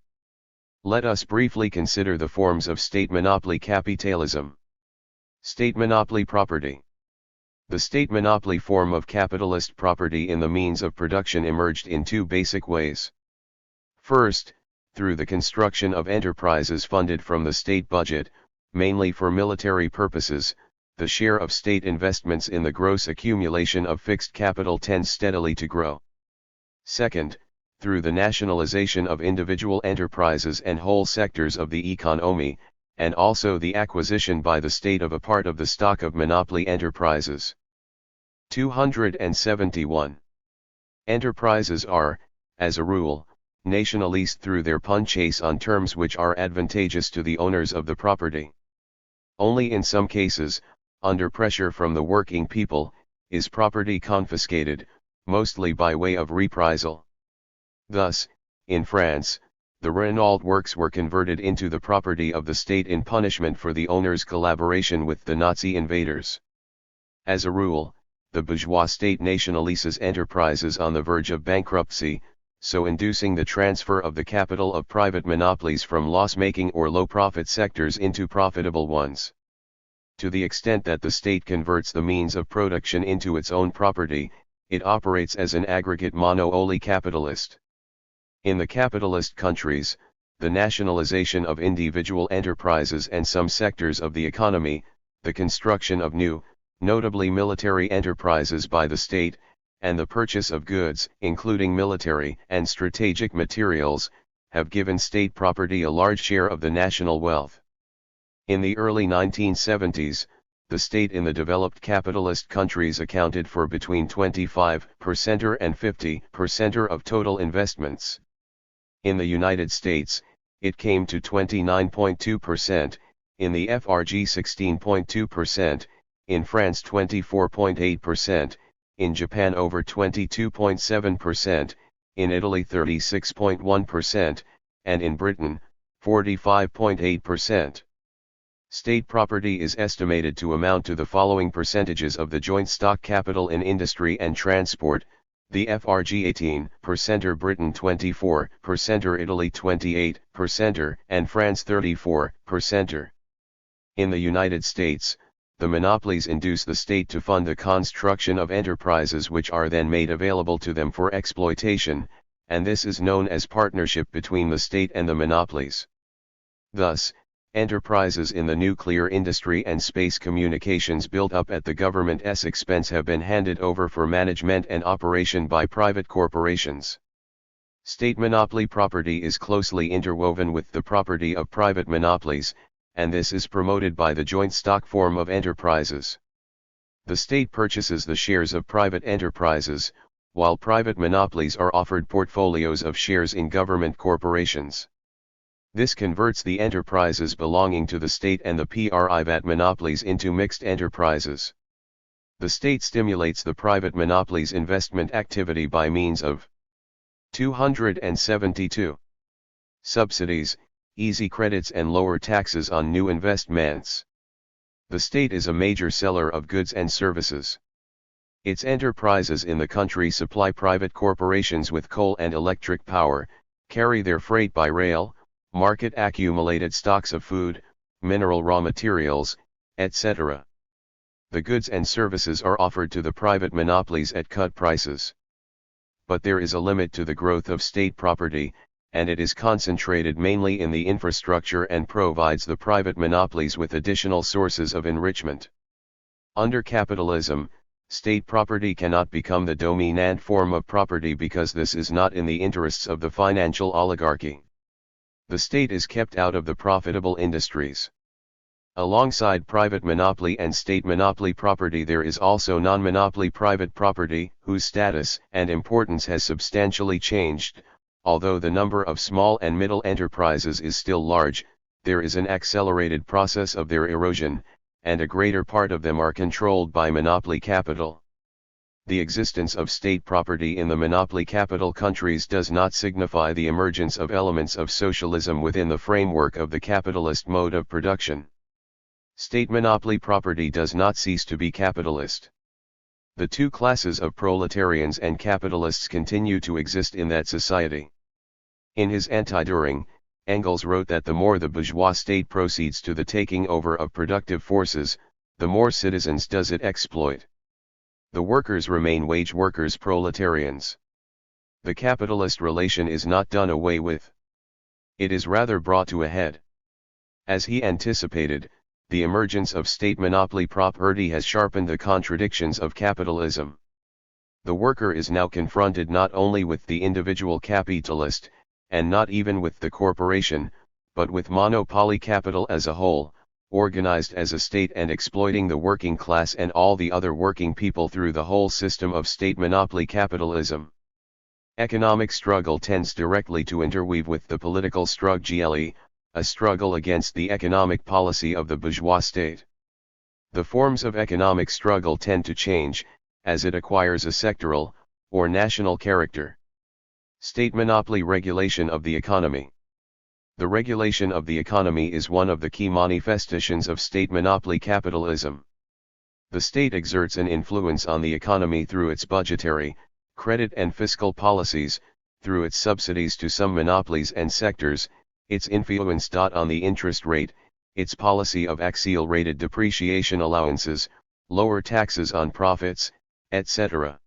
Let us briefly consider the forms of state monopoly capitalism. State monopoly property. The state monopoly form of capitalist property in the means of production emerged in two basic ways. First, through the construction of enterprises funded from the state budget, mainly for military purposes, the share of state investments in the gross accumulation of fixed capital tends steadily to grow. Second, through the nationalization of individual enterprises and whole sectors of the economy, and also the acquisition by the state of a part of the stock of monopoly enterprises. 271. Enterprises are, as a rule, nationalized through their purchase on terms which are advantageous to the owners of the property. Only in some cases, under pressure from the working people, is property confiscated, mostly by way of reprisal. Thus, in France, the Renault works were converted into the property of the state in punishment for the owner's collaboration with the Nazi invaders. As a rule, the bourgeois state nationalizes enterprises on the verge of bankruptcy, so inducing the transfer of the capital of private monopolies from loss-making or low-profit sectors into profitable ones. To the extent that the state converts the means of production into its own property, it operates as an aggregate monopoly capitalist. In the capitalist countries, the nationalization of individual enterprises and some sectors of the economy, the construction of new, notably military enterprises by the state, and the purchase of goods, including military and strategic materials, have given state property a large share of the national wealth. In the early 1970s, the state in the developed capitalist countries accounted for between 25% and 50% of total investments. In the United States, it came to 29.2%, in the FRG 16.2%, in France 24.8%, in Japan over 22.7%, in Italy 36.1%, and in Britain, 45.8%. State property is estimated to amount to the following percentages of the joint stock capital in industry and transport: the FRG 18%, Britain 24%, Italy 28%, and France 34%. In the United States, the monopolies induce the state to fund the construction of enterprises which are then made available to them for exploitation, and this is known as partnership between the state and the monopolies. Thus, enterprises in the nuclear industry and space communications built up at the government's expense have been handed over for management and operation by private corporations. State monopoly property is closely interwoven with the property of private monopolies, and this is promoted by the joint stock form of enterprises. The state purchases the shares of private enterprises, while private monopolies are offered portfolios of shares in government corporations. This converts the enterprises belonging to the state and the private monopolies into mixed enterprises. The state stimulates the private monopolies' investment activity by means of 272. Subsidies, easy credits and lower taxes on new investments. The state is a major seller of goods and services. Its enterprises in the country supply private corporations with coal and electric power, carry their freight by rail, market accumulated stocks of food, mineral raw materials, etc. The goods and services are offered to the private monopolies at cut prices. But there is a limit to the growth of state property, and it is concentrated mainly in the infrastructure and provides the private monopolies with additional sources of enrichment. Under capitalism, state property cannot become the dominant form of property because this is not in the interests of the financial oligarchy. The state is kept out of the profitable industries. Alongside private monopoly and state monopoly property, there is also non-monopoly private property, whose status and importance has substantially changed. Although the number of small and middle enterprises is still large, there is an accelerated process of their erosion, and a greater part of them are controlled by monopoly capital. The existence of state property in the monopoly capital countries does not signify the emergence of elements of socialism within the framework of the capitalist mode of production. State monopoly property does not cease to be capitalist. The two classes of proletarians and capitalists continue to exist in that society. In his Anti-Düring, Engels wrote that the more the bourgeois state proceeds to the taking over of productive forces, the more citizens does it exploit. The workers remain wage workers, proletarians. The capitalist relation is not done away with. It is rather brought to a head. As he anticipated, the emergence of state monopoly property has sharpened the contradictions of capitalism. The worker is now confronted not only with the individual capitalist, and not even with the corporation, but with monopoly capital as a whole, organized as a state and exploiting the working class and all the other working people through the whole system of state monopoly capitalism. Economic struggle tends directly to interweave with the political struggle, a struggle against the economic policy of the bourgeois state. The forms of economic struggle tend to change, as it acquires a sectoral, or national character. State monopoly regulation of the economy. The regulation of the economy is one of the key manifestations of state monopoly capitalism. The state exerts an influence on the economy through its budgetary, credit and fiscal policies, through its subsidies to some monopolies and sectors, its influence on the interest rate, its policy of accelerated depreciation allowances, lower taxes on profits, etc.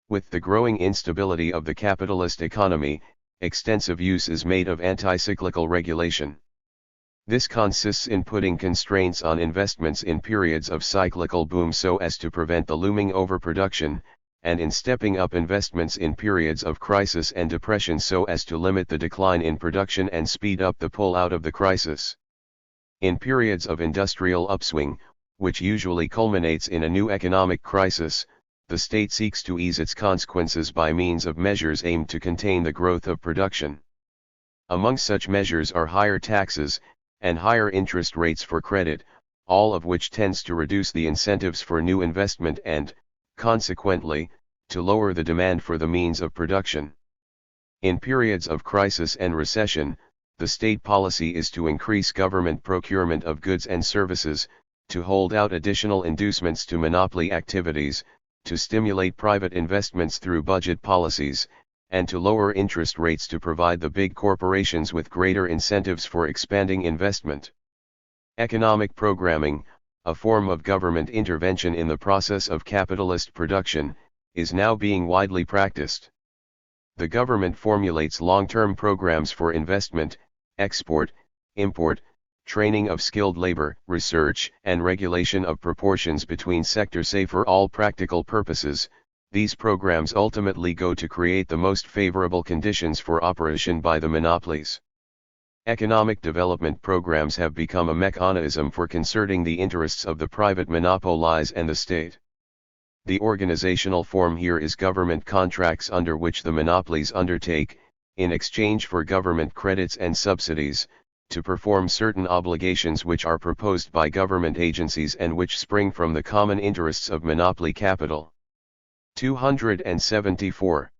With the growing instability of the capitalist economy, extensive use is made of anti-cyclical regulation. This consists in putting constraints on investments in periods of cyclical boom so as to prevent the looming overproduction, and in stepping up investments in periods of crisis and depression so as to limit the decline in production and speed up the pull out of the crisis. In periods of industrial upswing, which usually culminates in a new economic crisis, the state seeks to ease its consequences by means of measures aimed to contain the growth of production. Among such measures are higher taxes, and higher interest rates for credit, all of which tends to reduce the incentives for new investment and, consequently, to lower the demand for the means of production. In periods of crisis and recession, the state policy is to increase government procurement of goods and services, to hold out additional inducements to monopoly activities, to stimulate private investments through budget policies, and to lower interest rates to provide the big corporations with greater incentives for expanding investment. Economic programming, a form of government intervention in the process of capitalist production, is now being widely practiced. The government formulates long-term programs for investment, export, import, training of skilled labor, research and regulation of proportions between sectors. Say for all practical purposes, these programs ultimately go to create the most favorable conditions for operation by the monopolies. Economic development programs have become a mechanism for concerting the interests of the private monopolies and the state. The organizational form here is government contracts under which the monopolies undertake, in exchange for government credits and subsidies, to perform certain obligations which are proposed by government agencies and which spring from the common interests of monopoly capital. 274.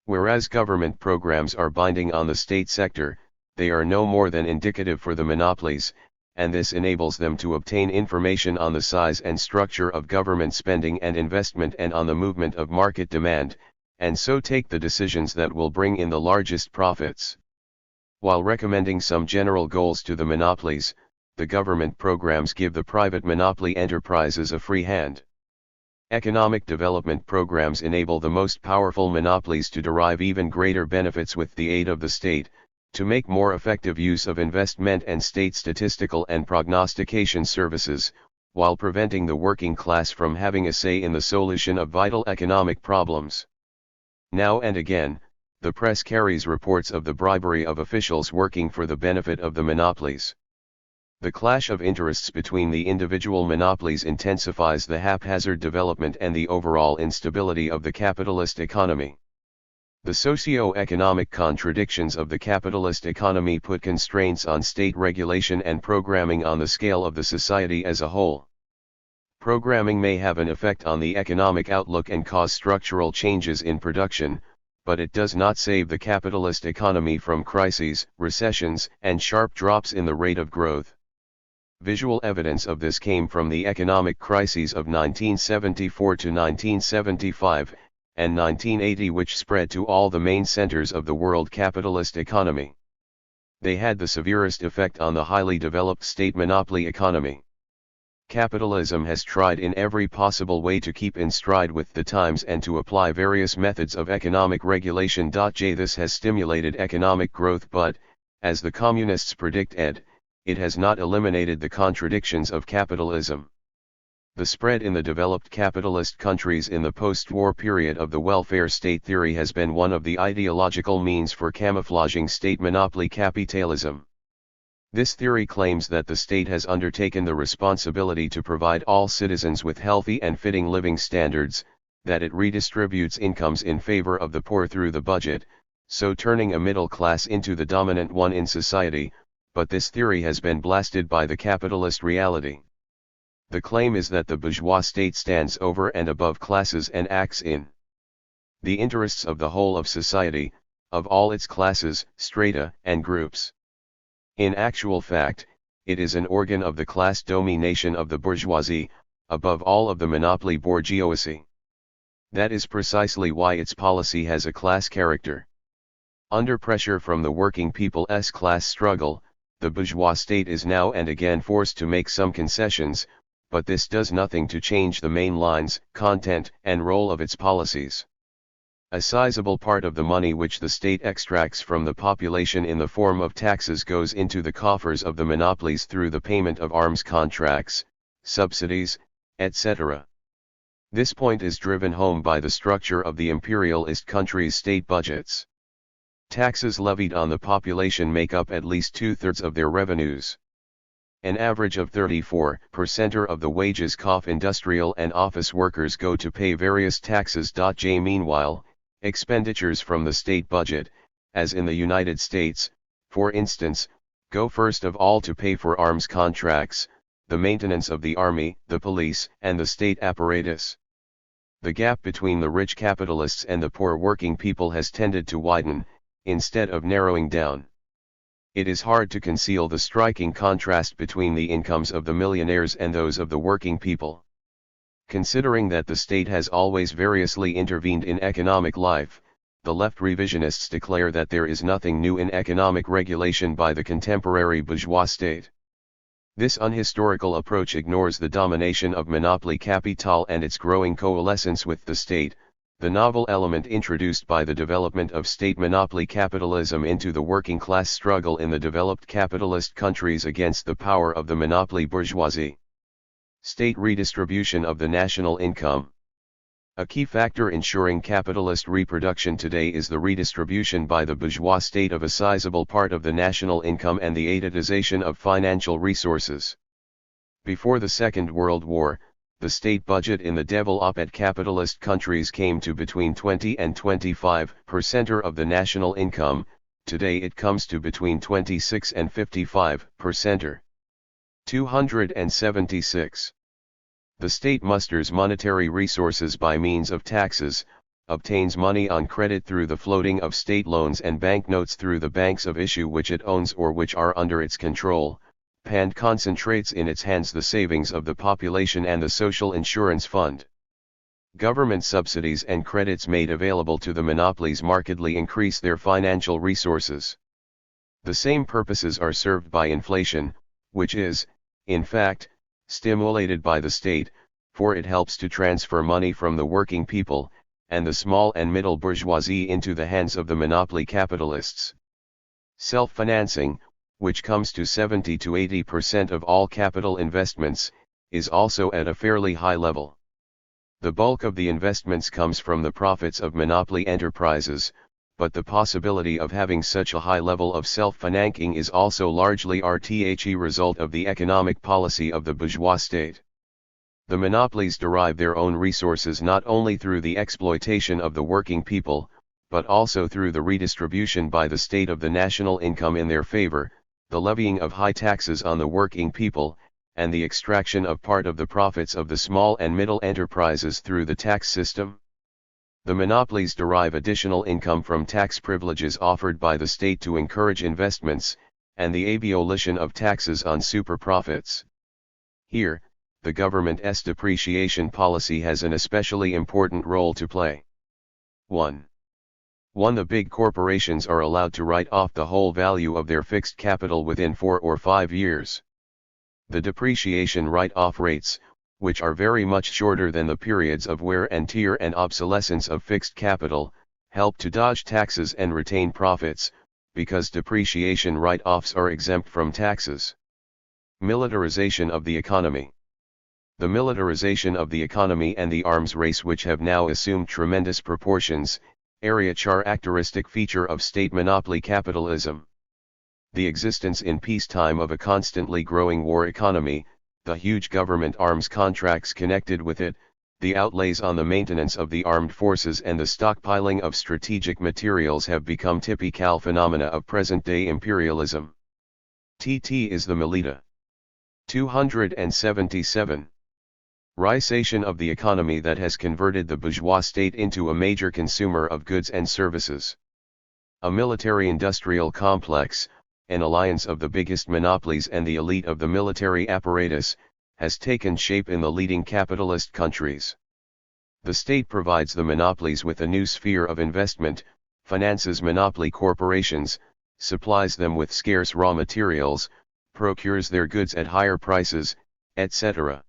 Whereas government programs are binding on the state sector, they are no more than indicative for the monopolies, and this enables them to obtain information on the size and structure of government spending and investment and on the movement of market demand, and so take the decisions that will bring in the largest profits. While recommending some general goals to the monopolies, the government programs give the private monopoly enterprises a free hand. Economic development programs enable the most powerful monopolies to derive even greater benefits with the aid of the state, to make more effective use of investment and state statistical and prognostication services, while preventing the working class from having a say in the solution of vital economic problems. Now and again, the press carries reports of the bribery of officials working for the benefit of the monopolies. The clash of interests between the individual monopolies intensifies the haphazard development and the overall instability of the capitalist economy. The socio-economic contradictions of the capitalist economy put constraints on state regulation and programming on the scale of the society as a whole. Programming may have an effect on the economic outlook and cause structural changes in production, but it does not save the capitalist economy from crises, recessions, and sharp drops in the rate of growth. Visual evidence of this came from the economic crises of 1974 to 1975, and 1980, which spread to all the main centers of the world capitalist economy. They had the severest effect on the highly developed state monopoly economy. Capitalism has tried in every possible way to keep in stride with the times and to apply various methods of economic regulation. This has stimulated economic growth, but, as the communists predict, it has not eliminated the contradictions of capitalism. The spread in the developed capitalist countries in the post-war period of the welfare state theory has been one of the ideological means for camouflaging state monopoly capitalism. This theory claims that the state has undertaken the responsibility to provide all citizens with healthy and fitting living standards, that it redistributes incomes in favor of the poor through the budget, so turning a middle class into the dominant one in society, but this theory has been blasted by the capitalist reality. The claim is that the bourgeois state stands over and above classes and acts in the interests of the whole of society, of all its classes, strata, and groups. In actual fact, it is an organ of the class domination of the bourgeoisie, above all of the monopoly bourgeoisie. That is precisely why its policy has a class character. Under pressure from the working people's class struggle, the bourgeois state is now and again forced to make some concessions, but this does nothing to change the main lines, content, and role of its policies. A sizable part of the money which the state extracts from the population in the form of taxes goes into the coffers of the monopolies through the payment of arms contracts, subsidies, etc. This point is driven home by the structure of the imperialist countries' state budgets. Taxes levied on the population make up at least 2/3 of their revenues. An average of 34% of the wages of industrial and office workers go to pay various taxes. Meanwhile, expenditures from the state budget, as in the United States, for instance, go first of all to pay for arms contracts, the maintenance of the army, the police, and the state apparatus. The gap between the rich capitalists and the poor working people has tended to widen, instead of narrowing down. It is hard to conceal the striking contrast between the incomes of the millionaires and those of the working people. Considering that the state has always variously intervened in economic life, the left revisionists declare that there is nothing new in economic regulation by the contemporary bourgeois state. This unhistorical approach ignores the domination of monopoly capital and its growing coalescence with the state, the novel element introduced by the development of state monopoly capitalism into the working class struggle in the developed capitalist countries against the power of the monopoly bourgeoisie. State redistribution of the national income. A key factor ensuring capitalist reproduction today is the redistribution by the bourgeois state of a sizable part of the national income and the etatization of financial resources. Before the Second World War, the state budget in the developed capitalist countries came to between 20 and 25% of the national income. Today it comes to between 26 and 55%. 276. The state musters monetary resources by means of taxes, obtains money on credit through the floating of state loans and banknotes through the banks of issue which it owns or which are under its control, and concentrates in its hands the savings of the population and the social insurance fund. Government subsidies and credits made available to the monopolies markedly increase their financial resources. The same purposes are served by inflation, which is, in fact, stimulated by the state, for it helps to transfer money from the working people, and the small and middle bourgeoisie into the hands of the monopoly capitalists. Self-financing, which comes to 70 to 80% of all capital investments, is also at a fairly high level. The bulk of the investments comes from the profits of monopoly enterprises, but the possibility of having such a high level of self-financing is also largely the result of the economic policy of the bourgeois state. The monopolies derive their own resources not only through the exploitation of the working people, but also through the redistribution by the state of the national income in their favor, the levying of high taxes on the working people, and the extraction of part of the profits of the small and middle enterprises through the tax system. The monopolies derive additional income from tax privileges offered by the state to encourage investments, and the abolition of taxes on super profits. Here, the government's depreciation policy has an especially important role to play. 1. The big corporations are allowed to write off the whole value of their fixed capital within 4 or 5 years. The depreciation write-off rates, which are very much shorter than the periods of wear and tear and obsolescence of fixed capital, help to dodge taxes and retain profits, because depreciation write-offs are exempt from taxes. Militarization of the economy. The militarization of the economy and the arms race, which have now assumed tremendous proportions, are a characteristic feature of state monopoly capitalism. The existence in peacetime of a constantly growing war economy, the huge government arms contracts connected with it, the outlays on the maintenance of the armed forces and the stockpiling of strategic materials have become typical phenomena of present-day imperialism. TT is the Melita. 277. Risation of the economy that has converted the bourgeois state into a major consumer of goods and services. A military-industrial complex, an alliance of the biggest monopolies and the elite of the military apparatus, has taken shape in the leading capitalist countries. The state provides the monopolies with a new sphere of investment, finances monopoly corporations, supplies them with scarce raw materials, procures their goods at higher prices, etc.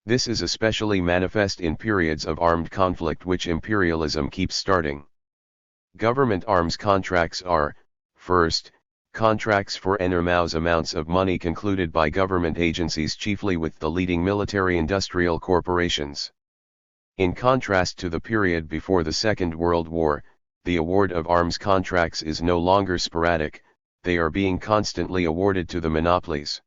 This is especially manifest in periods of armed conflict which imperialism keeps starting. Government arms contracts are, first, contracts for enormous amounts of money concluded by government agencies chiefly with the leading military-industrial corporations. In contrast to the period before the Second World War, the award of arms contracts is no longer sporadic, they are being constantly awarded to the monopolies.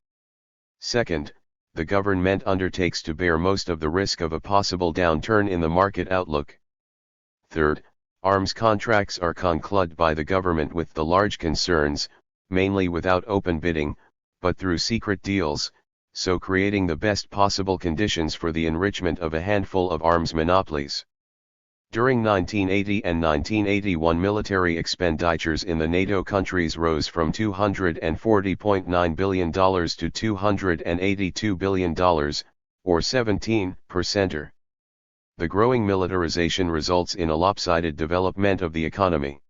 Second, the government undertakes to bear most of the risk of a possible downturn in the market outlook. Third, arms contracts are concluded by the government with the large concerns, mainly without open bidding, but through secret deals, so creating the best possible conditions for the enrichment of a handful of arms monopolies. During 1980 and 1981 military expenditures in the NATO countries rose from $240.9 billion to $282 billion, or 17%. The growing militarization results in a lopsided development of the economy.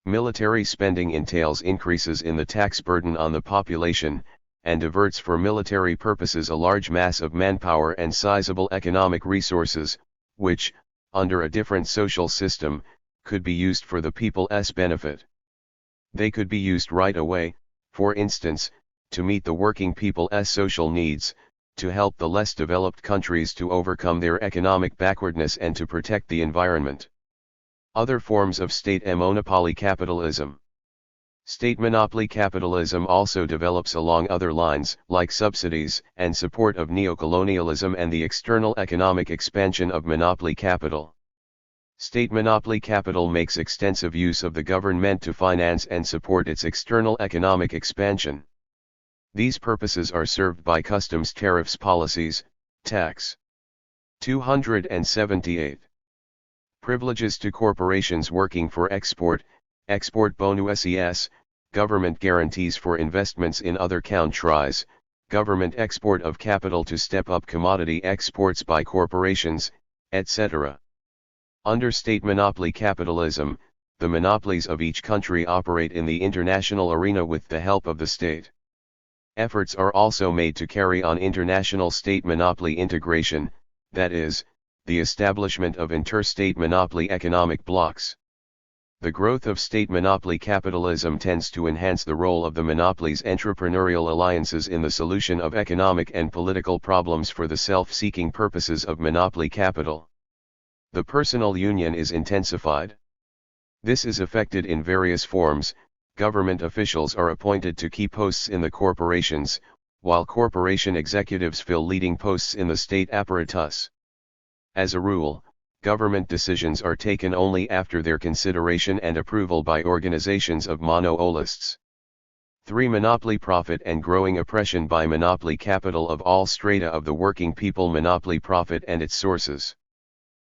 Military spending entails increases in the tax burden on the population, and diverts for military purposes a large mass of manpower and sizable economic resources, which, under a different social system, could be used for the people's benefit. They could be used right away, for instance, to meet the working people's social needs, to help the less developed countries to overcome their economic backwardness and to protect the environment. Other forms of state monopoly capitalism. State monopoly capitalism also develops along other lines, like subsidies and support of neocolonialism and the external economic expansion of monopoly capital. State monopoly capital makes extensive use of the government to finance and support its external economic expansion. These purposes are served by customs tariffs policies, tax. 278. Privileges to corporations working for export bonuses, government guarantees for investments in other countries, government export of capital to step up commodity exports by corporations, etc. Under state monopoly capitalism, the monopolies of each country operate in the international arena with the help of the state. Efforts are also made to carry on international state monopoly integration, that is, the establishment of interstate monopoly economic blocs. The growth of state monopoly capitalism tends to enhance the role of the monopolies' entrepreneurial alliances in the solution of economic and political problems for the self-seeking purposes of monopoly capital. The personal union is intensified. This is effected in various forms. Government officials are appointed to key posts in the corporations, while corporation executives fill leading posts in the state apparatus. As a rule, government decisions are taken only after their consideration and approval by organizations of monopolists. 3. Monopoly profit and growing oppression by monopoly capital of all strata of the working people. Monopoly profit and its sources.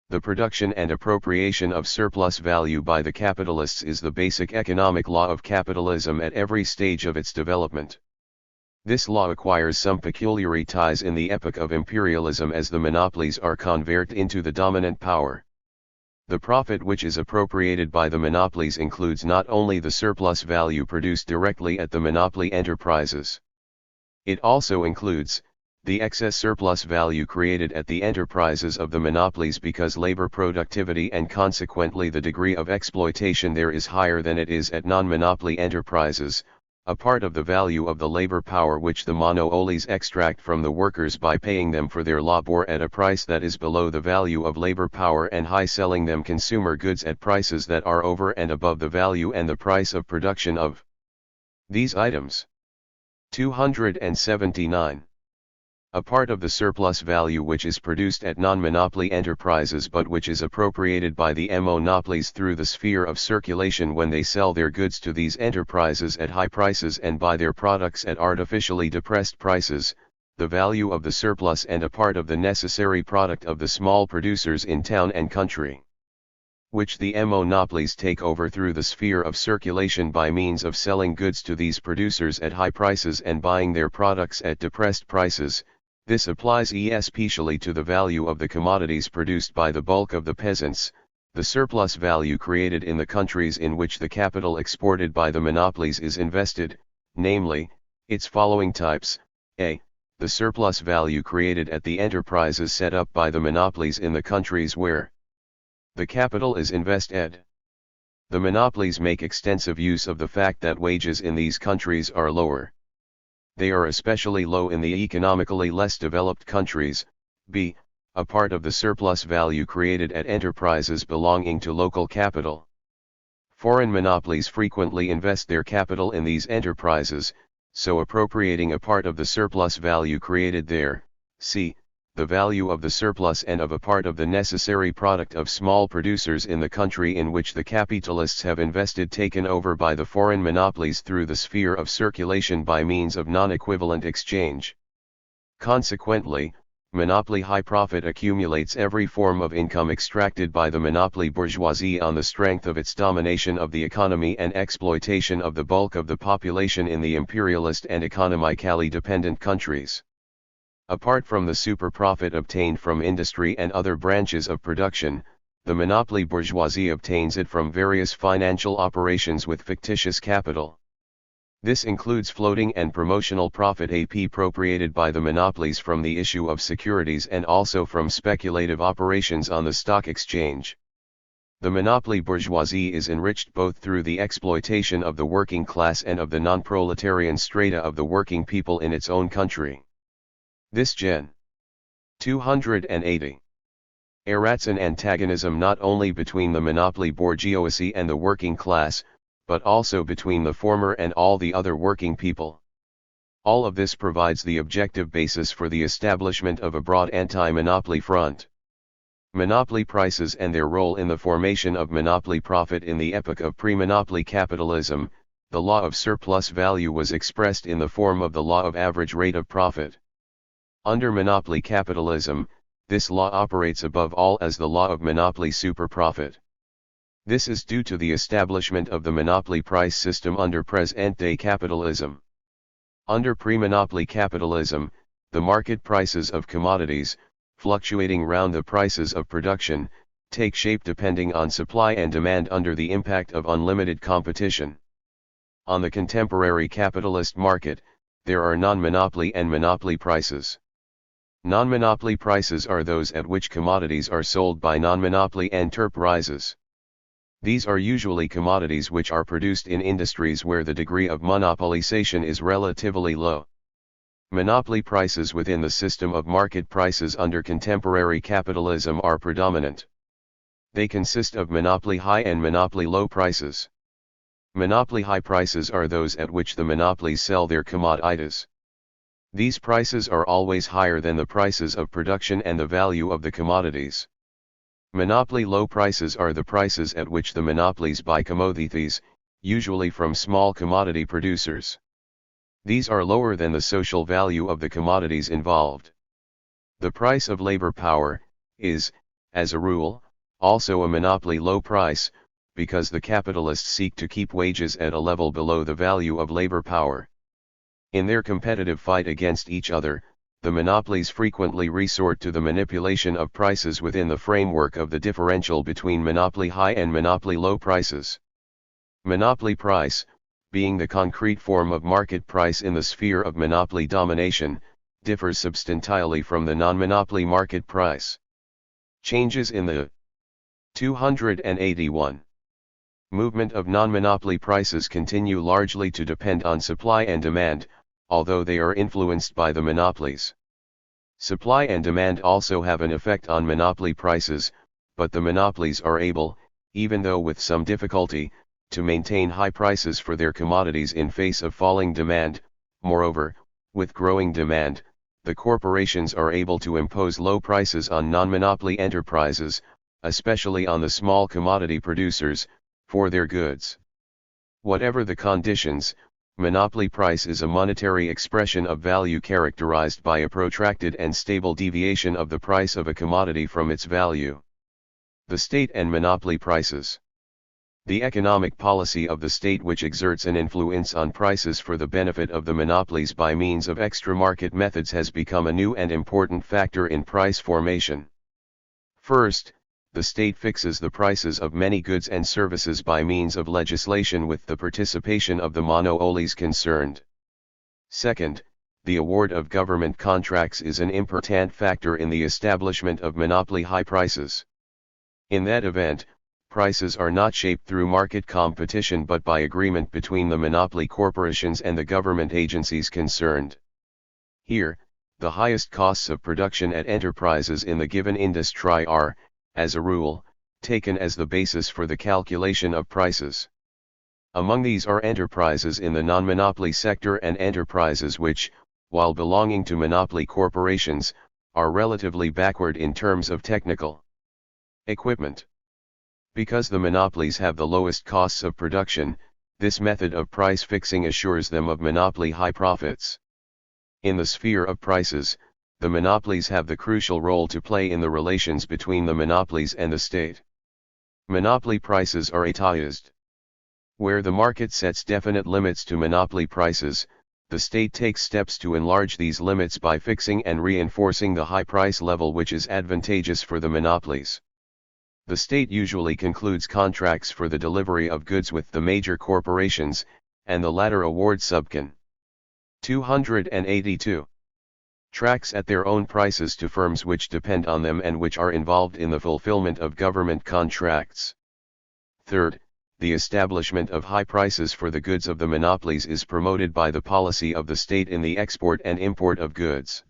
The production and appropriation of surplus value by the capitalists is the basic economic law of capitalism at every stage of its development. This law acquires some peculiarities in the epoch of imperialism as the monopolies are converted into the dominant power. The profit which is appropriated by the monopolies includes not only the surplus value produced directly at the monopoly enterprises. It also includes the excess surplus value created at the enterprises of the monopolies because labor productivity and consequently the degree of exploitation there is higher than it is at non-monopoly enterprises, a part of the value of the labor power which the monopolies extract from the workers by paying them for their labor at a price that is below the value of labor power and high selling them consumer goods at prices that are over and above the value and the price of production of these items. 279. A part of the surplus value which is produced at non-monopoly enterprises but which is appropriated by the monopolies through the sphere of circulation when they sell their goods to these enterprises at high prices and buy their products at artificially depressed prices, the value of the surplus and a part of the necessary product of the small producers in town and country, which the monopolies take over through the sphere of circulation by means of selling goods to these producers at high prices and buying their products at depressed prices. This applies especially to the value of the commodities produced by the bulk of the peasants, the surplus value created in the countries in which the capital exported by the monopolies is invested, namely, its following types: a. The surplus value created at the enterprises set up by the monopolies in the countries where the capital is invested. The monopolies make extensive use of the fact that wages in these countries are lower. They are especially low in the economically less developed countries. B. A part of the surplus value created at enterprises belonging to local capital. Foreign monopolies frequently invest their capital in these enterprises, so appropriating a part of the surplus value created there. C. The value of the surplus and of a part of the necessary product of small producers in the country in which the capitalists have invested taken over by the foreign monopolies through the sphere of circulation by means of non-equivalent exchange. Consequently, monopoly high profit accumulates every form of income extracted by the monopoly bourgeoisie on the strength of its domination of the economy and exploitation of the bulk of the population in the imperialist and economically dependent countries. Apart from the super profit obtained from industry and other branches of production, the monopoly bourgeoisie obtains it from various financial operations with fictitious capital. This includes floating and promotional profit appropriated by the monopolies from the issue of securities and also from speculative operations on the stock exchange. The monopoly bourgeoisie is enriched both through the exploitation of the working class and of the non-proletarian strata of the working people in its own country. This Gen. 280. Erats an antagonism not only between the monopoly bourgeoisie and the working class, but also between the former and all the other working people. All of this provides the objective basis for the establishment of a broad anti-monopoly front. Monopoly prices and their role in the formation of monopoly profit. In the epoch of pre-monopoly capitalism, the law of surplus value was expressed in the form of the law of average rate of profit. Under monopoly capitalism, this law operates above all as the law of monopoly superprofit. This is due to the establishment of the monopoly price system under present-day capitalism. Under pre-monopoly capitalism, the market prices of commodities, fluctuating round the prices of production, take shape depending on supply and demand under the impact of unlimited competition. On the contemporary capitalist market, there are non-monopoly and monopoly prices. Non-monopoly prices are those at which commodities are sold by non-monopoly enterprises. These are usually commodities which are produced in industries where the degree of monopolization is relatively low. Monopoly prices within the system of market prices under contemporary capitalism are predominant. They consist of monopoly high and monopoly low prices. Monopoly high prices are those at which the monopolies sell their commodities. These prices are always higher than the prices of production and the value of the commodities. Monopoly low prices are the prices at which the monopolies buy commodities, usually from small commodity producers. These are lower than the social value of the commodities involved. The price of labor power is, as a rule, also a monopoly low price, because the capitalists seek to keep wages at a level below the value of labor power. In their competitive fight against each other, the monopolies frequently resort to the manipulation of prices within the framework of the differential between monopoly high and monopoly low prices. Monopoly price, being the concrete form of market price in the sphere of monopoly domination, differs substantially from the non-monopoly market price. Changes in the 281 movement of non-monopoly prices continue largely to depend on supply and demand, although they are influenced by the monopolies. Supply and demand also have an effect on monopoly prices, but the monopolies are able, even though with some difficulty, to maintain high prices for their commodities in face of falling demand. Moreover, with growing demand, the corporations are able to impose low prices on non-monopoly enterprises, especially on the small commodity producers, for their goods. Whatever the conditions, monopoly price is a monetary expression of value characterized by a protracted and stable deviation of the price of a commodity from its value. The state and monopoly prices. The economic policy of the state which exerts an influence on prices for the benefit of the monopolies by means of extra-market methods has become a new and important factor in price formation. First, the state fixes the prices of many goods and services by means of legislation with the participation of the monopolies concerned. Second, the award of government contracts is an important factor in the establishment of monopoly high prices. In that event, prices are not shaped through market competition but by agreement between the monopoly corporations and the government agencies concerned. Here, the highest costs of production at enterprises in the given industry are, as a rule, taken as the basis for the calculation of prices. Among these are enterprises in the non-monopoly sector and enterprises which, while belonging to monopoly corporations, are relatively backward in terms of technical equipment. Because the monopolies have the lowest costs of production, this method of price fixing assures them of monopoly high profits. In the sphere of prices, the monopolies have the crucial role to play in the relations between the monopolies and the state. Monopoly prices are etatized. Where the market sets definite limits to monopoly prices, the state takes steps to enlarge these limits by fixing and reinforcing the high price level which is advantageous for the monopolies. The state usually concludes contracts for the delivery of goods with the major corporations, and the latter awards subcon. 282. Tracts at their own prices to firms which depend on them and which are involved in the fulfillment of government contracts. Third, the establishment of high prices for the goods of the monopolies is promoted by the policy of the state in the export and import of goods.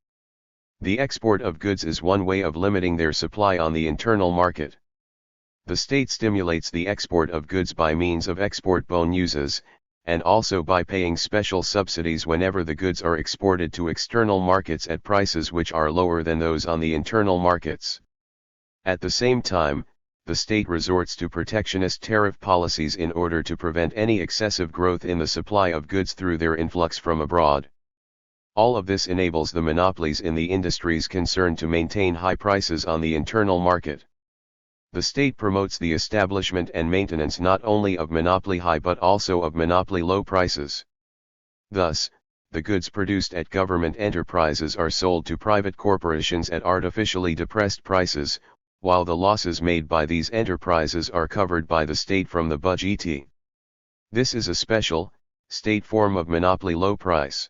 The export of goods is one way of limiting their supply on the internal market. The state stimulates the export of goods by means of export bonuses, and also by paying special subsidies whenever the goods are exported to external markets at prices which are lower than those on the internal markets. At the same time, the state resorts to protectionist tariff policies in order to prevent any excessive growth in the supply of goods through their influx from abroad. All of this enables the monopolies in the industries concerned to maintain high prices on the internal market. The state promotes the establishment and maintenance not only of monopoly high but also of monopoly low prices. Thus, the goods produced at government enterprises are sold to private corporations at artificially depressed prices, while the losses made by these enterprises are covered by the state from the budget. This is a special, state form of monopoly low price.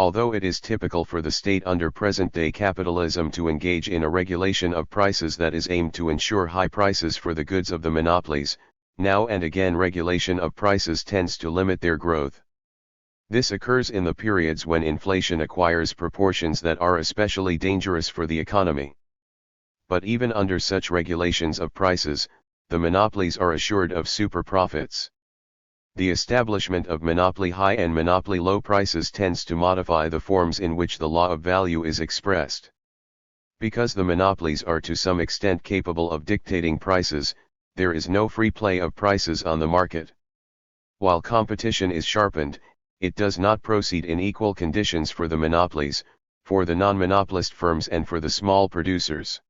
Although it is typical for the state under present-day capitalism to engage in a regulation of prices that is aimed to ensure high prices for the goods of the monopolies, now and again regulation of prices tends to limit their growth. This occurs in the periods when inflation acquires proportions that are especially dangerous for the economy. But even under such regulations of prices, the monopolies are assured of super profits. The establishment of monopoly high and monopoly low prices tends to modify the forms in which the law of value is expressed. Because the monopolies are to some extent capable of dictating prices, there is no free play of prices on the market. While competition is sharpened, it does not proceed in equal conditions for the monopolies, for the non-monopolist firms and for the small producers.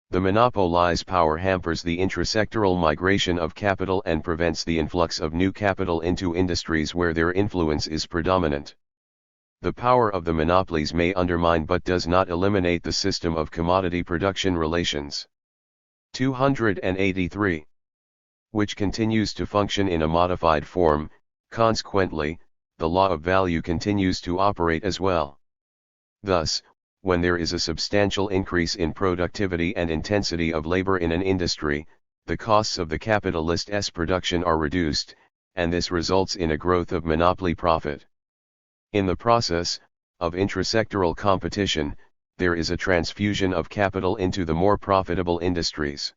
The monopolized power hampers the intrasectoral migration of capital and prevents the influx of new capital into industries where their influence is predominant. The power of the monopolies may undermine but does not eliminate the system of commodity production relations. 283. Which continues to function in a modified form, consequently, the law of value continues to operate as well. Thus, when there is a substantial increase in productivity and intensity of labor in an industry, the costs of the capitalist's production are reduced, and this results in a growth of monopoly profit. In the process of intrasectoral competition, there is a transfusion of capital into the more profitable industries.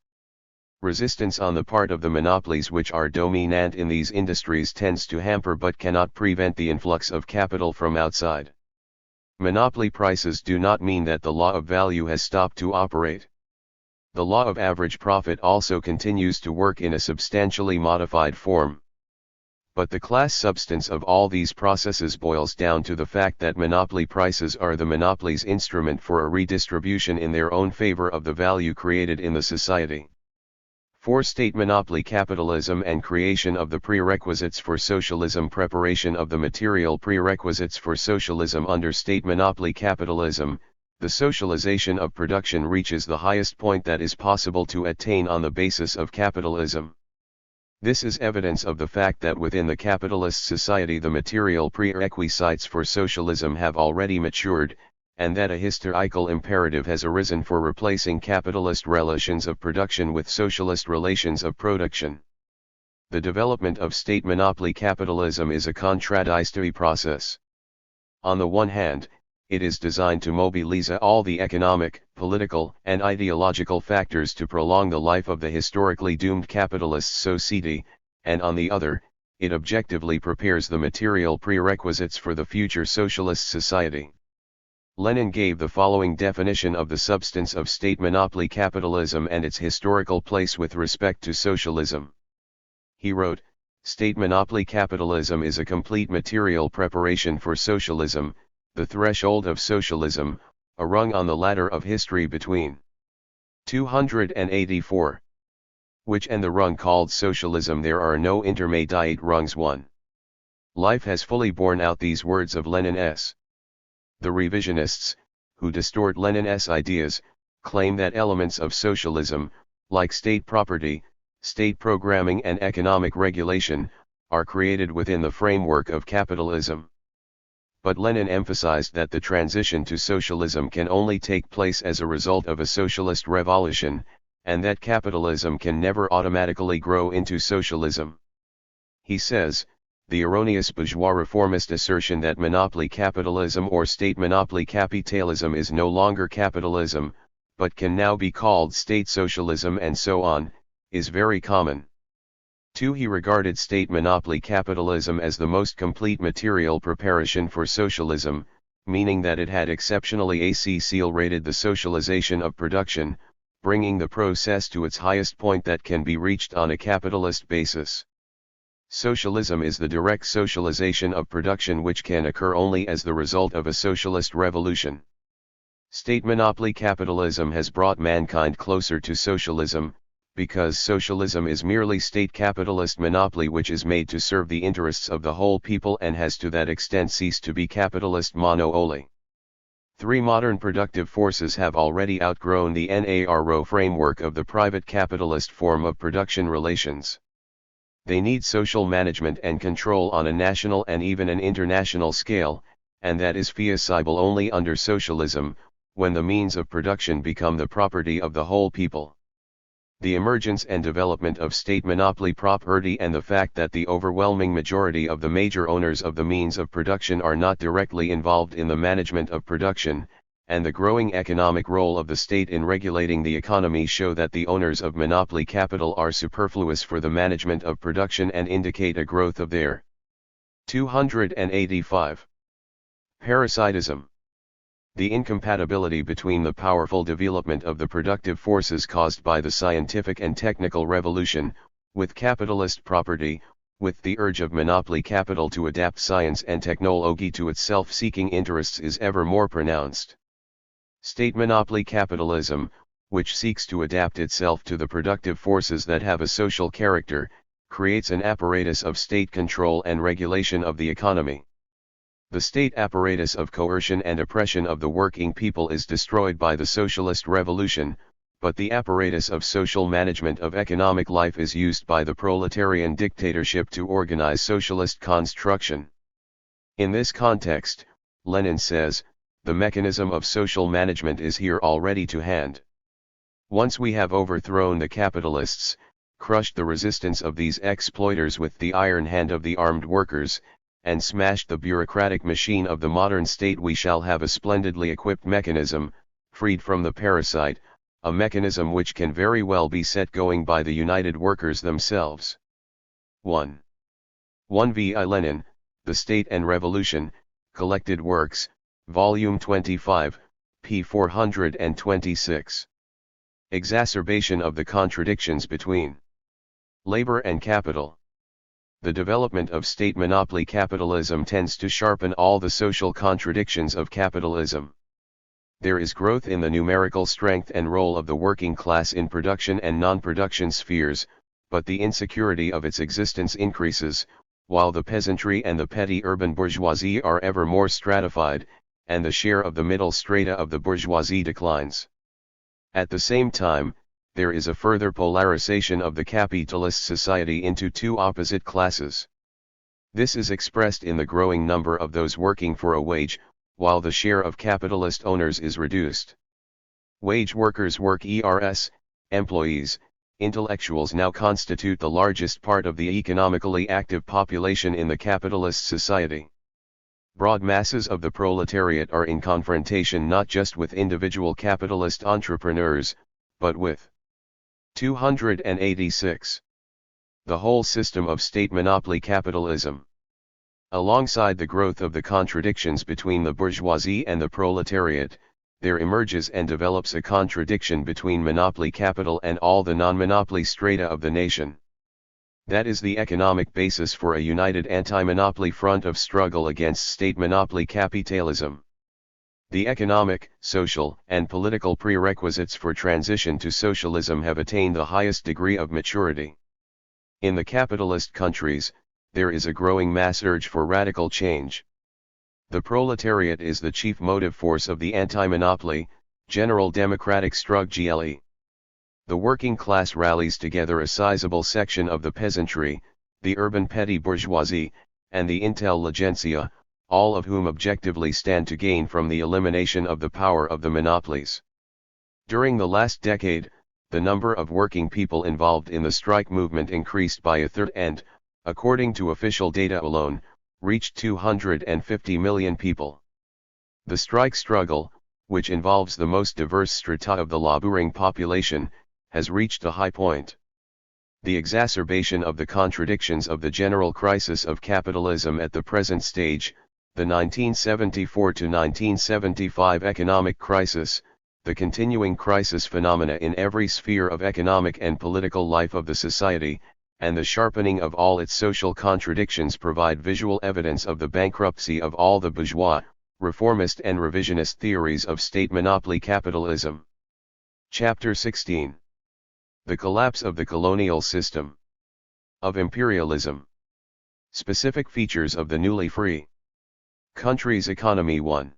Resistance on the part of the monopolies which are dominant in these industries tends to hamper but cannot prevent the influx of capital from outside. Monopoly prices do not mean that the law of value has stopped to operate. The law of average profit also continues to work in a substantially modified form. But the class substance of all these processes boils down to the fact that monopoly prices are the monopoly's instrument for a redistribution in their own favor of the value created in the society. For state monopoly capitalism and creation of the prerequisites for socialism, preparation of the material prerequisites for socialism under state monopoly capitalism, the socialization of production reaches the highest point that is possible to attain on the basis of capitalism. This is evidence of the fact that within the capitalist society the material prerequisites for socialism have already matured, and that a historical imperative has arisen for replacing capitalist relations of production with socialist relations of production. The development of state monopoly capitalism is a contradictory process. On the one hand, it is designed to mobilize all the economic, political, and ideological factors to prolong the life of the historically doomed capitalist society, and on the other, it objectively prepares the material prerequisites for the future socialist society. Lenin gave the following definition of the substance of state monopoly capitalism and its historical place with respect to socialism. He wrote, "State monopoly capitalism is a complete material preparation for socialism, the threshold of socialism, a rung on the ladder of history between 284. Which and the rung called socialism there are no intermediate rungs 1. Life has fully borne out these words of Lenin's. The revisionists, who distort Lenin's ideas, claim that elements of socialism, like state property, state programming and economic regulation, are created within the framework of capitalism. But Lenin emphasized that the transition to socialism can only take place as a result of a socialist revolution, and that capitalism can never automatically grow into socialism. He says, the erroneous bourgeois reformist assertion that monopoly capitalism or state monopoly capitalism is no longer capitalism, but can now be called state socialism and so on, is very common. 2. He regarded state monopoly capitalism as the most complete material preparation for socialism, meaning that it had exceptionally accelerated the socialization of production, bringing the process to its highest point that can be reached on a capitalist basis. Socialism is the direct socialization of production which can occur only as the result of a socialist revolution. State monopoly capitalism has brought mankind closer to socialism, because socialism is merely state capitalist monopoly which is made to serve the interests of the whole people and has to that extent ceased to be capitalist monopoly. 3. Modern productive forces have already outgrown the narrow framework of the private capitalist form of production relations. They need social management and control on a national and even an international scale, and that is feasible only under socialism, when the means of production become the property of the whole people. The emergence and development of state monopoly property and the fact that the overwhelming majority of the major owners of the means of production are not directly involved in the management of production, and the growing economic role of the state in regulating the economy show that the owners of monopoly capital are superfluous for the management of production and indicate a growth of their 285. Parasitism. The incompatibility between the powerful development of the productive forces caused by the scientific and technical revolution, with capitalist property, with the urge of monopoly capital to adapt science and technology to its self-seeking interests is ever more pronounced. State monopoly capitalism, which seeks to adapt itself to the productive forces that have a social character, creates an apparatus of state control and regulation of the economy. The state apparatus of coercion and oppression of the working people is destroyed by the socialist revolution, but the apparatus of social management of economic life is used by the proletarian dictatorship to organize socialist construction. In this context, Lenin says, the mechanism of social management is here already to hand. Once we have overthrown the capitalists, crushed the resistance of these exploiters with the iron hand of the armed workers, and smashed the bureaucratic machine of the modern state, we shall have a splendidly equipped mechanism, freed from the parasite, a mechanism which can very well be set going by the united workers themselves. 1. 1 V. I. Lenin, The State and Revolution, Collected Works, Volume 25, p. 426. Exacerbation of the contradictions between labor and capital. The development of state monopoly capitalism tends to sharpen all the social contradictions of capitalism. There is growth in the numerical strength and role of the working class in production and non-production spheres, but the insecurity of its existence increases, while the peasantry and the petty urban bourgeoisie are ever more stratified, and the share of the middle strata of the bourgeoisie declines. At the same time, there is a further polarization of the capitalist society into two opposite classes. This is expressed in the growing number of those working for a wage, while the share of capitalist owners is reduced. Wage workers (ERS), employees, intellectuals now constitute the largest part of the economically active population in the capitalist society. Broad masses of the proletariat are in confrontation not just with individual capitalist entrepreneurs, but with 286. The whole system of state monopoly capitalism. Alongside the growth of the contradictions between the bourgeoisie and the proletariat, there emerges and develops a contradiction between monopoly capital and all the non-monopoly strata of the nation. That is the economic basis for a united anti-monopoly front of struggle against state monopoly capitalism. The economic, social, and political prerequisites for transition to socialism have attained the highest degree of maturity. In the capitalist countries, there is a growing mass urge for radical change. The proletariat is the chief motive force of the anti-monopoly, general democratic struggle. The working class rallies together a sizable section of the peasantry, the urban petty bourgeoisie, and the intelligentsia, all of whom objectively stand to gain from the elimination of the power of the monopolies. During the last decade, the number of working people involved in the strike movement increased by a third and, according to official data alone, reached 250 million people. The strike struggle, which involves the most diverse strata of the laboring population, has reached a high point. The exacerbation of the contradictions of the general crisis of capitalism at the present stage, the 1974 to 1975 economic crisis, the continuing crisis phenomena in every sphere of economic and political life of the society, and the sharpening of all its social contradictions provide visual evidence of the bankruptcy of all the bourgeois, reformist and revisionist theories of state monopoly capitalism. Chapter 16. The collapse of the colonial system. Of imperialism. Specific features of the newly free country's economy. 1.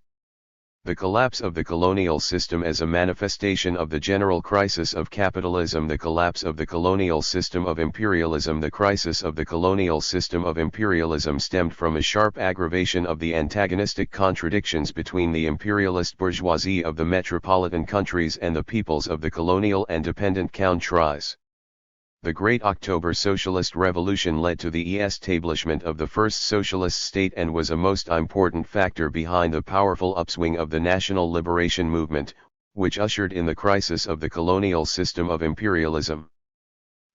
The collapse of the colonial system as a manifestation of the general crisis of capitalism. The collapse of the colonial system of imperialism. The crisis of the colonial system of imperialism stemmed from a sharp aggravation of the antagonistic contradictions between the imperialist bourgeoisie of the metropolitan countries and the peoples of the colonial and dependent countries. The Great October Socialist Revolution led to the establishment of the first socialist state and was a most important factor behind the powerful upswing of the national liberation movement, which ushered in the crisis of the colonial system of imperialism.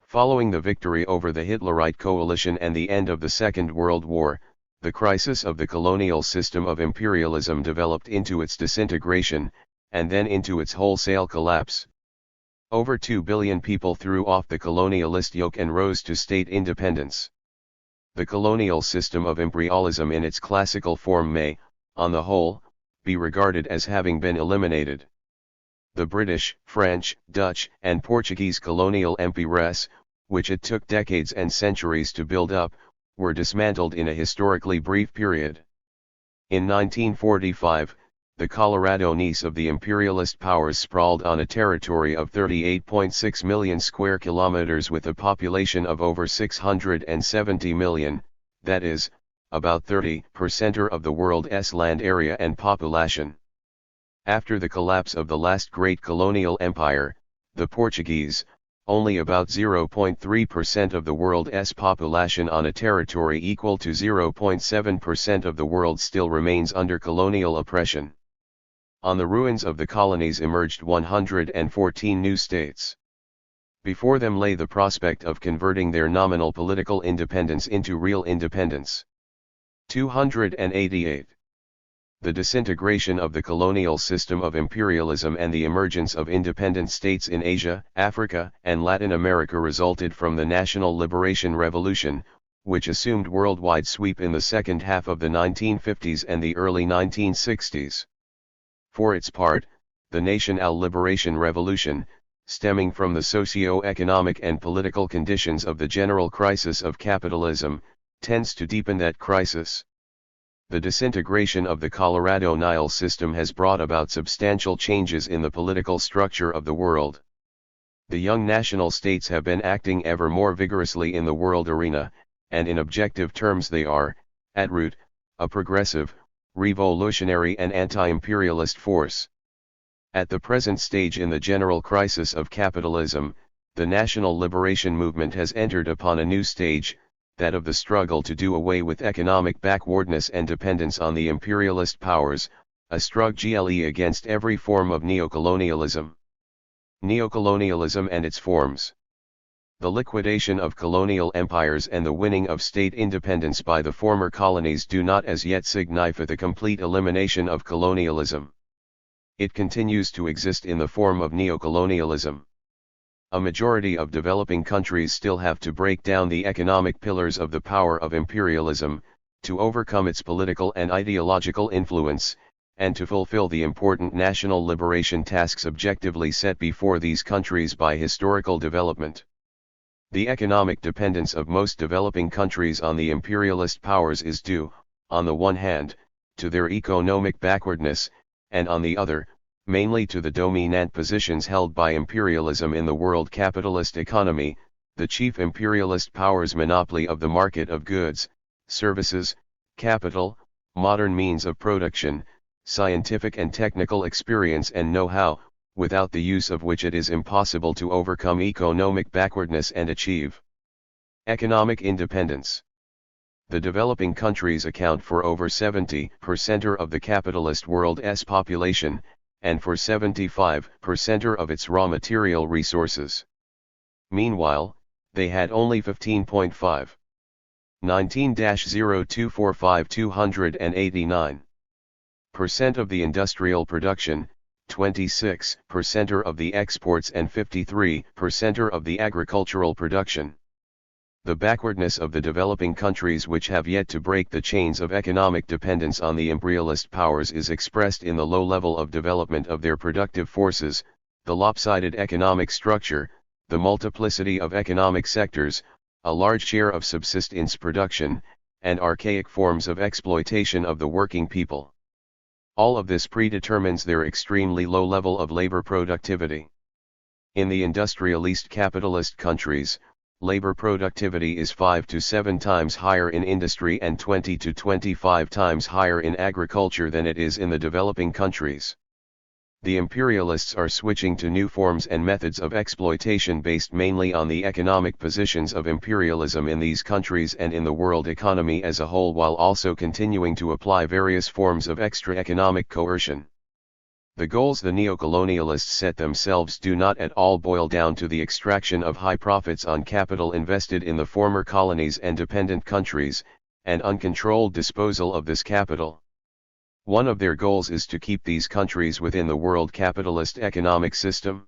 Following the victory over the Hitlerite coalition and the end of the Second World War, the crisis of the colonial system of imperialism developed into its disintegration, and then into its wholesale collapse. Over 2 billion people threw off the colonialist yoke and rose to state independence. The colonial system of imperialism in its classical form may, on the whole, be regarded as having been eliminated. The British, French, Dutch, and Portuguese colonial empires, which it took decades and centuries to build up, were dismantled in a historically brief period. In 1945, the Colorado niche of the imperialist powers sprawled on a territory of 38.6 million square kilometers with a population of over 670 million, that is, about 30% of the world's land area and population. After the collapse of the last great colonial empire, the Portuguese, only about 0.3% of the world's population on a territory equal to 0.7% of the world still remains under colonial oppression. On the ruins of the colonies emerged 114 new states. Before them lay the prospect of converting their nominal political independence into real independence. 288. The disintegration of the colonial system of imperialism and the emergence of independent states in Asia, Africa, and Latin America resulted from the National Liberation Revolution, which assumed worldwide sweep in the second half of the 1950s and the early 1960s. For its part, the National Liberation Revolution, stemming from the socio-economic and political conditions of the general crisis of capitalism, tends to deepen that crisis. The disintegration of the Colorado Nile system has brought about substantial changes in the political structure of the world. The young national states have been acting ever more vigorously in the world arena, and in objective terms they are, at root, a progressive, revolutionary and anti-imperialist force. At the present stage in the general crisis of capitalism, the national liberation movement has entered upon a new stage, that of the struggle to do away with economic backwardness and dependence on the imperialist powers, a struggle against every form of neocolonialism. Neocolonialism and its forms. The liquidation of colonial empires and the winning of state independence by the former colonies do not as yet signify the complete elimination of colonialism. It continues to exist in the form of neocolonialism. A majority of developing countries still have to break down the economic pillars of the power of imperialism, to overcome its political and ideological influence, and to fulfill the important national liberation tasks objectively set before these countries by historical development. The economic dependence of most developing countries on the imperialist powers is due, on the one hand, to their economic backwardness, and on the other, mainly to the dominant positions held by imperialism in the world capitalist economy, the chief imperialist powers' monopoly of the market of goods, services, capital, modern means of production, scientific and technical experience and know-how, without the use of which it is impossible to overcome economic backwardness and achieve economic independence. The developing countries account for over 70% of the capitalist world's population, and for 75% of its raw material resources. Meanwhile, they had only 15.5. 19-0245-289% of the industrial production, 26% of the exports and 53% of the agricultural production. The backwardness of the developing countries which have yet to break the chains of economic dependence on the imperialist powers is expressed in the low level of development of their productive forces, the lopsided economic structure, the multiplicity of economic sectors, a large share of subsistence production, and archaic forms of exploitation of the working people. All of this predetermines their extremely low level of labor productivity. In the industrialist capitalist countries, labor productivity is 5 to 7 times higher in industry and 20 to 25 times higher in agriculture than it is in the developing countries. The imperialists are switching to new forms and methods of exploitation based mainly on the economic positions of imperialism in these countries and in the world economy as a whole, while also continuing to apply various forms of extra economic coercion. The goals the neocolonialists set themselves do not at all boil down to the extraction of high profits on capital invested in the former colonies and dependent countries, and uncontrolled disposal of this capital. One of their goals is to keep these countries within the world capitalist economic system.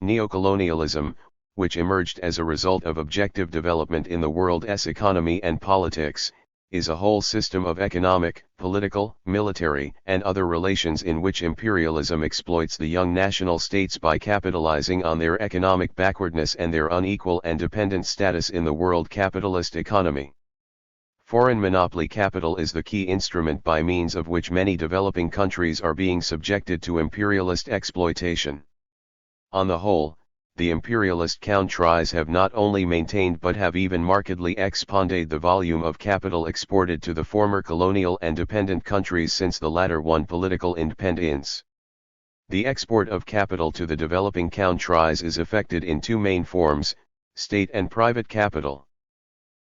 Neocolonialism, which emerged as a result of objective development in the world's economy and politics, is a whole system of economic, political, military, and other relations in which imperialism exploits the young national states by capitalizing on their economic backwardness and their unequal and dependent status in the world capitalist economy. Foreign monopoly capital is the key instrument by means of which many developing countries are being subjected to imperialist exploitation. On the whole, the imperialist countries have not only maintained but have even markedly expanded the volume of capital exported to the former colonial and dependent countries since the latter won political independence. The export of capital to the developing countries is effected in two main forms, state and private capital.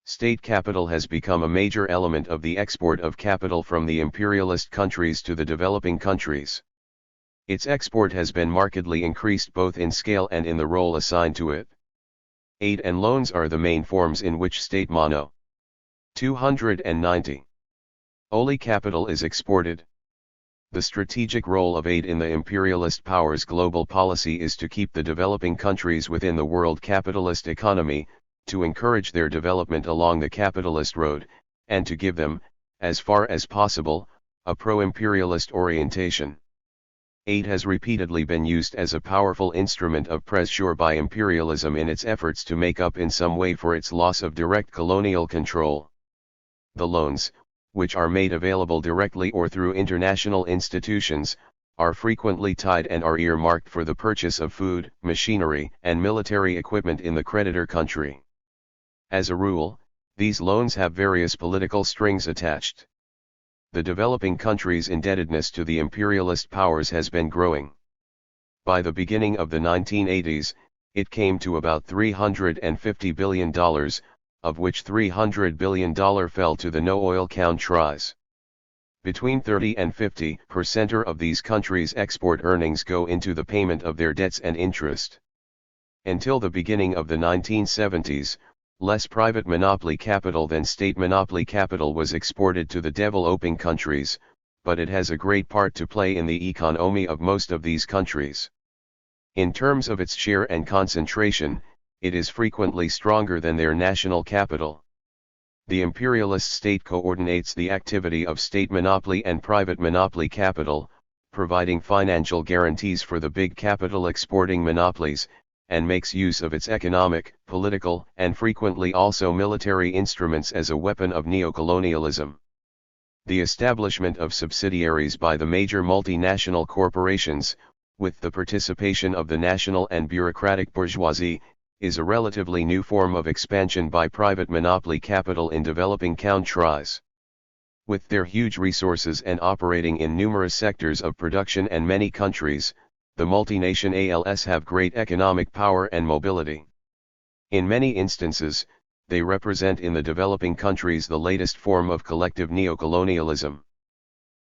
State capital has become a major element of the export of capital from the imperialist countries to the developing countries. Its export has been markedly increased both in scale and in the role assigned to it. Aid and loans are the main forms in which state mono. 290. Only capital is exported. The strategic role of aid in the imperialist powers' global policy is to keep the developing countries within the world capitalist economy, to encourage their development along the capitalist road, and to give them, as far as possible, a pro-imperialist orientation. Aid has repeatedly been used as a powerful instrument of pressure by imperialism in its efforts to make up in some way for its loss of direct colonial control. The loans, which are made available directly or through international institutions, are frequently tied and are earmarked for the purchase of food, machinery, and military equipment in the creditor country. As a rule, these loans have various political strings attached. The developing countries' indebtedness to the imperialist powers has been growing. By the beginning of the 1980s, it came to about $350 billion, of which $300 billion fell to the no-oil countries. Between 30 and 50% of these countries' export earnings go into the payment of their debts and interest. Until the beginning of the 1970s, less private monopoly capital than state monopoly capital was exported to the developing countries, but it has a great part to play in the economy of most of these countries. In terms of its share and concentration, it is frequently stronger than their national capital. The imperialist state coordinates the activity of state monopoly and private monopoly capital, providing financial guarantees for the big capital exporting monopolies, and makes use of its economic, political, and frequently also military instruments as a weapon of neocolonialism. The establishment of subsidiaries by the major multinational corporations, with the participation of the national and bureaucratic bourgeoisie, is a relatively new form of expansion by private monopoly capital in developing countries. With their huge resources and operating in numerous sectors of production and many countries, the multinationals have great economic power and mobility. In many instances, they represent in the developing countries the latest form of collective neocolonialism.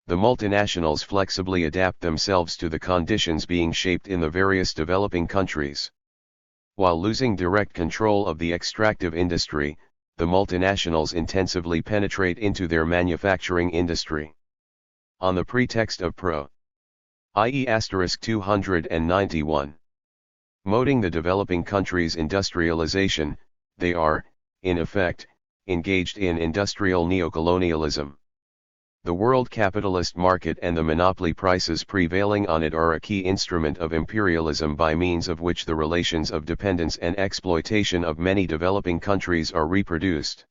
The multinationals flexibly adapt themselves to the conditions being shaped in the various developing countries. While losing direct control of the extractive industry, the multinationals intensively penetrate into their manufacturing industry. On the pretext of i.e. *291. Promoting the developing countries' industrialization, they are, in effect, engaged in industrial neocolonialism. The world capitalist market and the monopoly prices prevailing on it are a key instrument of imperialism by means of which the relations of dependence and exploitation of many developing countries are reproduced.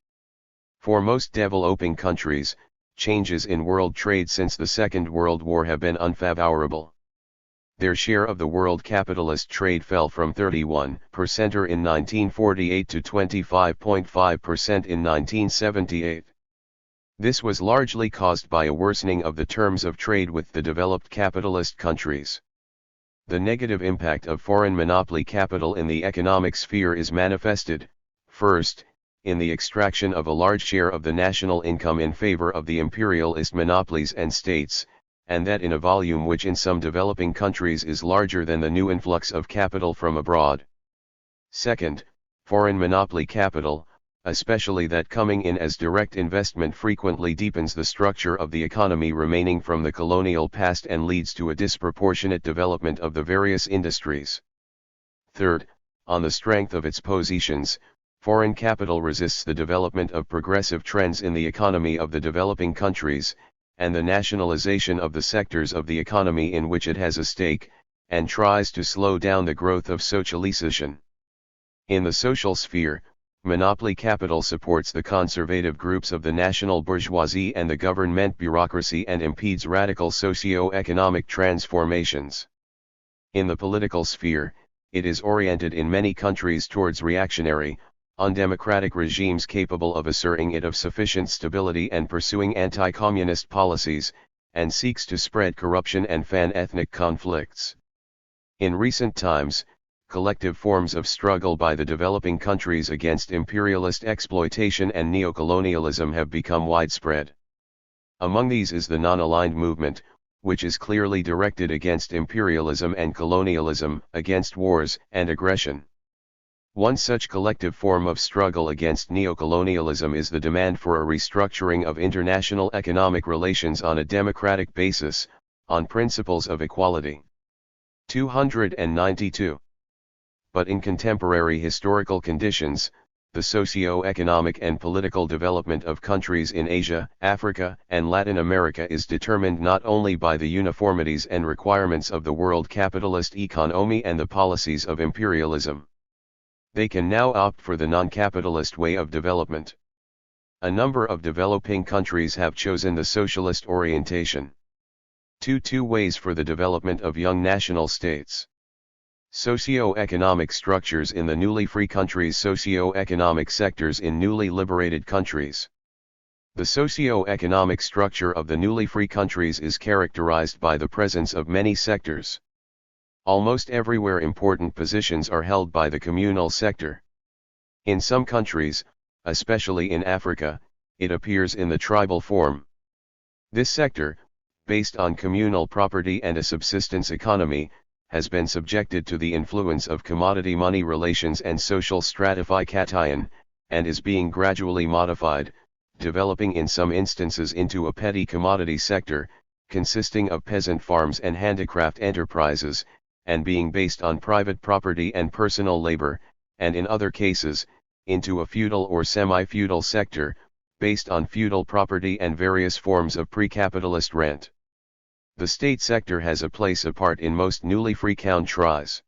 For most developing countries, changes in world trade since the Second World War have been unfavorable. Their share of the world capitalist trade fell from 31% in 1948 to 25.5% in 1978. This was largely caused by a worsening of the terms of trade with the developed capitalist countries. The negative impact of foreign monopoly capital in the economic sphere is manifested, first, in the extraction of a large share of the national income in favor of the imperialist monopolies and states, and that in a volume which in some developing countries is larger than the new influx of capital from abroad. Second, foreign monopoly capital, especially that coming in as direct investment, frequently deepens the structure of the economy remaining from the colonial past and leads to a disproportionate development of the various industries. Third, on the strength of its positions, foreign capital resists the development of progressive trends in the economy of the developing countries, and the nationalization of the sectors of the economy in which it has a stake, and tries to slow down the growth of socialization. In the social sphere, monopoly capital supports the conservative groups of the national bourgeoisie and the government bureaucracy and impedes radical socio-economic transformations. In the political sphere, it is oriented in many countries towards reactionary, undemocratic regimes capable of assuring it of sufficient stability and pursuing anti-communist policies, and seeks to spread corruption and fan ethnic conflicts. In recent times, collective forms of struggle by the developing countries against imperialist exploitation and neocolonialism have become widespread. Among these is the non-aligned movement, which is clearly directed against imperialism and colonialism, against wars and aggression. One such collective form of struggle against neocolonialism is the demand for a restructuring of international economic relations on a democratic basis, on principles of equality. 292. But in contemporary historical conditions, the socio-economic and political development of countries in Asia, Africa, and Latin America is determined not only by the uniformities and requirements of the world capitalist economy and the policies of imperialism. They can now opt for the non-capitalist way of development. A number of developing countries have chosen the socialist orientation. Two ways for the development of young national states. Socio-economic structures in the newly free countries, socio-economic sectors in newly liberated countries. The socio-economic structure of the newly free countries is characterized by the presence of many sectors. Almost everywhere important positions are held by the communal sector. In some countries, especially in Africa, it appears in the tribal form. This sector, based on communal property and a subsistence economy, has been subjected to the influence of commodity-money relations and social stratification, and is being gradually modified, developing in some instances into a petty commodity sector, consisting of peasant farms and handicraft enterprises, and being based on private property and personal labor, and in other cases, into a feudal or semi-feudal sector, based on feudal property and various forms of pre-capitalist rent. The state sector has a place apart in most newly free countries.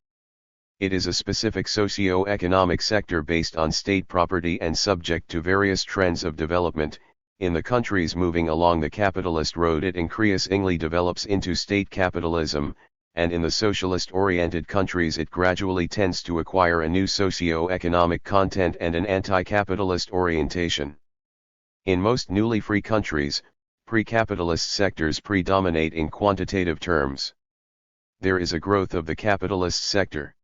It is a specific socio-economic sector based on state property and subject to various trends of development. In the countries moving along the capitalist road, it increasingly develops into state capitalism, and in the socialist-oriented countries it gradually tends to acquire a new socio-economic content and an anti-capitalist orientation. In most newly free countries, pre-capitalist sectors predominate in quantitative terms. There is a growth of the capitalist sector.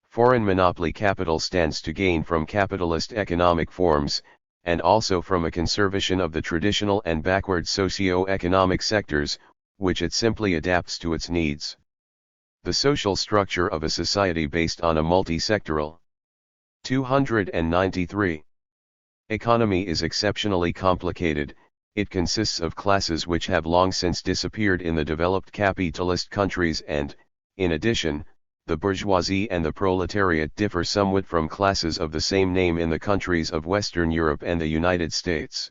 Foreign monopoly capital stands to gain from capitalist economic forms, and also from a conservation of the traditional and backward socio-economic sectors, which it simply adapts to its needs. The social structure of a society based on a multi-sectoral. 293. Economy is exceptionally complicated. It consists of classes which have long since disappeared in the developed capitalist countries and, in addition, the bourgeoisie and the proletariat differ somewhat from classes of the same name in the countries of Western Europe and the United States.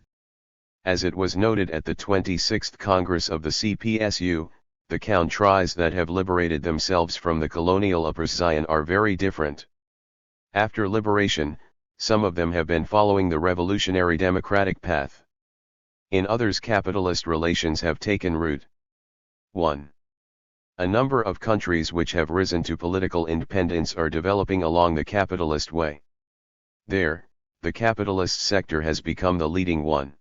As it was noted at the 26th Congress of the CPSU, the countries that have liberated themselves from the colonial oppression are very different. After liberation, some of them have been following the revolutionary democratic path. In others, capitalist relations have taken root. 1. A number of countries which have risen to political independence are developing along the capitalist way. There, the capitalist sector has become the leading one.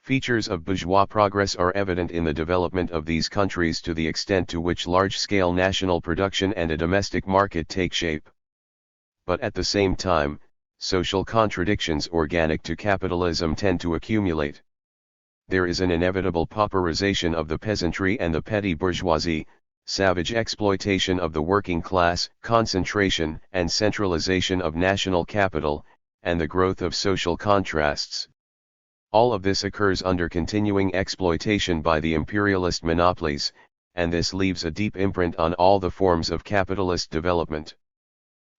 Features of bourgeois progress are evident in the development of these countries to the extent to which large-scale national production and a domestic market take shape. But at the same time, social contradictions organic to capitalism tend to accumulate. There is an inevitable pauperization of the peasantry and the petty bourgeoisie, savage exploitation of the working class, concentration and centralization of national capital, and the growth of social contrasts. All of this occurs under continuing exploitation by the imperialist monopolies, and this leaves a deep imprint on all the forms of capitalist development.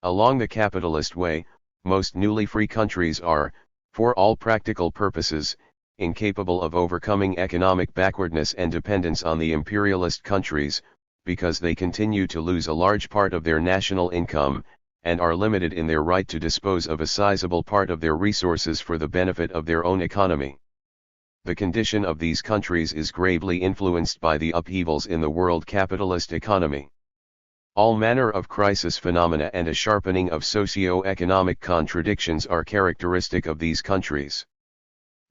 Along the capitalist way, most newly free countries are, for all practical purposes, incapable of overcoming economic backwardness and dependence on the imperialist countries, because they continue to lose a large part of their national income, and are limited in their right to dispose of a sizable part of their resources for the benefit of their own economy. The condition of these countries is gravely influenced by the upheavals in the world capitalist economy. All manner of crisis phenomena and a sharpening of socio-economic contradictions are characteristic of these countries.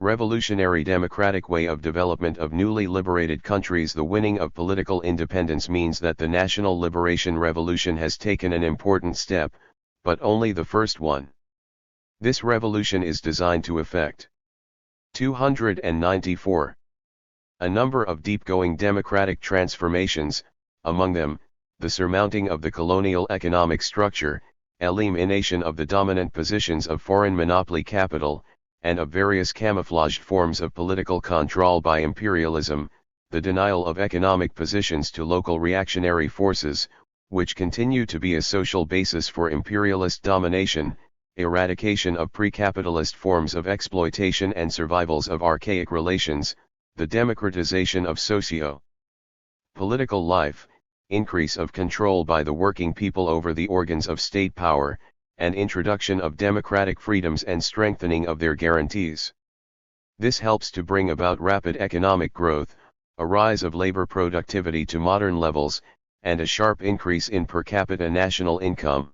Revolutionary democratic way of development of newly liberated countries. The winning of political independence means that the national liberation revolution has taken an important step, but only the first one. This revolution is designed to effect 294. A number of deep-going democratic transformations, among them, the surmounting of the colonial economic structure, elimination of the dominant positions of foreign monopoly capital, and of various camouflaged forms of political control by imperialism, the denial of economic positions to local reactionary forces, which continue to be a social basis for imperialist domination, eradication of pre-capitalist forms of exploitation and survivals of archaic relations, the democratization of socio-political life, increase of control by the working people over the organs of state power, and introduction of democratic freedoms and strengthening of their guarantees. This helps to bring about rapid economic growth, a rise of labor productivity to modern levels, and a sharp increase in per capita national income.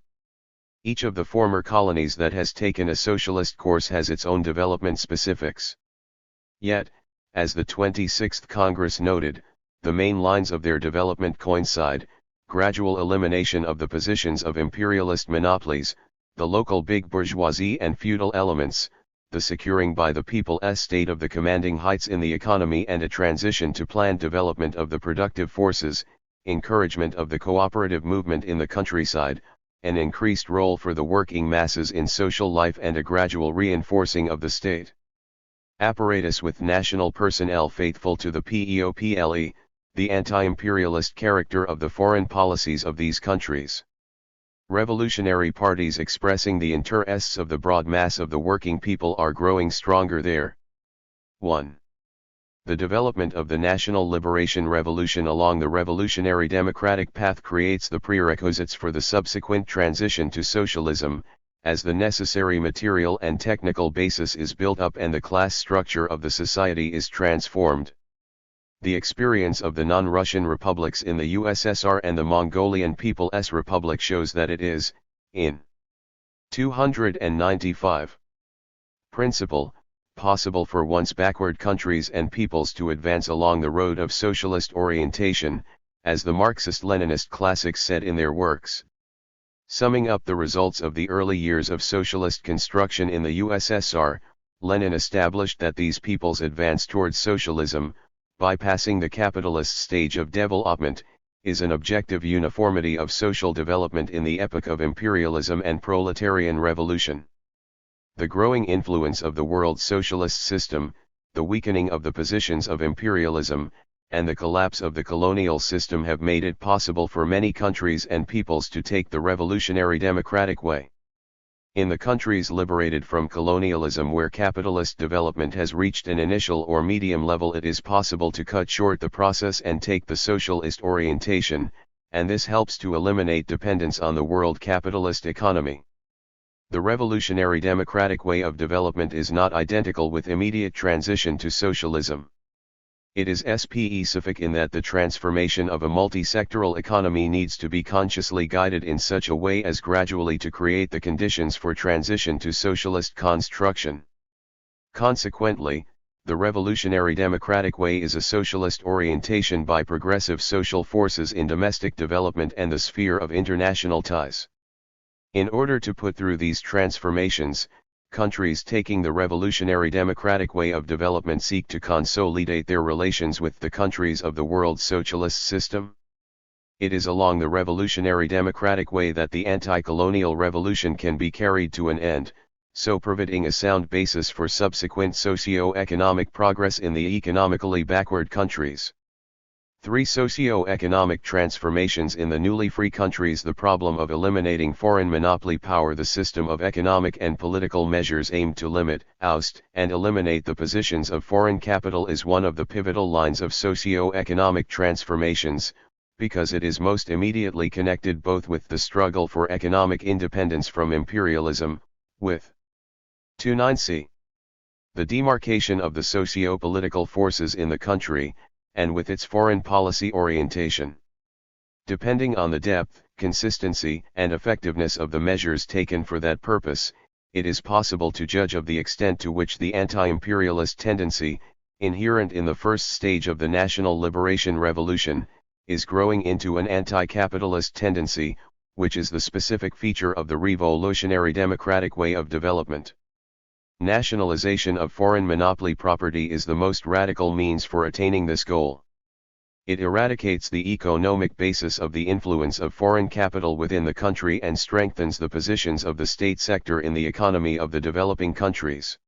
Each of the former colonies that has taken a socialist course has its own development specifics. Yet, as the 26th Congress noted, the main lines of their development coincide: gradual elimination of the positions of imperialist monopolies, the local big bourgeoisie and feudal elements, the securing by the people's state of the commanding heights in the economy and a transition to planned development of the productive forces, encouragement of the cooperative movement in the countryside, an increased role for the working masses in social life and a gradual reinforcing of the state apparatus with national personnel faithful to the PEOPLE, the anti-imperialist character of the foreign policies of these countries. Revolutionary parties expressing the interests of the broad mass of the working people are growing stronger there. 1. The development of the national liberation revolution along the revolutionary democratic path creates the prerequisites for the subsequent transition to socialism, as the necessary material and technical basis is built up and the class structure of the society is transformed. The experience of the non-Russian republics in the USSR and the Mongolian People's Republic shows that it is, in 295. Principle, possible for once backward countries and peoples to advance along the road of socialist orientation, as the Marxist-Leninist classics said in their works. Summing up the results of the early years of socialist construction in the USSR, Lenin established that these peoples advance towards socialism, bypassing the capitalist stage of development, is an objective uniformity of social development in the epoch of imperialism and proletarian revolution. The growing influence of the world socialist system, the weakening of the positions of imperialism, and the collapse of the colonial system have made it possible for many countries and peoples to take the revolutionary democratic way. In the countries liberated from colonialism where capitalist development has reached an initial or medium level, it is possible to cut short the process and take the socialist orientation, and this helps to eliminate dependence on the world capitalist economy. The revolutionary democratic way of development is not identical with immediate transition to socialism. It is specific in that the transformation of a multi-sectoral economy needs to be consciously guided in such a way as gradually to create the conditions for transition to socialist construction. Consequently, The revolutionary democratic way is a socialist orientation by progressive social forces in domestic development and the sphere of international ties. In order to put through these transformations, countries taking the revolutionary democratic way of development seek to consolidate their relations with the countries of the world's socialist system. It is along the revolutionary democratic way that the anti-colonial revolution can be carried to an end, so providing a sound basis for subsequent socio-economic progress in the economically backward countries. 3. Socio-economic transformations in the newly free countries. The problem of eliminating foreign monopoly power. The system of economic and political measures aimed to limit, oust, and eliminate the positions of foreign capital is one of the pivotal lines of socio-economic transformations, because it is most immediately connected both with the struggle for economic independence from imperialism, with 2.9c. The demarcation of the socio-political forces in the country, and with its foreign policy orientation. Depending on the depth, consistency, and effectiveness of the measures taken for that purpose, it is possible to judge of the extent to which the anti-imperialist tendency, inherent in the first stage of the national liberation revolution, is growing into an anti-capitalist tendency, which is the specific feature of the revolutionary democratic way of development. Nationalization of foreign monopoly property is the most radical means for attaining this goal. It eradicates the economic basis of the influence of foreign capital within the country and strengthens the positions of the state sector in the economy of the developing countries.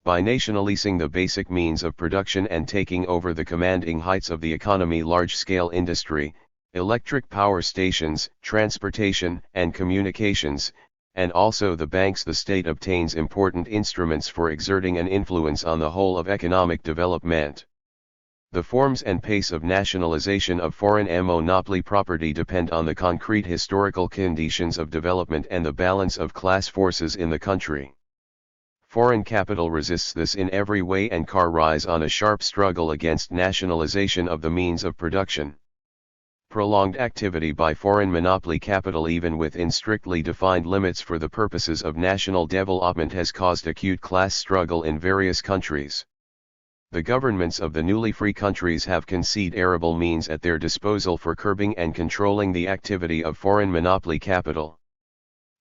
By nationalizing the basic means of production and taking over the commanding heights of the economy, large-scale industry, electric power stations, transportation and communications, and also the banks, the state obtains important instruments for exerting an influence on the whole of economic development. The forms and pace of nationalization of foreign monopoly property depend on the concrete historical conditions of development and the balance of class forces in the country. Foreign capital resists this in every way and relies on a sharp struggle against nationalization of the means of production. Prolonged activity by foreign monopoly capital, even within strictly defined limits for the purposes of national development, has caused acute class struggle in various countries. The governments of the newly free countries have considerable means at their disposal for curbing and controlling the activity of foreign monopoly capital.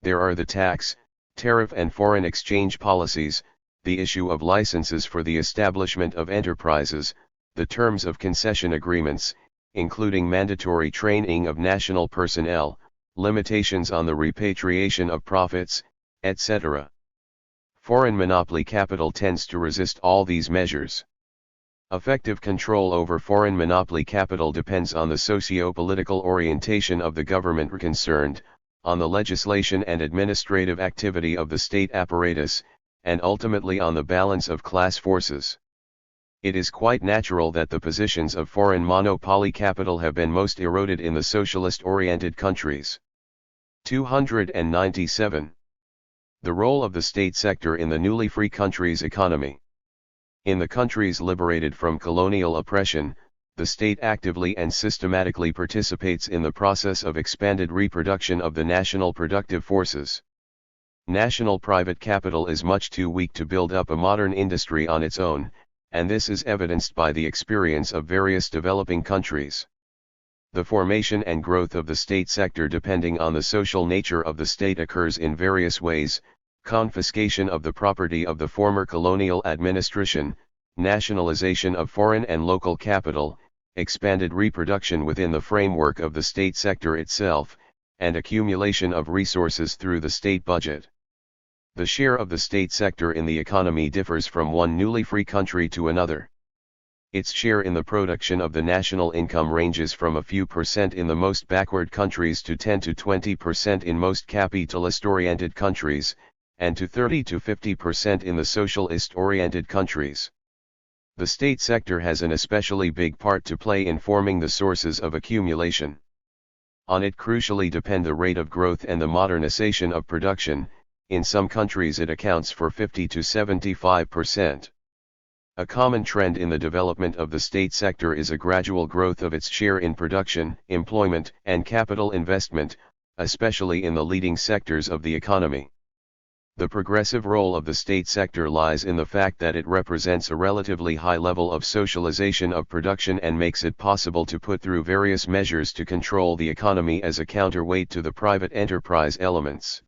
There are the tax, tariff and foreign exchange policies, the issue of licenses for the establishment of enterprises, the terms of concession agreements, including mandatory training of national personnel, limitations on the repatriation of profits, etc. Foreign monopoly capital tends to resist all these measures. Effective control over foreign monopoly capital depends on the socio-political orientation of the government concerned, on the legislation and administrative activity of the state apparatus, and ultimately on the balance of class forces. It is quite natural that the positions of foreign monopoly capital have been most eroded in the socialist-oriented countries. 297. The role of the state sector in the newly free countries' economy. In the countries liberated from colonial oppression, the state actively and systematically participates in the process of expanded reproduction of the national productive forces. National private capital is much too weak to build up a modern industry on its own, and this is evidenced by the experience of various developing countries. The formation and growth of the state sector depending on the social nature of the state occurs in various ways: confiscation of the property of the former colonial administration, nationalization of foreign and local capital, expanded reproduction within the framework of the state sector itself, and accumulation of resources through the state budget. The share of the state sector in the economy differs from one newly free country to another. Its share in the production of the national income ranges from a few percent in the most backward countries to 10 to 20% in most capitalist-oriented countries, and to 30 to 50% in the socialist-oriented countries. The state sector has an especially big part to play in forming the sources of accumulation. On it crucially depend the rate of growth and the modernization of production. In some countries it accounts for 50 to 75%. A common trend in the development of the state sector is a gradual growth of its share in production, employment, and capital investment, especially in the leading sectors of the economy. The progressive role of the state sector lies in the fact that it represents a relatively high level of socialization of production and makes it possible to put through various measures to control the economy as a counterweight to the private enterprise elements.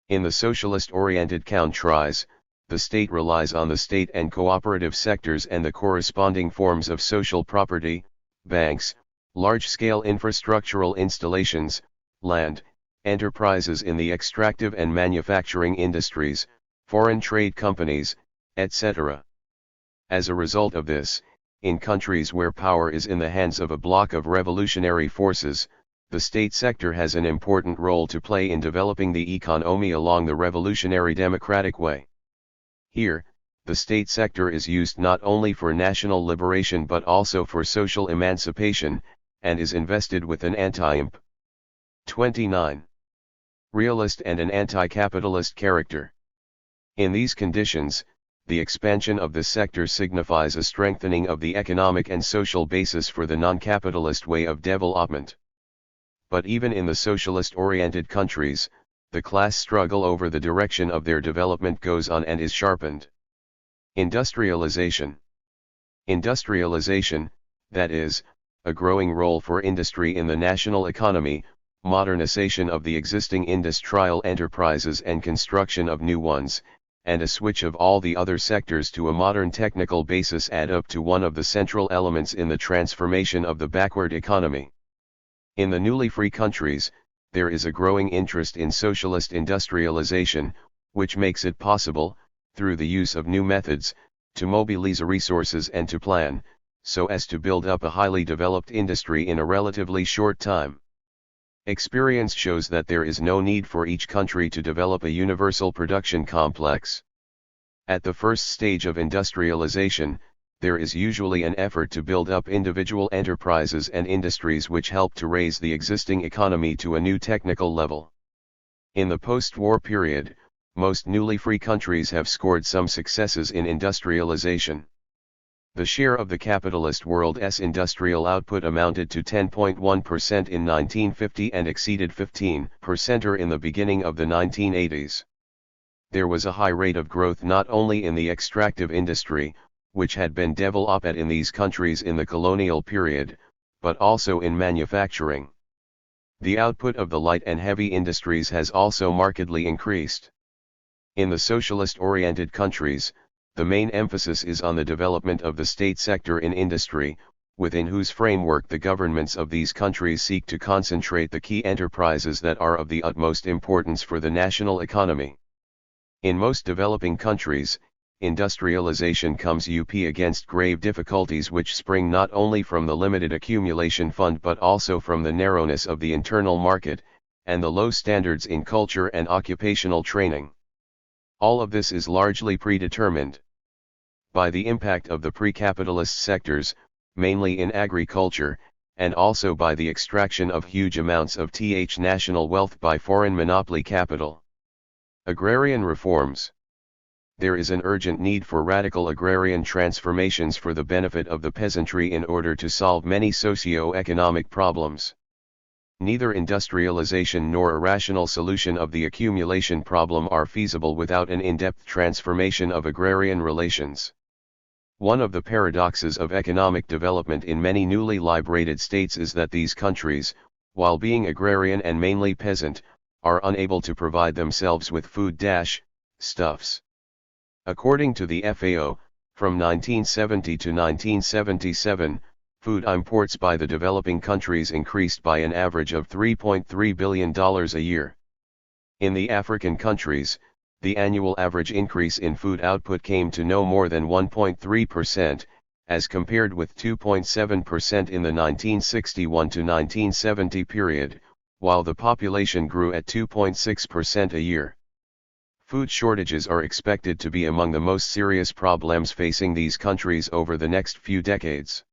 In the socialist-oriented countries, the state relies on the state and cooperative sectors and the corresponding forms of social property, banks, large-scale infrastructural installations, land, enterprises in the extractive and manufacturing industries, foreign trade companies, etc. As a result of this, in countries where power is in the hands of a bloc of revolutionary forces, the state sector has an important role to play in developing the economy along the revolutionary democratic way. Here, the state sector is used not only for national liberation but also for social emancipation, and is invested with an anti-imp. 29. Realist and an anti-capitalist character. In these conditions, the expansion of this sector signifies a strengthening of the economic and social basis for the non-capitalist way of development. But even in the socialist-oriented countries, the class struggle over the direction of their development goes on and is sharpened. Industrialization. Industrialization, that is, a growing role for industry in the national economy, modernization of the existing industrial enterprises and construction of new ones, and a switch of all the other sectors to a modern technical basis add up to one of the central elements in the transformation of the backward economy. In the newly free countries, there is a growing interest in socialist industrialization, which makes it possible, through the use of new methods, to mobilize resources and to plan, so as to build up a highly developed industry in a relatively short time. Experience shows that there is no need for each country to develop a universal production complex. At the first stage of industrialization, there is usually an effort to build up individual enterprises and industries which help to raise the existing economy to a new technical level. In the post-war period, most newly free countries have scored some successes in industrialization. The share of the capitalist world's industrial output amounted to 10.1% in 1950 and exceeded 15% in the beginning of the 1980s. There was a high rate of growth not only in the extractive industry, which had been developed in these countries in the colonial period, but also in manufacturing. The output of the light and heavy industries has also markedly increased. In the socialist-oriented countries, the main emphasis is on the development of the state sector in industry, within whose framework the governments of these countries seek to concentrate the key enterprises that are of the utmost importance for the national economy. In most developing countries, industrialization comes up against grave difficulties which spring not only from the limited accumulation fund but also from the narrowness of the internal market, and the low standards in culture and occupational training. All of this is largely predetermined by the impact of the pre-capitalist sectors, mainly in agriculture, and also by the extraction of huge amounts of national wealth by foreign monopoly capital. Agrarian reforms. There is an urgent need for radical agrarian transformations for the benefit of the peasantry in order to solve many socio-economic problems. Neither industrialization nor a rational solution of the accumulation problem are feasible without an in-depth transformation of agrarian relations. One of the paradoxes of economic development in many newly liberated states is that these countries, while being agrarian and mainly peasant, are unable to provide themselves with food-stuffs. According to the FAO, from 1970 to 1977, food imports by the developing countries increased by an average of $3.3 billion a year. In the African countries, the annual average increase in food output came to no more than 1.3%, as compared with 2.7% in the 1961 to 1970 period, while the population grew at 2.6% a year. Food shortages are expected to be among the most serious problems facing these countries over the next few decades.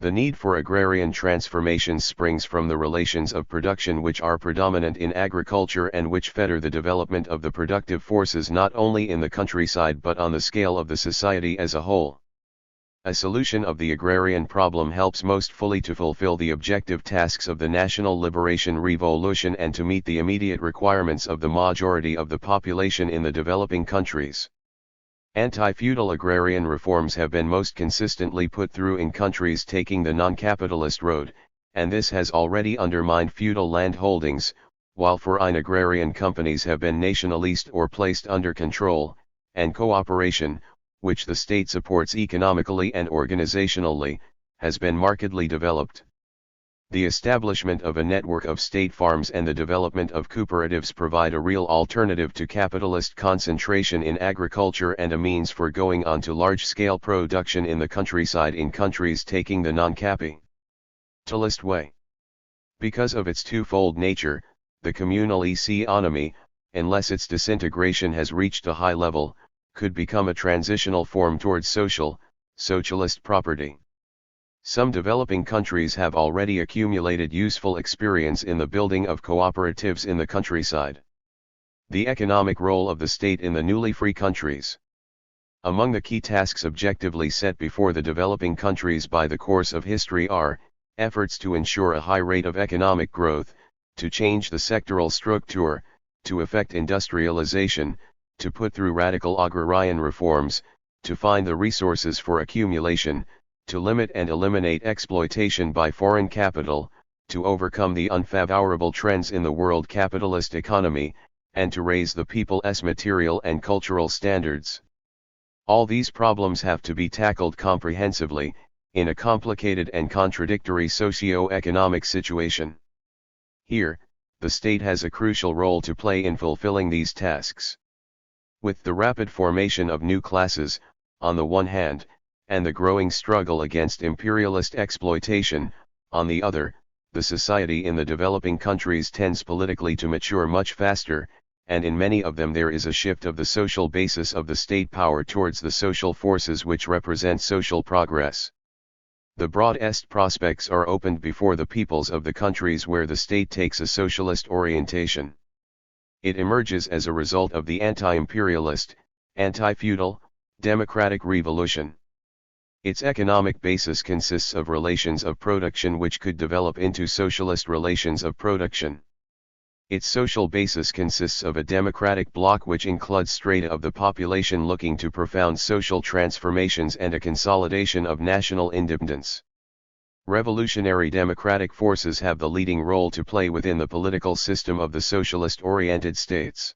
The need for agrarian transformation springs from the relations of production which are predominant in agriculture and which fetter the development of the productive forces not only in the countryside but on the scale of the society as a whole. A solution of the agrarian problem helps most fully to fulfill the objective tasks of the national liberation revolution and to meet the immediate requirements of the majority of the population in the developing countries. Anti-feudal agrarian reforms have been most consistently put through in countries taking the non-capitalist road, and this has already undermined feudal land holdings, while foreign agrarian companies have been nationalized or placed under control, and cooperation, which the state supports economically and organizationally, has been markedly developed. The establishment of a network of state farms and the development of cooperatives provide a real alternative to capitalist concentration in agriculture and a means for going on to large-scale production in the countryside in countries taking the non-capitalist way. Because of its twofold nature, the communal economy, unless its disintegration has reached a high level, could become a transitional form towards socialist property. Some developing countries have already accumulated useful experience in the building of cooperatives in the countryside. The economic role of the state in the newly free countries. Among the key tasks objectively set before the developing countries by the course of history are, efforts to ensure a high rate of economic growth, to change the sectoral structure, to effect industrialization, to put through radical agrarian reforms, to find the resources for accumulation, to limit and eliminate exploitation by foreign capital, to overcome the unfavorable trends in the world capitalist economy, and to raise the people's material and cultural standards. All these problems have to be tackled comprehensively, in a complicated and contradictory socio-economic situation. Here, the state has a crucial role to play in fulfilling these tasks. With the rapid formation of new classes, on the one hand, and the growing struggle against imperialist exploitation, on the other, the society in the developing countries tends politically to mature much faster, and in many of them there is a shift of the social basis of the state power towards the social forces which represent social progress. The broadest prospects are opened before the peoples of the countries where the state takes a socialist orientation. It emerges as a result of the anti-imperialist, anti-feudal, democratic revolution. Its economic basis consists of relations of production which could develop into socialist relations of production. Its social basis consists of a democratic bloc which includes strata of the population looking to profound social transformations and a consolidation of national independence. Revolutionary democratic forces have the leading role to play within the political system of the socialist-oriented states.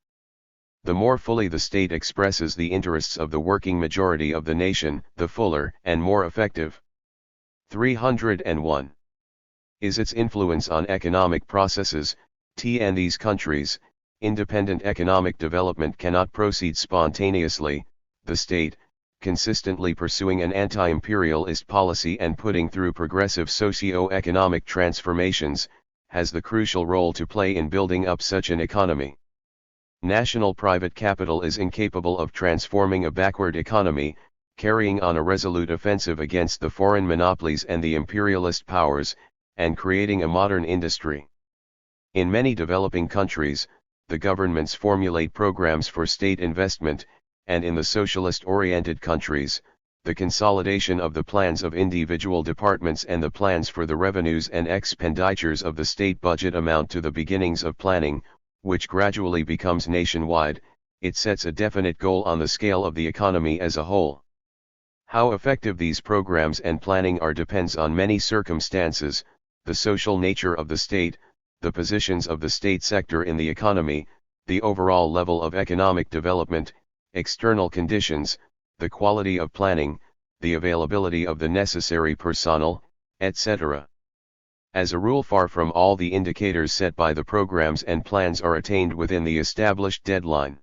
The more fully the state expresses the interests of the working majority of the nation, the fuller and more effective. 301. Is its influence on economic processes, in these countries, independent economic development cannot proceed spontaneously. The state, consistently pursuing an anti-imperialist policy and putting through progressive socio-economic transformations, has the crucial role to play in building up such an economy. National private capital is incapable of transforming a backward economy, carrying on a resolute offensive against the foreign monopolies and the imperialist powers, and creating a modern industry. In many developing countries, the governments formulate programs for state investment, and in the socialist-oriented countries, the consolidation of the plans of individual departments and the plans for the revenues and expenditures of the state budget amount to the beginnings of planning, which gradually becomes nationwide. It sets a definite goal on the scale of the economy as a whole. How effective these programs and planning are depends on many circumstances: the social nature of the state, the positions of the state sector in the economy, the overall level of economic development, external conditions, the quality of planning, the availability of the necessary personnel, etc. As a rule, far from all the indicators set by the programs and plans are attained within the established deadline.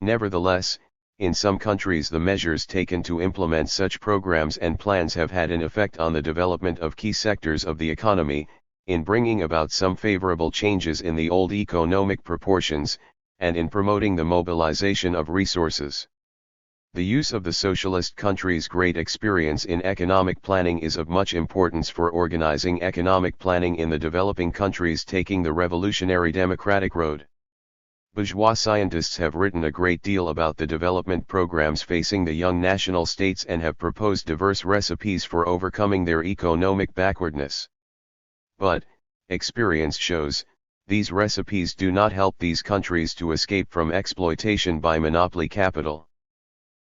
Nevertheless, in some countries the measures taken to implement such programs and plans have had an effect on the development of key sectors of the economy, in bringing about some favorable changes in the old economic proportions, and in promoting the mobilization of resources. The use of the socialist countries' great experience in economic planning is of much importance for organizing economic planning in the developing countries taking the revolutionary democratic road. Bourgeois scientists have written a great deal about the development programs facing the young national states and have proposed diverse recipes for overcoming their economic backwardness. But, experience shows, these recipes do not help these countries to escape from exploitation by monopoly capital.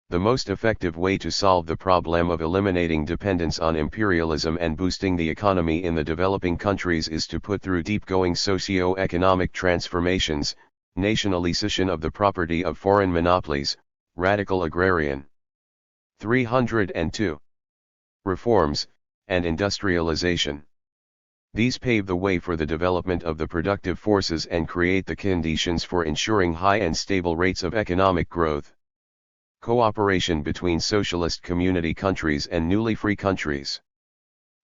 The most effective way to solve the problem of eliminating dependence on imperialism and boosting the economy in the developing countries is to put through deep-going socio-economic transformations, nationalization of the property of foreign monopolies, radical agrarian 302 reforms, and industrialization. These pave the way for the development of the productive forces and create the conditions for ensuring high and stable rates of economic growth. Cooperation between socialist community countries and newly free countries.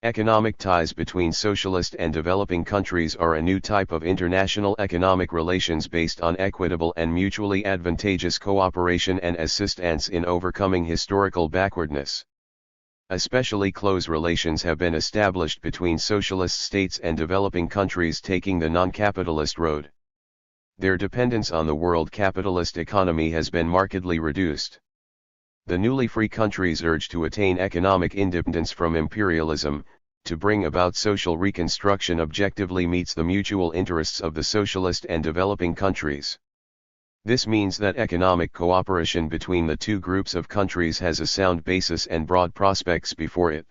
Economic ties between socialist and developing countries are a new type of international economic relations based on equitable and mutually advantageous cooperation and assistance in overcoming historical backwardness. Especially close relations have been established between socialist states and developing countries taking the non-capitalist road. Their dependence on the world capitalist economy has been markedly reduced. The newly free countries urge to attain economic independence from imperialism, to bring about social reconstruction objectively meets the mutual interests of the socialist and developing countries. This means that economic cooperation between the two groups of countries has a sound basis and broad prospects before it.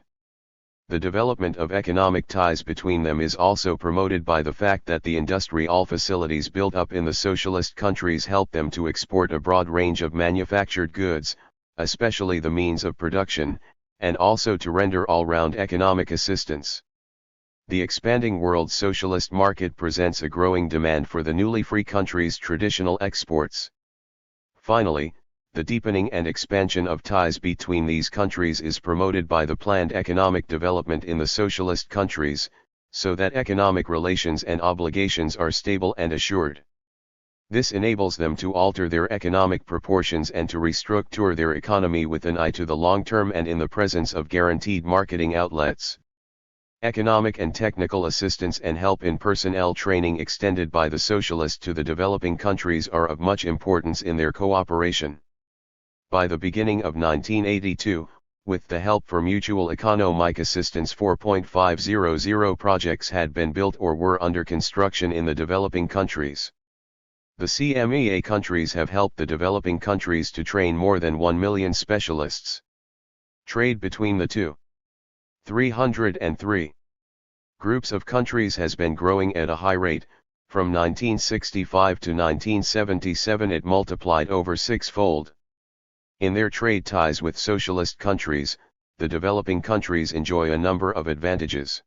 The development of economic ties between them is also promoted by the fact that the industrial facilities built up in the socialist countries help them to export a broad range of manufactured goods, especially the means of production, and also to render all-round economic assistance. The expanding world socialist market presents a growing demand for the newly free countries' traditional exports. Finally, the deepening and expansion of ties between these countries is promoted by the planned economic development in the socialist countries, so that economic relations and obligations are stable and assured. This enables them to alter their economic proportions and to restructure their economy with an eye to the long term and in the presence of guaranteed marketing outlets. Economic and technical assistance and help in personnel training extended by the socialists to the developing countries are of much importance in their cooperation. By the beginning of 1982, with the help for mutual economic assistance 4.500 projects had been built or were under construction in the developing countries. The CMEA countries have helped the developing countries to train more than 1 million specialists. Trade between the two 303 groups of countries has been growing at a high rate. From 1965 to 1977 it multiplied over six-fold. In their trade ties with socialist countries, the developing countries enjoy a number of advantages.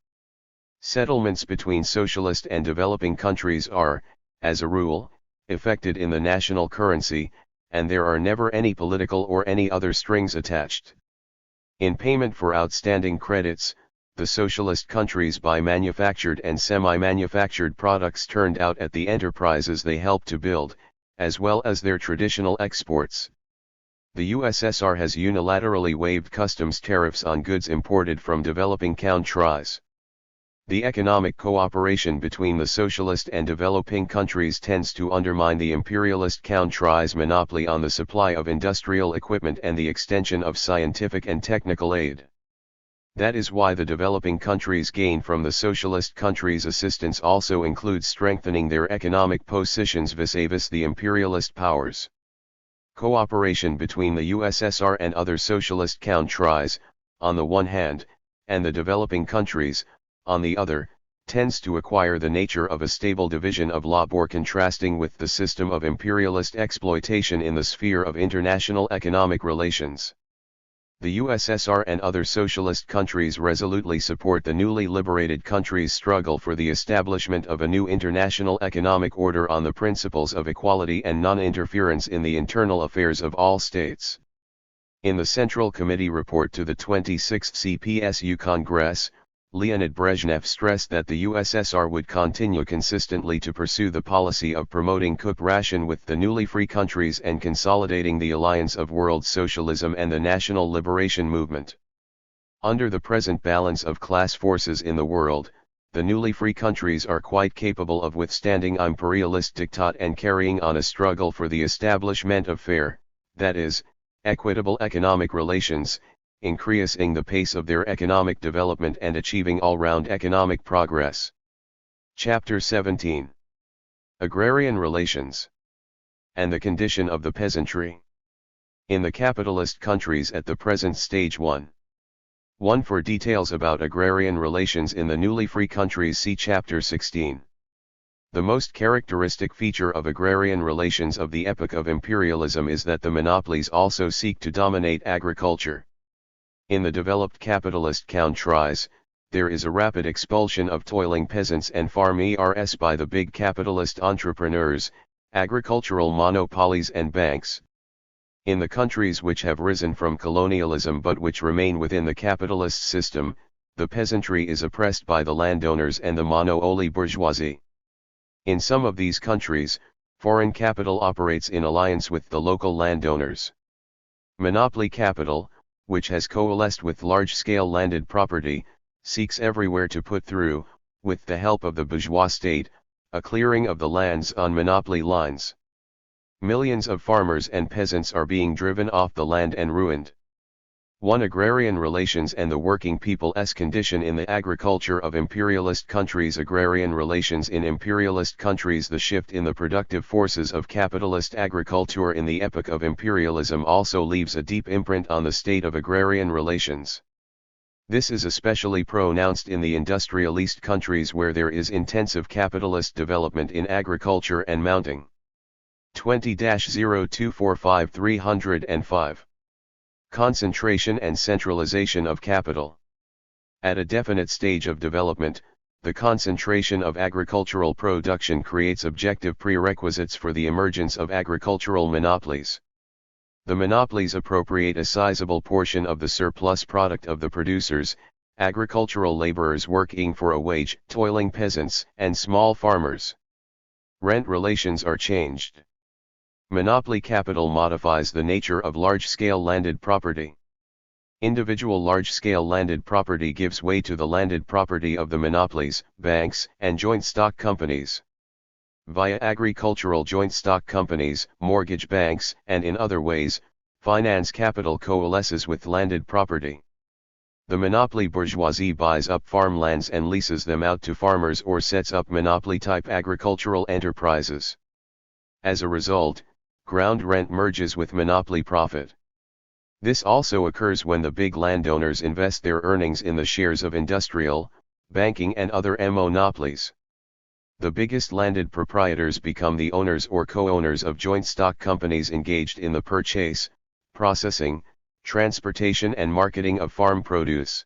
Settlements between socialist and developing countries are, as a rule, effected in the national currency, and there are never any political or any other strings attached. In payment for outstanding credits, the socialist countries buy manufactured and semi-manufactured products turned out at the enterprises they help to build, as well as their traditional exports. The USSR has unilaterally waived customs tariffs on goods imported from developing countries. The economic cooperation between the socialist and developing countries tends to undermine the imperialist countries' monopoly on the supply of industrial equipment and the extension of scientific and technical aid. That is why the developing countries' gain from the socialist countries' assistance also includes strengthening their economic positions vis-à-vis the imperialist powers. Cooperation between the USSR and other socialist countries, on the one hand, and the developing countries, on the other, tends to acquire the nature of a stable division of labor contrasting with the system of imperialist exploitation in the sphere of international economic relations. The USSR and other socialist countries resolutely support the newly liberated countries' struggle for the establishment of a new international economic order on the principles of equality and non-interference in the internal affairs of all states. In the Central Committee report to the 26th CPSU Congress, Leonid Brezhnev stressed that the USSR would continue consistently to pursue the policy of promoting cooperation with the newly free countries and consolidating the alliance of world socialism and the national liberation movement. Under the present balance of class forces in the world, the newly free countries are quite capable of withstanding imperialist diktat and carrying on a struggle for the establishment of fair, that is, equitable economic relations, increasing the pace of their economic development and achieving all-round economic progress. Chapter 17. Agrarian Relations and the Condition of the Peasantry. In the capitalist countries at the present stage 1. For details about agrarian relations in the newly free countries, see Chapter 16. The most characteristic feature of agrarian relations of the epoch of imperialism is that the monopolies also seek to dominate agriculture. In the developed capitalist countries, there is a rapid expulsion of toiling peasants and farmers by the big capitalist entrepreneurs, agricultural monopolies and banks. In the countries which have risen from colonialism but which remain within the capitalist system, the peasantry is oppressed by the landowners and the monopoly bourgeoisie. In some of these countries, foreign capital operates in alliance with the local landowners. Monopoly capital, which has coalesced with large-scale landed property, seeks everywhere to put through, with the help of the bourgeois state, a clearing of the lands on monopoly lines. Millions of farmers and peasants are being driven off the land and ruined. 1. Agrarian relations and the working people's condition in the agriculture of imperialist countries. Agrarian relations in imperialist countries. The shift in the productive forces of capitalist agriculture in the epoch of imperialism also leaves a deep imprint on the state of agrarian relations. This is especially pronounced in the industrialist countries where there is intensive capitalist development in agriculture and mounting. 20-0245-305. Concentration and centralization of capital. At a definite stage of development, the concentration of agricultural production creates objective prerequisites for the emergence of agricultural monopolies. The monopolies appropriate a sizable portion of the surplus product of the producers, agricultural laborers working for a wage, toiling peasants, and small farmers. Rent relations are changed. Monopoly capital modifies the nature of large-scale landed property. Individual large-scale landed property gives way to the landed property of the monopolies, banks, and joint stock companies. Via agricultural joint stock companies, mortgage banks, and in other ways, finance capital coalesces with landed property. The monopoly bourgeoisie buys up farmlands and leases them out to farmers or sets up monopoly-type agricultural enterprises. As a result, ground rent merges with monopoly profit. This also occurs when the big landowners invest their earnings in the shares of industrial, banking and other monopolies. The biggest landed proprietors become the owners or co-owners of joint stock companies engaged in the purchase, processing, transportation and marketing of farm produce.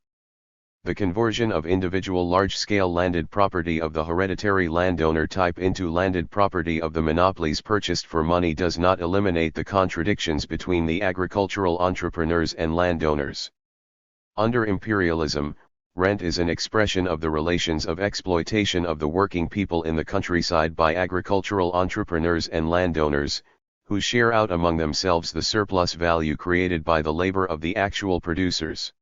The conversion of individual large-scale landed property of the hereditary landowner type into landed property of the monopolies purchased for money does not eliminate the contradictions between the agricultural entrepreneurs and landowners. Under imperialism, rent is an expression of the relations of exploitation of the working people in the countryside by agricultural entrepreneurs and landowners, who share out among themselves the surplus value created by the labor of the actual producers.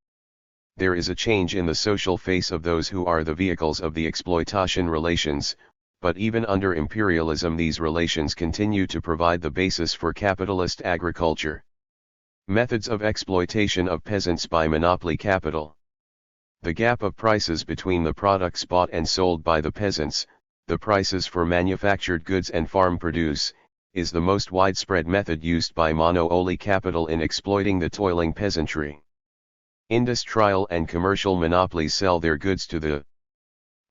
There is a change in the social face of those who are the vehicles of the exploitation relations, but even under imperialism these relations continue to provide the basis for capitalist agriculture. Methods of exploitation of peasants by monopoly capital. The gap of prices between the products bought and sold by the peasants, the prices for manufactured goods and farm produce, is the most widespread method used by monopoly capital in exploiting the toiling peasantry. Industrial and commercial monopolies sell their goods to the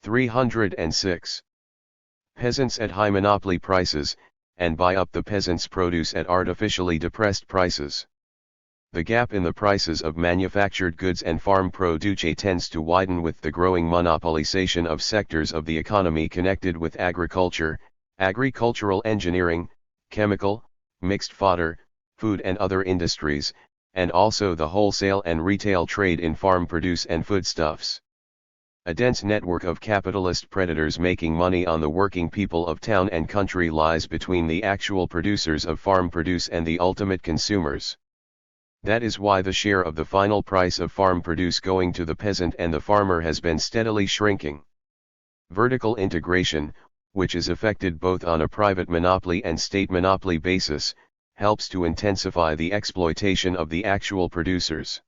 306 peasants at high monopoly prices, and buy up the peasants' produce at artificially depressed prices. The gap in the prices of manufactured goods and farm produce tends to widen with the growing monopolization of sectors of the economy connected with agriculture, agricultural engineering, chemical, mixed fodder, food and other industries, and also the wholesale and retail trade in farm produce and foodstuffs. A dense network of capitalist predators making money on the working people of town and country lies between the actual producers of farm produce and the ultimate consumers. That is why the share of the final price of farm produce going to the peasant and the farmer has been steadily shrinking. Vertical integration, which is effected both on a private monopoly and state monopoly basis, helps to intensify the exploitation of the actual producers.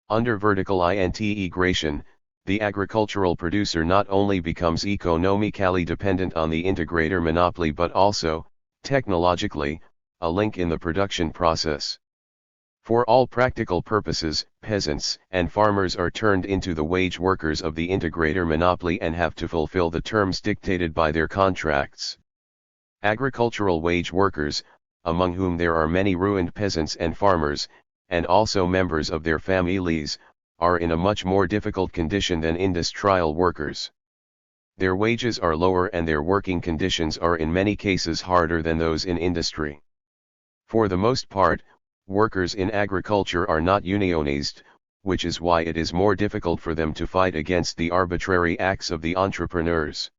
Under vertical integration, the agricultural producer not only becomes economically dependent on the integrator monopoly but also, technologically, a link in the production process. For all practical purposes, peasants and farmers are turned into the wage workers of the integrator monopoly and have to fulfill the terms dictated by their contracts. Agricultural wage workers, among whom there are many ruined peasants and farmers, and also members of their families, are in a much more difficult condition than industrial workers. Their wages are lower and their working conditions are in many cases harder than those in industry. For the most part, workers in agriculture are not unionized, which is why it is more difficult for them to fight against the arbitrary acts of the entrepreneurs.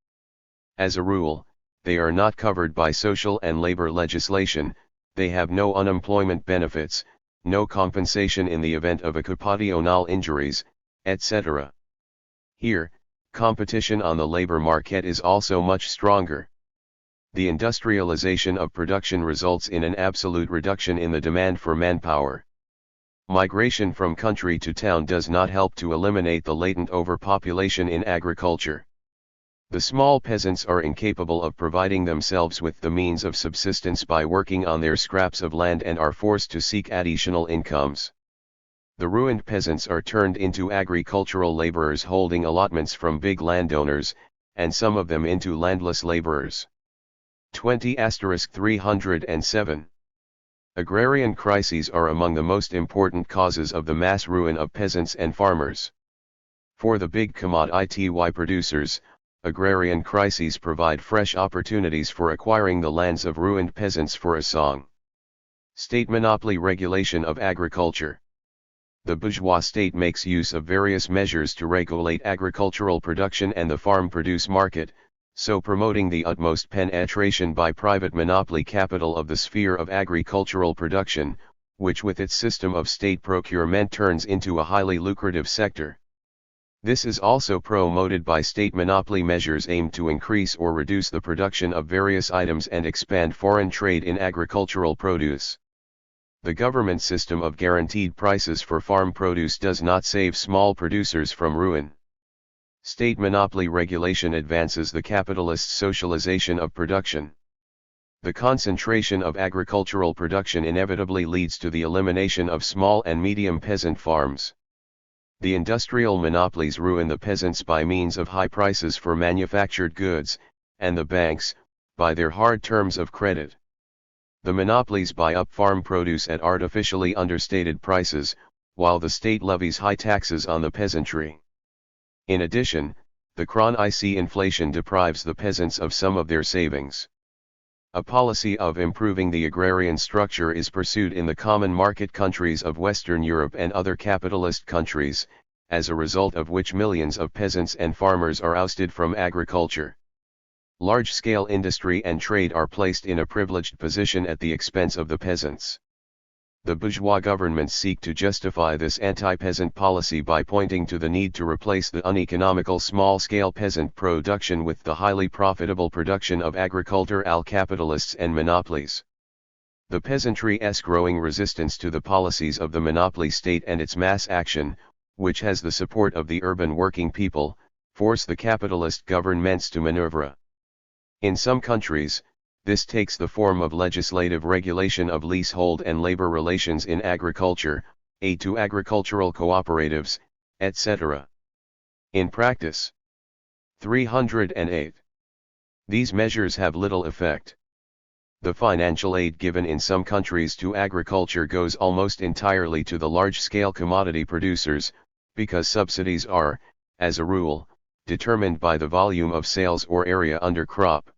As a rule, they are not covered by social and labor legislation, they have no unemployment benefits, no compensation in the event of occupational injuries, etc. Here, competition on the labor market is also much stronger. The industrialization of production results in an absolute reduction in the demand for manpower. Migration from country to town does not help to eliminate the latent overpopulation in agriculture. The small peasants are incapable of providing themselves with the means of subsistence by working on their scraps of land and are forced to seek additional incomes. The ruined peasants are turned into agricultural laborers holding allotments from big landowners, and some of them into landless laborers. 20*307. Agrarian crises are among the most important causes of the mass ruin of peasants and farmers. For the big commodity producers, agrarian crises provide fresh opportunities for acquiring the lands of ruined peasants for a song. State monopoly regulation of agriculture. The bourgeois state makes use of various measures to regulate agricultural production and the farm produce market, so promoting the utmost penetration by private monopoly capital of the sphere of agricultural production, which with its system of state procurement turns into a highly lucrative sector. This is also promoted by state monopoly measures aimed to increase or reduce the production of various items and expand foreign trade in agricultural produce. The government system of guaranteed prices for farm produce does not save small producers from ruin. State monopoly regulation advances the capitalist socialization of production. The concentration of agricultural production inevitably leads to the elimination of small and medium peasant farms. The industrial monopolies ruin the peasants by means of high prices for manufactured goods, and the banks, by their hard terms of credit. The monopolies buy up farm produce at artificially understated prices, while the state levies high taxes on the peasantry. In addition, the chronic inflation deprives the peasants of some of their savings. A policy of improving the agrarian structure is pursued in the common market countries of Western Europe and other capitalist countries, as a result of which millions of peasants and farmers are ousted from agriculture. Large-scale industry and trade are placed in a privileged position at the expense of the peasants. The bourgeois governments seek to justify this anti-peasant policy by pointing to the need to replace the uneconomical small-scale peasant production with the highly profitable production of agricultural capitalists and monopolies. The peasantry's growing resistance to the policies of the monopoly state and its mass action, which has the support of the urban working people, force the capitalist governments to maneuver. In some countries, this takes the form of legislative regulation of leasehold and labor relations in agriculture, aid to agricultural cooperatives, etc. In practice, 308. These measures have little effect. The financial aid given in some countries to agriculture goes almost entirely to the large-scale commodity producers, because subsidies are, as a rule, determined by the volume of sales or area under crop.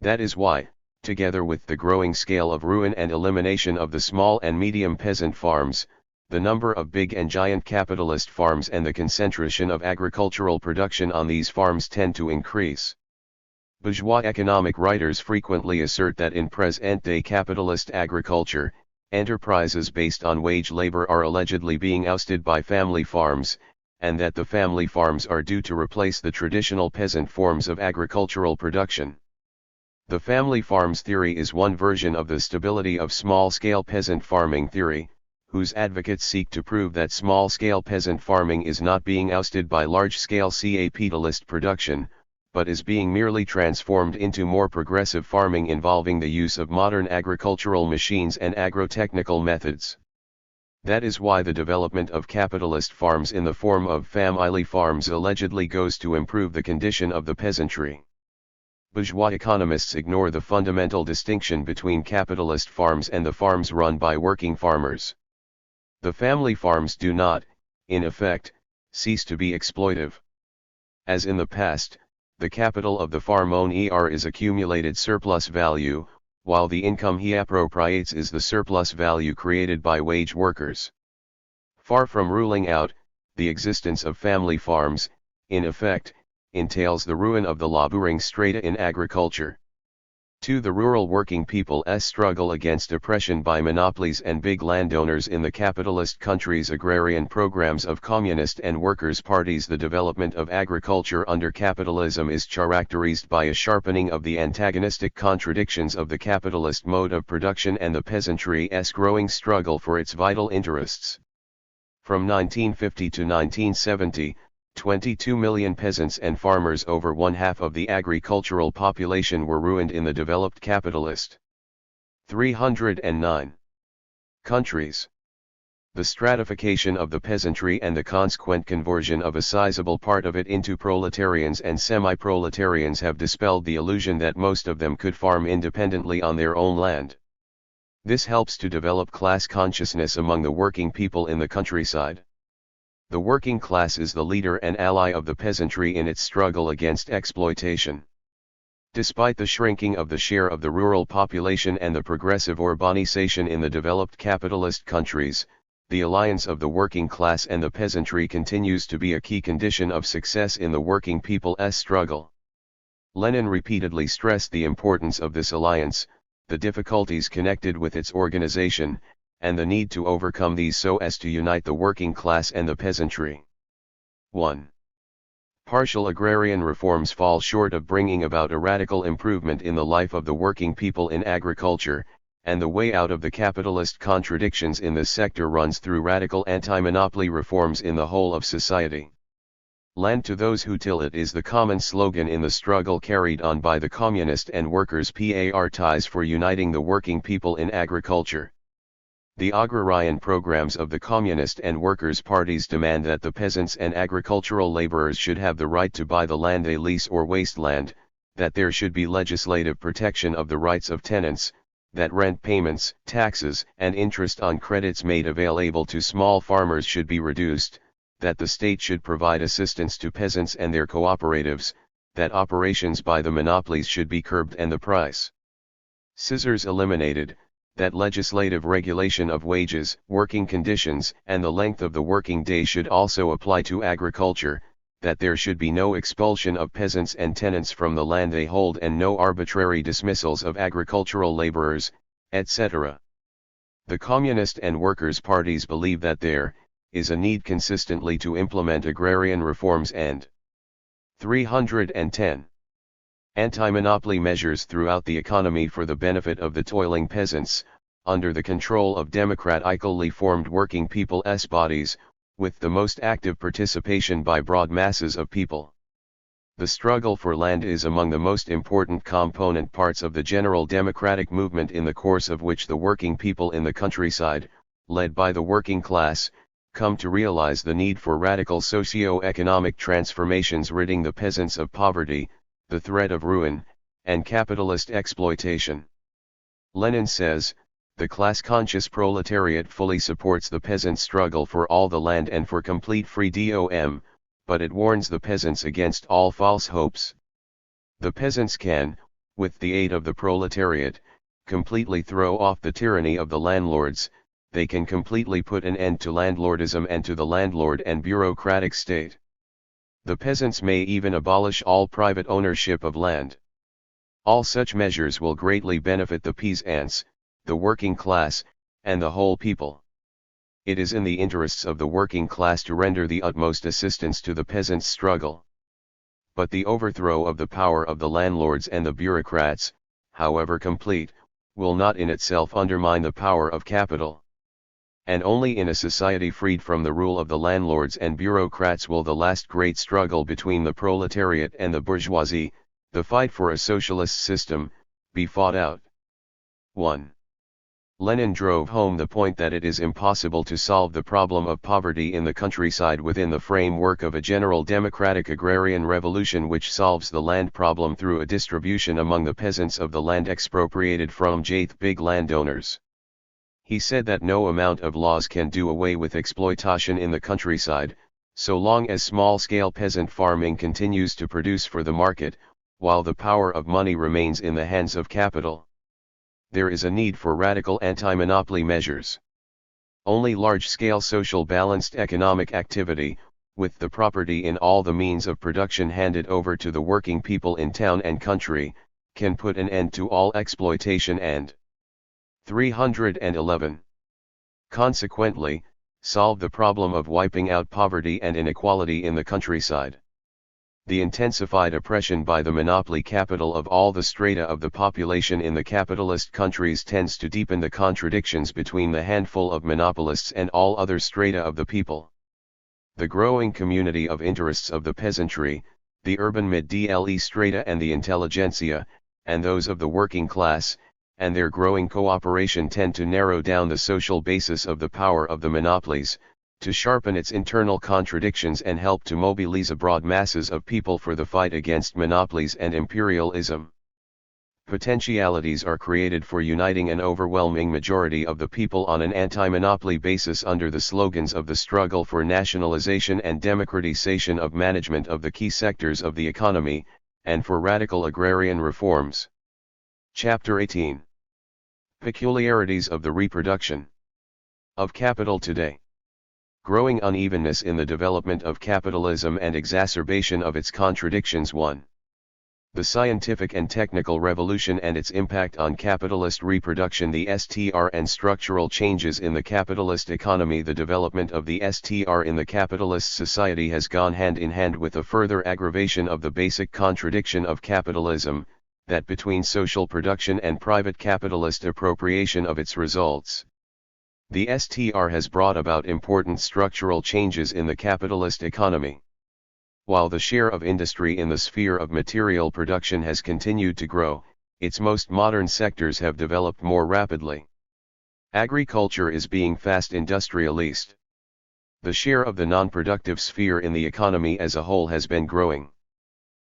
That is why, together with the growing scale of ruin and elimination of the small and medium peasant farms, the number of big and giant capitalist farms and the concentration of agricultural production on these farms tend to increase. Bourgeois economic writers frequently assert that in present-day capitalist agriculture, enterprises based on wage labor are allegedly being ousted by family farms, and that the family farms are due to replace the traditional peasant forms of agricultural production. The family farms theory is one version of the stability of small-scale peasant farming theory, whose advocates seek to prove that small-scale peasant farming is not being ousted by large-scale capitalist production, but is being merely transformed into more progressive farming involving the use of modern agricultural machines and agro-technical methods. That is why the development of capitalist farms in the form of family farms allegedly goes to improve the condition of the peasantry. Bourgeois economists ignore the fundamental distinction between capitalist farms and the farms run by working farmers. The family farms do not, in effect, cease to be exploitive. As in the past, the capital of the farm owner is accumulated surplus value, while the income he appropriates is the surplus value created by wage workers. Far from ruling out the existence of family farms, in effect, entails the ruin of the laboring strata in agriculture. To the rural working people's struggle against oppression by monopolies and big landowners in the capitalist countries' agrarian programs of communist and workers' parties, the development of agriculture under capitalism is characterized by a sharpening of the antagonistic contradictions of the capitalist mode of production and the peasantry's growing struggle for its vital interests. From 1950 to 1970, 22 million peasants and farmers, over one-half of the agricultural population, were ruined in the developed capitalist 309 countries. The stratification of the peasantry and the consequent conversion of a sizable part of it into proletarians and semi-proletarians have dispelled the illusion that most of them could farm independently on their own land. This helps to develop class consciousness among the working people in the countryside. The working class is the leader and ally of the peasantry in its struggle against exploitation. Despite the shrinking of the share of the rural population and the progressive urbanization in the developed capitalist countries, the alliance of the working class and the peasantry continues to be a key condition of success in the working people's struggle. Lenin repeatedly stressed the importance of this alliance, the difficulties connected with its organization, and the need to overcome these so as to unite the working class and the peasantry. 1. Partial agrarian reforms fall short of bringing about a radical improvement in the life of the working people in agriculture, and the way out of the capitalist contradictions in this sector runs through radical anti-monopoly reforms in the whole of society. Land to those who till it is the common slogan in the struggle carried on by the communist and workers' parties for uniting the working people in agriculture. The agrarian programs of the Communist and Workers' parties demand that the peasants and agricultural laborers should have the right to buy the land they lease or waste land, that there should be legislative protection of the rights of tenants, that rent payments, taxes, and interest on credits made available to small farmers should be reduced, that the state should provide assistance to peasants and their cooperatives, that operations by the monopolies should be curbed and the price scissors eliminated, that legislative regulation of wages, working conditions, and the length of the working day should also apply to agriculture, that there should be no expulsion of peasants and tenants from the land they hold and no arbitrary dismissals of agricultural laborers, etc. The Communist and Workers' parties believe that there is a need consistently to implement agrarian reforms and 310 anti-monopoly measures throughout the economy for the benefit of the toiling peasants, under the control of democratically formed working people's bodies, with the most active participation by broad masses of people. The struggle for land is among the most important component parts of the general democratic movement, in the course of which the working people in the countryside, led by the working class, come to realize the need for radical socio-economic transformations ridding the peasants of poverty, the threat of ruin, and capitalist exploitation. Lenin says, the class-conscious proletariat fully supports the peasant struggle for all the land and for complete freedom, but it warns the peasants against all false hopes. The peasants can, with the aid of the proletariat, completely throw off the tyranny of the landlords, they can completely put an end to landlordism and to the landlord and bureaucratic state. The peasants may even abolish all private ownership of land. All such measures will greatly benefit the peasants, the working class, and the whole people. It is in the interests of the working class to render the utmost assistance to the peasants' struggle. But the overthrow of the power of the landlords and the bureaucrats, however complete, will not in itself undermine the power of capital. And only in a society freed from the rule of the landlords and bureaucrats will the last great struggle between the proletariat and the bourgeoisie, the fight for a socialist system, be fought out. 1. Lenin drove home the point that it is impossible to solve the problem of poverty in the countryside within the framework of a general democratic agrarian revolution which solves the land problem through a distribution among the peasants of the land expropriated from big landowners. He said that no amount of laws can do away with exploitation in the countryside, so long as small-scale peasant farming continues to produce for the market, while the power of money remains in the hands of capital. There is a need for radical anti-monopoly measures. Only large-scale social balanced economic activity, with the property in all the means of production handed over to the working people in town and country, can put an end to all exploitation and 311. Consequently, solve the problem of wiping out poverty and inequality in the countryside. The intensified oppression by the monopoly capital of all the strata of the population in the capitalist countries tends to deepen the contradictions between the handful of monopolists and all other strata of the people. The growing community of interests of the peasantry, the urban mid-dle strata and the intelligentsia, and those of the working class, and their growing cooperation tend to narrow down the social basis of the power of the monopolies, to sharpen its internal contradictions and help to mobilize broad masses of people for the fight against monopolies and imperialism. Potentialities are created for uniting an overwhelming majority of the people on an anti-monopoly basis under the slogans of the struggle for nationalization and democratization of management of the key sectors of the economy, and for radical agrarian reforms. Chapter 18. Peculiarities of the reproduction of capital today. Growing unevenness in the development of capitalism and exacerbation of its contradictions. 1. The scientific and technical revolution and its impact on capitalist reproduction. The STR and structural changes in the capitalist economy. The development of the STR in the capitalist society has gone hand in hand with a further aggravation of the basic contradiction of capitalism, that between social production and private capitalist appropriation of its results. The STR has brought about important structural changes in the capitalist economy. While the share of industry in the sphere of material production has continued to grow, its most modern sectors have developed more rapidly. Agriculture is being fast industrialized. The share of the non-productive sphere in the economy as a whole has been growing.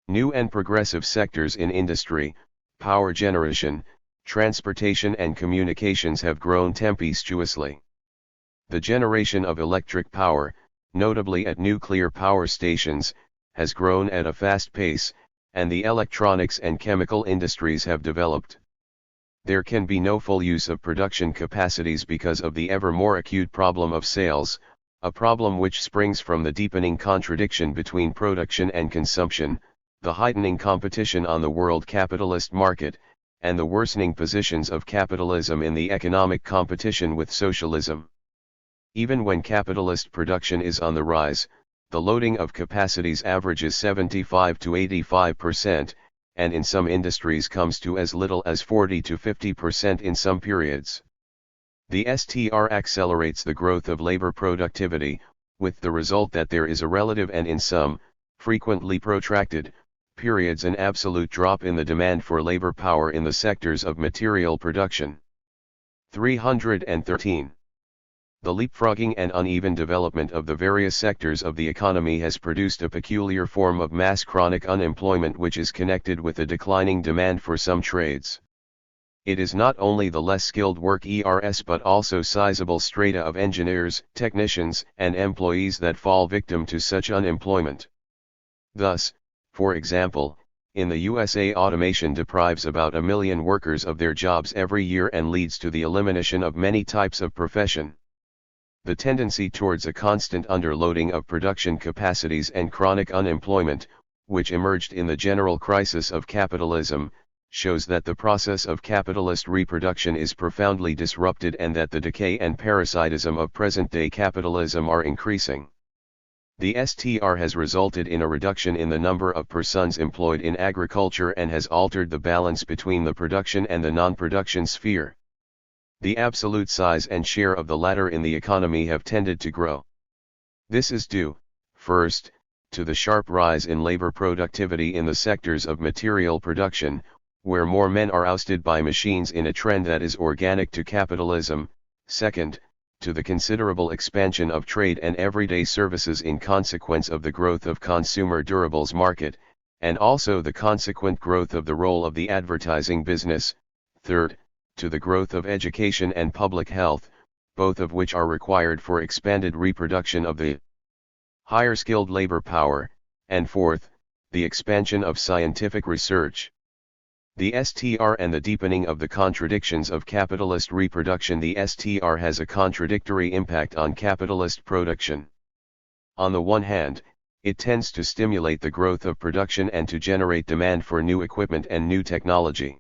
New and progressive sectors in industry, power generation, transportation and communications have grown tempestuously. The generation of electric power, notably at nuclear power stations, has grown at a fast pace, and the electronics and chemical industries have developed. There can be no full use of production capacities because of the ever more acute problem of sales, a problem which springs from the deepening contradiction between production and consumption, the heightening competition on the world capitalist market, and the worsening positions of capitalism in the economic competition with socialism. Even when capitalist production is on the rise, the loading of capacities averages 75 to 85%, and in some industries comes to as little as 40 to 50% in some periods. The STR accelerates the growth of labor productivity, with the result that there is a relative and in some, frequently protracted, periods an absolute drop in the demand for labor power in the sectors of material production. 313. The leapfrogging and uneven development of the various sectors of the economy has produced a peculiar form of mass chronic unemployment which is connected with a declining demand for some trades. It is not only the less skilled workers but also sizable strata of engineers, technicians, and employees that fall victim to such unemployment. Thus, for example, in the USA automation deprives about 1 million workers of their jobs every year and leads to the elimination of many types of profession. The tendency towards a constant underloading of production capacities and chronic unemployment, which emerged in the general crisis of capitalism, shows that the process of capitalist reproduction is profoundly disrupted and that the decay and parasitism of present-day capitalism are increasing. The STR has resulted in a reduction in the number of persons employed in agriculture and has altered the balance between the production and the non-production sphere. The absolute size and share of the latter in the economy have tended to grow. This is due, first, to the sharp rise in labor productivity in the sectors of material production, where more men are ousted by machines in a trend that is organic to capitalism, second, to the considerable expansion of trade and everyday services in consequence of the growth of consumer durables market, and also the consequent growth of the role of the advertising business, third, to the growth of education and public health, both of which are required for expanded reproduction of the higher skilled labor power, and fourth, the expansion of scientific research. The STR and the deepening of the contradictions of capitalist reproduction. The STR has a contradictory impact on capitalist production. On the one hand, it tends to stimulate the growth of production and to generate demand for new equipment and new technology.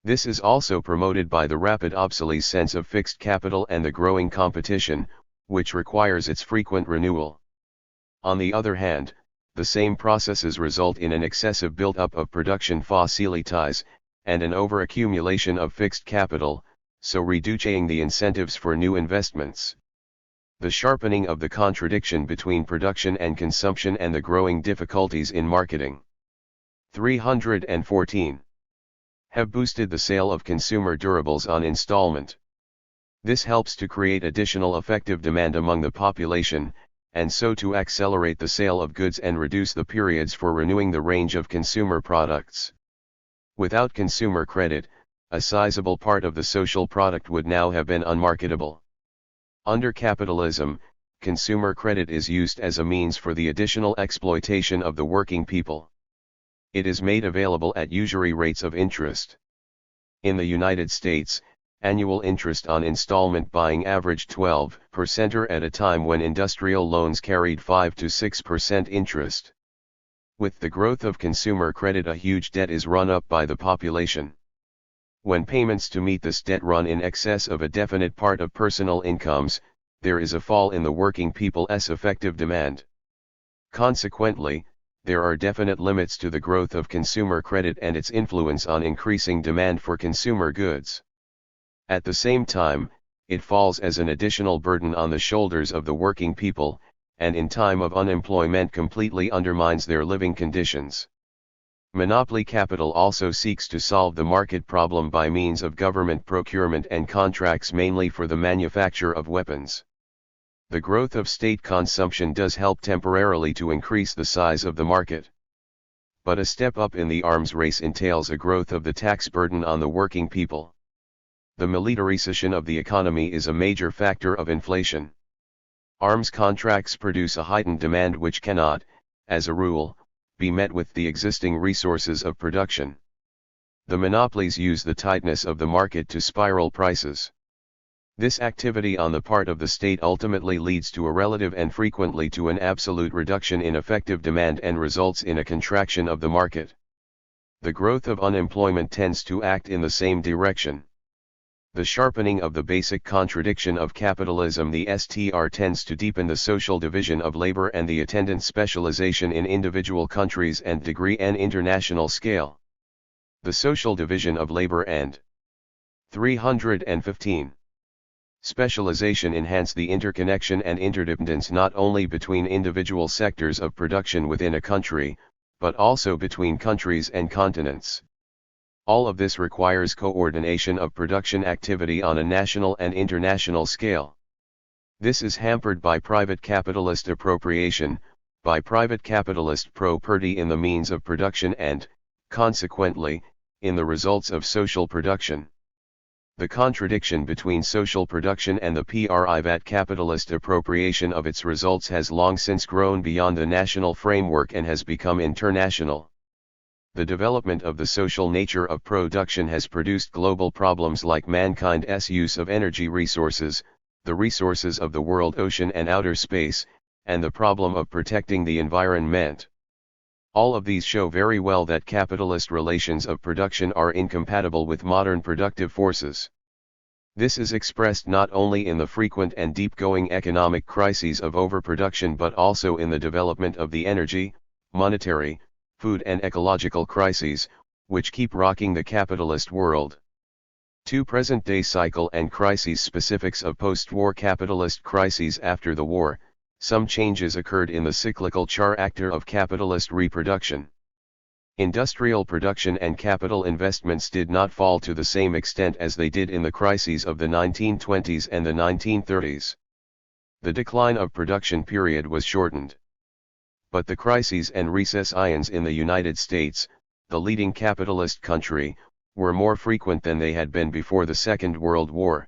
This is also promoted by the rapid obsolescence of fixed capital and the growing competition, which requires its frequent renewal. On the other hand, the same processes result in an excessive build-up of production facilities, and an overaccumulation of fixed capital, so reducing the incentives for new investments. The sharpening of the contradiction between production and consumption and the growing difficulties in marketing. 314. Have boosted the sale of consumer durables on installment. This helps to create additional effective demand among the population, and so to accelerate the sale of goods and reduce the periods for renewing the range of consumer products. Without consumer credit, a sizable part of the social product would now have been unmarketable. Under capitalism, consumer credit is used as a means for the additional exploitation of the working people. It is made available at usury rates of interest. In the United States, annual interest on installment buying averaged 12% at a time when industrial loans carried 5 to 6% interest. With the growth of consumer credit, a huge debt is run up by the population. When payments to meet this debt run in excess of a definite part of personal incomes, there is a fall in the working people's effective demand. Consequently, there are definite limits to the growth of consumer credit and its influence on increasing demand for consumer goods. At the same time, it falls as an additional burden on the shoulders of the working people, and in time of unemployment completely undermines their living conditions. Monopoly capital also seeks to solve the market problem by means of government procurement and contracts, mainly for the manufacture of weapons. The growth of state consumption does help temporarily to increase the size of the market. But a step up in the arms race entails a growth of the tax burden on the working people. The militarization of the economy is a major factor of inflation. Arms contracts produce a heightened demand which cannot, as a rule, be met with the existing resources of production. The monopolies use the tightness of the market to spiral prices. This activity on the part of the state ultimately leads to a relative and frequently to an absolute reduction in effective demand and results in a contraction of the market. The growth of unemployment tends to act in the same direction. The sharpening of the basic contradiction of capitalism, the STR, tends to deepen the social division of labor and the attendant specialization in individual countries and degree and international scale. The social division of labor and 315. Specialization enhance the interconnection and interdependence not only between individual sectors of production within a country, but also between countries and continents. All of this requires coordination of production activity on a national and international scale. This is hampered by private capitalist appropriation, by private capitalist property in the means of production and, consequently, in the results of social production. The contradiction between social production and the private capitalist appropriation of its results has long since grown beyond the national framework and has become international. The development of the social nature of production has produced global problems like mankind's use of energy resources, the resources of the world ocean and outer space, and the problem of protecting the environment. All of these show very well that capitalist relations of production are incompatible with modern productive forces. This is expressed not only in the frequent and deep-going economic crises of overproduction but also in the development of the energy, monetary, food and ecological crises, which keep rocking the capitalist world. 2. Present-day cycle and crises. Specifics of post-war capitalist crises. After the war, some changes occurred in the cyclical character of capitalist reproduction. Industrial production and capital investments did not fall to the same extent as they did in the crises of the 1920s and the 1930s. The decline of production period was shortened. But the crises and recessions in the United States, the leading capitalist country, were more frequent than they had been before the Second World War.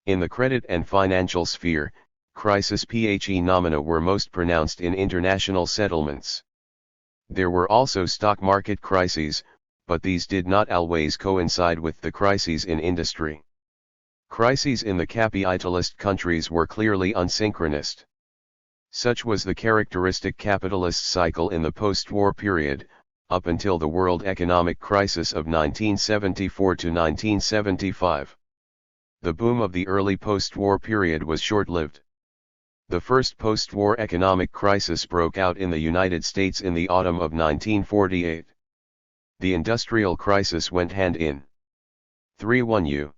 In the credit and financial sphere, crisis phenomena were most pronounced in international settlements. There were also stock market crises, but these did not always coincide with the crises in industry. Crises in the capitalist countries were clearly unsynchronized. Such was the characteristic capitalist cycle in the post-war period, up until the world economic crisis of 1974 to 1975. The boom of the early post-war period was short-lived. The first post-war economic crisis broke out in the United States in the autumn of 1948. The industrial crisis went hand in 3-1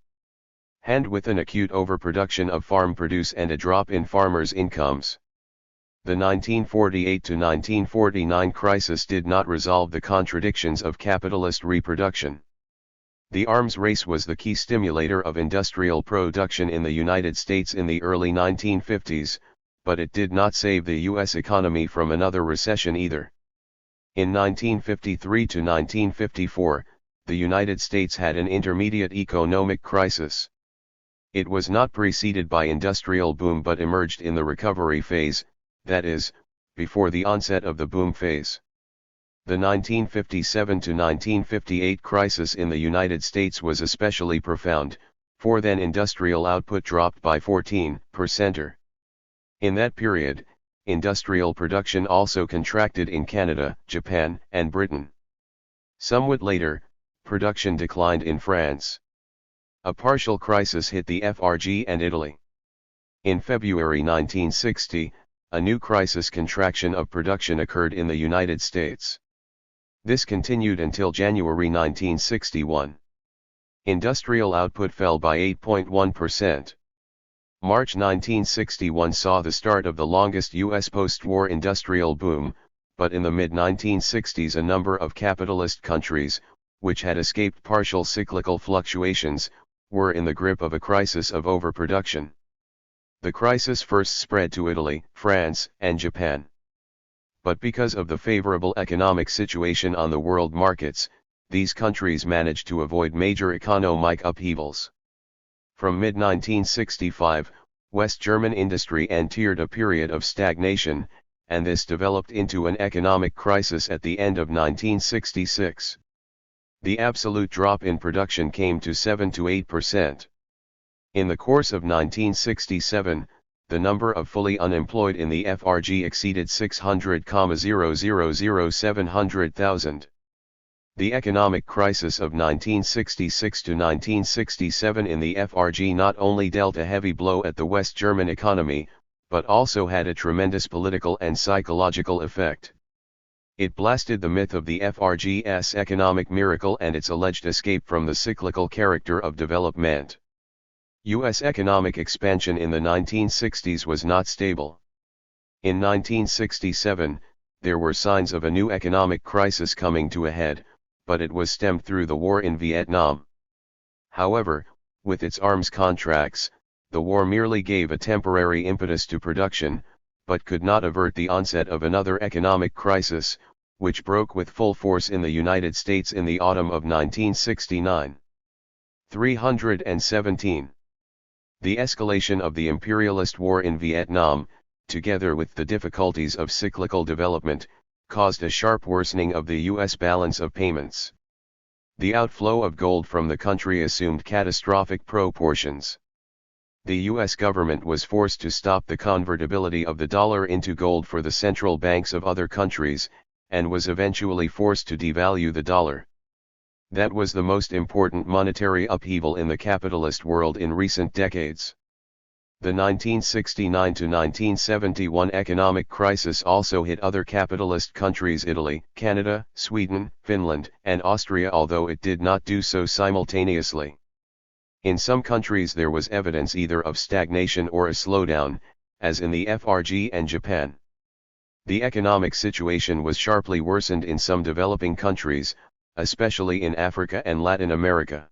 hand with an acute overproduction of farm produce and a drop in farmers' incomes. The 1948 to 1949 crisis did not resolve the contradictions of capitalist reproduction. The arms race was the key stimulator of industrial production in the United States in the early 1950s, but it did not save the U.S. economy from another recession either. In 1953 to 1954, the United States had an intermediate economic crisis. It was not preceded by industrial boom but emerged in the recovery phase, that is, before the onset of the boom phase. The 1957 to 1958 crisis in the United States was especially profound, for then industrial output dropped by 14%. In that period, industrial production also contracted in Canada, Japan, and Britain. Somewhat later, production declined in France. A partial crisis hit the FRG and Italy. In February 1960, a new crisis contraction of production occurred in the United States. This continued until January 1961. Industrial output fell by 8.1%. March 1961 saw the start of the longest U.S. post-war industrial boom, but in the mid-1960s a number of capitalist countries, which had escaped partial cyclical fluctuations, were in the grip of a crisis of overproduction. The crisis first spread to Italy, France, and Japan. But because of the favorable economic situation on the world markets, these countries managed to avoid major economic upheavals. From mid-1965, West German industry entered a period of stagnation, and this developed into an economic crisis at the end of 1966. The absolute drop in production came to 7 to 8%. In the course of 1967, the number of fully unemployed in the FRG exceeded 700,000. The economic crisis of 1966 to 1967 in the FRG not only dealt a heavy blow at the West German economy, but also had a tremendous political and psychological effect. It blasted the myth of the FRG's economic miracle and its alleged escape from the cyclical character of development. U.S. economic expansion in the 1960s was not stable. In 1967, there were signs of a new economic crisis coming to a head, but it was stemmed through the war in Vietnam. However, with its arms contracts, the war merely gave a temporary impetus to production, but could not avert the onset of another economic crisis, which broke with full force in the United States in the autumn of 1969. 317. The escalation of the imperialist war in Vietnam, together with the difficulties of cyclical development, caused a sharp worsening of the U.S. balance of payments. The outflow of gold from the country assumed catastrophic proportions. The U.S. government was forced to stop the convertibility of the dollar into gold for the central banks of other countries, and was eventually forced to devalue the dollar. That was the most important monetary upheaval in the capitalist world in recent decades. The 1969 to 1971 economic crisis also hit other capitalist countries: Italy, Canada, Sweden, Finland, and Austria, although it did not do so simultaneously. In some countries there was evidence either of stagnation or a slowdown, as in the FRG and Japan. The economic situation was sharply worsened in some developing countries, especially in Africa and Latin America.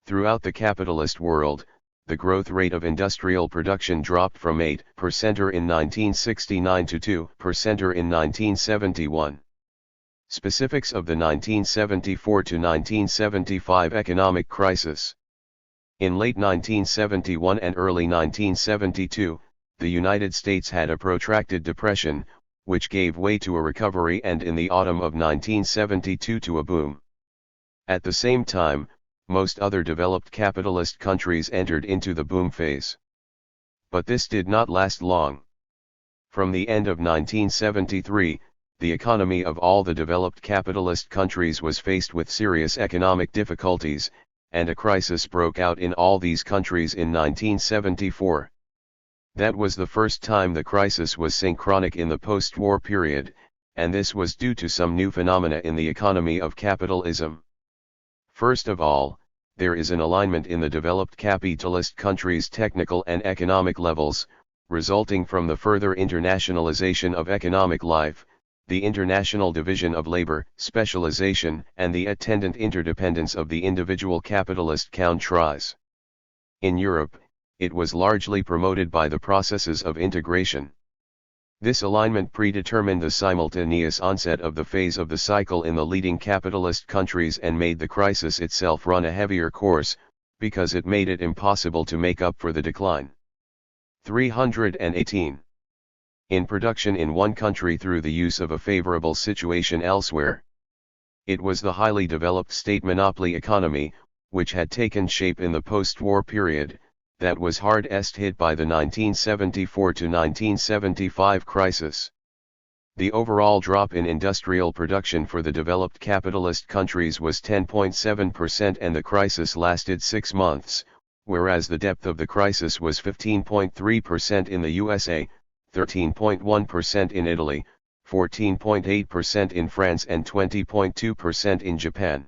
Throughout the capitalist world, the growth rate of industrial production dropped from 8% in 1969 to 2% in 1971. Specifics of the 1974 to 1975 economic crisis. In late 1971 and early 1972, the United States had a protracted depression, which gave way to a recovery and in the autumn of 1972 to a boom. At the same time, most other developed capitalist countries entered into the boom phase. But this did not last long. From the end of 1973, the economy of all the developed capitalist countries was faced with serious economic difficulties, and a crisis broke out in all these countries in 1974. That was the first time the crisis was synchronic in the post-war period, and this was due to some new phenomena in the economy of capitalism. First of all, there is an alignment in the developed capitalist countries' technical and economic levels, resulting from the further internationalization of economic life, the international division of labor, specialization, and the attendant interdependence of the individual capitalist countries. In Europe, it was largely promoted by the processes of integration. This alignment predetermined the simultaneous onset of the phase of the cycle in the leading capitalist countries and made the crisis itself run a heavier course, because it made it impossible to make up for the decline. 318. In production in one country through the use of a favorable situation elsewhere. It was the highly developed state monopoly economy, which had taken shape in the post-war period, that was hardest hit by the 1974 to 1975 crisis. The overall drop in industrial production for the developed capitalist countries was 10.7% and the crisis lasted 6 months, whereas the depth of the crisis was 15.3% in the USA, 13.1% in Italy, 14.8% in France and 20.2% in Japan.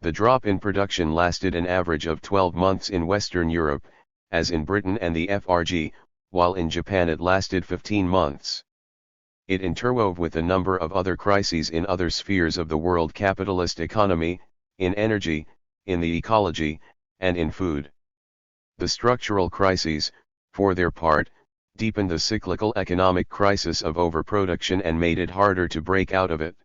The drop in production lasted an average of 12 months in Western Europe, as in Britain and the FRG, while in Japan it lasted 15 months. It interwove with a number of other crises in other spheres of the world capitalist economy, in energy, in the ecology, and in food. The structural crises, for their part, deepened the cyclical economic crisis of overproduction and made it harder to break out of it.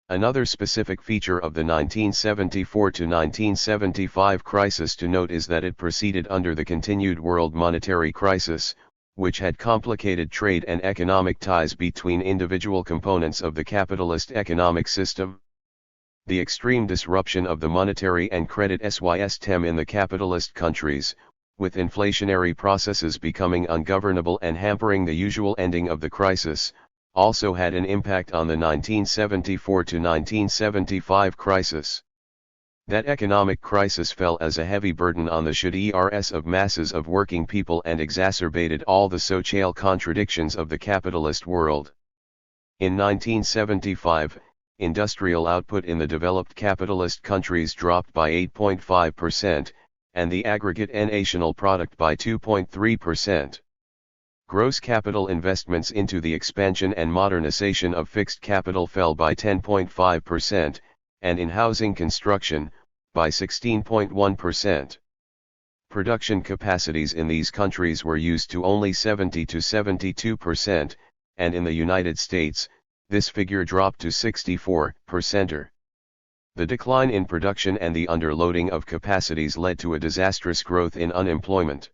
Another specific feature of the 1974 to 1975 crisis to note is that it proceeded under the continued world monetary crisis, which had complicated trade and economic ties between individual components of the capitalist economic system. The extreme disruption of the monetary and credit system in the capitalist countries, with inflationary processes becoming ungovernable and hampering the usual ending of the crisis, also had an impact on the 1974 to 1975 crisis. That economic crisis fell as a heavy burden on the shoulders of masses of working people and exacerbated all the social contradictions of the capitalist world. In 1975, industrial output in the developed capitalist countries dropped by 8.5%, and the aggregate national product by 2.3%. Gross capital investments into the expansion and modernization of fixed capital fell by 10.5%, and in housing construction, by 16.1%. Production capacities in these countries were used to only 70 to 72%, and in the United States, this figure dropped to 64%. The decline in production and the underloading of capacities led to a disastrous growth in unemployment.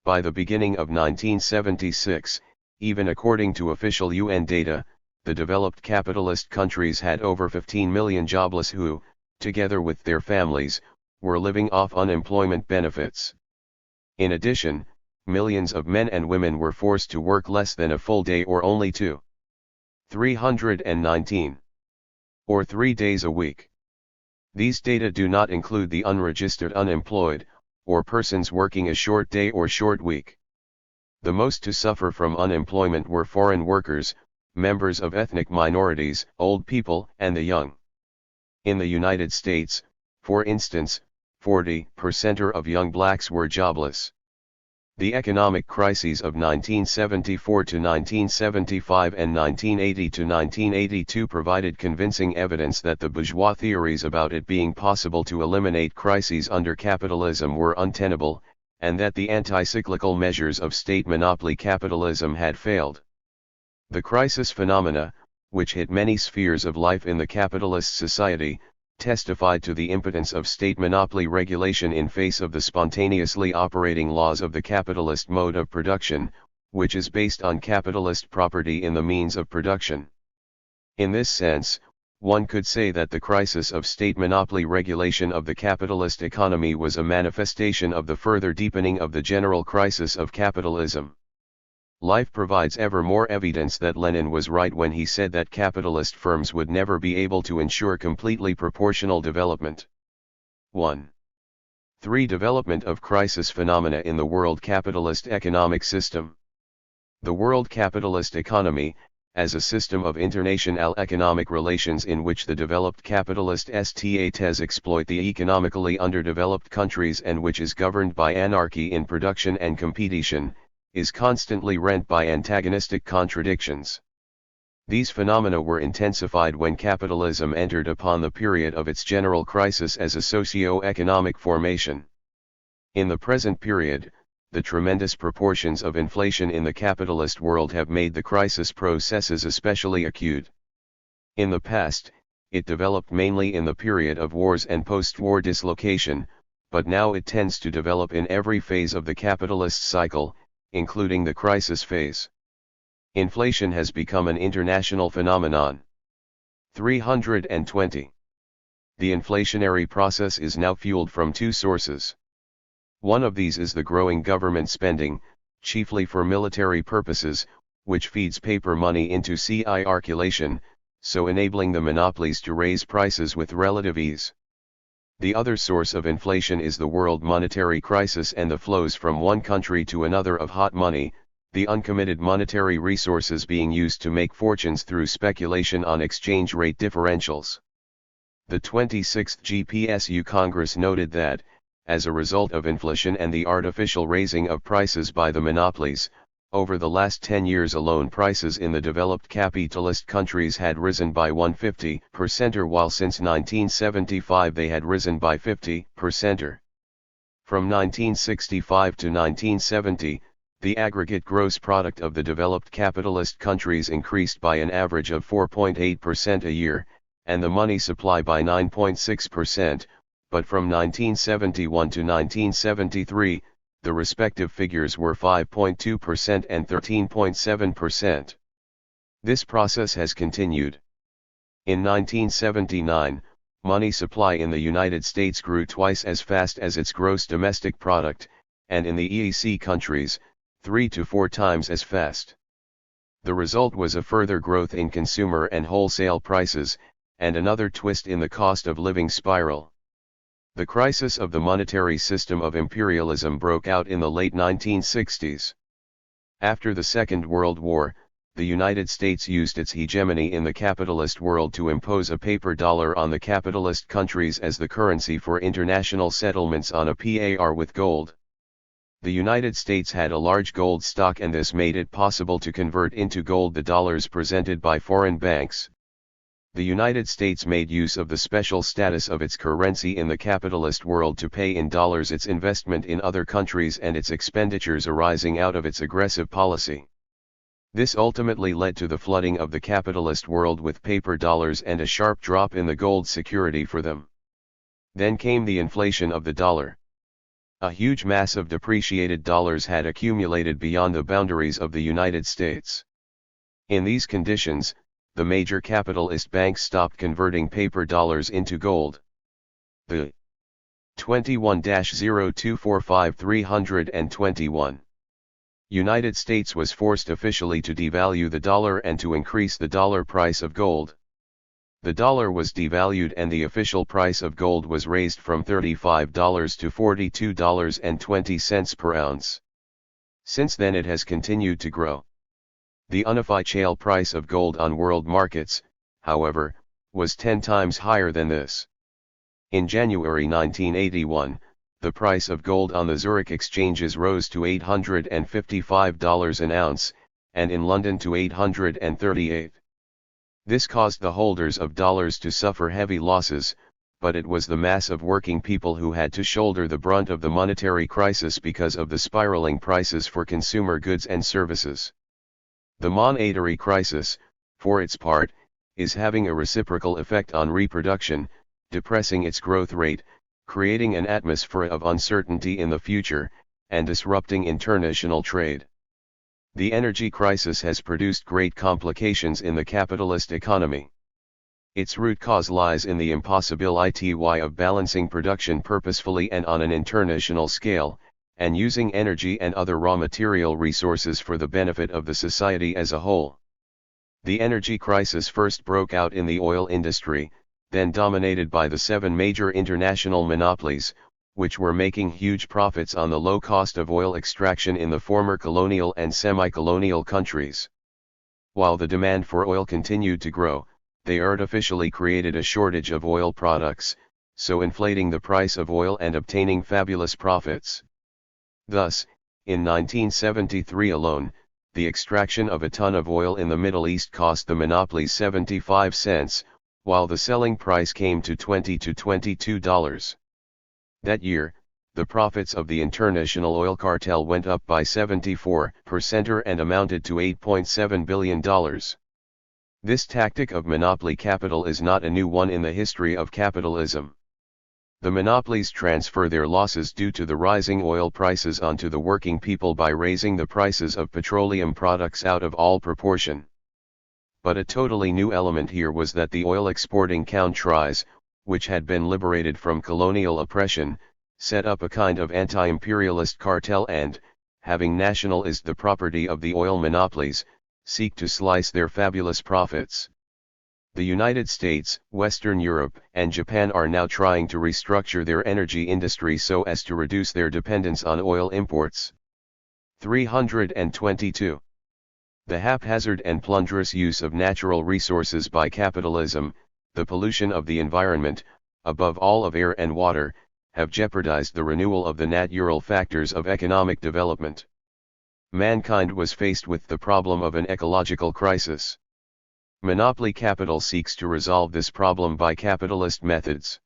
By the beginning of 1976, even according to official UN data, the developed capitalist countries had over 15 million jobless who, together with their families, were living off unemployment benefits. In addition, millions of men and women were forced to work less than a full day or only 2 319. Or 3 days a week. These data do not include the unregistered unemployed, or persons working a short day or short week. The most to suffer from unemployment were foreign workers, members of ethnic minorities, old people, and the young. In the United States, for instance, 40% of young blacks were jobless. The economic crises of 1974 to 1975 and 1980 to 1982 provided convincing evidence that the bourgeois theories about it being possible to eliminate crises under capitalism were untenable, and that the anti-cyclical measures of state monopoly capitalism had failed. The crisis phenomena, which hit many spheres of life in the capitalist society, testified to the impotence of state monopoly regulation in face of the spontaneously operating laws of the capitalist mode of production, which is based on capitalist property in the means of production. In this sense, one could say that the crisis of state monopoly regulation of the capitalist economy was a manifestation of the further deepening of the general crisis of capitalism. Life provides ever more evidence that Lenin was right when he said that capitalist firms would never be able to ensure completely proportional development. 1. 3. Development of crisis phenomena in the world capitalist economic system. The world capitalist economy, as a system of international economic relations in which the developed capitalist states exploit the economically underdeveloped countries and which is governed by anarchy in production and competition, is constantly rent by antagonistic contradictions. These phenomena were intensified when capitalism entered upon the period of its general crisis as a socio-economic formation. In the present period, the tremendous proportions of inflation in the capitalist world have made the crisis processes especially acute. In the past, it developed mainly in the period of wars and post-war dislocation, but now it tends to develop in every phase of the capitalist cycle, including the crisis phase. Inflation has become an international phenomenon. 320. The inflationary process is now fueled from two sources. One of these is the growing government spending, chiefly for military purposes, which feeds paper money into circulation, so enabling the monopolies to raise prices with relative ease. The other source of inflation is the world monetary crisis and the flows from one country to another of hot money, the uncommitted monetary resources being used to make fortunes through speculation on exchange rate differentials. The 26th GPSU Congress noted that, as a result of inflation and the artificial raising of prices by the monopolies, over the last 10 years alone prices in the developed capitalist countries had risen by 150%, while since 1975 they had risen by 50%. From 1965 to 1970, the aggregate gross product of the developed capitalist countries increased by an average of 4.8% a year, and the money supply by 9.6%, but from 1971 to 1973, the respective figures were 5.2% and 13.7%. This process has continued. In 1979, money supply in the United States grew twice as fast as its gross domestic product, and in the EEC countries, 3 to 4 times as fast. The result was a further growth in consumer and wholesale prices, and another twist in the cost of living spiral. The crisis of the monetary system of imperialism broke out in the late 1960s. After the Second World War, the United States used its hegemony in the capitalist world to impose a paper dollar on the capitalist countries as the currency for international settlements on a par with gold. The United States had a large gold stock, and this made it possible to convert into gold the dollars presented by foreign banks. The United States made use of the special status of its currency in the capitalist world to pay in dollars its investment in other countries and its expenditures arising out of its aggressive policy. This ultimately led to the flooding of the capitalist world with paper dollars and a sharp drop in the gold security for them. Then came the inflation of the dollar. A huge mass of depreciated dollars had accumulated beyond the boundaries of the United States. In these conditions, the major capitalist banks stopped converting paper dollars into gold. The 21-0245-321 United States was forced officially to devalue the dollar and to increase the dollar price of gold. The dollar was devalued and the official price of gold was raised from $35 to $42.20 per ounce. Since then it has continued to grow. The unofficial price of gold on world markets, however, was 10 times higher than this. In January 1981, the price of gold on the Zurich exchanges rose to $855 an ounce, and in London to $838. This caused the holders of dollars to suffer heavy losses, but it was the mass of working people who had to shoulder the brunt of the monetary crisis because of the spiraling prices for consumer goods and services. The monetary crisis, for its part, is having a reciprocal effect on reproduction, depressing its growth rate, creating an atmosphere of uncertainty in the future, and disrupting international trade. The energy crisis has produced great complications in the capitalist economy. Its root cause lies in the impossibility of balancing production purposefully and on an international scale, and using energy and other raw material resources for the benefit of the society as a whole. The energy crisis first broke out in the oil industry, then dominated by the 7 major international monopolies, which were making huge profits on the low cost of oil extraction in the former colonial and semi-colonial countries. While the demand for oil continued to grow, they artificially created a shortage of oil products, so inflating the price of oil and obtaining fabulous profits. Thus, in 1973 alone, the extraction of a ton of oil in the Middle East cost the monopolies 75 cents, while the selling price came to $20 to $22. That year, the profits of the international oil cartel went up by 74% and amounted to $8.7 billion. This tactic of monopoly capital is not a new one in the history of capitalism. The monopolies transfer their losses due to the rising oil prices onto the working people by raising the prices of petroleum products out of all proportion. But a totally new element here was that the oil exporting countries, which had been liberated from colonial oppression, set up a kind of anti-imperialist cartel and, having nationalized the property of the oil monopolies, seek to slice their fabulous profits. The United States, Western Europe, and Japan are now trying to restructure their energy industry so as to reduce their dependence on oil imports. 322. The haphazard and plunderous use of natural resources by capitalism, the pollution of the environment, above all of air and water, have jeopardized the renewal of the natural factors of economic development. Mankind was faced with the problem of an ecological crisis. Monopoly capital seeks to resolve this problem by capitalist methods.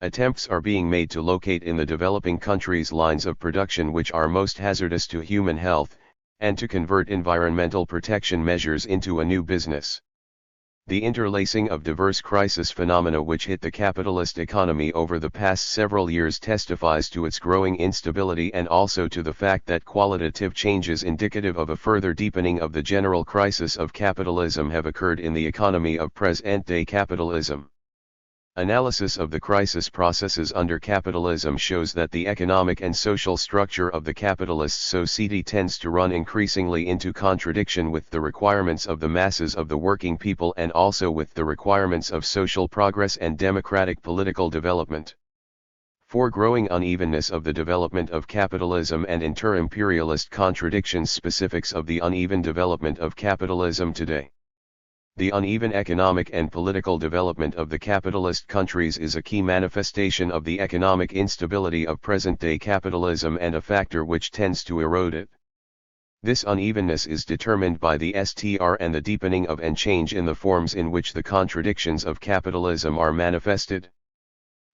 Attempts are being made to locate in the developing countries lines of production which are most hazardous to human health, and to convert environmental protection measures into a new business. The interlacing of diverse crisis phenomena which hit the capitalist economy over the past several years testifies to its growing instability and also to the fact that qualitative changes indicative of a further deepening of the general crisis of capitalism have occurred in the economy of present-day capitalism. Analysis of the crisis processes under capitalism shows that the economic and social structure of the capitalist society tends to run increasingly into contradiction with the requirements of the masses of the working people and also with the requirements of social progress and democratic political development. For growing unevenness of the development of capitalism and inter-imperialist contradictions specifics of the uneven development of capitalism today. The uneven economic and political development of the capitalist countries is a key manifestation of the economic instability of present-day capitalism and a factor which tends to erode it. This unevenness is determined by the STR and the deepening of and change in the forms in which the contradictions of capitalism are manifested.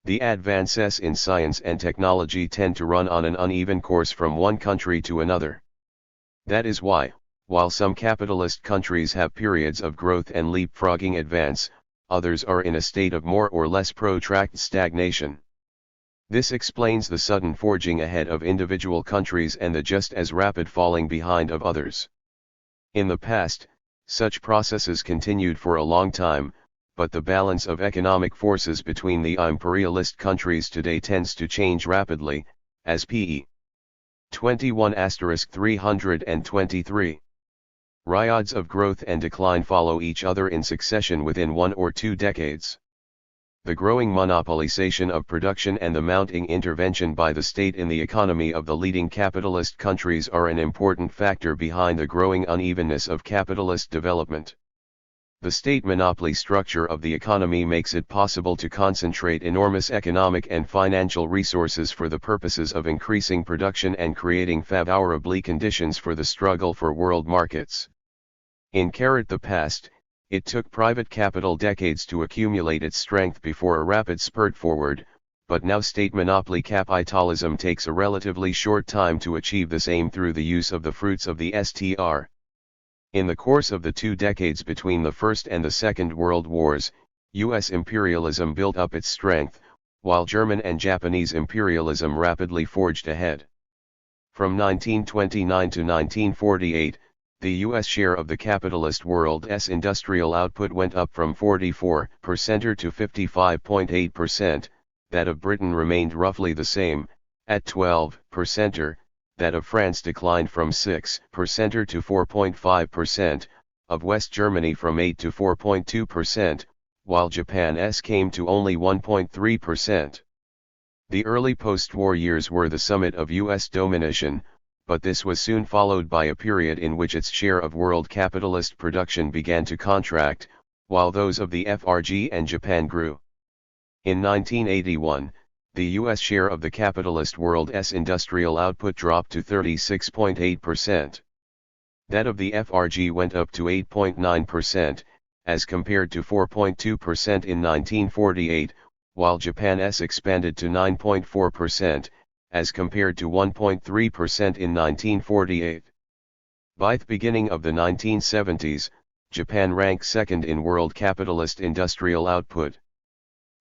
The advances in science and technology tend to run on an uneven course from one country to another. That is why, while some capitalist countries have periods of growth and leapfrogging advance, others are in a state of more or less protracted stagnation. This explains the sudden forging ahead of individual countries and the just as rapid falling behind of others. In the past, such processes continued for a long time, but the balance of economic forces between the imperialist countries today tends to change rapidly, as p.e. 21*323. Riods of growth and decline follow each other in succession within 1 or 2 decades. The growing monopolization of production and the mounting intervention by the state in the economy of the leading capitalist countries are an important factor behind the growing unevenness of capitalist development. The state monopoly structure of the economy makes it possible to concentrate enormous economic and financial resources for the purposes of increasing production and creating favorable conditions for the struggle for world markets. In the past, it took private capital decades to accumulate its strength before a rapid spurt forward, but now state monopoly capitalism takes a relatively short time to achieve this aim through the use of the fruits of the STR. In the course of the 2 decades between the First and the Second World Wars, U.S. imperialism built up its strength, while German and Japanese imperialism rapidly forged ahead. From 1929 to 1948, the U.S. share of the capitalist world's industrial output went up from 44% to 55.8%, that of Britain remained roughly the same, at 12%, that of France declined from 6% to 4.5%, of West Germany from 8 to 4.2%, while Japan's came to only 1.3%. The early post-war years were the summit of U.S. domination, but this was soon followed by a period in which its share of world capitalist production began to contract, while those of the FRG and Japan grew. In 1981, the U.S. share of the capitalist world's industrial output dropped to 36.8%. That of the FRG went up to 8.9%, as compared to 4.2% in 1948, while Japan's expanded to 9.4%, as compared to 1.3% in 1948. By the beginning of the 1970s, Japan ranked second in world capitalist industrial output.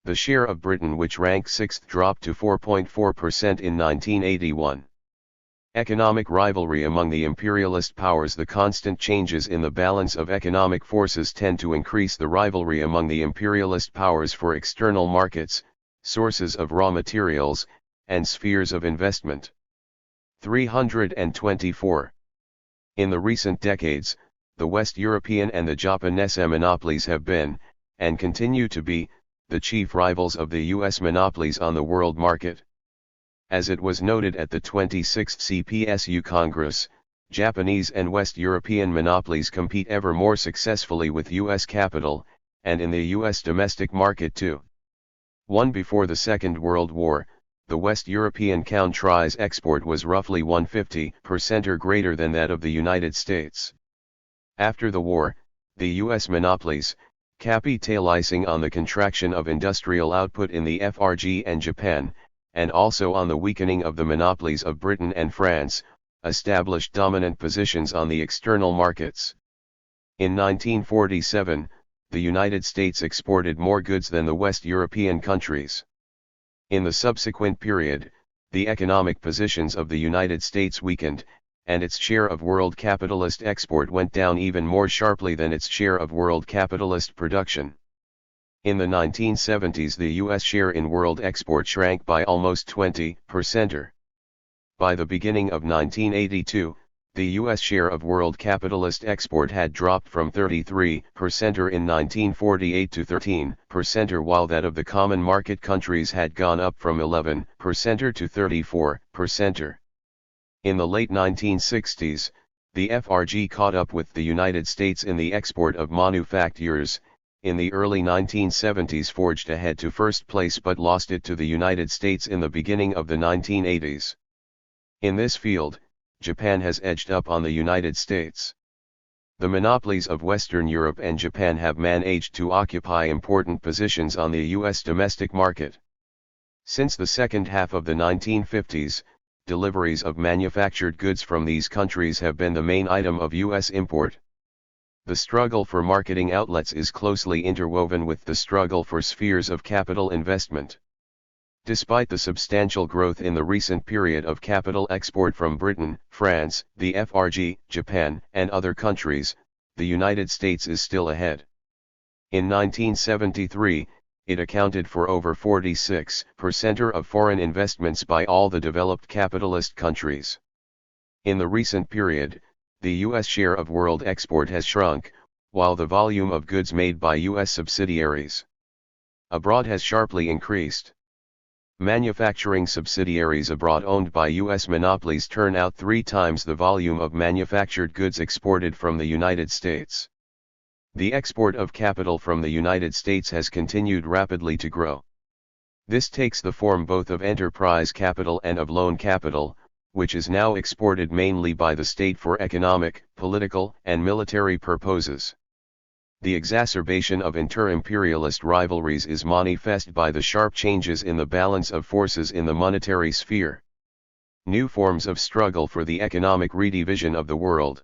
The share of Britain, which ranked sixth, dropped to 4.4% in 1981. Economic rivalry among the imperialist powers. The constant changes in the balance of economic forces tend to increase the rivalry among the imperialist powers for external markets, sources of raw materials, and spheres of investment. 324. In the recent decades, the West European and the Japanese monopolies have been, and continue to be, the chief rivals of the U.S. monopolies on the world market. As it was noted at the 26th CPSU Congress, Japanese and West European monopolies compete ever more successfully with U.S. capital, and in the U.S. domestic market too. Before the Second World War, the West European country's export was roughly 150% or greater than that of the United States. After the war, the U.S. monopolies, capitalizing on the contraction of industrial output in the FRG and Japan, and also on the weakening of the monopolies of Britain and France, established dominant positions on the external markets. In 1947, the United States exported more goods than the West European countries. In the subsequent period, the economic positions of the United States weakened, and its share of world capitalist export went down even more sharply than its share of world capitalist production. In the 1970s, the U.S. share in world export shrank by almost 20%. By the beginning of 1982, the U.S. share of world capitalist export had dropped from 33% in 1948 to 13%, while that of the common market countries had gone up from 11% to 34%. In the late 1960s, the FRG caught up with the United States in the export of manufactures. In the early 1970s, forged ahead to first place but lost it to the United States in the beginning of the 1980s. In this field, Japan has edged up on the United States. The monopolies of Western Europe and Japan have managed to occupy important positions on the U.S. domestic market. Since the second half of the 1950s, deliveries of manufactured goods from these countries have been the main item of U.S. import. The struggle for marketing outlets is closely interwoven with the struggle for spheres of capital investment. Despite the substantial growth in the recent period of capital export from Britain, France, the FRG, Japan, and other countries, the United States is still ahead. In 1973, it accounted for over 46% of foreign investments by all the developed capitalist countries. In the recent period, the U.S. share of world export has shrunk, while the volume of goods made by U.S. subsidiaries abroad has sharply increased. Manufacturing subsidiaries abroad owned by U.S. monopolies turn out 3 times the volume of manufactured goods exported from the United States. The export of capital from the United States has continued rapidly to grow. This takes the form both of enterprise capital and of loan capital, which is now exported mainly by the state for economic, political, and military purposes. The exacerbation of inter-imperialist rivalries is manifest by the sharp changes in the balance of forces in the monetary sphere. New forms of struggle for the economic redivision of the world.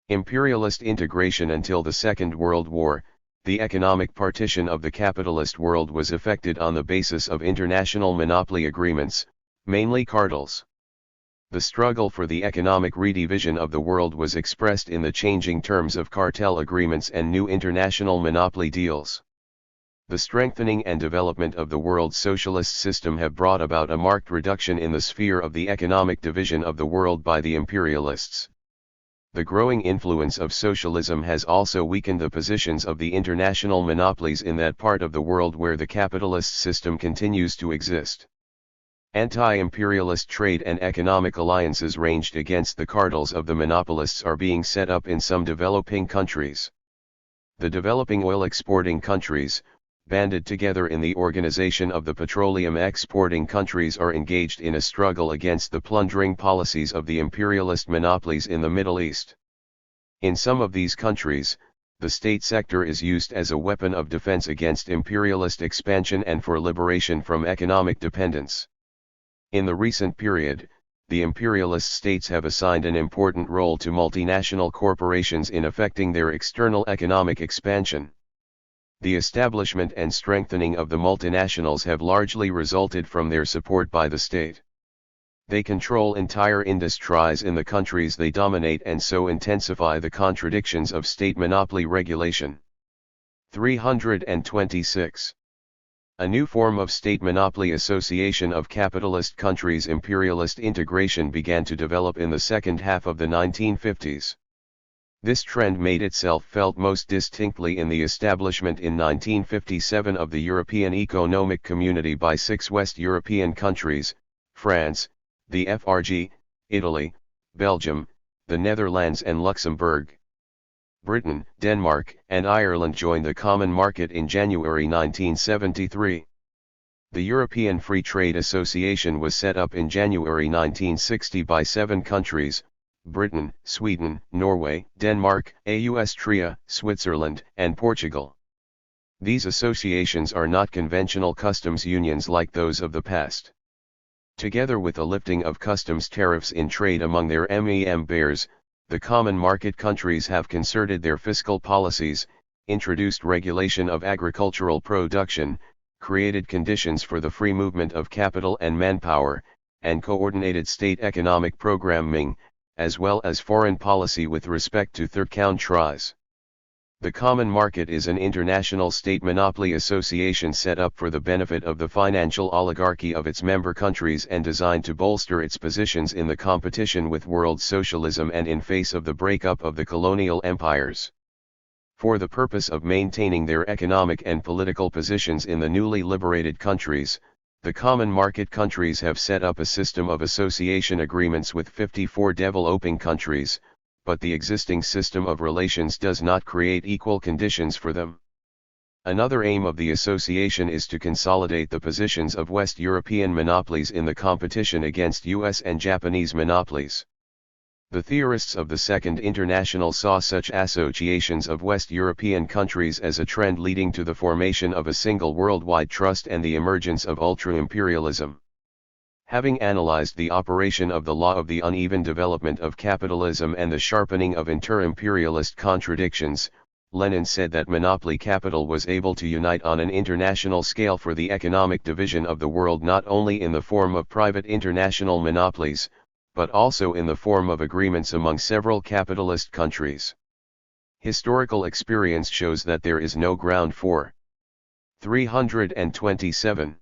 Imperialist integration. Until the Second World War, the economic partition of the capitalist world was effected on the basis of international monopoly agreements, mainly cartels. The struggle for the economic redivision of the world was expressed in the changing terms of cartel agreements and new international monopoly deals. The strengthening and development of the world's socialist system have brought about a marked reduction in the sphere of the economic division of the world by the imperialists. The growing influence of socialism has also weakened the positions of the international monopolies in that part of the world where the capitalist system continues to exist. Anti-imperialist trade and economic alliances ranged against the cartels of the monopolists are being set up in some developing countries. The developing oil-exporting countries, banded together in the organization of the petroleum exporting countries, are engaged in a struggle against the plundering policies of the imperialist monopolies in the Middle East. In some of these countries, the state sector is used as a weapon of defense against imperialist expansion and for liberation from economic dependence. In the recent period, the imperialist states have assigned an important role to multinational corporations in affecting their external economic expansion. The establishment and strengthening of the multinationals have largely resulted from their support by the state. They control entire industries in the countries they dominate and so intensify the contradictions of state monopoly regulation. 326. A new form of state monopoly association of capitalist countries. Imperialist integration began to develop in the second half of the 1950s. This trend made itself felt most distinctly in the establishment in 1957 of the European Economic Community by 6 West European countries: France, the FRG, Italy, Belgium, the Netherlands and Luxembourg. Britain, Denmark, and Ireland joined the Common Market in January 1973. The European Free Trade Association was set up in January 1960 by 7 countries: Britain, Sweden, Norway, Denmark, Austria, Switzerland, and Portugal. These associations are not conventional customs unions like those of the past. Together with the lifting of customs tariffs in trade among their members, the common market countries have concerted their fiscal policies, introduced regulation of agricultural production, created conditions for the free movement of capital and manpower, and coordinated state economic programming, as well as foreign policy with respect to third countries. The Common Market is an international state monopoly association set up for the benefit of the financial oligarchy of its member countries and designed to bolster its positions in the competition with world socialism and in face of the breakup of the colonial empires. For the purpose of maintaining their economic and political positions in the newly liberated countries, the Common Market countries have set up a system of association agreements with 54 developing countries, but the existing system of relations does not create equal conditions for them. Another aim of the association is to consolidate the positions of West European monopolies in the competition against US and Japanese monopolies. The theorists of the Second International saw such associations of West European countries as a trend leading to the formation of a single worldwide trust and the emergence of ultra-imperialism. Having analyzed the operation of the law of the uneven development of capitalism and the sharpening of inter-imperialist contradictions, Lenin said that monopoly capital was able to unite on an international scale for the economic division of the world not only in the form of private international monopolies, but also in the form of agreements among several capitalist countries. Historical experience shows that there is no ground for 327.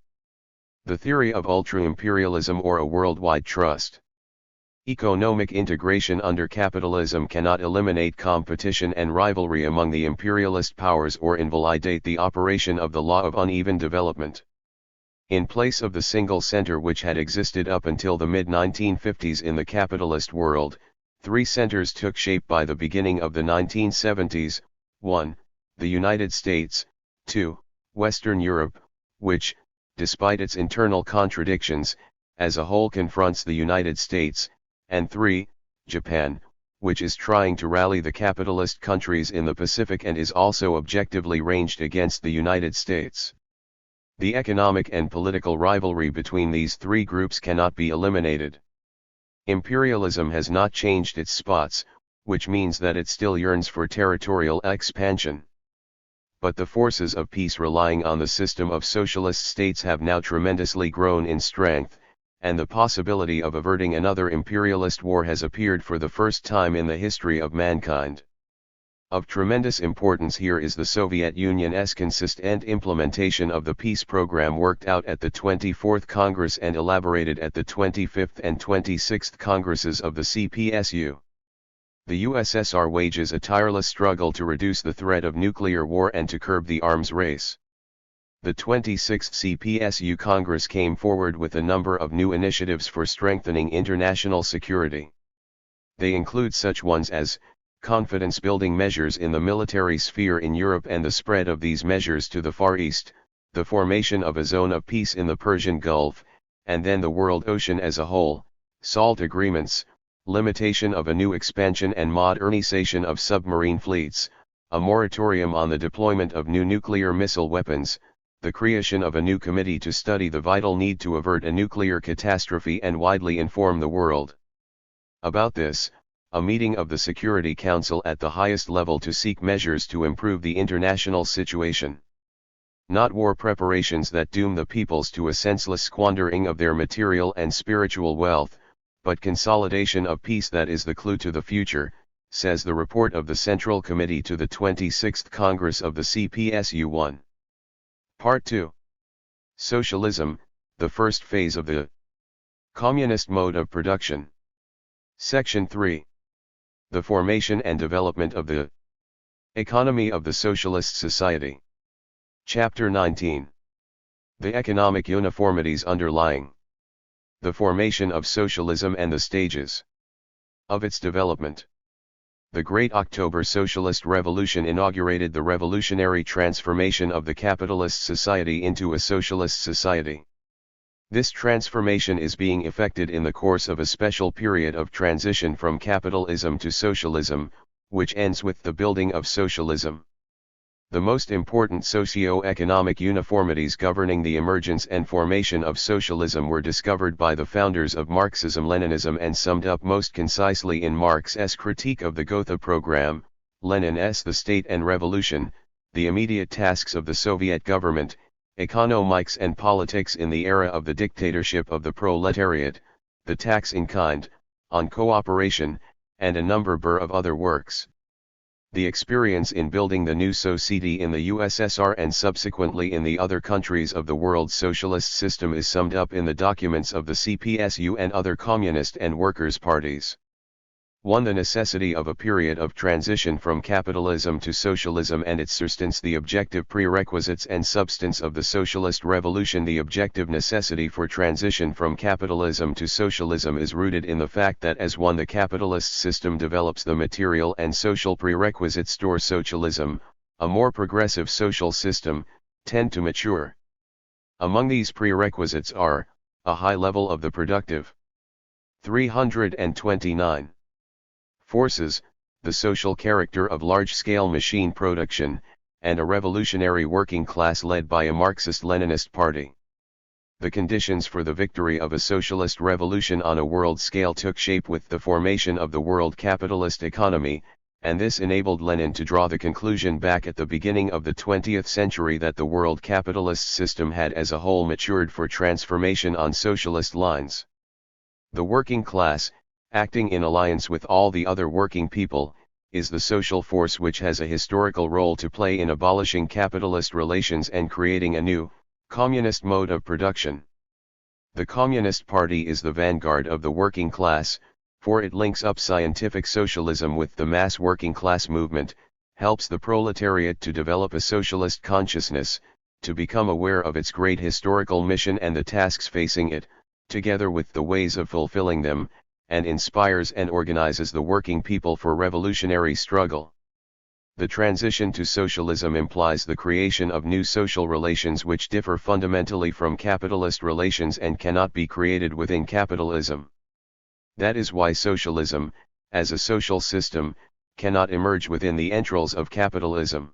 The theory of ultra-imperialism or a worldwide trust. Economic integration under capitalism cannot eliminate competition and rivalry among the imperialist powers or invalidate the operation of the law of uneven development. In place of the single center which had existed up until the mid-1950s in the capitalist world, three centers took shape by the beginning of the 1970s, 1. The United States, 2. Western Europe, which, despite its internal contradictions, as a whole confronts the United States, and 3. Japan, which is trying to rally the capitalist countries in the Pacific and is also objectively ranged against the United States. The economic and political rivalry between these three groups cannot be eliminated. Imperialism has not changed its spots, which means that it still yearns for territorial expansion. But the forces of peace relying on the system of socialist states have now tremendously grown in strength, and the possibility of averting another imperialist war has appeared for the first time in the history of mankind. Of tremendous importance here is the Soviet Union's consistent implementation of the peace program worked out at the 24th Congress and elaborated at the 25th and 26th Congresses of the CPSU. The USSR wages a tireless struggle to reduce the threat of nuclear war and to curb the arms race. The 26th CPSU Congress came forward with a number of new initiatives for strengthening international security. They include such ones as confidence-building measures in the military sphere in Europe and the spread of these measures to the Far East, the formation of a zone of peace in the Persian Gulf, and then the world ocean as a whole, SALT agreements, limitation of a new expansion and modernization of submarine fleets, a moratorium on the deployment of new nuclear missile weapons, the creation of a new committee to study the vital need to avert a nuclear catastrophe and widely inform the world about this, a meeting of the Security Council at the highest level to seek measures to improve the international situation. Not war preparations that doom the peoples to a senseless squandering of their material and spiritual wealth, but consolidation of peace that is the clue to the future, says the report of the Central Committee to the 26th Congress of the CPSU 1. Part 2. Socialism, the first phase of the communist mode of production. Section 3. The formation and development of the economy of the socialist society. Chapter 19. The economic uniformities underlying the formation of socialism and the stages of its development. The Great October Socialist Revolution inaugurated the revolutionary transformation of the capitalist society into a socialist society. This transformation is being effected in the course of a special period of transition from capitalism to socialism, which ends with the building of socialism. The most important socio-economic uniformities governing the emergence and formation of socialism were discovered by the founders of Marxism-Leninism and summed up most concisely in Marx's critique of the Gotha program, Lenin's The State and Revolution, the immediate tasks of the Soviet government, economics and politics in the era of the dictatorship of the proletariat, the tax in kind, on cooperation, and a number of other works. The experience in building the new society in the USSR and subsequently in the other countries of the world's socialist system is summed up in the documents of the CPSU and other communist and workers' parties. 1. The necessity of a period of transition from capitalism to socialism and its substance. The objective prerequisites and substance of the socialist revolution. The objective necessity for transition from capitalism to socialism is rooted in the fact that as the capitalist system develops the material and social prerequisites toward socialism, a more progressive social system, tend to mature. Among these prerequisites are, a high level of the productive 329 forces, the social character of large-scale machine production, and a revolutionary working class led by a Marxist-Leninist party. The conditions for the victory of a socialist revolution on a world scale took shape with the formation of the world capitalist economy, and this enabled Lenin to draw the conclusion back at the beginning of the 20th century that the world capitalist system had as a whole matured for transformation on socialist lines. The working class, acting in alliance with all the other working people, is the social force which has a historical role to play in abolishing capitalist relations and creating a new, communist mode of production. The Communist Party is the vanguard of the working class, for it links up scientific socialism with the mass working class movement, helps the proletariat to develop a socialist consciousness, to become aware of its great historical mission and the tasks facing it, together with the ways of fulfilling them, and inspires and organizes the working people for revolutionary struggle. The transition to socialism implies the creation of new social relations which differ fundamentally from capitalist relations and cannot be created within capitalism. That is why socialism, as a social system, cannot emerge within the entrails of capitalism.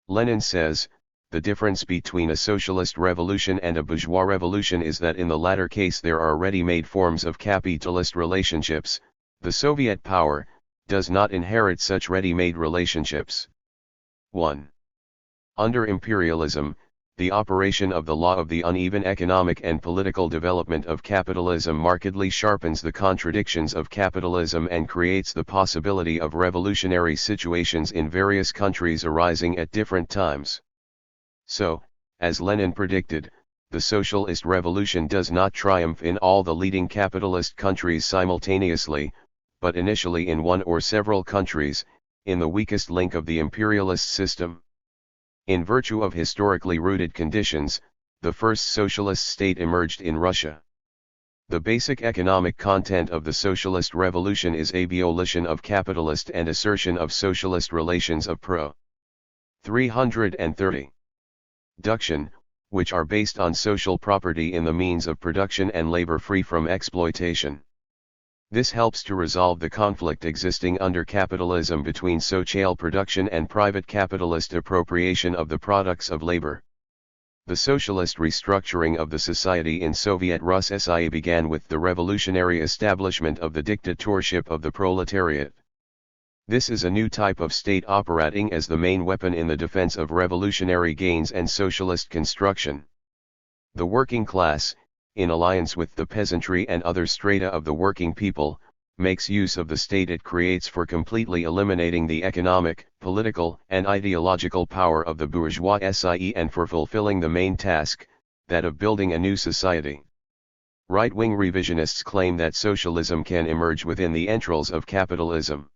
Lenin says, the difference between a socialist revolution and a bourgeois revolution is that in the latter case there are ready-made forms of capitalist relationships. The Soviet power does not inherit such ready-made relationships. 1. Under imperialism, the operation of the law of the uneven economic and political development of capitalism markedly sharpens the contradictions of capitalism and creates the possibility of revolutionary situations in various countries arising at different times. So, as Lenin predicted, the socialist revolution does not triumph in all the leading capitalist countries simultaneously, but initially in one or several countries, in the weakest link of the imperialist system. In virtue of historically rooted conditions, the first socialist state emerged in Russia. The basic economic content of the socialist revolution is abolition of capitalist and assertion of socialist relations of pro. 330. Production, which are based on social property in the means of production and labor free from exploitation. This helps to resolve the conflict existing under capitalism between social production and private capitalist appropriation of the products of labor. The socialist restructuring of the society in Soviet Russia began with the revolutionary establishment of the dictatorship of the proletariat. This is a new type of state operating as the main weapon in the defense of revolutionary gains and socialist construction. The working class, in alliance with the peasantry and other strata of the working people, makes use of the state it creates for completely eliminating the economic, political, and ideological power of the bourgeoisie and for fulfilling the main task, that of building a new society. Right-wing revisionists claim that socialism can emerge within the entrails of capitalism.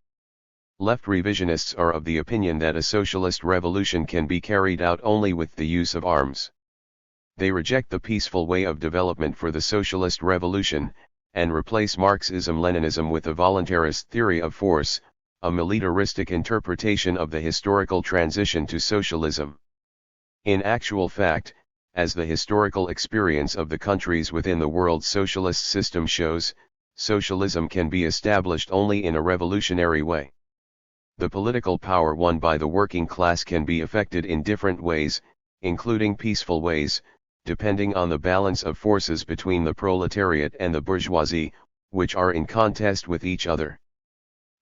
Left revisionists are of the opinion that a socialist revolution can be carried out only with the use of arms. They reject the peaceful way of development for the socialist revolution, and replace Marxism-Leninism with a voluntarist theory of force, a militaristic interpretation of the historical transition to socialism. In actual fact, as the historical experience of the countries within the world socialist system shows, socialism can be established only in a revolutionary way. The political power won by the working class can be effected in different ways, including peaceful ways, depending on the balance of forces between the proletariat and the bourgeoisie, which are in contest with each other.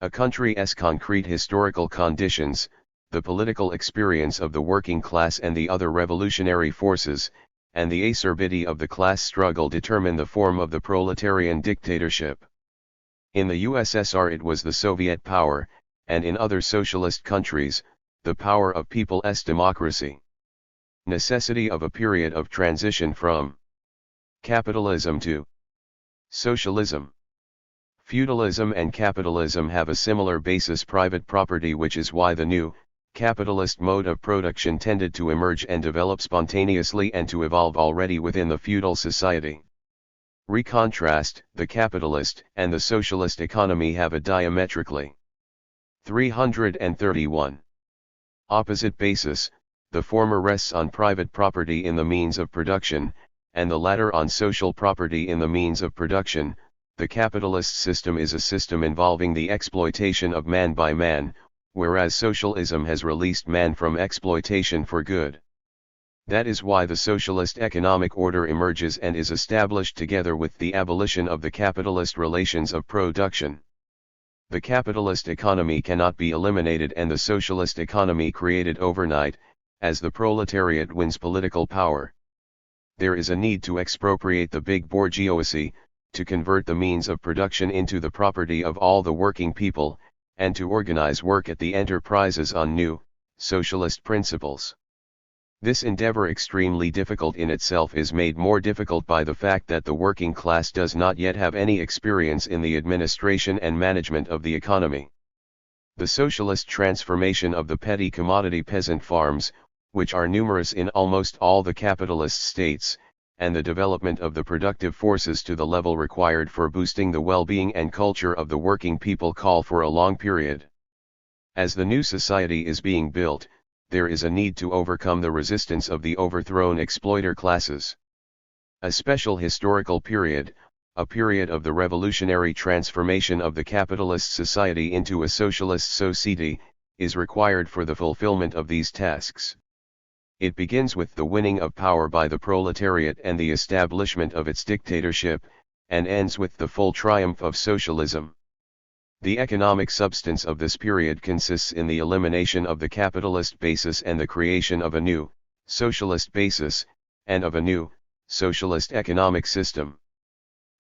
A country's concrete historical conditions, the political experience of the working class and the other revolutionary forces, and the acerbity of the class struggle determine the form of the proletarian dictatorship. In the USSR it was the Soviet power, and in other socialist countries, the power of people's democracy. Necessity of a period of transition from capitalism to socialism. Feudalism and capitalism have a similar basis, private property, which is why the new, capitalist mode of production tended to emerge and develop spontaneously and to evolve already within the feudal society. Recontrast, the capitalist and the socialist economy have a diametrically 331. Opposite basis, the former rests on private property in the means of production, and the latter on social property in the means of production. The capitalist system is a system involving the exploitation of man by man, whereas socialism has released man from exploitation for good. That is why the socialist economic order emerges and is established together with the abolition of the capitalist relations of production. The capitalist economy cannot be eliminated and the socialist economy created overnight, as the proletariat wins political power. There is a need to expropriate the big bourgeoisie, to convert the means of production into the property of all the working people, and to organize work at the enterprises on new, socialist principles. This endeavor, extremely difficult in itself, is made more difficult by the fact that the working class does not yet have any experience in the administration and management of the economy. The socialist transformation of the petty commodity peasant farms, which are numerous in almost all the capitalist states, and the development of the productive forces to the level required for boosting the well-being and culture of the working people, call for a long period. As the new society is being built, there is a need to overcome the resistance of the overthrown exploiter classes. A special historical period, a period of the revolutionary transformation of the capitalist society into a socialist society, is required for the fulfillment of these tasks. It begins with the winning of power by the proletariat and the establishment of its dictatorship, and ends with the full triumph of socialism. The economic substance of this period consists in the elimination of the capitalist basis and the creation of a new, socialist basis, and of a new, socialist economic system.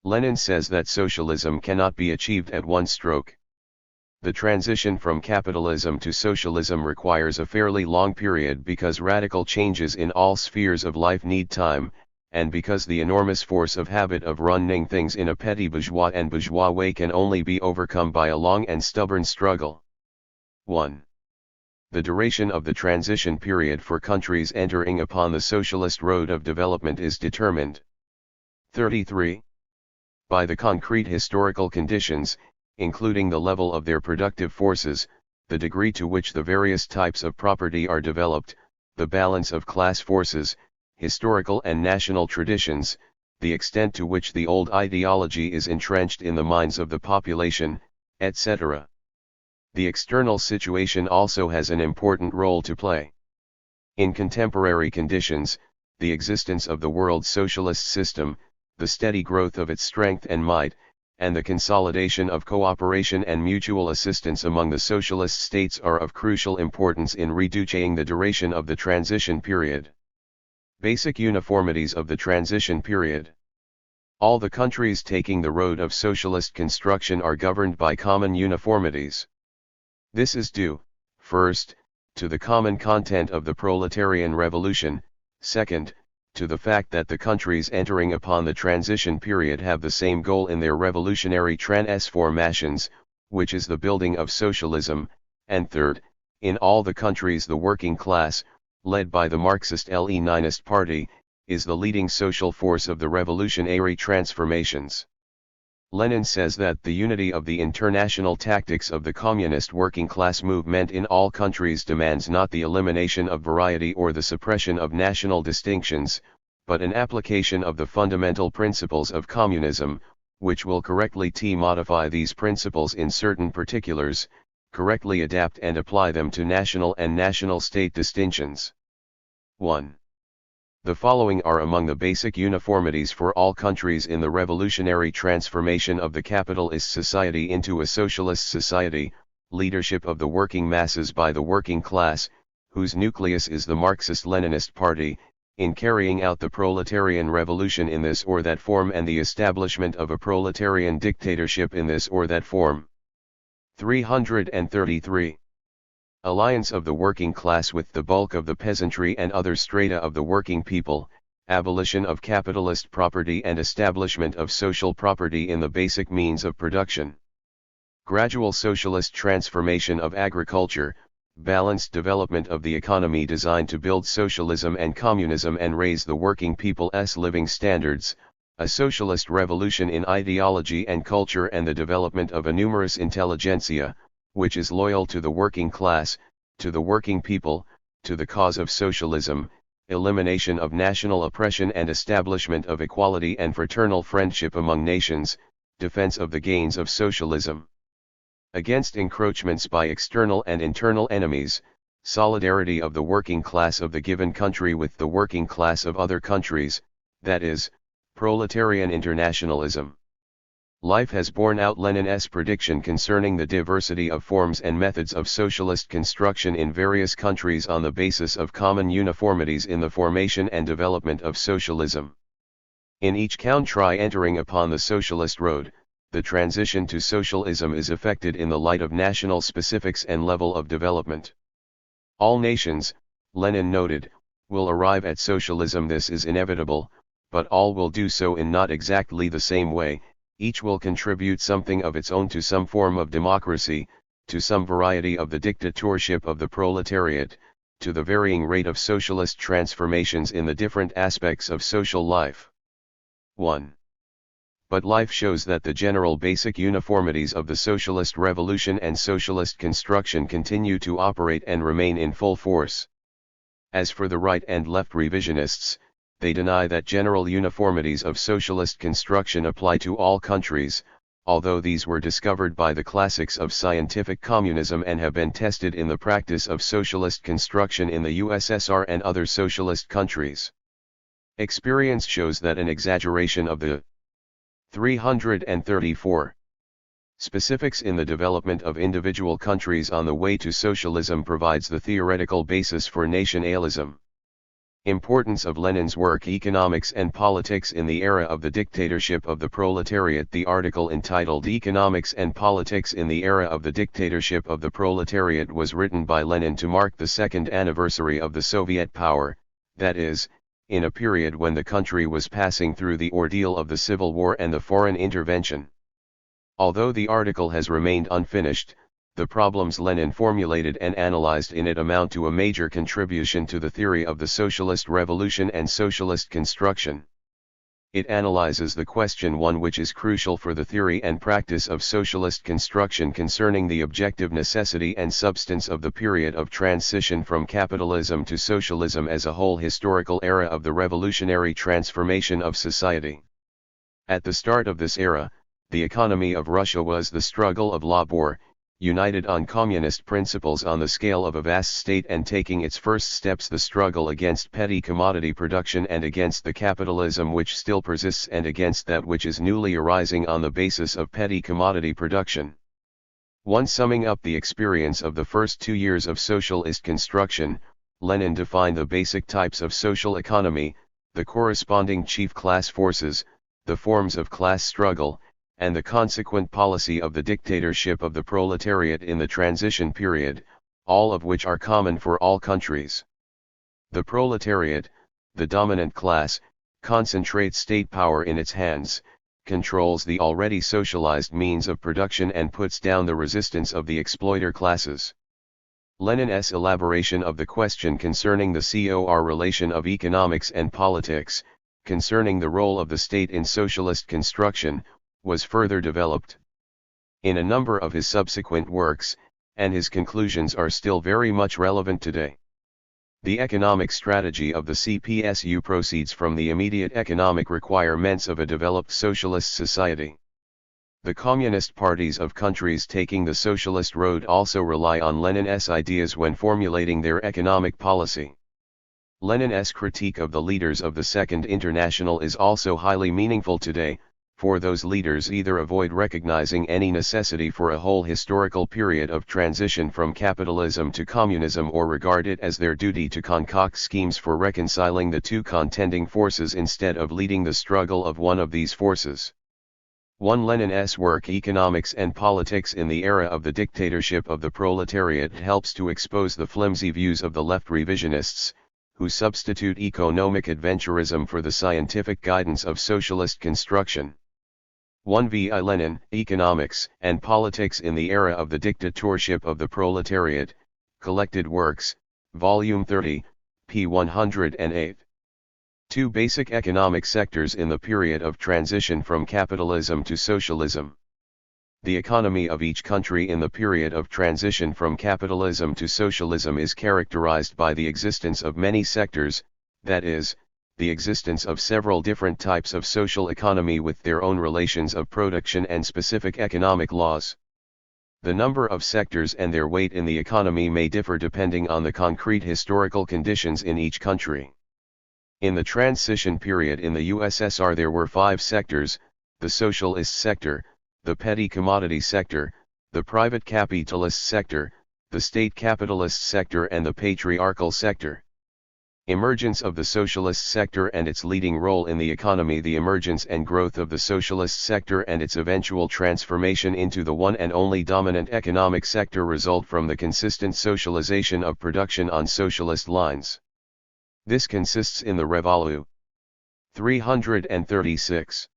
Lenin says that socialism cannot be achieved at one stroke. The transition from capitalism to socialism requires a fairly long period because radical changes in all spheres of life need time, and because the enormous force of habit of running things in a petty bourgeois and bourgeois way can only be overcome by a long and stubborn struggle. 1. The duration of the transition period for countries entering upon the socialist road of development is determined. 33. By the concrete historical conditions, including the level of their productive forces, the degree to which the various types of property are developed, the balance of class forces, historical and national traditions, the extent to which the old ideology is entrenched in the minds of the population, etc. The external situation also has an important role to play. In contemporary conditions, the existence of the world socialist system, the steady growth of its strength and might, and the consolidation of cooperation and mutual assistance among the socialist states are of crucial importance in reducing the duration of the transition period. Basic uniformities of the transition period. All the countries taking the road of socialist construction are governed by common uniformities. This is due, first, to the common content of the proletarian revolution, second, to the fact that the countries entering upon the transition period have the same goal in their revolutionary transformations, which is the building of socialism, and third, in all the countries the working class, led by the Marxist-Leninist Party, is the leading social force of the revolutionary transformations. Lenin says that the unity of the international tactics of the communist working class movement in all countries demands not the elimination of variety or the suppression of national distinctions, but an application of the fundamental principles of communism, which will correctly modify these principles in certain particulars, correctly adapt and apply them to national and national state distinctions. 1. The following are among the basic uniformities for all countries in the revolutionary transformation of the capitalist society into a socialist society: leadership of the working masses by the working class, whose nucleus is the Marxist-Leninist Party, in carrying out the proletarian revolution in this or that form and the establishment of a proletarian dictatorship in this or that form. 333. Alliance of the working class with the bulk of the peasantry and other strata of the working people, abolition of capitalist property and establishment of social property in the basic means of production. Gradual socialist transformation of agriculture, balanced development of the economy designed to build socialism and communism and raise the working people's living standards, a socialist revolution in ideology and culture and the development of a numerous intelligentsia, which is loyal to the working class, to the working people, to the cause of socialism, elimination of national oppression and establishment of equality and fraternal friendship among nations, defense of the gains of socialism. Against encroachments by external and internal enemies, solidarity of the working class of the given country with the working class of other countries, that is, proletarian internationalism. Life has borne out Lenin's prediction concerning the diversity of forms and methods of socialist construction in various countries on the basis of common uniformities in the formation and development of socialism. In each country entering upon the socialist road, the transition to socialism is effected in the light of national specifics and level of development. All nations, Lenin noted, will arrive at socialism. This is inevitable, but all will do so in not exactly the same way. Each will contribute something of its own to some form of democracy, to some variety of the dictatorship of the proletariat, to the varying rate of socialist transformations in the different aspects of social life. 1. But life shows that the general basic uniformities of the socialist revolution and socialist construction continue to operate and remain in full force. As for the right and left revisionists, they deny that general uniformities of socialist construction apply to all countries, although these were discovered by the classics of scientific communism and have been tested in the practice of socialist construction in the USSR and other socialist countries. Experience shows that an exaggeration of the 334 specifics in the development of individual countries on the way to socialism provides the theoretical basis for nationalism. Importance of Lenin's work Economics and Politics in the Era of the Dictatorship of the Proletariat. The article entitled Economics and Politics in the Era of the Dictatorship of the Proletariat was written by Lenin to mark the second anniversary of the Soviet power, that is, in a period when the country was passing through the ordeal of the civil war and the foreign intervention. Although the article has remained unfinished, the problems Lenin formulated and analyzed in it amount to a major contribution to the theory of the socialist revolution and socialist construction. It analyzes the question one which is crucial for the theory and practice of socialist construction concerning the objective necessity and substance of the period of transition from capitalism to socialism as a whole historical era of the revolutionary transformation of society. At the start of this era, the economy of Russia was the struggle of labor, united on communist principles on the scale of a vast state and taking its first steps the struggle against petty commodity production and against the capitalism which still persists and against that which is newly arising on the basis of petty commodity production. One summing up the experience of the first 2 years of socialist construction, Lenin defined the basic types of social economy, the corresponding chief class forces, the forms of class struggle, and the consequent policy of the dictatorship of the proletariat in the transition period, all of which are common for all countries. The proletariat, the dominant class, concentrates state power in its hands, controls the already socialized means of production and puts down the resistance of the exploiter classes. Lenin's elaboration of the question concerning the COR relation of economics and politics, concerning the role of the state in socialist construction, was further developed in a number of his subsequent works, and his conclusions are still very much relevant today. The economic strategy of the CPSU proceeds from the immediate economic requirements of a developed socialist society. The communist parties of countries taking the socialist road also rely on Lenin's ideas when formulating their economic policy. Lenin's critique of the leaders of the Second International is also highly meaningful today, for those leaders either avoid recognizing any necessity for a whole historical period of transition from capitalism to communism or regard it as their duty to concoct schemes for reconciling the two contending forces instead of leading the struggle of one of these forces. Lenin's work Economics and Politics in the Era of the Dictatorship of the Proletariat helps to expose the flimsy views of the left revisionists, who substitute economic adventurism for the scientific guidance of socialist construction. 1 V.I. Lenin, Economics and Politics in the Era of the Dictatorship of the Proletariat, Collected Works, Volume 30, p. 108. 2 Basic economic sectors in the period of transition from capitalism to socialism. The economy of each country in the period of transition from capitalism to socialism is characterized by the existence of many sectors, that is, the existence of several different types of social economy with their own relations of production and specific economic laws. The number of sectors and their weight in the economy may differ depending on the concrete historical conditions in each country. In the transition period in the USSR there were 5 sectors: the socialist sector, the petty commodity sector, the private capitalist sector, the state capitalist sector and the patriarchal sector. Emergence of the socialist sector and its leading role in the economy. The emergence and growth of the socialist sector and its eventual transformation into the one and only dominant economic sector result from the consistent socialization of production on socialist lines. This consists in the Revolu. 336.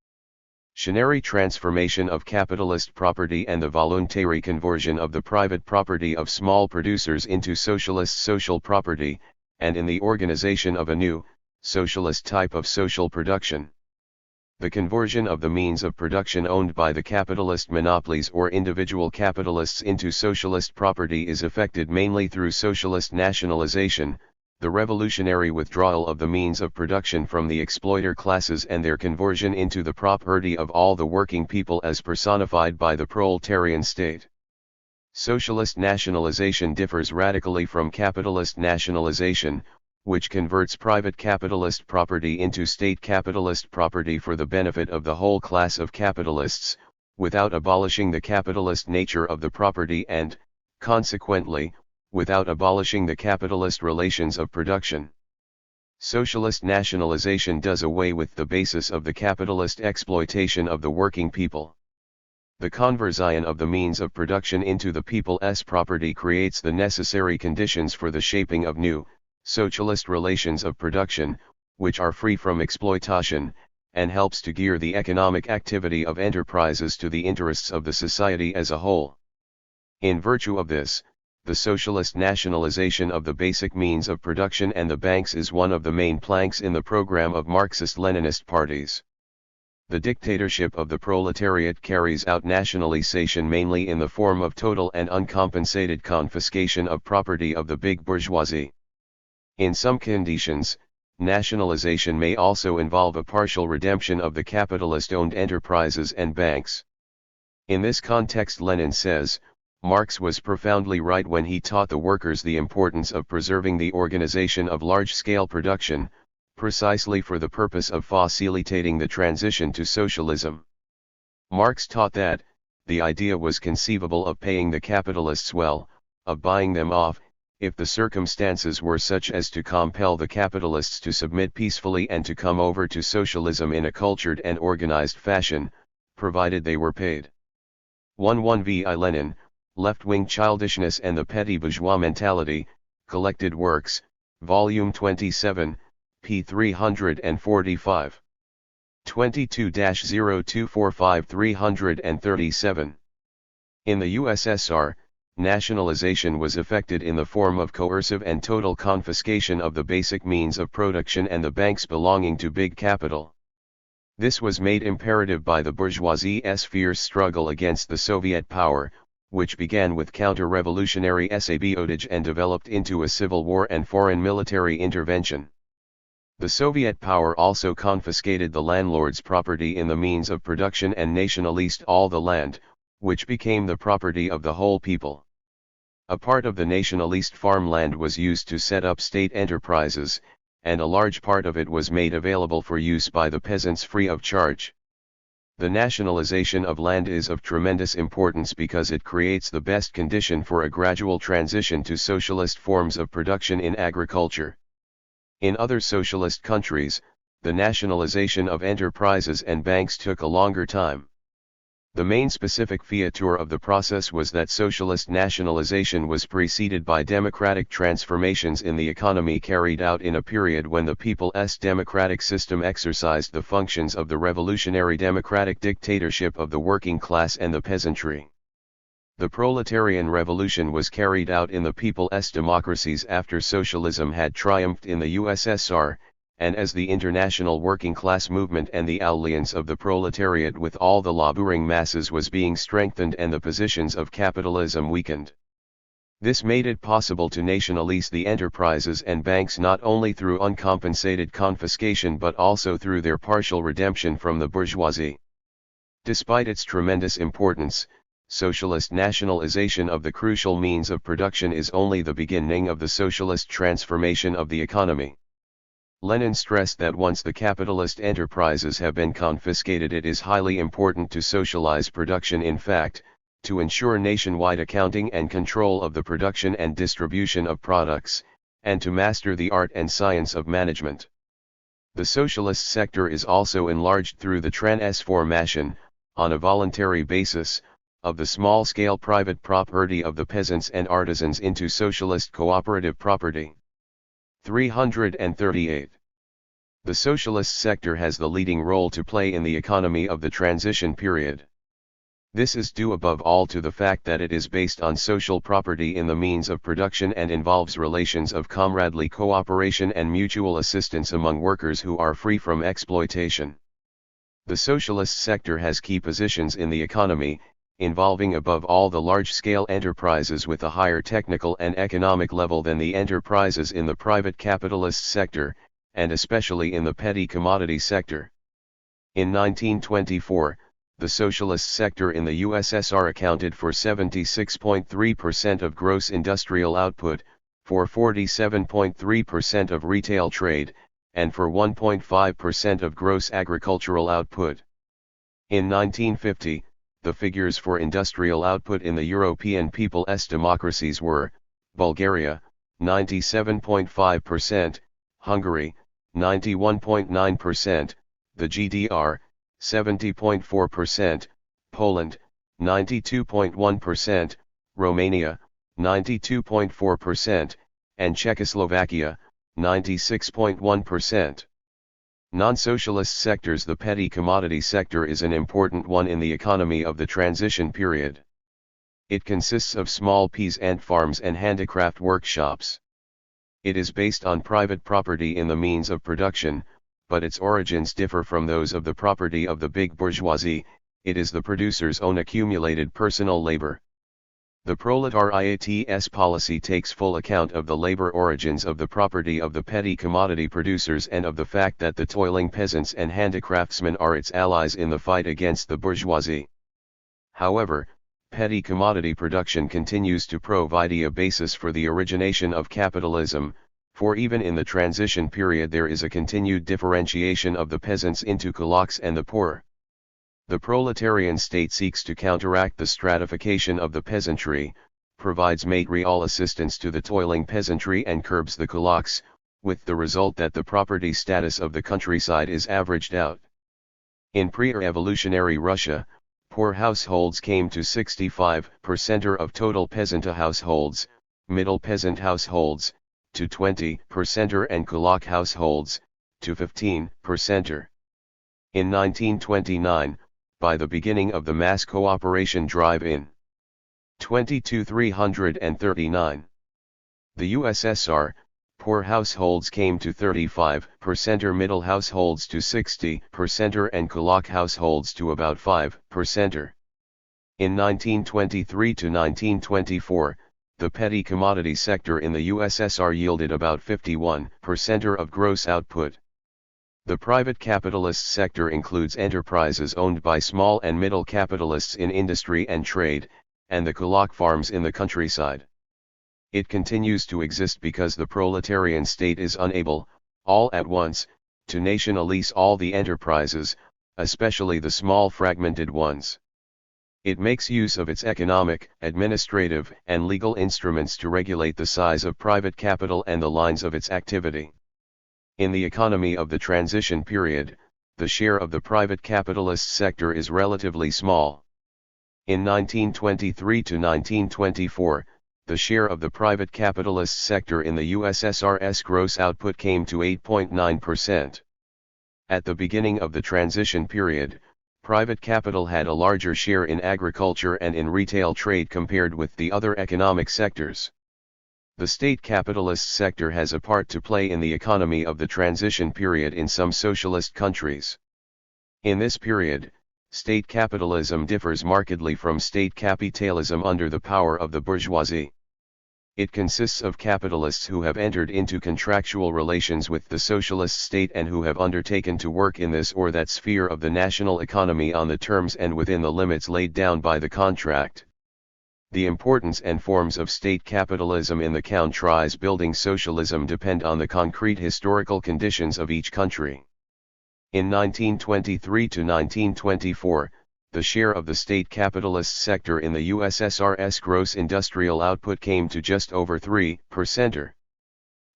Revolutionary transformation of capitalist property and the voluntary conversion of the private property of small producers into socialist social property, and in the organization of a new, socialist type of social production. The conversion of the means of production owned by the capitalist monopolies or individual capitalists into socialist property is effected mainly through socialist nationalization, the revolutionary withdrawal of the means of production from the exploiter classes and their conversion into the property of all the working people as personified by the proletarian state. Socialist nationalization differs radically from capitalist nationalization, which converts private capitalist property into state capitalist property for the benefit of the whole class of capitalists, without abolishing the capitalist nature of the property and, consequently, without abolishing the capitalist relations of production. Socialist nationalization does away with the basis of the capitalist exploitation of the working people. The conversion of the means of production into the people's property creates the necessary conditions for the shaping of new, socialist relations of production, which are free from exploitation, and helps to gear the economic activity of enterprises to the interests of the society as a whole. In virtue of this, the socialist nationalization of the basic means of production and the banks is one of the main planks in the program of Marxist-Leninist parties. The dictatorship of the proletariat carries out nationalization mainly in the form of total and uncompensated confiscation of property of the big bourgeoisie. In some conditions, nationalization may also involve a partial redemption of the capitalist-owned enterprises and banks. In this context, Lenin says, Marx was profoundly right when he taught the workers the importance of preserving the organization of large-scale production, precisely for the purpose of facilitating the transition to socialism. Marx taught that, the idea was conceivable of paying the capitalists well, of buying them off, if the circumstances were such as to compel the capitalists to submit peacefully and to come over to socialism in a cultured and organized fashion, provided they were paid. 1 V. I. Lenin, Left-Wing Childishness and the Petty Bourgeois Mentality, Collected Works, Volume 27, p. 345. 22-0245-337. In the USSR, nationalization was effected in the form of coercive and total confiscation of the basic means of production and the banks belonging to big capital. This was made imperative by the bourgeoisie's fierce struggle against the Soviet power, which began with counter-revolutionary sabotage and developed into a civil war and foreign military intervention. The Soviet power also confiscated the landlord's property in the means of production and nationalized all the land, which became the property of the whole people. A part of the nationalized farmland was used to set up state enterprises, and a large part of it was made available for use by the peasants free of charge. The nationalization of land is of tremendous importance because it creates the best condition for a gradual transition to socialist forms of production in agriculture. In other socialist countries, the nationalization of enterprises and banks took a longer time. The main specific feature of the process was that socialist nationalization was preceded by democratic transformations in the economy carried out in a period when the people's democratic system exercised the functions of the revolutionary democratic dictatorship of the working class and the peasantry. The proletarian revolution was carried out in the people's democracies after socialism had triumphed in the USSR, and as the international working class movement and the alliance of the proletariat with all the laboring masses was being strengthened and the positions of capitalism weakened. This made it possible to nationalize the enterprises and banks not only through uncompensated confiscation but also through their partial redemption from the bourgeoisie. Despite its tremendous importance, socialist nationalization of the crucial means of production is only the beginning of the socialist transformation of the economy. Lenin stressed that once the capitalist enterprises have been confiscated, it is highly important to socialize production, in fact, to ensure nationwide accounting and control of the production and distribution of products, and to master the art and science of management. The socialist sector is also enlarged through the transformation, on a voluntary basis, of the small-scale private property of the peasants and artisans into socialist cooperative property. 338. The socialist sector has the leading role to play in the economy of the transition period. This is due above all to the fact that it is based on social property in the means of production and involves relations of comradely cooperation and mutual assistance among workers who are free from exploitation. The socialist sector has key positions in the economy, involving above all the large-scale enterprises with a higher technical and economic level than the enterprises in the private capitalist sector, and especially in the petty commodity sector. In 1924, the socialist sector in the USSR accounted for 76.3% of gross industrial output, for 47.3% of retail trade, and for 1.5% of gross agricultural output. In 1950, the figures for industrial output in the European People's democracies were: Bulgaria, 97.5%, Hungary, 91.9%, the GDR, 70.4%, Poland, 92.1%, Romania, 92.4%, and Czechoslovakia, 96.1%. Non-socialist sectors. The petty commodity sector is an important one in the economy of the transition period. It consists of small peasant farms and handicraft workshops. It is based on private property in the means of production, but its origins differ from those of the property of the big bourgeoisie. It is the producer's own accumulated personal labor. The proletariat's policy takes full account of the labor origins of the property of the petty commodity producers and of the fact that the toiling peasants and handicraftsmen are its allies in the fight against the bourgeoisie. However, petty commodity production continues to provide a basis for the origination of capitalism, for even in the transition period there is a continued differentiation of the peasants into kulaks and the poor. The proletarian state seeks to counteract the stratification of the peasantry, provides material assistance to the toiling peasantry and curbs the kulaks, with the result that the property status of the countryside is averaged out. In pre-revolutionary Russia, poor households came to 65% of total peasant households, middle peasant households, to 20% and kulak households, to 15%. In 1929, by the beginning of the mass cooperation drive in 339, the USSR, poor households came to 35%, middle households to 60% and kulak households to about 5%. In 1923 to 1924, the petty commodity sector in the USSR yielded about 51% of gross output. The private capitalist sector includes enterprises owned by small and middle capitalists in industry and trade, and the kulak farms in the countryside. It continues to exist because the proletarian state is unable, all at once, to nationalize all the enterprises, especially the small fragmented ones. It makes use of its economic, administrative, and legal instruments to regulate the size of private capital and the lines of its activity. In the economy of the transition period, the share of the private capitalist sector is relatively small. In 1923 to 1924, the share of the private capitalist sector in the USSR's gross output came to 8.9%. At the beginning of the transition period, private capital had a larger share in agriculture and in retail trade compared with the other economic sectors. The state capitalist sector has a part to play in the economy of the transition period in some socialist countries. In this period, state capitalism differs markedly from state capitalism under the power of the bourgeoisie. It consists of capitalists who have entered into contractual relations with the socialist state and who have undertaken to work in this or that sphere of the national economy on the terms and within the limits laid down by the contract. The importance and forms of state capitalism in the countries building socialism depend on the concrete historical conditions of each country. In 1923 to 1924, the share of the state capitalist sector in the USSR's gross industrial output came to just over 3%.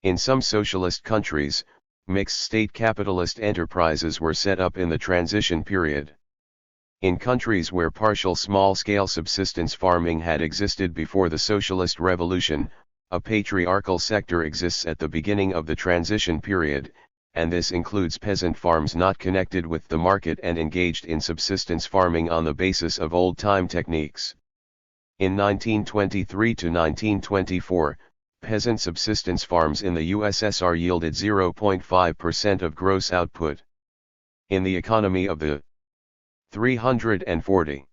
In some socialist countries, mixed state capitalist enterprises were set up in the transition period. In countries where partial small-scale subsistence farming had existed before the socialist revolution, A patriarchal sector exists at the beginning of the transition period, and this includes peasant farms not connected with the market and engaged in subsistence farming on the basis of old-time techniques. In 1923 to 1924, peasant subsistence farms in the USSR yielded 0.5% of gross output. In the economy of the 340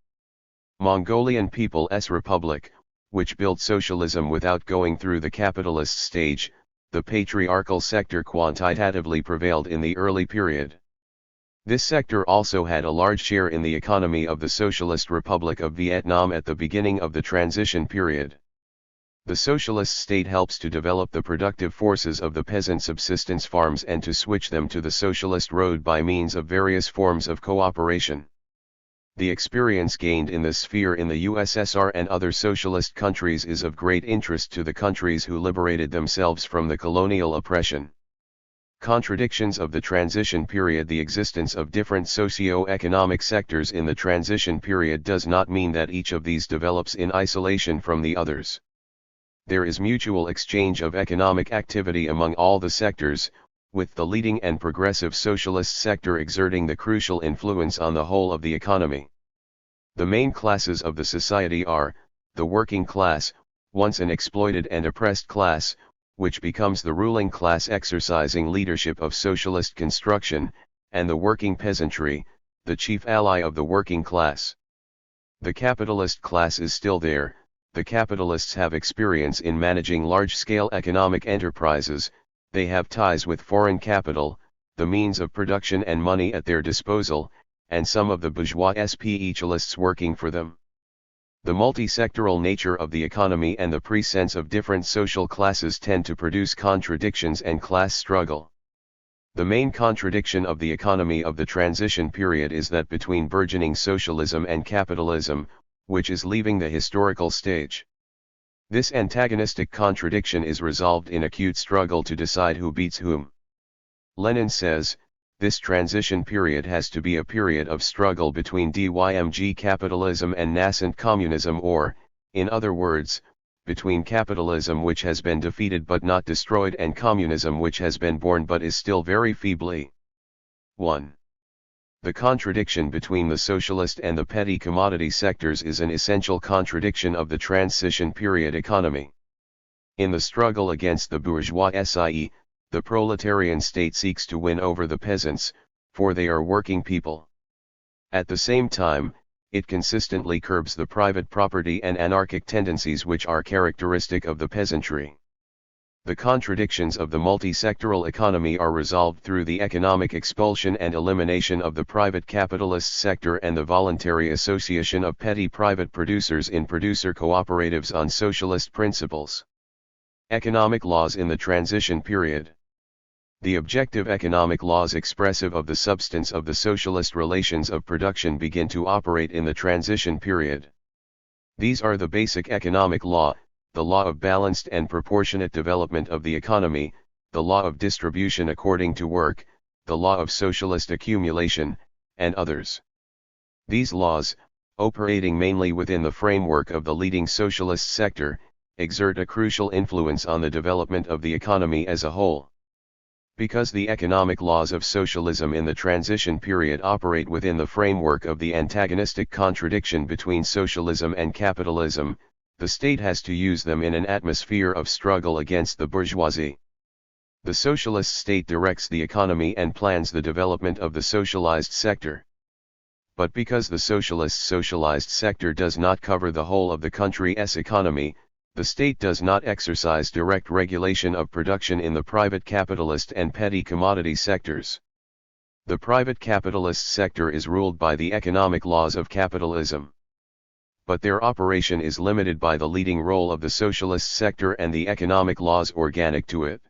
Mongolian People's Republic, which built socialism without going through the capitalist stage, the patriarchal sector quantitatively prevailed in the early period. This sector also had a large share in the economy of the Socialist Republic of Vietnam at the beginning of the transition period. The socialist state helps to develop the productive forces of the peasant subsistence farms and to switch them to the socialist road by means of various forms of cooperation. The experience gained in this sphere in the USSR and other socialist countries is of great interest to the countries who liberated themselves from the colonial oppression. Contradictions of the transition period. The existence of different socio-economic sectors in the transition period does not mean that each of these develops in isolation from the others. There is mutual exchange of economic activity among all the sectors, with the leading and progressive socialist sector exerting the crucial influence on the whole of the economy. The main classes of the society are, the working class, once an exploited and oppressed class, which becomes the ruling class exercising leadership of socialist construction, and the working peasantry, the chief ally of the working class. The capitalist class is still there. The capitalists have experience in managing large-scale economic enterprises, they have ties with foreign capital, the means of production and money at their disposal, and some of the bourgeois specialists working for them. The multi-sectoral nature of the economy and the presence of different social classes tend to produce contradictions and class struggle. The main contradiction of the economy of the transition period is that between burgeoning socialism and capitalism, which is leaving the historical stage. This antagonistic contradiction is resolved in acute struggle to decide who beats whom. Lenin says, this transition period has to be a period of struggle between dymg capitalism and nascent communism, or, in other words, between capitalism which has been defeated but not destroyed and communism which has been born but is still very feebly. 1. The contradiction between the socialist and the petty commodity sectors is an essential contradiction of the transition period economy. In the struggle against the bourgeoisie, the proletarian state seeks to win over the peasants, for they are working people. At the same time, it consistently curbs the private property and anarchic tendencies which are characteristic of the peasantry. The contradictions of the multi-sectoral economy are resolved through the economic expulsion and elimination of the private capitalist sector and the voluntary association of petty private producers in producer cooperatives on socialist principles. Economic laws in the transition period. The objective economic laws expressive of the substance of the socialist relations of production begin to operate in the transition period. These are the basic economic law, the law of balanced and proportionate development of the economy, the law of distribution according to work, the law of socialist accumulation, and others. These laws, operating mainly within the framework of the leading socialist sector, exert a crucial influence on the development of the economy as a whole. Because the economic laws of socialism in the transition period operate within the framework of the antagonistic contradiction between socialism and capitalism, the state has to use them in an atmosphere of struggle against the bourgeoisie. The socialist state directs the economy and plans the development of the socialized sector. But because the socialized sector does not cover the whole of the country's economy, the state does not exercise direct regulation of production in the private capitalist and petty commodity sectors. The private capitalist sector is ruled by the economic laws of capitalism. But their operation is limited by the leading role of the socialist sector and the economic laws organic to it.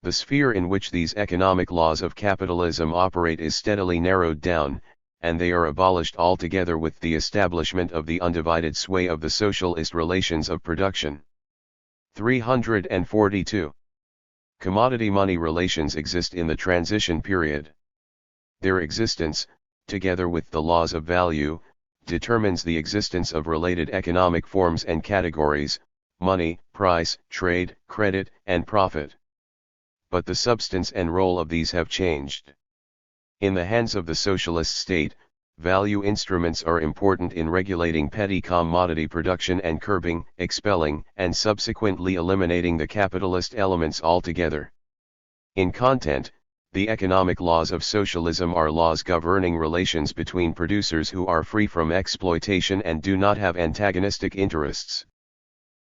The sphere in which these economic laws of capitalism operate is steadily narrowed down, and they are abolished altogether with the establishment of the undivided sway of the socialist relations of production. 342. Commodity-money relations exist in the transition period. Their existence, together with the laws of value, determines the existence of related economic forms and categories, money, price, trade, credit, and profit. But the substance and role of these have changed. In the hands of the socialist state, value instruments are important in regulating petty commodity production and curbing, expelling, and subsequently eliminating the capitalist elements altogether. In content, the economic laws of socialism are laws governing relations between producers who are free from exploitation and do not have antagonistic interests.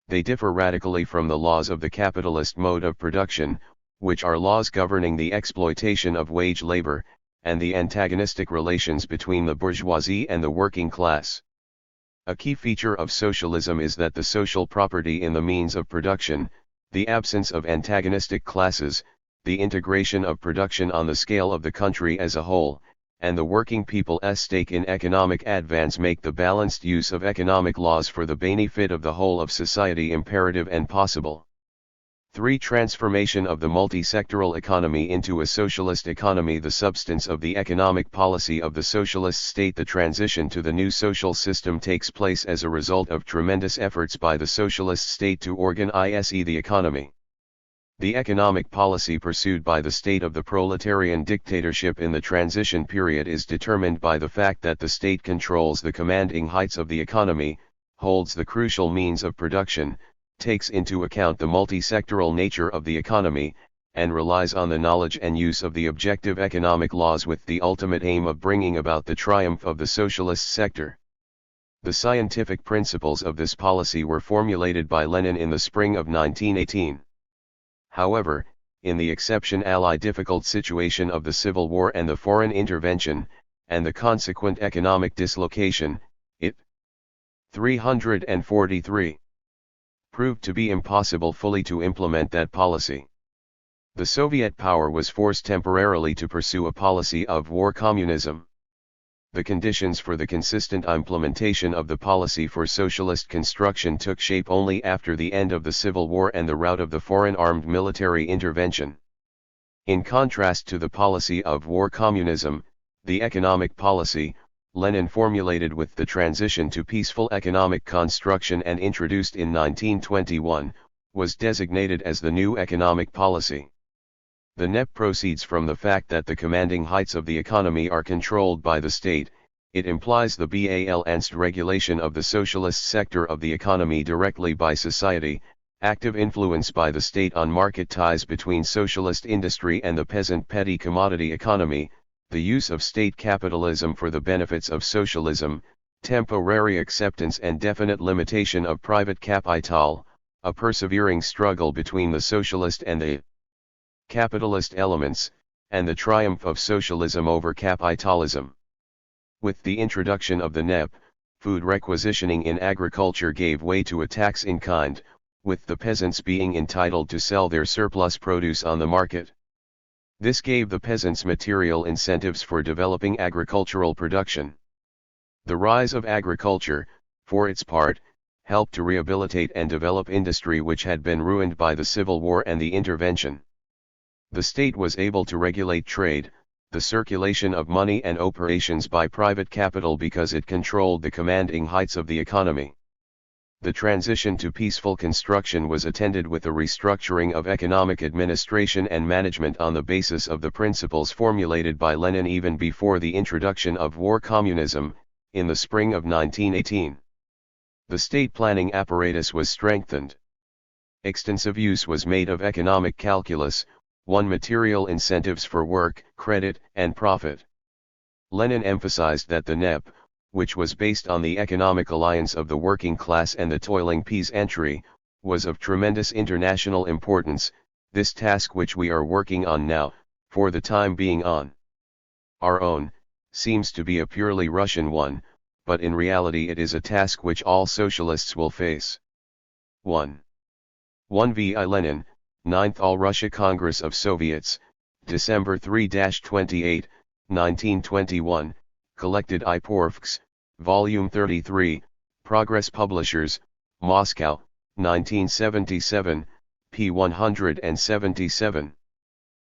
They differ radically from the laws of the capitalist mode of production, which are laws governing the exploitation of wage labor, and the antagonistic relations between the bourgeoisie and the working class. A key feature of socialism is that the social property in the means of production, the absence of antagonistic classes, the integration of production on the scale of the country as a whole, and the working people's stake in economic advance make the balanced use of economic laws for the benefit of the whole of society imperative and possible. 3. Transformation of the multi-sectoral economy into a socialist economy. The substance of the economic policy of the socialist state. The transition to the new social system takes place as a result of tremendous efforts by the socialist state to organize the economy. The economic policy pursued by the state of the proletarian dictatorship in the transition period is determined by the fact that the state controls the commanding heights of the economy, holds the crucial means of production, takes into account the multi-sectoral nature of the economy, and relies on the knowledge and use of the objective economic laws with the ultimate aim of bringing about the triumph of the socialist sector. The scientific principles of this policy were formulated by Lenin in the spring of 1918. However, in the exceptionally difficult situation of the Civil War and the foreign intervention, and the consequent economic dislocation, it 343 proved to be impossible fully to implement that policy. The Soviet power was forced temporarily to pursue a policy of war communism. The conditions for the consistent implementation of the policy for socialist construction took shape only after the end of the Civil War and the rout of the foreign armed military intervention. In contrast to the policy of war communism, the economic policy, Lenin formulated with the transition to peaceful economic construction and introduced in 1921, was designated as the new economic policy. The NEP proceeds from the fact that the commanding heights of the economy are controlled by the state. It implies the balanced regulation of the socialist sector of the economy directly by society, active influence by the state on market ties between socialist industry and the peasant petty commodity economy, the use of state capitalism for the benefits of socialism, temporary acceptance and definite limitation of private capital, a persevering struggle between the socialist and the capitalist elements, and the triumph of socialism over capitalism. With the introduction of the NEP, food requisitioning in agriculture gave way to a tax in kind, with the peasants being entitled to sell their surplus produce on the market. This gave the peasants material incentives for developing agricultural production. The rise of agriculture, for its part, helped to rehabilitate and develop industry which had been ruined by the Civil War and the intervention. The state was able to regulate trade, the circulation of money and operations by private capital because it controlled the commanding heights of the economy. The transition to peaceful construction was attended with a restructuring of economic administration and management on the basis of the principles formulated by Lenin even before the introduction of war communism, in the spring of 1918. The state planning apparatus was strengthened. Extensive use was made of economic calculus, material incentives for work, credit, and profit. Lenin emphasized that the NEP, which was based on the economic alliance of the working class and the toiling peasantry, was of tremendous international importance. This task which we are working on now, for the time being on our own, seems to be a purely Russian one, but in reality it is a task which all socialists will face. 1. V. I. Lenin, 9th All-Russia Congress of Soviets, December 3-28, 1921, Collected I. Porfks, Volume 33, Progress Publishers, Moscow, 1977, p. 177.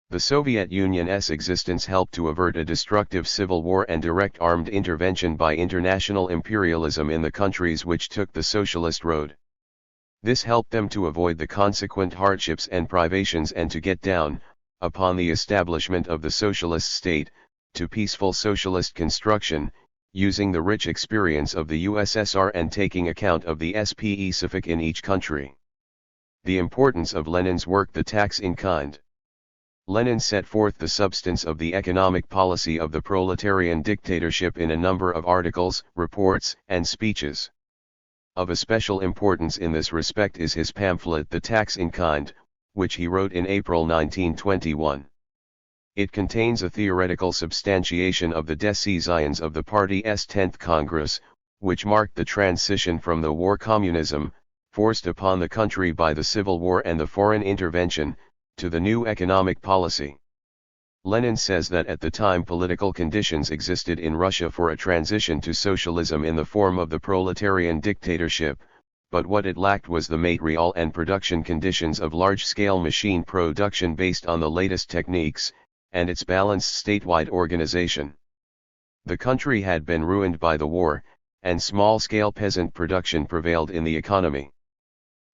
The Soviet Union's existence helped to avert a destructive civil war and direct armed intervention by international imperialism in the countries which took the socialist road. This helped them to avoid the consequent hardships and privations and to get down, upon the establishment of the socialist state, to peaceful socialist construction, using the rich experience of the USSR and taking account of the specific in each country. The importance of Lenin's work, The Tax in Kind. Lenin set forth the substance of the economic policy of the proletarian dictatorship in a number of articles, reports, and speeches. Of especial importance in this respect is his pamphlet The Tax in Kind, which he wrote in April 1921. It contains a theoretical substantiation of the decisions of the party's 10th Congress, which marked the transition from the war communism, forced upon the country by the civil war and the foreign intervention, to the new economic policy. Lenin says that at the time political conditions existed in Russia for a transition to socialism in the form of the proletarian dictatorship, but what it lacked was the material and production conditions of large-scale machine production based on the latest techniques, and its balanced statewide organization. The country had been ruined by the war, and small-scale peasant production prevailed in the economy.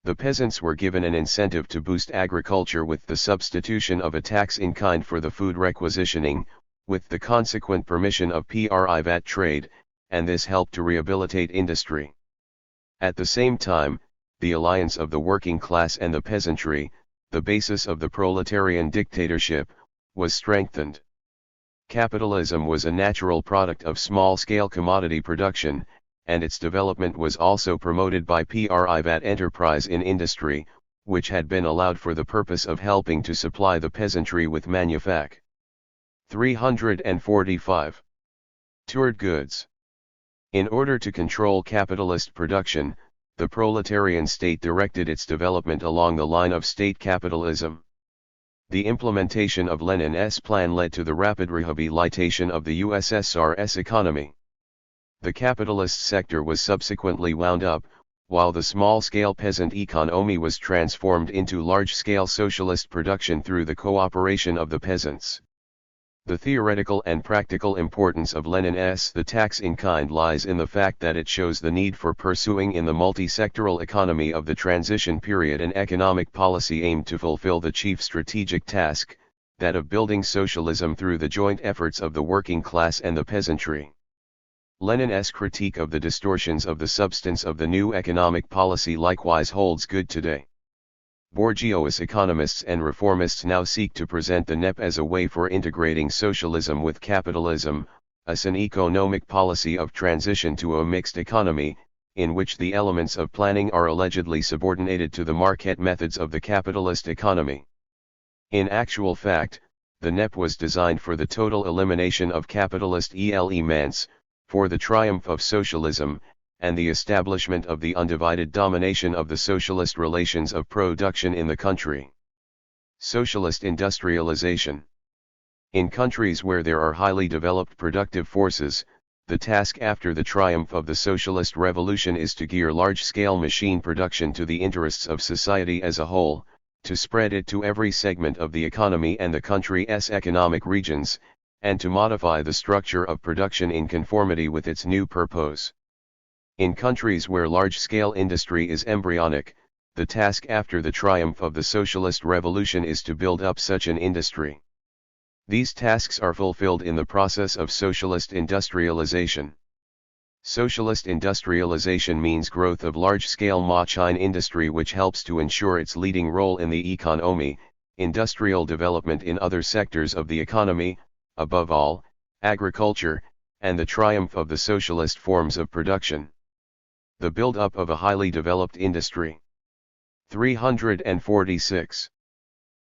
The peasants were given an incentive to boost agriculture with the substitution of a tax in kind for the food requisitioning, with the consequent permission of private trade, and this helped to rehabilitate industry. At the same time, the alliance of the working class and the peasantry, the basis of the proletarian dictatorship, was strengthened. Capitalism was a natural product of small-scale commodity production, and its development was also promoted by private enterprise in industry, which had been allowed for the purpose of helping to supply the peasantry with manufacture. 345. Toured goods. In order to control capitalist production, the proletarian state directed its development along the line of state capitalism. The implementation of Lenin's plan led to the rapid rehabilitation of the USSR's economy. The capitalist sector was subsequently wound up, while the small-scale peasant economy was transformed into large-scale socialist production through the cooperation of the peasants. The theoretical and practical importance of Lenin's The Tax in Kind lies in the fact that it shows the need for pursuing in the multi-sectoral economy of the transition period an economic policy aimed to fulfill the chief strategic task, that of building socialism through the joint efforts of the working class and the peasantry. Lenin's critique of the distortions of the substance of the new economic policy likewise holds good today. Bourgeois economists and reformists now seek to present the NEP as a way for integrating socialism with capitalism, as an economic policy of transition to a mixed economy, in which the elements of planning are allegedly subordinated to the market methods of the capitalist economy. In actual fact, the NEP was designed for the total elimination of capitalist elements, for the triumph of socialism, and the establishment of the undivided domination of the socialist relations of production in the country. Socialist industrialization. In countries where there are highly developed productive forces, the task after the triumph of the socialist revolution is to gear large-scale machine production to the interests of society as a whole, to spread it to every segment of the economy and the country's economic regions, and to modify the structure of production in conformity with its new purpose. In countries where large-scale industry is embryonic, the task after the triumph of the socialist revolution is to build up such an industry. These tasks are fulfilled in the process of socialist industrialization. Socialist industrialization means growth of large-scale machine industry which helps to ensure its leading role in the economy, industrial development in other sectors of the economy, above all, agriculture, and the triumph of the socialist forms of production. The build-up of a highly developed industry. 346.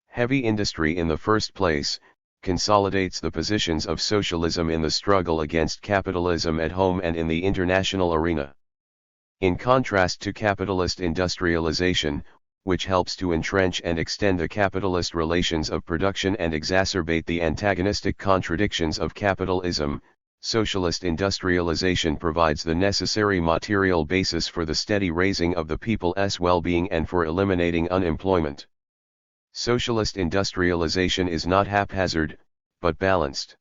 Heavy industry in the first place, consolidates the positions of socialism in the struggle against capitalism at home and in the international arena. In contrast to capitalist industrialization, which helps to entrench and extend the capitalist relations of production and exacerbate the antagonistic contradictions of capitalism, socialist industrialization provides the necessary material basis for the steady raising of the people's well-being and for eliminating unemployment. Socialist industrialization is not haphazard, but balanced.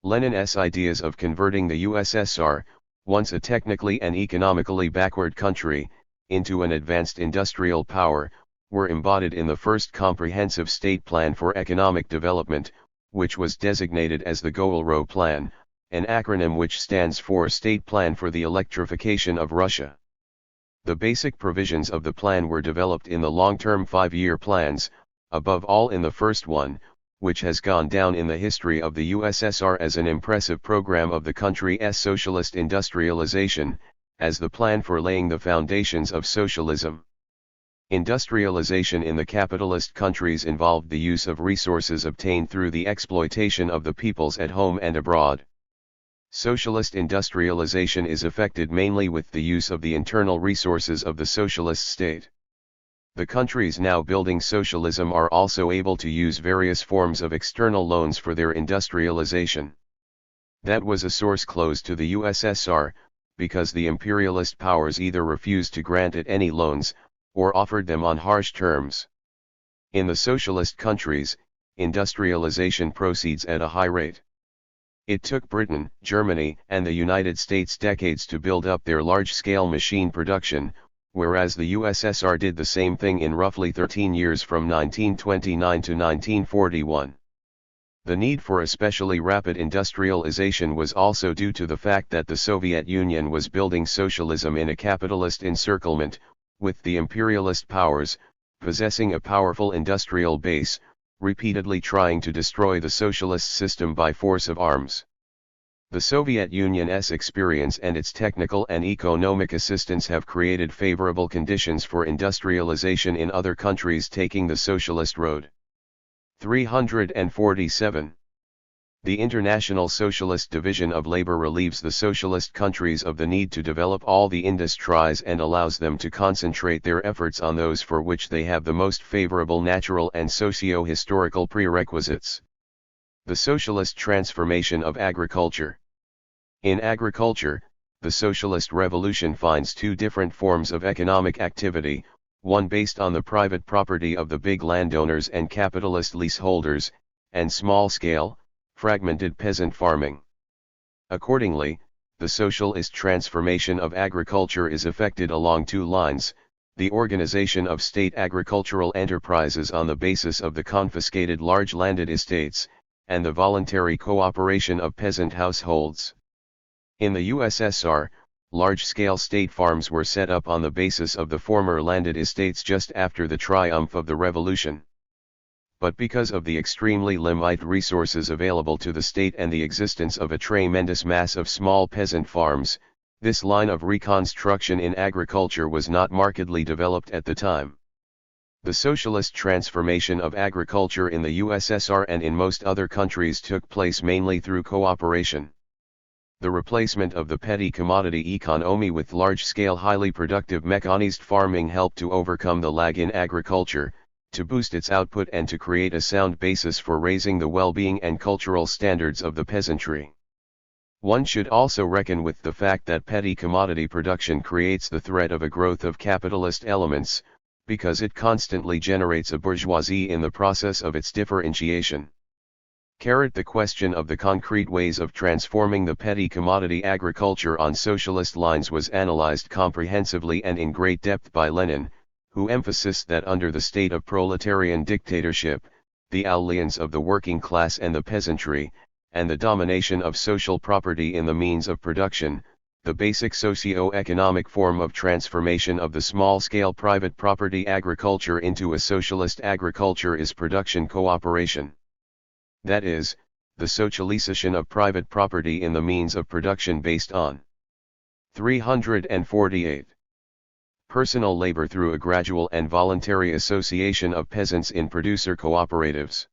Lenin's ideas of converting the USSR, once a technically and economically backward country, into an advanced industrial power, were embodied in the first comprehensive state plan for economic development, which was designated as the Goelro Plan, an acronym which stands for State Plan for the Electrification of Russia. The basic provisions of the plan were developed in the long-term 5-year plans, above all in the first one, which has gone down in the history of the USSR as an impressive program of the country's socialist industrialization, as the plan for laying the foundations of socialism. Industrialization in the capitalist countries involved the use of resources obtained through the exploitation of the peoples at home and abroad. Socialist industrialization is effected mainly with the use of the internal resources of the socialist state. The countries now building socialism are also able to use various forms of external loans for their industrialization. That was a source closed to the USSR, because the imperialist powers either refused to grant it any loans, or offered them on harsh terms. In the socialist countries, industrialization proceeds at a high rate. It took Britain, Germany, and the United States decades to build up their large-scale machine production, whereas the USSR did the same thing in roughly 13 years from 1929 to 1941. The need for especially rapid industrialization was also due to the fact that the Soviet Union was building socialism in a capitalist encirclement, with the imperialist powers, possessing a powerful industrial base, repeatedly trying to destroy the socialist system by force of arms. The Soviet Union's experience and its technical and economic assistance have created favorable conditions for industrialization in other countries taking the socialist road. 347. The International Socialist Division of Labor relieves the socialist countries of the need to develop all the industries and allows them to concentrate their efforts on those for which they have the most favorable natural and socio-historical prerequisites. The socialist transformation of agriculture. In agriculture, the socialist revolution finds two different forms of economic activity, one based on the private property of the big landowners and capitalist leaseholders, and small-scale, fragmented peasant farming. Accordingly, the socialist transformation of agriculture is effected along two lines: the organization of state agricultural enterprises on the basis of the confiscated large landed estates, and the voluntary cooperation of peasant households. In the USSR, large-scale state farms were set up on the basis of the former landed estates just after the triumph of the revolution. But because of the extremely limited resources available to the state and the existence of a tremendous mass of small peasant farms, this line of reconstruction in agriculture was not markedly developed at the time. The socialist transformation of agriculture in the USSR and in most other countries took place mainly through cooperation. The replacement of the petty commodity economy with large-scale highly productive mechanized farming helped to overcome the lag in agriculture, to boost its output and to create a sound basis for raising the well-being and cultural standards of the peasantry. One should also reckon with the fact that petty commodity production creates the threat of a growth of capitalist elements, because it constantly generates a bourgeoisie in the process of its differentiation. The question of the concrete ways of transforming the petty commodity agriculture on socialist lines was analyzed comprehensively and in great depth by Lenin, who emphasized that under the state of proletarian dictatorship, the alliance of the working class and the peasantry, and the domination of social property in the means of production, the basic socio-economic form of transformation of the small-scale private property agriculture into a socialist agriculture is production cooperation. That is, the socialization of private property in the means of production based on 348. Personal labor through a gradual and voluntary association of peasants in producer cooperatives.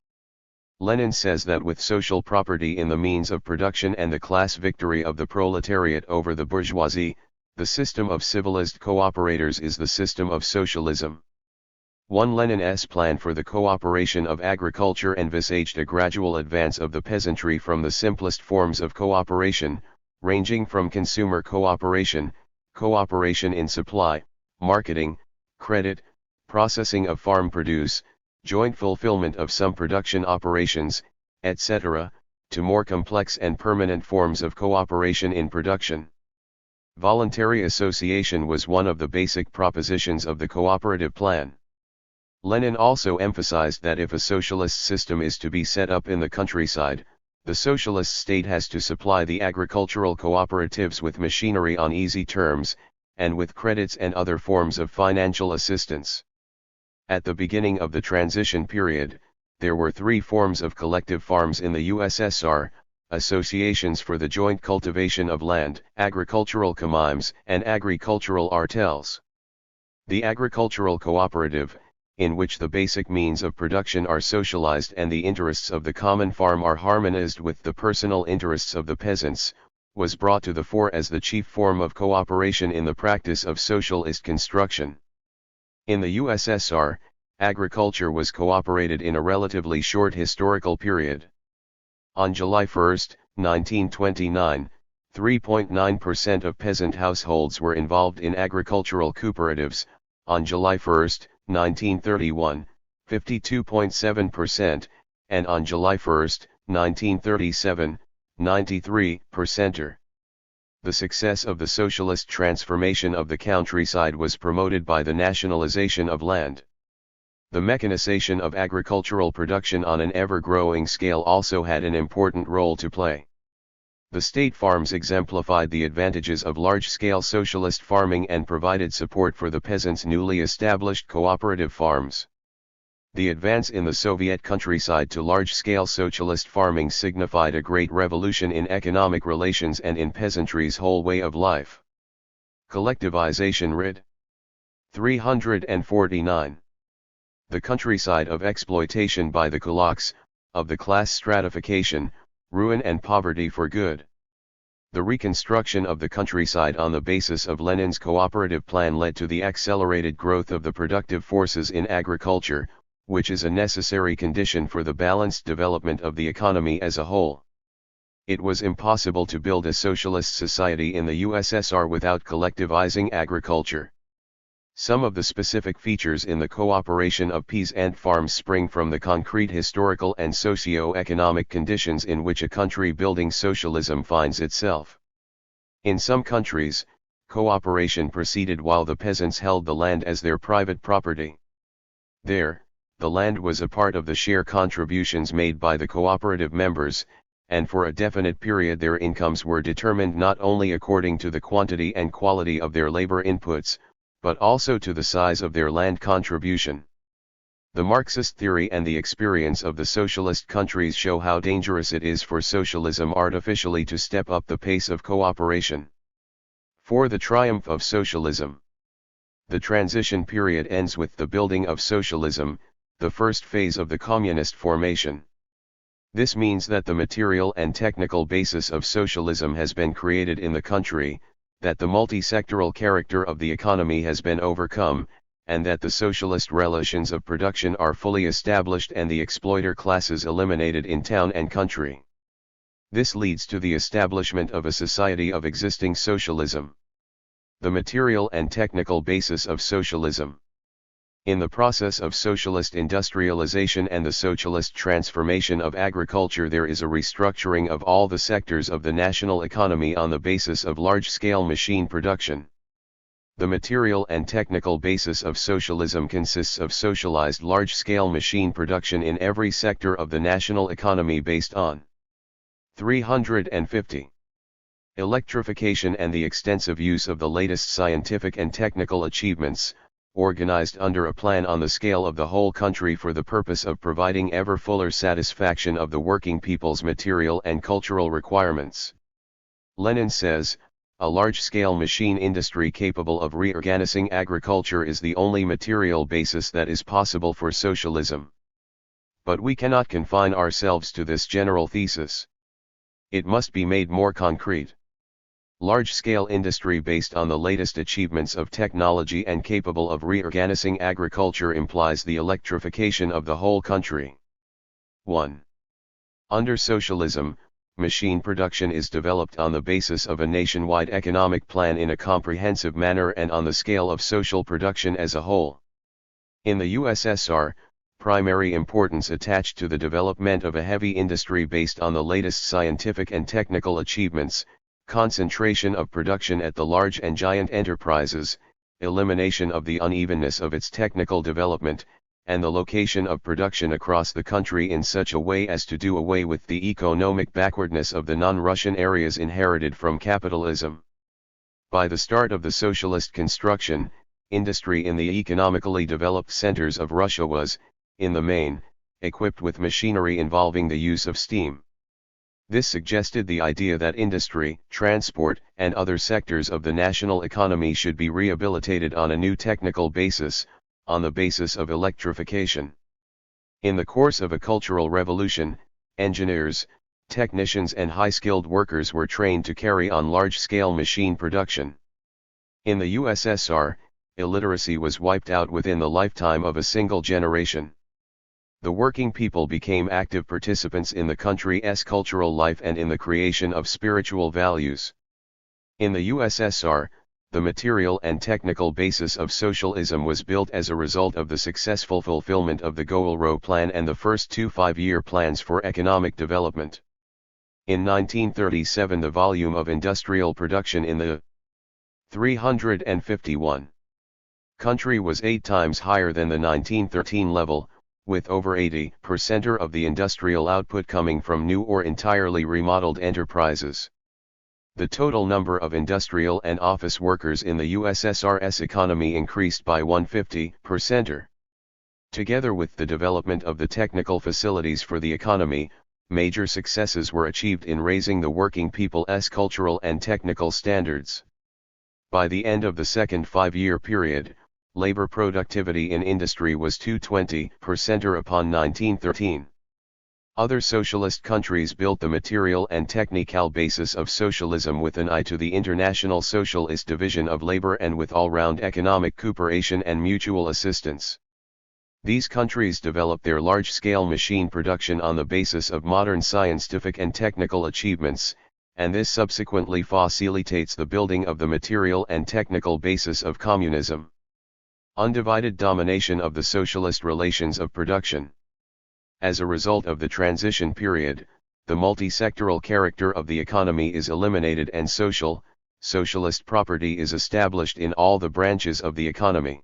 Lenin says that with social property in the means of production and the class victory of the proletariat over the bourgeoisie, the system of civilized cooperators is the system of socialism. Lenin's plan for the cooperation of agriculture envisaged a gradual advance of the peasantry from the simplest forms of cooperation, ranging from consumer cooperation, cooperation in supply, marketing, credit, processing of farm produce, joint fulfillment of some production operations, etc., to more complex and permanent forms of cooperation in production. Voluntary association was one of the basic propositions of the cooperative plan. Lenin also emphasized that if a socialist system is to be set up in the countryside, the socialist state has to supply the agricultural cooperatives with machinery on easy terms, and with credits and other forms of financial assistance. At the beginning of the transition period, there were three forms of collective farms in the USSR: associations for the joint cultivation of land, agricultural communes, and agricultural artels. The agricultural cooperative, in which the basic means of production are socialized and the interests of the common farm are harmonized with the personal interests of the peasants, was brought to the fore as the chief form of cooperation in the practice of socialist construction. In the USSR, agriculture was cooperated in a relatively short historical period. On July 1, 1929, 3.9% of peasant households were involved in agricultural cooperatives. On July 1, 1931, 52.7%, and on July 1, 1937, 93%. The success of the socialist transformation of the countryside was promoted by the nationalization of land. The mechanization of agricultural production on an ever-growing scale also had an important role to play. The state farms exemplified the advantages of large-scale socialist farming and provided support for the peasants' newly established cooperative farms. The advance in the Soviet countryside to large-scale socialist farming signified a great revolution in economic relations and in peasantry's whole way of life. Collectivization rid. 349. The countryside of exploitation by the kulaks, of the class stratification, ruin and poverty for good. The reconstruction of the countryside on the basis of Lenin's cooperative plan led to the accelerated growth of the productive forces in agriculture, which is a necessary condition for the balanced development of the economy as a whole. It was impossible to build a socialist society in the USSR without collectivizing agriculture. Some of the specific features in the cooperation of peasant farms spring from the concrete historical and socio-economic conditions in which a country-building socialism finds itself. In some countries, cooperation proceeded while the peasants held the land as their private property. There, the land was a part of the share contributions made by the cooperative members, and for a definite period their incomes were determined not only according to the quantity and quality of their labor inputs, but also to the size of their land contribution. The Marxist theory and the experience of the socialist countries show how dangerous it is for socialism artificially to step up the pace of cooperation. For the triumph of socialism. The transition period ends with the building of socialism, the first phase of the communist formation. This means that the material and technical basis of socialism has been created in the country, that the multi-sectoral character of the economy has been overcome, and that the socialist relations of production are fully established and the exploiter classes eliminated in town and country. This leads to the establishment of a society of existing socialism. The material and technical basis of socialism. In the process of socialist industrialization and the socialist transformation of agriculture, there is a restructuring of all the sectors of the national economy on the basis of large-scale machine production. The material and technical basis of socialism consists of socialized large-scale machine production in every sector of the national economy based on 350. Electrification and the extensive use of the latest scientific and technical achievements, organized under a plan on the scale of the whole country for the purpose of providing ever fuller satisfaction of the working people's material and cultural requirements. Lenin says, a large-scale machine industry capable of reorganizing agriculture is the only material basis that is possible for socialism. But we cannot confine ourselves to this general thesis. It must be made more concrete. Large-scale industry based on the latest achievements of technology and capable of reorganizing agriculture implies the electrification of the whole country. 1. Under socialism, machine production is developed on the basis of a nationwide economic plan in a comprehensive manner and on the scale of social production as a whole. In the USSR, primary importance attached to the development of a heavy industry based on the latest scientific and technical achievements, concentration of production at the large and giant enterprises, elimination of the unevenness of its technical development, and the location of production across the country in such a way as to do away with the economic backwardness of the non-Russian areas inherited from capitalism. By the start of the socialist construction, industry in the economically developed centers of Russia was, in the main, equipped with machinery involving the use of steam. This suggested the idea that industry, transport, and other sectors of the national economy should be rehabilitated on a new technical basis, on the basis of electrification. In the course of a cultural revolution, engineers, technicians and high-skilled workers were trained to carry on large-scale machine production. In the USSR, illiteracy was wiped out within the lifetime of a single generation. The working people became active participants in the country's cultural life and in the creation of spiritual values. In the USSR, the material and technical basis of socialism was built as a result of the successful fulfillment of the Goal-Row Plan and the first two five-year plans for economic development. In 1937 the volume of industrial production in the 351 country was 8 times higher than the 1913 level, with over 80% of the industrial output coming from new or entirely remodeled enterprises. The total number of industrial and office workers in the USSR's economy increased by 150%. Together with the development of the technical facilities for the economy, major successes were achieved in raising the working people's cultural and technical standards. By the end of the second five-year period, labor productivity in industry was 220% upon 1913. Other socialist countries built the material and technical basis of socialism with an eye to the international socialist division of labor and with all-round economic cooperation and mutual assistance. These countries developed their large-scale machine production on the basis of modern scientific and technical achievements, and this subsequently facilitates the building of the material and technical basis of communism. Undivided domination of the socialist relations of production. As a result of the transition period, the multi-sectoral character of the economy is eliminated and socialist property is established in all the branches of the economy.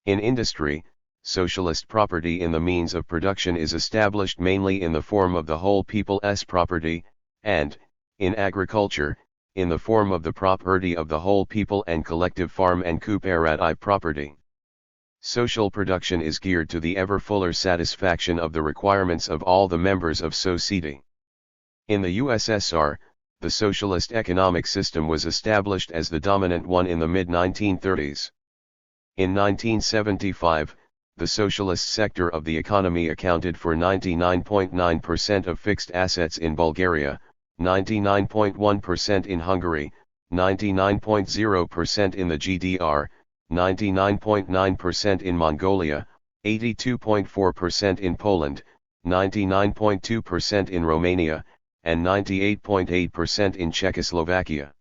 In industry, socialist property in the means of production is established mainly in the form of the whole people's property, and, in agriculture, in the form of the property of the whole people and collective farm and cooperative property. Social production is geared to the ever fuller satisfaction of the requirements of all the members of society. In the USSR, the socialist economic system was established as the dominant one in the mid-1930s. In 1975, the socialist sector of the economy accounted for 99.9% of fixed assets in Bulgaria, 99.1% in Hungary, 99.0% in the GDR, 99.9% in Mongolia, 82.4% in Poland, 99.2% in Romania, and 98.8% in Czechoslovakia.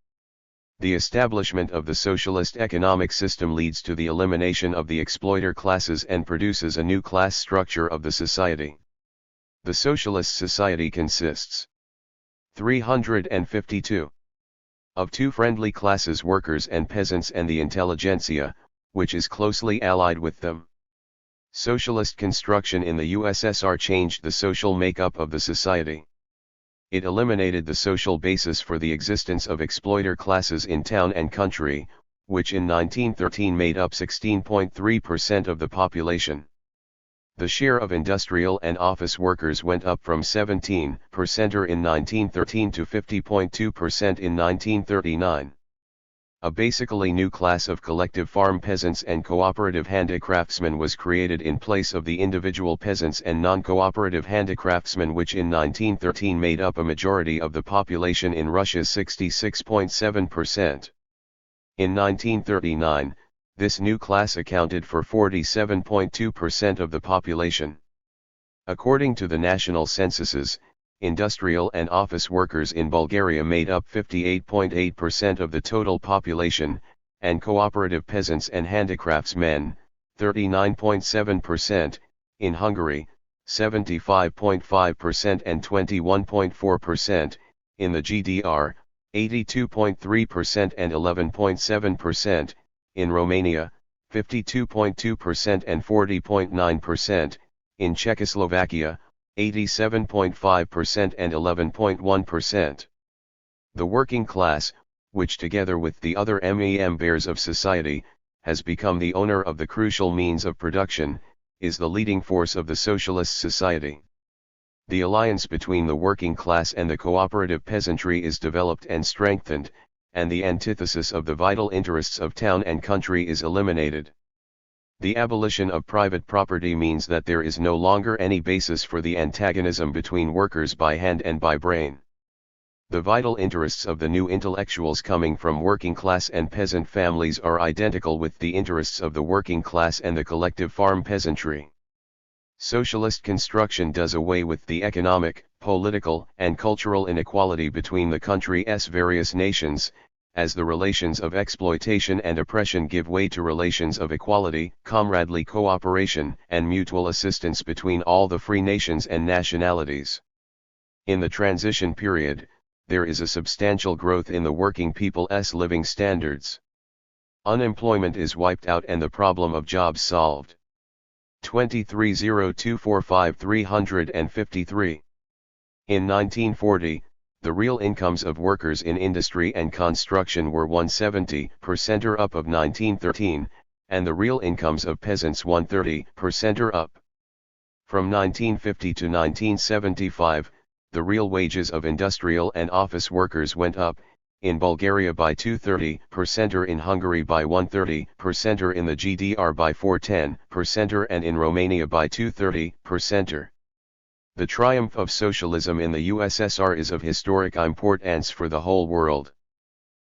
The establishment of the socialist economic system leads to the elimination of the exploiter classes and produces a new class structure of the society. The socialist society consists 352 of two friendly classes, workers and peasants, and the intelligentsia, which is closely allied with them. Socialist construction in the USSR changed the social makeup of the society. It eliminated the social basis for the existence of exploiter classes in town and country, which in 1913 made up 16.3% of the population. The share of industrial and office workers went up from 17% in 1913 to 50.2% in 1939. A basically new class of collective farm peasants and cooperative handicraftsmen was created in place of the individual peasants and non-cooperative handicraftsmen, which in 1913 made up a majority of the population in Russia's 66.7%. In 1939, this new class accounted for 47.2% of the population. According to the national censuses, industrial and office workers in Bulgaria made up 58.8% of the total population, and cooperative peasants and handicraftsmen, 39.7%, in Hungary, 75.5% and 21.4%, in the GDR, 82.3% and 11.7%, in Romania, 52.2% and 40.9%, in Czechoslovakia, 87.5% and 11.1%. The working class, which together with the other members of society, has become the owner of the crucial means of production, is the leading force of the socialist society. The alliance between the working class and the cooperative peasantry is developed and strengthened, and the antithesis of the vital interests of town and country is eliminated. The abolition of private property means that there is no longer any basis for the antagonism between workers by hand and by brain. The vital interests of the new intellectuals coming from working class and peasant families are identical with the interests of the working class and the collective farm peasantry. Socialist construction does away with the economic, political, and cultural inequality between the country's various nations, as the relations of exploitation and oppression give way to relations of equality, comradely cooperation, and mutual assistance between all the free nations and nationalities. In the transition period, there is a substantial growth in the working people's living standards. Unemployment is wiped out and the problem of jobs solved. 230245-353. In 1940, the real incomes of workers in industry and construction were 170% or up of 1913, and the real incomes of peasants 130% or up. From 1950 to 1975, the real wages of industrial and office workers went up, in Bulgaria by 230% or in Hungary by 130% or in the GDR by 410% or and in Romania by 230% or. The triumph of socialism in the USSR is of historic importance for the whole world.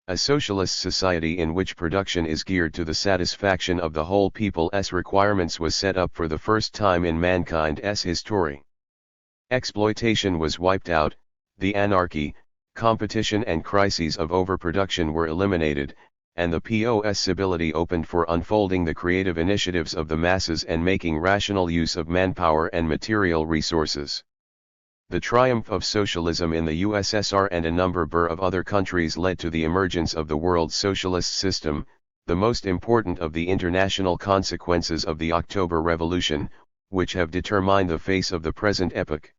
A socialist society in which production is geared to the satisfaction of the whole people's requirements was set up for the first time in mankind's history. Exploitation was wiped out, the anarchy, competition and crises of overproduction were eliminated, and the possibility opened for unfolding the creative initiatives of the masses and making rational use of manpower and material resources. The triumph of socialism in the USSR and a number of other countries led to the emergence of the world socialist system, the most important of the international consequences of the October Revolution, which have determined the face of the present epoch.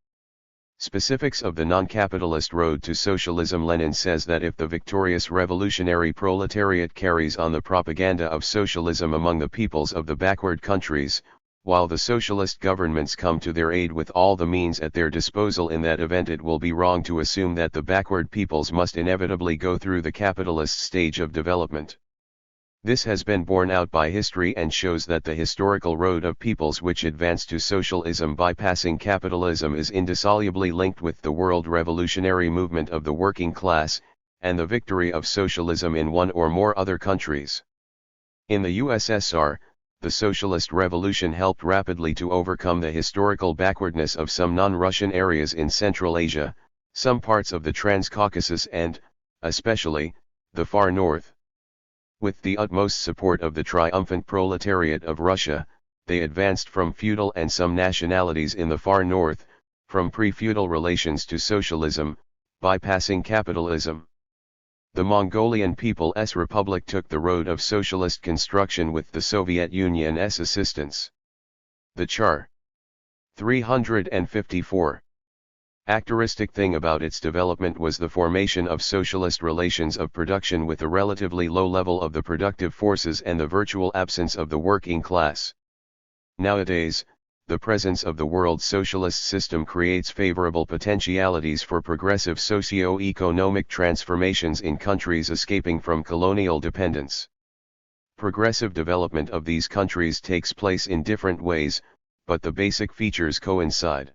Specifics of the non-capitalist road to socialism. Lenin says that if the victorious revolutionary proletariat carries on the propaganda of socialism among the peoples of the backward countries, while the socialist governments come to their aid with all the means at their disposal, in that event it will be wrong to assume that the backward peoples must inevitably go through the capitalist stage of development. This has been borne out by history and shows that the historical road of peoples which advance to socialism bypassing capitalism is indissolubly linked with the world revolutionary movement of the working class, and the victory of socialism in one or more other countries. In the USSR, the socialist revolution helped rapidly to overcome the historical backwardness of some non-Russian areas in Central Asia, some parts of the Transcaucasus and, especially, the far north. With the utmost support of the triumphant proletariat of Russia, they advanced from feudal and some nationalities in the far north, from pre-feudal relations to socialism, bypassing capitalism. The Mongolian People's Republic took the road of socialist construction with the Soviet Union's assistance. The Char. 354. Characteristic thing about its development was the formation of socialist relations of production with a relatively low level of the productive forces and the virtual absence of the working class. Nowadays, the presence of the world socialist system creates favorable potentialities for progressive socio-economic transformations in countries escaping from colonial dependence. Progressive development of these countries takes place in different ways, but the basic features coincide.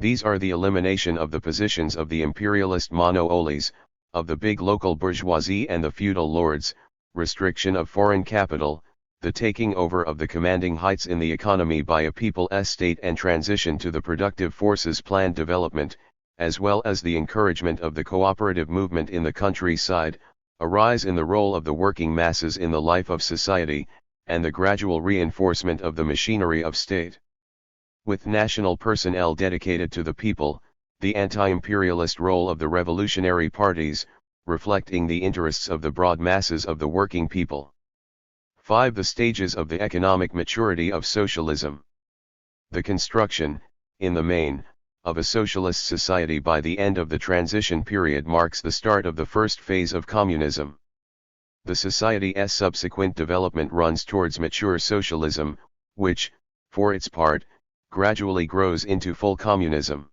These are the elimination of the positions of the imperialist monopolies, of the big local bourgeoisie and the feudal lords, restriction of foreign capital, the taking over of the commanding heights in the economy by a people's state and transition to the productive forces planned development, as well as the encouragement of the cooperative movement in the countryside, a rise in the role of the working masses in the life of society, and the gradual reinforcement of the machinery of state. With national personnel dedicated to the people, the anti-imperialist role of the revolutionary parties, reflecting the interests of the broad masses of the working people. 5. The stages of the economic maturity of socialism. The construction, in the main, of a socialist society by the end of the transition period marks the start of the first phase of communism. The society's subsequent development runs towards mature socialism, which, for its part, gradually grows into full communism.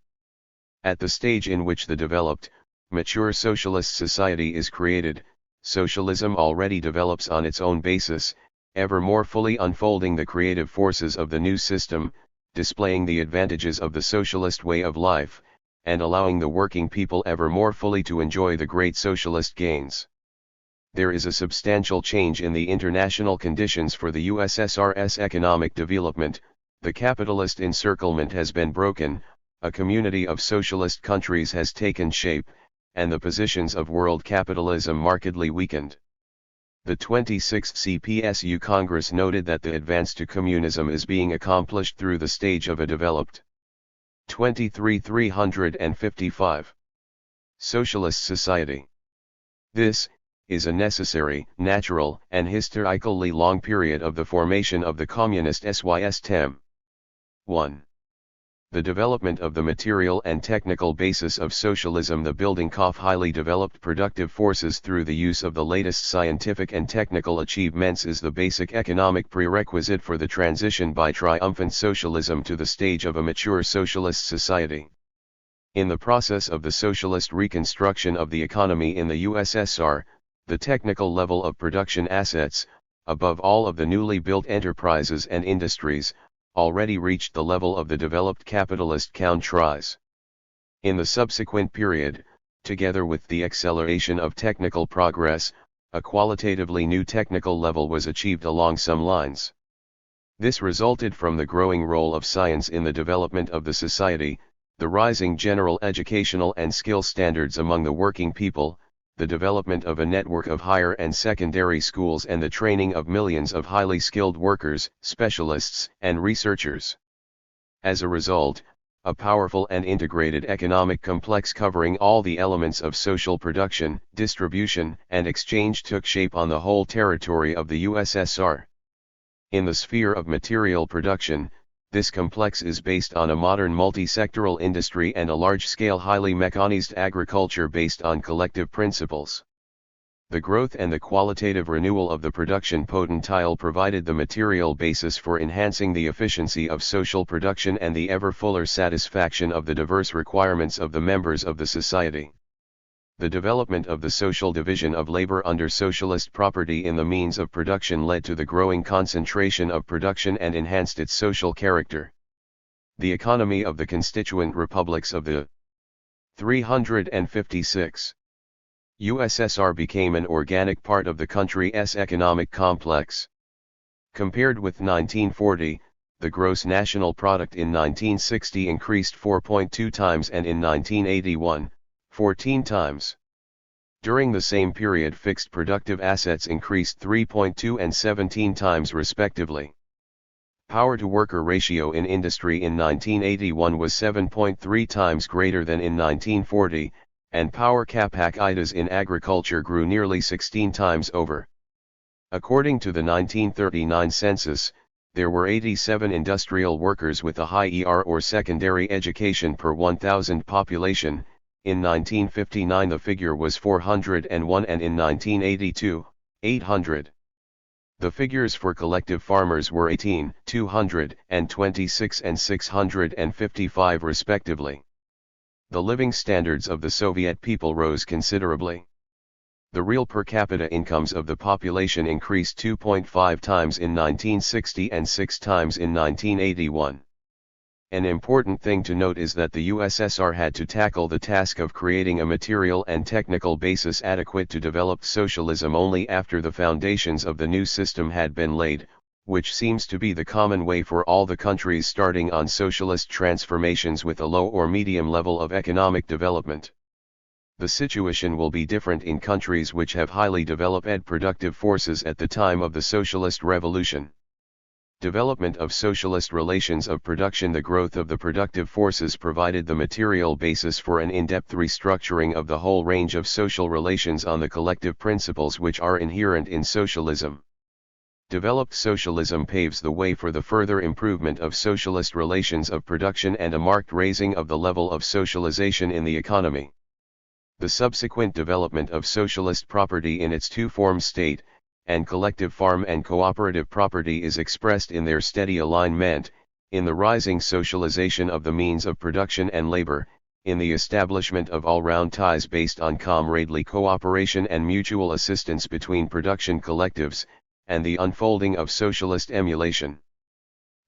At the stage in which the developed, mature socialist society is created, socialism already develops on its own basis, ever more fully unfolding the creative forces of the new system, displaying the advantages of the socialist way of life, and allowing the working people ever more fully to enjoy the great socialist gains. There is a substantial change in the international conditions for the USSR's economic development. The capitalist encirclement has been broken, a community of socialist countries has taken shape, and the positions of world capitalism markedly weakened. The 26th CPSU Congress noted that the advance to communism is being accomplished through the stage of a developed 23-355 socialist society. This is a necessary, natural, and historically long period of the formation of the communist system. 1. The development of the material and technical basis of socialism. The building of highly developed productive forces through the use of the latest scientific and technical achievements is the basic economic prerequisite for the transition by triumphant socialism to the stage of a mature socialist society. In the process of the socialist reconstruction of the economy in the USSR, the technical level of production assets, above all of the newly built enterprises and industries, already reached the level of the developed capitalist countries. In the subsequent period, together with the acceleration of technical progress, a qualitatively new technical level was achieved along some lines. This resulted from the growing role of science in the development of the society, the rising general educational and skill standards among the working people, the development of a network of higher and secondary schools, and the training of millions of highly skilled workers, specialists, and researchers. As a result, a powerful and integrated economic complex covering all the elements of social production, distribution, and exchange took shape on the whole territory of the USSR. In the sphere of material production, this complex is based on a modern multi-sectoral industry and a large-scale highly mechanized agriculture based on collective principles. The growth and the qualitative renewal of the production potential provided the material basis for enhancing the efficiency of social production and the ever fuller satisfaction of the diverse requirements of the members of the society. The development of the social division of labor under socialist property in the means of production led to the growing concentration of production and enhanced its social character. The economy of the constituent republics of the 356 USSR became an organic part of the country's economic complex. Compared with 1940, the gross national product in 1960 increased 4.2 times and in 1981, 14 times. During the same period, fixed productive assets increased 3.2 and 17 times respectively. Power-to-worker ratio in industry in 1981 was 7.3 times greater than in 1940, and power capacities in agriculture grew nearly 16 times over. According to the 1939 census, there were 87 industrial workers with a high ER or secondary education per 1,000 population. In 1959 the figure was 401 and in 1982, 800. The figures for collective farmers were 18, 226 and 655 respectively. The living standards of the Soviet people rose considerably. The real per capita incomes of the population increased 2.5 times in 1960 and 6 times in 1981. An important thing to note is that the USSR had to tackle the task of creating a material and technical basis adequate to develop socialism only after the foundations of the new system had been laid, which seems to be the common way for all the countries starting on socialist transformations with a low or medium level of economic development. The situation will be different in countries which have highly developed productive forces at the time of the socialist revolution. Development of socialist relations of production. The growth of the productive forces provided the material basis for an in-depth restructuring of the whole range of social relations on the collective principles which are inherent in socialism. Developed socialism paves the way for the further improvement of socialist relations of production and a marked raising of the level of socialization in the economy. The subsequent development of socialist property in its two forms, state and collective farm and cooperative property, is expressed in their steady alignment, in the rising socialization of the means of production and labor, in the establishment of all-round ties based on comradely cooperation and mutual assistance between production collectives, and the unfolding of socialist emulation.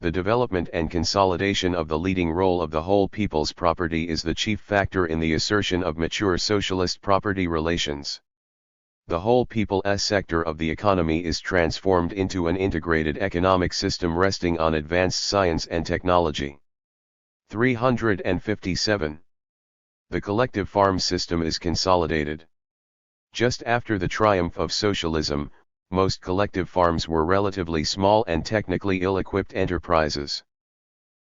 The development and consolidation of the leading role of the whole people's property is the chief factor in the assertion of mature socialist property relations. The whole people's sector of the economy is transformed into an integrated economic system resting on advanced science and technology. 357. The collective farm system is consolidated. Just after the triumph of socialism, most collective farms were relatively small and technically ill-equipped enterprises.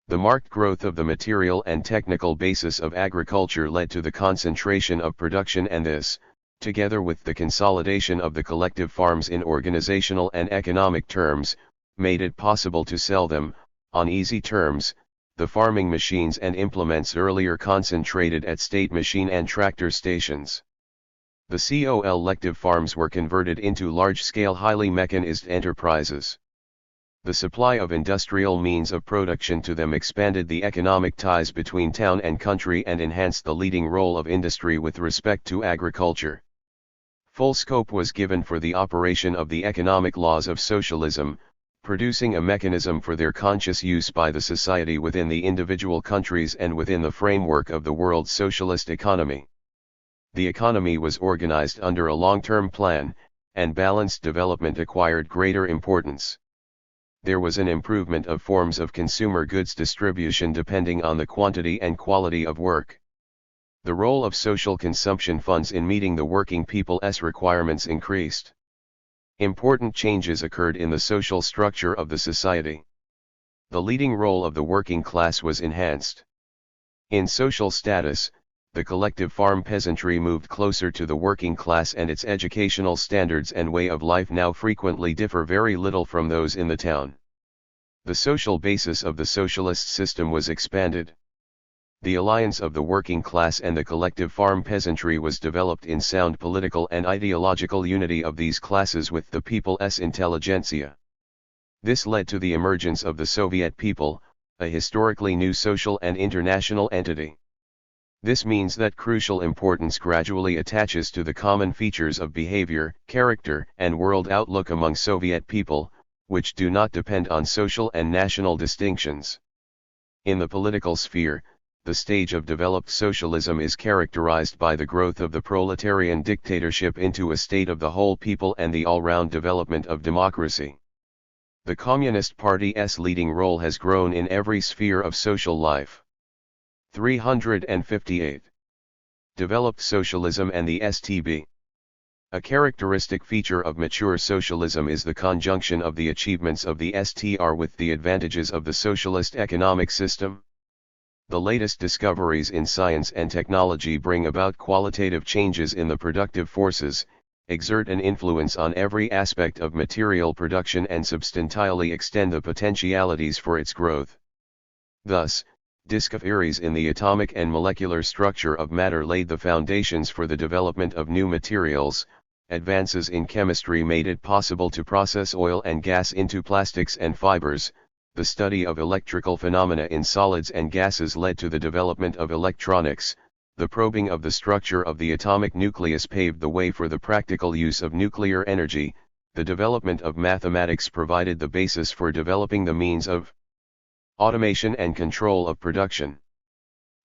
The marked growth of the material and technical basis of agriculture led to the concentration of production, and this, together with the consolidation of the collective farms in organizational and economic terms, made it possible to sell them, on easy terms, the farming machines and implements earlier concentrated at state machine and tractor stations. The collective farms were converted into large-scale highly mechanized enterprises. The supply of industrial means of production to them expanded the economic ties between town and country and enhanced the leading role of industry with respect to agriculture. Full scope was given for the operation of the economic laws of socialism, producing a mechanism for their conscious use by the society within the individual countries and within the framework of the world socialist economy. The economy was organized under a long-term plan, and balanced development acquired greater importance. There was an improvement of forms of consumer goods distribution depending on the quantity and quality of work. The role of social consumption funds in meeting the working people's requirements increased. Important changes occurred in the social structure of the society. The leading role of the working class was enhanced. In social status, the collective farm peasantry moved closer to the working class, and its educational standards and way of life now frequently differ very little from those in the town. The social basis of the socialist system was expanded. The alliance of the working class and the collective farm peasantry was developed in sound political and ideological unity of these classes with the people's intelligentsia. This led to the emergence of the Soviet people, a historically new social and international entity. This means that crucial importance gradually attaches to the common features of behavior, character, and world outlook among Soviet people, which do not depend on social and national distinctions. In the political sphere, the stage of developed socialism is characterized by the growth of the proletarian dictatorship into a state of the whole people and the all-round development of democracy. The Communist Party's leading role has grown in every sphere of social life. 358. Developed socialism and the STB. A characteristic feature of mature socialism is the conjunction of the achievements of the STR with the advantages of the socialist economic system. The latest discoveries in science and technology bring about qualitative changes in the productive forces, exert an influence on every aspect of material production, and substantially extend the potentialities for its growth. Thus, discoveries in the atomic and molecular structure of matter laid the foundations for the development of new materials. Advances in chemistry made it possible to process oil and gas into plastics and fibers. The study of electrical phenomena in solids and gases led to the development of electronics. The probing of the structure of the atomic nucleus paved the way for the practical use of nuclear energy. The development of mathematics provided the basis for developing the means of automation and control of production.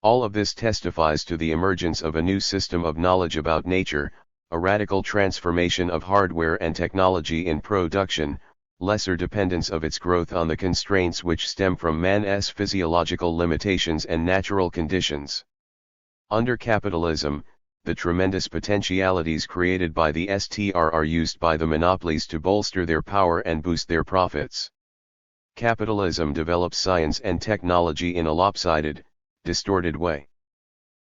All of this testifies to the emergence of a new system of knowledge about nature, a radical transformation of hardware and technology in production, lesser dependence of its growth on the constraints which stem from man's physiological limitations and natural conditions. Under capitalism, the tremendous potentialities created by the STR are used by the monopolies to bolster their power and boost their profits. Capitalism develops science and technology in a lopsided, distorted way.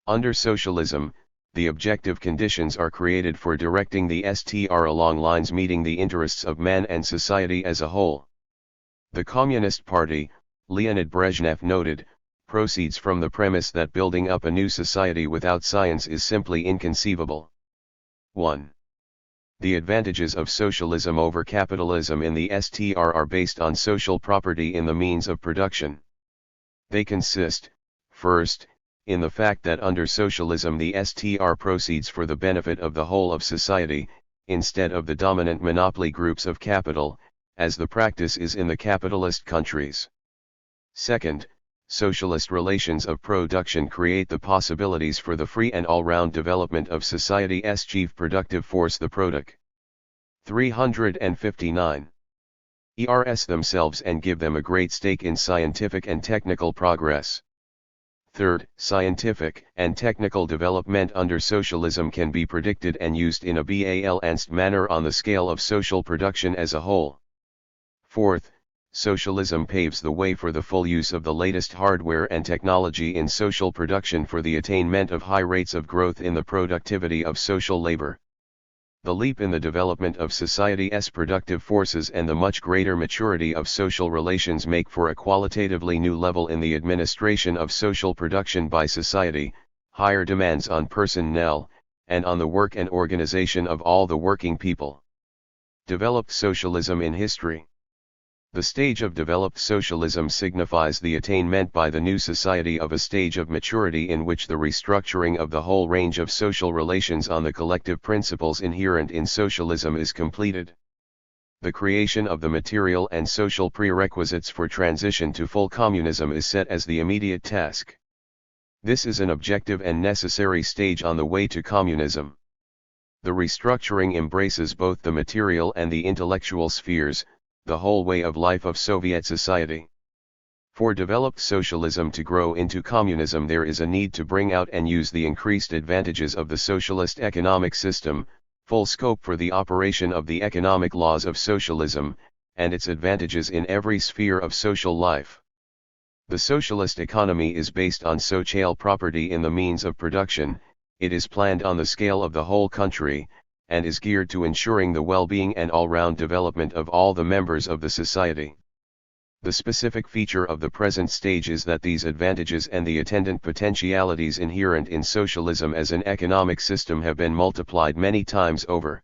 Under socialism, the objective conditions are created for directing the STR along lines meeting the interests of man and society as a whole. The Communist Party, Leonid Brezhnev noted, proceeds from the premise that building up a new society without science is simply inconceivable. 1. The advantages of socialism over capitalism in the STR are based on social property in the means of production. They consist, first, in the fact that under socialism the STR proceeds for the benefit of the whole of society, instead of the dominant monopoly groups of capital, as the practice is in the capitalist countries. Second, socialist relations of production create the possibilities for the free and all-round development of society's chief productive force, the product. 359. ERS themselves and give them a great stake in scientific and technical progress. Third, scientific and technical development under socialism can be predicted and used in a balanced manner on the scale of social production as a whole. Fourth, socialism paves the way for the full use of the latest hardware and technology in social production for the attainment of high rates of growth in the productivity of social labor. The leap in the development of society's productive forces and the much greater maturity of social relations make for a qualitatively new level in the administration of social production by society, higher demands on personnel, and on the work and organization of all the working people. Developed socialism in history. The stage of developed socialism signifies the attainment by the new society of a stage of maturity in which the restructuring of the whole range of social relations on the collective principles inherent in socialism is completed. The creation of the material and social prerequisites for transition to full communism is set as the immediate task. This is an objective and necessary stage on the way to communism. The restructuring embraces both the material and the intellectual spheres, the whole way of life of Soviet society. For developed socialism to grow into communism, there is a need to bring out and use the increased advantages of the socialist economic system, full scope for the operation of the economic laws of socialism, and its advantages in every sphere of social life. The socialist economy is based on social property in the means of production, it is planned on the scale of the whole country, and is geared to ensuring the well-being and all-round development of all the members of the society. The specific feature of the present stage is that these advantages and the attendant potentialities inherent in socialism as an economic system have been multiplied many times over.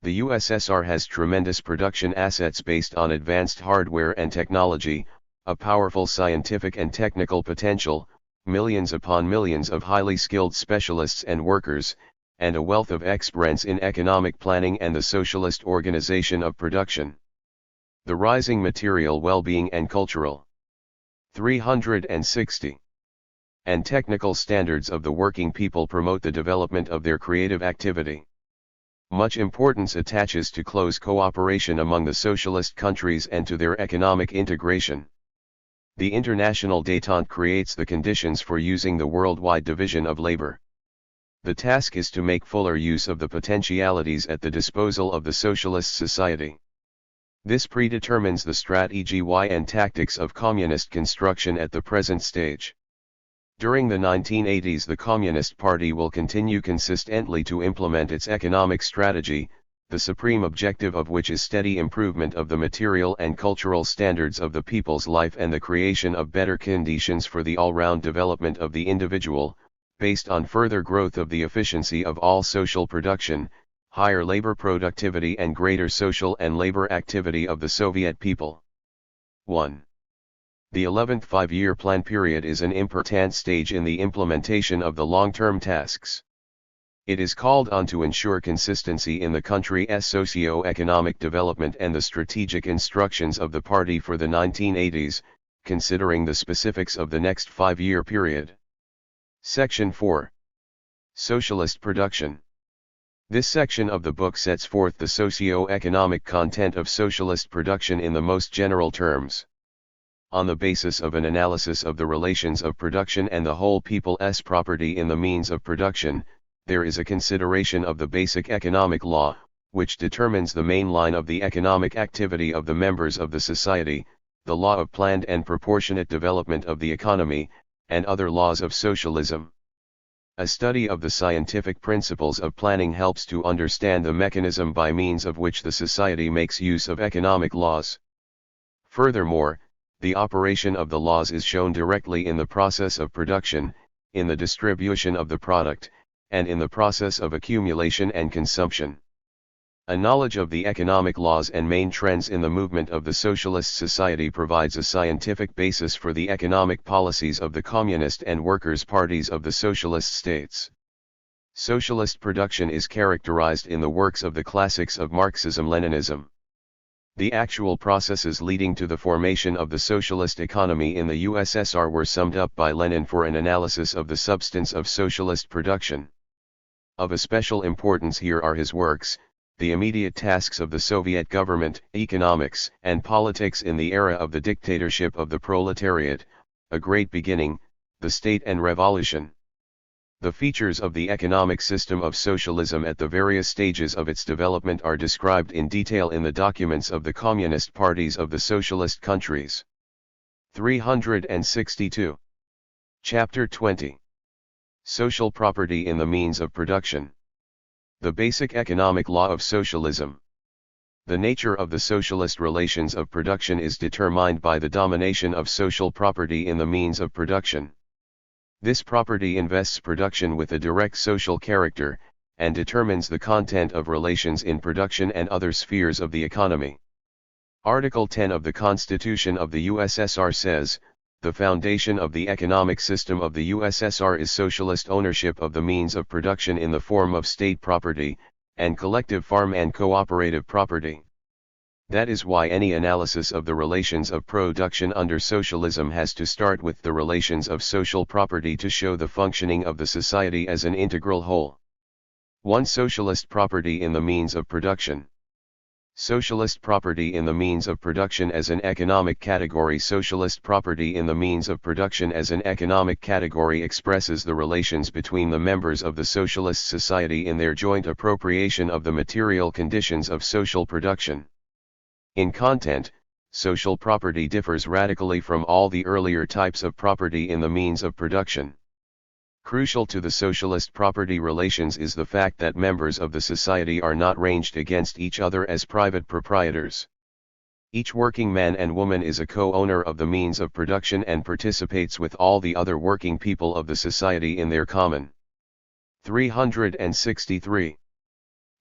The USSR has tremendous production assets based on advanced hardware and technology, a powerful scientific and technical potential, millions upon millions of highly skilled specialists and workers, and a wealth of experience in economic planning and the socialist organization of production. The rising material well-being and cultural 360 and technical standards of the working people promote the development of their creative activity. Much importance attaches to close cooperation among the socialist countries and to their economic integration. The international détente creates the conditions for using the worldwide division of labor. The task is to make fuller use of the potentialities at the disposal of the socialist society. This predetermines the strategy and tactics of communist construction at the present stage. During the 1980s, the Communist Party will continue consistently to implement its economic strategy, the supreme objective of which is steady improvement of the material and cultural standards of the people's life and the creation of better conditions for the all-round development of the individual, based on further growth of the efficiency of all social production, higher labor productivity and greater social and labor activity of the Soviet people. 1. The 11th five-year plan period is an important stage in the implementation of the long-term tasks. It is called on to ensure consistency in the country's socio-economic development and the strategic instructions of the party for the 1980s, considering the specifics of the next five-year period. Section 4. Socialist Production. This section of the book sets forth the socio-economic content of socialist production in the most general terms. On the basis of an analysis of the relations of production and the whole people's property in the means of production, there is a consideration of the basic economic law, which determines the main line of the economic activity of the members of the society, the law of planned and proportionate development of the economy, and other laws of socialism. A study of the scientific principles of planning helps to understand the mechanism by means of which the society makes use of economic laws. Furthermore, the operation of the laws is shown directly in the process of production, in the distribution of the product, and in the process of accumulation and consumption. A knowledge of the economic laws and main trends in the movement of the socialist society provides a scientific basis for the economic policies of the Communist and Workers' parties of the socialist states. Socialist production is characterized in the works of the classics of Marxism-Leninism. The actual processes leading to the formation of the socialist economy in the USSR were summed up by Lenin for an analysis of the substance of socialist production. Of especial importance here are his works, The Immediate Tasks of the Soviet Government, Economics and Politics in the Era of the Dictatorship of the Proletariat, A Great Beginning, The State and Revolution. The features of the economic system of socialism at the various stages of its development are described in detail in the documents of the communist parties of the socialist countries. 362. Chapter 20. Social property in the means of production. The basic economic law of socialism. The nature of the socialist relations of production is determined by the domination of social property in the means of production. This property invests production with a direct social character, and determines the content of relations in production and other spheres of the economy. Article 10 of the Constitution of the USSR says, "The foundation of the economic system of the USSR is socialist ownership of the means of production in the form of state property, and collective farm and cooperative property." That is why any analysis of the relations of production under socialism has to start with the relations of social property to show the functioning of the society as an integral whole. 1. Socialist property in the means of production. Socialist property in the means of production as an economic category. Socialist property in the means of production as an economic category expresses the relations between the members of the socialist society in their joint appropriation of the material conditions of social production. In content, social property differs radically from all the earlier types of property in the means of production. Crucial to the socialist property relations is the fact that members of the society are not ranged against each other as private proprietors. Each working man and woman is a co-owner of the means of production and participates with all the other working people of the society in their common. 363.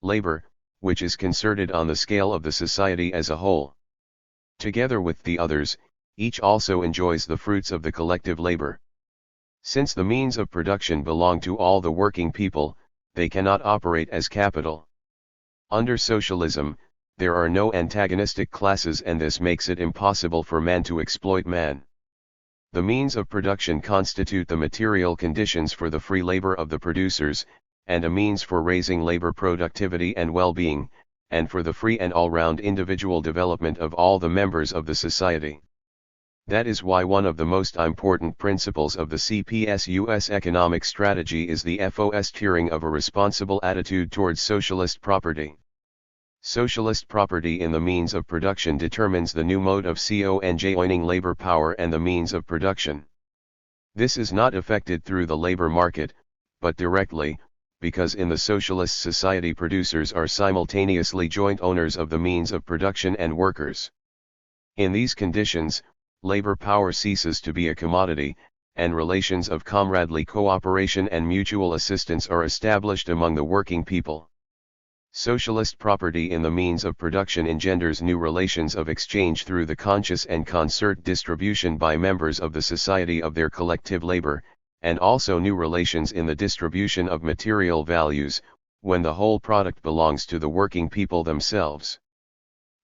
Labor, which is concerted on the scale of the society as a whole. Together with the others, each also enjoys the fruits of the collective labor. Since the means of production belong to all the working people, they cannot operate as capital. Under socialism, there are no antagonistic classes, and this makes it impossible for man to exploit man. The means of production constitute the material conditions for the free labor of the producers, and a means for raising labor productivity and well-being, and for the free and all-round individual development of all the members of the society. That is why one of the most important principles of the CPSU's economic strategy is the fostering of a responsible attitude towards socialist property. Socialist property in the means of production determines the new mode of conjoining labor power and the means of production. This is not effected through the labor market, but directly, because in the socialist society producers are simultaneously joint owners of the means of production and workers. In these conditions, labor power ceases to be a commodity, and relations of comradely cooperation and mutual assistance are established among the working people. Socialist property in the means of production engenders new relations of exchange through the conscious and concert distribution by members of the society of their collective labor, and also new relations in the distribution of material values, when the whole product belongs to the working people themselves.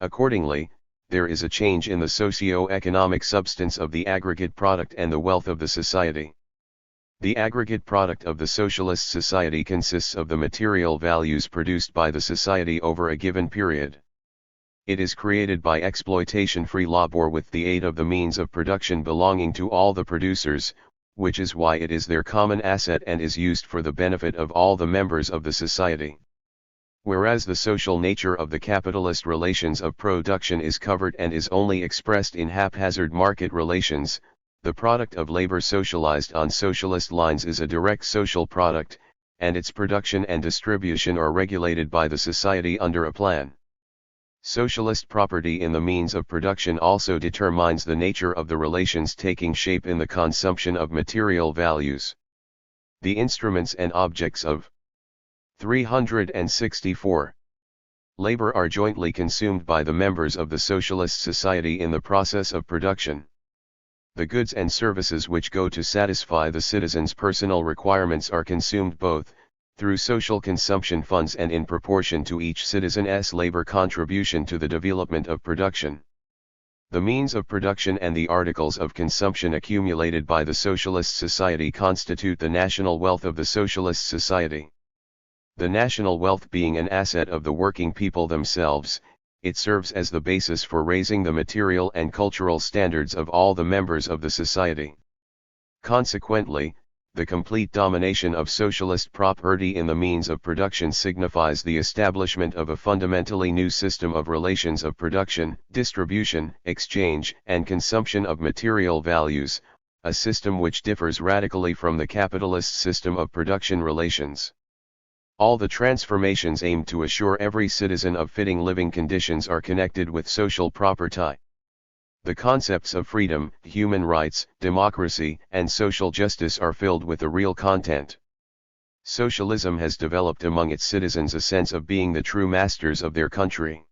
Accordingly, there is a change in the socio-economic substance of the aggregate product and the wealth of the society. The aggregate product of the socialist society consists of the material values produced by the society over a given period. It is created by exploitation-free labor with the aid of the means of production belonging to all the producers, which is why it is their common asset and is used for the benefit of all the members of the society. Whereas the social nature of the capitalist relations of production is covered and is only expressed in haphazard market relations, the product of labor socialized on socialist lines is a direct social product, and its production and distribution are regulated by the society under a plan. Socialist property in the means of production also determines the nature of the relations taking shape in the consumption of material values. The instruments and objects of 364. Labor are jointly consumed by the members of the socialist society in the process of production. The goods and services which go to satisfy the citizens' personal requirements are consumed both through social consumption funds and in proportion to each citizen's labor contribution to the development of production. The means of production and the articles of consumption accumulated by the socialist society constitute the national wealth of the socialist society. The national wealth being an asset of the working people themselves, it serves as the basis for raising the material and cultural standards of all the members of the society. Consequently, the complete domination of socialist property in the means of production signifies the establishment of a fundamentally new system of relations of production, distribution, exchange, and consumption of material values, a system which differs radically from the capitalist system of production relations. All the transformations aimed to assure every citizen of fitting living conditions are connected with social property. The concepts of freedom, human rights, democracy, and social justice are filled with a real content. Socialism has developed among its citizens a sense of being the true masters of their country.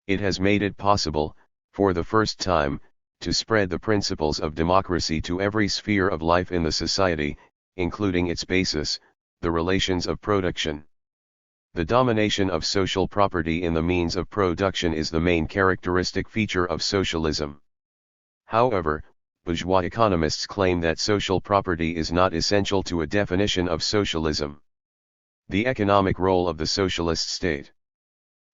It has made it possible, for the first time, to spread the principles of democracy to every sphere of life in the society, including its basis, the relations of production. The domination of social property in the means of production is the main characteristic feature of socialism. However, bourgeois economists claim that social property is not essential to a definition of socialism. The economic role of the socialist state.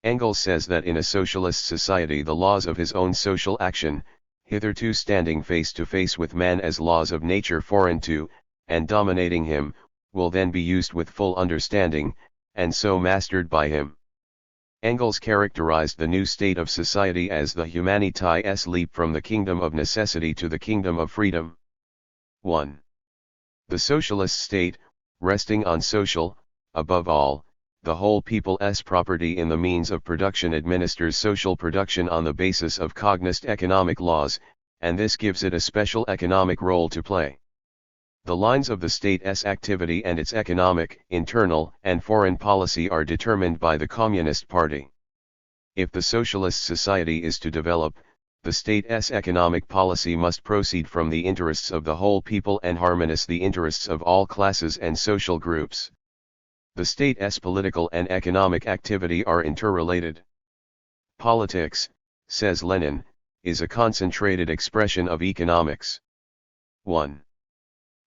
Engels says that in a socialist society the laws of his own social action, hitherto standing face to face with man as laws of nature foreign to, and dominating him, will then be used with full understanding, and so mastered by him. Engels characterized the new state of society as the humanity's leap from the kingdom of necessity to the kingdom of freedom. 1. The socialist state, resting on social, above all, the whole people's property in the means of production administers social production on the basis of cognate economic laws, and this gives it a special economic role to play. The lines of the state's activity and its economic, internal, and foreign policy are determined by the Communist Party. If the socialist society is to develop, the state's economic policy must proceed from the interests of the whole people and harmonize the interests of all classes and social groups. The state's political and economic activity are interrelated. Politics, says Lenin, is a concentrated expression of economics. 1.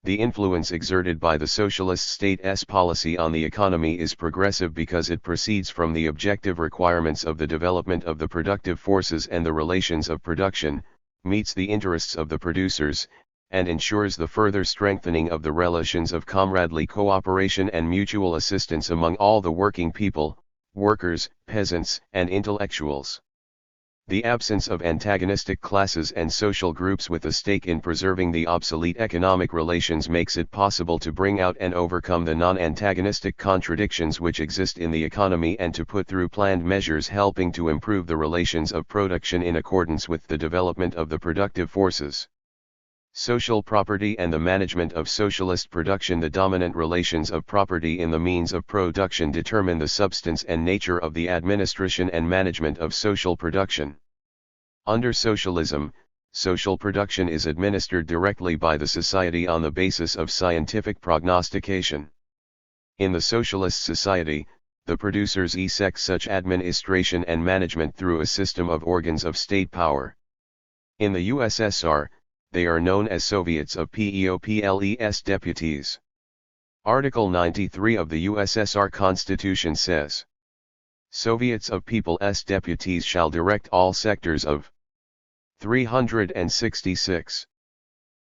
The influence exerted by the socialist state's policy on the economy is progressive because it proceeds from the objective requirements of the development of the productive forces and the relations of production, meets the interests of the producers, and ensures the further strengthening of the relations of comradely cooperation and mutual assistance among all the working people, workers, peasants, and intellectuals. The absence of antagonistic classes and social groups with a stake in preserving the obsolete economic relations makes it possible to bring out and overcome the non-antagonistic contradictions which exist in the economy and to put through planned measures helping to improve the relations of production in accordance with the development of the productive forces. Social property and the management of socialist production. The dominant relations of property in the means of production determine the substance and nature of the administration and management of social production. Under socialism, social production is administered directly by the society on the basis of scientific prognostication. In the socialist society, the producers effect such administration and management through a system of organs of state power. In the USSR, they are known as Soviets of People's Deputies. Article 93 of the USSR Constitution says, Soviets of People's Deputies shall direct all sectors of 366.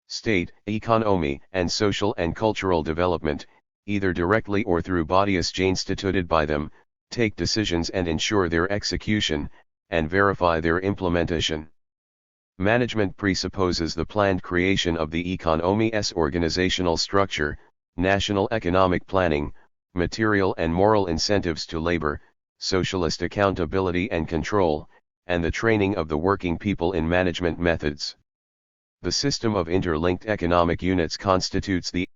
State, economy, and social and cultural development, either directly or through bodies instituted by them, take decisions and ensure their execution, and verify their implementation. Management presupposes the planned creation of the economy's organizational structure, national economic planning, material and moral incentives to labor, socialist accountability and control, and the training of the working people in management methods. The system of interlinked economic units constitutes the